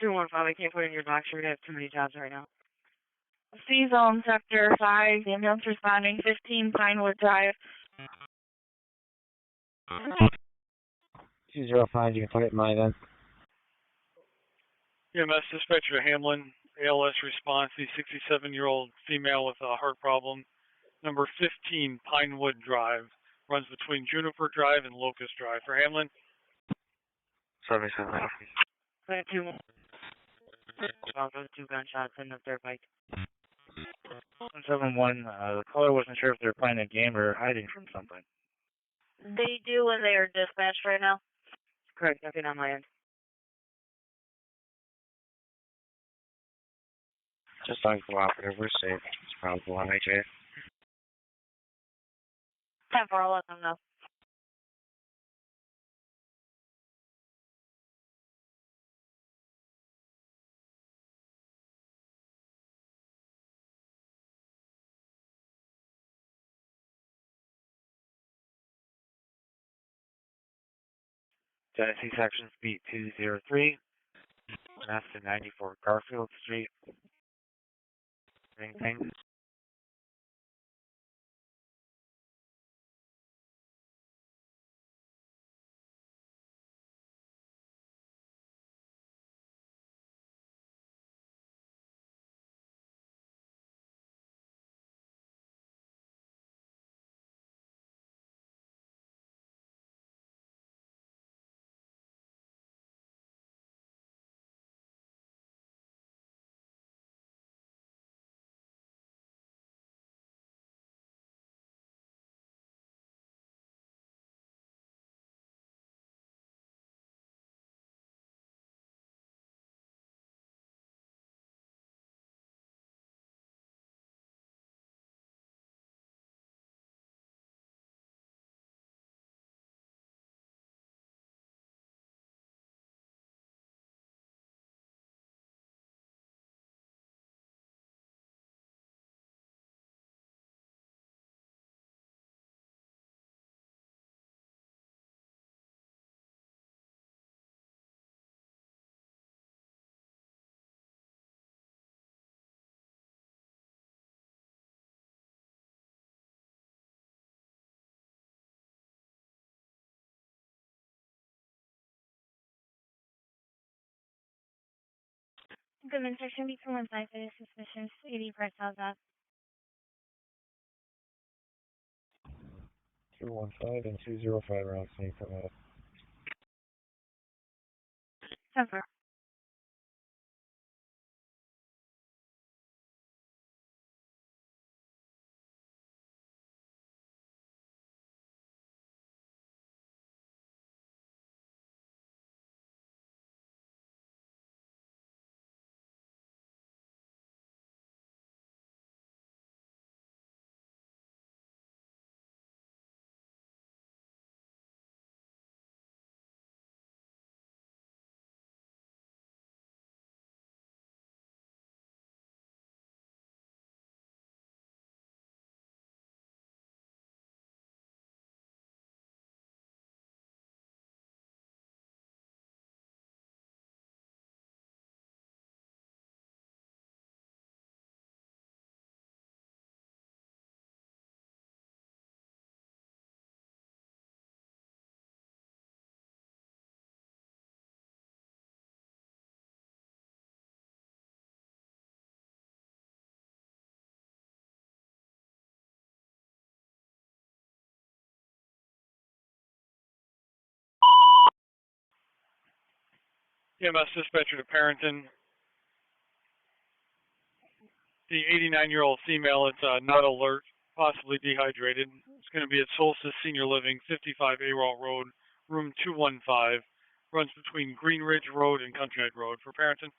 215, I can't put it in your box. We have too many jobs right now. C-Zone, Sector 5, the ambulance responding, 15 Pinewood Drive. 205, you can put it in my then. EMS dispatcher to Hamlin, ALS response, the 67-year-old female with a heart problem, number 15 Pinewood Drive, runs between Juniper Drive and Locust Drive. For Hamlin? 77. 2 those 2 gunshots in the dirt bike. 171, the caller wasn't sure if they were playing a game or hiding from something. They do when they are dispatched right now. Correct, nothing on my end. Just uncooperative, we're safe. It's probably one HA. 10-4, I'll let them know. Genesee Section Speed 203, Master 94 Garfield Street. Anything? Goodman Section B215 for the suspicious 80 press how's that? 215 and 205 around St. Clement. 10-4. EMS dispatcher to Parrington. The 89-year-old female, it's not alert, possibly dehydrated. It's going to be at Solstice Senior Living, 55 A-Roll Road, room 215. Runs between Green Ridge Road and Countryside Road. For Parrington.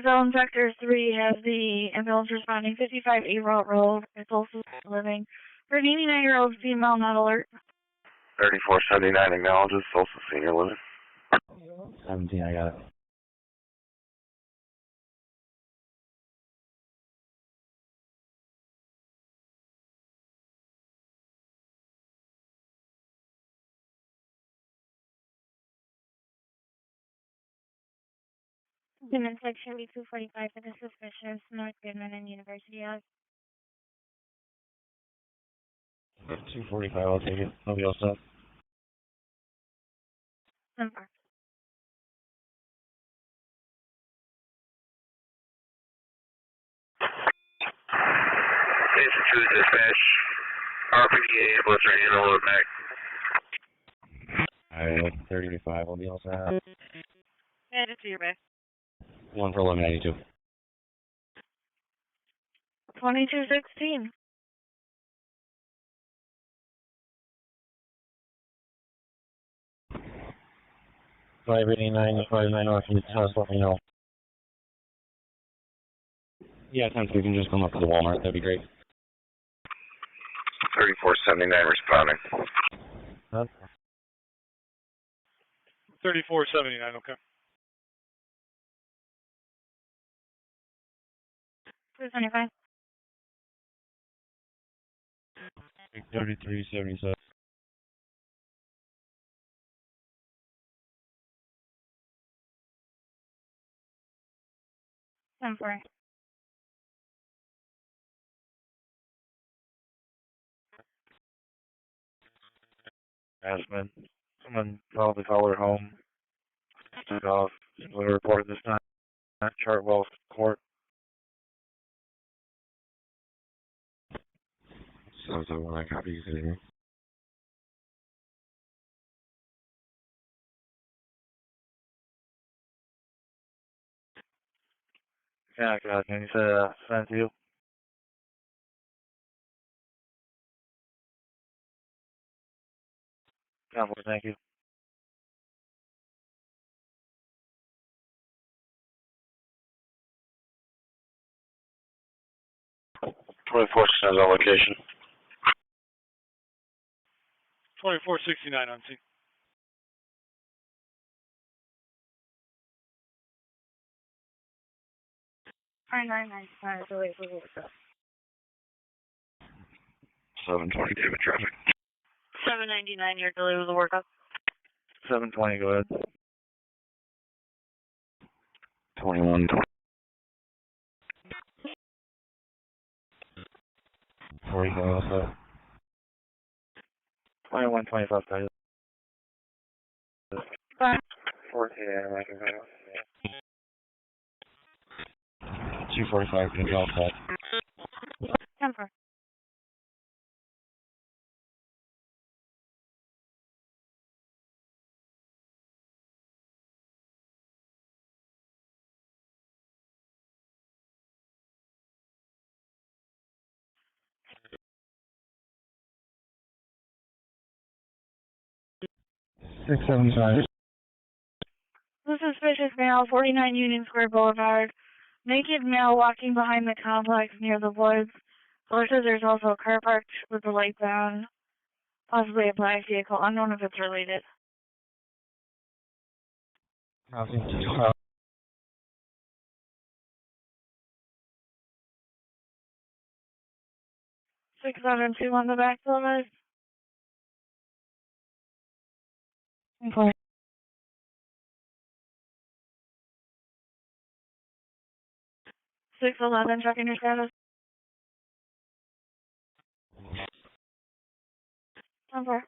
Zone Sector 3 has the ambulance responding 55 A-Roll Road. It's also living. For an 89-year-old female, not alert. 3479 acknowledges Social Senior Living. 17, I got it. Goodman Section B245 for the suspicious North Goodman and University Ave. 245, I'll take it. I'll be all set. 10-4. Station 2 dispatch. RPD ambulance right in over back. Alright, 35, I'll be all set. Add it to your back. 1 for 1182. 2216. 589 to 590, can you tell us, let me know. Yeah, since we can just come up to the Walmart, that'd be great. 3479 responding. 3479, okay. 275. 3377. I'm sorry. Aspen. Someone called the caller home. Took off. We reported this time at Chartwell Court. So when I copy you today. Yeah, God, can you say sent to you? Thank you. Says on location. 2469 on scene. Alright, 995. Delay for workup. 720 David traffic. 799, your delay was a workup. 720, go ahead. 2120. 45 also. 2125, guys. 14, I can go. 245, can you tell us that? 10-4. Suspicious male, 49 Union Square Boulevard. Naked male walking behind the complex near the woods. Sources there's also a car parked with the lights on. Possibly a black vehicle, unknown if it's related. Housing 672 on the back side. Okay. 611, checking your status. Number.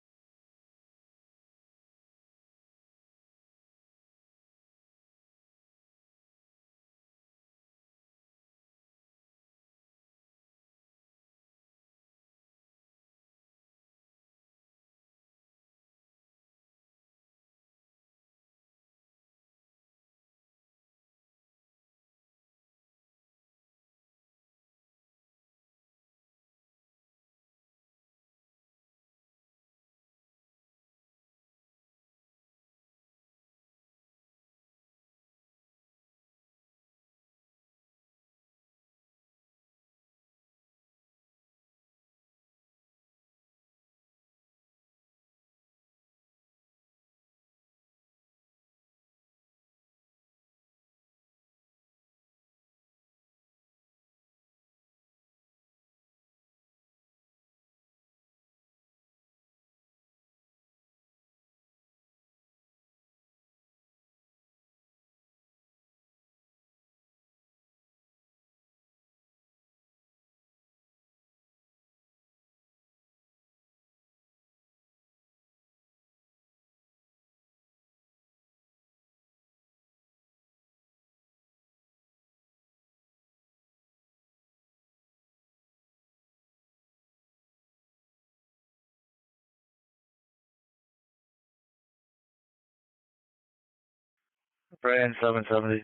770.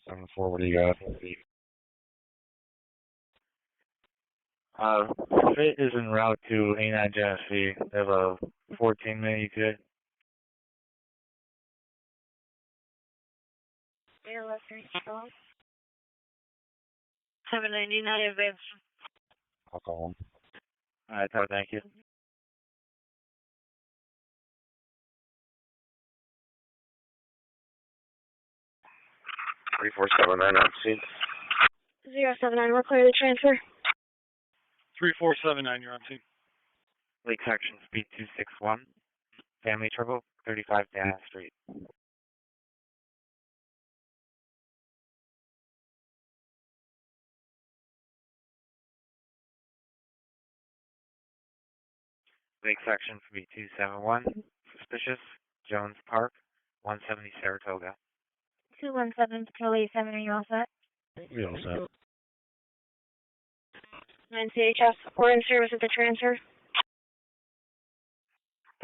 7-4, what do you got? Fit is en route to A9 Genesee. They have a 14-minute ETA. BLS 799 advance. I'll call him. Alright, Todd, thank you. 3479 on scene. 079, we're clear to transfer. 3479, you're on scene. Lake section speed 261. Family trouble, 35 Dana Street. Lake section speed 271. Suspicious, Jones Park, 170 Saratoga. 217 Patrol 87, are you all set? We all set. 9 CHS, we're in service at the transfer.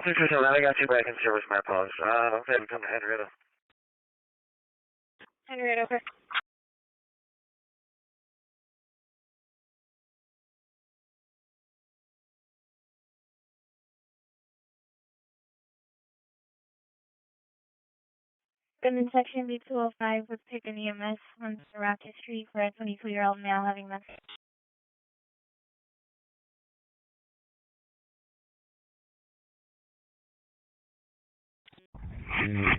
227, I got you back in service, my apologies. I'll go ahead and come to Henrietta. Henrietta, okay. Been in section B205 with pick an EMS on the rock history for a 22-year-old male having been.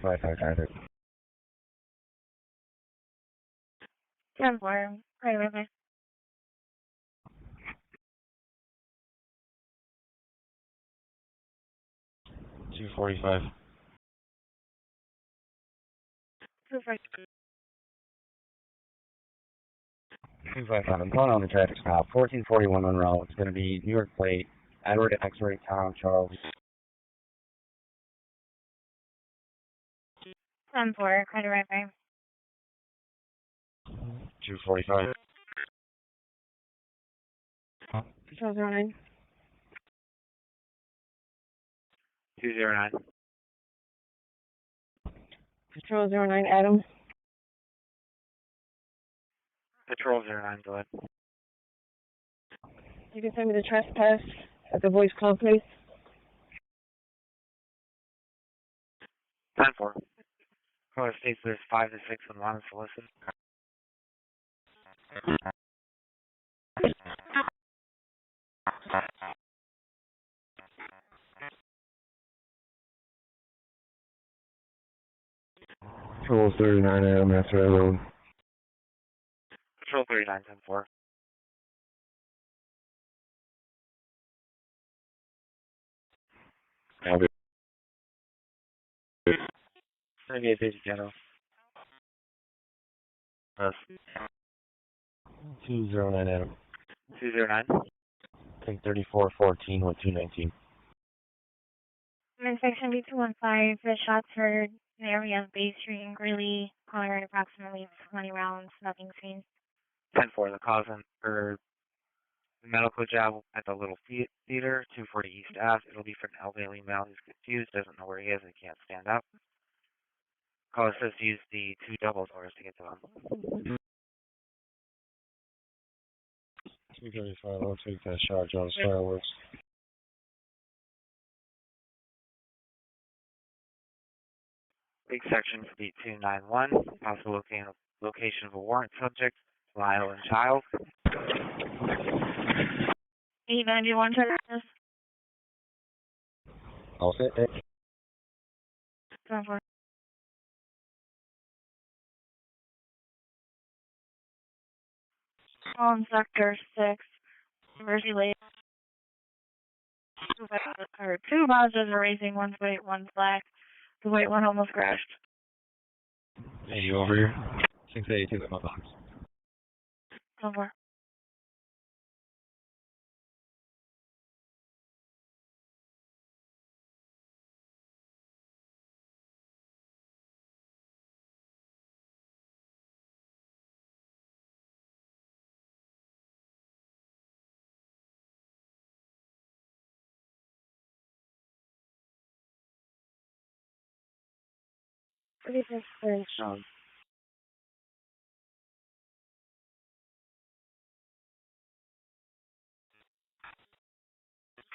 Five, either. 10-4, right with me. $245. 255. I'm calling on the traffic stop. 1441 Monroe. It's going to be New York plate. Edward X-ray Tom Charles. 10-4, credit right by. 245. Patrol 09. 209. Patrol 09, Adam. Patrol 09, go ahead. You can send me the trespass at the voice call, please. 10-4. Caller states there's 5 to 6 and wanted to listen. Patrol 39 AMS Railroad. Patrol 39, 10-4. I'll be. It's going to be a busy general. 209 Adam. 209. Take 3414 with 219. I'm in section B215, the shots heard in the area of Bay Street and Greeley, calling at approximately 20 rounds, nothing seen. 10-4, the cause for the medical job at the Little Theater, 240 East Ave. It'll be for an elderly male who's confused, doesn't know where he is, and can't stand up. Caller says to use the 2 double doors to get to him. 235, I'll take that charge on fireworks. Big section for beat 291, possible location of a warrant subject, Lyle and Child. 891 Texas. All set, Dick. 10-4. On sector 6, Mercy Lake. 2 Mazdas are racing, one's white, one's black. The white one almost crashed. Hey, you over here? 682 in my box. 10-4. What is this?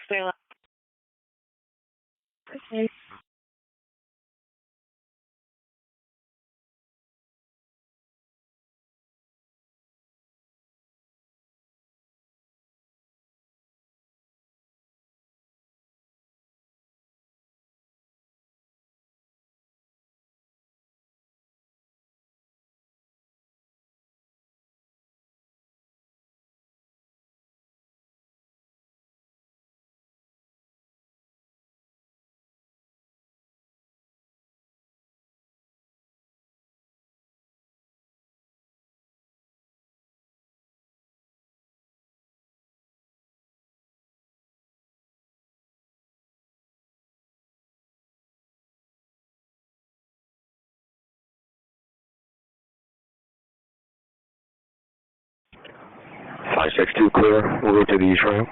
Stay alive. Okay. Five six two clear. We'll go to the east room.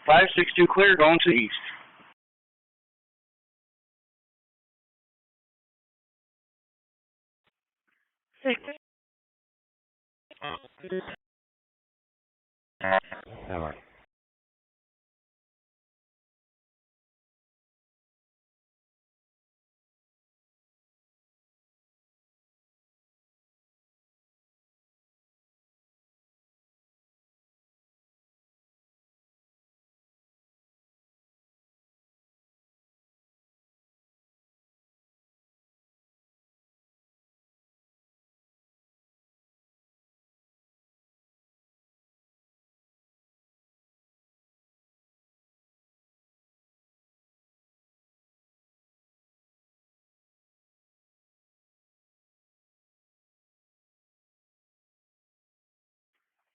562 clear, going to east. Six. All right.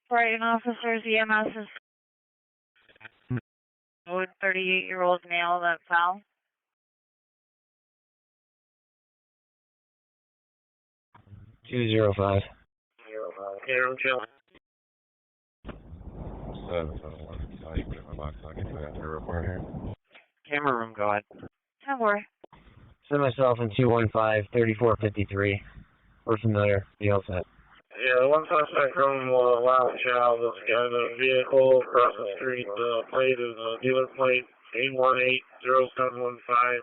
Brighton officers, EMS is 38-year-old male that fell. 205. Here, chill. 771. So you put it in my box so I can put out the report here. Camera room, go ahead. 10-4. Send myself in 215, 3453. We're familiar. Be all set. Yeah, one suspect from Wild Child that's got in a vehicle across the street. The plate is a dealer plate, 8180715.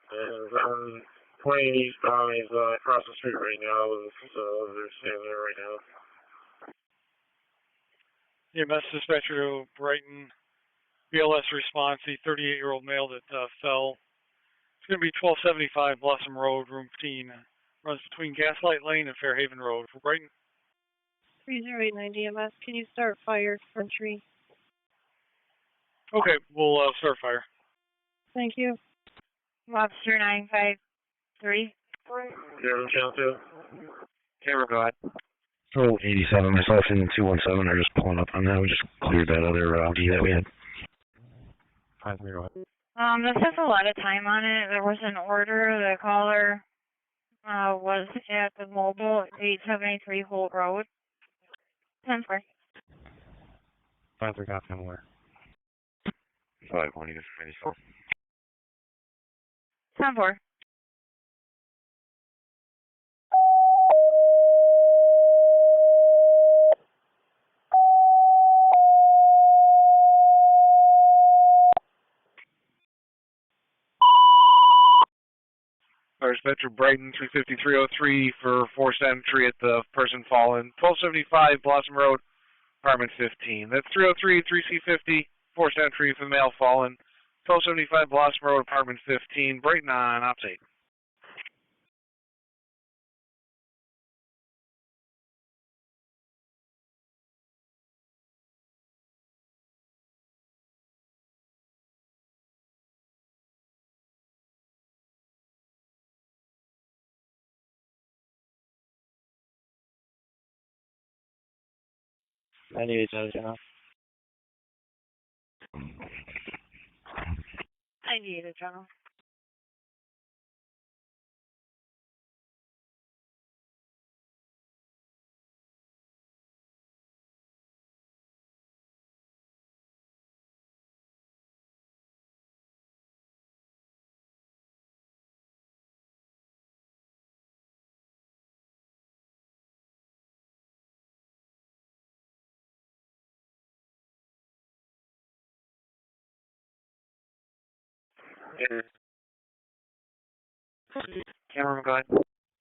And on 20 eastbound, he's across the street right now. They're standing there right now. EMS dispatcher to Brighton. BLS response, the 38-year-old male that fell. It's going to be 1275 Blossom Road, room 15. Runs between Gaslight Lane and Fairhaven Road. For Brighton. 3089 DMS, can you start fire from tree? Okay, we'll start fire. Thank you. Lobster 953. Zero, channel 2. Camera, go ahead. So 87, myself and 217 are just pulling up on that. We just cleared that other D that we had. 5 0. This has a lot of time on it. There was an order. The caller was at the mobile 873 Holt Road. 10-4. 5 3 got him where? 5 1 to 24. 10-4. Fire dispatcher Brighton 35303 for forced entry at the person fallen. 1275 Blossom Road, apartment 15. That's 303 3C50, forced entry for the male fallen. 1275 Blossom Road, apartment 15. Brighton on ops 8. I need to know. I need a general. Camera, go ahead.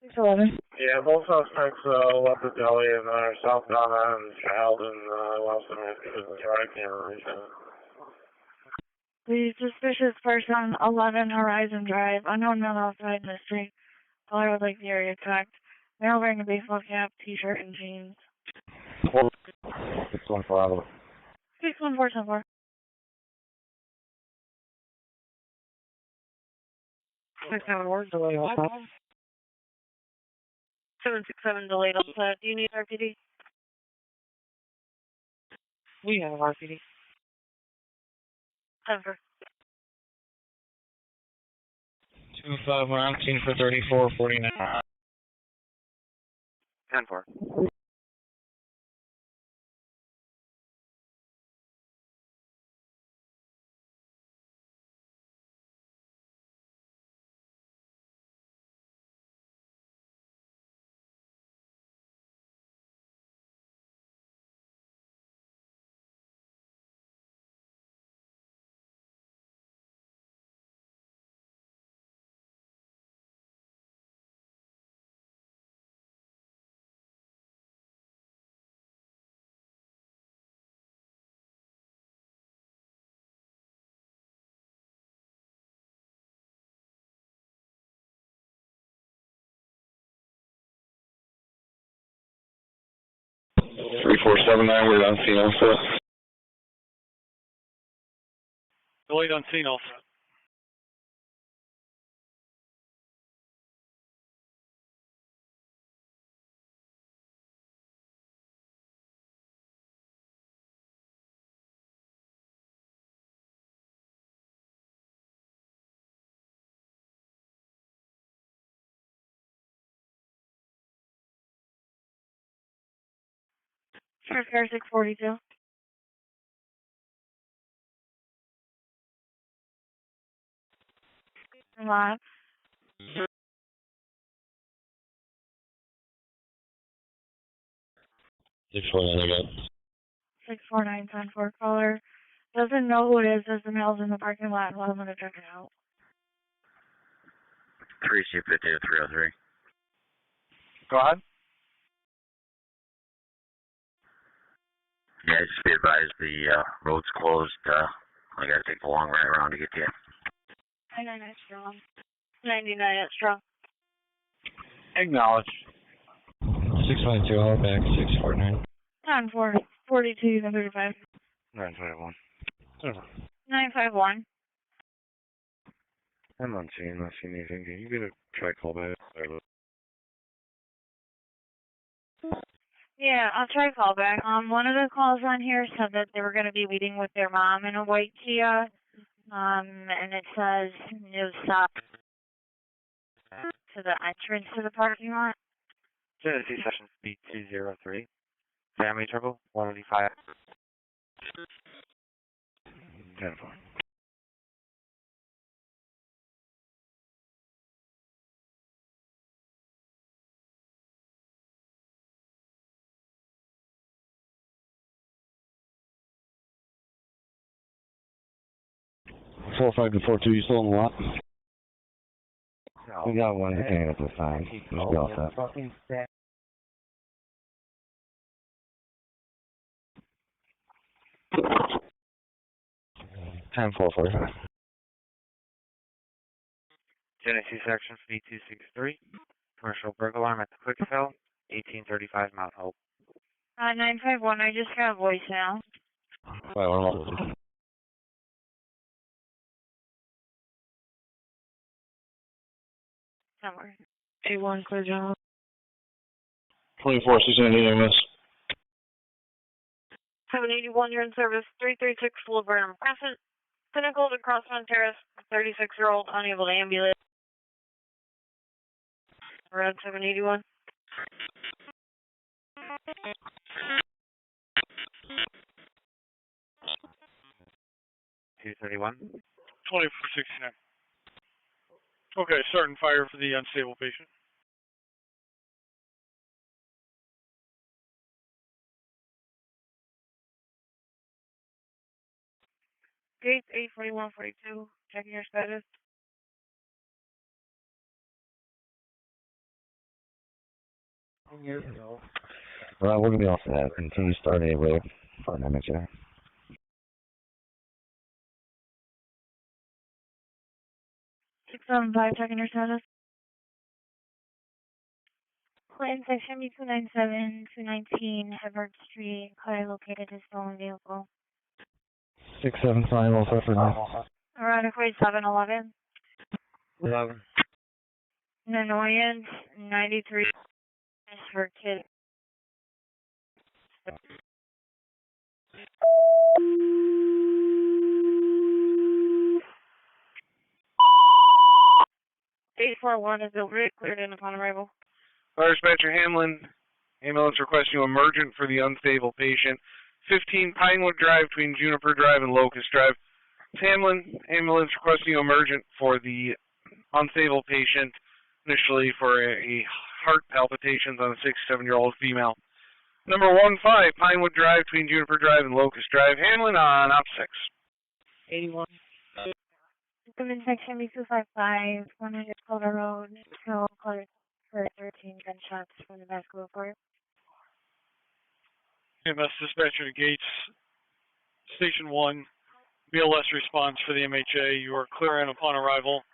611. Yeah, both suspects left the deli and are southbound on Child and lost them in the drive camera recently. The suspicious person, 11 Horizon Drive, unknown male outside in the street. Caller would like the area checked. Male wearing a baseball cap, t-shirt, and jeans. 614. 61474. 671, delay also. 767 delayed also. Do you need RPD? We have RPD. 10-4. 251, I'm seen for 3449. 10-4. Three 479, we're on scene also. Delayed on scene also. Sheriff's car 642. Live. 649 again. 649 caller. Doesn't know who it is, says the mail's in the parking lot, and I'm going to check it out. 3C50-303. Go ahead. Yeah, just be advised the road's closed. I gotta take the long ride around to get to you. 99 strong. 99 at strong. Acknowledge. 652, all back, 649. 10-4. 42, 35. 951. 951. I'm not seeing anything. Can you get a try call back? Yeah, I'll try to call back. One of the calls on here said that they were going to be meeting with their mom in a white Kia. And it says it was stopped to the entrance to the parking lot. Genesee Session Speed 203. Family trouble, 185. 10-4. Four 5 to 4 2. You still on the lot? We got one hanging at this time. We'll be all set. 10-4-45. Genesee Section Speed 263. Commercial burglar alarm at the Quick Fill, 1835 Mount Hope. 951. I just got a voicemail. Somewhere. A1, clear general. 24-690 EMS. 781, you're in service. 336 Laburnum Crescent. Pinnacle to Crossman Terrace. 36-year-old unable to ambulate. Around 781. 231. 2469. Okay, starting fire for the unstable patient. Gates 84142. Checking your status. years ago. Well, we're going to be all set until you start a wave for an MHA. 675, checking your status. Clinton section B297, 219, Everett Street, car located as stolen vehicle. 675, also for now. Around equate 711. 11. An annoyance, 93 for kid. Eight 41 is cleared in upon arrival. Fire dispatcher Hamlin, ambulance requesting emergent for the unstable patient. 15 Pinewood Drive between Juniper Drive and Locust Drive. Hamlin, ambulance requesting emergent for the unstable patient, initially for a heart palpitations on a 6-7-year-old female. Number 15 Pinewood Drive between Juniper Drive and Locust Drive. Hamlin on op 6. 81. Women section B255, 100 Calder Road, so cleared for 13 gunshots from the basketball court. EMS dispatcher to Gates, Station 1, BLS response for the MHA. You are clear in upon arrival.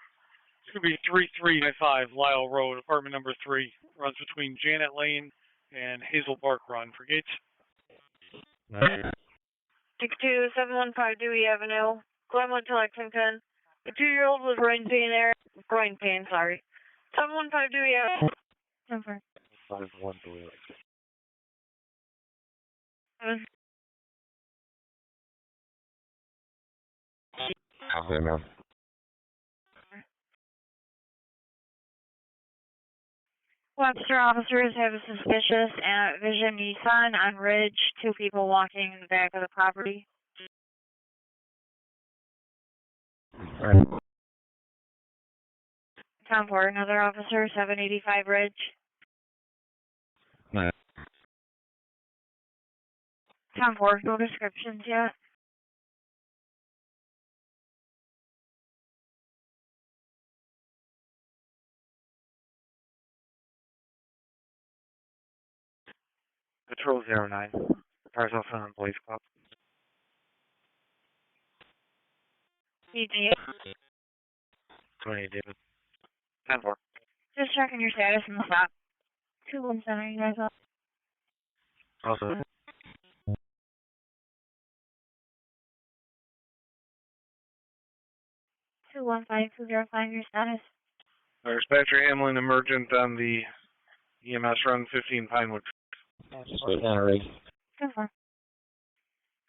It's going to be 3395 Lyle Road, apartment number 3. Runs between Janet Lane and Hazel Park Run. For Gates. 62715 Dewey Avenue, Glenwood to Lexington. The 2-year-old with groin pain, sorry. 715 Dewey Avenue. Number. 51 Dewey. How's it, man? Webster officers have a suspicious Vision Nissan on Ridge. 2 people walking in the back of the property. Alright. 10-4, another officer, 785 Ridge. Alright. 10-4, no descriptions yet. Patrol 09. Cars also on Blaze Club. EG. 28 David. 10-4. Just checking your status in the stop. 217, you guys up? Also. 215-205, your status. Fire dispatcher Hamlin, emergent on the EMS run 15 Pinewood. Sweet down, Rig.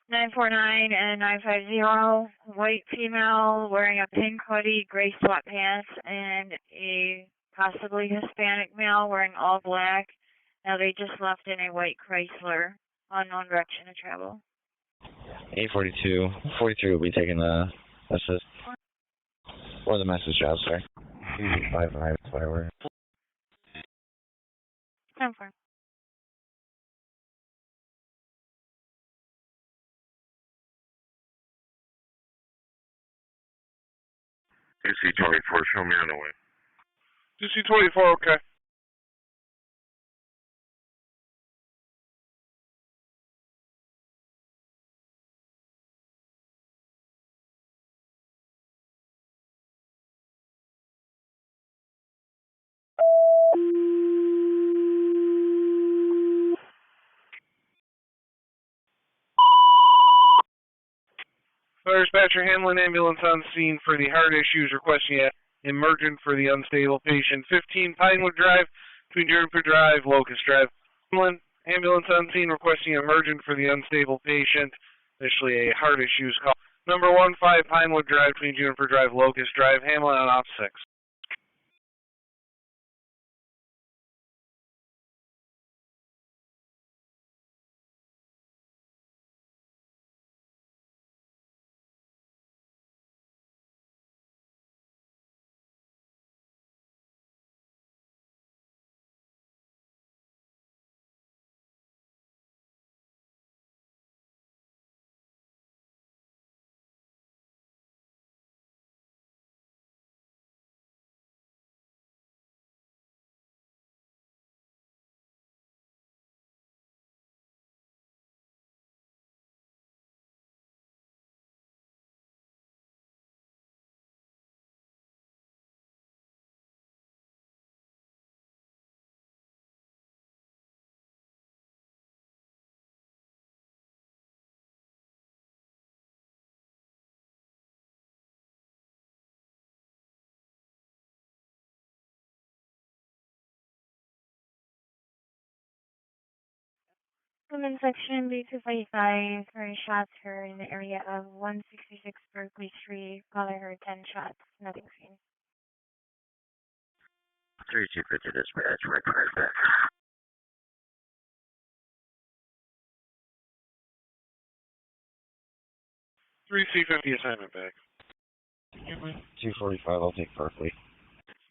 949 and 950, white female wearing a pink hoodie, gray sweatpants, and a possibly Hispanic male wearing all black. Now they just left in a white Chrysler, unknown direction of travel. 842. 43 will be taking the assist. Or the message job, sorry. 55, that's what I were. 10-4. DC-24, show me on the way. DC-24, okay. Fire dispatcher Hamlin, ambulance on scene for the heart issues, requesting emergent for the unstable patient. 15 Pinewood Drive between Juniper Drive, Locust Drive. Hamlin, ambulance on scene requesting emergent for the unstable patient. Initially a heart issues call. Number 15 Pinewood Drive between Juniper Drive, Locust Drive. Hamlin on op 6. Women section B245 for shots heard in the area of 166 Berkeley Street. Caller heard 10 shots. Nothing seen. 3250 dispatch, right back. 3C50 assignment back. 245, I'll take Berkeley.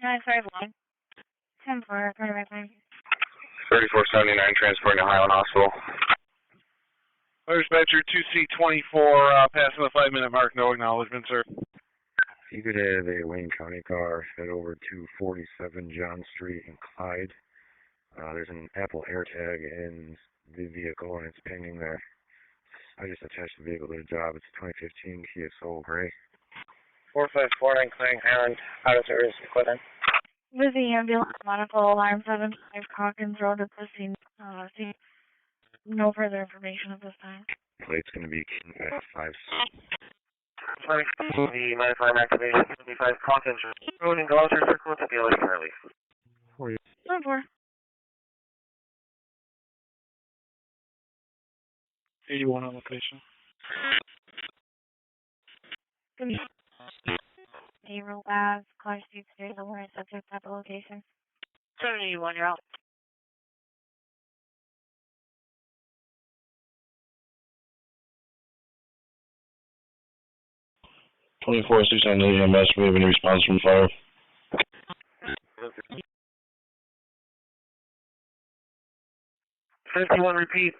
951. 10-4, turn back line. 3479, transporting to Highland Hospital. Dispatcher 2C24, passing the 5-minute mark, no acknowledgement, sir. You could have a Wayne County car head over to 47 John Street in Clyde. There's an Apple AirTag in the vehicle and it's pending there. I just attached the vehicle to the job. It's a 2015 Kia Soul Gray. 4549 clearing Highland. How does it risk equipment? With the ambulance, monocle alarm 75 Hawkins Road at the scene. See, no further information at this time. Plate's going to be King 5. Sorry, the 95 activation, 75 Hawkins Road in Gloucester Circle to be like early. 10-4. 81 on location. Payroll labs, car street today, the warrant subject at the location. 781, you're out. on the EMS. We have any response from fire? Fifty-one, repeat.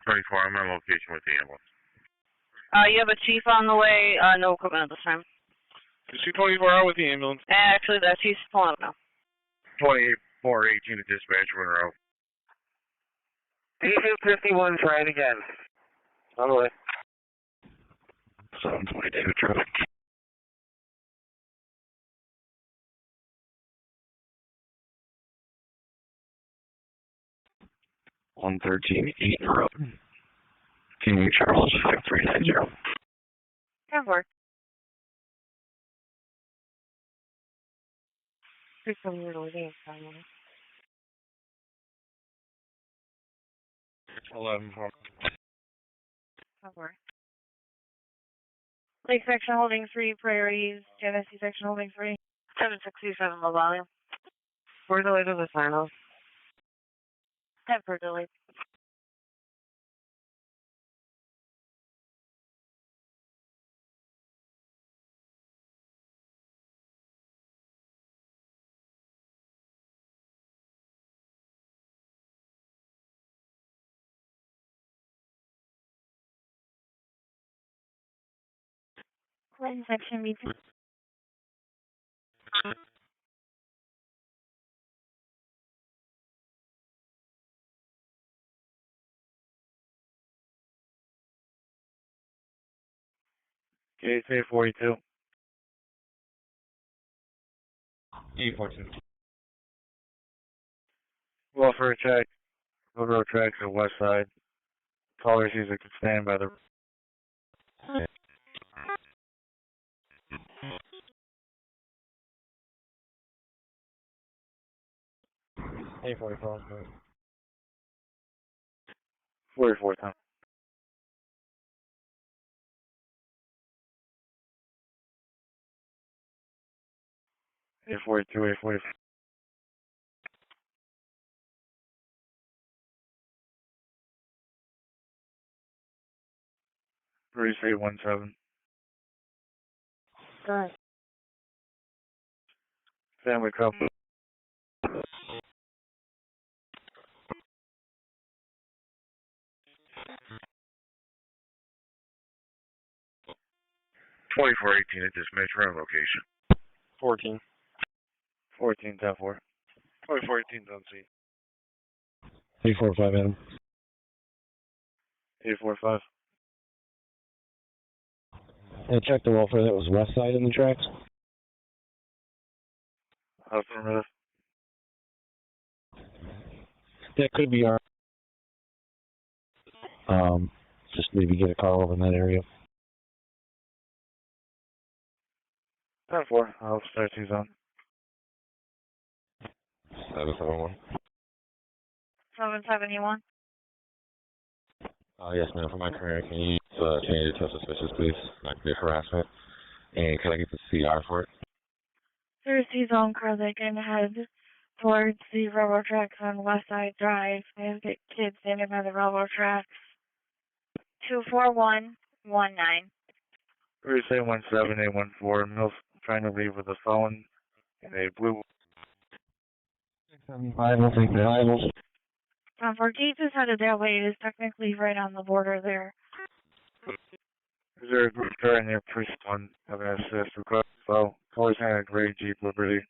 24, I'm on location with the ambulance. You have a chief on the way, no equipment at this time. C24 out with the ambulance. Actually, that chief's pulling up now. 2418 to dispatch, Monroe. D251, try it again. On the way. 722 traffic. East Road. King Charles 5390. 10-4. 11-4. 10-4. Lake section holding 3, priorities. Genesee section holding 3. 767, low volume. We're delayed to the final. 10-4 delay. Clinton section B2. Okay, say 42. 842. Welfare check. Monroe tracks the west side. Caller sees it could stand by the... 844. 44 time. A42, A44. Bruce 817. Good. Family couple. Twenty-four 18 at dispatch, round location. 14. 14, 10-4. 2418 on scene. 845 Adam. 845. Yeah, check the welfare. That was west side in the tracks. Affirmative. That could be our. Just maybe get a call over in that area. 10-4. I'll start these on. 771. 771. Yes, ma'am. For my career, can you change it to suspicious, please? Like the harassment. And can I get the CR for it? There's his own car that can head towards the railroad tracks on West Side Drive. I have to get kids standing by the railroad tracks. 24119. 317-814. Mills trying to leave with a phone and a blue. 675, we'll take the arrivals. For Gates is headed that way. It is technically right on the border there. Is there a group car in there? Please one have an assist request. So, always had a gray Jeep Liberty.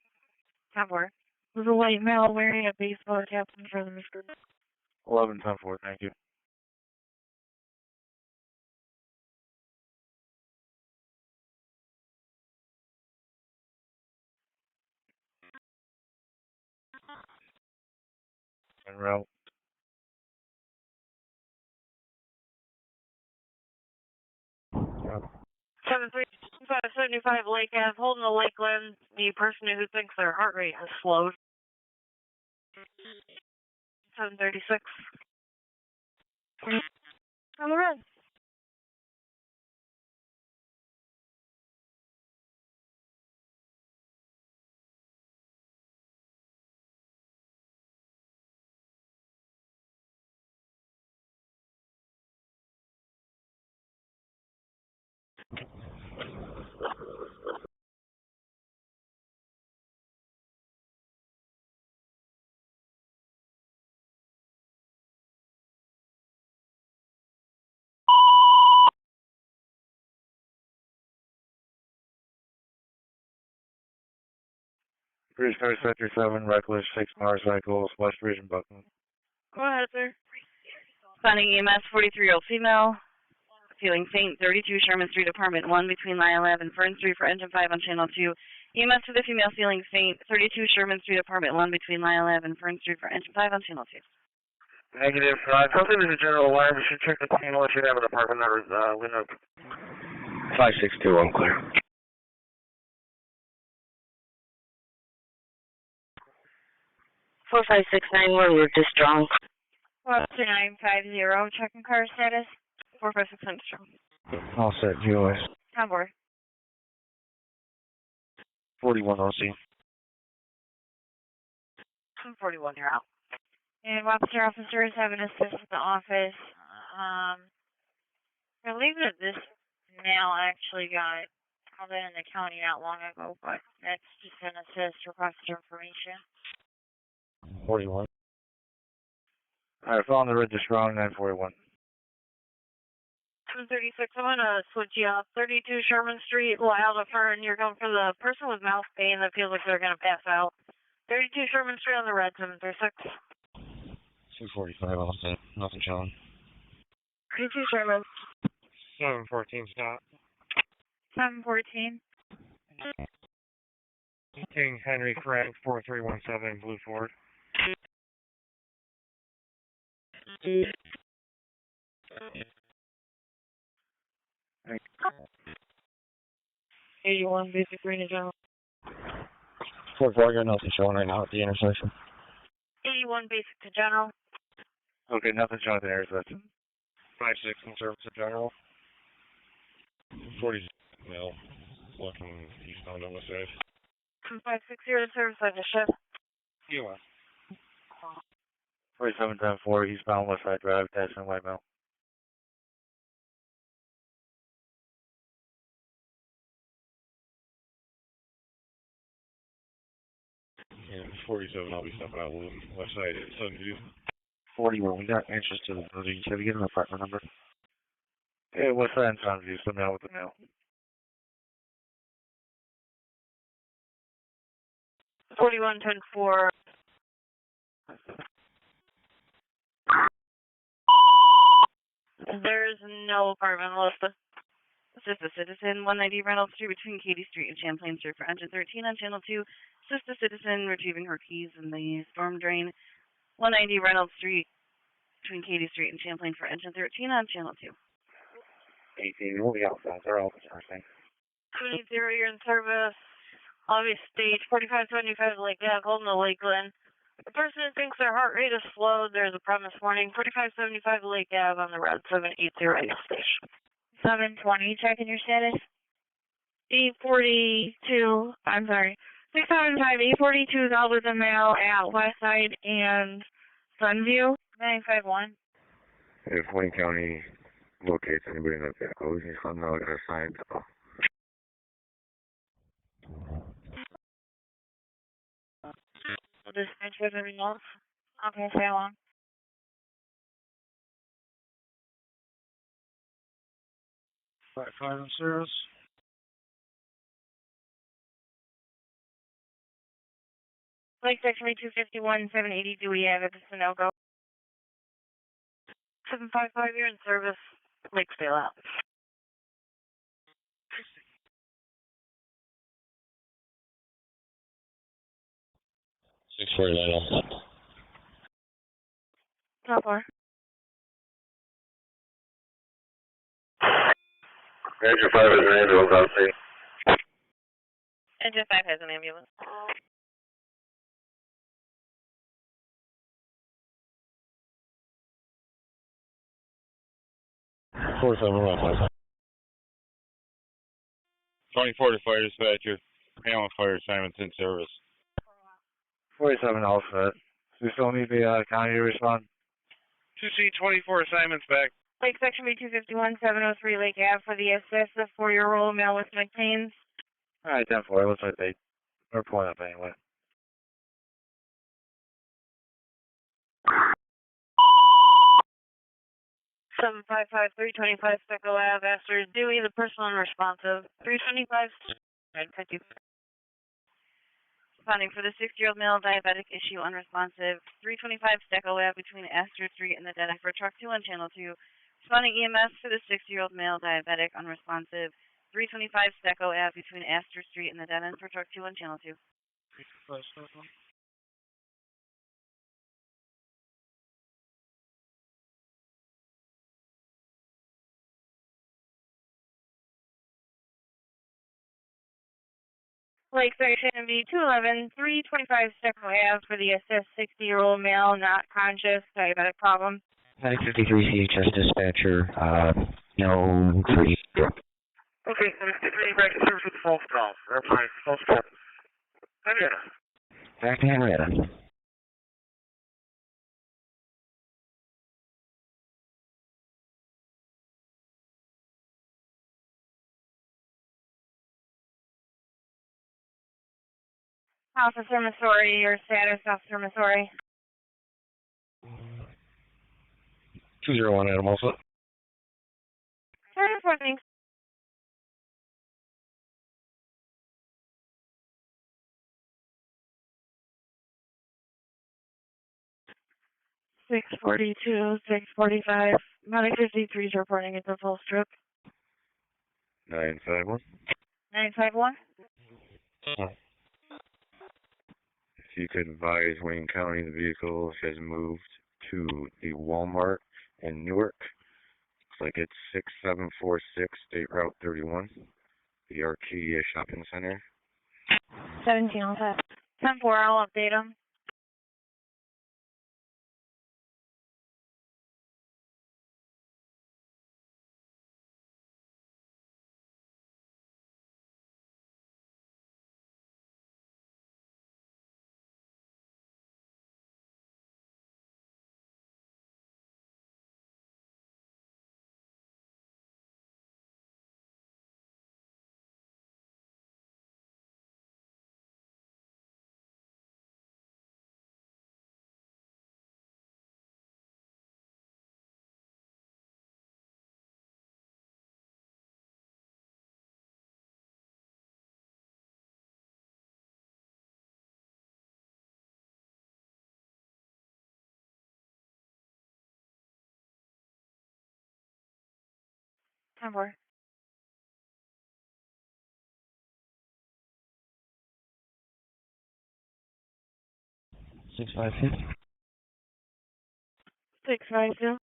Cover. There's a white male wearing a baseball cap in front of his group. 11-10-4, thank you. Monroe. Yep. 75 Lake Ave, holding the Lakeland, the person who thinks their heart rate has slowed. 736. On the run. Bridge Car Sector 7, reckless, 6 motorcycles, West Region, Buckland. Go ahead, sir. Finding EMS, 43-year-old female, feeling faint, 32 Sherman Street, apartment 1, between Lyle Ave and Fern Street for engine 5 on channel 2. EMS for the female feeling faint, 32 Sherman Street, apartment 1, between Lyle Ave and Fern Street for engine 5 on channel 2. Negative 5. Something is a general alarm. You should check the panel. It should have an apartment number. Lit up. 562, I'm clear. 45691, we're just strong. 2950, checking car status. 456 strong. All set, GOS. On board. 41 OC. 41, you're out. And Webster officers have an assist at the office. I believe that this mail actually got called in the county not long ago, but that's just an assist request for information. 41. Alright, following the red, just wrong, 941. 236, I'm going to switch you off. 32 Sherman Street, Lyle to Fern. You're going for the person with mouth pain that feels like they're going to pass out. 32 Sherman Street on the red, 736. 245, all set. Nothing showing. 32 Sherman. 714 stop. 714. King Henry Frank 4317 Blue Ford. Thank 81 basic green and general. 44, got nothing showing right now at the intersection. 81 basic to general. Okay, nothing showing at the intersection. 56 in service to general. 40, no. Looking eastbound on the side. 560 to service side to shift. US. 47-10-4, eastbound West Side Drive, attachment white male. Yeah, 47, I'll be stopping out west side at Sunview. 41, we got entrance to the building. Have you given an apartment number? Yeah, West Side and Sunview, so now with the mail. 41-10-4. There's no apartment listed. Assist a citizen, 190 Reynolds Street between Katy Street and Champlain Street for engine 13 on channel 2. Assist a citizen retrieving her keys in the storm drain, 190 Reynolds Street between Katy Street and Champlain for engine 13 on channel 2. 18, we'll be outside. They're all the same. 280, you're in service. Obvious stage, 4575 Lake Ave, holding the Lakeland. The person thinks their heart rate is slowed. There's a problem this morning. 4575 Lake Ave on the route 780 station. 720, checking your status. 842, I'm sorry. 675 842 is Alberton Mail at Westside and Sunview. 951. If Wayne County locates anybody in that vehicle, we can just let them know they're assigned. Dispatch with everything else. Okay, stay along. Fire and service. Lake section 251, 780, do we have it? It's a no-go. 755, you're in service. Lake Stale out. 649. Top bar. Engine 5 is an ambulance on scene. Engine 5 has an ambulance. Four 24 to fire dispatcher. Hamlin fire assignments in service. 47 Alphabet. Do we still need the county to respond? 2C24 assignments back. Lake section 251, 703 Lake Ave for the assist of 4-year-old male with neck pains. Alright, 10-4. Looks like they're pulling up anyway. Seven 325 Speckle Ave, Astor Dewey, the person unresponsive. 325, and 50. Responding for the 60-year-old male diabetic issue unresponsive. 325 Stecco Ave between Astor Street and the dead end for truck 2 on channel 2. Responding EMS for the 60-year-old male diabetic unresponsive. 325 Stecco Ave between Astor Street and the dead end for truck 2 on channel 2. Lake section B211, 325 Stecco Ave for the assist 60-year-old male not conscious diabetic problem. 953 CHS dispatcher, no 3. Okay, so it's getting back to service with the false call. Airplane, false call. Henrietta. Back to Henrietta. Officer Missouri, your status, Officer Missouri. 201 Adam also. Sorry for thanks. $642, $645. Medic 53 is reporting it's a full strip. 951. 951. If you could advise Wayne County, the vehicle has moved to the Walmart in Newark. Looks like it's 6746 State Route 31, the Arcadia Shopping Center. 17 on that. 10-4, I'll update them. Number. Six 5 652.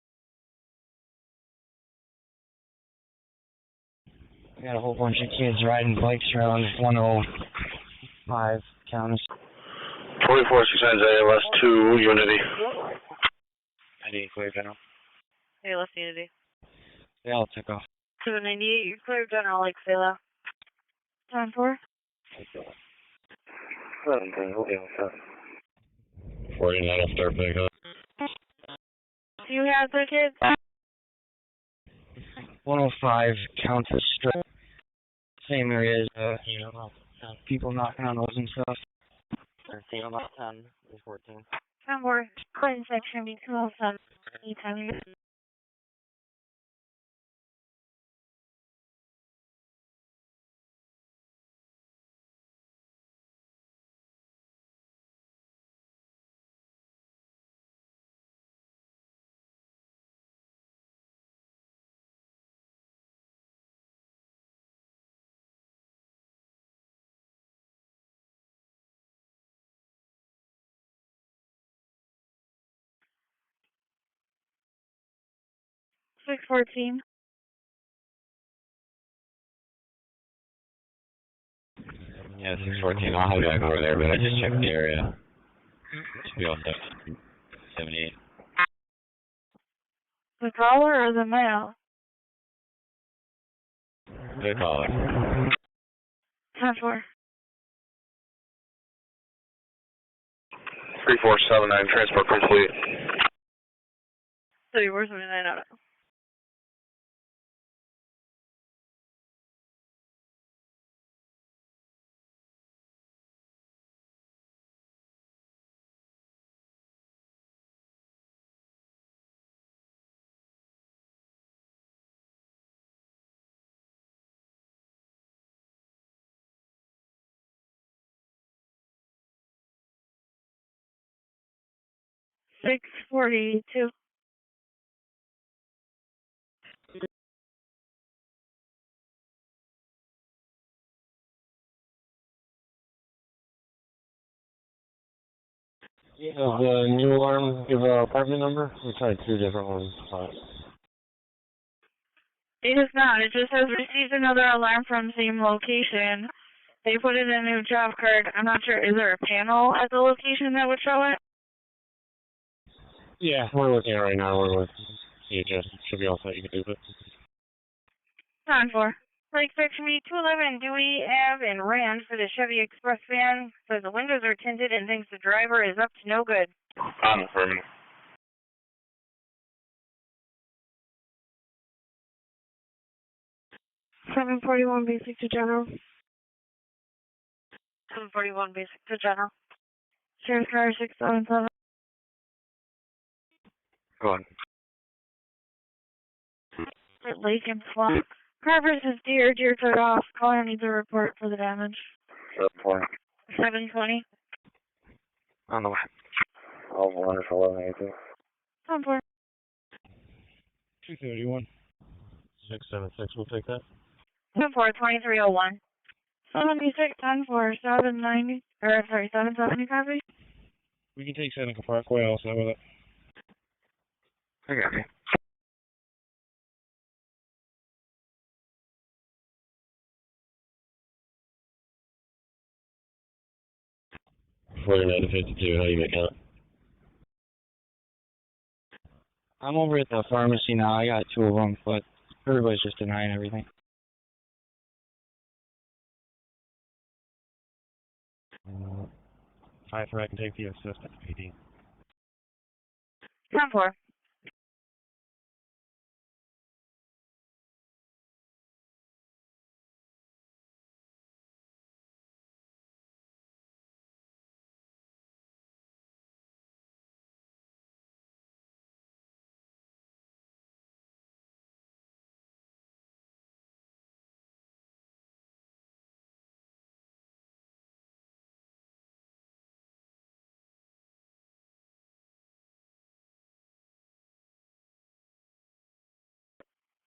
We got a whole bunch of kids riding bikes around 105 counties. 2469 ALS 2 Unity. ID clear general. ALS Unity. Yeah, I'll take off. 798, you're clear, General Lake Philo. 10-4. 49, I'll start back up. Do you have the kids? 105 Countess Street. Same area as, people knocking on doors and stuff. 13 about 10, 14. 10-4, Clinton section B207. Anytime. 614. Yeah, 614, I'll head back over there, but I just checked the area. Should be all set. 78. The caller or the mail? Good caller. 10-4. 3479, transport complete. 3479 out. $642. Does the new alarm give an apartment number? We tried 2 different ones. It is not. It just says received another alarm from same location. They put in a new job card. I'm not sure. Is there a panel at the location that would show it? Yeah, we're looking at it right now. We're with CHS. Should be all set. You can do it. 10-4. Lake section B211, Dewey Ave and Rand for the Chevy Express van. Says the windows are tinted and thinks the driver is up to no good. On affirmative. 741 basic to general. 741 basic to general. Sheriff's car 677. Go on. Lake and Swamp. Car versus deer. Deer took off. Caller needs a report for the damage. 720. On the way. All wonderful, 1182. 10-4. 231. 676, we'll take that. 10-4, 2301. 76, 10-4, 790, or sorry, 770 copy. We can take Seneca Parkway also with it. I got you. $49 to 52, how do you make out? I'm over at the pharmacy now. I got 2 of them, but everybody's just denying everything. I can take the assistant PD. 10-4.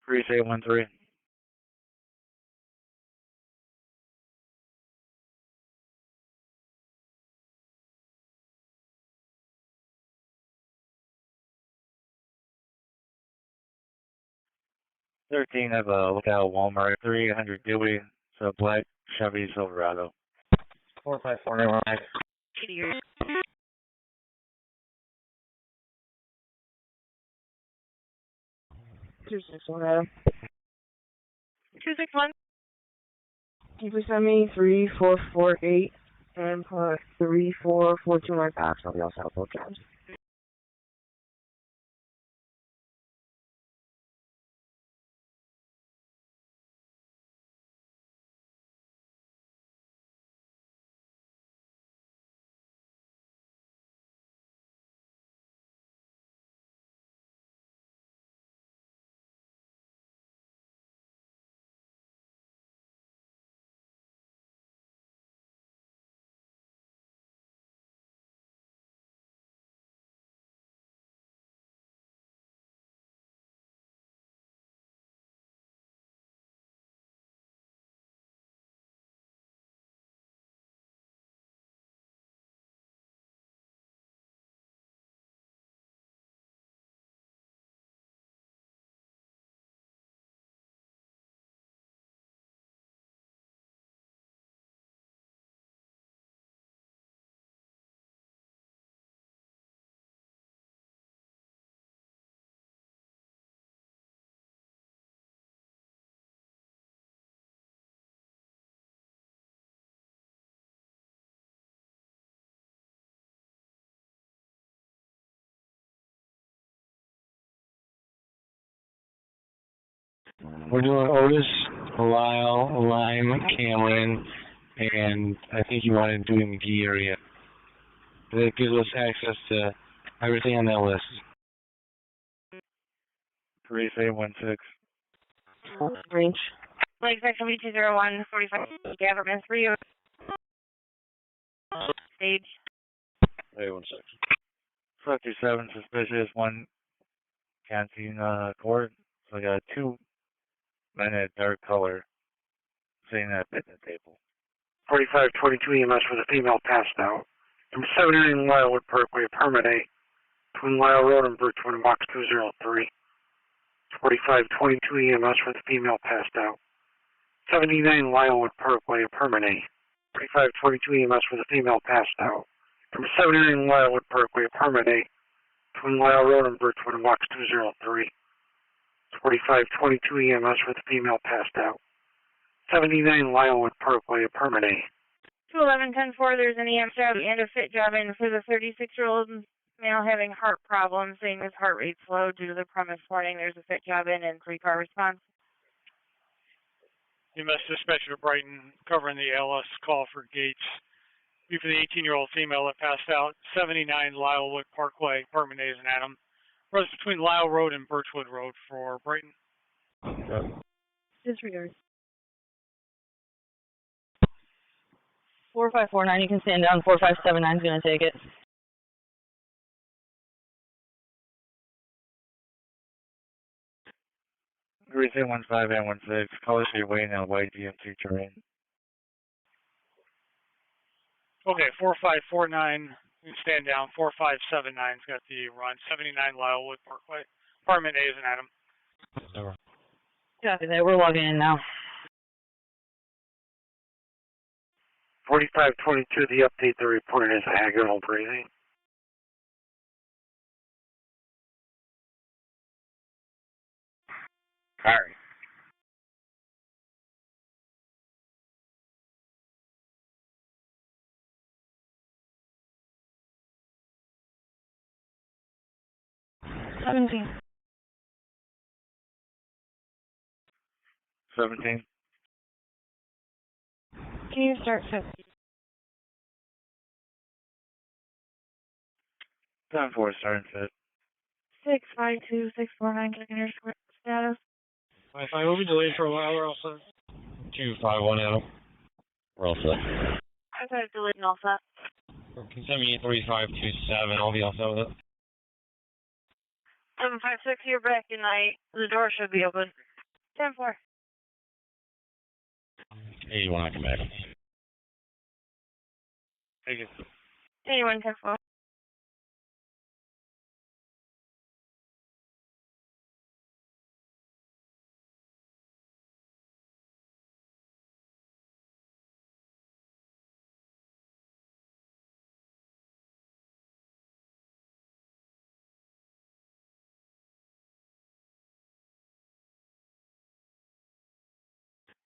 Grease 813. I have a lookout Walmart 300 Dewey, so black Chevy Silverado. 45491. 261 Adam. 261. Can you please send me 3448 and put 3442 in my box? I'll be all set with both jobs. We're doing Otis, Lyle, Lime, Cameron, and I think you wanted to do McGee area. That gives us access to everything on that list. 3816. Range. Lake section 201, 45, Gaverman 3. Stage. 3816. Sector 7, suspicious, 1 canteen court. So I got 2 men in dark color sitting at a picnic table. 4522 EMS for the female passed out. Number 79 Lylewood Parkway, Permit A, between Lyle Road and Birchwood, box 203. 4522 EMS for the female passed out. 79 Lylewood Parkway, Permit A. 4522 EMS for the female passed out. Number 79 Lylewood Parkway, Permit A, between Lyle Road and Birchwood, box 203. 4522 EMS for the female passed out. 79 Lylewood Parkway, Permit A. 211-10-4, there's an EMS job and a fit job in for the 36-year-old male having heart problems, saying his heart rate's low due to the premise warning. There's a fit job in and 3-car response. EMS dispatcher to Brighton, covering the ALS call for Gates. Be for the 18-year-old female that passed out, 79 Lylewood Parkway, Apartment A is an Adam. Runs between Lyle Road and Birchwood Road for Brighton. Disregard. 4549, you can stand down. 4579 is going to take it. Grease 815 and 16, colors for your way now, white GMC terrain. Okay, 4549, you can stand down. 4579's got the run. 79 Lylewood Parkway. Apartment A is an Adam. Copy that. We're logging in now. 4522, the update the report is agonal breathing. Sorry. Seventeen. 17. Can you start 50? 10-4, starting fit. 652 649, checking your status. 5-5, we'll be delayed for a while, we're all set. 251 Adam. We're all set. I got it delayed and all set. Can you send me 3527, I'll be all set with it. 756, you're back tonight. The door should be open. 10-4. 81, I come back. Thank you. 81-10-4.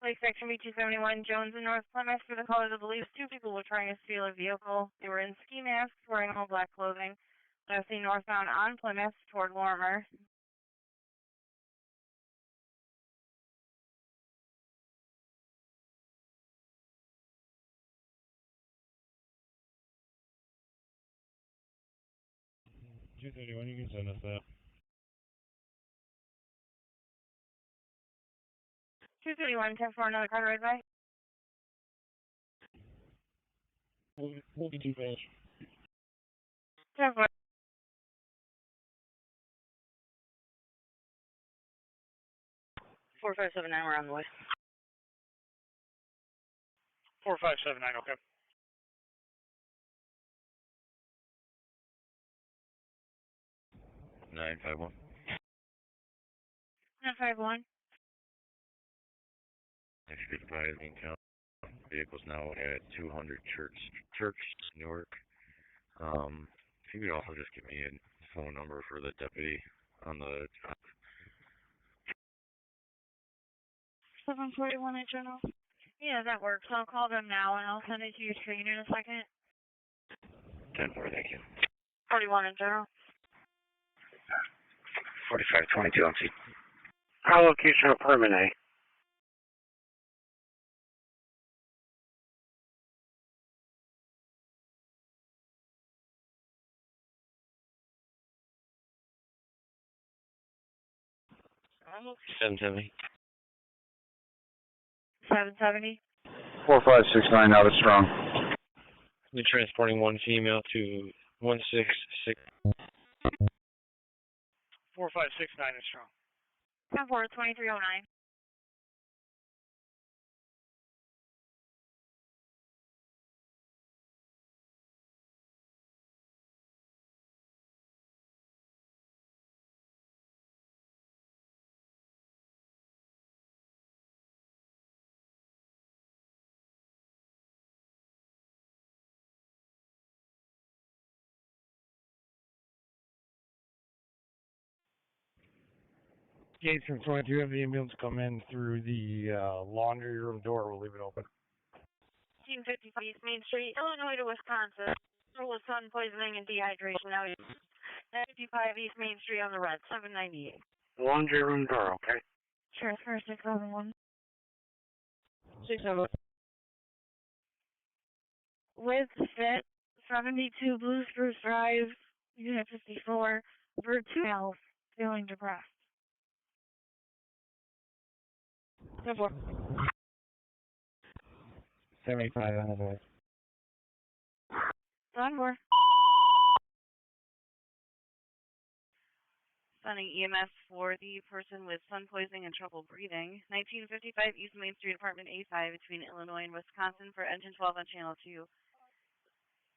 Lake Section B271, Jones in North Plymouth. For the call of the police, two people were trying to steal a vehicle. They were in ski masks, wearing all black clothing. Left seen northbound on Plymouth toward Lorimer. You can send us that. 231, 10-4, another car right by. We'll be too fast. 10-4. Four five seven nine. We're on the way. 4579, okay. Nine 5-1. 951. If you could advise me, count vehicles now at 200 Church, Newark. If you could also just give me a phone number for the deputy on the 741 at General. Yeah, that works. I'll call them now and I'll send it to your screen in a second. 10-4, thank you. 41 in General. 4522 on scene. Our location of apartment A. Seven 770. 4569 out of strong. We're transporting one female to 166. 4569 is strong. 10-4, 2309. Gates from 22 have the ambulance come in through the laundry room door. We'll leave it open. 1855 East Main Street, Illinois to Wisconsin. There was sun poisoning and dehydration. Now he's 55 East Main Street on the red, 798. Laundry room door, okay? Sure, it's for 671. 671. With fit, 72 Blue Spruce Drive, Unit 54, for 2 males feeling depressed. 10-4. 75 on the way. 10-4. Sending EMS for the person with sun poisoning and trouble breathing. 1955 East Main Street, Apartment A5 between Illinois and Wisconsin for engine 12 on Channel 2.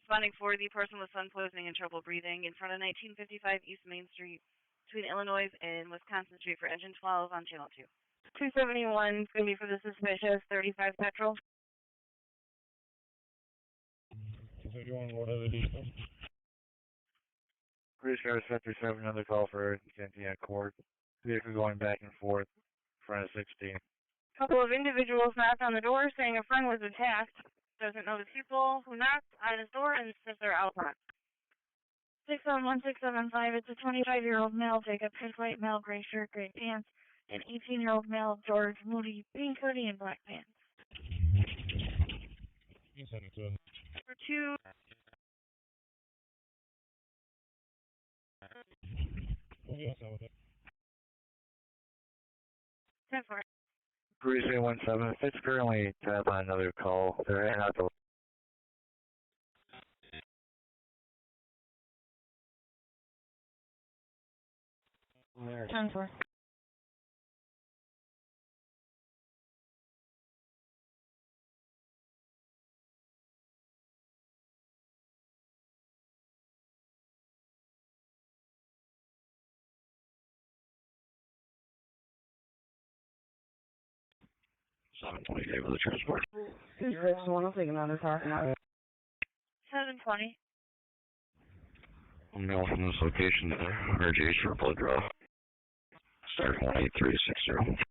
Responding for the person with sun poisoning and trouble breathing in front of 1955 East Main Street between Illinois and Wisconsin Street for engine 12 on Channel 2. 271 is going to be for the suspicious 35 petrol. 231, what other details? Police car Sector 7, another call for Cantina Court. Vehicle going back and forth in front of 16. A couple of individuals knocked on the door saying a friend was attacked. Doesn't know the people who knocked on his door and says they're out front. 671-675, it's a 25-year-old male, Jacob, pink white male, gray shirt, gray pants. An 18-year-old male, George Moody, pink hoodie and black pants. You can send it to us. For 2. We'll be outside with it. 10-4. 3317, it's currently tapped on another call. They're heading out to 10-4. with the transport. Someone will take another car. 720. I'm now from this location to RGH for a blood draw. Start 18360.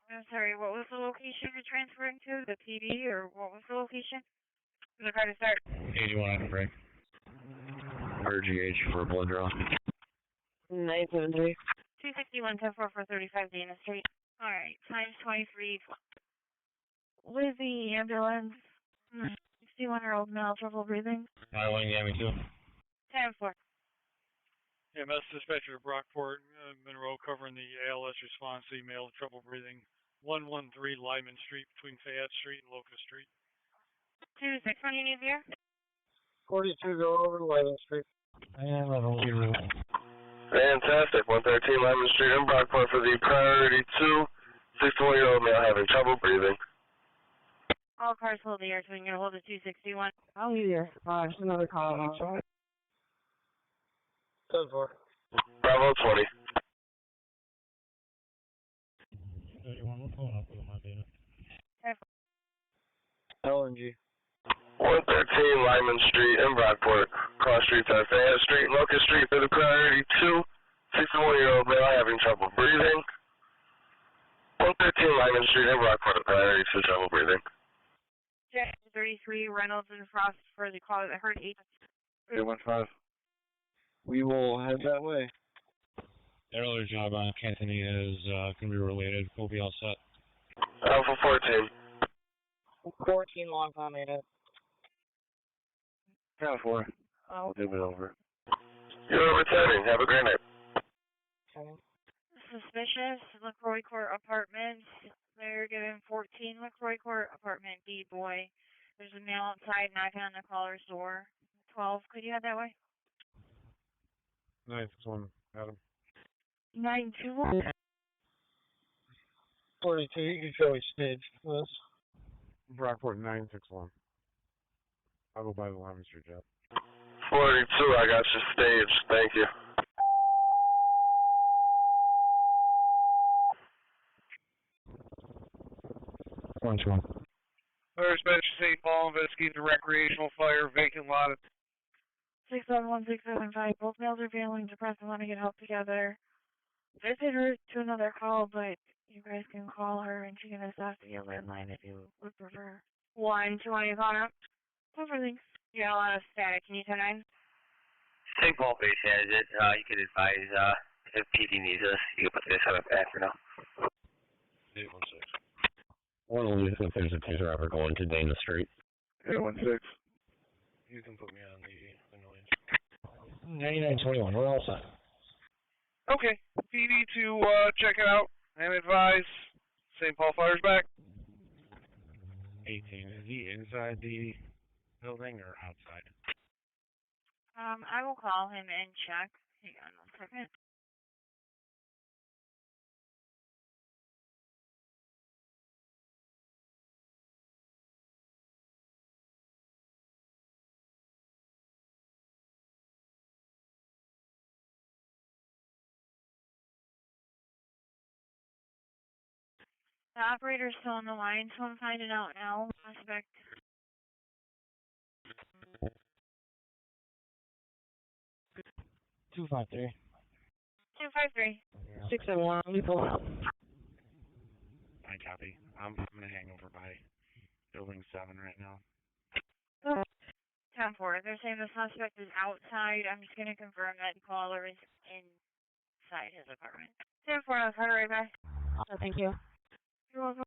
I'm sorry, what was the location you're transferring to? The PD, or what was the location? The car to start. 81 on the break. RGH for a blood draw. 973. 261 10-4 for 35 Dana Street. Alright, times 23. With the ambulance, 61-year-old male, trouble breathing. Highway Yami 2. 10-4. EMS dispatcher to Brockport, Monroe covering the ALS response, email, trouble breathing. 113 Lyman Street between Fayette Street and Locust Street. 26, when you need here? 42 go over Lyman Street. And let them be rude. Fantastic. 113 Lyman Street in Brockport for the priority 2. 61-year-old male having trouble breathing. All cars hold the air, so we can hold the 261. I'll be there. Just another call. 10-4. Bravo 20. 31, what's going on with my data? LNG. 113 Lyman Street in Brockport. Cross streets are Fayette Street, Locust Street for the priority 2. 61-year-old male having trouble breathing. 113 Lyman Street in Brockport, priority 2, trouble breathing. Jet 33 Reynolds and Frost for the call that heard 815. We will head that way. Earlier job on Cantonina is going to be related. We'll be all set. Alpha 14. 14 long time made it. Yeah, 4. I'll do it over. You're returning. Have a great night. Suspicious, LaCroix Court Apartments. They're given 14 LaCroix Court Apartment B boy. There's a male outside knocking on the caller's door. 12, could you head that way? 961, Adam. 921. 42, you can show me stage for this. Brockport 961. I'll go by the Lyman Street job. 42, I got you staged. Thank you. Orange one. Fire dispatcher, St. Paul, investigate the recreational fire, vacant lot. 671, 675. Both males are feeling depressed and want to get help together. Visit her to another call, but you guys can call her and she can assist via landline if you would prefer. 1, 2, phone up. Everything. You got a lot of static. Can you turn on? St. Paul base has it. You can advise if PD needs us. You can put this on a back for now. 816. One of these if there's a taser ever going to Dana Street. 816. You can put me on the noise. 9921, we're all set. Okay. PD to check it out and advise. St. Paul Fire's back. 18. Is he inside the building or outside? I will call him and check. Hang on 1 second. The operator's still on the line, so I'm finding out now. Suspect. Two five three. 253. 671, let me pull out. I copy. I'm going to hang over by building 7 right now. 10-4. They're saying the suspect is outside. I'm just going to confirm that the caller is inside his apartment. 10-4, I'll call right back. Thank you. You're welcome.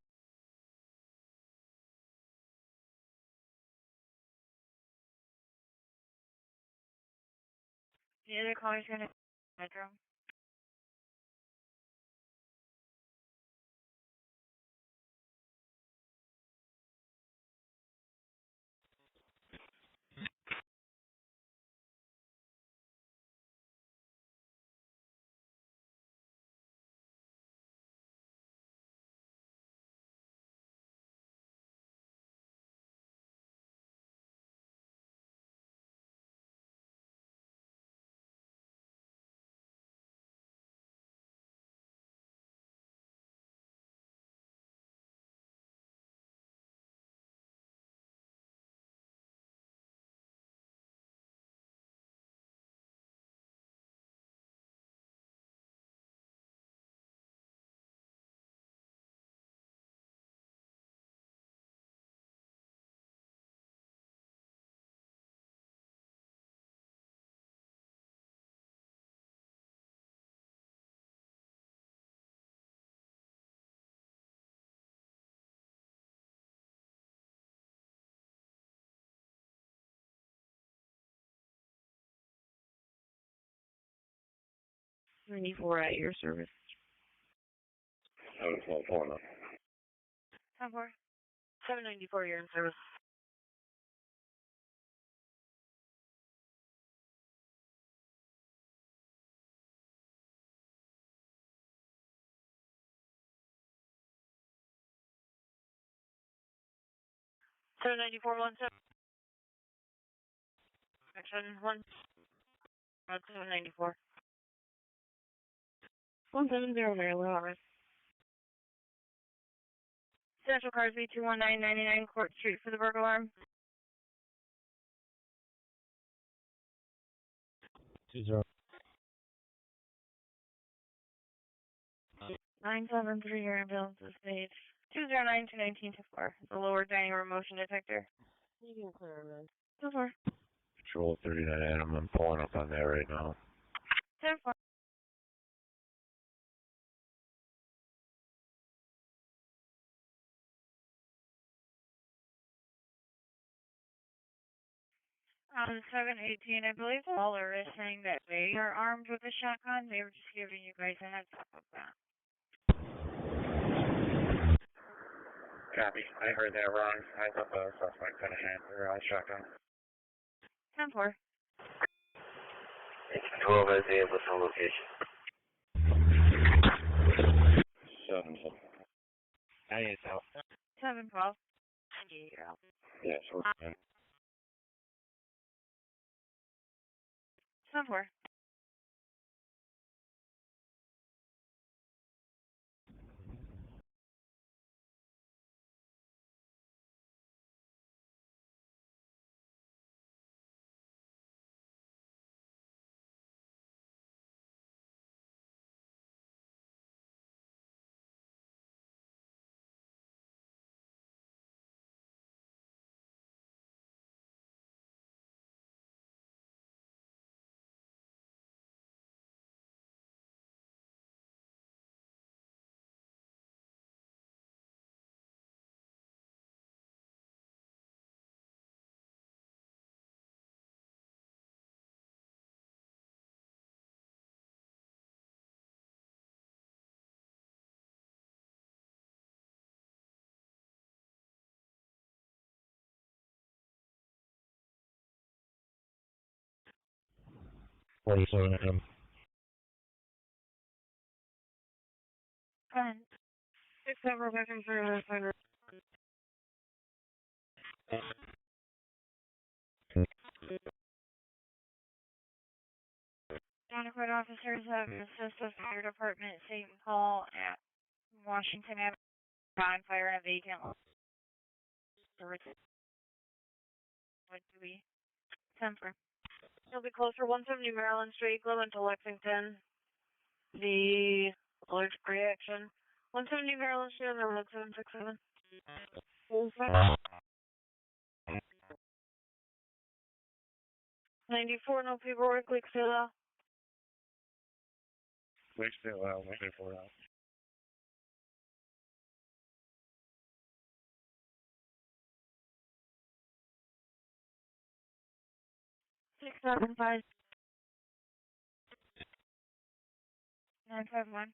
The other caller's going to bedroom. 94 at your service. 712 pulling up. 10-4. 794, you're in service. Seven 17. Action 794. 170 Maryland, alright. Central Cars B21999 Court Street for the burglar alarm. 20. 973, your ambulance is page 209-219-24. The lower dining room motion detector. You can clear, man. 10-4. Patrol 39 Adam, I'm pulling up on that right now. 10-4. On 718, I believe the caller is saying that they are armed with a shotgun. They were just giving you guys a heads up of that. Copy. I heard that wrong. I thought the suspect had a hand or a shotgun. 10-4. 12 as the ambulance on location. 712. I need help. 7-12. You're out. Yeah, sure. 10-4. What are you saying to him? 10. 6 over back for the fiber. Adequate officers have assisted fire department St. Paul at Washington Avenue on fire in a vacant lot. What do we? 10-4. It'll be closed for 170 Maryland Street, Glove into Lexington. The alert reaction. 170 Maryland Street on the road 767. 94, no paperwork, click fill out. Wait still out. Wait for out. 675. 951.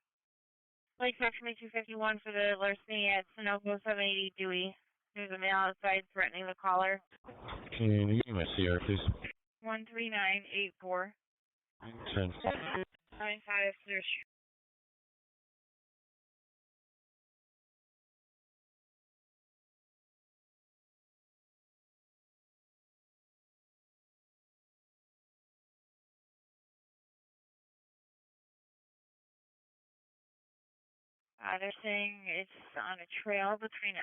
Lake Section 251 for the larceny at Sunoco 780 Dewey. There's a male outside threatening the caller. Can you give me my CR, please? 13984. 10. 95 clear. They're saying it's on a trail between